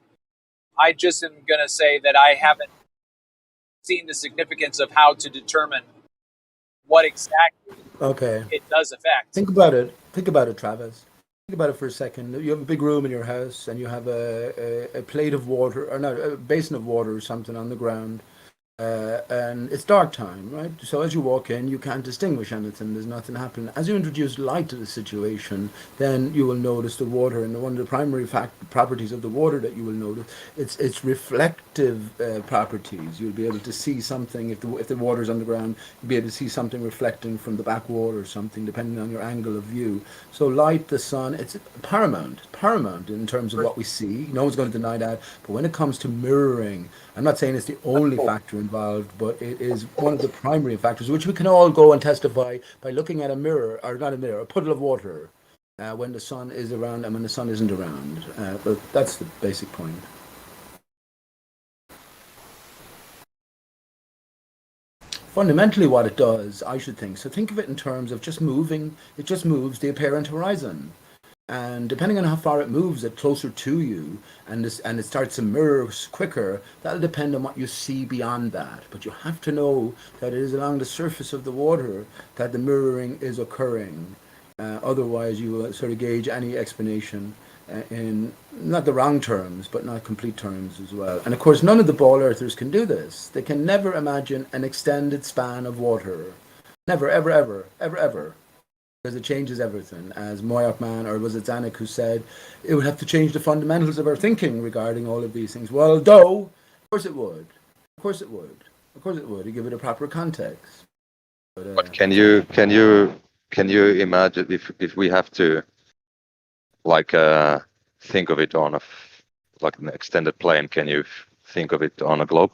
M: I just am going to say that I haven't seen the significance of how to determine what exactly it does affect.
V: Think about it, Travis. Think about it for a second. You have a big room in your house, and you have a plate of water, or no, a basin of water or something on the ground. And it's dark time, right? So as you walk in, you can't distinguish anything. There's nothing happening. As you introduce light to the situation, then you will notice the water. And one of the primary properties of the water that you will notice, it's reflective properties. You'll be able to see something if the water's on the ground. You'll be able to see something reflecting from the back wall or something, depending on your angle of view. So light, the sun, it's paramount in terms of what we see. No one's going to deny that. But when it comes to mirroring, I'm not saying it's the only factor involved, but it is one of the primary factors, which we can all go and testify by looking at a mirror, or not a mirror, a puddle of water, when the sun is around and when the sun isn't around. But that's the basic point. Fundamentally what it does, I should think, so think of it in terms of just moving, it just moves the apparent horizon. And depending on how far it moves it closer to you, and it starts to mirror quicker, that'll depend on what you see beyond that. But you have to know that it is along the surface of the water that the mirroring is occurring. Otherwise, you will sort of gauge any explanation in not the wrong terms, but not complete terms as well. And of course, none of the ball earthers can do this. They can never imagine an extended span of water. Never, ever, ever, ever, ever. Because it changes everything. As Moyak Man, or was it Zanuck who said, it would have to change the fundamentals of our thinking regarding all of these things. Well, of course it would.
D: Of course it would. Of course it would. You give it a proper context.
I: But can you imagine if we have to like think of it on like an extended plane? Can you think of it on a globe?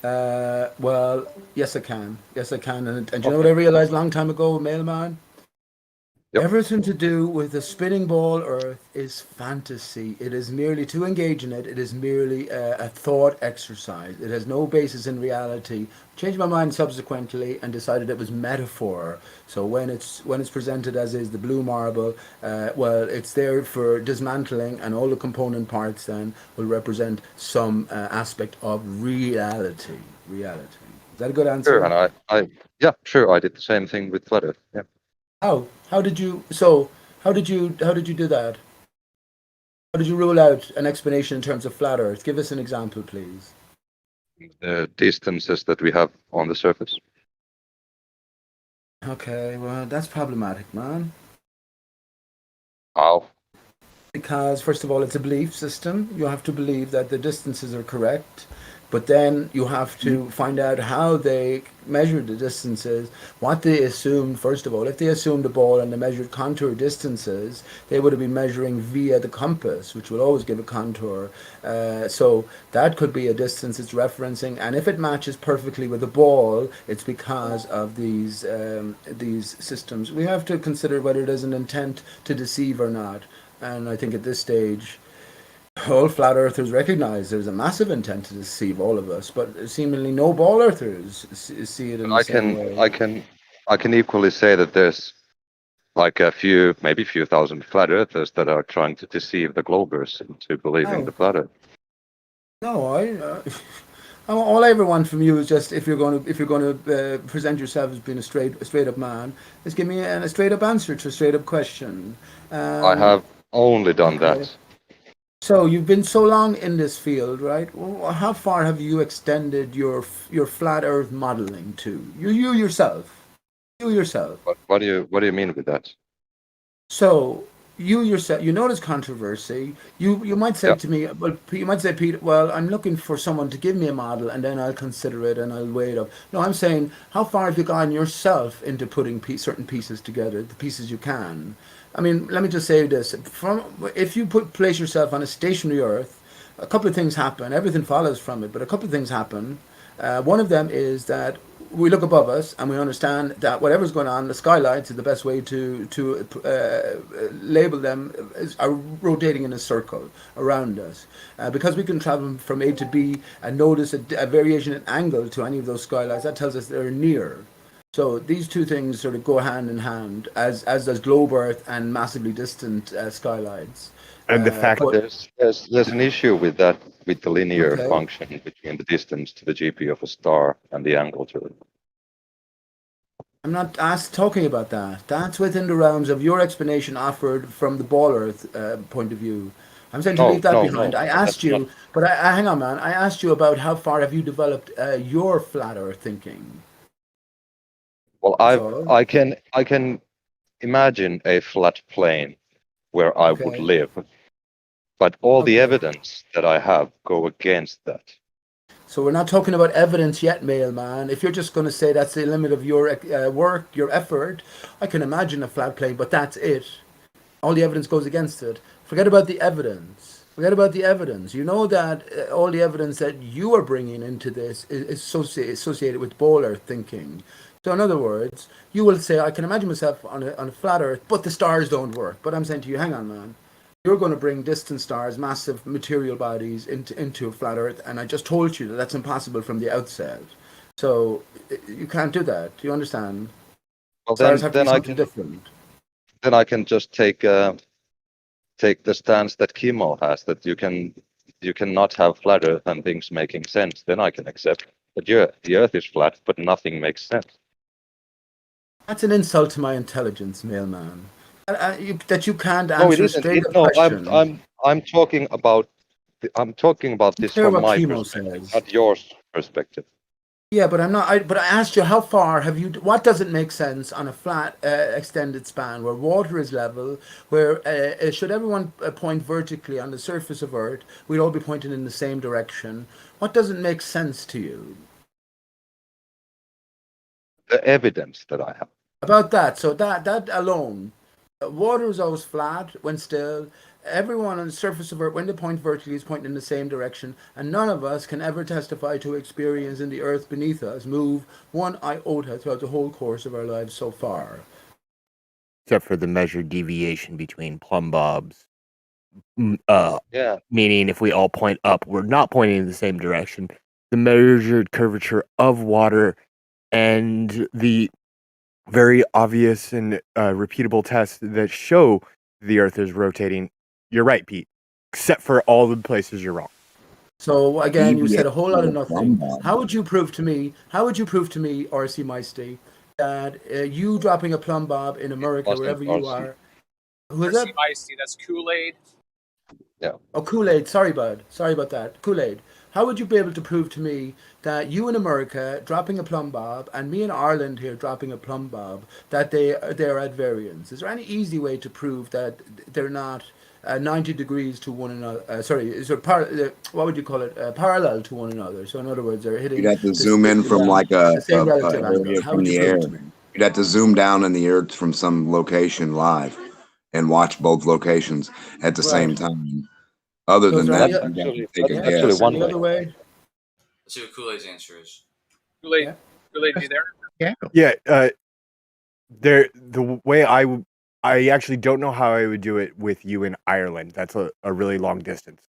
D: Well, yes, I can. Yes, I can. And you know what I realized a long time ago, Mailman?
I: Yep.
D: Everything to do with the spinning ball Earth is fantasy. It is merely to engage in it. It is merely a thought exercise. It has no basis in reality. Changed my mind subsequently and decided it was metaphor. So when it's presented as is the blue marble, well, it's there for dismantling, and all the component parts then will represent some aspect of reality. Reality. Is that a good answer?
I: Sure, and yeah, sure, I did the same thing with Flat Earth. Yeah.
D: How did you do that? How did you rule out an explanation in terms of flat Earth? Give us an example, please.
I: The distances that we have on the surface.
D: Okay, well, that's problematic, man.
I: How?
D: Because, first of all, it's a belief system. You have to believe that the distances are correct, but then you have to find out how they measured the distances, what they assumed. First of all, if they assumed a ball and they measured contour distances, they would have been measuring via the compass, which will always give a contour. So that could be a distance it's referencing, and if it matches perfectly with the ball, it's because of these systems. We have to consider whether there's an intent to deceive or not. And I think at this stage, all flat earthers recognize there's a massive intent to deceive all of us, but seemingly no ball earthers see it in the same way.
I: I can equally say that there's like maybe a few thousand flat earthers that are trying to deceive the globers into believing the flat earth.
D: No, all I ever want from you is just if you're going to present yourself as being a straight up man, is give me a straight up answer to a straight up question.
I: I have only done that.
D: So you've been so long in this field, right? Well, how far have you extended your flat Earth modeling to? You yourself.
I: What do you mean with that?
D: So you yourself, you know, there's controversy. You might say to me, well, you might say, Pete, well, I'm looking for someone to give me a model, and then I'll consider it and I'll weigh it up. No, I'm saying, how far have you gone yourself into putting certain pieces together, the pieces you can? I mean, let me just say this: if you place yourself on a stationary Earth, a couple of things happen. Everything follows from it, but a couple of things happen. One of them is that we look above us and we understand that whatever's going on, the skylights is the best way to label them, are rotating in a circle around us. Because we can travel from A to B and notice a variation in angle to any of those skylights, that tells us they're near. So these two things sort of go hand in hand, as does globe Earth and massively distant skylights.
I: And the fact there's an issue with that, with the linear function between the distance to the GP of a star and the angle to it.
D: I'm not talking about that. That's within the realms of your explanation offered from the ball Earth point of view. I'm saying to leave that behind. I asked you, but hang on, man. I asked you about how far have you developed your flat Earth thinking.
I: Well, I can imagine a flat plane where I would live, but all the evidence that I have go against that.
D: So we're not talking about evidence yet, mailman. If you're just going to say that's the limit of your work, your effort, I can imagine a flat plane, but that's it. All the evidence goes against it. Forget about the evidence. You know that all the evidence that you are bringing into this is associated with ball Earth thinking. So in other words, you will say, I can imagine myself on a flat Earth, but the stars don't work. But I'm saying to you, hang on, man. You're going to bring distant stars, massive material bodies into a flat Earth, and I just told you that that's impossible from the outset. So you can't do that. Do you understand?
I: Well,
D: stars have to be something different.
I: Then I can just take the stance that Kimo has, that you cannot have flat Earth and things making sense. Then I can accept that the Earth is flat, but nothing makes sense.
D: That's an insult to my intelligence, mailman. That you can't answer straight up question.
I: I'm talking about this from my perspective, not your perspective.
D: Yeah, but I'm not. But I asked you how far have you? What doesn't make sense on a flat, extended span where water is level, where should everyone point vertically on the surface of Earth, we'd all be pointing in the same direction. What doesn't make sense to you
I: The evidence that I have.
D: about that? So that alone, water is always flat when still. Everyone on the surface of Earth, when they point vertically, is pointing in the same direction, and none of us can ever testify to experiencing the Earth beneath us move one iota throughout the whole course of our lives so far.
N: Except for the measured deviation between plumb bobs.
I: Yeah.
N: Meaning if we all point up, we're not pointing in the same direction. The measured curvature of water and the very obvious and repeatable tests that show the Earth is rotating. You're right, Pete. Except for all the places you're wrong.
D: So again, you said a whole lot of
F: Deviate
D: nothing.
F: from
D: How would you prove to me, RC Meisty, that you dropping a plumb bob in America,
I: Wasn't
D: wherever you
I: RC.
D: are, who is
M: RC
D: that?
M: Meisty, that's Kool-Aid.
I: Yeah.
D: Oh, Kool-Aid. Sorry, bud. Sorry about that. Kool-Aid. How would you be able to prove to me that you in America dropping a plumb bob and me in Ireland here dropping a plumb bob, that they're at variance? Is there any easy way to prove that they're not 90 degrees to one another? Sorry, is there what would you call it? Parallel to one another. So in other words, they're hitting.
F: You'd have to
D: the
F: zoom in
D: same-
F: from like
D: the same relative angle.
F: area
D: How
F: from
D: would you
F: the
D: prove
F: air.
D: it to me?
F: You'd have to zoom down in the earth from some location live and watch both locations at the same
D: Right.
F: time. Other
D: So is
F: than
D: there
F: that,
D: any?
F: you'd have to
I: Actually,
F: take
I: that's
F: a
I: actually
F: guess.
I: one
D: Any
I: way.
D: other way?
G: Let's see what Kool-Aid's answer is.
M: Kool-Aid,
D: Yeah.
M: Kool-Aid, you there?
N: Yeah, the way I actually don't know how I would do it with you in Ireland. That's a really long distance.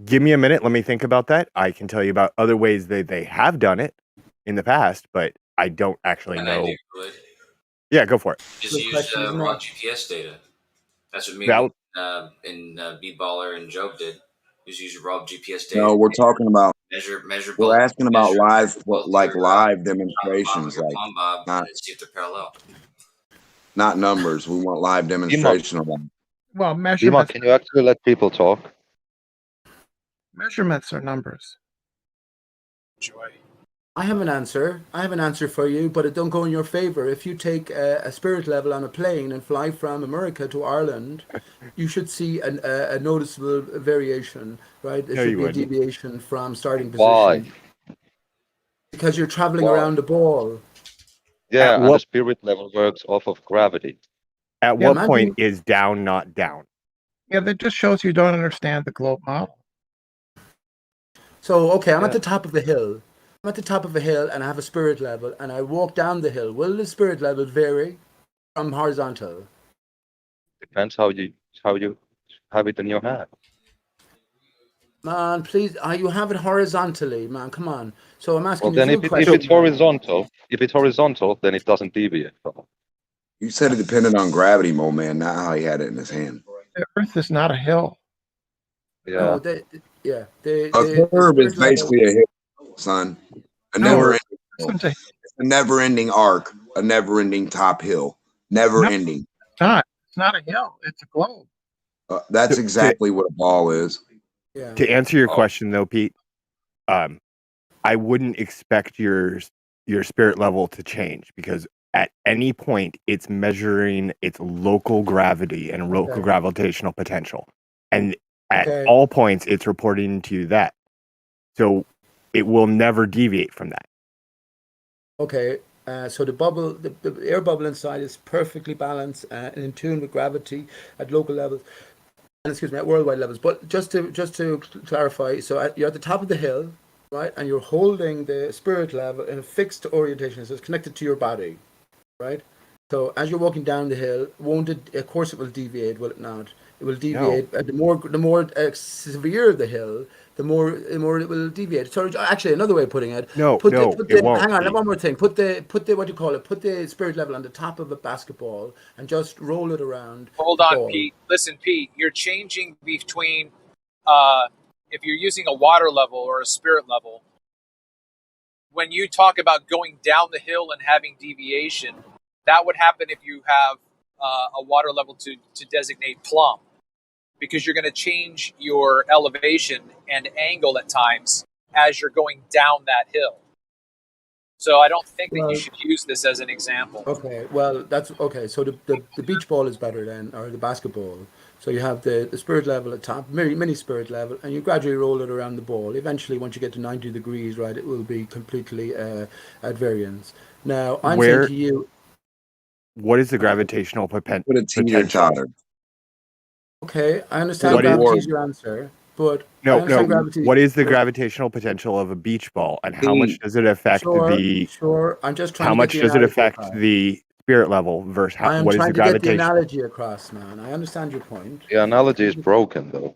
N: Give me a minute. Let me think about that. I can tell you about other ways they have done it in the past, but I don't actually
G: An
N: know.
G: idea, Kool-Aid.
N: Yeah, go for it.
G: Just
D: Good
G: use
D: question, isn't
G: raw
D: it?
G: GPS data. That's what me
N: That
G: and B-Baller and Joe did. Just use raw GPS data.
F: No, we're talking about.
G: Measure
F: We're
G: both.
F: asking about live,
G: both
F: like
G: your
F: live
G: top
F: demonstrations,
G: your
F: like
G: plumb bob
F: not
G: and see if they're parallel.
F: not numbers. We want live demonstration of them.
O: Well,
I: Dima,
O: measurements
I: can you actually let people talk?
O: measurements are numbers.
M: Joy.
D: I have an answer. I have an answer for you, but it don't go in your favor. If you take a spirit level on a plane and fly from America to Ireland, you should see a noticeable variation, right? There
N: No,
D: should
N: you
D: be a
N: wouldn't.
D: deviation from starting
I: Why?
D: position because you're traveling
I: Why?
D: around the ball.
I: Yeah, and the
N: what
I: spirit level works off of gravity.
N: at
O: Yeah,
N: what
D: Imagine.
N: point is down not down?
O: Yeah, that just shows you don't understand the globe model.
D: So, okay, I'm at
I: Yeah.
D: the top of the hill. I'm at the top of a hill and I have a spirit level and I walk down the hill. Will the spirit level vary from horizontal?
I: Depends how you have it in your hand.
D: Man, please, you have it horizontally, man. Come on. So I'm
I: Well,
D: asking you
I: then
D: two
I: if
D: questions.
I: it's horizontal, then it doesn't deviate from it.
F: You said it depended on gravity, Mo Man, not how he had it in his hand.
O: The Earth is not a hill.
I: Yeah.
D: No,
F: A curve is basically a hill, son. A
O: No,
F: never-ending hill.
O: listen to
F: It's a never-ending arc, a never-ending top hill, never-ending.
O: It's not a hill. It's a globe.
F: That's
N: To-
F: exactly what a ball is.
D: Yeah.
N: To answer your question though, Pete, I wouldn't expect your spirit level to change because at any point it's measuring its local gravity and local
D: Okay.
N: gravitational potential. And at
D: Okay.
N: all points it's reporting to you that. So it will never deviate from that.
D: Okay. So the bubble, the air bubble inside is perfectly balanced and in tune with gravity at local levels. And excuse me, at worldwide levels. But just to clarify, so you're at the top of the hill, right? And you're holding the spirit level in a fixed orientation, so it's connected to your body, right? So as you're walking down the hill, won't it? Of course, it will deviate, will it not? It will deviate. The more severe the hill, the more it will deviate. So actually, another way of putting it.
N: No,
D: Put
N: no,
D: the,
N: it won't,
D: hang on,
N: Pete.
D: one more thing. Put the what do you call it? Put the spirit level on the top of a basketball and just roll it around.
M: Hold
D: the
M: on,
D: ball.
M: Pete. Listen, Pete, you're changing between if you're using a water level or a spirit level. When you talk about going down the hill and having deviation, that would happen if you have a water level to designate plumb, because you're going to change your elevation and angle at times as you're going down that hill. So I don't think that you
D: Well,
M: should use this as an example.
D: okay, well, that's okay. So the beach ball is better then, or the basketball. So you have the spirit level at top, mini spirit level, and you gradually roll it around the ball. Eventually, once you get to 90 degrees, right, it will be completely at variance. Now, I'm saying to you,
N: what is the gravitational
F: Put a
N: potential?
F: teeter-totter.
D: okay, I understand
N: What is-
D: gravity is your answer, but I
N: No,
D: understand gravity.
N: what is the gravitational potential of a beach ball, and how much does it affect the?
D: Sure. I'm just trying
N: How
D: to
N: much
D: get the
N: does it
D: analogy
N: affect
D: across.
N: the spirit level versus
D: I am
N: what is the
D: trying to get the
N: gravitation?
D: analogy across, man. I understand your point.
I: The analogy is broken, though.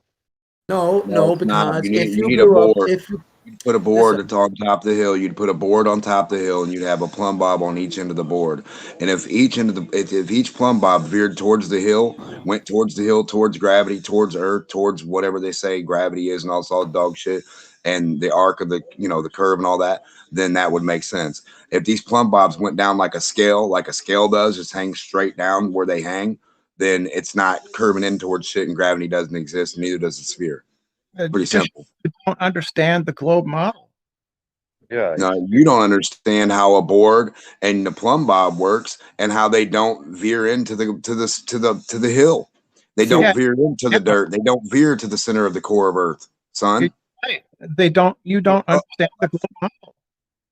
D: No,
F: it's not.
D: because
F: You
D: if you
F: need a
D: blew up,
F: board.
D: if you
F: You'd put a board
D: listen,
F: that's on top of the hill. You'd put a board on top of the hill, and you'd have a plumb bob on each end of the board. And if each end of the if each plumb bob veered towards the hill, went towards the hill, towards gravity, towards Earth, towards whatever they say gravity is, and all this all dog shit, and the arc of the the curve and all that, then that would make sense. If these plumb bobs went down like a scale does, just hang straight down where they hang, then it's not curving in towards shit, and gravity doesn't exist. Neither does the sphere. Pretty simple.
O: You don't understand the globe model.
I: Yeah.
F: No, you don't understand how a board and the plumb bob works, and how they don't veer into the hill. They don't veer into the dirt. They don't veer to the center of the core of Earth, son.
O: They don't. You don't understand the globe model.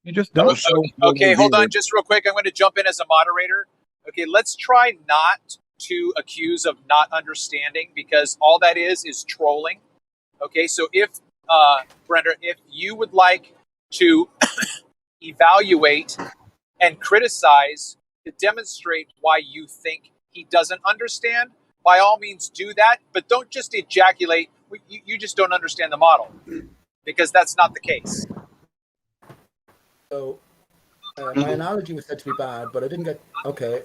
O: You just don't.
M: Okay, hold on just real quick. I'm going to jump in as a moderator. Okay, let's try not to accuse of not understanding, because all that is trolling. Okay, so if, Brenda, if you would like to evaluate and criticize to demonstrate why you think he doesn't understand, by all means do that, but don't just ejaculate, you just don't understand the model, because that's not the case.
D: So my analogy was said to be bad, but I didn't get okay.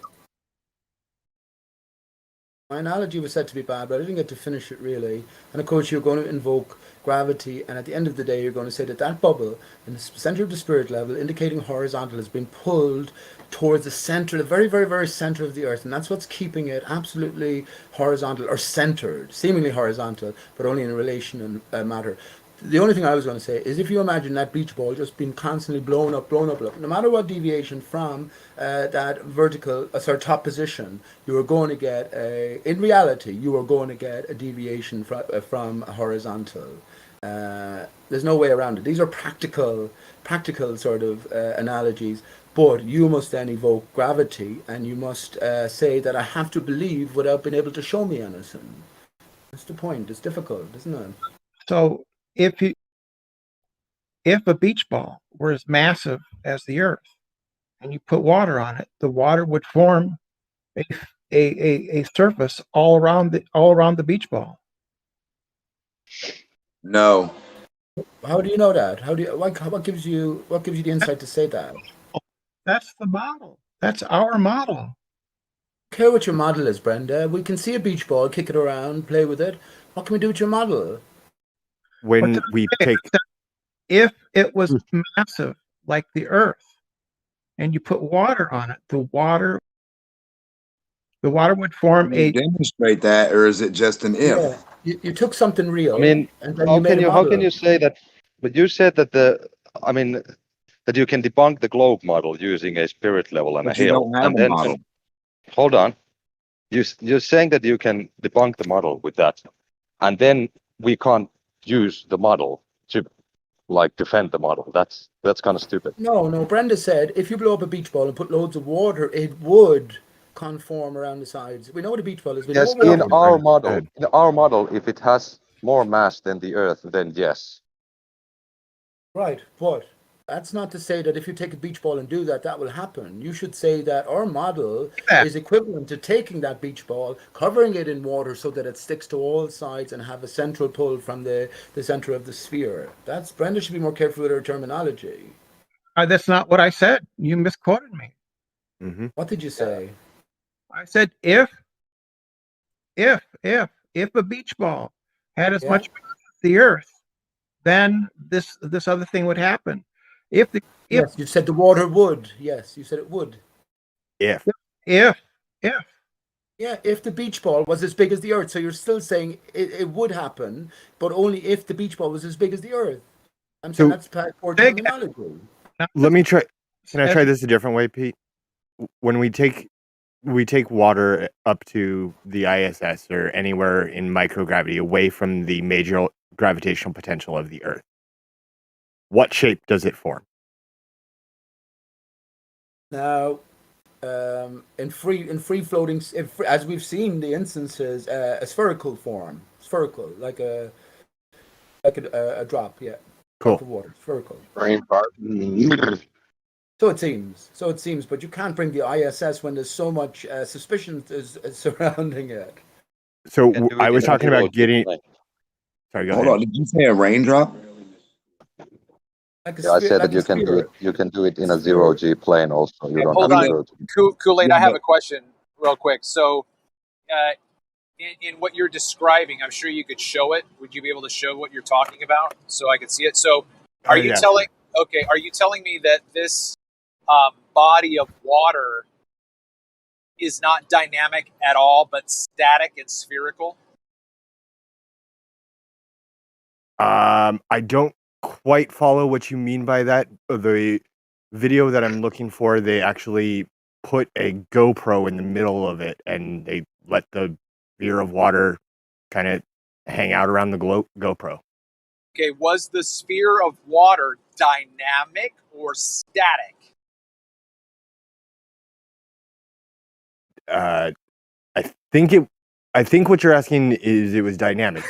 D: My analogy was said to be bad, but I didn't get to finish it really. And of course, you're going to invoke gravity, and at the end of the day, you're going to say that that bubble in the center of the spirit level, indicating horizontal, has been pulled towards the center, the very, very, very center of the Earth, and that's what's keeping it absolutely horizontal or centered, seemingly horizontal, but only in relation and matter. The only thing I was going to say is, if you imagine that beach ball just being constantly blown up, no matter what deviation from that vertical, top position, you are going to get in reality, you are going to get a deviation from horizontal. There's no way around it. These are practical sort of analogies, but you must then evoke gravity, and you must say that I have to believe without being able to show me anything. That's the point. It's difficult, isn't it?
O: So if a beach ball were as massive as the Earth, and you put water on it, the water would form a surface all around the beach ball.
F: No.
D: How do you know that? What gives you the insight to say that?
O: That's the model. That's our model.
D: I don't care what your model is, Brenda. We can see a beach ball, kick it around, play with it. What can we do with your model?
N: When we take,
O: if it was massive like the Earth, and you put water on it, the water would form
F: Can you demonstrate that, or is it just an if?
D: Yeah, you took something real.
I: I mean,
D: and then
I: how
D: made a
I: how
D: model
I: can
D: of
I: you
D: it.
I: say that? But you said that that you can debunk the globe model using a spirit level and
F: But
I: a
F: you
I: hill,
F: don't have
I: and
F: a
I: then
F: model.
I: hold on. You're saying that you can debunk the model with that, and then we can't use the model to defend the model. That's kind of stupid.
D: No. Brenda said if you blow up a beach ball and put loads of water, it would conform around the sides. We know what a beach ball is. We know
I: Yes,
D: what water
I: in our model, if it has more mass than the Earth, then yes.
D: Right, but that's not to say that if you take a beach ball and do that, that will happen. You should say that our model is equivalent to taking that beach ball, covering it in water so that it sticks to all sides and have a central pull from the center of the sphere. Brenda should be more careful with her terminology.
O: That's not what I said. You misquoted me.
N: Mm-hmm.
D: What did you say?
O: I said if a beach ball had as much mass as the Earth, then this other thing would happen. Yes,
D: you said the water would. Yes, you said it would.
N: If
D: the beach ball was as big as the Earth, so you're still saying it would happen, but only if the beach ball was as big as the Earth. I'm saying that's poor terminology.
N: Let me try. Can I try this a different way, Pete? When we take water up to the ISS or anywhere in microgravity away from the major gravitational potential of the Earth, what shape does it form?
D: Now, in free floating, as we've seen the instances, a spherical form, like a drop, yeah,
N: Cool.
D: drop of water, spherical.
F: Brain fart.
D: So it seems, but you can't bring the ISS when there's so much suspicion surrounding it.
N: So I was talking about getting. Sorry, go
F: Hold
N: ahead.
F: on, did you say a raindrop?
I: Yeah, I said that you can do it. You can do it in a zero G plane also. You don't
M: Hold
I: have
M: on,
I: zero G.
M: Kool-Aid, I have a question real quick. So, in what you're describing, I'm sure you could show it. Would you be able to show what you're talking about so I could see it? So, are you
N: yeah,
M: telling? Okay, are you telling me that this body of water is not dynamic at all, but static and spherical?
N: I don't quite follow what you mean by that. The video that I'm looking for, they actually put a GoPro in the middle of it, and they let the sphere of water kind of hang out around the GoPro.
M: Okay, was the sphere of water dynamic or static?
N: I think what you're asking is it was dynamic.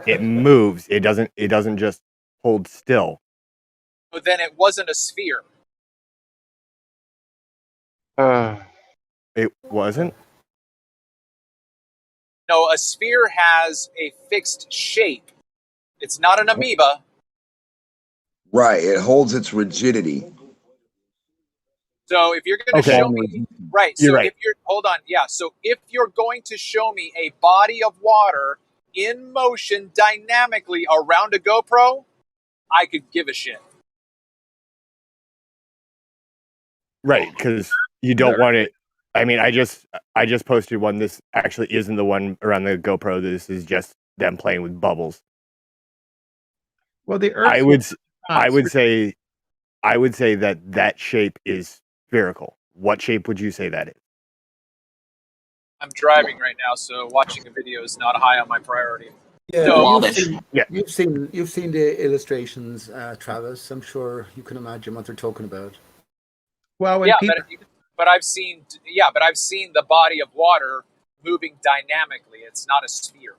N: It moves. It doesn't just hold still.
M: But then it wasn't a sphere.
N: It wasn't.
M: No, a sphere has a fixed shape. It's not an amoeba.
F: Right, it holds its rigidity.
M: So if you're going to
N: Okay.
M: show me, right?
N: You're
M: So
N: right.
M: if you're, hold on, yeah. So if you're going to show me a body of water in motion dynamically around a GoPro, I could give a shit.
N: Right, because you don't want it. I mean, I just posted one. This actually isn't the one around the GoPro. This is just them playing with bubbles.
O: Well, the Earth.
N: I would say that shape is spherical. What shape would you say that is?
M: I'm driving right now, so watching a video is not high on my priority.
D: Yeah,
M: So,
D: you've seen the illustrations, Travis. I'm sure you can imagine what they're talking about.
O: Well, when
M: yeah,
O: people,
M: but I've seen the body of water moving dynamically. It's not a sphere.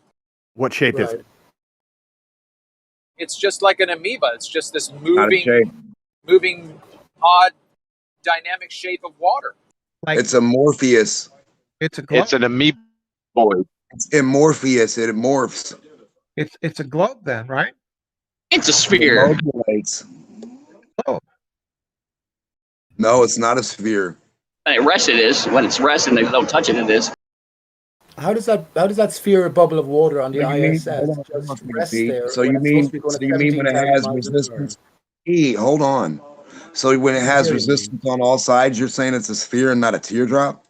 N: What shape is it?
M: It's just like an amoeba. It's just this
F: Not a shape.
M: moving, odd, dynamic shape of water.
F: It's a Morpheus.
O: It's a globe.
F: It's an amoeboid. It's Morpheus. It morphs.
O: It's a globe then, right?
B: It's a sphere.
F: It modulates.
O: Oh.
F: No, it's not a sphere.
B: When it rests, it is. When it's resting, they don't touch it. It is.
D: How does that sphere bubble of water on the
F: So you mean-
D: ISS
F: hold on,
D: just
F: hold on,
D: rest
F: Pete.
D: there?
F: So
D: when
F: you
D: it's
F: mean
D: supposed to be going
F: so you mean when it
D: 17,000
F: has
D: miles an
F: resistance? Hold on. So when it has
D: hearing
F: resistance on all sides, you're saying it's a sphere and not a teardrop?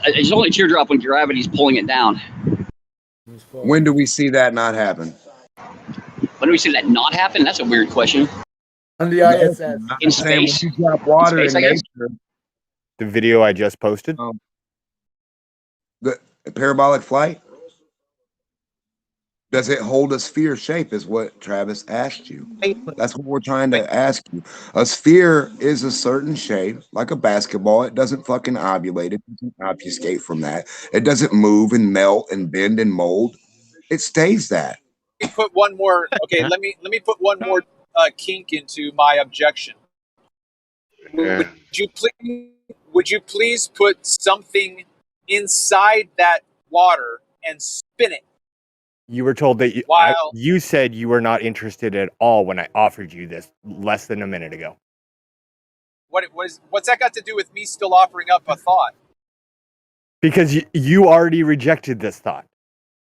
B: It's only a teardrop when gravity's pulling it down.
F: When do we see that not happen?
B: When do we see that not happen? That's a weird question.
D: On the
F: No,
D: ISS.
B: In
F: saying
B: space.
F: when you drop water
B: In space,
F: in
B: I guess.
F: nature,
N: The video I just posted.
F: the parabolic flight, does it hold a sphere shape? Is what Travis asked you. That's what we're trying to ask you. A sphere is a certain shape, like a basketball. It doesn't fucking ovulate. It doesn't obfuscate from that. It doesn't move and melt and bend and mold. It stays that.
M: Let me put one more. Okay, let me put one more kink into my objection.
F: Yeah.
M: Would you please put something inside that water and spin it?
N: You were told that
M: While-
N: you said you were not interested at all when I offered you this less than a minute ago.
M: What's that got to do with me still offering up a thought?
N: Because you already rejected this thought.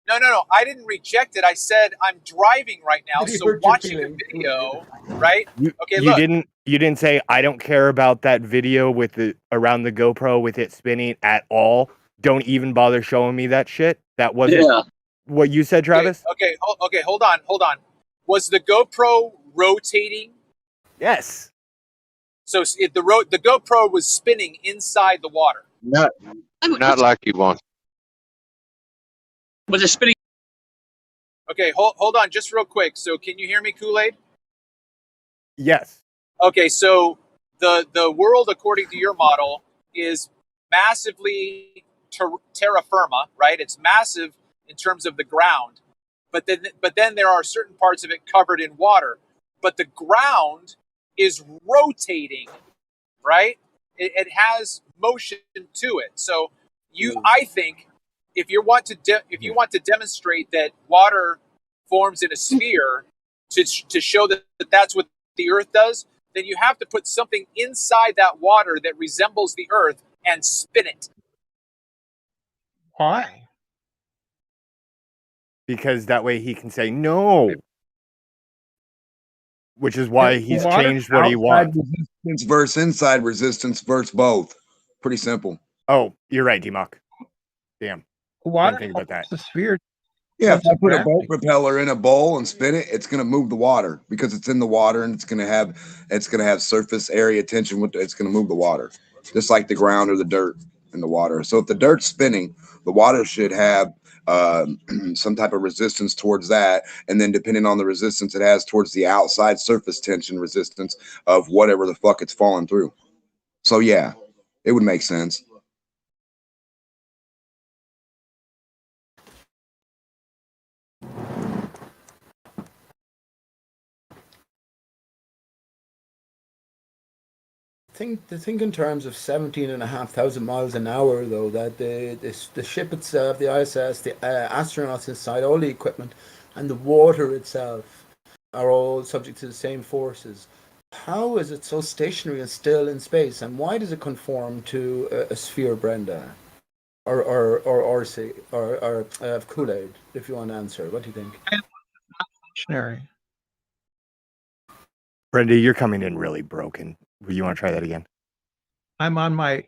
M: No. I didn't reject it. I said I'm driving right now, so watching a video, right? Okay,
N: You
M: look.
N: didn't say I don't care about that video with the around the GoPro with it spinning at all. Don't even bother showing me that shit. That wasn't what you said, Travis.
M: Okay, hold on. Was the GoPro rotating?
N: Yes.
M: So the GoPro was spinning inside the water.
I: Not like you want.
B: Was it spinning?
M: Okay, hold on just real quick. So can you hear me, Kool-Aid?
N: Yes.
M: Okay, so the world, according to your model, is massively terra firma, right? It's massive in terms of the ground, but then there are certain parts of it covered in water. But the ground is rotating, right? It has motion to it. So I think, if you want to demonstrate that water forms in a sphere to show that that's what the Earth does, then you have to put something inside that water that resembles the Earth and spin it.
O: Why?
N: Because that way he can say no. Which is why he's changed what he wants.
F: Resistance versus inside resistance versus both. Pretty simple.
N: Oh, you're right, D-Mock. Damn.
O: Water
N: Didn't think about that.
O: The sphere.
F: Yeah, if I put a
O: gravity.
F: boat propeller in a bowl and spin it, it's going to move the water because it's in the water, and it's going to have surface area tension with it's going to move the water, just like the ground or the dirt in the water. So if the dirt's spinning, the water should have some type of resistance towards that, and then depending on the resistance it has towards the outside surface tension resistance of whatever the fuck it's falling through. So yeah, it would make sense.
D: Think in terms of 17,500 miles an hour, though, that the ship itself, the ISS, the astronauts inside, all the equipment, and the water itself are all subject to the same forces. How is it so stationary and still in space, and why does it conform to a sphere, Brenda, or Kool-Aid? If you want to answer, what do you think?
O: Stationary.
N: Brenda, you're coming in really broken. You want to try that again?
O: I'm on my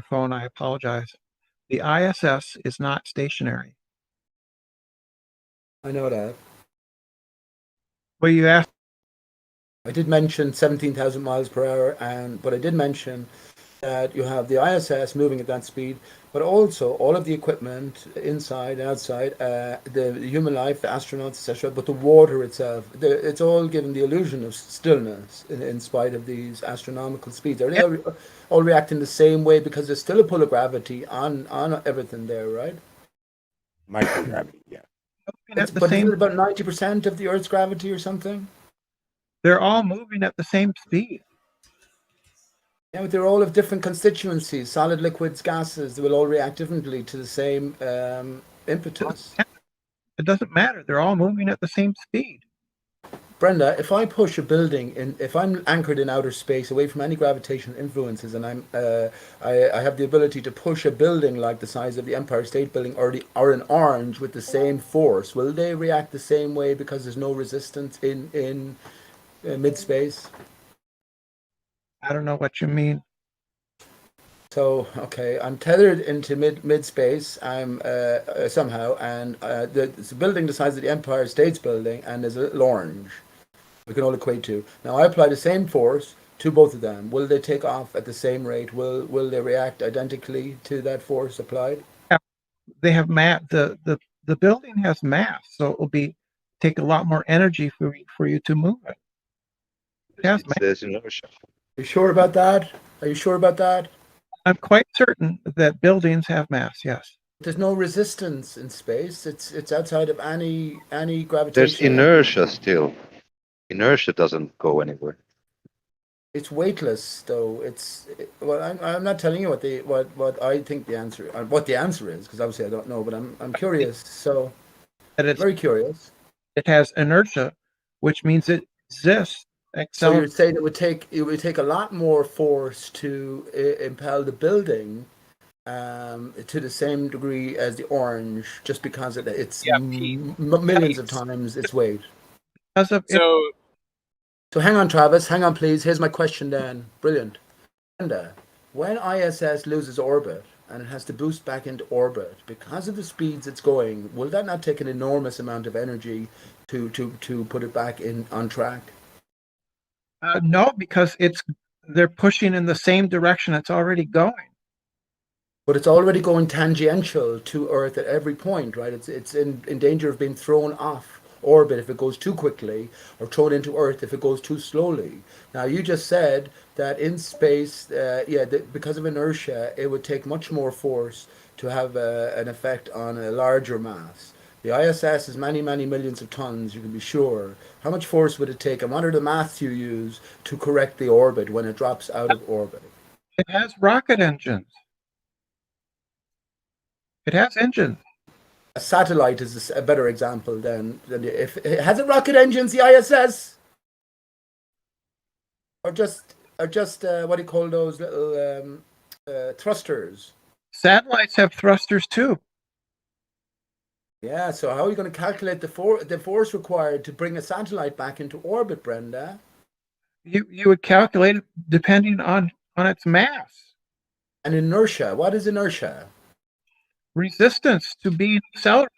O: phone. I apologize. The ISS is not stationary.
D: I know that.
O: Well, you asked.
D: I did mention 17,000 miles per hour, but I did mention that you have the ISS moving at that speed, but also all of the equipment inside and outside, the human life, the astronauts, etc., but the water itself, it's all given the illusion of stillness in spite of these astronomical speeds. Are they all reacting the same way because there's still a pull of gravity on everything there, right?
N: Microgravity, yeah.
D: But isn't it about 90% of the Earth's gravity or something?
O: They're all moving at the same speed.
D: Yeah, but they're all of different constituencies, solid, liquids, gases. They will all react differently to the same impetus.
O: It doesn't matter. They're all moving at the same speed.
D: Brenda, if I push a building, if I'm anchored in outer space, away from any gravitational influences, and I have the ability to push a building like the size of the Empire State Building or an orange with the same force, will they react the same way because there's no resistance in mid-space?
O: I don't know what you mean.
D: So, okay, I'm tethered into mid-space. I'm somehow, and the building the size of the Empire State's Building, and there's a little orange. We can all equate to. Now, I apply the same force to both of them. Will they take off at the same rate? Will they react identically to that force applied?
O: Yeah, they have mass. The building has mass, so it will take a lot more energy for you to move it. It has mass.
E: There's inertia.
D: Are you sure about that? Are you sure about that?
O: I'm quite certain that buildings have mass. Yes.
D: There's no resistance in space. It's outside of any gravitation.
E: There's inertia still. Inertia doesn't go anywhere.
D: It's weightless, though. I'm not telling you what I think the answer is, because obviously I don't know, but I'm curious. So
O: it's
D: very curious.
O: It has inertia, which means it exists.
D: So you're saying it would take a lot more force to impel the building to the same degree as the orange, just because it's millions of times its weight. So hang on, Travis. Hang on, please. Here's my question then. Brilliant. When ISS loses orbit and it has to boost back into orbit, because of the speeds it's going, will that not take an enormous amount of energy to put it back on track?
O: No, because they're pushing in the same direction it's already going.
D: But it's already going tangential to Earth at every point, right? It's in danger of being thrown off orbit if it goes too quickly, or thrown into Earth if it goes too slowly. Now, you just said that in space, because of inertia, it would take much more force to have an effect on a larger mass. The ISS is many, many millions of tons, you can be sure. How much force would it take, and what are the maths you use to correct the orbit when it drops out of orbit?
O: It has rocket engines. It has engines.
D: A satellite is a better example than if it has a rocket engines, the ISS, or just what do you call those little thrusters?
O: Satellites have thrusters too.
D: Yeah. So how are you going to calculate the force required to bring a satellite back into orbit, Brenda?
O: You would calculate it depending on its mass.
D: And inertia. What is inertia?
O: Resistance to being accelerated.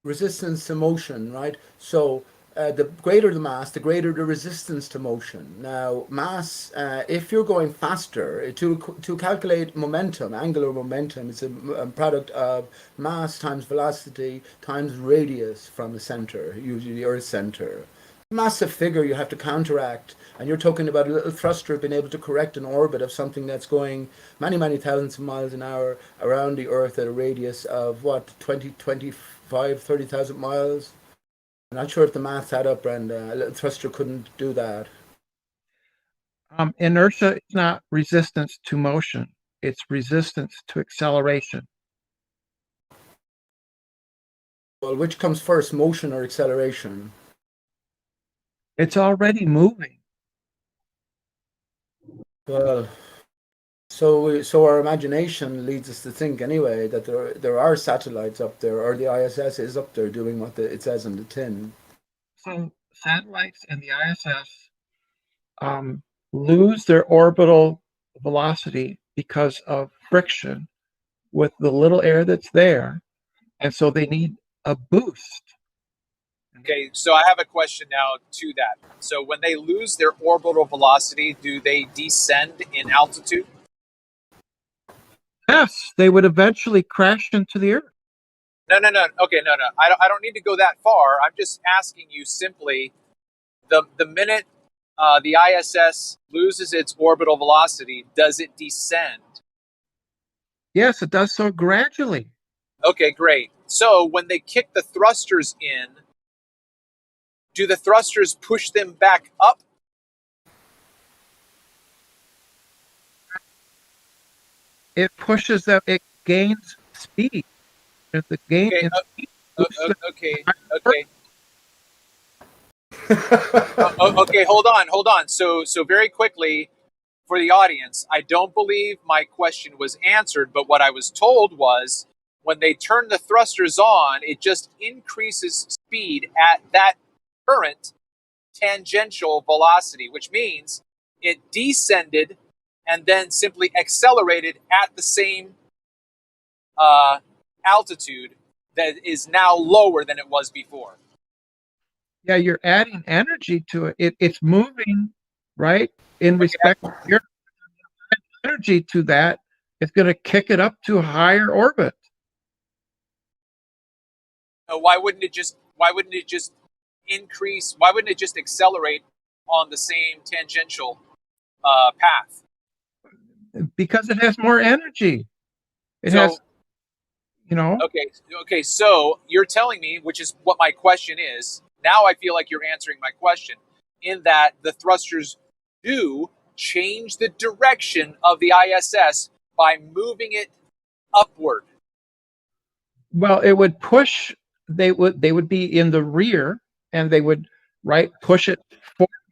D: Resistance to motion, right? So the greater the mass, the greater the resistance to motion. Now, mass, if you're going faster, to calculate momentum, angular momentum, it's a product of mass times velocity times radius from the center, usually the Earth's center. Massive figure you have to counteract, and you're talking about a little thruster being able to correct an orbit of something that's going many, many thousands of miles an hour around the Earth at a radius of what, 20, 25, 30,000 miles? I'm not sure if the maths add up, Brenda. A little thruster couldn't do that.
O: Inertia is not resistance to motion. It's resistance to acceleration.
D: Well, which comes first, motion or acceleration?
O: It's already moving.
D: Well, so our imagination leads us to think anyway that there are satellites up there, or the ISS is up there doing what it says on the tin.
O: So satellites and the ISS lose their orbital velocity because of friction with the little air that's there, and so they need a boost.
M: Okay, so I have a question now to that. So when they lose their orbital velocity, do they descend in altitude?
O: Yes, they would eventually crash into the Earth.
M: No. Okay, no. I don't need to go that far. I'm just asking you simply, the minute the ISS loses its orbital velocity, does it descend?
O: Yes, it does so gradually.
M: Okay, great. So when they kick the thrusters in, do the thrusters push them back up?
O: It pushes them, it gains speed. If the gain
M: Okay,
O: in speed
M: okay. Okay, hold on. So very quickly, for the audience, I don't believe my question was answered, but what I was told was when they turn the thrusters on, it just increases speed at that current tangential velocity, which means it descended and then simply accelerated at the same altitude that is now lower than it was before.
O: Yeah, you're adding energy to it. It's moving, right? In respect to your energy to that, it's going to kick it up to a higher orbit.
M: Why wouldn't it just increase? Why wouldn't it just accelerate on the same tangential path?
O: Because it has more energy. It has,
M: Okay. So you're telling me, which is what my question is. Now I feel like you're answering my question, in that the thrusters do change the direction of the ISS by moving it upward.
O: Well, it would push. They would be in the rear, and they would push it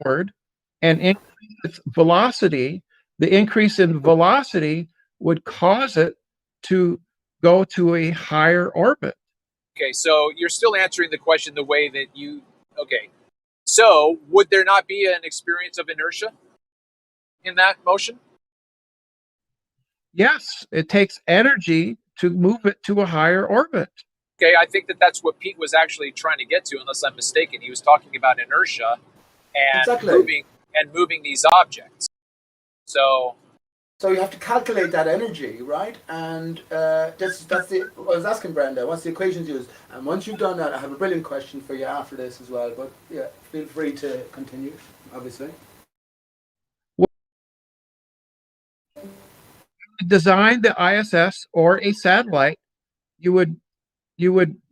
O: forward and increase its velocity. The increase in velocity would cause it to go to a higher orbit.
M: Okay, so you're still answering the question the way that you. Okay, so would there not be an experience of inertia in that motion?
O: Yes, it takes energy to move it to a higher orbit.
M: Okay, I think that's what Pete was actually trying to get to, unless I'm mistaken. He was talking about inertia and moving these objects. So
D: you have to calculate that energy, right? And that's the. I was asking Brenda, what's the equations used? And once you've done that, I have a brilliant question for you after this as well. But yeah, feel free to continue. Obviously.
O: Design the ISS or a satellite, you would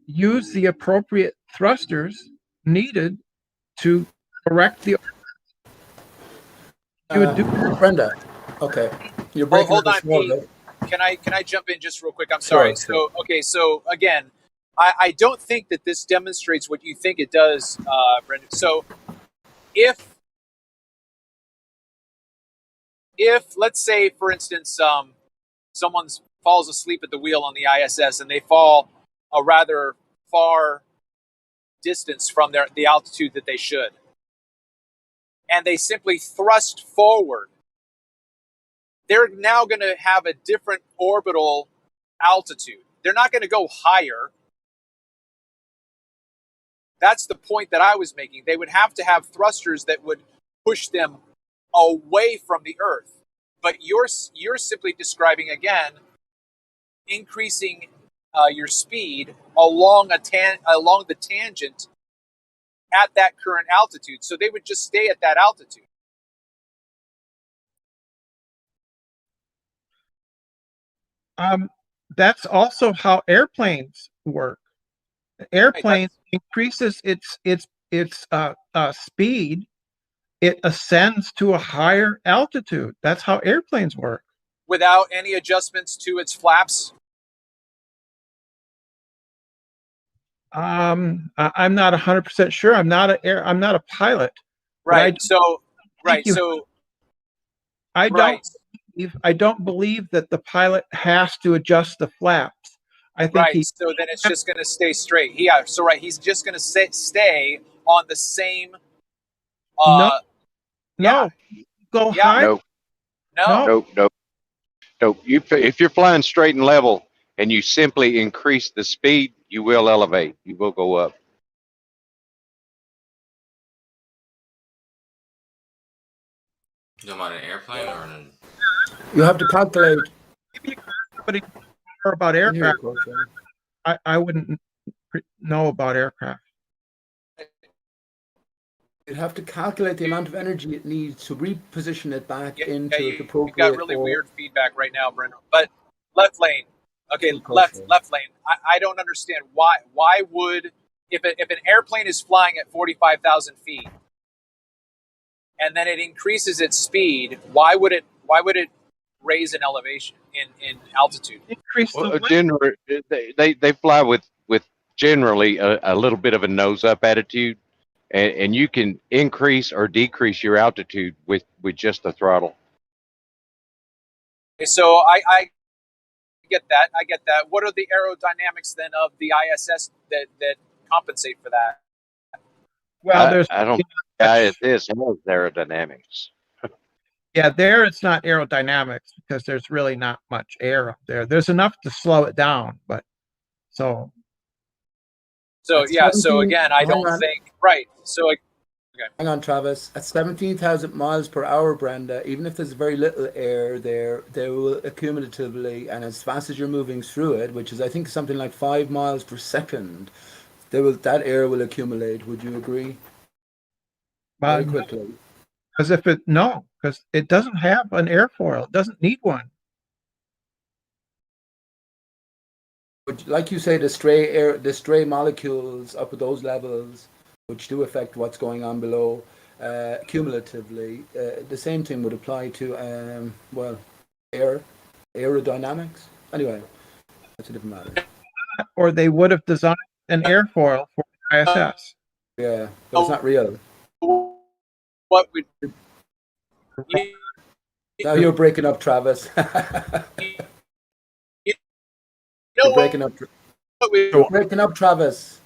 O: use the appropriate thrusters needed to correct the. You would do
D: Brenda. Okay, you're breaking
M: hold
D: up
M: on,
D: a small
M: Pete.
D: bit.
M: Can I jump in just real quick? I'm sorry.
D: Sure.
M: So again, I don't think that this demonstrates what you think it does, Brendan. So if let's say, for instance, someone falls asleep at the wheel on the ISS and they fall a rather far distance from the altitude that they should, and they simply thrust forward, they're now going to have a different orbital altitude. They're not going to go higher. That's the point that I was making. They would have to have thrusters that would push them away from the Earth. But you're simply describing, again, increasing your speed along the tangent at that current altitude. So they would just stay at that altitude.
O: That's also how airplanes work. Airplane increases its speed. It ascends to a higher altitude. That's how airplanes work.
M: Without any adjustments to its flaps?
O: I'm not 100% sure. I'm not a pilot.
M: Right.
O: I don't believe that the pilot has to adjust the flaps. I think
M: So then it's just going to stay straight. Yeah. So he's just going to stay on the same.
O: No. Go high.
M: No.
I: No. If you're flying straight and level and you simply increase the speed, you will elevate. You will go up.
G: You about an airplane or an?
D: You have to calculate.
O: Somebody more about aircraft. I wouldn't know about aircraft.
D: You'd have to calculate the amount of energy it needs to reposition it back into its
M: You
D: appropriate.
M: got really weird feedback right now, Brenda. But left lane. Okay, left lane. I don't understand why. Why would if an airplane is flying at 45,000 feet and then it increases its speed, why would it raise in elevation in altitude?
I: Well, generally, they fly with generally a little bit of a nose up attitude, and you can increase or decrease your altitude with just the throttle.
M: Okay, so I get that. I get that. What are the aerodynamics then of the ISS that compensate for that?
O: Well,
I: I don't think this has aerodynamics.
O: Yeah, there it's not aerodynamics because there's really not much air up there. There's enough to slow it down, but so.
M: So yeah. So again, I don't think right. So okay.
D: Hang on, Travis. At 17,000 miles per hour, Brenda, even if there's very little air there, there will accumulatively, and as fast as you're moving through it, which is I think something like 5 miles per second, that air will accumulate. Would you agree? Very quickly.
O: Because it doesn't have an airfoil. It doesn't need one.
D: But like you say, the stray molecules up at those levels, which do affect what's going on below, cumulatively, the same thing would apply to aerodynamics. Anyway, that's a different matter.
O: Or they would have designed an airfoil for ISS.
D: Yeah, but it's not real.
M: What would
D: now you're breaking up, Travis. You're breaking up. You're breaking up, Travis.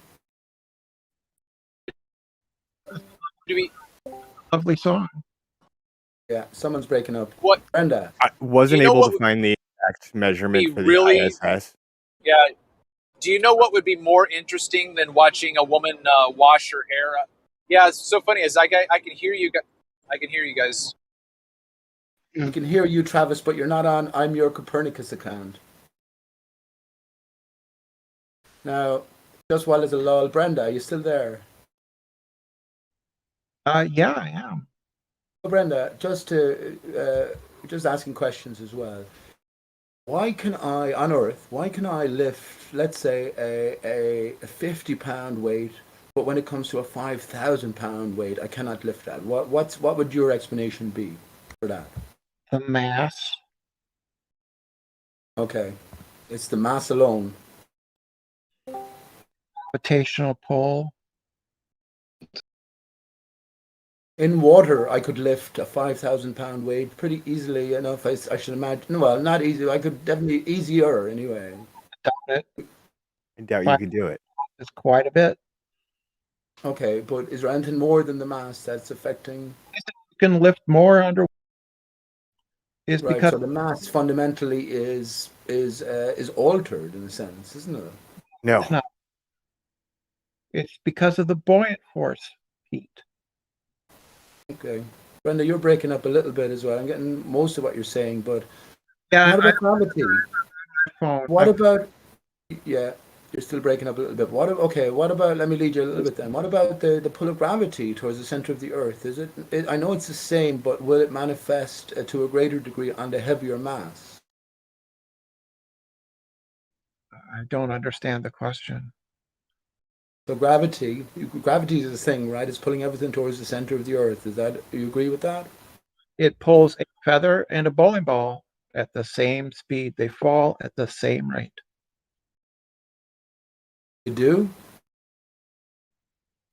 O: Lovely song.
D: Yeah, someone's breaking up.
M: What?
D: Brenda.
N: I wasn't able to find the exact measurement for the ISS.
M: Yeah. Do you know what would be more interesting than watching a woman wash her hair? Yeah, it's so funny. As I can hear you. I can hear you guys.
D: We can hear you, Travis, but you're not on I'm Your Copernicus account. Now, just while there's a lull, Brenda, are you still there?
O: Yeah, I am.
D: Brenda, just asking questions as well. Why can I, on Earth, lift, let's say, a 50-pound weight, but when it comes to a 5,000-pound weight, I cannot lift that? What would your explanation be for that?
O: The mass.
D: Okay, it's the mass alone.
O: Gravitational pull.
D: In water, I could lift a 5,000-pound weight pretty easily enough. I should imagine. Well, not easy. I could definitely easier anyway.
O: Doubt it.
N: I doubt you could do it.
O: It's quite a bit.
D: Okay, but is there anything more than the mass that's affecting?
O: You can lift more under. Is
D: Right.
O: because
D: So the mass fundamentally is altered in a sense, isn't it?
N: No.
O: it's not. It's because of the buoyant force, Pete.
D: Okay. Brenda, you're breaking up a little bit as well. I'm getting most of what you're saying, but
O: Yeah.
D: what about gravity? What
O: I-
D: about? Yeah, you're still breaking up a little bit. What about? Let me lead you a little bit then. What about the pull of gravity towards the center of the Earth? Is it? I know it's the same, but will it manifest to a greater degree on the heavier mass?
O: I don't understand the question.
D: So gravity is the thing, right? It's pulling everything towards the center of the Earth. Do you agree with that?
O: It pulls a feather and a bowling ball at the same speed. They fall at the same rate.
D: You do?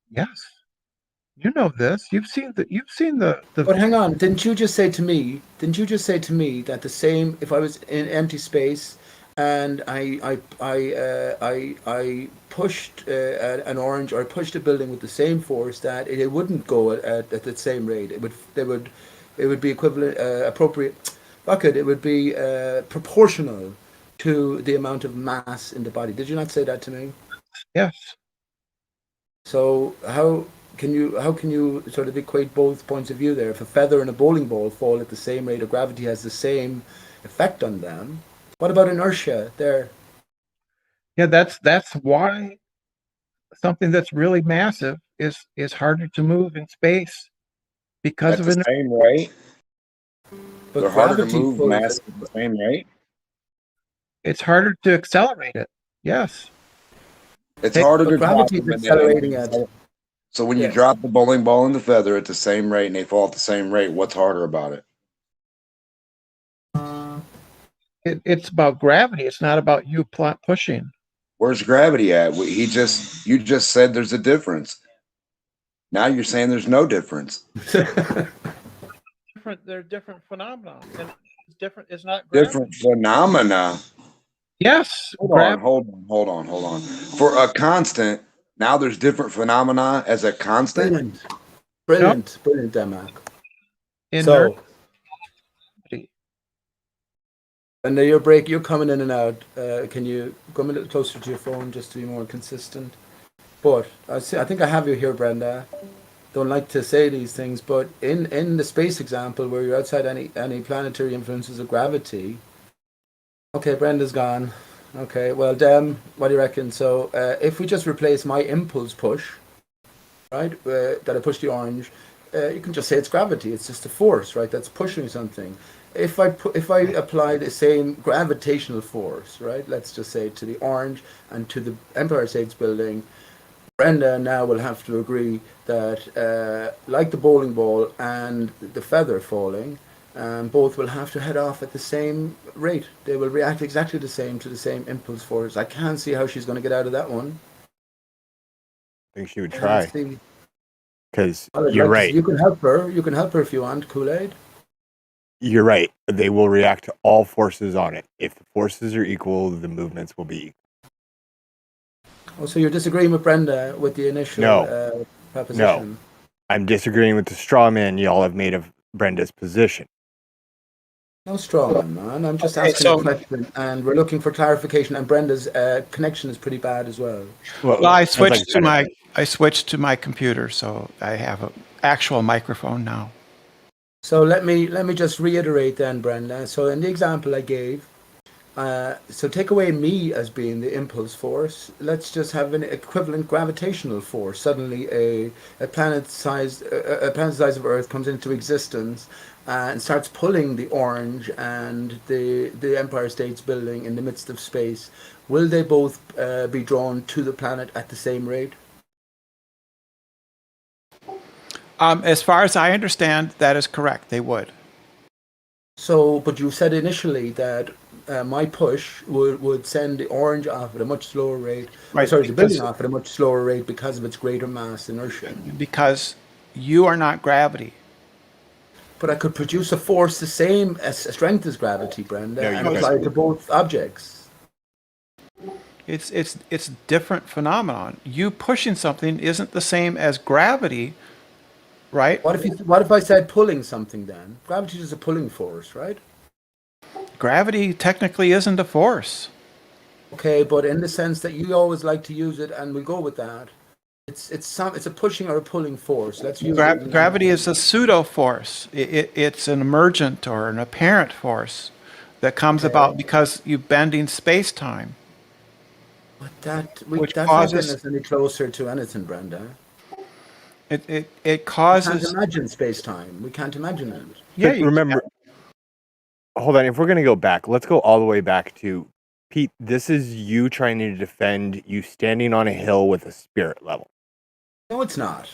O: Yes. You know this. You've seen the.
D: But hang on, didn't you just say to me that the same, if I was in empty space and I pushed an orange or I pushed a building with the same force, that it wouldn't go at the same rate. It would be equivalent, appropriate. It would be proportional to the amount of mass in the body. Did you not say that to me?
O: Yes.
D: So how can you sort of equate both points of view there? If a feather and a bowling ball fall at the same rate of gravity, has the same effect on them, what about inertia there?
O: Yeah, that's why something that's really massive is harder to move in space because
F: At
O: of
F: the
O: it.
F: same rate?
D: But
F: They're harder to
D: gravity
F: move
D: pulls
F: mass
D: it.
F: at the same rate?
O: It's harder to accelerate it. Yes.
F: It's harder
D: But
F: to drop
D: gravity is
F: them and
D: accelerating it.
F: So when you
D: Yeah.
F: drop the bowling ball and the feather at the same rate and they fall at the same rate, what's harder about it?
O: It's about gravity. It's not about you pushing.
F: Where's gravity at? You just said there's a difference. Now you're saying there's no difference.
O: They're different phenomena, and it's different. It's not gravity.
F: Different phenomena.
O: Yes.
F: Hold on. For a constant, now there's different phenomena as a constant.
D: Brilliant, Demark.
O: So,
D: and you're coming in and out. Can you come a little closer to your phone just to be more consistent? But I think I have you here, Brenda. Don't like to say these things, but in the space example where you're outside any planetary influences of gravity. Okay, Brenda's gone. Okay, well, Dem, what do you reckon? So if we just replace my impulse push, right, that I push the orange, you can just say it's gravity. It's just a force, right, that's pushing something. If I apply the same gravitational force, right, let's just say to the orange and to the Empire State's building, Brenda now will have to agree that, like the bowling ball and the feather falling, both will have to head off at the same rate. They will react exactly the same to the same impulse force. I can't see how she's going to get out of that one.
N: I think she would try. Because
D: Well,
N: you're right.
D: You can help her. You can help her if you want, Kool-Aid.
N: You're right. They will react to all forces on it. If the forces are equal, the movements will be equal.
D: Oh, so you're disagreeing with Brenda with the initial proposition?
N: No. I'm disagreeing with the straw man y'all have made of Brenda's position.
D: No straw man. I'm just asking a question, and we're looking for clarification. And Brenda's connection is pretty bad as well.
P: Well, I switched to my computer, so I have an actual microphone now.
D: So let me just reiterate then, Brenda. So in the example I gave, so take away me as being the impulse force. Let's just have an equivalent gravitational force. Suddenly, a planet size of Earth comes into existence and starts pulling the orange and the Empire State's building in the midst of space. Will they both be drawn to the planet at the same rate?
O: As far as I understand, that is correct. They would.
D: So, but you said initially that my push would send the orange off at a much slower rate.
O: Right,
D: Sorry, the building
O: because-
D: off at a much slower rate because of its greater mass inertia.
O: Because you are not gravity.
D: But I could produce a force the same as strength as gravity, Brenda,
O: No, you
D: and
O: couldn't.
D: apply it to both objects.
O: It's different phenomenon. You pushing something isn't the same as gravity, right?
D: What if I said pulling something then? Gravity is a pulling force, right?
O: Gravity technically isn't a force.
D: Okay, but in the sense that you always like to use it, and we go with that. It's a pushing or a pulling force. Let's use it.
O: Gravity is a pseudo force. It's an emergent or an apparent force that comes about because you're bending space time.
D: But that's
O: which
D: not
O: causes-
D: getting us any closer to anything, Brenda.
O: It causes.
D: We can't imagine space time. We can't imagine it.
O: Yeah,
N: But remember, hold on. If we're going to go back, let's go all the way back to Pete. This is you trying to defend you standing on a hill with a spirit level.
D: No, it's not.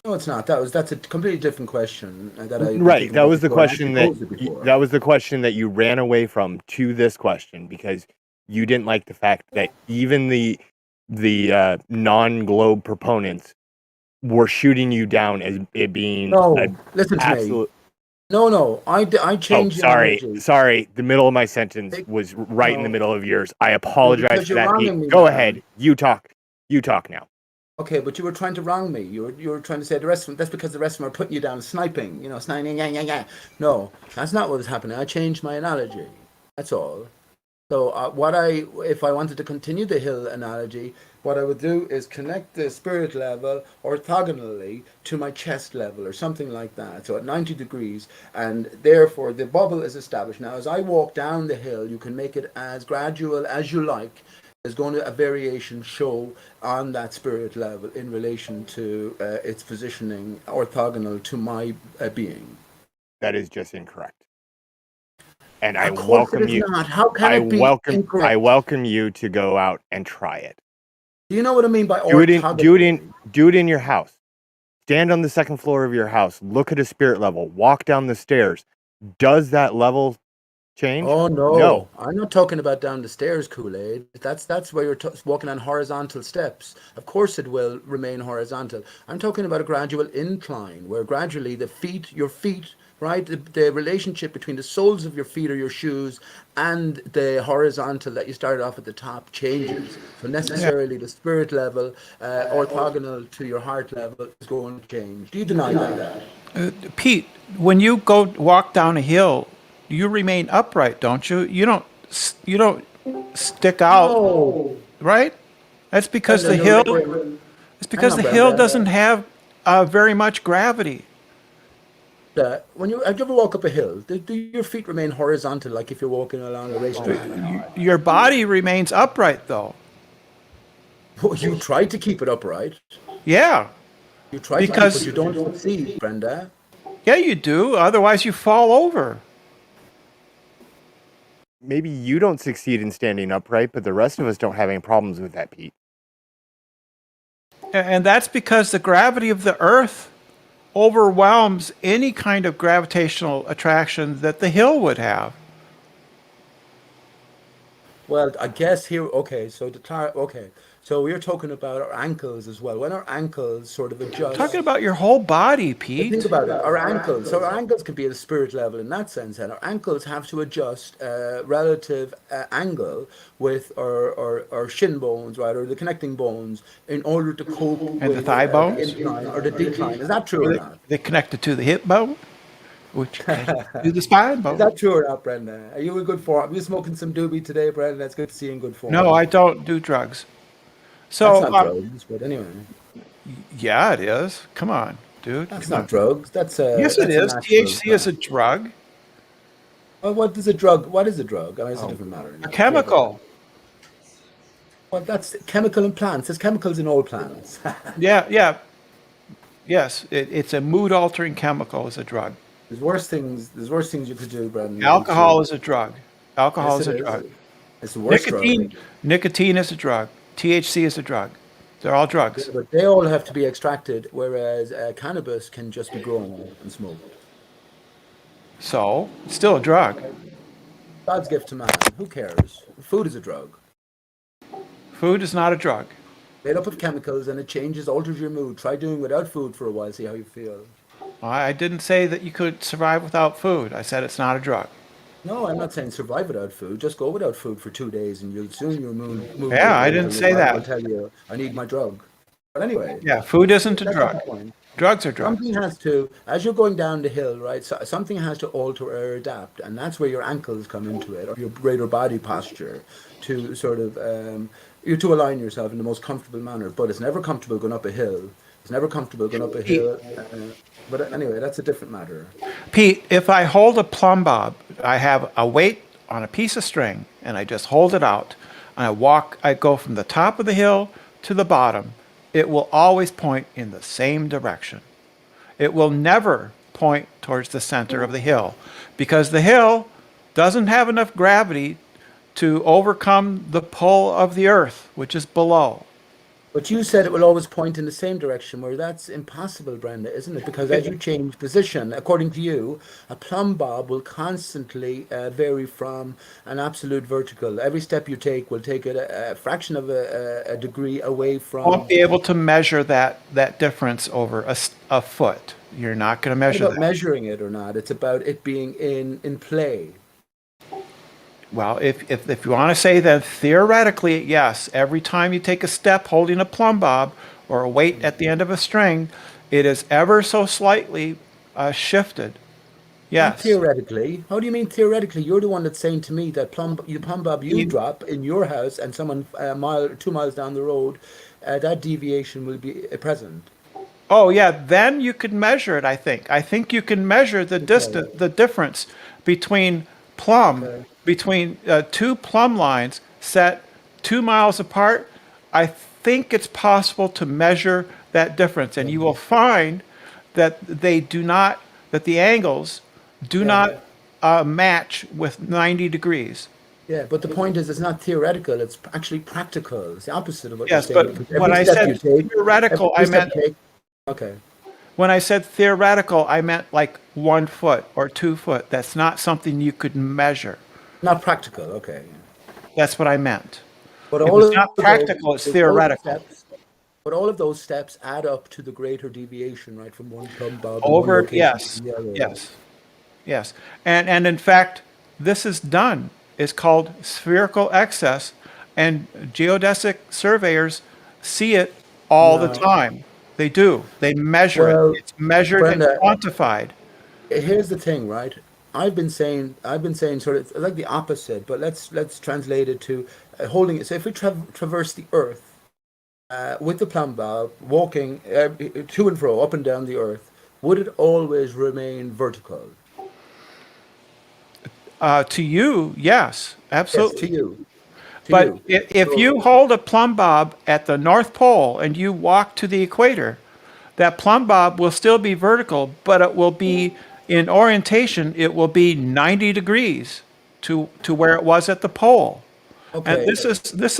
D: No, it's not. That's a completely different question.
N: Right. That was the question that was the question that you ran away from to this question because you didn't like the fact that even the non-globe proponents were shooting you down as it being
D: listen to
N: absolute.
D: me. No, I changed.
N: Sorry. The middle of my sentence was right in the middle of yours. I apologize
D: because
N: for
D: you're
N: that,
D: wronging
N: Pete.
D: me
N: Go
D: now.
N: ahead. You talk. You talk now.
D: Okay, but you were trying to wrong me. You were trying to say the rest of them. That's because the rest of them are putting you down, sniping. Sniping. Yeah. No, that's not what was happening. I changed my analogy. That's all. So if I wanted to continue the hill analogy, what I would do is connect the spirit level orthogonally to my chest level or something like that. So at 90 degrees, and therefore the bubble is established. Now, as I walk down the hill, you can make it as gradual as you like. There's going to a variation show on that spirit level in relation to its positioning orthogonal to my being.
N: That is just incorrect. And I
D: Of course
N: welcome
D: it is
N: you.
D: not. How can
N: I
D: it be incorrect?
N: I welcome you to go out and try it.
D: Do you know what I mean by
N: Do
D: orthogonal?
N: it in your house. Stand on the second floor of your house. Look at a spirit level. Walk down the stairs. Does that level change?
D: Oh no.
N: No.
D: I'm not talking about down the stairs, Kool-Aid. That's where you're walking on horizontal steps. Of course it will remain horizontal. I'm talking about a gradual incline where gradually your feet, right, the relationship between the soles of your feet or your shoes and the horizontal that you started off at the top changes. So necessarily the spirit level orthogonal to your heart level is going to change. Do you deny that?
O: Pete, when you go walk down a hill, you remain upright, don't you? You don't stick out, right? That's because the hill. It's because the hill doesn't have very much gravity.
D: Have you ever walk up a hill? Do your feet remain horizontal, like if you're walking along a racetrack?
O: Your body remains upright, though.
D: Well, you try to keep it upright.
O: Yeah.
D: You try to, but you don't succeed, Brenda.
O: Yeah, you do. Otherwise, you fall over.
N: Maybe you don't succeed in standing upright, but the rest of us don't have any problems with that, Pete.
O: And that's because the gravity of the Earth overwhelms any kind of gravitational attraction that the hill would have.
D: Well, I guess here, okay, so so we're talking about our ankles as well. When our ankles sort of adjust.
O: Talking about your whole body, Pete.
D: Think about it. Our ankles. So our ankles can be at a spirit level in that sense, and our ankles have to adjust relative angle with our shin bones, right, or the connecting bones, in order to cope with
O: the thigh bones?
D: the incline or the decline. Is that true or not?
O: They're connected to the hip bone, which to the spine bone.
D: Is that true or not, Brenda? Are you in good form? Are you smoking some doobie today, Brenda? That's good to see you in good form.
O: No, I don't do drugs. So
D: That's not drugs, but anyway.
O: Yeah, it is. Come on. dude.
D: That's
O: Come
D: not
O: on.
D: drugs. That's a
O: Yes, it
D: that's a
O: is.
D: natural
O: THC is a
D: plant.
O: drug.
D: Well, what is a drug? What is a drug? I mean, it's a
O: Oh,
D: different matter.
O: a chemical.
D: Well, that's chemical in plants. There's chemicals in all plants.
O: Yeah. Yes, it's a mood-altering chemical. Is a drug.
D: There's worse things. There's worse things you could do, Brendan.
O: Alcohol is a drug. Alcohol
D: Yes,
O: is
D: it
O: a
D: is.
O: drug.
D: It's the worst drug.
O: Nicotine is a drug. THC is a drug. They're all drugs.
D: Yeah, but they all have to be extracted, whereas cannabis can just be grown and smoked.
O: So it's still a drug.
D: God's gift to man. Who cares? Food is a drug.
O: Food is not a drug.
D: Made up of chemicals, and it changes, alters your mood. Try doing without food for a while, see how you feel.
O: I didn't say that you could survive without food. I said it's not a drug.
D: No, I'm not saying survive without food. Just go without food for 2 days, and you'll soon your mood.
O: Yeah, I didn't say that.
D: Will tell you, I need my drug. But anyway.
O: Yeah, food isn't a
D: that's
O: drug.
D: the point.
O: Drugs are drugs.
D: Something has to, as you're going down the hill, right? So something has to alter or adapt, and that's where your ankles come into it, or your greater body posture, to sort of you to align yourself in the most comfortable manner. But it's never comfortable going up a hill. It's never comfortable going up a hill. But anyway, that's a different matter.
O: Pete, if I hold a plumb bob, I have a weight on a piece of string, and I just hold it out, and I go from the top of the hill to the bottom. It will always point in the same direction. It will never point towards the center of the hill, because the hill doesn't have enough gravity to overcome the pull of the earth, which is below.
D: But you said it will always point in the same direction, where that's impossible, Brenda, isn't it? Because as you change position, according to you, a plumb bob will constantly vary from an absolute vertical. Every step you take will take it a fraction of a degree away from...
O: You won't be able to measure that difference over a foot. You're not going to measure
D: It's about
O: that.
D: measuring it or not. It's about it being in play.
O: Well, if you want to say that theoretically, yes, every time you take a step holding a plumb bob or a weight at the end of a string, it is ever so slightly shifted. Yes.
D: Not theoretically. How do you mean theoretically? You're the one that's saying to me that plumb bob you drop in your house and someone 2 miles down the road, that deviation will be present.
O: Oh yeah, then you could measure it. I think you can measure the distance, the difference between between two plumb lines set 2 miles apart. I think it's possible to measure that difference, and you will find that that the angles do not match with 90 degrees.
D: Yeah, but the point is, it's not theoretical; it's actually practical. It's the opposite of what
O: Yes,
D: you're saying.
O: but
D: Every
O: when I
D: step
O: said
D: you take-
O: theoretical,
D: every
O: I
D: step
O: meant
D: you take- okay.
O: when I said theoretical, I meant like 1 foot or 2 foot. That's not something you could measure.
D: Not practical. Okay.
O: That's what I meant.
D: But
O: It
D: all
O: was
D: of
O: not
D: those-
O: practical, it's
D: those
O: theoretical.
D: steps- but all of those steps add up to the greater deviation, right, from one plumb bob in one
O: Over,
D: location
O: yes,
D: to the other.
O: yes. And in fact, this is done. It's called spherical excess, and geodesic surveyors see it all the
D: No.
O: time. They do. They measure
D: Well,
O: it. It's measured
D: Brenda,
O: and quantified.
D: Here's the thing, right? I've been saying sort of like the opposite, but let's translate it to holding it. So if we traverse the Earth with the plumb bob, walking to and fro, up and down the Earth, would it always remain vertical?
O: To you, yes, absolutely.
D: Yes, to you.
O: But if you hold a plumb bob at the North Pole and you walk to the equator, that plumb bob will still be vertical, but it will be in orientation. It will be 90 degrees to where it was at the pole.
D: Okay.
O: And this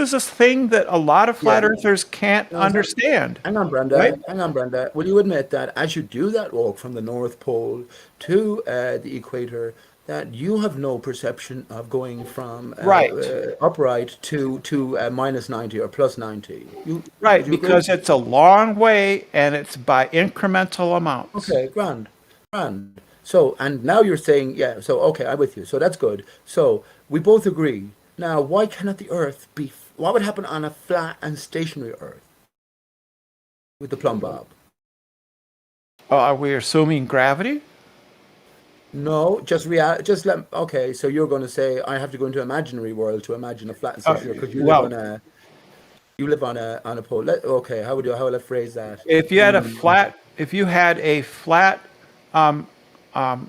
O: is a thing that a lot of flat earthers can't understand.
D: Hang on, Brenda.
O: Right?
D: Hang on, Brenda. Will you admit that as you do that walk from the North Pole to the equator, that you have no perception of going from upright to minus 90 or plus 90?
O: Right,
D: would you
O: because
D: agree?
O: it's a long way and it's by incremental amounts.
D: Okay, grand. So, and now you're saying, yeah, so, okay, I'm with you. So that's good. So we both agree. Now, why cannot the Earth be, what would happen on a flat and stationary Earth with the plumb bob?
O: Are we assuming gravity?
D: No, okay, so you're going to say I have to go into imaginary world to imagine a flat and stationary, because you live on a... You live on a pole. Okay, how will I phrase that?
O: If you had a flat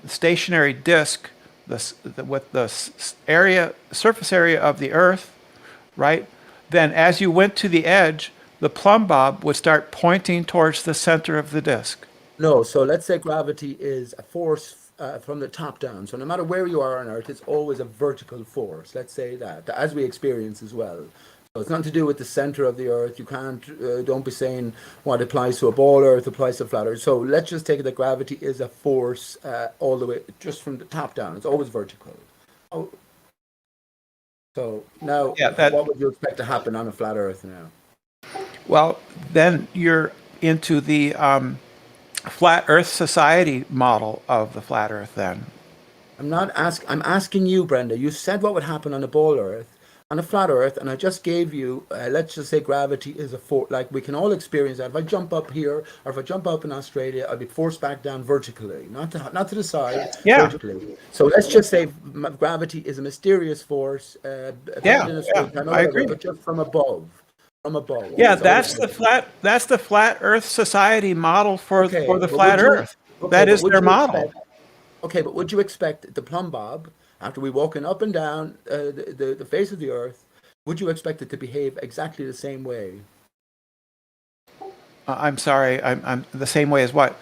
O: stationary disk, with the surface area of the Earth, right? Then as you went to the edge, the plumb bob would start pointing towards the center of the disk.
D: No, so let's say gravity is a force from the top down. So no matter where you are on Earth, it's always a vertical force. Let's say that, as we experience as well. So it's nothing to do with the center of the Earth. You can't, don't be saying what applies to a ball Earth applies to a flat Earth. So let's just take it that gravity is a force all the way, just from the top down. It's always vertical. Oh. So now, what would you expect to happen on a flat Earth now?
O: Well, then you're into the Flat Earth Society model of the flat Earth then.
D: I'm asking you, Brenda. You said what would happen on a ball Earth, on a flat Earth, and I just gave you, let's just say gravity is a force, like we can all experience that. If I jump up here, or if I jump up in Australia, I'll be forced back down vertically, not to the side, vertically. So let's just say gravity is a mysterious force. I agree. But just from above. From above.
O: Yeah, that's the flat Earth Society model for the flat Earth. That is their model.
D: Okay, but would you expect the plumb bob, after we walking up and down the face of the Earth, would you expect it to behave exactly the same way?
O: I'm sorry, I'm the same way as what?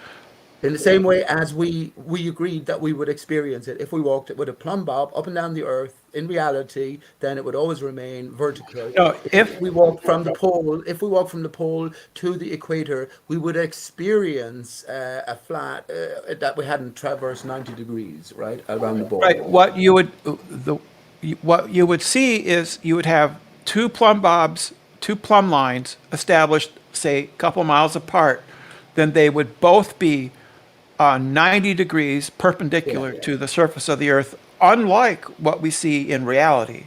D: In the same way as we agreed that we would experience it. If we walked with a plumb bob up and down the Earth, in reality, then it would always remain vertical.
O: No,
D: if we walk from the pole to the equator, we would experience a flat that we hadn't traversed 90 degrees, right, around the ball.
O: Right. What you would see is you would have two plumb lines established, say, a couple miles apart. Then they would both be 90 degrees perpendicular to the surface of the Earth, unlike what we see in reality.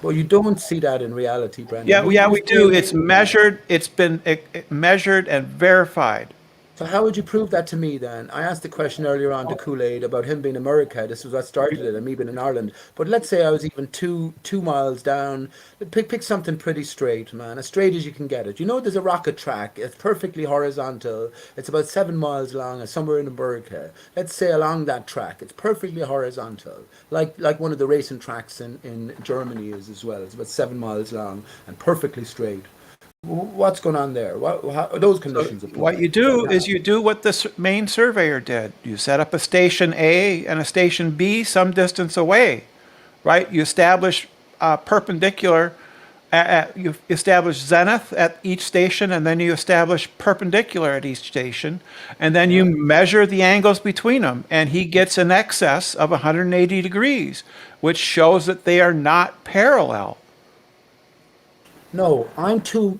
D: Well, you don't see that in reality, Brendan.
O: Yeah, we do. It's measured. It's been measured and verified.
D: So how would you prove that to me then? I asked the question earlier on to Kool-Aid about him being in America. This was what started it, and me being in Ireland. But let's say I was even two miles down. Pick something pretty straight, man, as straight as you can get it. You know, there's a rocket track. It's perfectly horizontal. It's about 7 miles long, and somewhere in America. Let's say along that track, it's perfectly horizontal, like one of the racing tracks in Germany is as well. It's about 7 miles long and perfectly straight. What's going on there? How those conditions apply?
O: What you do is you do what the main surveyor did. You set up a station A and a station B some distance away, right? You establish perpendicular. You establish zenith at each station, and then you establish perpendicular at each station, and then you measure the angles between them, and he gets an excess of 180 degrees, which shows that they are not parallel.
D: No, I'm 2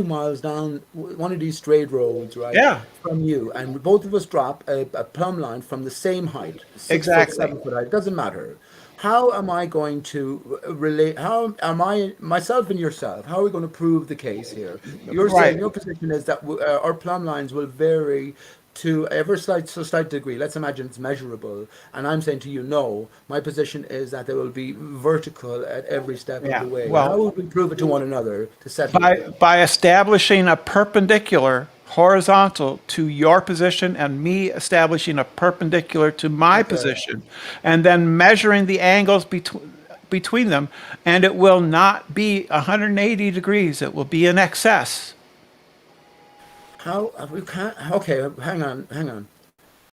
D: miles down one of these straight roads, right? From you, and both of us drop a plumb line from the same height, 6 foot, 7 foot height. It doesn't matter. How am I going to relate? How am I, myself and yourself? How are we going to prove the case here? You're saying your position is that our plumb lines will vary to ever slight degree. Let's imagine it's measurable, and I'm saying to you, no. My position is that they will be vertical at every step of the way.
O: Well,
D: how would we prove it to one another to set
O: by establishing a perpendicular horizontal to your position and me establishing a perpendicular to my position, and then measuring the angles between them, and it will not be 180 degrees. It will be in excess.
D: How we can't? Okay, hang on.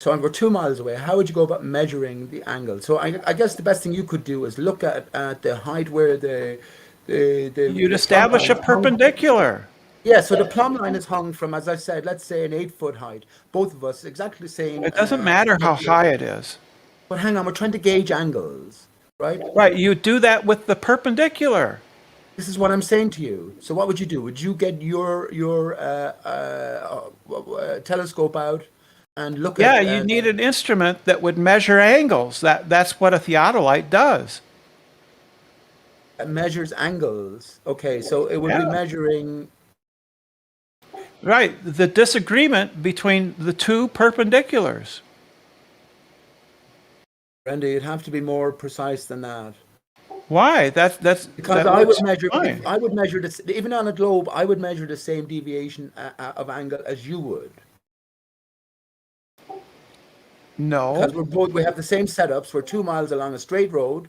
D: So we're 2 miles away. How would you go about measuring the angle? So I guess the best thing you could do is look at the height where
O: you'd establish a perpendicular.
D: Yeah, so the plumb line is hung from, as I said, let's say an 8 foot height. Both of us exactly the same.
O: It doesn't matter how high it is.
D: But hang on, we're trying to gauge angles, right?
O: Right. You do that with the perpendicular.
D: This is what I'm saying to you. So what would you do? Would you get your telescope out and look at?
O: Yeah, you need an instrument that would measure angles. That's what a theodolite does.
D: It measures angles. Okay, so it would be measuring.
O: Right, the disagreement between the two perpendiculars.
D: Brenda, you'd have to be more precise than that.
O: Why? That's
D: because
O: that
D: I would
O: looks
D: measure.
O: fine.
D: If I would measure this, even on a globe, I would measure the same deviation of angle as you would.
O: No.
D: Because we have the same setups. We're 2 miles along a straight road,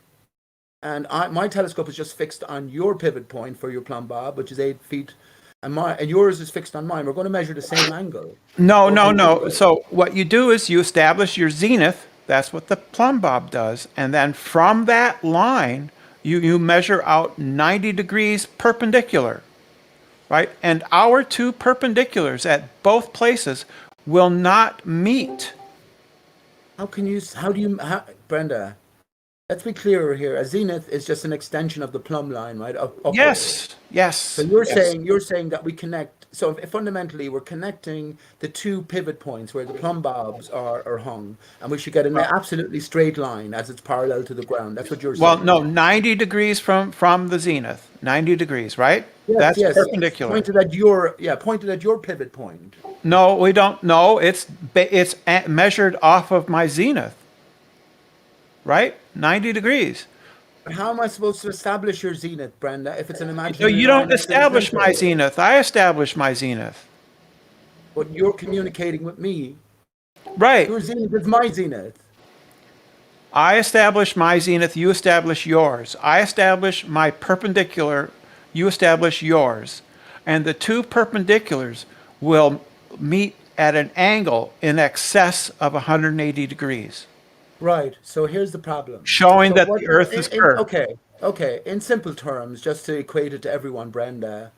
D: and my telescope is just fixed on your pivot point for your plumb bob, which is 8 feet, and yours is fixed on mine. We're going to measure the same angle.
O: No. So what you do is you establish your zenith. That's what the plumb bob does, and then from that line, you measure out 90 degrees perpendicular, right? And our two perpendiculars at both places will not meet.
D: Brenda, let's be clearer here. A zenith is just an extension of the plumb line, right?
O: Yes.
D: So you're saying that we connect. So fundamentally, we're connecting the two pivot points where the plumb bobs are hung, and we should get an absolutely straight line as it's parallel to the ground. That's what you're saying.
O: Well, no, 90 degrees from the zenith. 90 degrees, right?
D: Yes,
O: That's perpendicular.
D: Pointed at your pivot point.
O: No, we don't. No, it's measured off of my zenith, right? 90 degrees.
D: How am I supposed to establish your zenith, Brenda, if it's an
O: No,
D: imaginary
O: you
D: line
O: don't
D: that's in the
O: establish my
D: center?
O: zenith. I establish my zenith.
D: But you're communicating with me.
O: Right.
D: Your zenith is my zenith.
O: I establish my zenith, you establish yours. I establish my perpendicular, you establish yours. And the two perpendiculars will meet at an angle in excess of 180 degrees.
D: Right. So here's the problem.
O: Showing that the Earth is curved.
D: Okay. In simple terms, just to equate it to everyone, Brenda,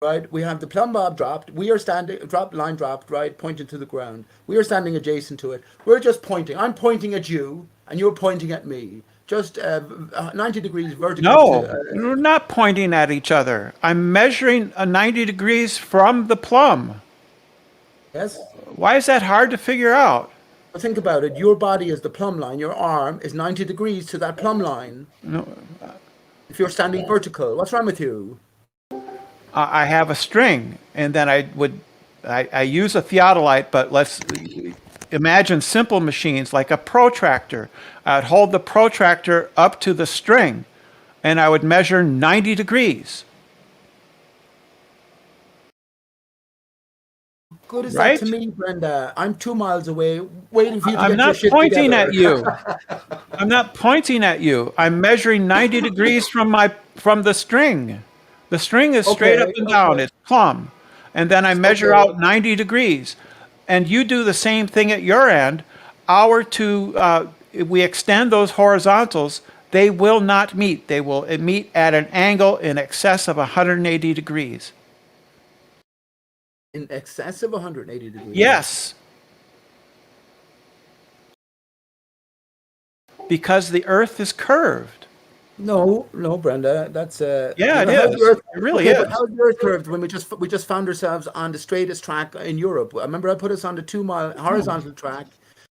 D: right? We have the plumb bob dropped. We are standing, line dropped, right? Pointing to the ground. We are standing adjacent to it. We're just pointing. I'm pointing at you, and you're pointing at me. Just 90 degrees vertical.
O: No, we're not pointing at each other. I'm measuring 90 degrees from the plumb.
D: Yes.
O: Why is that hard to figure out?
D: Well, think about it. Your body is the plumb line. Your arm is 90 degrees to that plumb line.
O: No.
D: If you're standing vertical, what's wrong with you?
O: I have a string, and then I use a theodolite, but let's imagine simple machines like a protractor. I'd hold the protractor up to the string, and I would measure 90 degrees.
D: Good is
O: Right?
D: that to me, Brenda? I'm 2 miles away, waiting for you to
O: I'm
D: get your
O: not
D: shit
O: pointing
D: together.
O: at you. I'm not pointing at you. I'm measuring 90 degrees from the string. The string is straight up and down. It's plumb. And then I measure out 90 degrees. And you do the same thing at your end. If we extend those horizontals, they will not meet. They will meet at an angle in excess of 180 degrees.
D: In excess of 180 degrees?
O: Yes. Because the Earth is curved.
D: No, Brenda. That's
O: Yeah, it
D: how's
O: is.
D: the Earth,
O: It really
D: But
O: is.
D: how's the Earth curved when we just found ourselves on the straightest track in Europe? I remember I put us on the 2 mile horizontal track,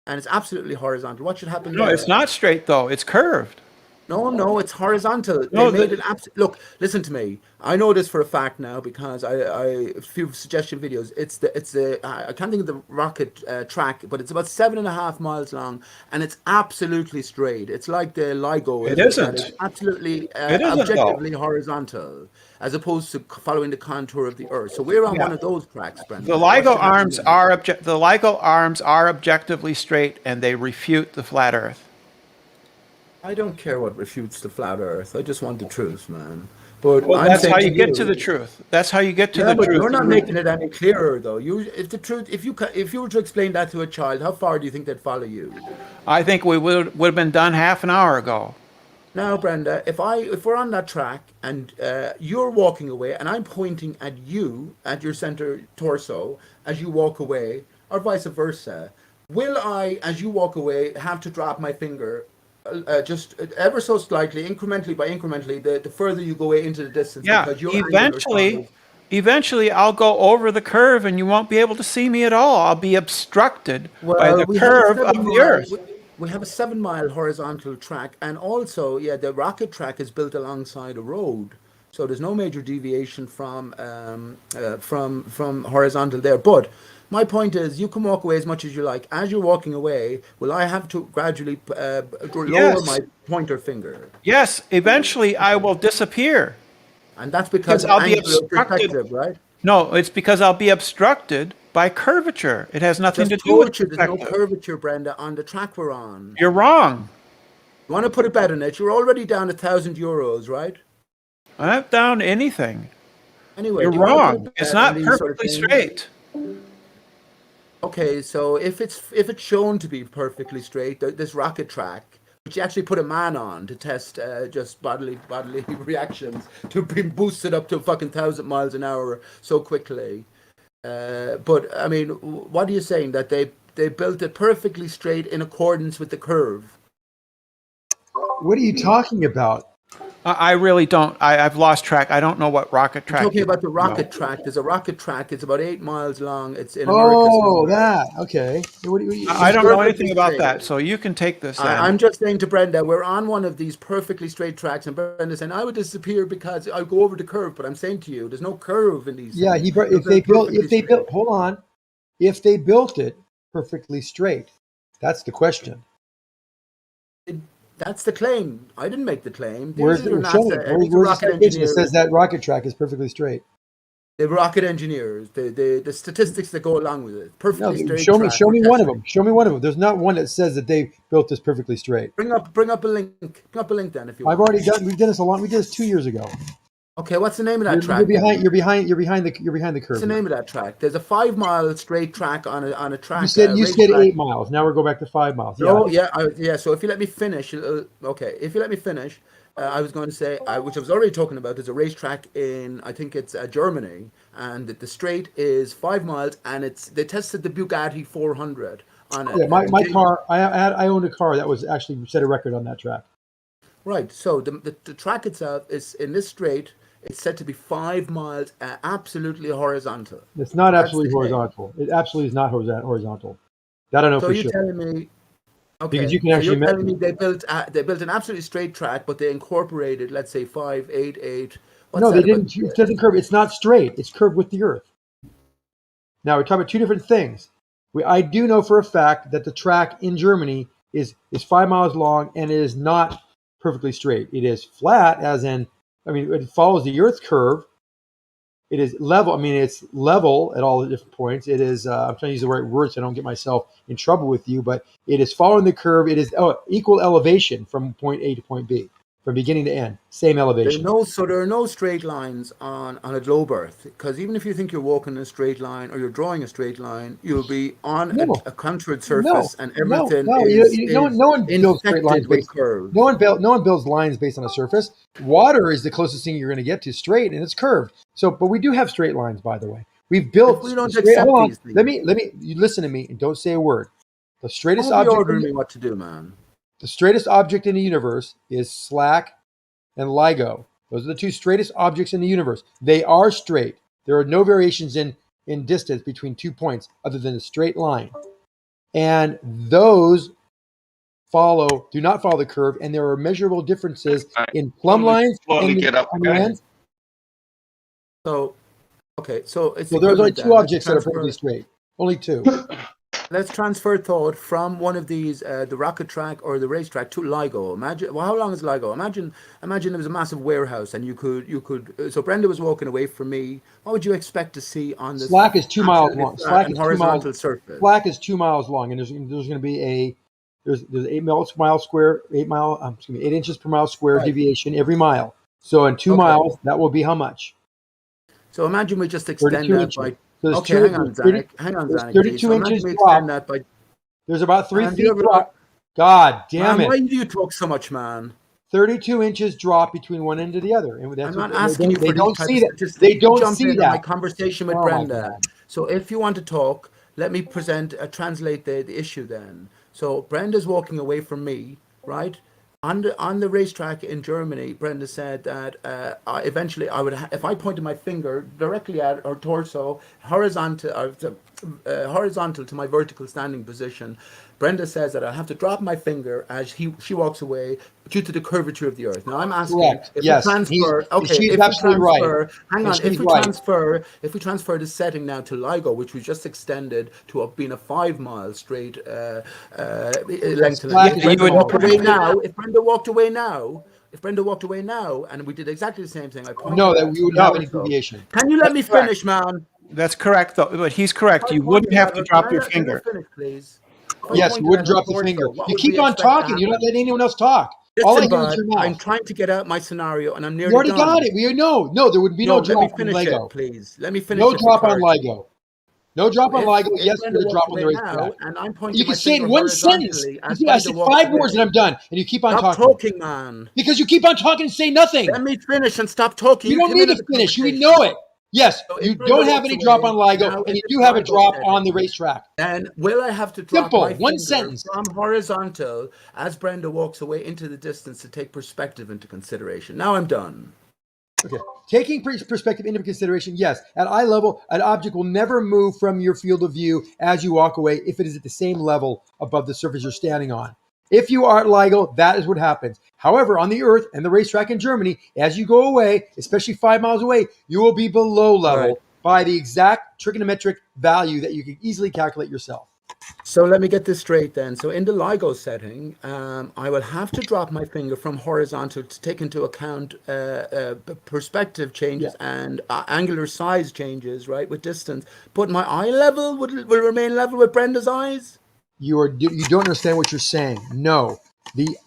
D: and it's absolutely horizontal. What should happen?
O: No,
D: there?
O: it's not straight though. It's curved.
D: No, it's horizontal.
O: No,
D: They made it look. Listen to me. I know this for a fact now because I a few suggestion videos. It's the I can't think of the rocket track, but it's about 7.5 miles long, and it's absolutely straight. It's like the LIGO.
O: It isn't.
D: It's absolutely
O: It isn't,
D: objectively horizontal, as opposed to following the contour of the Earth. So we're on one of those tracks, Brenda.
O: The LIGO arms are objectively straight, and they refute the flat Earth.
D: I don't care what refutes the flat Earth. I just want the truth, man. But
O: Well,
D: I'm
O: that's
D: saying
O: how
D: to
O: you get to the truth. That's how you get to
D: Yeah,
O: the
D: but
O: truth.
D: you're not making it any clearer, though. If you were to explain that to a child, how far do you think they'd follow you?
O: I think we would have been done half an hour ago.
D: Now, Brenda, if we're on that track and you're walking away and I'm pointing at you at your center torso as you walk away, or vice versa, will I, as you walk away, have to drop my finger? Just ever so slightly, incrementally by incrementally, the further you go into the distance.
O: Yeah,
D: because your angle
O: eventually I'll go over the curve and you won't be able to see me at all. I'll be obstructed by the
D: we have a
O: curve
D: 7
O: of the
D: mile-
O: Earth.
D: We have a 7 mile horizontal track, and also, the rocket track is built alongside a road. So there's no major deviation from horizontal there. But my point is, you can walk away as much as you like. As you're walking away, will I have to gradually lower
O: Yes.
D: my pointer finger?
O: Yes, eventually I will disappear.
D: And that's because of
O: I'll be
D: angular
O: obstructed.
D: perspective, right?
O: No, it's because I'll be obstructed by curvature. It has nothing
D: Just
O: to do with
D: told you there's no
O: perspective.
D: curvature, Brenda, on the track we're on.
O: You're wrong.
D: You want to put a bet on it? You're already down €1,000, right?
O: I'm not down to anything.
D: Anyway,
O: You're
D: do you want to put a
O: wrong.
D: bet
O: It's
D: on
O: not
D: these sort of
O: perfectly
D: things?
O: straight.
D: Okay, so if it's shown to be perfectly straight, this rocket track, which you actually put a man on to test just bodily reactions to be boosted up to fucking 1,000 miles an hour so quickly. But I mean, what are you saying, that they built it perfectly straight in accordance with the curve?
V: What are you talking about?
O: I really don't. I've lost track. I don't know what rocket track.
D: I'm talking
O: you're
D: about the
O: talking
D: rocket track. There's a rocket track. It's about 8 miles long. It's in America.
V: Oh, that. Okay.
O: I don't know anything about that, so you can take this. Then.
D: I'm just saying to Brenda, we're on one of these perfectly straight tracks, and Brenda's saying I would disappear because I go over the curve. But I'm saying to you, there's no curve in these.
V: Yeah,
D: things.
V: if they built, hold on, if they built it perfectly straight, that's the question.
D: That's the claim. I didn't make the claim.
V: Where's
D: These are
V: the show me?
D: NASA, these are
V: Where's the
D: rocket
V: citation that
D: engineers.
V: says that rocket track is perfectly straight?
D: The rocket engineers, the statistics that go along with it.
V: No,
D: Perfectly straight.
V: show me
D: track.
V: one
D: We're
V: of
D: testing.
V: them. Show me one of them. There's not one that says that they built this perfectly straight.
D: Bring up a link. Bring up a link then if you want.
V: I've already done. We've done this a lot. We did this 2 years ago.
D: Okay, what's the name of that
V: You're
D: track?
V: behind. You're behind the curve.
D: What's the name of that track? There's a 5 mile straight track on a track.
V: You said
D: race track.
V: 8 miles. Now we're going back to 5 miles.
D: No, yeah. So if you let me finish, okay. If you let me finish, I was going to say, which I was already talking about. There's a racetrack in, I think it's Germany, and the straight is 5 miles, and they tested the Bugatti 400 on it.
V: Yeah, my car. I owned a car that was actually set a record on that track.
D: Right. So the track itself is in this straight. It's said to be 5 miles absolutely horizontal.
V: It's not
D: That's
V: absolutely
D: the claim.
V: horizontal. It absolutely is not horizontal. That I know
D: So
V: for
D: you're
V: sure.
D: telling me, okay?
V: Because you can
D: so
V: actually
D: you're telling me
V: measure.
D: they built an absolutely straight track, but they incorporated, let's say, 5, 8, 8. What's
V: No,
D: that
V: they
D: about?
V: didn't. It doesn't curve. It's not straight. It's curved with the earth. Now we're talking about two different things. I do know for a fact that the track in Germany is 5 miles long and it is not perfectly straight. It is flat, as in, I mean, it follows the earth curve. It is level. I mean, it's level at all the different points. It is. I'm trying to use the right words so I don't get myself in trouble with you. But it is following the curve. It is equal elevation from point A to point B, from beginning to end. Same elevation.
D: There are no straight lines on a globe Earth, because even if you think you're walking in a straight line or you're drawing a straight line, you'll be on a contoured surface, and everything
V: no one builds straight lines
D: infected with
V: based.
D: curves.
V: No one builds lines based on a surface. Water is the closest thing you're going to get to straight, and it's curved. So, but we do have straight lines, by the way. We've built.
D: If we don't
V: straight,
D: accept
V: hold on.
D: these things.
V: Let me. You listen to me and don't say a word. The straightest
D: Don't be
V: object.
D: ordering me what to do, man.
V: The straightest object in the universe is Slack and LIGO. Those are the two straightest objects in the universe. They are straight. There are no variations in distance between 2 points other than a straight line. And those do not follow the curve, and there are measurable differences in plumb lines and ends.
D: So, okay, so it's
V: So there's only
D: equivalent then.
V: two
D: Let's
V: objects that are
D: transfer-
V: perfectly straight. Only two.
D: Let's transfer thought from one of these, the rocket track or the racetrack, to LIGO. Imagine, well, how long is LIGO? Imagine there was a massive warehouse, and you could. So Brenda was walking away from me. What would you expect to see on this?
V: Slack is 2 miles long. Slack is
D: horizontal surface.
V: Slack is 2 miles long, and there's going to be there's 8 mile square, 8 inches per mile square deviation every mile. So in 2 miles, that will be how much?
D: So imagine we just extend
V: 32
D: that
V: inches.
D: by.
V: So
D: Okay, hang on, Zanik.
V: 32 inches drop. There's about 3 feet drop. God damn it!
D: Why do you talk so much, man?
V: 32 inches drop between one end to the other, and that's
D: I'm not asking you for
V: they
D: these
V: don't
D: types
V: see
D: of
V: that.
D: statistics.
V: They don't
D: Jump
V: see
D: in
V: that.
D: my conversation with
V: Oh my
D: Brenda.
V: God.
D: So if you want to talk, let me translate the issue then. So Brenda's walking away from me, right? On the racetrack in Germany, Brenda said that eventually I would, if I pointed my finger directly at her torso, horizontal, horizontal to my vertical standing position, Brenda says that I have to drop my finger as she walks away due to the curvature of the Earth. Now I'm asking
V: Correct.
D: if
V: Yes.
D: we transfer. Okay,
V: She's
D: if we
V: absolutely right.
D: transfer. Hang
V: And
D: on.
V: she's right.
D: If we transfer the setting now to LIGO, which we just extended to being a 5 mile straight length to length. If Brenda walked away now, if Brenda walked away now, and we did exactly the same thing, I pointed
V: No, that
D: out
V: we wouldn't have any deviation.
D: Can you let me finish, man?
O: That's correct, though. But he's correct. You wouldn't have to drop your finger.
D: Finish, please.
V: Yes, you wouldn't drop the finger. You keep on talking. You're not letting anyone else talk. All I
D: Listen,
V: hear is
D: bud,
V: your mouth.
D: I'm trying to get out my scenario, and I'm nearly
V: You already
D: done.
V: got it. We know. No, there would be no drop
D: let me
V: on
D: finish
V: LIGO.
D: it, please. Let me finish
V: No
D: it.
V: drop on LIGO. No drop on LIGO.
D: If
V: Yes,
D: Brenda
V: with a drop
D: walks
V: on the
D: away
V: racetrack.
D: now, and I'm pointing
V: You can
D: my
V: say it in
D: finger
V: one sentence.
D: horizontally
V: You
D: as
V: see, I
D: Brenda
V: said
D: walks
V: 5 words
D: away.
V: and I'm done, and you keep on
D: Stop
V: talking.
D: talking, man.
V: Because you keep on talking and say nothing.
D: Let me finish and stop talking.
V: You don't
D: came
V: need
D: in
V: to
D: at the
V: finish. You
D: conversation.
V: know it. Yes,
D: So
V: you
D: if Brenda
V: don't have
D: walks
V: any drop
D: away,
V: on LIGO,
D: now
V: and you
D: if
V: do
D: it's
V: have a
D: LIGO
V: drop
D: setting,
V: on the racetrack.
D: then will I have to drop
V: Simple,
D: my
V: one
D: finger
V: sentence.
D: from horizontal as Brenda walks away into the distance to take perspective into consideration? Now I'm done.
V: Okay. Taking perspective into consideration, yes, at eye level, an object will never move from your field of view as you walk away if it is at the same level above the surface you're standing on. If you are at LIGO, that is what happens. However, on the Earth and the racetrack in Germany, as you go away, especially 5 miles away, you will be below level by the exact trigonometric value that you can easily calculate yourself.
D: So let me get this straight then. So in the LIGO setting, I will have to drop my finger from horizontal to take into account perspective changes and angular size changes, right, with distance. But my eye level will remain level with Brenda's eyes?
V: You don't understand what you're saying. No. The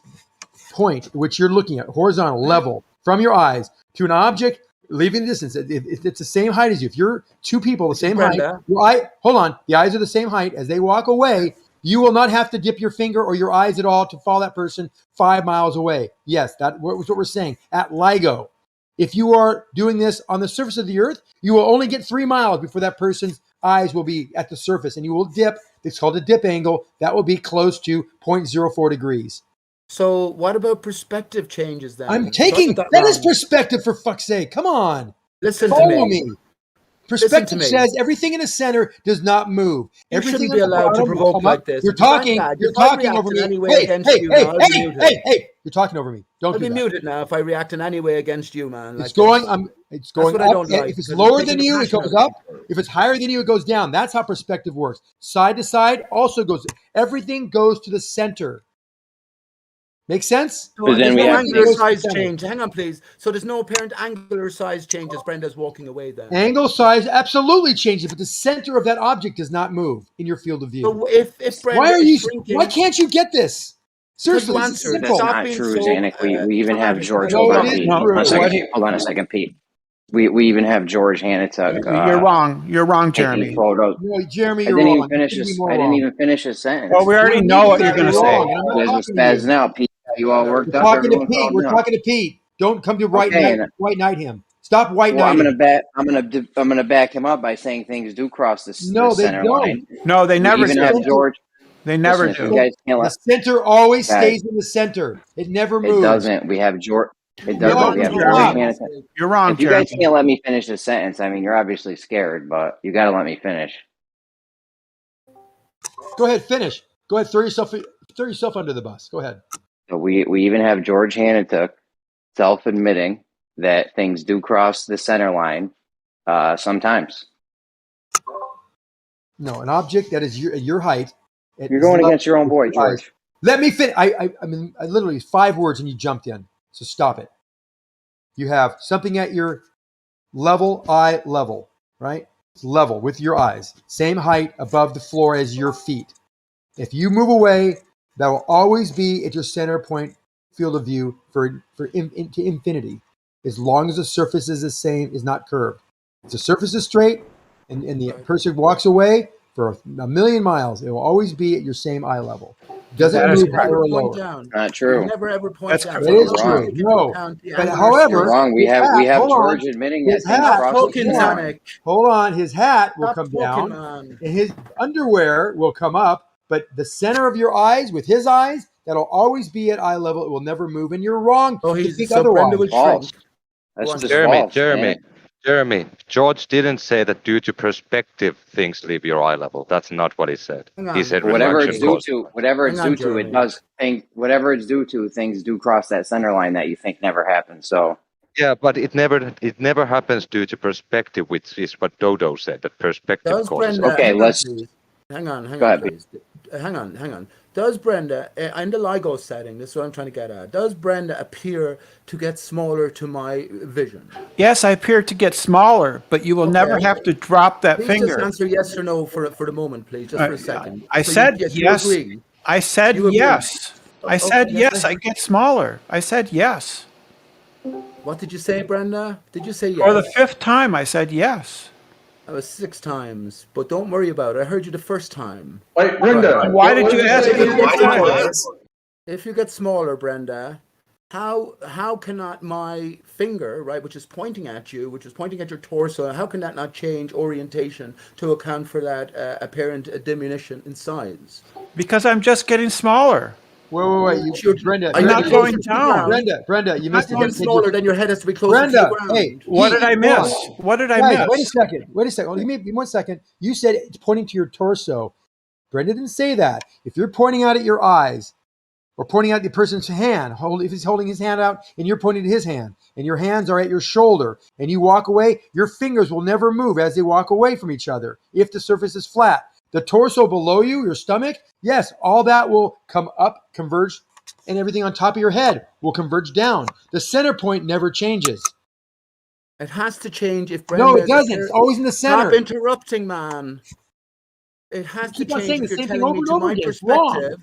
V: point which you're looking at, horizontal level, from your eyes to an object, leaving the distance, if it's the same height as you. If you're two people the same height, the eyes are the same height. As they walk away, you will not have to dip your finger or your eyes at all to follow that person 5 miles away. Yes, that was what we're saying. At LIGO, if you are doing this on the surface of the Earth, you will only get 3 miles before that person's eyes will be at the surface, and you will dip. It's called a dip angle. That will be close to 0.04 degrees.
D: So what about perspective changes then?
V: I'm taking that is perspective, for fuck's sake. Come on.
D: Listen
V: Follow
D: to
V: me.
D: me.
V: Perspective
D: Listen to me.
V: says everything in the center does not move.
D: You
V: Everything
D: shouldn't be allowed to provoke like this.
V: You're
D: because I'm
V: talking.
D: mad.
V: You're
D: If I
V: talking
D: react
V: over
D: in
V: me.
D: any way against you now, I'll be muted.
V: Hey! You're talking over me. Don't
D: I'll
V: do
D: be
V: that.
D: muted now if I react in any way against you, man.
V: It's going. It's going
D: That's what I
V: up.
D: don't like,
V: If it's
D: because
V: lower
D: it's
V: than
D: taking
V: you,
D: the
V: it goes
D: passion out
V: up. If it's higher than you, it goes down. That's how perspective works. Side to side also goes. Everything goes to the center. Make sense?
D: So there's no angular size change. Hang on, please. So there's no apparent angular size change as Brenda's walking away then.
V: Angle size absolutely changes, but the center of that object does not move in your field of view.
D: So if Brenda
V: Why are
D: is
V: you?
D: shrinking,
V: Why can't you get this? Seriously,
D: you
V: this is
D: answered.
V: simple.
J: That's not true, Zanuck. We even have George. Hold on, Pete. Hold on a second, Pete. We even have George Hanituk.
O: You're wrong. You're wrong, Jeremy.
V: No, Jeremy,
J: I
V: you're
J: didn't
V: wrong.
J: even finish this. I didn't even finish his sentence.
O: Well, we already know what you're going to say.
J: You guys are spazzing out, Pete. You all worked
V: We're
J: up.
V: talking to
J: Everyone
V: Pete.
J: calmed
V: We're
J: down.
V: talking to Pete. Don't come to white knight him. Stop white
J: Well,
V: knighting.
J: I'm gonna back him up by saying things do cross the center line.
O: No, they never
J: even
O: do.
J: have George.
O: They never
J: Listen,
O: do.
J: If you guys can't
V: The center always
J: Guys,
V: stays in the center. It never moves.
J: It doesn't. We have George. It
V: You're
J: doesn't.
V: wrong,
J: We have George
V: Jeremy.
J: Hanituk.
O: You're wrong,
J: If you guys
O: Jeremy.
J: can't let me finish this sentence, I mean, you're obviously scared, but you got to let me finish.
V: Go ahead, finish. Go ahead, throw yourself under the bus. Go ahead.
J: So we even have George Hanituk self-admitting that things do cross the center line sometimes.
V: No, an object that is your height.
J: You're going against your own boy, George.
V: Let me finish. I mean, I literally 5 words and you jumped in. So stop it. You have something at your eye level, right? It's level with your eyes. Same height above the floor as your feet. If you move away, that will always be at your center point field of view to infinity. As long as the surface is the same, is not curved. If the surface is straight and the person walks away for a million miles, it will always be at your same eye level. Doesn't move higher or lower.
J: Not true.
D: You never ever point down.
V: It is true. No. But however,
J: you're wrong. We have George admitting that things cross the line.
V: Hold on, his hat will come
D: talking,
V: down,
D: man.
V: and his underwear will come up. But the center of your eyes, with his eyes, that'll always be at eye level. It will never move, and you're wrong to think otherwise.
J: False. That's just false.
I: Jeremy. Jeremy, George didn't say that due to perspective things leave your eye level. That's not what he said.
D: Hang on.
I: He said
J: Whatever
I: reflection
J: it's due
I: causes.
J: to, whatever it's
D: Hang on,
J: due to, it
D: Jeremy.
J: does think. Whatever it's due to, things do cross that center line that you think never happened. So
I: Yeah, but it never happens due to perspective, which is what Dodo said, that perspective
D: Does
I: causes.
D: Brenda?
J: Okay,
D: hang on,
J: let's
D: please. Hang on,
J: go ahead.
D: please. Hang on. Does Brenda, in the LIGO setting, this is what I'm trying to get at, does Brenda appear to get smaller to my vision?
O: Yes, I appear to get smaller, but you will never
D: Okay.
O: have to drop that
D: Please
O: finger.
D: just answer yes or no for the moment, please, just for a second.
O: I
D: So
O: said
D: yes.
O: yes.
D: You agree.
O: I said
D: You agree.
O: yes. I said
D: Okay,
O: yes. I get smaller. I said yes.
D: What did you say, Brenda? Did you say yes?
O: For the 5th time, I said yes.
D: That was 6 times, but don't worry about it. I heard you the first time.
Q: Wait, Brenda.
O: Why did you ask me
D: If you get
O: 4 times?
D: smaller, if you get smaller, Brenda, how cannot my finger, right, which is pointing at you, which is pointing at your torso, how can that not change orientation to account for that apparent diminution in size?
O: Because I'm just getting smaller.
V: Wait. Brenda,
O: I'm not going down.
V: Brenda, you missed
D: As you get smaller, then your head has to be closer
V: Brenda,
D: to the ground.
V: hey,
O: What
V: Pete,
O: did I
V: come
O: miss?
V: on.
O: What did I
V: Guys,
O: miss?
V: Wait a second. Well, give me 1 second. You said it's pointing to your torso. Brenda didn't say that. If you're pointing out at your eyes or pointing out the person's hand, if he's holding his hand out and you're pointing to his hand and your hands are at your shoulder and you walk away, your fingers will never move as they walk away from each other if the surface is flat. The torso below you, your stomach, yes, all that will come up, converge, and everything on top of your head will converge down. The center point never changes.
D: It has to change if Brenda.
V: No, it doesn't. It's always in the center.
D: Stop interrupting, man. It has to
V: keep on
D: change
V: saying
D: if
V: the
D: you're
V: same thing
D: telling me
V: over
D: to
V: and over
D: my
V: again. It's wrong.
D: perspective.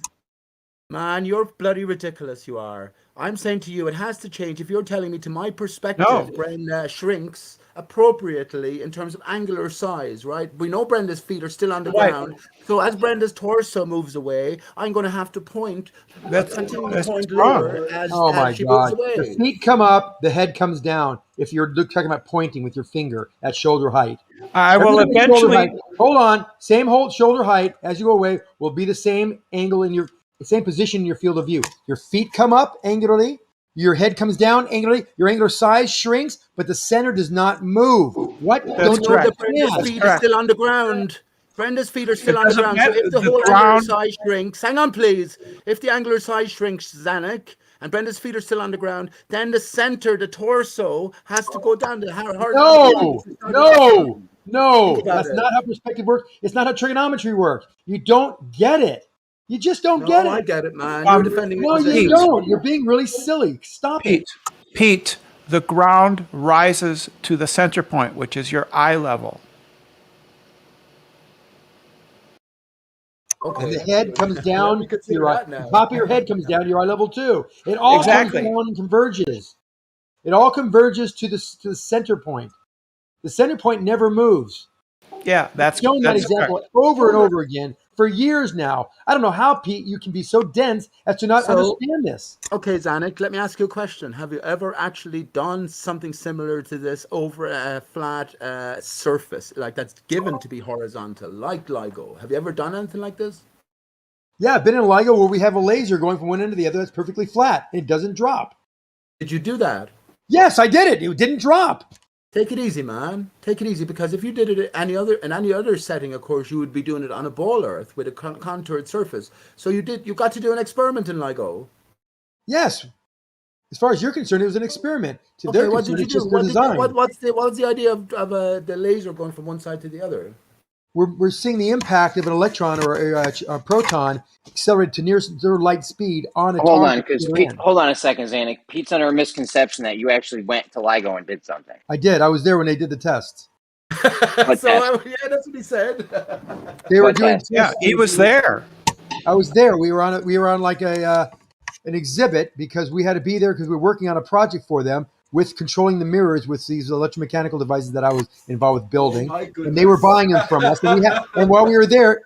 D: Man, you're bloody ridiculous, you are. I'm saying to you, it has to change if you're telling me to my perspective,
O: No.
D: Brenda shrinks appropriately in terms of angular size, right? We know Brenda's feet are still on the
O: Right.
D: ground. So as Brenda's torso moves away, I'm going to have to continue to point
O: wrong.
D: lower as
V: My
D: she moves
V: God.
D: away.
V: The feet come up, the head comes down. If you're talking about pointing with your finger at shoulder height.
O: I will
V: Everything at shoulder
O: eventually.
V: height- hold on. Same shoulder height as you go away will be the same angle the same position in your field of view. Your feet come up angularly. Your head comes down angularly. Your angular size shrinks, but the center does not move. What
O: That's
V: don't you
D: know that
O: correct.
D: Brenda's
V: understand?
D: feet are still on the ground. Brenda's feet are still
O: It
D: on the
O: doesn't
D: ground. So
O: matter.
D: if the
O: The
D: whole angular
O: ground-
D: size shrinks, hang on, please. If the angular size shrinks, Zanuck, and Brenda's feet are still on the ground, then the center, the torso, has to go down.
V: No,
D: Think about
V: that's
D: it.
V: not how perspective works. It's not how trigonometry works. You don't get it. You just don't get it.
D: I get it, man. You're defending
V: No,
D: your
V: you
D: position.
V: don't. You're being really silly. Stop it.
O: Pete, the ground rises to the center point, which is your eye level.
V: And the head comes down
D: we
V: to
D: could see
V: your eye.
D: that now.
V: The top of your head comes down to your eye level too. It all
O: Exactly.
V: comes down and converges. It all converges to the center point. The center point never moves.
O: Yeah, that's
V: I've shown that
O: that's
V: example
O: correct.
V: over and over again for years now. I don't know how, Pete, you can be so dense as to not
D: So-
V: understand this.
D: Okay, Zanuck, let me ask you a question. Have you ever actually done something similar to this over a flat surface, like that's given to be horizontal, like LIGO? Have you ever done anything like this?
V: Yeah, I've been in LIGO where we have a laser going from one end to the other that's perfectly flat. It doesn't drop.
D: Did you do that?
V: Yes, I did it. It didn't drop.
D: Take it easy, man. Take it easy, because if you did it in any other setting, of course, you would be doing it on a ball earth with a contoured surface. So you got to do an experiment in LIGO.
V: Yes. As far as you're concerned, it was an experiment. To
D: Okay,
V: their
D: what
V: concern,
D: did you
V: it's
D: do?
V: just their design.
D: What was the idea of the laser going from one side to the other?
V: We're seeing the impact of an electron or a proton accelerated to near light speed on a
J: Hold on,
V: target.
J: because hold on a second, Zanuck. Pete's under a misconception that you actually went to LIGO and did something.
V: I did. I was there when they did the tests.
J: What test?
D: Yeah, that's what he said.
V: They were
J: What
V: doing.
J: test?
O: Yeah, he was there.
V: I was there. We were on like an exhibit because we had to be there because we were working on a project for them with controlling the mirrors with these electromechanical devices that I was involved with building,
D: my
V: and they were
D: goodness.
V: buying them from us. And while we were there,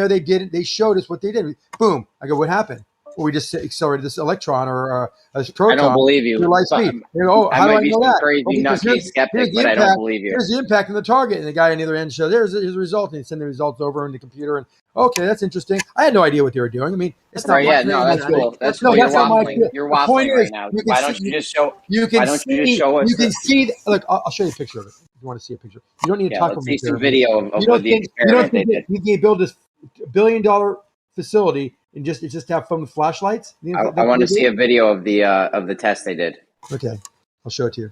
V: they showed us what they did. Boom! I go, what happened? or we just accelerated this electron or a proton.
J: I don't believe you.
V: To light speed. You go,
J: I
V: how do
J: might
V: I
J: be
V: know
J: some
V: that?
J: crazy
V: Because
J: nutcase skeptic,
V: the
J: but I
V: impact.
J: don't believe you.
V: Here's the impact on the target, and the guy on the other end shows here's the result, and he send the results over in the computer. And okay, that's interesting. I had no idea what they were doing. I mean, it's not
J: Right,
V: my
J: yeah, no, that's cool. That's
V: no,
J: cool. You're
V: that's not my
J: waffling. You're
V: The point
J: waffling right
V: is,
J: now.
V: you can
J: Why
V: see,
J: don't you just show?
V: you can
J: Why don't you just
V: see,
J: show us?
V: you can see. Look, I'll show you a picture of it. If you want to see a picture, you don't need to
J: Yeah,
V: talk
J: let's
V: about
J: see
V: the
J: some
V: pyramid.
J: video of
V: You don't
J: what the
V: think
J: experiment they did.
V: you can build this $1 billion facility and just have fun with flashlights?
J: I want to see a video of the test they did.
V: Okay, I'll show it to you.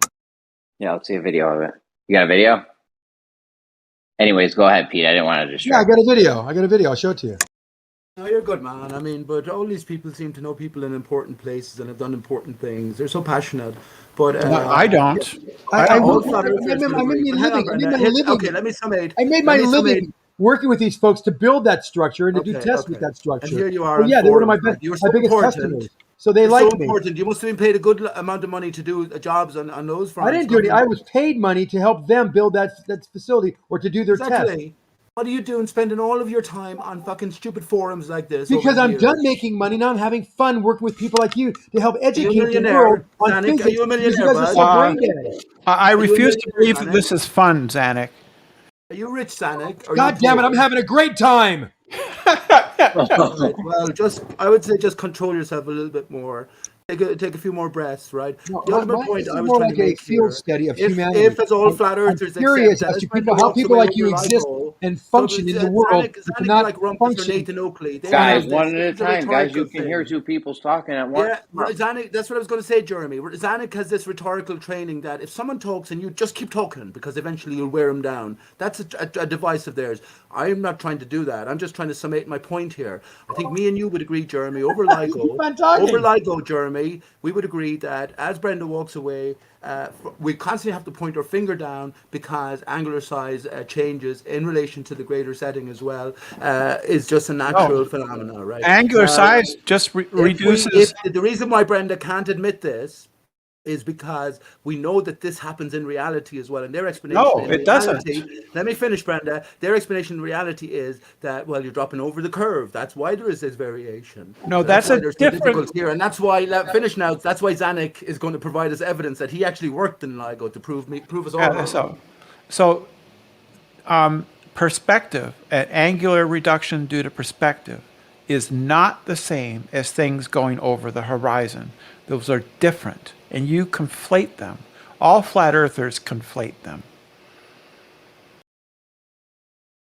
J: Yeah, let's see a video of it. You got a video? Anyways, go ahead, Pete. I didn't want to
V: Yeah,
J: distract.
V: I got a video. I'll show it to you.
D: No, you're good, man. I mean, but all these people seem to know people in important places and have done important things. They're so passionate. But
O: No, I don't.
V: I
D: all
V: made
D: flat earthers would
V: my
D: agree. But hang on,
V: living.
D: Brenda. Okay, let me summate.
V: I made my living working with these folks to build that structure and to do tests with that structure.
D: And here you are.
V: Well,
D: on
V: yeah, they're one of my
D: forums,
V: best,
D: You're
V: my
D: so
V: biggest
D: important.
V: customers. So they
D: You're
V: like
D: so
V: me.
D: important. You must have been paid a good amount of money to do jobs on those fronts.
V: I didn't do any. I was paid money to help them build that facility or to do their tests.
D: Exactly. What are you doing spending all of your time on fucking stupid forums like this?
V: Because
D: over
V: I'm
D: the years?
V: done making money now. I'm having fun working with people like you to help
D: Are you a
V: educate the
D: millionaire?
V: world on
D: Zanuck,
V: physics.
D: are you a
V: because you
D: millionaire,
V: guys are
D: bud?
V: so brain dead.
O: I
D: Are you a
O: refuse to
D: millionaire,
O: believe that
D: Zanuck?
O: this is fun, Zanuck.
D: Are you rich, Zanuck? Or are
V: God
D: you
V: damn it!
D: poor?
V: I'm having a great time.
D: Right, well, I would say just control yourself a little bit more. Take a few more breaths, right?
V: No,
D: The ultimate
V: this
D: point
V: is
D: I was
V: more
D: trying
V: like
D: to
V: a
D: make
V: field
D: here,
V: study of
D: if
V: humanity.
D: as all
V: I'm-
D: flat
V: I'm
D: earthers
V: curious
D: accept
V: as
D: that,
V: to
D: as Brenda
V: people, how
D: walks
V: people
D: away
V: like you
D: over
V: exist
D: LIGO,
V: and function in the world.
D: Zanuck
V: You cannot
D: like Rumpus or
V: function.
D: Nathan Oakley. They
J: Guys,
D: have this.
J: one at a
D: This is
J: time. Guys, you
D: rhetorical
J: can hear
D: thing.
J: two people's talking at once.
D: Yeah, Zanuck, that's what I was going to say, Jeremy. Zanuck has this rhetorical training that if someone talks and you just keep talking because eventually you'll wear him down. That's a device of theirs. I'm not trying to do that. I'm just trying to summate my point here. I think me and you would agree, Jeremy, over LIGO, Jeremy, we would agree that as Brenda walks away, we constantly have to point our finger down because angular size changes in relation to the greater setting as well is just a natural phenomenon, right?
O: Angular
D: Now,
O: size just reduces.
D: The reason why Brenda can't admit this is because we know that this happens in reality as well. And their explanation
O: No,
D: in
O: it doesn't.
D: reality, let me finish, Brenda. Their explanation in reality is that, well, you're dropping over the curve. That's why there is this variation.
O: No,
D: So
O: that's
D: why
O: a
D: there's some
O: different.
D: difficulty here. And that's why, finish now, that's why Zanuck is going to provide us evidence that he actually worked in LIGO to prove us all wrong.
O: So, perspective, an angular reduction due to perspective, is not the same as things going over the horizon. Those are different, and you conflate them. All flat earthers conflate them.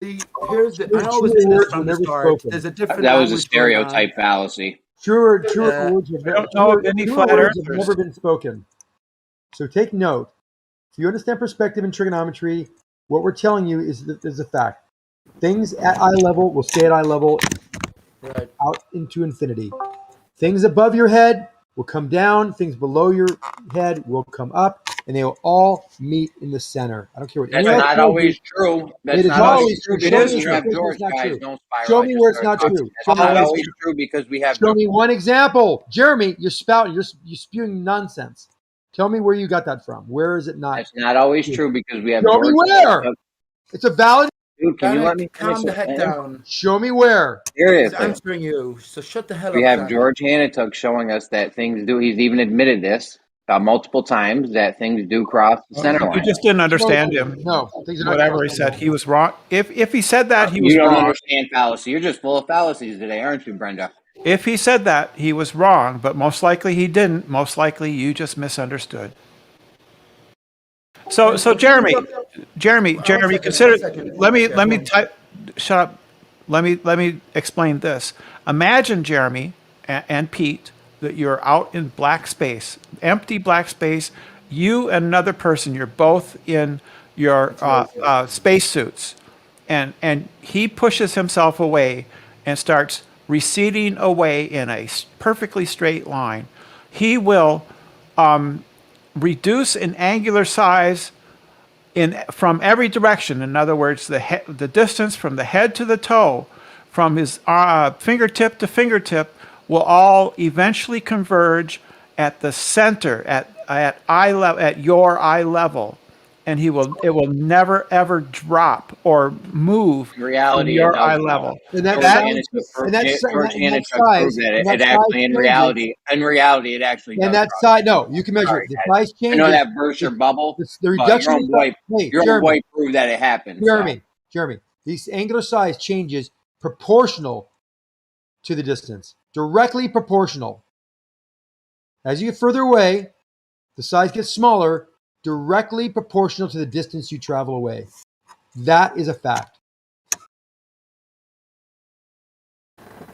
D: Here's the, I always did this from the start. There's a different
J: That was a
D: language going on.
J: stereotype fallacy.
V: Truer words have
O: don't know of any flat earthers.
V: never been spoken. So take note. If you understand perspective and trigonometry, what we're telling you is a fact. Things at eye level will stay at eye level out into infinity. Things above your head will come down. Things below your head will come up, and they will all meet in the center. I don't care what
J: That's
V: anyone
J: not
V: tells
J: always
V: you.
J: true. That's
V: It is
J: not
V: always
J: true.
V: true.
J: Because
V: Show me
J: you have
V: where
J: George,
V: it's not
J: guys.
V: true.
J: Don't spiral.
V: Show
J: I
V: me
J: just
V: where it's
J: started
V: not
J: talking.
V: true.
J: That's not always true because we have
V: Show
J: George.
V: me one example. Jeremy, you're spouting. You're spewing nonsense. Tell me where you got that from. Where is it not?
J: That's not always true because we have
V: Show
J: George.
V: me where. It's a valid.
J: Dude, can you let me finish
D: Calm the
J: this,
D: heck
J: man?
D: down.
V: Show me where.
D: He's
J: Seriously.
D: answering you, so shut the hell
J: We
D: up,
J: have
D: Zanuck.
J: George Hanatug showing us that things do. He's even admitted this multiple times that things do cross the center
O: You
J: line.
O: just didn't understand him.
V: No, things are not
O: Whatever he said, he was wrong. If he said that, he was
J: You don't
O: wrong.
J: understand fallacy. You're just full of fallacies today, aren't you, Brenda?
O: If he said that, he was wrong, but most likely he didn't. Most likely you just misunderstood. So Jeremy, consider. Let me type. Shut up. Let me explain this. Imagine, Jeremy and Pete, that you're out in black space, empty black space. You and another person. You're both in your space suits, and he pushes himself away and starts receding away in a perfectly straight line. He will reduce in angular size from every direction. In other words, the distance from the head to the toe, from his fingertip to fingertip, will all eventually converge at the center, at eye level, at your eye level, and it will never ever drop or move
P: In reality,
O: from your
P: it does
O: eye
P: drop.
O: level.
V: And that
P: George
V: size,
P: Janich
V: and that, si-
P: George
V: and that
P: Janich proved
V: size,
P: that
V: and
P: it
V: that size
P: actually, in
V: changes.
P: reality, it actually
V: And
P: does
V: that
P: drop.
V: size, no, you can measure
P: Sorry,
V: it. The
P: guys.
V: size
P: I know
V: changes.
P: that burst your bubble,
V: The
P: but
V: reduction
P: your
V: in
P: own boy,
V: hey,
P: your own boy proved that it happened. So.
V: Jeremy, the angular size changes proportional to the distance, directly proportional. As you get further away, the size gets smaller, directly proportional to the distance you travel away. That is a fact.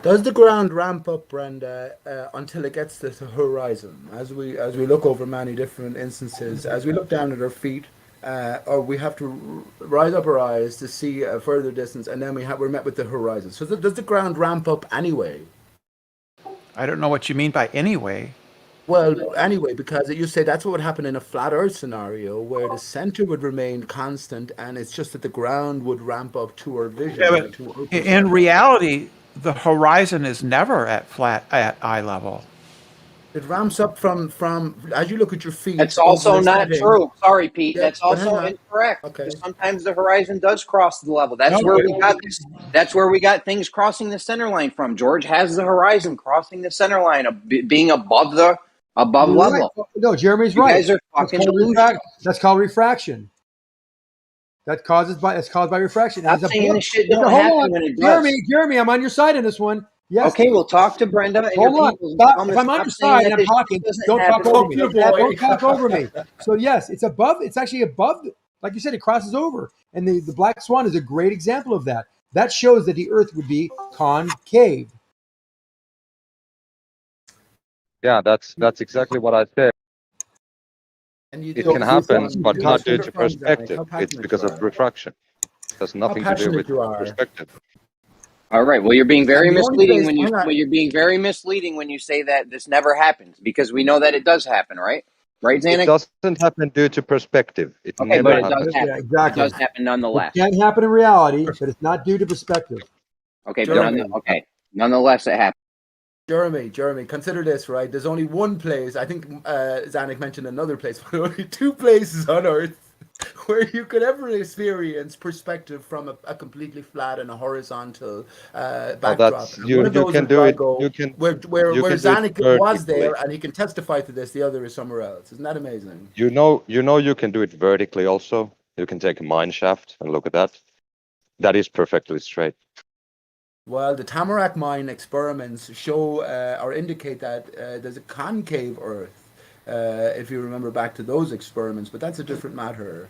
D: Does the ground ramp up, Brenda, until it gets to the horizon? As we look over many different instances, as we look down at our feet, or we have to rise up our eyes to see a further distance, and then we're met with the horizon. So does the ground ramp up anyway?
O: I don't know what you mean by anyway.
D: Well, anyway, because you say that's what would happen in a flat Earth scenario, where the center would remain constant, and it's just that the ground would ramp up to our vision.
O: Yeah, but in reality, the horizon is never at eye level.
D: It ramps up from as you look at your feet.
P: That's also
D: over a
P: not
D: setting.
P: true. Sorry, Pete.
D: Yeah,
P: That's
D: but hang
P: also
D: on.
P: incorrect.
D: Okay.
P: Because sometimes the horizon does cross the level. That's
O: No,
P: where we got this. That's where we got things crossing the center line from. George has the horizon crossing the center line of being above
V: You're
P: level.
V: right. No, Jeremy's
P: You
V: right.
P: guys are fucking delusional.
V: That's called refraction. That's caused by refraction.
P: Stop saying this shit don't happen when it does.
V: Jeremy, I'm on your side on this one. Yes.
P: Okay, we'll talk to Brenda and
V: Hold
P: your
V: on.
P: people.
V: Stop. If I'm on your side and I'm talking, don't talk over me. Don't talk over me. So yes, it's above. It's actually above. Like you said, it crosses over, and the black swan is a great example of that. That shows that the Earth would be concave.
I: Yeah, that's exactly what I said. It can happen, but not due to perspective. It's because of refraction. It has nothing to do with perspective.
P: All right. Well, you're being very
D: And the only
P: misleading
D: place-
P: when you say that this never happens, because we know that it does happen, right? Right, Zanuck?
I: It doesn't happen due to perspective. It
P: Okay,
I: never
P: but it
I: happens.
P: does happen.
V: Yeah, exactly.
P: It does happen nonetheless.
V: It can happen in reality, but it's not due to perspective.
P: Okay, but nonetheless, it happens.
D: Jeremy, consider this, right? There's only one place. I think Zanuck mentioned another place, but only two places on Earth where you could ever experience perspective from a completely flat and a horizontal backdrop.
I: You can do it. You can
D: where Zanuck was there,
I: vertically.
D: and he can testify to this. The other is somewhere else. Isn't that amazing?
I: You know you can do it vertically also. You can take a mine shaft and look at that. That is perfectly straight.
D: Well, the Tamarack mine experiments show or indicate that there's a concave Earth, if you remember back to those experiments, but that's a different matter.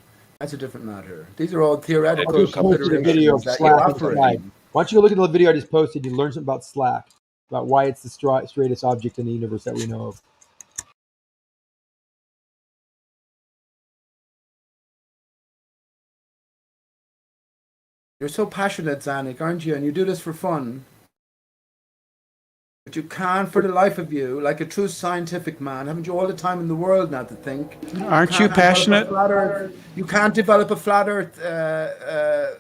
D: These are all theoretical
V: I just posted a video of
D: considerations that you
V: slack and
D: offer
V: slide.
D: in.
V: Why don't you look at the video I just posted? You learn something about slack, about why it's the straightest object in the universe that we know of.
D: You're so passionate, Zanuck, aren't you? And you do this for fun. But you can't, for the life of you, like a true scientific man, haven't you all the time in the world now to think?
O: Aren't you passionate?
D: You can't develop a flat Earth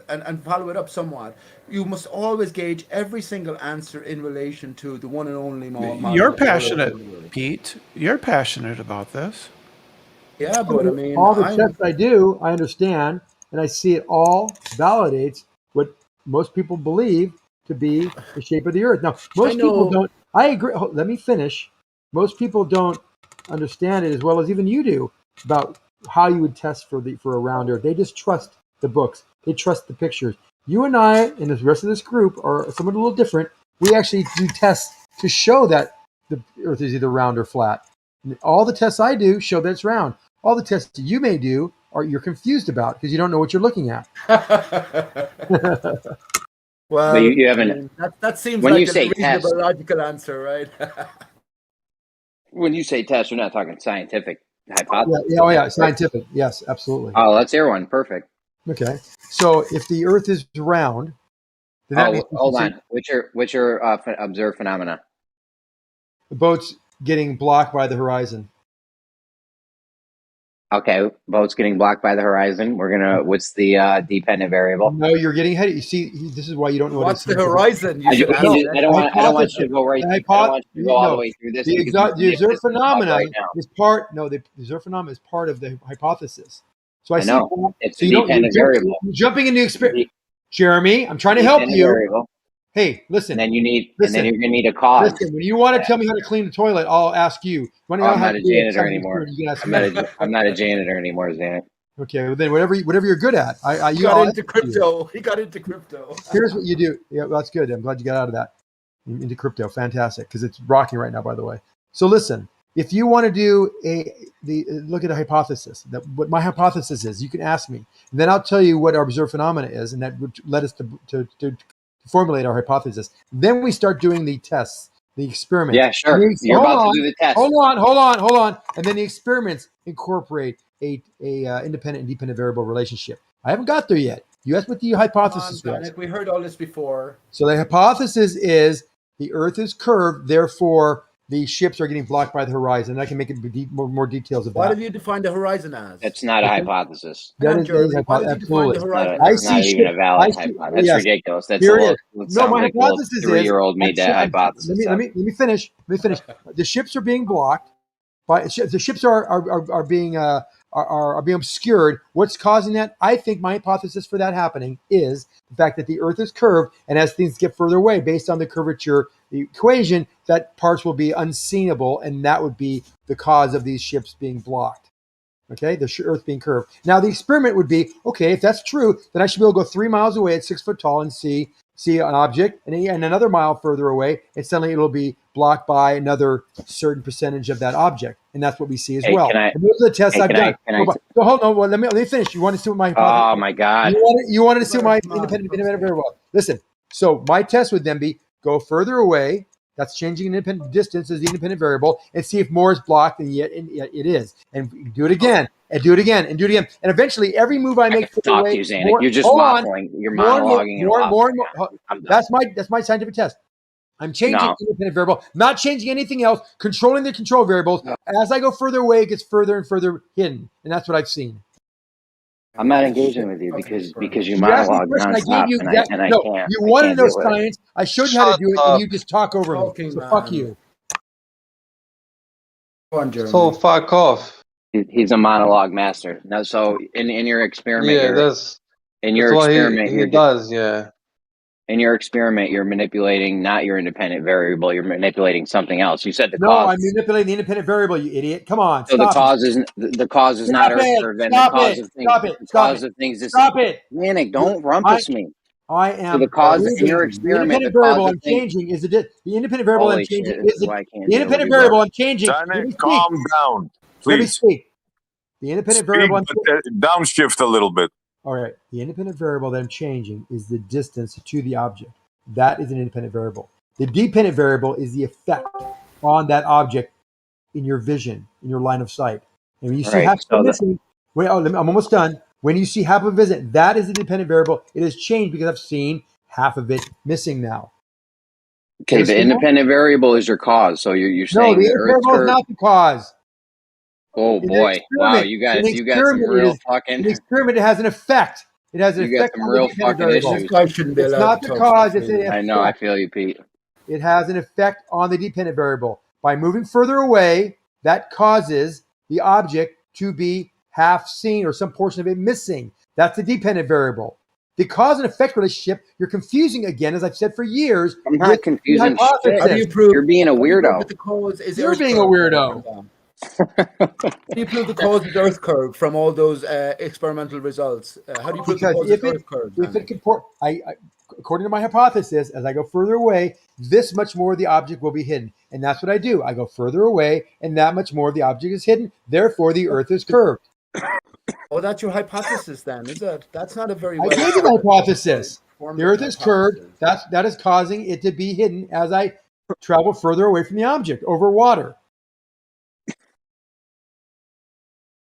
D: and follow it up somewhat. You must always gauge every single answer in relation to the one and only model.
O: You're passionate, Pete. You're passionate about this.
D: Yeah, but I mean,
V: all the tests I do, I understand, and I see it all validates what most people believe to be the shape of the Earth. Now, most people don't. I agree. Let me finish. Most people don't understand it as well as even you do about how you would test for a round Earth. They just trust the books. They trust the pictures. You and I and the rest of this group are somewhat a little different. We actually do tests to show that the Earth is either round or flat. And all the tests I do show that it's round. All the tests you may do you're confused about because you don't know what you're looking at.
D: Well,
P: But you haven't.
D: That seems
P: when
D: like
P: you say
D: a reasonable,
P: test,
D: logical answer, right?
P: when you say test, we're not talking scientific hypothesis.
V: Yeah, scientific. Yes, absolutely.
P: Oh, let's hear one. Perfect.
V: Okay, so if the Earth is round, then that means
P: hold on. What's your observed phenomena?
V: The boat's getting blocked by the horizon.
P: Okay, boat's getting blocked by the horizon. What's the dependent variable?
V: No, you're getting ahead. You see, this is why you don't know
D: what's the horizon.
P: I don't want you to go right. I don't want you to go all the way through this.
V: The observed phenomena
P: right
V: is part. No, the observed phenomena is part of the hypothesis. So I
P: I
V: see.
P: know. It's
V: So
P: a dependent variable.
V: you're jumping into experience. Jeremy, I'm trying to help
P: Dependent
V: you.
P: variable.
V: Hey, listen.
P: And then you need,
V: Listen.
P: and then you're gonna need a cause.
V: Listen, when you want to tell me how to clean the toilet, I'll ask you.
P: I'm not a janitor anymore. I'm not a janitor anymore, Zan.
V: Okay, well then whatever you're good at.
D: He got into crypto. He got into crypto.
V: Here's what you do. Yeah, well, that's good. I'm glad you got out of that into crypto. Fantastic, because it's rocking right now, by the way. So listen, if you want to do look at a hypothesis, that what my hypothesis is, you can ask me, and then I'll tell you what our observed phenomena is, and that would led us to formulate our hypothesis. Then we start doing the tests, the experiments.
P: Yeah, sure. You're about to do the test.
V: Hold on. And then the experiments incorporate a independent and dependent variable relationship. I haven't got there yet. You asked what the hypothesis was.
D: Nick, we heard all this before.
V: So the hypothesis is the Earth is curved, therefore the ships are getting blocked by the horizon. I can make it more details of that.
D: What have you defined the horizon as?
P: It's not a hypothesis.
V: That is absolutely.
P: It's not even a valid hypothesis. That's ridiculous. That's
V: my hypothesis is
P: 3-year-old made that hypothesis.
V: Let me finish. The ships are being blocked by the ships are being obscured. What's causing that? I think my hypothesis for that happening is the fact that the Earth is curved, and as things get further away, based on the curvature, the equation, that parts will be unseenable, and that would be the cause of these ships being blocked. Okay, the Earth being curved. Now the experiment would be, okay, if that's true, then I should be able to go 3 miles away at 6 foot tall and see an object, and another mile further away, and suddenly it'll be blocked by another certain percentage of that object, and that's what we see as well. And those are the tests I've done. So hold on, let me finish. You want to see what my hypothesis?
P: Oh my God!
V: You wanted to see what my independent variable. Listen, so my test would then be go further away. That's changing an independent distance as the independent variable, and see if more is blocked, and yet it is. And do it again, and do it again, and do it again, and eventually every move I make.
P: Talk to you, Zanuck. You're just waffling. You're monologuing.
V: More. That's my scientific test. I'm changing the independent variable, not changing anything else, controlling the control variables. As I go further away, it gets further and further hidden, and that's what I've seen.
P: I'm not engaging with you because you monologue nonstop, and I can't.
V: You want to know science. I showed you how to do it, and you just talk over me. So fuck you.
R: So fuck off.
P: He's a monologue master. Now, so in your experiment,
R: he does. Yeah.
P: In your experiment, you're manipulating not your independent variable. You're manipulating something else. You said the cause.
V: No, I'm manipulating the independent variable. You idiot! Come on.
P: So the cause is not Earth curve, and the cause of things. The cause of things is
V: stop it.
P: Manic, don't rumpus me.
V: I am.
P: So the cause in your experiment.
V: The independent variable I'm changing is the independent variable I'm changing is the independent variable I'm changing.
T: Calm down, please.
V: Let me speak. The independent variable.
T: Downshift a little bit.
V: All right. The independent variable that I'm changing is the distance to the object. That is an independent variable. The dependent variable is the effect on that object in your vision, in your line of sight. And when you see half of missing, I'm almost done. When you see half of visit, that is the dependent variable. It has changed because I've seen half of it missing now.
P: Okay, the independent variable is your cause. So you're saying
V: the variable is not the cause.
P: Oh boy! Wow, you got some real fucking.
V: The experiment has an effect. It has an effect on the dependent variable. It's not the cause. It's an effect.
P: I know. I feel you, Pete.
V: It has an effect on the dependent variable. By moving further away, that causes the object to be half seen or some portion of it missing. That's the dependent variable. The cause and effect relationship, you're confusing again, as I've said for years.
P: I'm not confusing shit. You're being a weirdo.
V: You're being a weirdo.
D: How do you prove the cause of the Earth curve from all those experimental results? How do you prove the cause of the Earth curve?
V: If it comport, according to my hypothesis, as I go further away, this much more of the object will be hidden. And that's what I do. I go further away, and that much more of the object is hidden. Therefore, the Earth is curved.
D: Oh, that's your hypothesis then, is it? That's not a very
V: I gave you my hypothesis. The Earth is curved. That is causing it to be hidden as I travel further away from the object over water.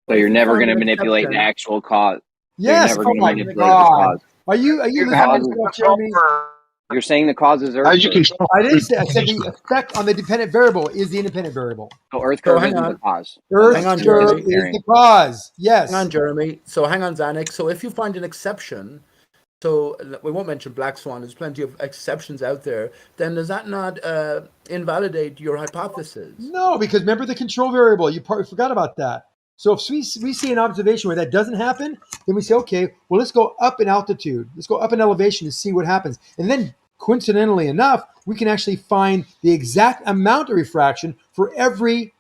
P: So you're never going to manipulate the actual cause.
V: Yes,
P: you're never going to manipulate the cause.
V: Are you listening to me?
P: You're saying the cause is Earth.
V: I didn't say. I said the effect on the dependent variable is the independent variable.
P: So Earth curve isn't the cause.
V: Earth curve is the cause. Yes.
D: Hang on, Jeremy. So hang on, Zanuck. So if you find an exception, so we won't mention Black Swan. There's plenty of exceptions out there. Then does that not invalidate your hypothesis?
V: No, because remember the control variable. You probably forgot about that. So if we see an observation where that doesn't happen, then we say, okay, well, let's go up in altitude. Let's go up in elevation and see what happens. And then coincidentally enough, we can actually find the exact amount of refraction for every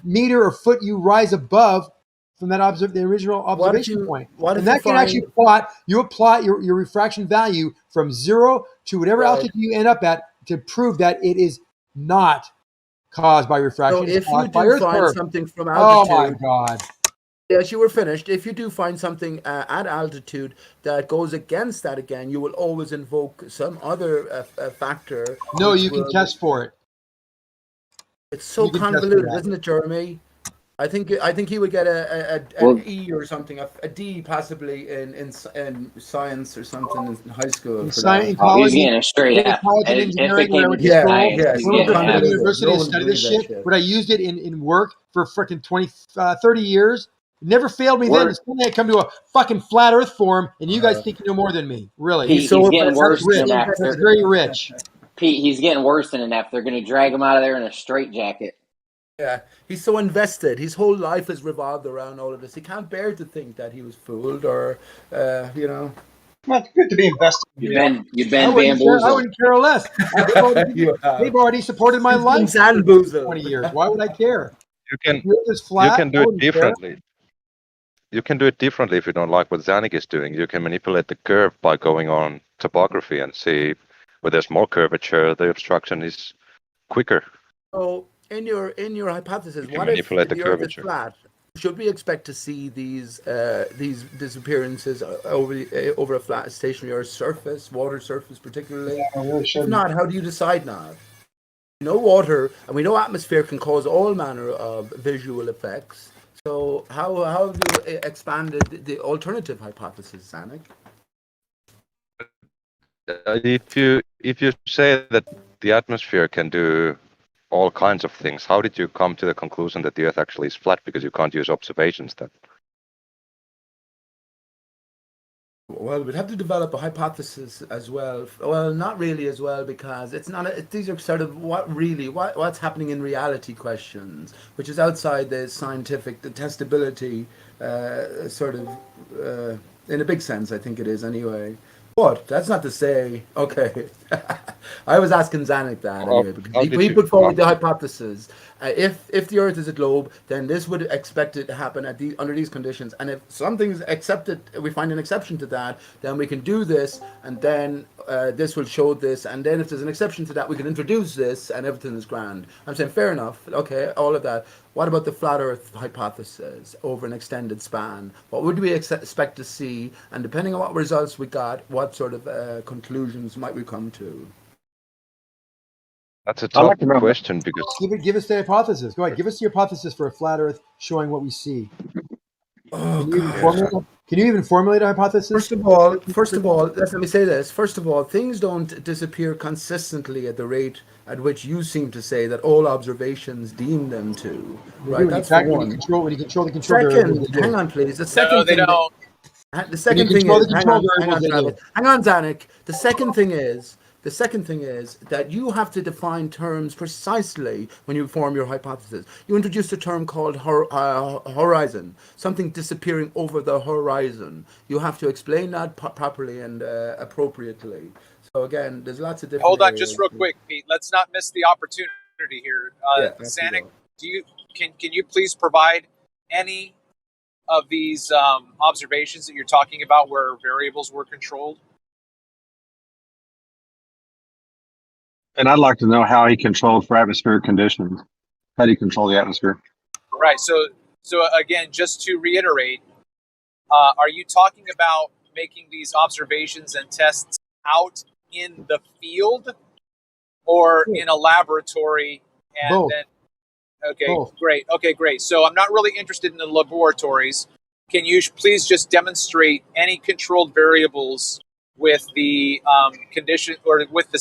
V: meter or foot you rise above from that the original observation point. And that can actually plot, you apply your refraction value from 0 to whatever altitude you end up at to prove that it is not caused by refraction.
D: So if you do find something from altitude,
V: oh my God.
D: Yes, you were finished. If you do find something at altitude that goes against that again, you will always invoke some other factor.
V: No, you can test for it.
D: It's so convoluted, isn't it, Jeremy? I think he would get an E or something, a D possibly in science or something in high school.
V: In college,
P: he's getting a straight F.
V: Engineering, where I went to the university to study this shit. But I used it in work for freaking 30 years. It never failed me then. Suddenly I come to a fucking flat Earth forum, and you guys think you know more than me. Really,
P: he's getting worse than that.
V: That's very rich.
P: Pete, he's getting worse than an F. They're going to drag him out of there in a straitjacket.
D: Yeah, he's so invested. His whole life has revolved around all of this. He can't bear to think that he was fooled or, you know.
L: Well, it's good to be invested.
P: You've been bamboozled.
V: I wouldn't care less. They've already supported my life for 20 years. Why would I care?
I: You can do it differently. You can do it differently if you don't like what Zanuck is doing. You can manipulate the curve by going on topography and see where there's more curvature, the obstruction is quicker.
D: So in your hypothesis, what if the Earth is flat? Should we expect to see these disappearances over a flat stationary Earth surface, water surface particularly? If not, how do you decide now? We know water and we know atmosphere can cause all manner of visual effects. So how have you expanded the alternative hypothesis, Zanuck?
I: If you say that the atmosphere can do all kinds of things, how did you come to the conclusion that the Earth actually is flat? Because you can't use observations then.
D: Well, we'd have to develop a hypothesis as well. Well, not really as well, because it's not. These are sort of what's happening in reality questions, which is outside the scientific, the testability, sort of, in a big sense. I think it is anyway. But that's not to say, okay, I was asking Zanuck that anyway, because he put forward the hypothesis. If the Earth is a globe, then this would expect it to happen under these conditions. And if something's accepted, we find an exception to that, then we can do this, and then this will show this. And then if there's an exception to that, we can introduce this, and everything is grand. I'm saying, fair enough, okay, all of that. What about the flat Earth hypothesis over an extended span? What would we expect to see? And depending on what results we got, what sort of conclusions might we come to?
I: That's a tough question because
V: give us the hypothesis. Go ahead, give us the hypothesis for a flat Earth showing what we see. Can you even formulate a hypothesis?
D: First of all, let me say this. First of all, things don't disappear consistently at the rate at which you seem to say that all observations deem them to. Right? That's one.
V: When you control the control
D: Second, hang on, please. The second
M: no, they
D: thing
M: don't.
D: The second thing is, hang on, Zanuck. The second thing is that you have to define terms precisely when you form your hypothesis. You introduced a term called horizon, something disappearing over the horizon. You have to explain that properly and appropriately. So again, there's lots of different.
M: Hold on, just real quick, Pete. Let's not miss the opportunity here. Zanuck, can you please provide any of these observations that you're talking about where variables were controlled?
C: And I'd like to know how he controlled for atmospheric conditions. How do you control the atmosphere?
M: Right. So again, just to reiterate, are you talking about making these observations and tests out in the field or in a laboratory? And
V: Both.
M: then, okay,
V: Both.
M: great. Okay, great. So I'm not really interested in the laboratories. Can you please just demonstrate any controlled variables with the condition or with the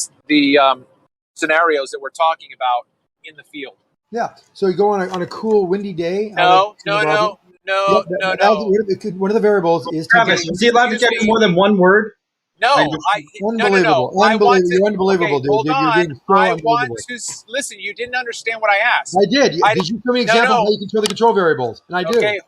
M: scenarios that we're talking about in the field?
V: Yeah. So you go on a cool, windy day.
M: No.
V: One of the variables is
L: Travis, is he allowed to get more than one word?
M: No,
V: Unbelievable.
M: I want to.
V: You're unbelievable,
M: Okay,
V: dude.
M: hold
V: You're
M: on.
V: being so
M: I
V: unbelievable.
M: want to listen. You didn't understand what I asked.
V: I did. Did you show me an example of how you control the control variables? And I do.
M: Okay.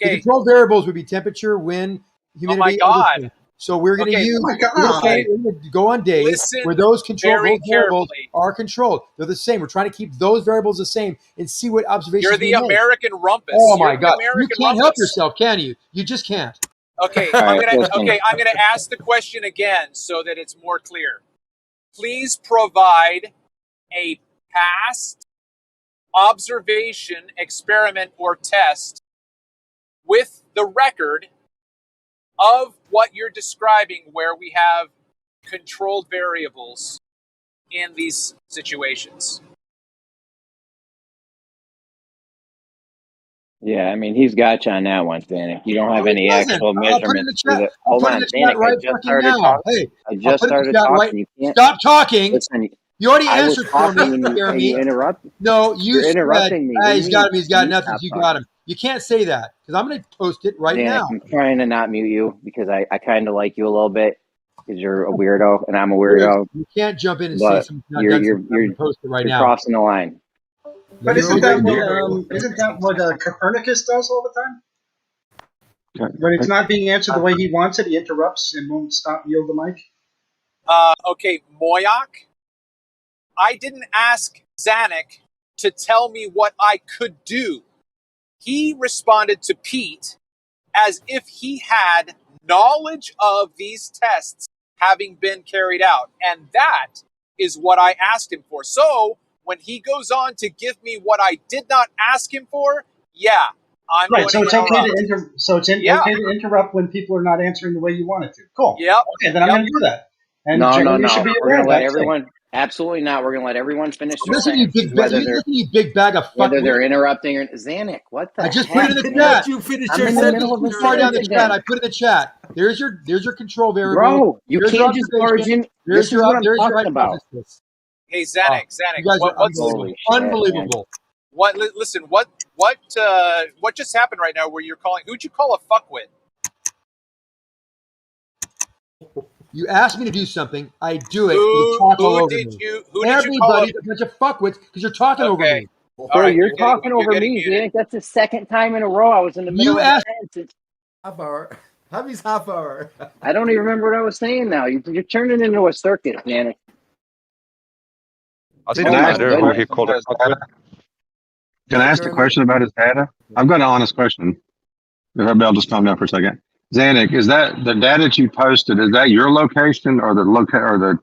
V: The control variables would be temperature, wind, humidity.
M: Oh my God.
V: Everything. So we're going to
M: Okay.
V: use.
M: Oh my God.
V: We're going to go on days
M: Listen
V: where those
M: very
V: variables
M: carefully.
V: are controlled. They're the same. We're trying to keep those variables the same and see what observations
M: You're the
V: we make.
M: American rumpus.
V: Oh my
M: You're the
V: God!
M: American
V: You can't help
M: rumpus.
V: yourself, can you? You just can't.
M: Okay,
V: All
M: I'm
V: right,
M: gonna
V: listen.
M: I'm gonna ask the question again so that it's more clear. Please provide a past observation, experiment, or test with the record of what you're describing where we have controlled variables in these situations.
J: Yeah, I mean, he's got you on that one, Zanuck. You don't have
V: No, he
J: any
V: doesn't.
J: actual
V: I'll put it in
J: measurements
V: the
J: for
V: chat.
J: the.
V: I'll
J: Hold
V: put it in
J: on,
V: the chat
J: Zanuck.
V: right
J: I just
V: fucking
J: started
V: now.
J: talking.
V: Hey,
J: I
V: I'll
J: just
V: put it in the
J: started
V: chat
J: talking.
V: right.
J: You can't.
V: Stop talking.
J: Listen,
V: You already
J: I was
V: answered for
J: talking
V: me,
J: and you
V: Jeremy.
J: interrupted.
V: No, you
J: You're
V: said,
J: interrupting me. What do you
V: he's
J: mean?
V: got him. He's got
J: You
V: nothing.
J: stop
V: You
J: talking.
V: got him. You can't say that because I'm going to post it right
J: Zanuck,
V: now.
J: I'm trying to not mute you because I kind of like you a little bit because you're a weirdo and I'm a
V: Chris,
J: weirdo.
V: you can't jump in and say
J: But
V: something's not done. I'm going to post it right
J: you're
V: now.
J: crossing the line.
L: But
V: You're
L: isn't that
V: weirdo.
L: what Copernicus does all the time? When it's not being answered the way he wants it, he interrupts and won't stop yield the mic.
M: Okay, Moyak, I didn't ask Zanuck to tell me what I could do. He responded to Pete as if he had knowledge of these tests having been carried out. And that is what I asked him for. So when he goes on to give me what I did not ask him for, yeah, I'm
L: Right,
M: going
L: so
M: to
L: it's okay
M: interrupt.
L: to okay to interrupt when people are not answering the way you want it to. Cool.
M: Yep.
L: Okay, then I'm going to do that. And
J: No.
L: Jeremy should be
J: We're
L: aware
J: gonna
L: of
J: let
L: that.
J: everyone. Absolutely not. We're gonna let everyone finish their
V: Listen, you
J: sentences,
V: big bag of fuck.
J: whether they're interrupting or Zanuck. What the
V: I just
J: heck,
V: put it in the
J: man?
V: chat.
D: You finish
J: I'm
D: your
J: in the middle of a
V: Too far down
J: sentence
V: the chat.
J: again.
V: I put it in the chat. There's your control variable.
J: Bro, you
V: There's
J: can't just barge in. This is what I'm talking about.
V: hypothesis.
M: Hey, Zanuck,
V: You guys are
M: what's
V: unbelievable.
J: Holy shit,
V: Unbelievable.
M: listen, what just happened right now where you're calling, who'd you call a fuckwit?
V: You asked me to do something. I do it. You talk all over me.
M: Who did you call
V: Everybody's a bunch of fuckwits because you're talking over me.
J: Bro, you're talking over me, Zanuck. That's the second time in a row I was in the middle of a sentence.
D: Half hour. Happy's half hour.
J: I don't even remember what I was saying now. You're turning into a circus, Zanuck.
I: I
J: Oh
I: didn't
J: my
I: matter who
J: goodness.
I: he called it.
C: Can I ask a question about his data? I've got an honest question. Maybe I'll just calm down for a second. Zanuck, is that the data that you posted? Is that your location or the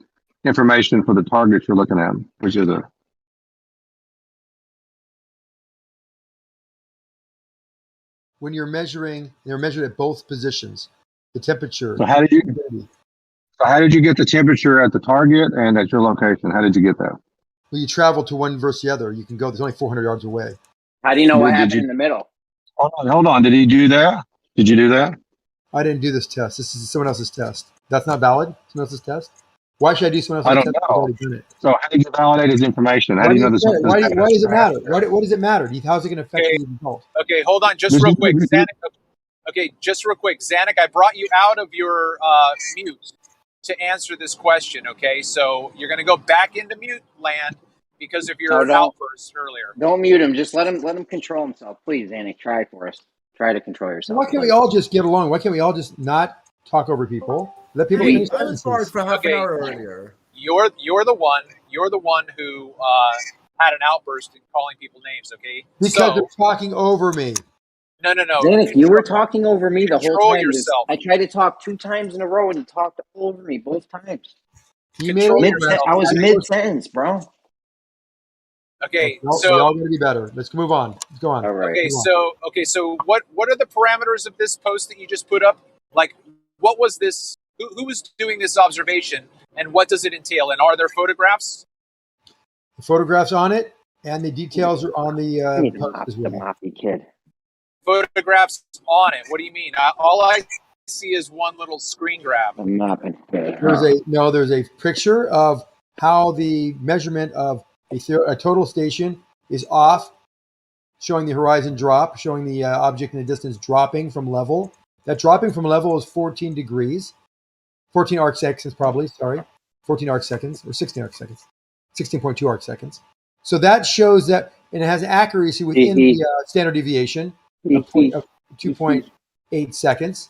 C: information for the target you're looking at? Which is it?
V: When you're measuring, they're measured at both positions. The temperature.
C: So how did you get the temperature at the target and at your location? How did you get that?
V: Well, you travel to one versus the other. You can go. There's only 400 yards away.
J: How do you know what
C: Did
J: happened
C: you-
J: in the middle?
C: Hold on. Did he do that? Did you do that?
V: I didn't do this test. This is someone else's test. That's not valid. Someone else's test. Why should I do someone
C: I
V: else's
C: don't
V: test?
C: know.
V: I've already done it.
C: So how did you validate his information? How
V: Why
C: do you know
V: do
C: this?
V: you say it? Why does it matter? What does it matter? How's it going to affect the result?
M: Okay, hold on just real quick. Zanuck, okay, just real quick. Zanuck, I brought you out of your mute to answer this question, okay? So you're going to go back into mute land because of your outburst earlier.
J: Don't mute him. Just let him control himself. Please, Zanuck, try it for us. Try to control yourself.
V: Why can't we all just get along? Why can't we all just not talk over people? Let people finish
D: I was barred
V: sentences.
D: for half an hour earlier.
M: You're the one who had an outburst in calling people names, okay?
V: Because they're talking over me.
M: No.
J: Zanuck, you were talking over me the whole
M: Control
J: time.
M: yourself.
J: I tried to talk 2 times in a row and you talked over me both times.
V: You made it.
J: I was mid-sentence, bro.
M: Okay,
V: Well,
M: so
V: we all got to be better. Let's move on. Let's go on.
J: All right.
M: Okay, so what are the parameters of this post that you just put up? Like, what was this? Who was doing this observation, and what does it entail? And are there photographs?
V: The photographs on it and the details are on the post as well.
J: Moppy kid.
M: Photographs on it. What do you mean? All I see is one little screen grab.
J: I'm mopping.
V: There's a picture of how the measurement of a total station is off, showing the horizon drop, showing the object in the distance dropping from level. That dropping from level is 14 degrees. 14 arc seconds probably. Sorry, 14 arc seconds or 16 arc seconds, 16.2 arc seconds. So that shows that, and it has accuracy within the standard deviation of 2.8 seconds,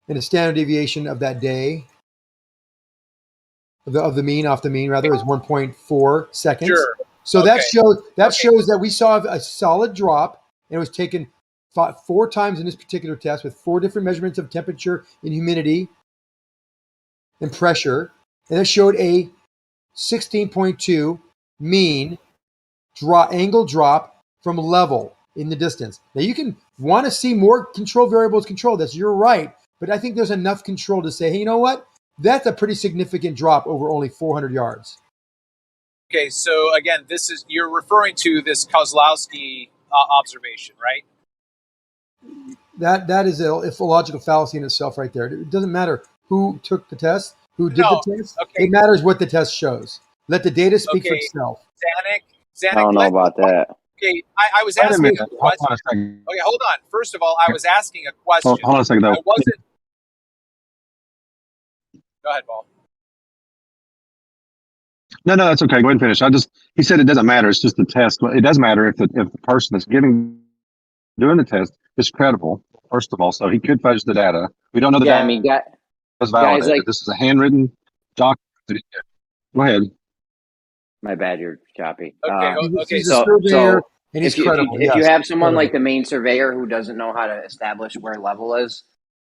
V: and the standard deviation of that day of the mean off the mean rather is 1.4 seconds.
M: Sure.
V: So
M: Okay.
V: that shows that we saw a solid drop, and it was taken 4 times in this particular test with 4 different measurements of temperature and humidity and pressure, and it showed a 16.2 mean angle drop from level in the distance. Now you can want to see more control variables control this. You're right, but I think there's enough control to say, hey, you know what? That's a pretty significant drop over only 400 yards.
M: Okay, so again, you're referring to this Kozlowski observation, right?
V: That is a logical fallacy in itself right there. It doesn't matter who took the test, who did the test.
M: Okay.
V: It matters what the test shows. Let the data speak for itself.
M: Zanuck,
J: I don't know about that.
M: Okay, I was
C: Wait a
M: asking
C: minute.
M: a
C: Hold
M: question.
C: on a second.
M: Okay, hold on. First of all, I was asking a question.
C: Hold on a second, though.
M: I wasn't. Go ahead, Paul.
C: No, that's okay. Go ahead and finish. He said it doesn't matter. It's just the test. It does matter if the person that's doing the test is credible, first of all. So he could fudge the data. We don't know the
J: Yeah,
C: data
J: I mean,
C: is validated.
J: guys like
C: This is a handwritten document. Go ahead.
J: my bad, you're choppy.
M: Okay.
V: He's a surveyor, and he's
J: if
V: credible.
J: you
V: Yes,
J: have someone
V: credible.
J: like the main surveyor who doesn't know how to establish where level is,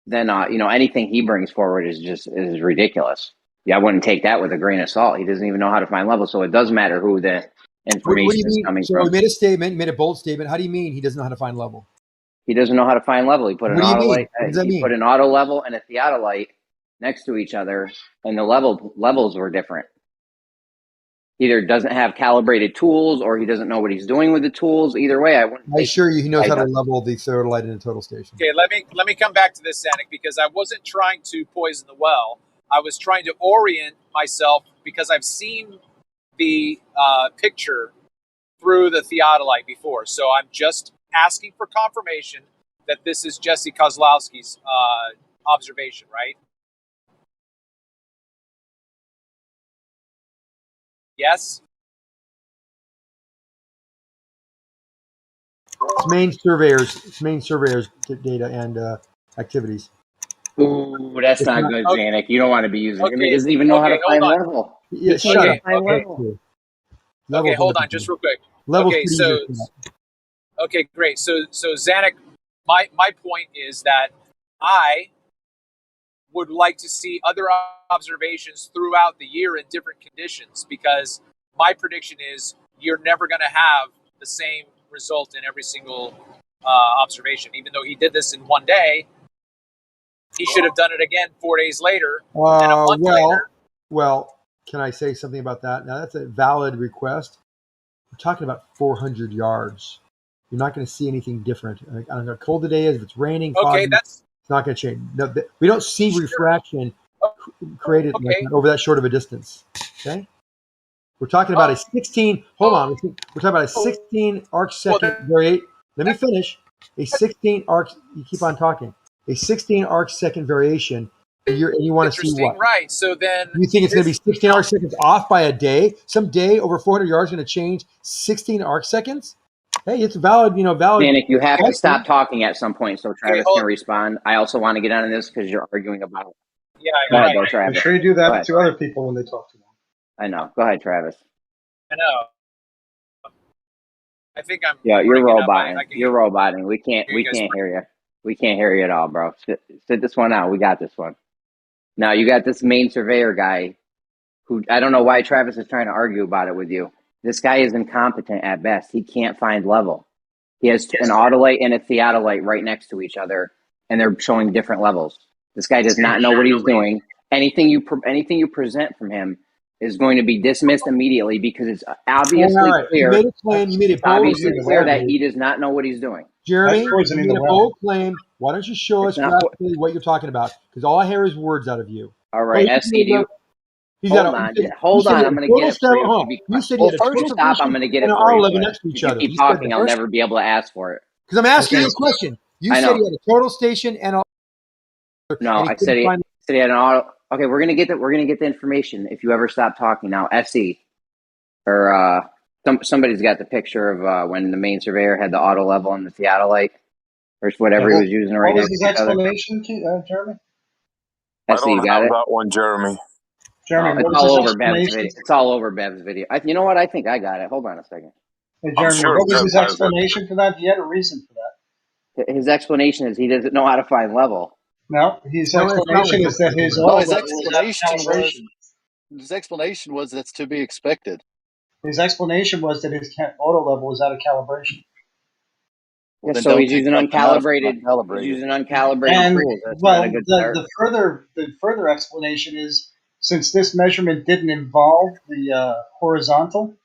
J: then anything he brings forward is ridiculous. Yeah, I wouldn't take that with a grain of salt. He doesn't even know how to find level, so it does matter who the
V: What
J: information
V: do you
J: is
V: mean?
J: coming
V: So
J: from.
V: he made a statement, he made a bold statement. How do you mean he doesn't know how to find level?
J: He doesn't know how to find level. He put an
V: What do you
J: auto
V: mean?
J: light.
V: What does that
J: He
V: mean?
J: put an auto level and a theodolite next to each other, and the levels were different. Either doesn't have calibrated tools, or he doesn't know what he's doing with the tools. Either way, I wouldn't.
V: I assure you, he knows how to level the theodolite in a total station.
M: Okay, let me come back to this, Zanuck, because I wasn't trying to poison the well. I was trying to orient myself because I've seen the picture through the theodolite before. So I'm just asking for confirmation that this is Jesse Kozlowski's observation, right? Yes?
V: It's main surveyors data and activities.
J: Ooh, that's
V: It's
J: not
V: not-
J: good, Zanuck. You don't want to be using him. He
M: Okay,
J: doesn't even know how to
M: okay, hold
J: find
M: on.
J: level.
V: Yeah,
J: He
V: shut
J: can't
V: up.
J: even find
V: Okay,
J: level.
V: cool.
M: Okay,
V: Level's
M: hold on,
V: nothing.
M: just real quick.
V: Level's
M: Okay,
V: pretty
M: so
V: easy to find.
M: okay, great. So Zanuck, my point is that I would like to see other observations throughout the year in different conditions, because my prediction is you're never going to have the same result in every single observation. Even though he did this in one day, he should have done it again 4 days later and a month later.
V: Well, can I say something about that? Now, that's a valid request. We're talking about 400 yards. You're not going to see anything different. I don't know how cold the day is. If it's raining, foggy,
M: Okay,
V: it's not going to change. No, we don't see refraction created like that over that short of a distance. Okay? We're talking about a 16. Hold on. We're talking about a 16 arc second variate. Let me finish. A 16 arc. You keep on talking. A 16 arc second variation. And you want to see what?
M: Right. So then
V: You think it's going to be 16 arc seconds off by a day? Some day over 400 yards is going to change 16 arc seconds? Hey, it's valid. Valid.
J: Zanuck, you have to stop talking at some point so Travis
M: hold
J: can respond. I also want to get on this because you're arguing about.
M: Yeah,
J: Go ahead,
M: right.
J: though, Travis.
L: I'm sure you do
J: Go
L: that
J: ahead.
L: to other people when they talk to them.
J: I know. Go ahead, Travis.
M: I know. I think I'm.
J: Yeah, you're
M: breaking up.
J: roboting.
M: I can
J: You're roboting. We can't
M: you guys
J: hear you. We can't hear you at all, bro. Sit this one out. We got this one. Now you got this main surveyor guy who I don't know why Travis is trying to argue about it with you. This guy is incompetent at best. He can't find level. He has an autolite and a theodolite right next to each other, and they're showing different levels. This guy does not know what he's doing. Anything you present from him is going to be dismissed immediately because it's obviously clear.
V: You made a claim. You made a bold
J: Obviously
V: claim.
J: clear that he does not know what he's doing.
V: Jeremy,
L: That's
V: you
L: poisoning
V: made
L: the
V: a
L: well.
V: bold claim. Why don't you show us
J: It's not
V: graphically what you're talking about? Because all I hear is words out of you.
J: All right,
V: Oh,
J: SCD.
V: He's
J: Hold
V: got a-
J: on,
V: you said-
J: hold
V: you said
J: on.
V: he
J: I'm
V: had
J: going
V: a
J: to
V: total
J: get it for you.
V: seven- hold on. You said he had a
J: First
V: total
J: stop. I'm
V: solution
J: going to get
V: and
J: it
V: an
J: for you.
V: R11 next to each
J: If you
V: other.
J: keep
V: You said
J: talking,
V: that.
J: I'll never be able to ask for it.
V: Because I'm asking
J: Okay.
V: you a question. You
J: I
V: said
J: know.
V: he had a total station and a.
J: No,
V: and he
J: I said
V: couldn't
J: he
V: find
P: So they had an auto. Okay, we're gonna get the information if you ever stop talking. Now, SE or somebody's got the picture of when the main surveyor had the auto level and the theodolite or whatever he was using right
L: What was
P: next
L: his
P: to each other.
L: explanation, Jeremy?
T: I
P: SE, you
T: don't
P: got
T: have
P: it.
T: that one, Jeremy.
L: Jeremy,
P: It's
L: what was
P: all
L: his
P: over Bev's
L: explanation?
P: video. It's all over Bev's video. You know what? I think I got it. Hold on a second.
L: Hey,
T: I'm
L: Jeremy,
T: sure
L: what was
T: Bev
L: his
T: has it.
L: explanation for that? He had a reason for that.
P: His explanation is he doesn't know how to find level.
L: No, his
V: No, it's not
L: explanation
V: what
L: is that his
S: No,
L: auto
S: his
L: level was out of
S: explanation
L: calibration.
S: was that's to be expected.
L: His explanation was that his auto level was out of calibration.
P: Yeah,
S: Then
P: so
S: don't
P: he's
S: take
P: using
S: something out of
P: uncalibrated. He's
S: uncalibrated.
P: using uncalibrated
L: And
P: tools. That's not a
L: well,
P: good start.
L: the further explanation is since this measurement didn't involve the horizontal,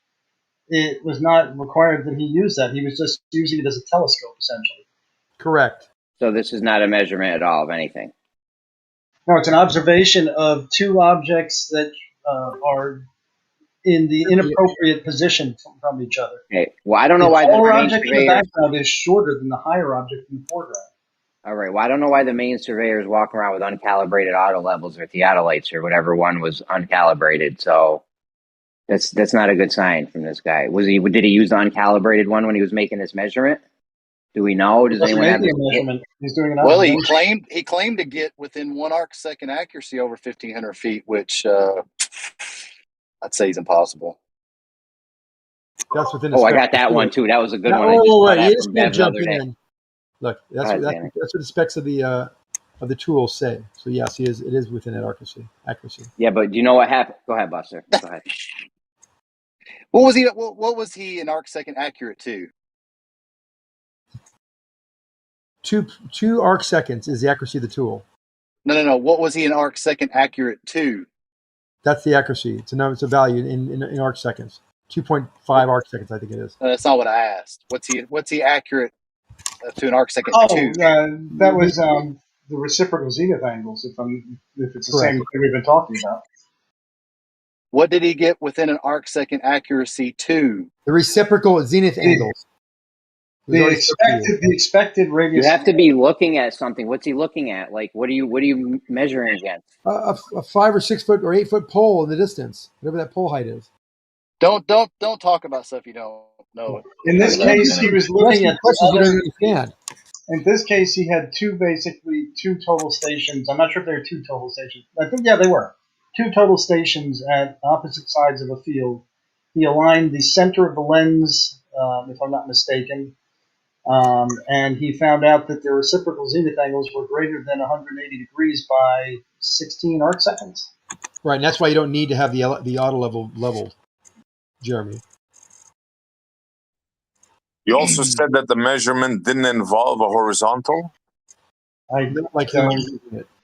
L: it was not required that he use that. He was just using it as a telescope, essentially.
V: Correct.
P: So this is not a measurement at all of anything.
L: No, it's an observation of two objects that are in the inappropriate position from each other.
P: Okay. Well, I don't know
L: The
P: why the
L: taller
P: main
L: object in the
P: surveyor.
L: background is shorter than the higher object in the foreground.
P: All right. Well, I don't know why the main surveyor is walking around with uncalibrated auto levels or theodolites or whatever one was uncalibrated. So that's not a good sign from this guy. Did he use the uncalibrated one when he was making this measurement? Do we know? Does anyone have this?
L: Measurement. He's doing an
S: Well,
L: observation.
S: he claimed to get within 1 arc-second accuracy over 1,500 feet, which I'd say is impossible.
V: That's within the
P: Oh, I
V: specs
P: got that
V: of the
P: one
V: tool.
P: too. That was a good
V: Now,
P: one. I just
V: oh,
P: saw
V: wait,
P: that
V: you just
P: from
V: can't
P: Bev the
V: jump
P: other day.
V: in. Look,
P: Go
V: that's
P: ahead,
V: what
P: Danny.
V: that's what the specs of the tool say. So yes, it is within that accuracy.
P: Yeah, but do you know what happened? Go ahead, Buster. Go ahead.
S: What was he an arc-second accurate to?
V: Two arc seconds is the accuracy of the tool.
S: No. What was he an arc-second accurate to?
V: That's the accuracy. It's a value in arc seconds. 2.5 arc seconds, I think it is.
S: That's not what I asked. What's he accurate to an arc-second to?
L: That was the reciprocal zenith angles. If it's the
V: Correct.
L: same thing we've been talking about.
S: What did he get within an arc-second accuracy to?
V: The reciprocal zenith angles.
L: The expected radius.
P: You have to be looking at something. What's he looking at? Like, what are you measuring against?
V: A 5 or 6 foot or 8 foot pole in the distance, whatever that pole height is.
S: Don't talk about stuff you don't know.
L: In this case, he was looking at
V: questions you don't understand.
L: In this case, he had two total stations. I'm not sure if they were two total stations. I think, yeah, they were. Two total stations at opposite sides of a field. He aligned the center of the lens, if I'm not mistaken, and he found out that the reciprocal zenith angles were greater than 180 degrees by 16 arc seconds.
V: Right, and that's why you don't need to have the auto leveled, Jeremy.
T: You also said that the measurement didn't involve a horizontal.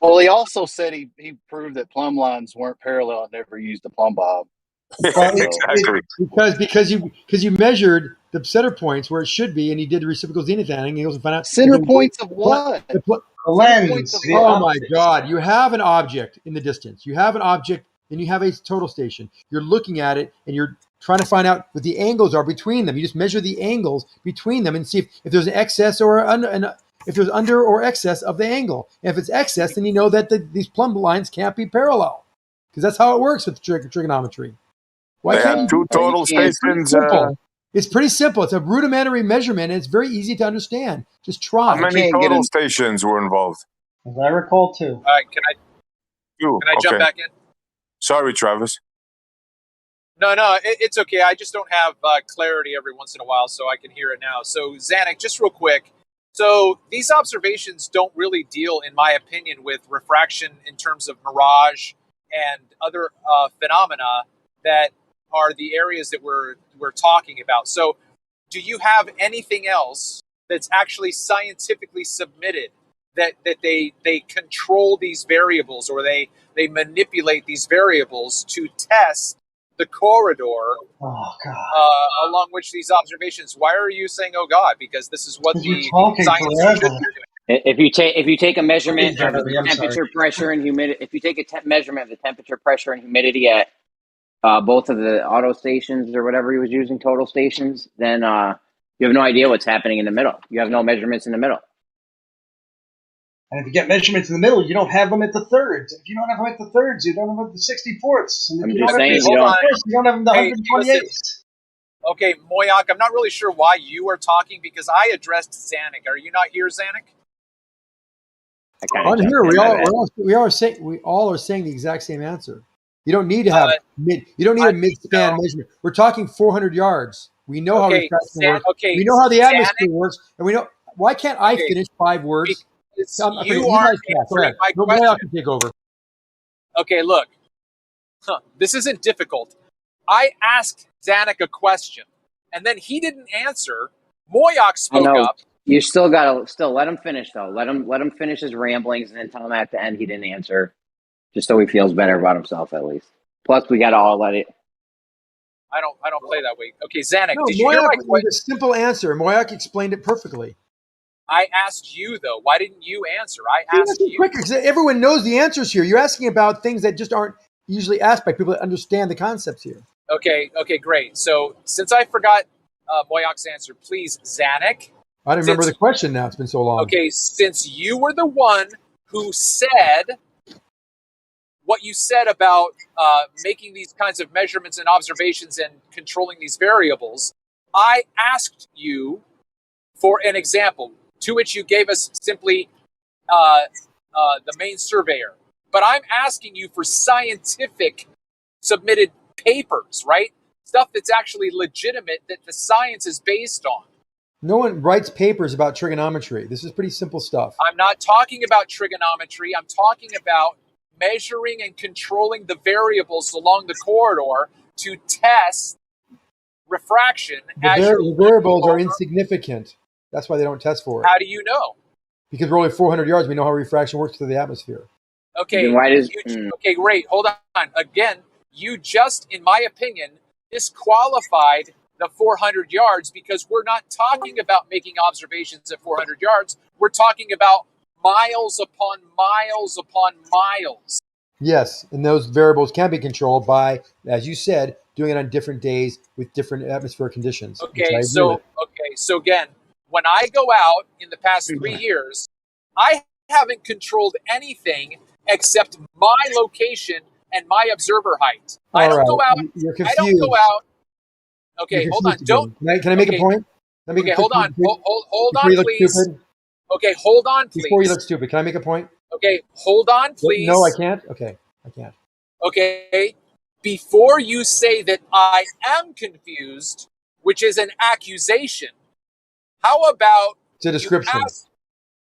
S: Well, he also said he proved that plumb lines weren't parallel and never used a plumb bob.
T: Exactly.
V: Because you measured the center points where it should be, and he did the reciprocal zenith angles and found out
S: center points of what?
L: The lens.
V: Oh my God! You have an object in the distance. You have an object, and you have a total station. You're looking at it, and you're trying to find out what the angles are between them. You just measure the angles between them and see if there's an excess or if there's under or excess of the angle. And if it's excess, then you know that these plumb lines can't be parallel, because that's how it works with trigonometry. Why
T: They
V: can't
T: have
V: you?
T: two total stations.
V: It's pretty simple. It's a rudimentary measurement, and it's very easy to understand. Just try.
T: How many total stations were involved?
L: As I recall, two.
M: All right, can I jump
T: Okay.
M: back in?
T: Sorry, Travis.
M: No, it's okay. I just don't have clarity every once in a while, so I can hear it now. So, Zanuck, just real quick. So, these observations don't really deal, in my opinion, with refraction in terms of mirage and other phenomena that are the areas that we're talking about. So, do you have anything else that's actually scientifically submitted that they control these variables, or they manipulate these variables to test the corridor along which these observations? Why are you saying "Oh God"? Because this is what the science should be doing.
P: If you take a measurement of the temperature, pressure, and humidity, if you take a measurement of the temperature, pressure, and humidity at both of the auto stations or whatever he was using, total stations, then you have no idea what's happening in the middle. You have no measurements in the middle.
L: And if you get measurements in the middle, you don't have them at the thirds. If you don't have them at the thirds, you don't have them at the 64ths. And if you don't have them at the 64ths, you don't have them at the 128ths.
M: Okay, Moyak, I'm not really sure why you are talking because I addressed Zanuck. Are you not here, Zanuck?
V: I'm here. We all are saying the exact same answer. You don't need to have a mid-span measurement. We're talking 400 yards. We know how refraction works. We know how the atmosphere works, and we know why can't I finish 5 words?
M: You aren't answering my question.
V: I can take over.
M: Okay, look. This isn't difficult. I asked Zanuck a question, and then he didn't answer. Moyak spoke up.
P: You still gotta let him finish though. Let him finish his ramblings, and then tell him at the end he didn't answer, just so he feels better about himself at least. Plus, we gotta all let it.
M: I don't play that way. Okay, Zanuck,
V: No,
M: did you hear my
V: Moyak,
M: question?
V: a simple answer. Moyak explained it perfectly.
M: I asked you though. Why didn't you answer? I asked you.
V: Quicker, because everyone knows the answers here. You're asking about things that just aren't usually asked by people that understand the concepts here.
M: Okay, great. So since I forgot Moyak's answer, please, Zanuck.
V: I don't remember the question now. It's been so long.
M: Okay, since you were the one who said what you said about making these kinds of measurements and observations and controlling these variables, I asked you for an example, to which you gave us simply the main surveyor. But I'm asking you for scientific submitted papers, right? Stuff that's actually legitimate, that the science is based on.
V: No one writes papers about trigonometry. This is pretty simple stuff.
M: I'm not talking about trigonometry. I'm talking about measuring and controlling the variables along the corridor to test refraction.
V: The variables are insignificant. That's why they don't test for it.
M: How do you know?
V: Because we're only 400 yards. We know how refraction works through the atmosphere.
M: Okay. Okay, great. Hold on. Again, you just, in my opinion, disqualified the 400 yards because we're not talking about making observations at 400 yards. We're talking about miles upon miles upon miles.
V: Yes, and those variables can be controlled by, as you said, doing it on different days with different atmospheric conditions.
M: Okay, so again, when I go out in the past 3 years, I haven't controlled anything except my location and my observer height. I don't go out.
V: You're confused.
M: I don't go out. Okay, hold on.
V: Can I make a point?
M: Okay, hold on. Hold on, please. Okay, hold on, please.
V: Before you look stupid, can I make a point?
M: Okay, hold on, please.
V: No, I can't. Okay, I can't.
M: Okay, before you say that I am confused, which is an accusation, how about
V: it's a description?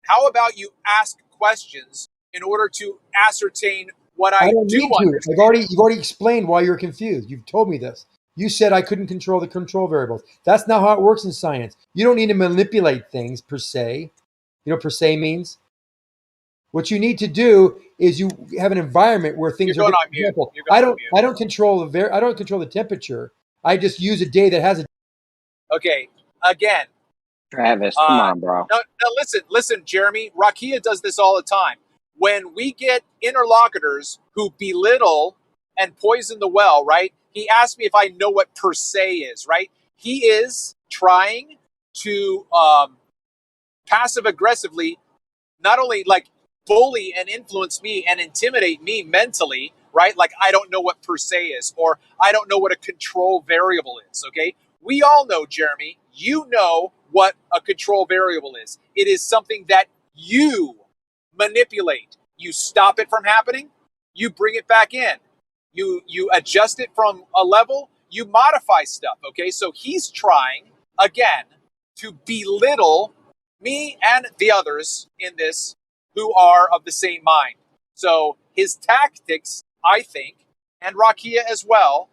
M: How about you ask questions in order to ascertain what I
V: don't
M: do
V: need to.
M: understand?
V: You've already explained why you're confused. You've told me this. You said I couldn't control the control variables. That's not how it works in science. You don't need to manipulate things per se. You know what per se means? What you need to do is you have an environment where things are. For example, I don't control the temperature. I just use a day that has a.
M: Okay, again.
P: Travis, come on, bro.
M: No, listen, Jeremy. Rakia does this all the time. When we get interlocutors who belittle and poison the well, right? He asked me if I know what per se is, right? He is trying to passive aggressively, not only like bully and influence me and intimidate me mentally, right? Like I don't know what per se is, or I don't know what a control variable is, okay? We all know, Jeremy, you know what a control variable is. It is something that you manipulate. You stop it from happening, you bring it back in. You adjust it from a level, you modify stuff, okay? So he's trying, again, to belittle me and the others in this who are of the same mind. So his tactics, I think, and Rakia as well,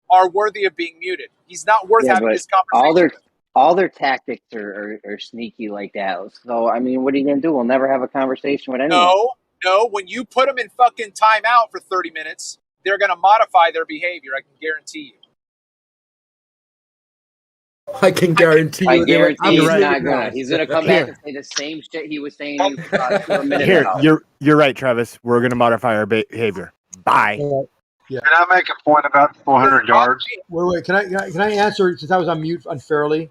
M: are worthy of being muted. He's not worth having this conversation.
P: All their tactics are sneaky like that. So, I mean, what are you going to do? We'll never have a conversation with anyone.
M: No, when you put them in fucking timeout for 30 minutes, they're going to modify their behavior. I can guarantee you.
V: I can guarantee you.
P: I guarantee he's not going to. He's going to come back and say the same shit he was saying a minute ago.
N: You're right, Travis. We're going to modify our behavior. Bye.
C: Yeah. Can I make a point about 400 yards?
V: Wait. Can I answer since I was on mute unfairly?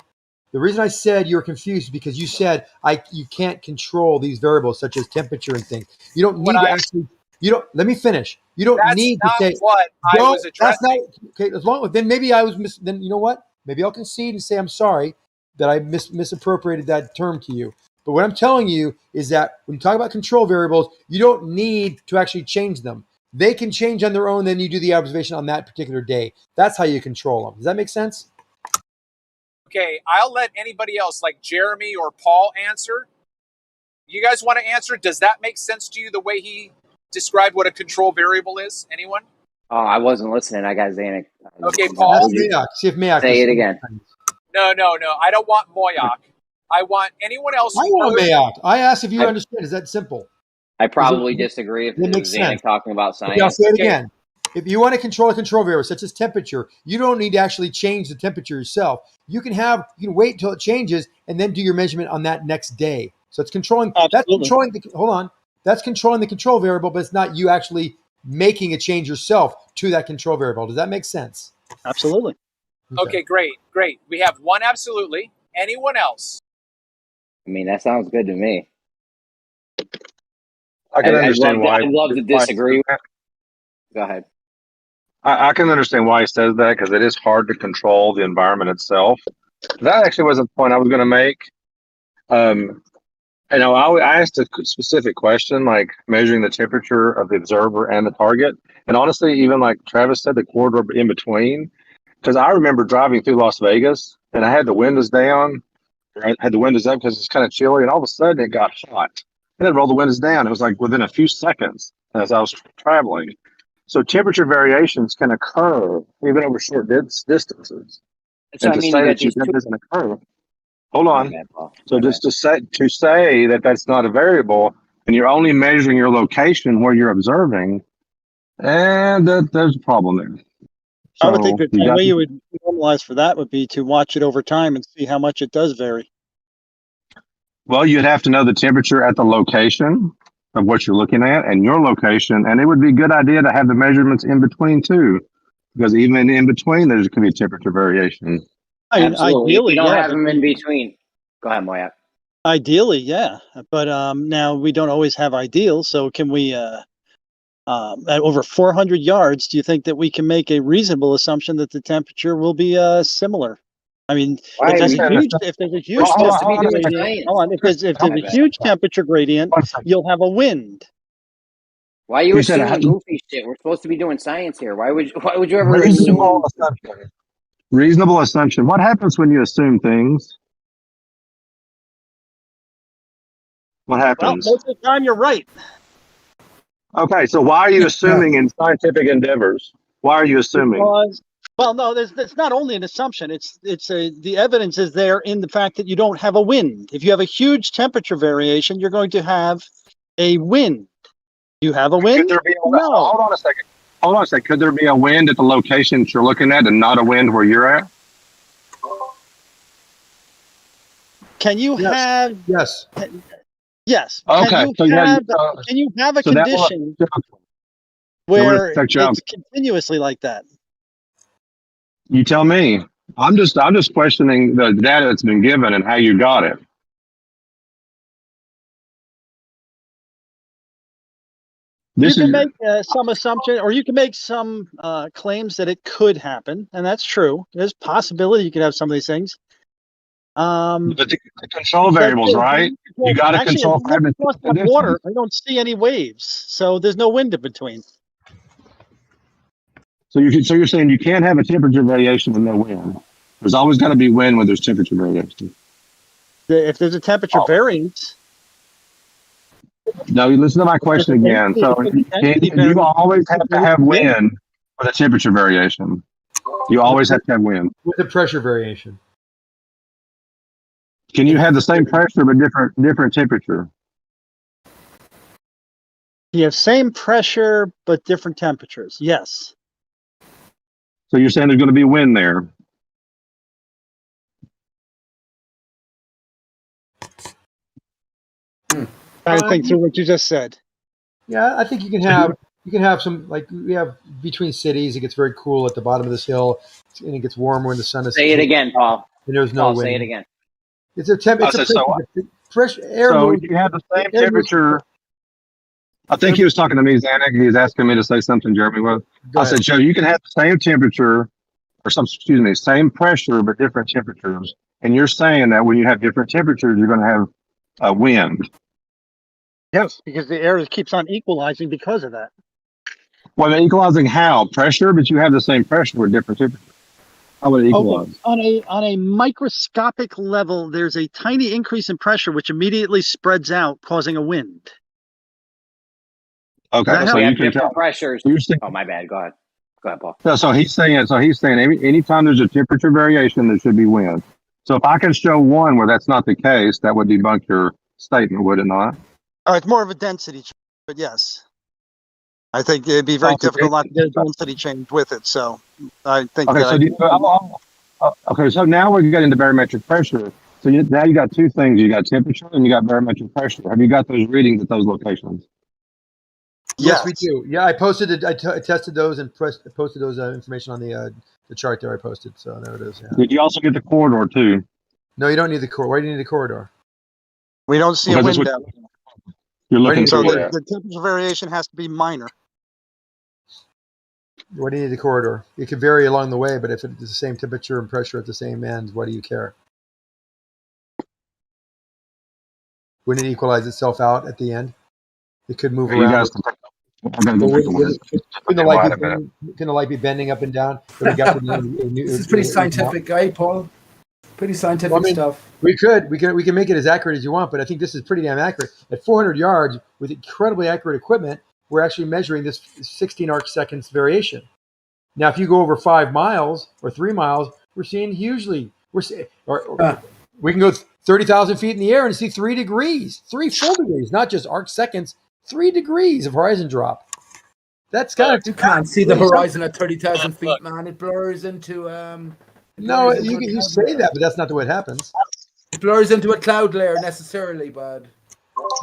V: The reason I said you're confused is because you said you can't control these variables such as temperature and things. You don't need to actually. You don't. Let me finish. You don't
M: That's
V: need to
M: not
V: say.
M: what I was
V: That's not
M: addressing.
V: okay. As long then maybe I was then you know what? Maybe I'll concede and say I'm sorry that I misappropriated that term to you. But what I'm telling you is that when you talk about control variables, you don't need to actually change them. They can change on their own. Then you do the observation on that particular day. That's how you control them. Does that make sense?
M: Okay, I'll let anybody else, like Jeremy or Paul, answer. You guys want to answer? Does that make sense to you the way he described what a control variable is? Anyone?
P: Oh, I wasn't listening. I got Xanax.
M: Okay, Paul.
V: See if Mayak
P: say it again.
M: No. I don't want Moyak. I want anyone else.
V: I want Mayak. I asked if you understand. Is that simple?
P: I probably disagree if it was Xanax
V: sense.
P: talking about science.
V: Okay, I'll say it again. If you want to control a control variable such as temperature, you don't need to actually change the temperature yourself. You can wait until it changes and then do your measurement on that next day. So it's controlling. That's controlling That's controlling the control variable, but it's not you actually making a change yourself to that control variable. Does that make sense?
A: Absolutely.
M: Okay, great. We have one absolutely. Anyone else?
P: I mean, that sounds good to me.
C: I can understand why.
P: I'd love to disagree. Go ahead.
C: I can understand why he says that because it is hard to control the environment itself. That actually wasn't the point I was going to make. I asked a specific question, like measuring the temperature of the observer and the target. And honestly, even like Travis said, the corridor in between, because I remember driving through Las Vegas and I had the windows down, or I had the windows up because it's kind of chilly, and all of a sudden it got hot. And I'd roll the windows down. It was like within a few seconds as I was traveling. So temperature variations can occur even over short distances.
P: So,
C: and to say that doesn't occur. Hold on. So just to say that that's not a variable and you're only measuring your location where you're observing, and there's a problem there. So
A: I would think that the way you would normalize for that would be to watch it over time and see how much it does vary.
C: Well, you'd have to know the temperature at the location of what you're looking at and your location, and it would be a good idea to have the measurements in between too, because even in between there could be temperature variation.
A: I mean,
P: Absolutely.
A: ideally,
P: We don't
A: yeah,
P: have them in between. Go ahead, Moya.
A: Ideally, yeah, but now we don't always have ideals. So can we, at over 400 yards, do you think that we can make a reasonable assumption that the temperature will be similar? I mean, if there's a huge temperature gradient, you'll have a wind.
P: Why are you assuming goofy shit? We're supposed to be doing science here. Why would you ever assume?
C: Reasonable assumption. What happens when you assume things? What happens?
A: Well, most of the time you're right.
C: Okay, so why are you assuming in scientific endeavors? Why are you assuming?
A: Well, no, it's not only an assumption. The evidence is there in the fact that you don't have a wind. If you have a huge temperature variation, you're going to have a wind. You have a wind? No.
C: Hold on a second. Could there be a wind at the location that you're looking at and not a wind where you're at?
A: Can you have?
V: Yes.
A: Yes.
C: Okay.
A: Can you have a condition where it's continuously like that?
C: You tell me. I'm just questioning the data that's been given and how you got it.
A: You can make some assumption, or you can make some claims that it could happen, and that's true. There's possibility you could have some of these things.
C: But the control variables, right? You got to control
A: water. I don't see any waves, so there's no wind in between.
C: So you're saying you can't have a temperature variation with no wind. There's always got to be wind when there's temperature variation.
A: If there's a temperature variance.
C: No, you listen to my question again. So you always have to have wind with a temperature variation. You always have to have wind.
V: With a pressure variation.
C: Can you have the same pressure but different temperature?
A: You have same pressure but different temperatures. Yes.
C: So you're saying there's going to be wind there?
A: I think through what you just said.
V: Yeah, I think you can have some, like we have between cities. It gets very cool at the bottom of this hill, and it gets warmer when the sun is.
P: Say it again, Paul.
V: And there's no wind.
P: Say it again.
V: It's a temp. It's a fresh air.
C: So
V: moves.
C: you have the same
V: Air moves-
C: temperature. I think he was talking to me, Zanuck. He was asking me to say something, Jeremy. Well,
V: Go
C: I
V: ahead.
C: said, Joe, you can have the same temperature, or same pressure, but different temperatures. And you're saying that when you have different temperatures, you're going to have a wind.
A: Yes, because the air keeps on equalizing because of that.
C: Well, they're equalizing how? Pressure, but you have the same pressure with different temperatures. How would it equalize?
A: Okay. On a microscopic level, there's a tiny increase in pressure which immediately spreads out, causing a wind.
C: Okay,
A: That
C: so
P: we
C: you
P: have
C: can
P: different
C: tell.
P: pressures.
C: You're saying,
P: Oh, my bad. Go ahead. Go ahead, Paul.
C: no, so he's saying anytime there's a temperature variation, there should be wind. So if I can show one where that's not the case, that would debunk your statement, would it not?
A: It's more of a density change, but yes. I think it'd be very difficult not to get a density change with it. So I think
C: Okay, okay, so now we get into barometric pressure. So now you got two things. You got temperature and you got barometric pressure. Have you got those readings at those locations?
V: Yes, we do. Yeah, I posted it. I tested those and posted those information on the chart there. I posted. So there it is. Yeah.
C: Did you also get the corridor too?
V: No, you don't need the corridor. Why do you need the corridor?
A: We don't see a wind down.
C: You're looking
A: so
C: for
A: the temperature variation has to be minor.
V: Why do you need the corridor? It could vary along the way, but if it's the same temperature and pressure at the same ends, why do you care? Wouldn't it equalize itself out at the end? It could move
C: you
V: around.
C: guys can
V: Can the light be bending up and down?
D: This is pretty scientific, Paul. Pretty scientific stuff.
V: We can make it as accurate as you want, but I think this is pretty damn accurate. At 400 yards with incredibly accurate equipment, we're actually measuring this 16 arc seconds variation. Now, if you go over 5 miles or 3 miles, we're seeing hugely. We can go 30,000 feet in the air and see 3 degrees, 3 full degrees, not just arc seconds, 3 degrees of horizon drop. That's kind of
D: you can't see the horizon at 30,000 feet, man. It blurs into
V: no. You say that, but that's not the way it happens.
D: It blurs into a cloud layer necessarily, bud.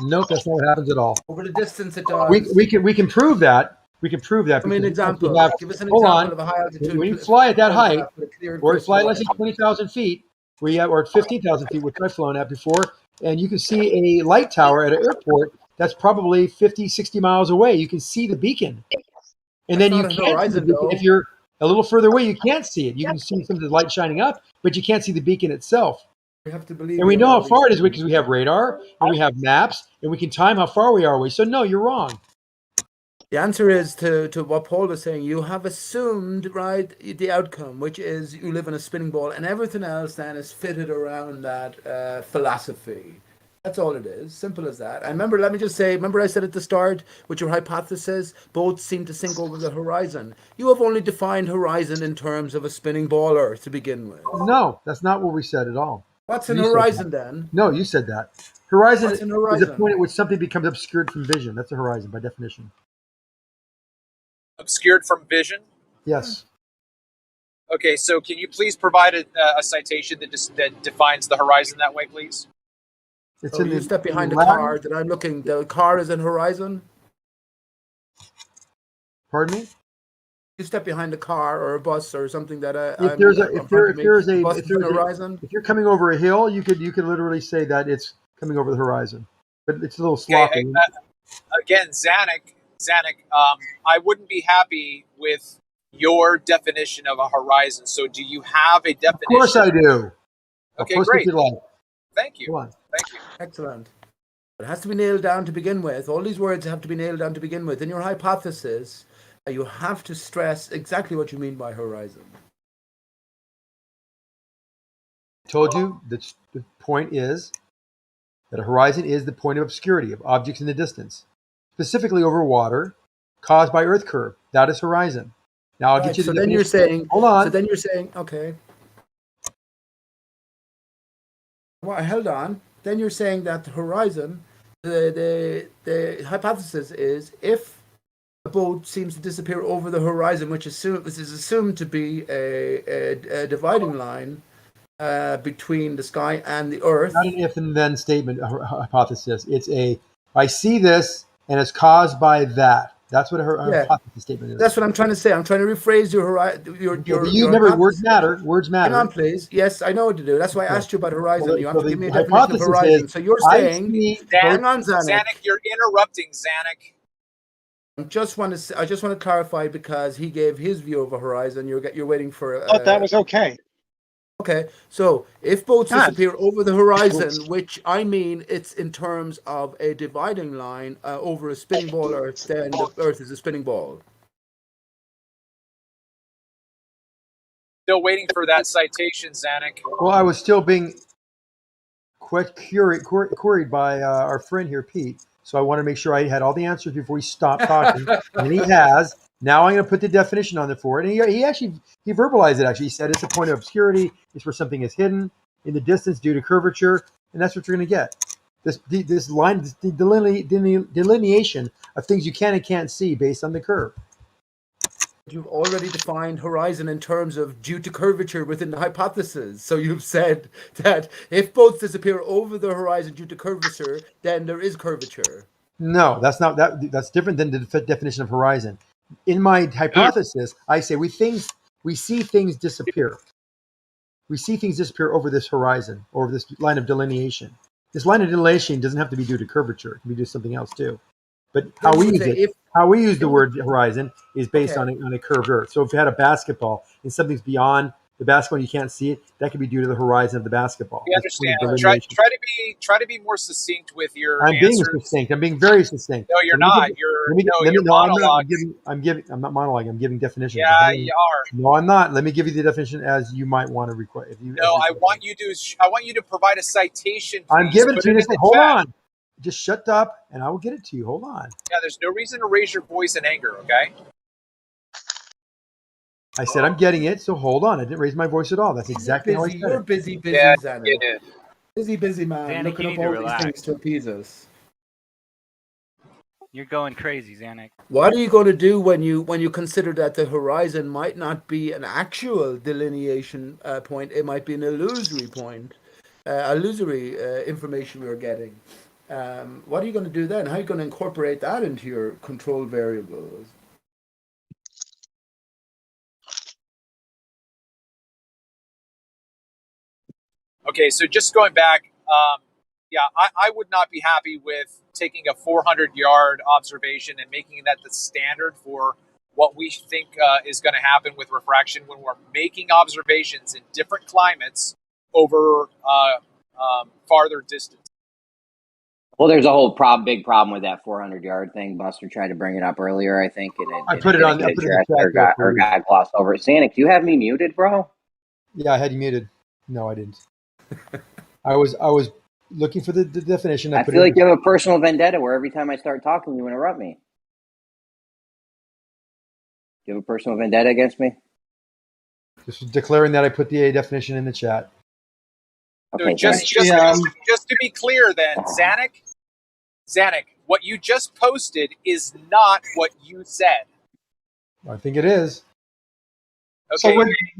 V: Nope, that's not what happens at all.
D: Over the distance, it does.
V: We can prove that. We can prove that.
D: Give me an example. Give us an
V: Hold
D: example
V: on.
D: of a high altitude.
V: When you fly at that height, or fly less than 20,000 feet, or 15,000 feet, which I've flown at before, and you can see a light tower at an airport that's probably 50, 60 miles away. You can see the beacon. And then you can't see the beacon. If you're a little further away, you can't see it. You can see some of the light shining up, but you can't see the beacon itself.
D: We have to believe.
V: And we know how far it is because we have radar and we have maps and we can time how far we are away. So no, you're wrong.
D: The answer is to what Paul was saying. You have assumed, right, the outcome, which is you live in a spinning ball, and everything else then is fitted around that philosophy. That's all it is. Simple as that. And let me just say, remember I said at the start, with your hypothesis, boats seem to sink over the horizon. You have only defined horizon in terms of a spinning ball Earth to begin with.
V: No, that's not what we said at all.
D: What's an horizon then?
V: No, you said that. Horizon is
D: horizon?
V: a point at which something becomes obscured from vision. That's a horizon by definition.
M: Obscured from vision?
V: Yes.
M: Okay, so can you please provide a citation that defines the horizon that way, please?
V: It's
D: so you step behind the car that I'm looking. The car is an horizon?
V: Pardon me?
D: You step behind a car or a bus or something that
V: if you're coming over a hill, you could literally say that it's coming over the horizon, but it's a little sloppy.
M: Okay, again, Zanuck, I wouldn't be happy with your definition of a horizon. So, do you have a definition?
V: Of course, I do.
M: Okay, great. Thank you.
V: Go on.
M: Thank you.
D: Excellent. It has to be nailed down to begin with. All these words have to be nailed down to begin with. In your hypothesis, you have to stress exactly what you mean by horizon.
V: I told you that the point is that a horizon is the point of obscurity of objects in the distance, specifically over water, caused by Earth curve. That is horizon. Now I'll get you.
D: So then you're saying.
V: Hold on.
D: So then you're saying, okay. Well, hold on. Then you're saying that the horizon, the hypothesis is if a boat seems to disappear over the horizon, which is assumed to be a dividing line between the sky and the earth.
V: Not an if and then statement, hypothesis. It's I see this and it's caused by that. That's what her
D: Yeah.
V: hypothesis statement is.
D: That's what I'm trying to say. I'm trying to rephrase your
V: You never. Words matter. Words matter.
D: Hang on, please. Yes, I know what to do. That's why I asked you about horizon.
V: Well,
D: you have
V: so
D: to give me a
V: the
D: definition of
V: hypothesis
D: horizon.
V: is,
D: So you're
V: I
D: saying,
V: see
D: hang on, Zanuck.
M: Zanuck, you're interrupting, Zanuck.
D: I just want to clarify because he gave his view of a horizon. You're waiting for.
A: I thought that was okay.
D: Okay, so if boats
A: God.
D: disappear over the horizon, which I mean it's in terms of a dividing line over a spinning ball Earth, then the Earth is a spinning ball.
M: Still waiting for that citation, Zanuck.
V: Well, I was still being queried by our friend here, Pete. So I want to make sure I had all the answers before we stopped talking, and he has. Now I'm going to put the definition on there for it, and he actually verbalized it. Actually, he said it's a point of obscurity. It's where something is hidden in the distance due to curvature, and that's what you're going to get. This line, this delineation of things you can and can't see based on the curve.
D: You've already defined horizon in terms of due to curvature within the hypothesis. So you've said that if boats disappear over the horizon due to curvature, then there is curvature.
V: No, that's not that. That's different than the definition of horizon. In my hypothesis, I say we see things disappear. We see things disappear over this horizon, over this line of delineation. This line of delineation doesn't have to be due to curvature; it can be due to something else too. But how we use the word horizon is based on a curved Earth. So if you had a basketball and something's beyond the basketball and you can't see it, that could be due to the horizon of the basketball.
M: We understand. Try to be more succinct with your
V: I'm being
M: answers.
V: succinct. I'm being very succinct.
M: No, you're not. You're monologuing.
V: I'm not monologuing. I'm giving definitions.
M: Yeah, you are.
V: No, I'm not. Let me give you the definition as you might want to request.
M: I want you to provide a citation. Please.
V: I'm giving it to you.
M: Put
V: Hold on. Just shut up, and I will get it to you. Hold on.
M: Yeah, there's no reason to raise your voice in anger. Okay.
V: I said I'm getting it, so hold on. I didn't raise my voice at all. That's exactly how I said
D: You're
V: it.
D: busy,
M: Yeah,
D: Zanuck. Busy man.
H: Zanuck,
D: looking
H: you
D: up
H: need to
D: all
H: relax.
D: these things to appease us.
H: You're going crazy, Zanuck.
D: What are you going to do when you consider that the horizon might not be an actual delineation point? It might be an illusory point, illusory information we're getting. What are you going to do then? How are you going to incorporate that into your control variables?
M: Okay, so just going back, I would not be happy with taking a 400-yard observation and making that the standard for what we think is going to happen with refraction when we're making observations in different climates over farther distance.
P: Well, there's a whole big problem with that 400-yard thing. Buster tried to bring it up earlier, I think, and
V: I put it on. I put it in the chat
P: or got glossed over. Zanuck, do you have me muted, bro?
V: Yeah, I had you muted. No, I didn't. I was looking for the definition.
P: I feel like you have a personal vendetta where every time I start talking, you interrupt me. Do you have a personal vendetta against me?
V: Just declaring that I put the definition in the chat.
M: So just to be clear, then, Zanuck, what you just posted is not what you said.
V: I think it is.
M: Okay.
U: So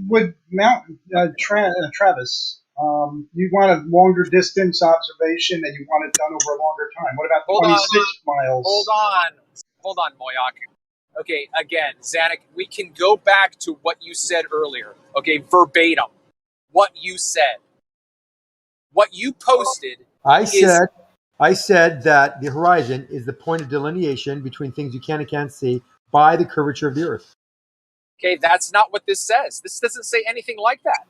U: would Travis, you want a longer distance observation and you want it done over a longer time. What about 26 miles?
M: Hold on, Moyak. Okay, again, Zanuck, we can go back to what you said earlier. Okay, verbatim. What you said. What you posted
V: I said that the horizon is the point of delineation between things you can and can't see by the curvature of the Earth.
M: Okay, that's not what this says. This doesn't say anything like that.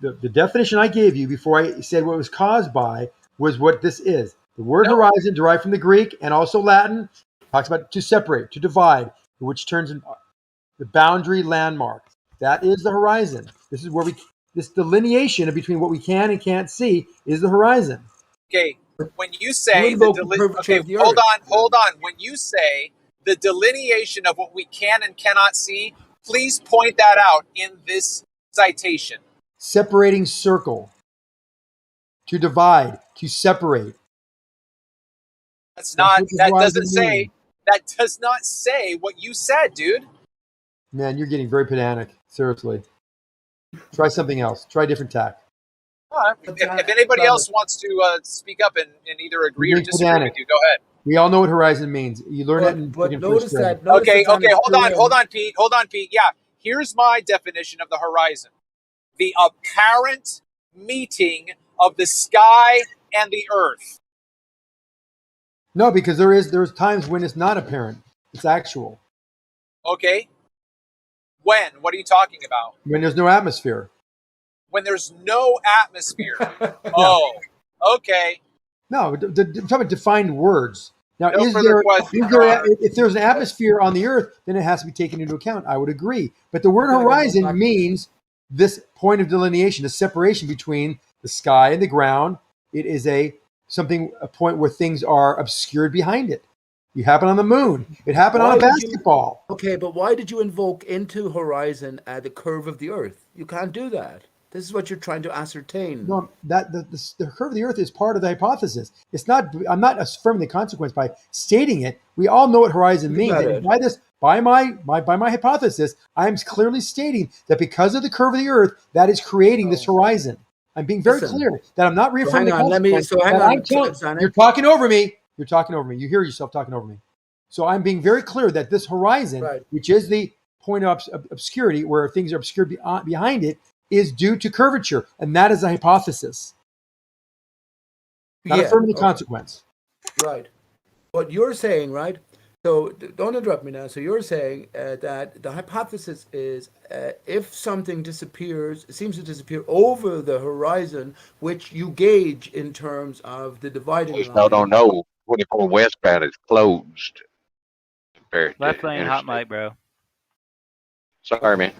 V: The definition I gave you before I said what it was caused by was what this is. The word horizon, derived from the Greek and also Latin, talks about to separate, to divide, which turns in the boundary landmark. That is the horizon. This is where this delineation between what we can and can't see is the horizon.
M: Okay, when you say hold on. When you say the delineation of what we can and cannot see, please point that out in this citation.
V: Separating circle. To divide, to separate.
M: That does not say what you said, dude.
V: Man, you're getting very pedantic. Seriously. Try something else. Try a different tack.
M: If anybody else wants to speak up and either agree or disagree with you, go ahead.
V: We all know what horizon means. You learn it in
D: But
V: freaking
D: notice
V: first grade.
D: that.
M: Okay, hold on, Pete. Hold on, Pete. Yeah, here's my definition of the horizon: the apparent meeting of the sky and the earth.
V: No, because there's times when it's not apparent. It's actual.
M: Okay. When? What are you talking about?
V: When there's no atmosphere.
M: When there's no atmosphere. Oh, okay.
V: No, I'm talking about defined words. Now,
M: No further questions.
V: if there's an atmosphere on the Earth, then it has to be taken into account. I would agree. But the word horizon means this point of delineation, the separation between the sky and the ground. It is a point where things are obscured behind it. You happen on the moon. It happened on a basketball.
D: Okay, but why did you invoke into horizon the curve of the Earth? You can't do that. This is what you're trying to ascertain.
V: No, the curve of the Earth is part of the hypothesis. It's not. I'm not affirming the consequence by stating it. We all know what horizon means. And by my hypothesis, I'm clearly stating that because of the curve of the Earth, that is creating this horizon. I'm being very clear that I'm not reaffirming the consequence. You're talking over me. You're talking over me. You hear yourself talking over me. So I'm being very clear that this horizon, which is the point of obscurity, where things are obscured behind it, is due to curvature, and that is a hypothesis. Not affirming the consequence.
D: Right. What you're saying, right? So don't interrupt me now. So you're saying that the hypothesis is if something seems to disappear over the horizon, which you gauge in terms of the dividing line.
I: I don't know. 24 westbound is closed.
H: Left lane hot mic, bro.
I: Sorry, man.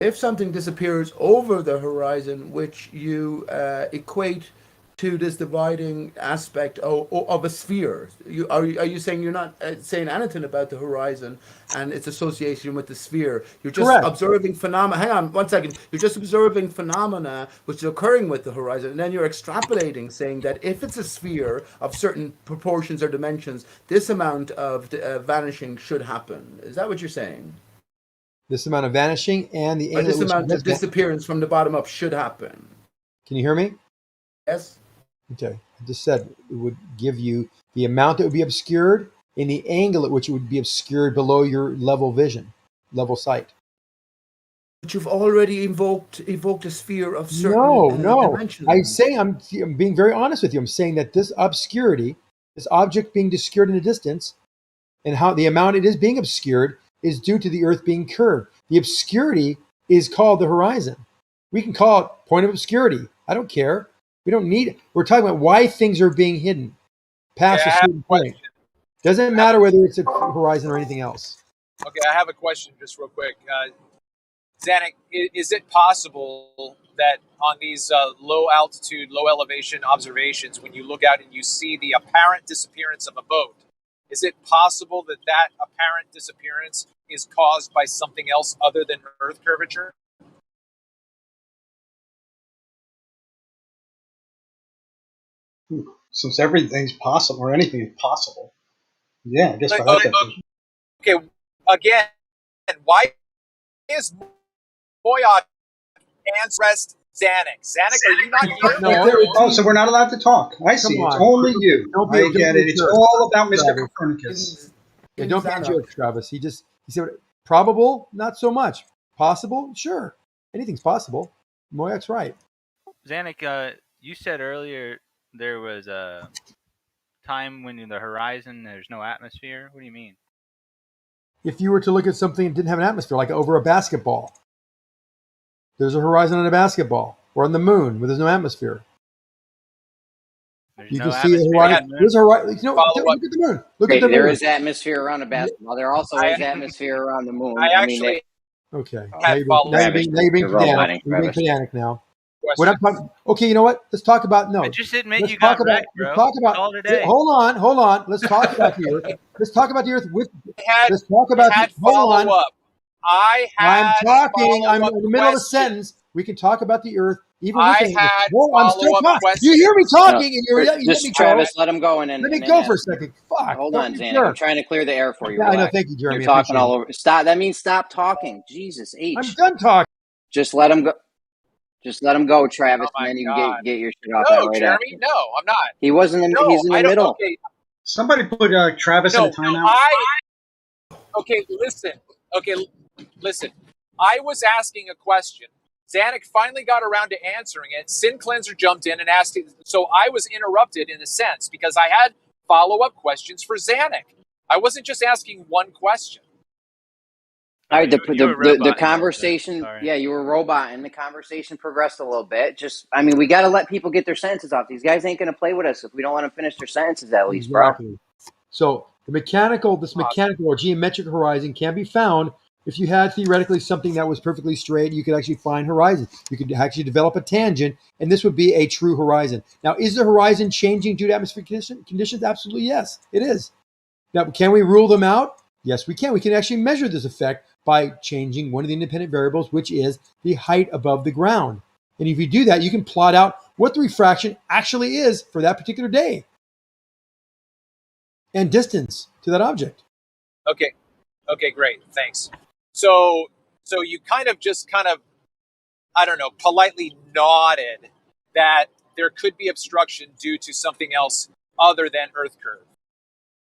D: If something disappears over the horizon, which you equate to this dividing aspect of a sphere, are you saying you're not saying anything about the horizon and its association with the sphere? You're just observing phenomena. Hang on 1 second. You're just observing phenomena which are occurring with the horizon, and then you're extrapolating, saying that if it's a sphere of certain proportions or dimensions, this amount of vanishing should happen. Is that what you're saying?
V: This amount of vanishing and the
D: this amount of disappearance from the bottom up should happen.
V: Can you hear me?
D: Yes.
V: Okay. I just said it would give you the amount that would be obscured and the angle at which it would be obscured below your level vision, level sight.
D: But you've already evoked a sphere of certain dimensions.
V: I'm being very honest with you. I'm saying that this obscurity, this object being obscured in a distance, and how the amount it is being obscured is due to the Earth being curved. The obscurity is called the horizon. We can call it point of obscurity. I don't care. We don't need it. We're talking about why things are being hidden past a certain point. Doesn't matter whether it's a horizon or anything else.
M: Okay, I have a question just real quick. Zanuck, is it possible that on these low altitude, low elevation observations, when you look out and you see the apparent disappearance of a boat, is it possible that that apparent disappearance is caused by something else other than Earth curvature?
U: Since everything's possible, or anything is possible. Yeah, I guess for that definition.
M: Okay, again, why is Moyak answering Zanuck? Zanuck, are you not here?
U: Oh, so we're not allowed to talk. I see. It's only you. I get it. It's all about Mr. Copernicus.
V: Yeah, don't be a jerk, Travis. He said, probable, not so much. Possible, sure. Anything's possible. Moyak's right.
H: Zanuck, you said earlier there was a time when in the horizon there's no atmosphere. What do you mean?
V: If you were to look at something that didn't have an atmosphere, like over a basketball, there's a horizon on a basketball, or on the moon where there's no atmosphere. You can see a horizon. There's a horizon. Look at the moon. Look at the moon.
P: There is atmosphere around a basketball. There also is atmosphere around the moon.
V: Okay. Now you're being pedantic now. Okay, you know what? Let's talk about
H: Just admit you got wrecked, bro.
V: Hold on. Let's talk about the Earth. Let's talk about the Earth let's talk about
M: hold on.
V: I'm talking. I'm in the middle of a sentence. We can talk about the Earth. Even I'm still talking. You hear me talking, and you're
P: just Travis. Let him go, and then
V: let me go for a second. Fuck.
P: Hold on, Zanuck. I'm trying to clear the air for you.
V: Yeah, I know. Thank you, Jeremy.
P: You're talking all over. Stop. That means stop talking. Jesus H.
V: I'm done talking.
P: Just let him go. Just let him go, Travis, and then you can get your shit off.
M: No, Jeremy. No, I'm not.
P: He wasn't. He's in the middle.
M: Okay.
U: Somebody put Travis in
M: No,
U: a timeout.
M: Okay, listen. Okay, listen. I was asking a question. Zanuck finally got around to answering it. Sin Cleanser jumped in and asked it. So I was interrupted in a sense because I had follow-up questions for Zanuck. I wasn't just asking one question.
P: All right,
H: you were
P: the
H: roboting
P: conversation,
H: Sorry.
P: yeah, you were a robot, and the conversation progressed a little bit. Just, I mean, we got to let people get their sentences off. These guys ain't going to play with us if we don't let them finish their sentences at least, bro.
V: Exactly. So this mechanical or geometric horizon can be found if you had theoretically something that was perfectly straight. You could actually find horizon. You could actually develop a tangent, and this would be a true horizon. Now, is the horizon changing due to atmospheric conditions? Absolutely, yes, it is. Now, can we rule them out? Yes, we can. We can actually measure this effect by changing one of the independent variables, which is the height above the ground. And if you do that, you can plot out what the refraction actually is for that particular day and distance to that object.
M: Okay. Okay, great. Thanks. So you kind of I don't know, politely nodded that there could be obstruction due to something else other than Earth curve.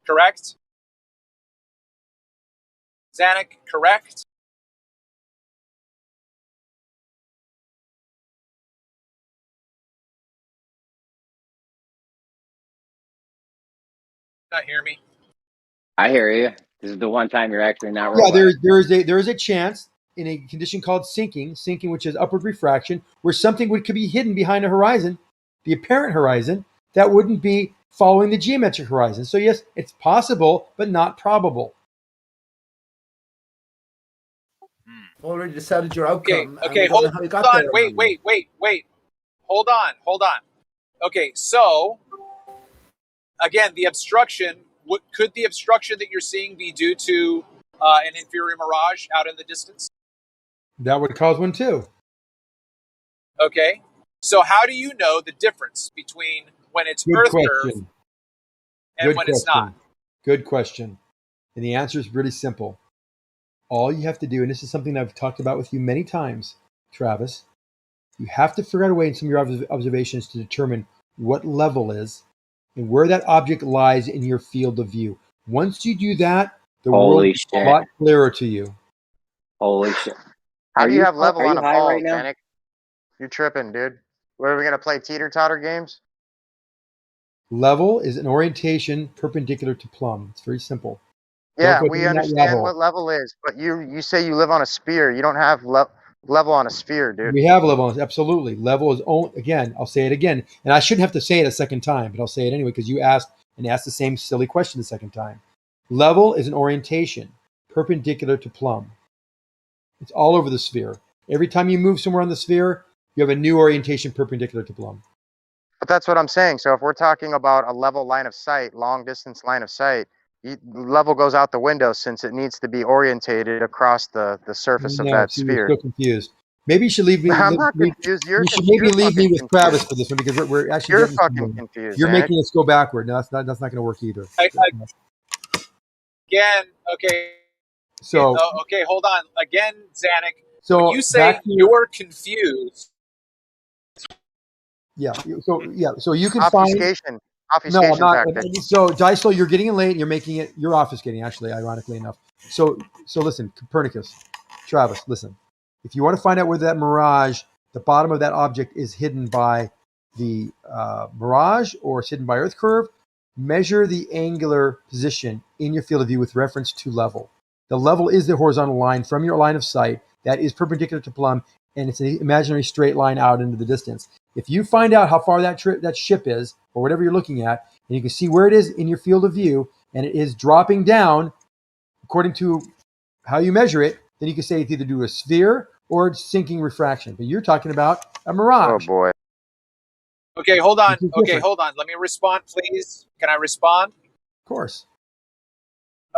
M: Correct? Zanuck, correct? Not hear me?
P: I hear you. This is the one time you're actually not
V: Yeah,
P: roboting.
V: there is a chance in a condition called sinking, which is upward refraction, where something could be hidden behind a horizon, the apparent horizon, that wouldn't be following the geometric horizon. So yes, it's possible, but not probable.
D: Already decided your outcome.
M: Okay, hold on. Wait. Hold on. Okay, so again, the obstruction. Could the obstruction that you're seeing be due to an inferior mirage out in the distance?
V: That would cause one too.
M: Okay, so how do you know the difference between when it's Earth curve and when it's not?
V: Good question. And the answer is really simple. All you have to do, and this is something I've talked about with you many times, Travis, you have to figure out a way in some of your observations to determine what level is and where that object lies in your field of view. Once you do that, the world is a lot clearer to you.
P: Holy shit.
B: How do you have level on a ball,
P: right now?
B: Zanuck? You're tripping, dude. What, are we going to play teeter-totter games?
V: Level is an orientation perpendicular to plumb. It's very simple.
B: Yeah, we understand what level is, but you say you live on a sphere. You don't have level on a sphere, dude.
V: We have level on it, absolutely. Level is only, again, I'll say it again, and I shouldn't have to say it a second time, but I'll say it anyway because you asked the same silly question the second time. Level is an orientation perpendicular to plumb. It's all over the sphere. Every time you move somewhere on the sphere, you have a new orientation perpendicular to plumb.
B: But that's what I'm saying. So if we're talking about a level line of sight, long distance line of sight, level goes out the window since it needs to be orientated across the surface of that sphere.
V: You're still confused. Maybe you should leave me.
B: I'm not confused.
V: You should maybe leave me with Travis for this one because we're actually.
B: You're fucking confused.
V: You're making us go backward. No, that's not going to work either.
M: Again, okay.
V: So
M: okay, hold on. Again, Zanuck.
V: So
M: when you say you're confused.
V: Yeah. So you can
B: obfuscation.
V: Find. No, I'm not. So Dysel, you're getting in late. And you're making it. You're obfuscating, actually, ironically enough. So listen, Copernicus, Travis, listen. If you want to find out where that mirage, the bottom of that object is hidden by the mirage or it's hidden by Earth curve, measure the angular position in your field of view with reference to level. The level is the horizontal line from your line of sight that is perpendicular to plumb, and it's an imaginary straight line out into the distance. If you find out how far that ship is, or whatever you're looking at, and you can see where it is in your field of view, and it is dropping down according to how you measure it, then you can say it's either due to a sphere or it's sinking refraction. But you're talking about a mirage.
B: Oh boy.
M: Okay, hold on. Okay, hold on. Let me respond, please. Can I respond?
V: Of course.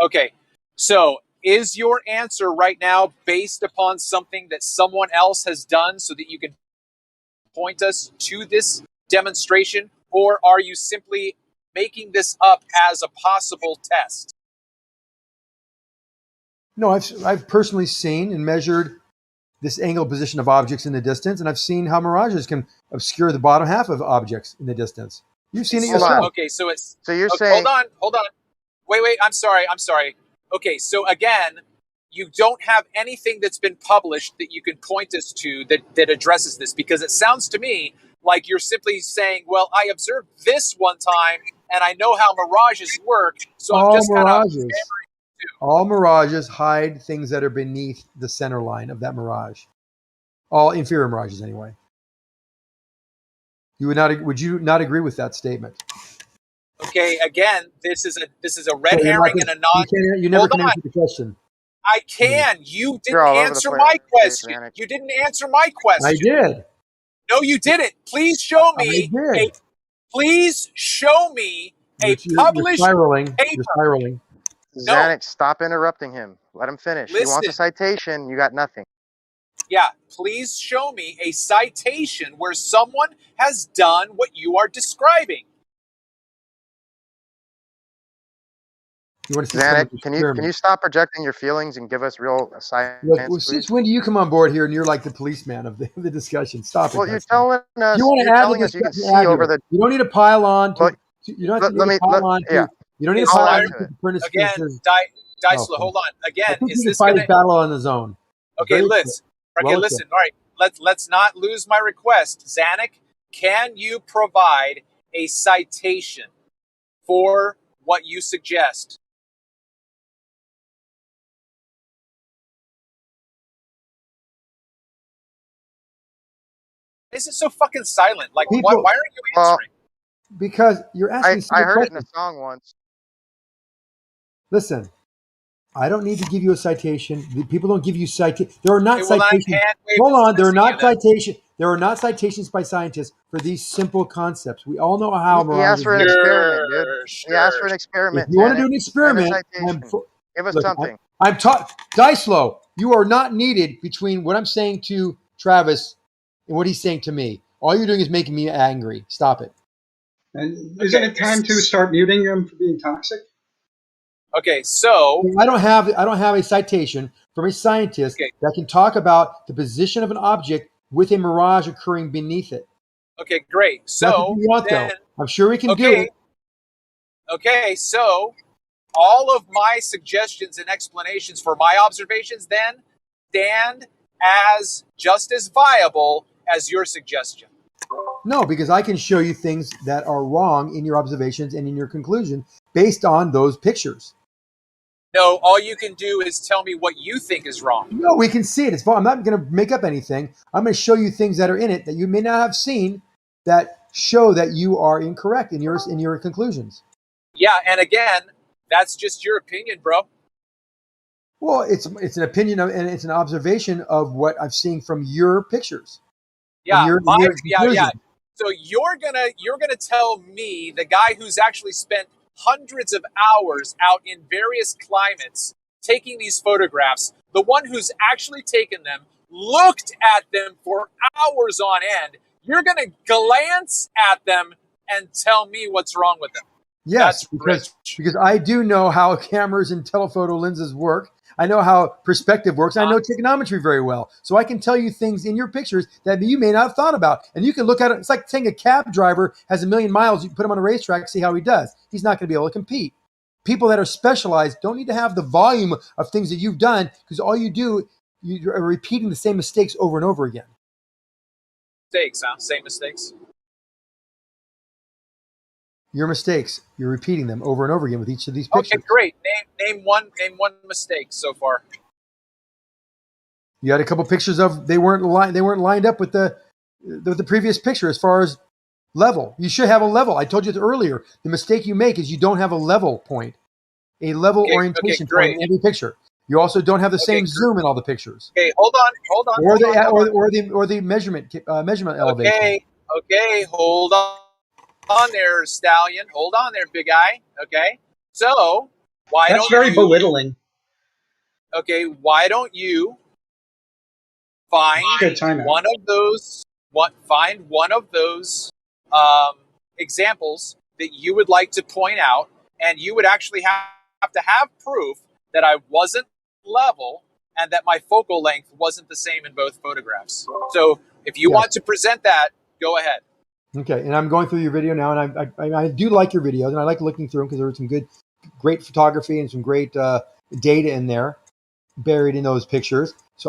M: Okay, so is your answer right now based upon something that someone else has done so that you can point us to this demonstration, or are you simply making this up as a possible test?
V: No, I've personally seen and measured this angle position of objects in the distance, and I've seen how mirages can obscure the bottom half of objects in the distance. You've seen it
B: Hold
V: yourself.
B: on.
M: Okay, so it's
B: So you're
M: okay,
B: saying
M: hold on. Wait, I'm sorry. Okay, so again, you don't have anything that's been published that you can point us to that addresses this, because it sounds to me like you're simply saying, well, I observed this one time and I know how mirages work, so I'm just kind of
V: All mirages hide things that are beneath the center line of that mirage. All inferior mirages, anyway. Would you not agree with that statement?
M: Okay, again, this is a red
V: So
M: herring and a non.
V: you never
M: Hold
V: can
M: on.
V: answer the question.
M: I can. You didn't
B: all over the
M: answer
B: place,
M: my question.
B: Xanax.
M: You didn't answer my question.
V: I did.
M: No, you didn't. Please show me
V: I did.
M: Please show me a
V: You're
M: published
V: spiraling.
M: paper.
V: You're spiraling.
M: No.
B: Xanax, stop interrupting him. Let him finish. He wants a
M: Listen.
B: citation. You got nothing.
M: Yeah, please show me a citation where someone has done what you are describing.
V: You want to see
B: Xanax,
V: someone
B: can you stop projecting your feelings and give us real science,
V: Look, well,
B: please?
V: since when do you come on board here and you're like the policeman of the discussion? Stop it.
B: Well, you're
V: Dustin.
B: telling us.
V: You want to
B: You're
V: add to
B: telling
V: the
B: us you can
V: discussion,
B: see
V: add to
B: over
V: it.
B: the.
V: You don't need to pile on to.
B: Well,
V: You don't have to
B: let
V: need
B: me.
V: to pile on to.
B: Yeah.
V: You don't need to
B: I'll
V: pile
B: add
V: on
B: to
V: to
B: it.
V: Prentice
M: Again,
V: says,
M: Dicela, hold on.
V: I
M: Again,
V: think
M: is
V: you can
M: this
V: fight
M: gonna?
V: his battle on his own.
M: Okay,
V: Very
M: listen. Okay,
V: well
M: listen. All right, let's not lose my request. Zanuck, can you provide a citation for what you suggest? Is it so fucking silent? Like, why aren't you answering?
V: Because you're asking
B: I
V: simple
B: heard it in a
V: questions.
B: song once.
V: Listen, I don't need to give you a citation. The people don't give you citations. There are not
M: Okay, well, then I'm
V: citations.
M: hand-waving
V: Hold on, there are
M: this to
V: not
M: you then.
V: citation. There are not citations by scientists for these simple concepts. We all know how
B: He asked
V: mirages
B: for an
V: work.
B: experiment, dude. He asked for an
V: If
B: experiment,
V: you want to do
B: Xanax,
V: an
B: and a
V: experiment,
B: citation. Give us
V: look,
B: something.
V: I'm taught. Dicelo, you are not needed between what I'm saying to Travis and what he's saying to me. All you're doing is making me angry. Stop it.
U: And isn't it time to start muting him for being toxic?
M: Okay, so
V: I don't have a citation from a scientist that can talk about the position of an object with a mirage occurring beneath it.
M: okay, great.
V: That's what
M: So
V: you want,
M: then,
V: though. I'm sure we can do it.
M: Okay, so all of my suggestions and explanations for my observations then stand as just as viable as your suggestion.
V: No, because I can show you things that are wrong in your observations and in your conclusion based on those pictures.
M: No, all you can do is tell me what you think is wrong.
V: No, we can see it. It's fine. I'm not going to make up anything. I'm going to show you things that are in it that you may not have seen that show that you are incorrect in your conclusions.
M: Yeah, and again, that's just your opinion, bro.
V: Well, it's an opinion and it's an observation of what I've seen from your pictures.
M: Yeah,
V: your
M: yeah. So you're gonna tell me, the guy who's actually spent hundreds of hours out in various climates taking these photographs, the one who's actually taken them, looked at them for hours on end, you're gonna glance at them and tell me what's wrong with them.
V: Yes, because I do know how cameras and telephoto lenses work. I know how perspective works. I know trigonometry very well. So I can tell you things in your pictures that you may not have thought about. And you can look at it. It's like saying a cab driver has 1,000,000 miles. You can put him on a racetrack, see how he does. He's not going to be able to compete. People that are specialized don't need to have the volume of things that you've done, because all you do, you're repeating the same mistakes over and over again.
M: Mistakes, huh? Same mistakes.
V: Your mistakes, you're repeating them over and over again with each of these pictures.
M: Okay, great. Name one mistake so far.
V: You had a couple pictures of they weren't lined up with the previous picture as far as level. You should have a level. I told you earlier. The mistake you make is you don't have a level point, a level orientation point in every picture. You also don't have the same zoom in all the pictures.
M: Okay, hold on.
V: Or the measurement elevation.
M: Okay, hold on there, Stallion. Hold on there, big guy. Okay, so
U: That's very belittling.
M: Okay, why don't you find one of those? Find one of those examples that you would like to point out, and you would actually have to have proof that I wasn't level and that my focal length wasn't the same in both photographs. So if you want to present that, go ahead.
V: Okay, and I'm going through your video now, and I do like your videos, and I like looking through them because there was some great photography and some great data in there buried in those pictures. So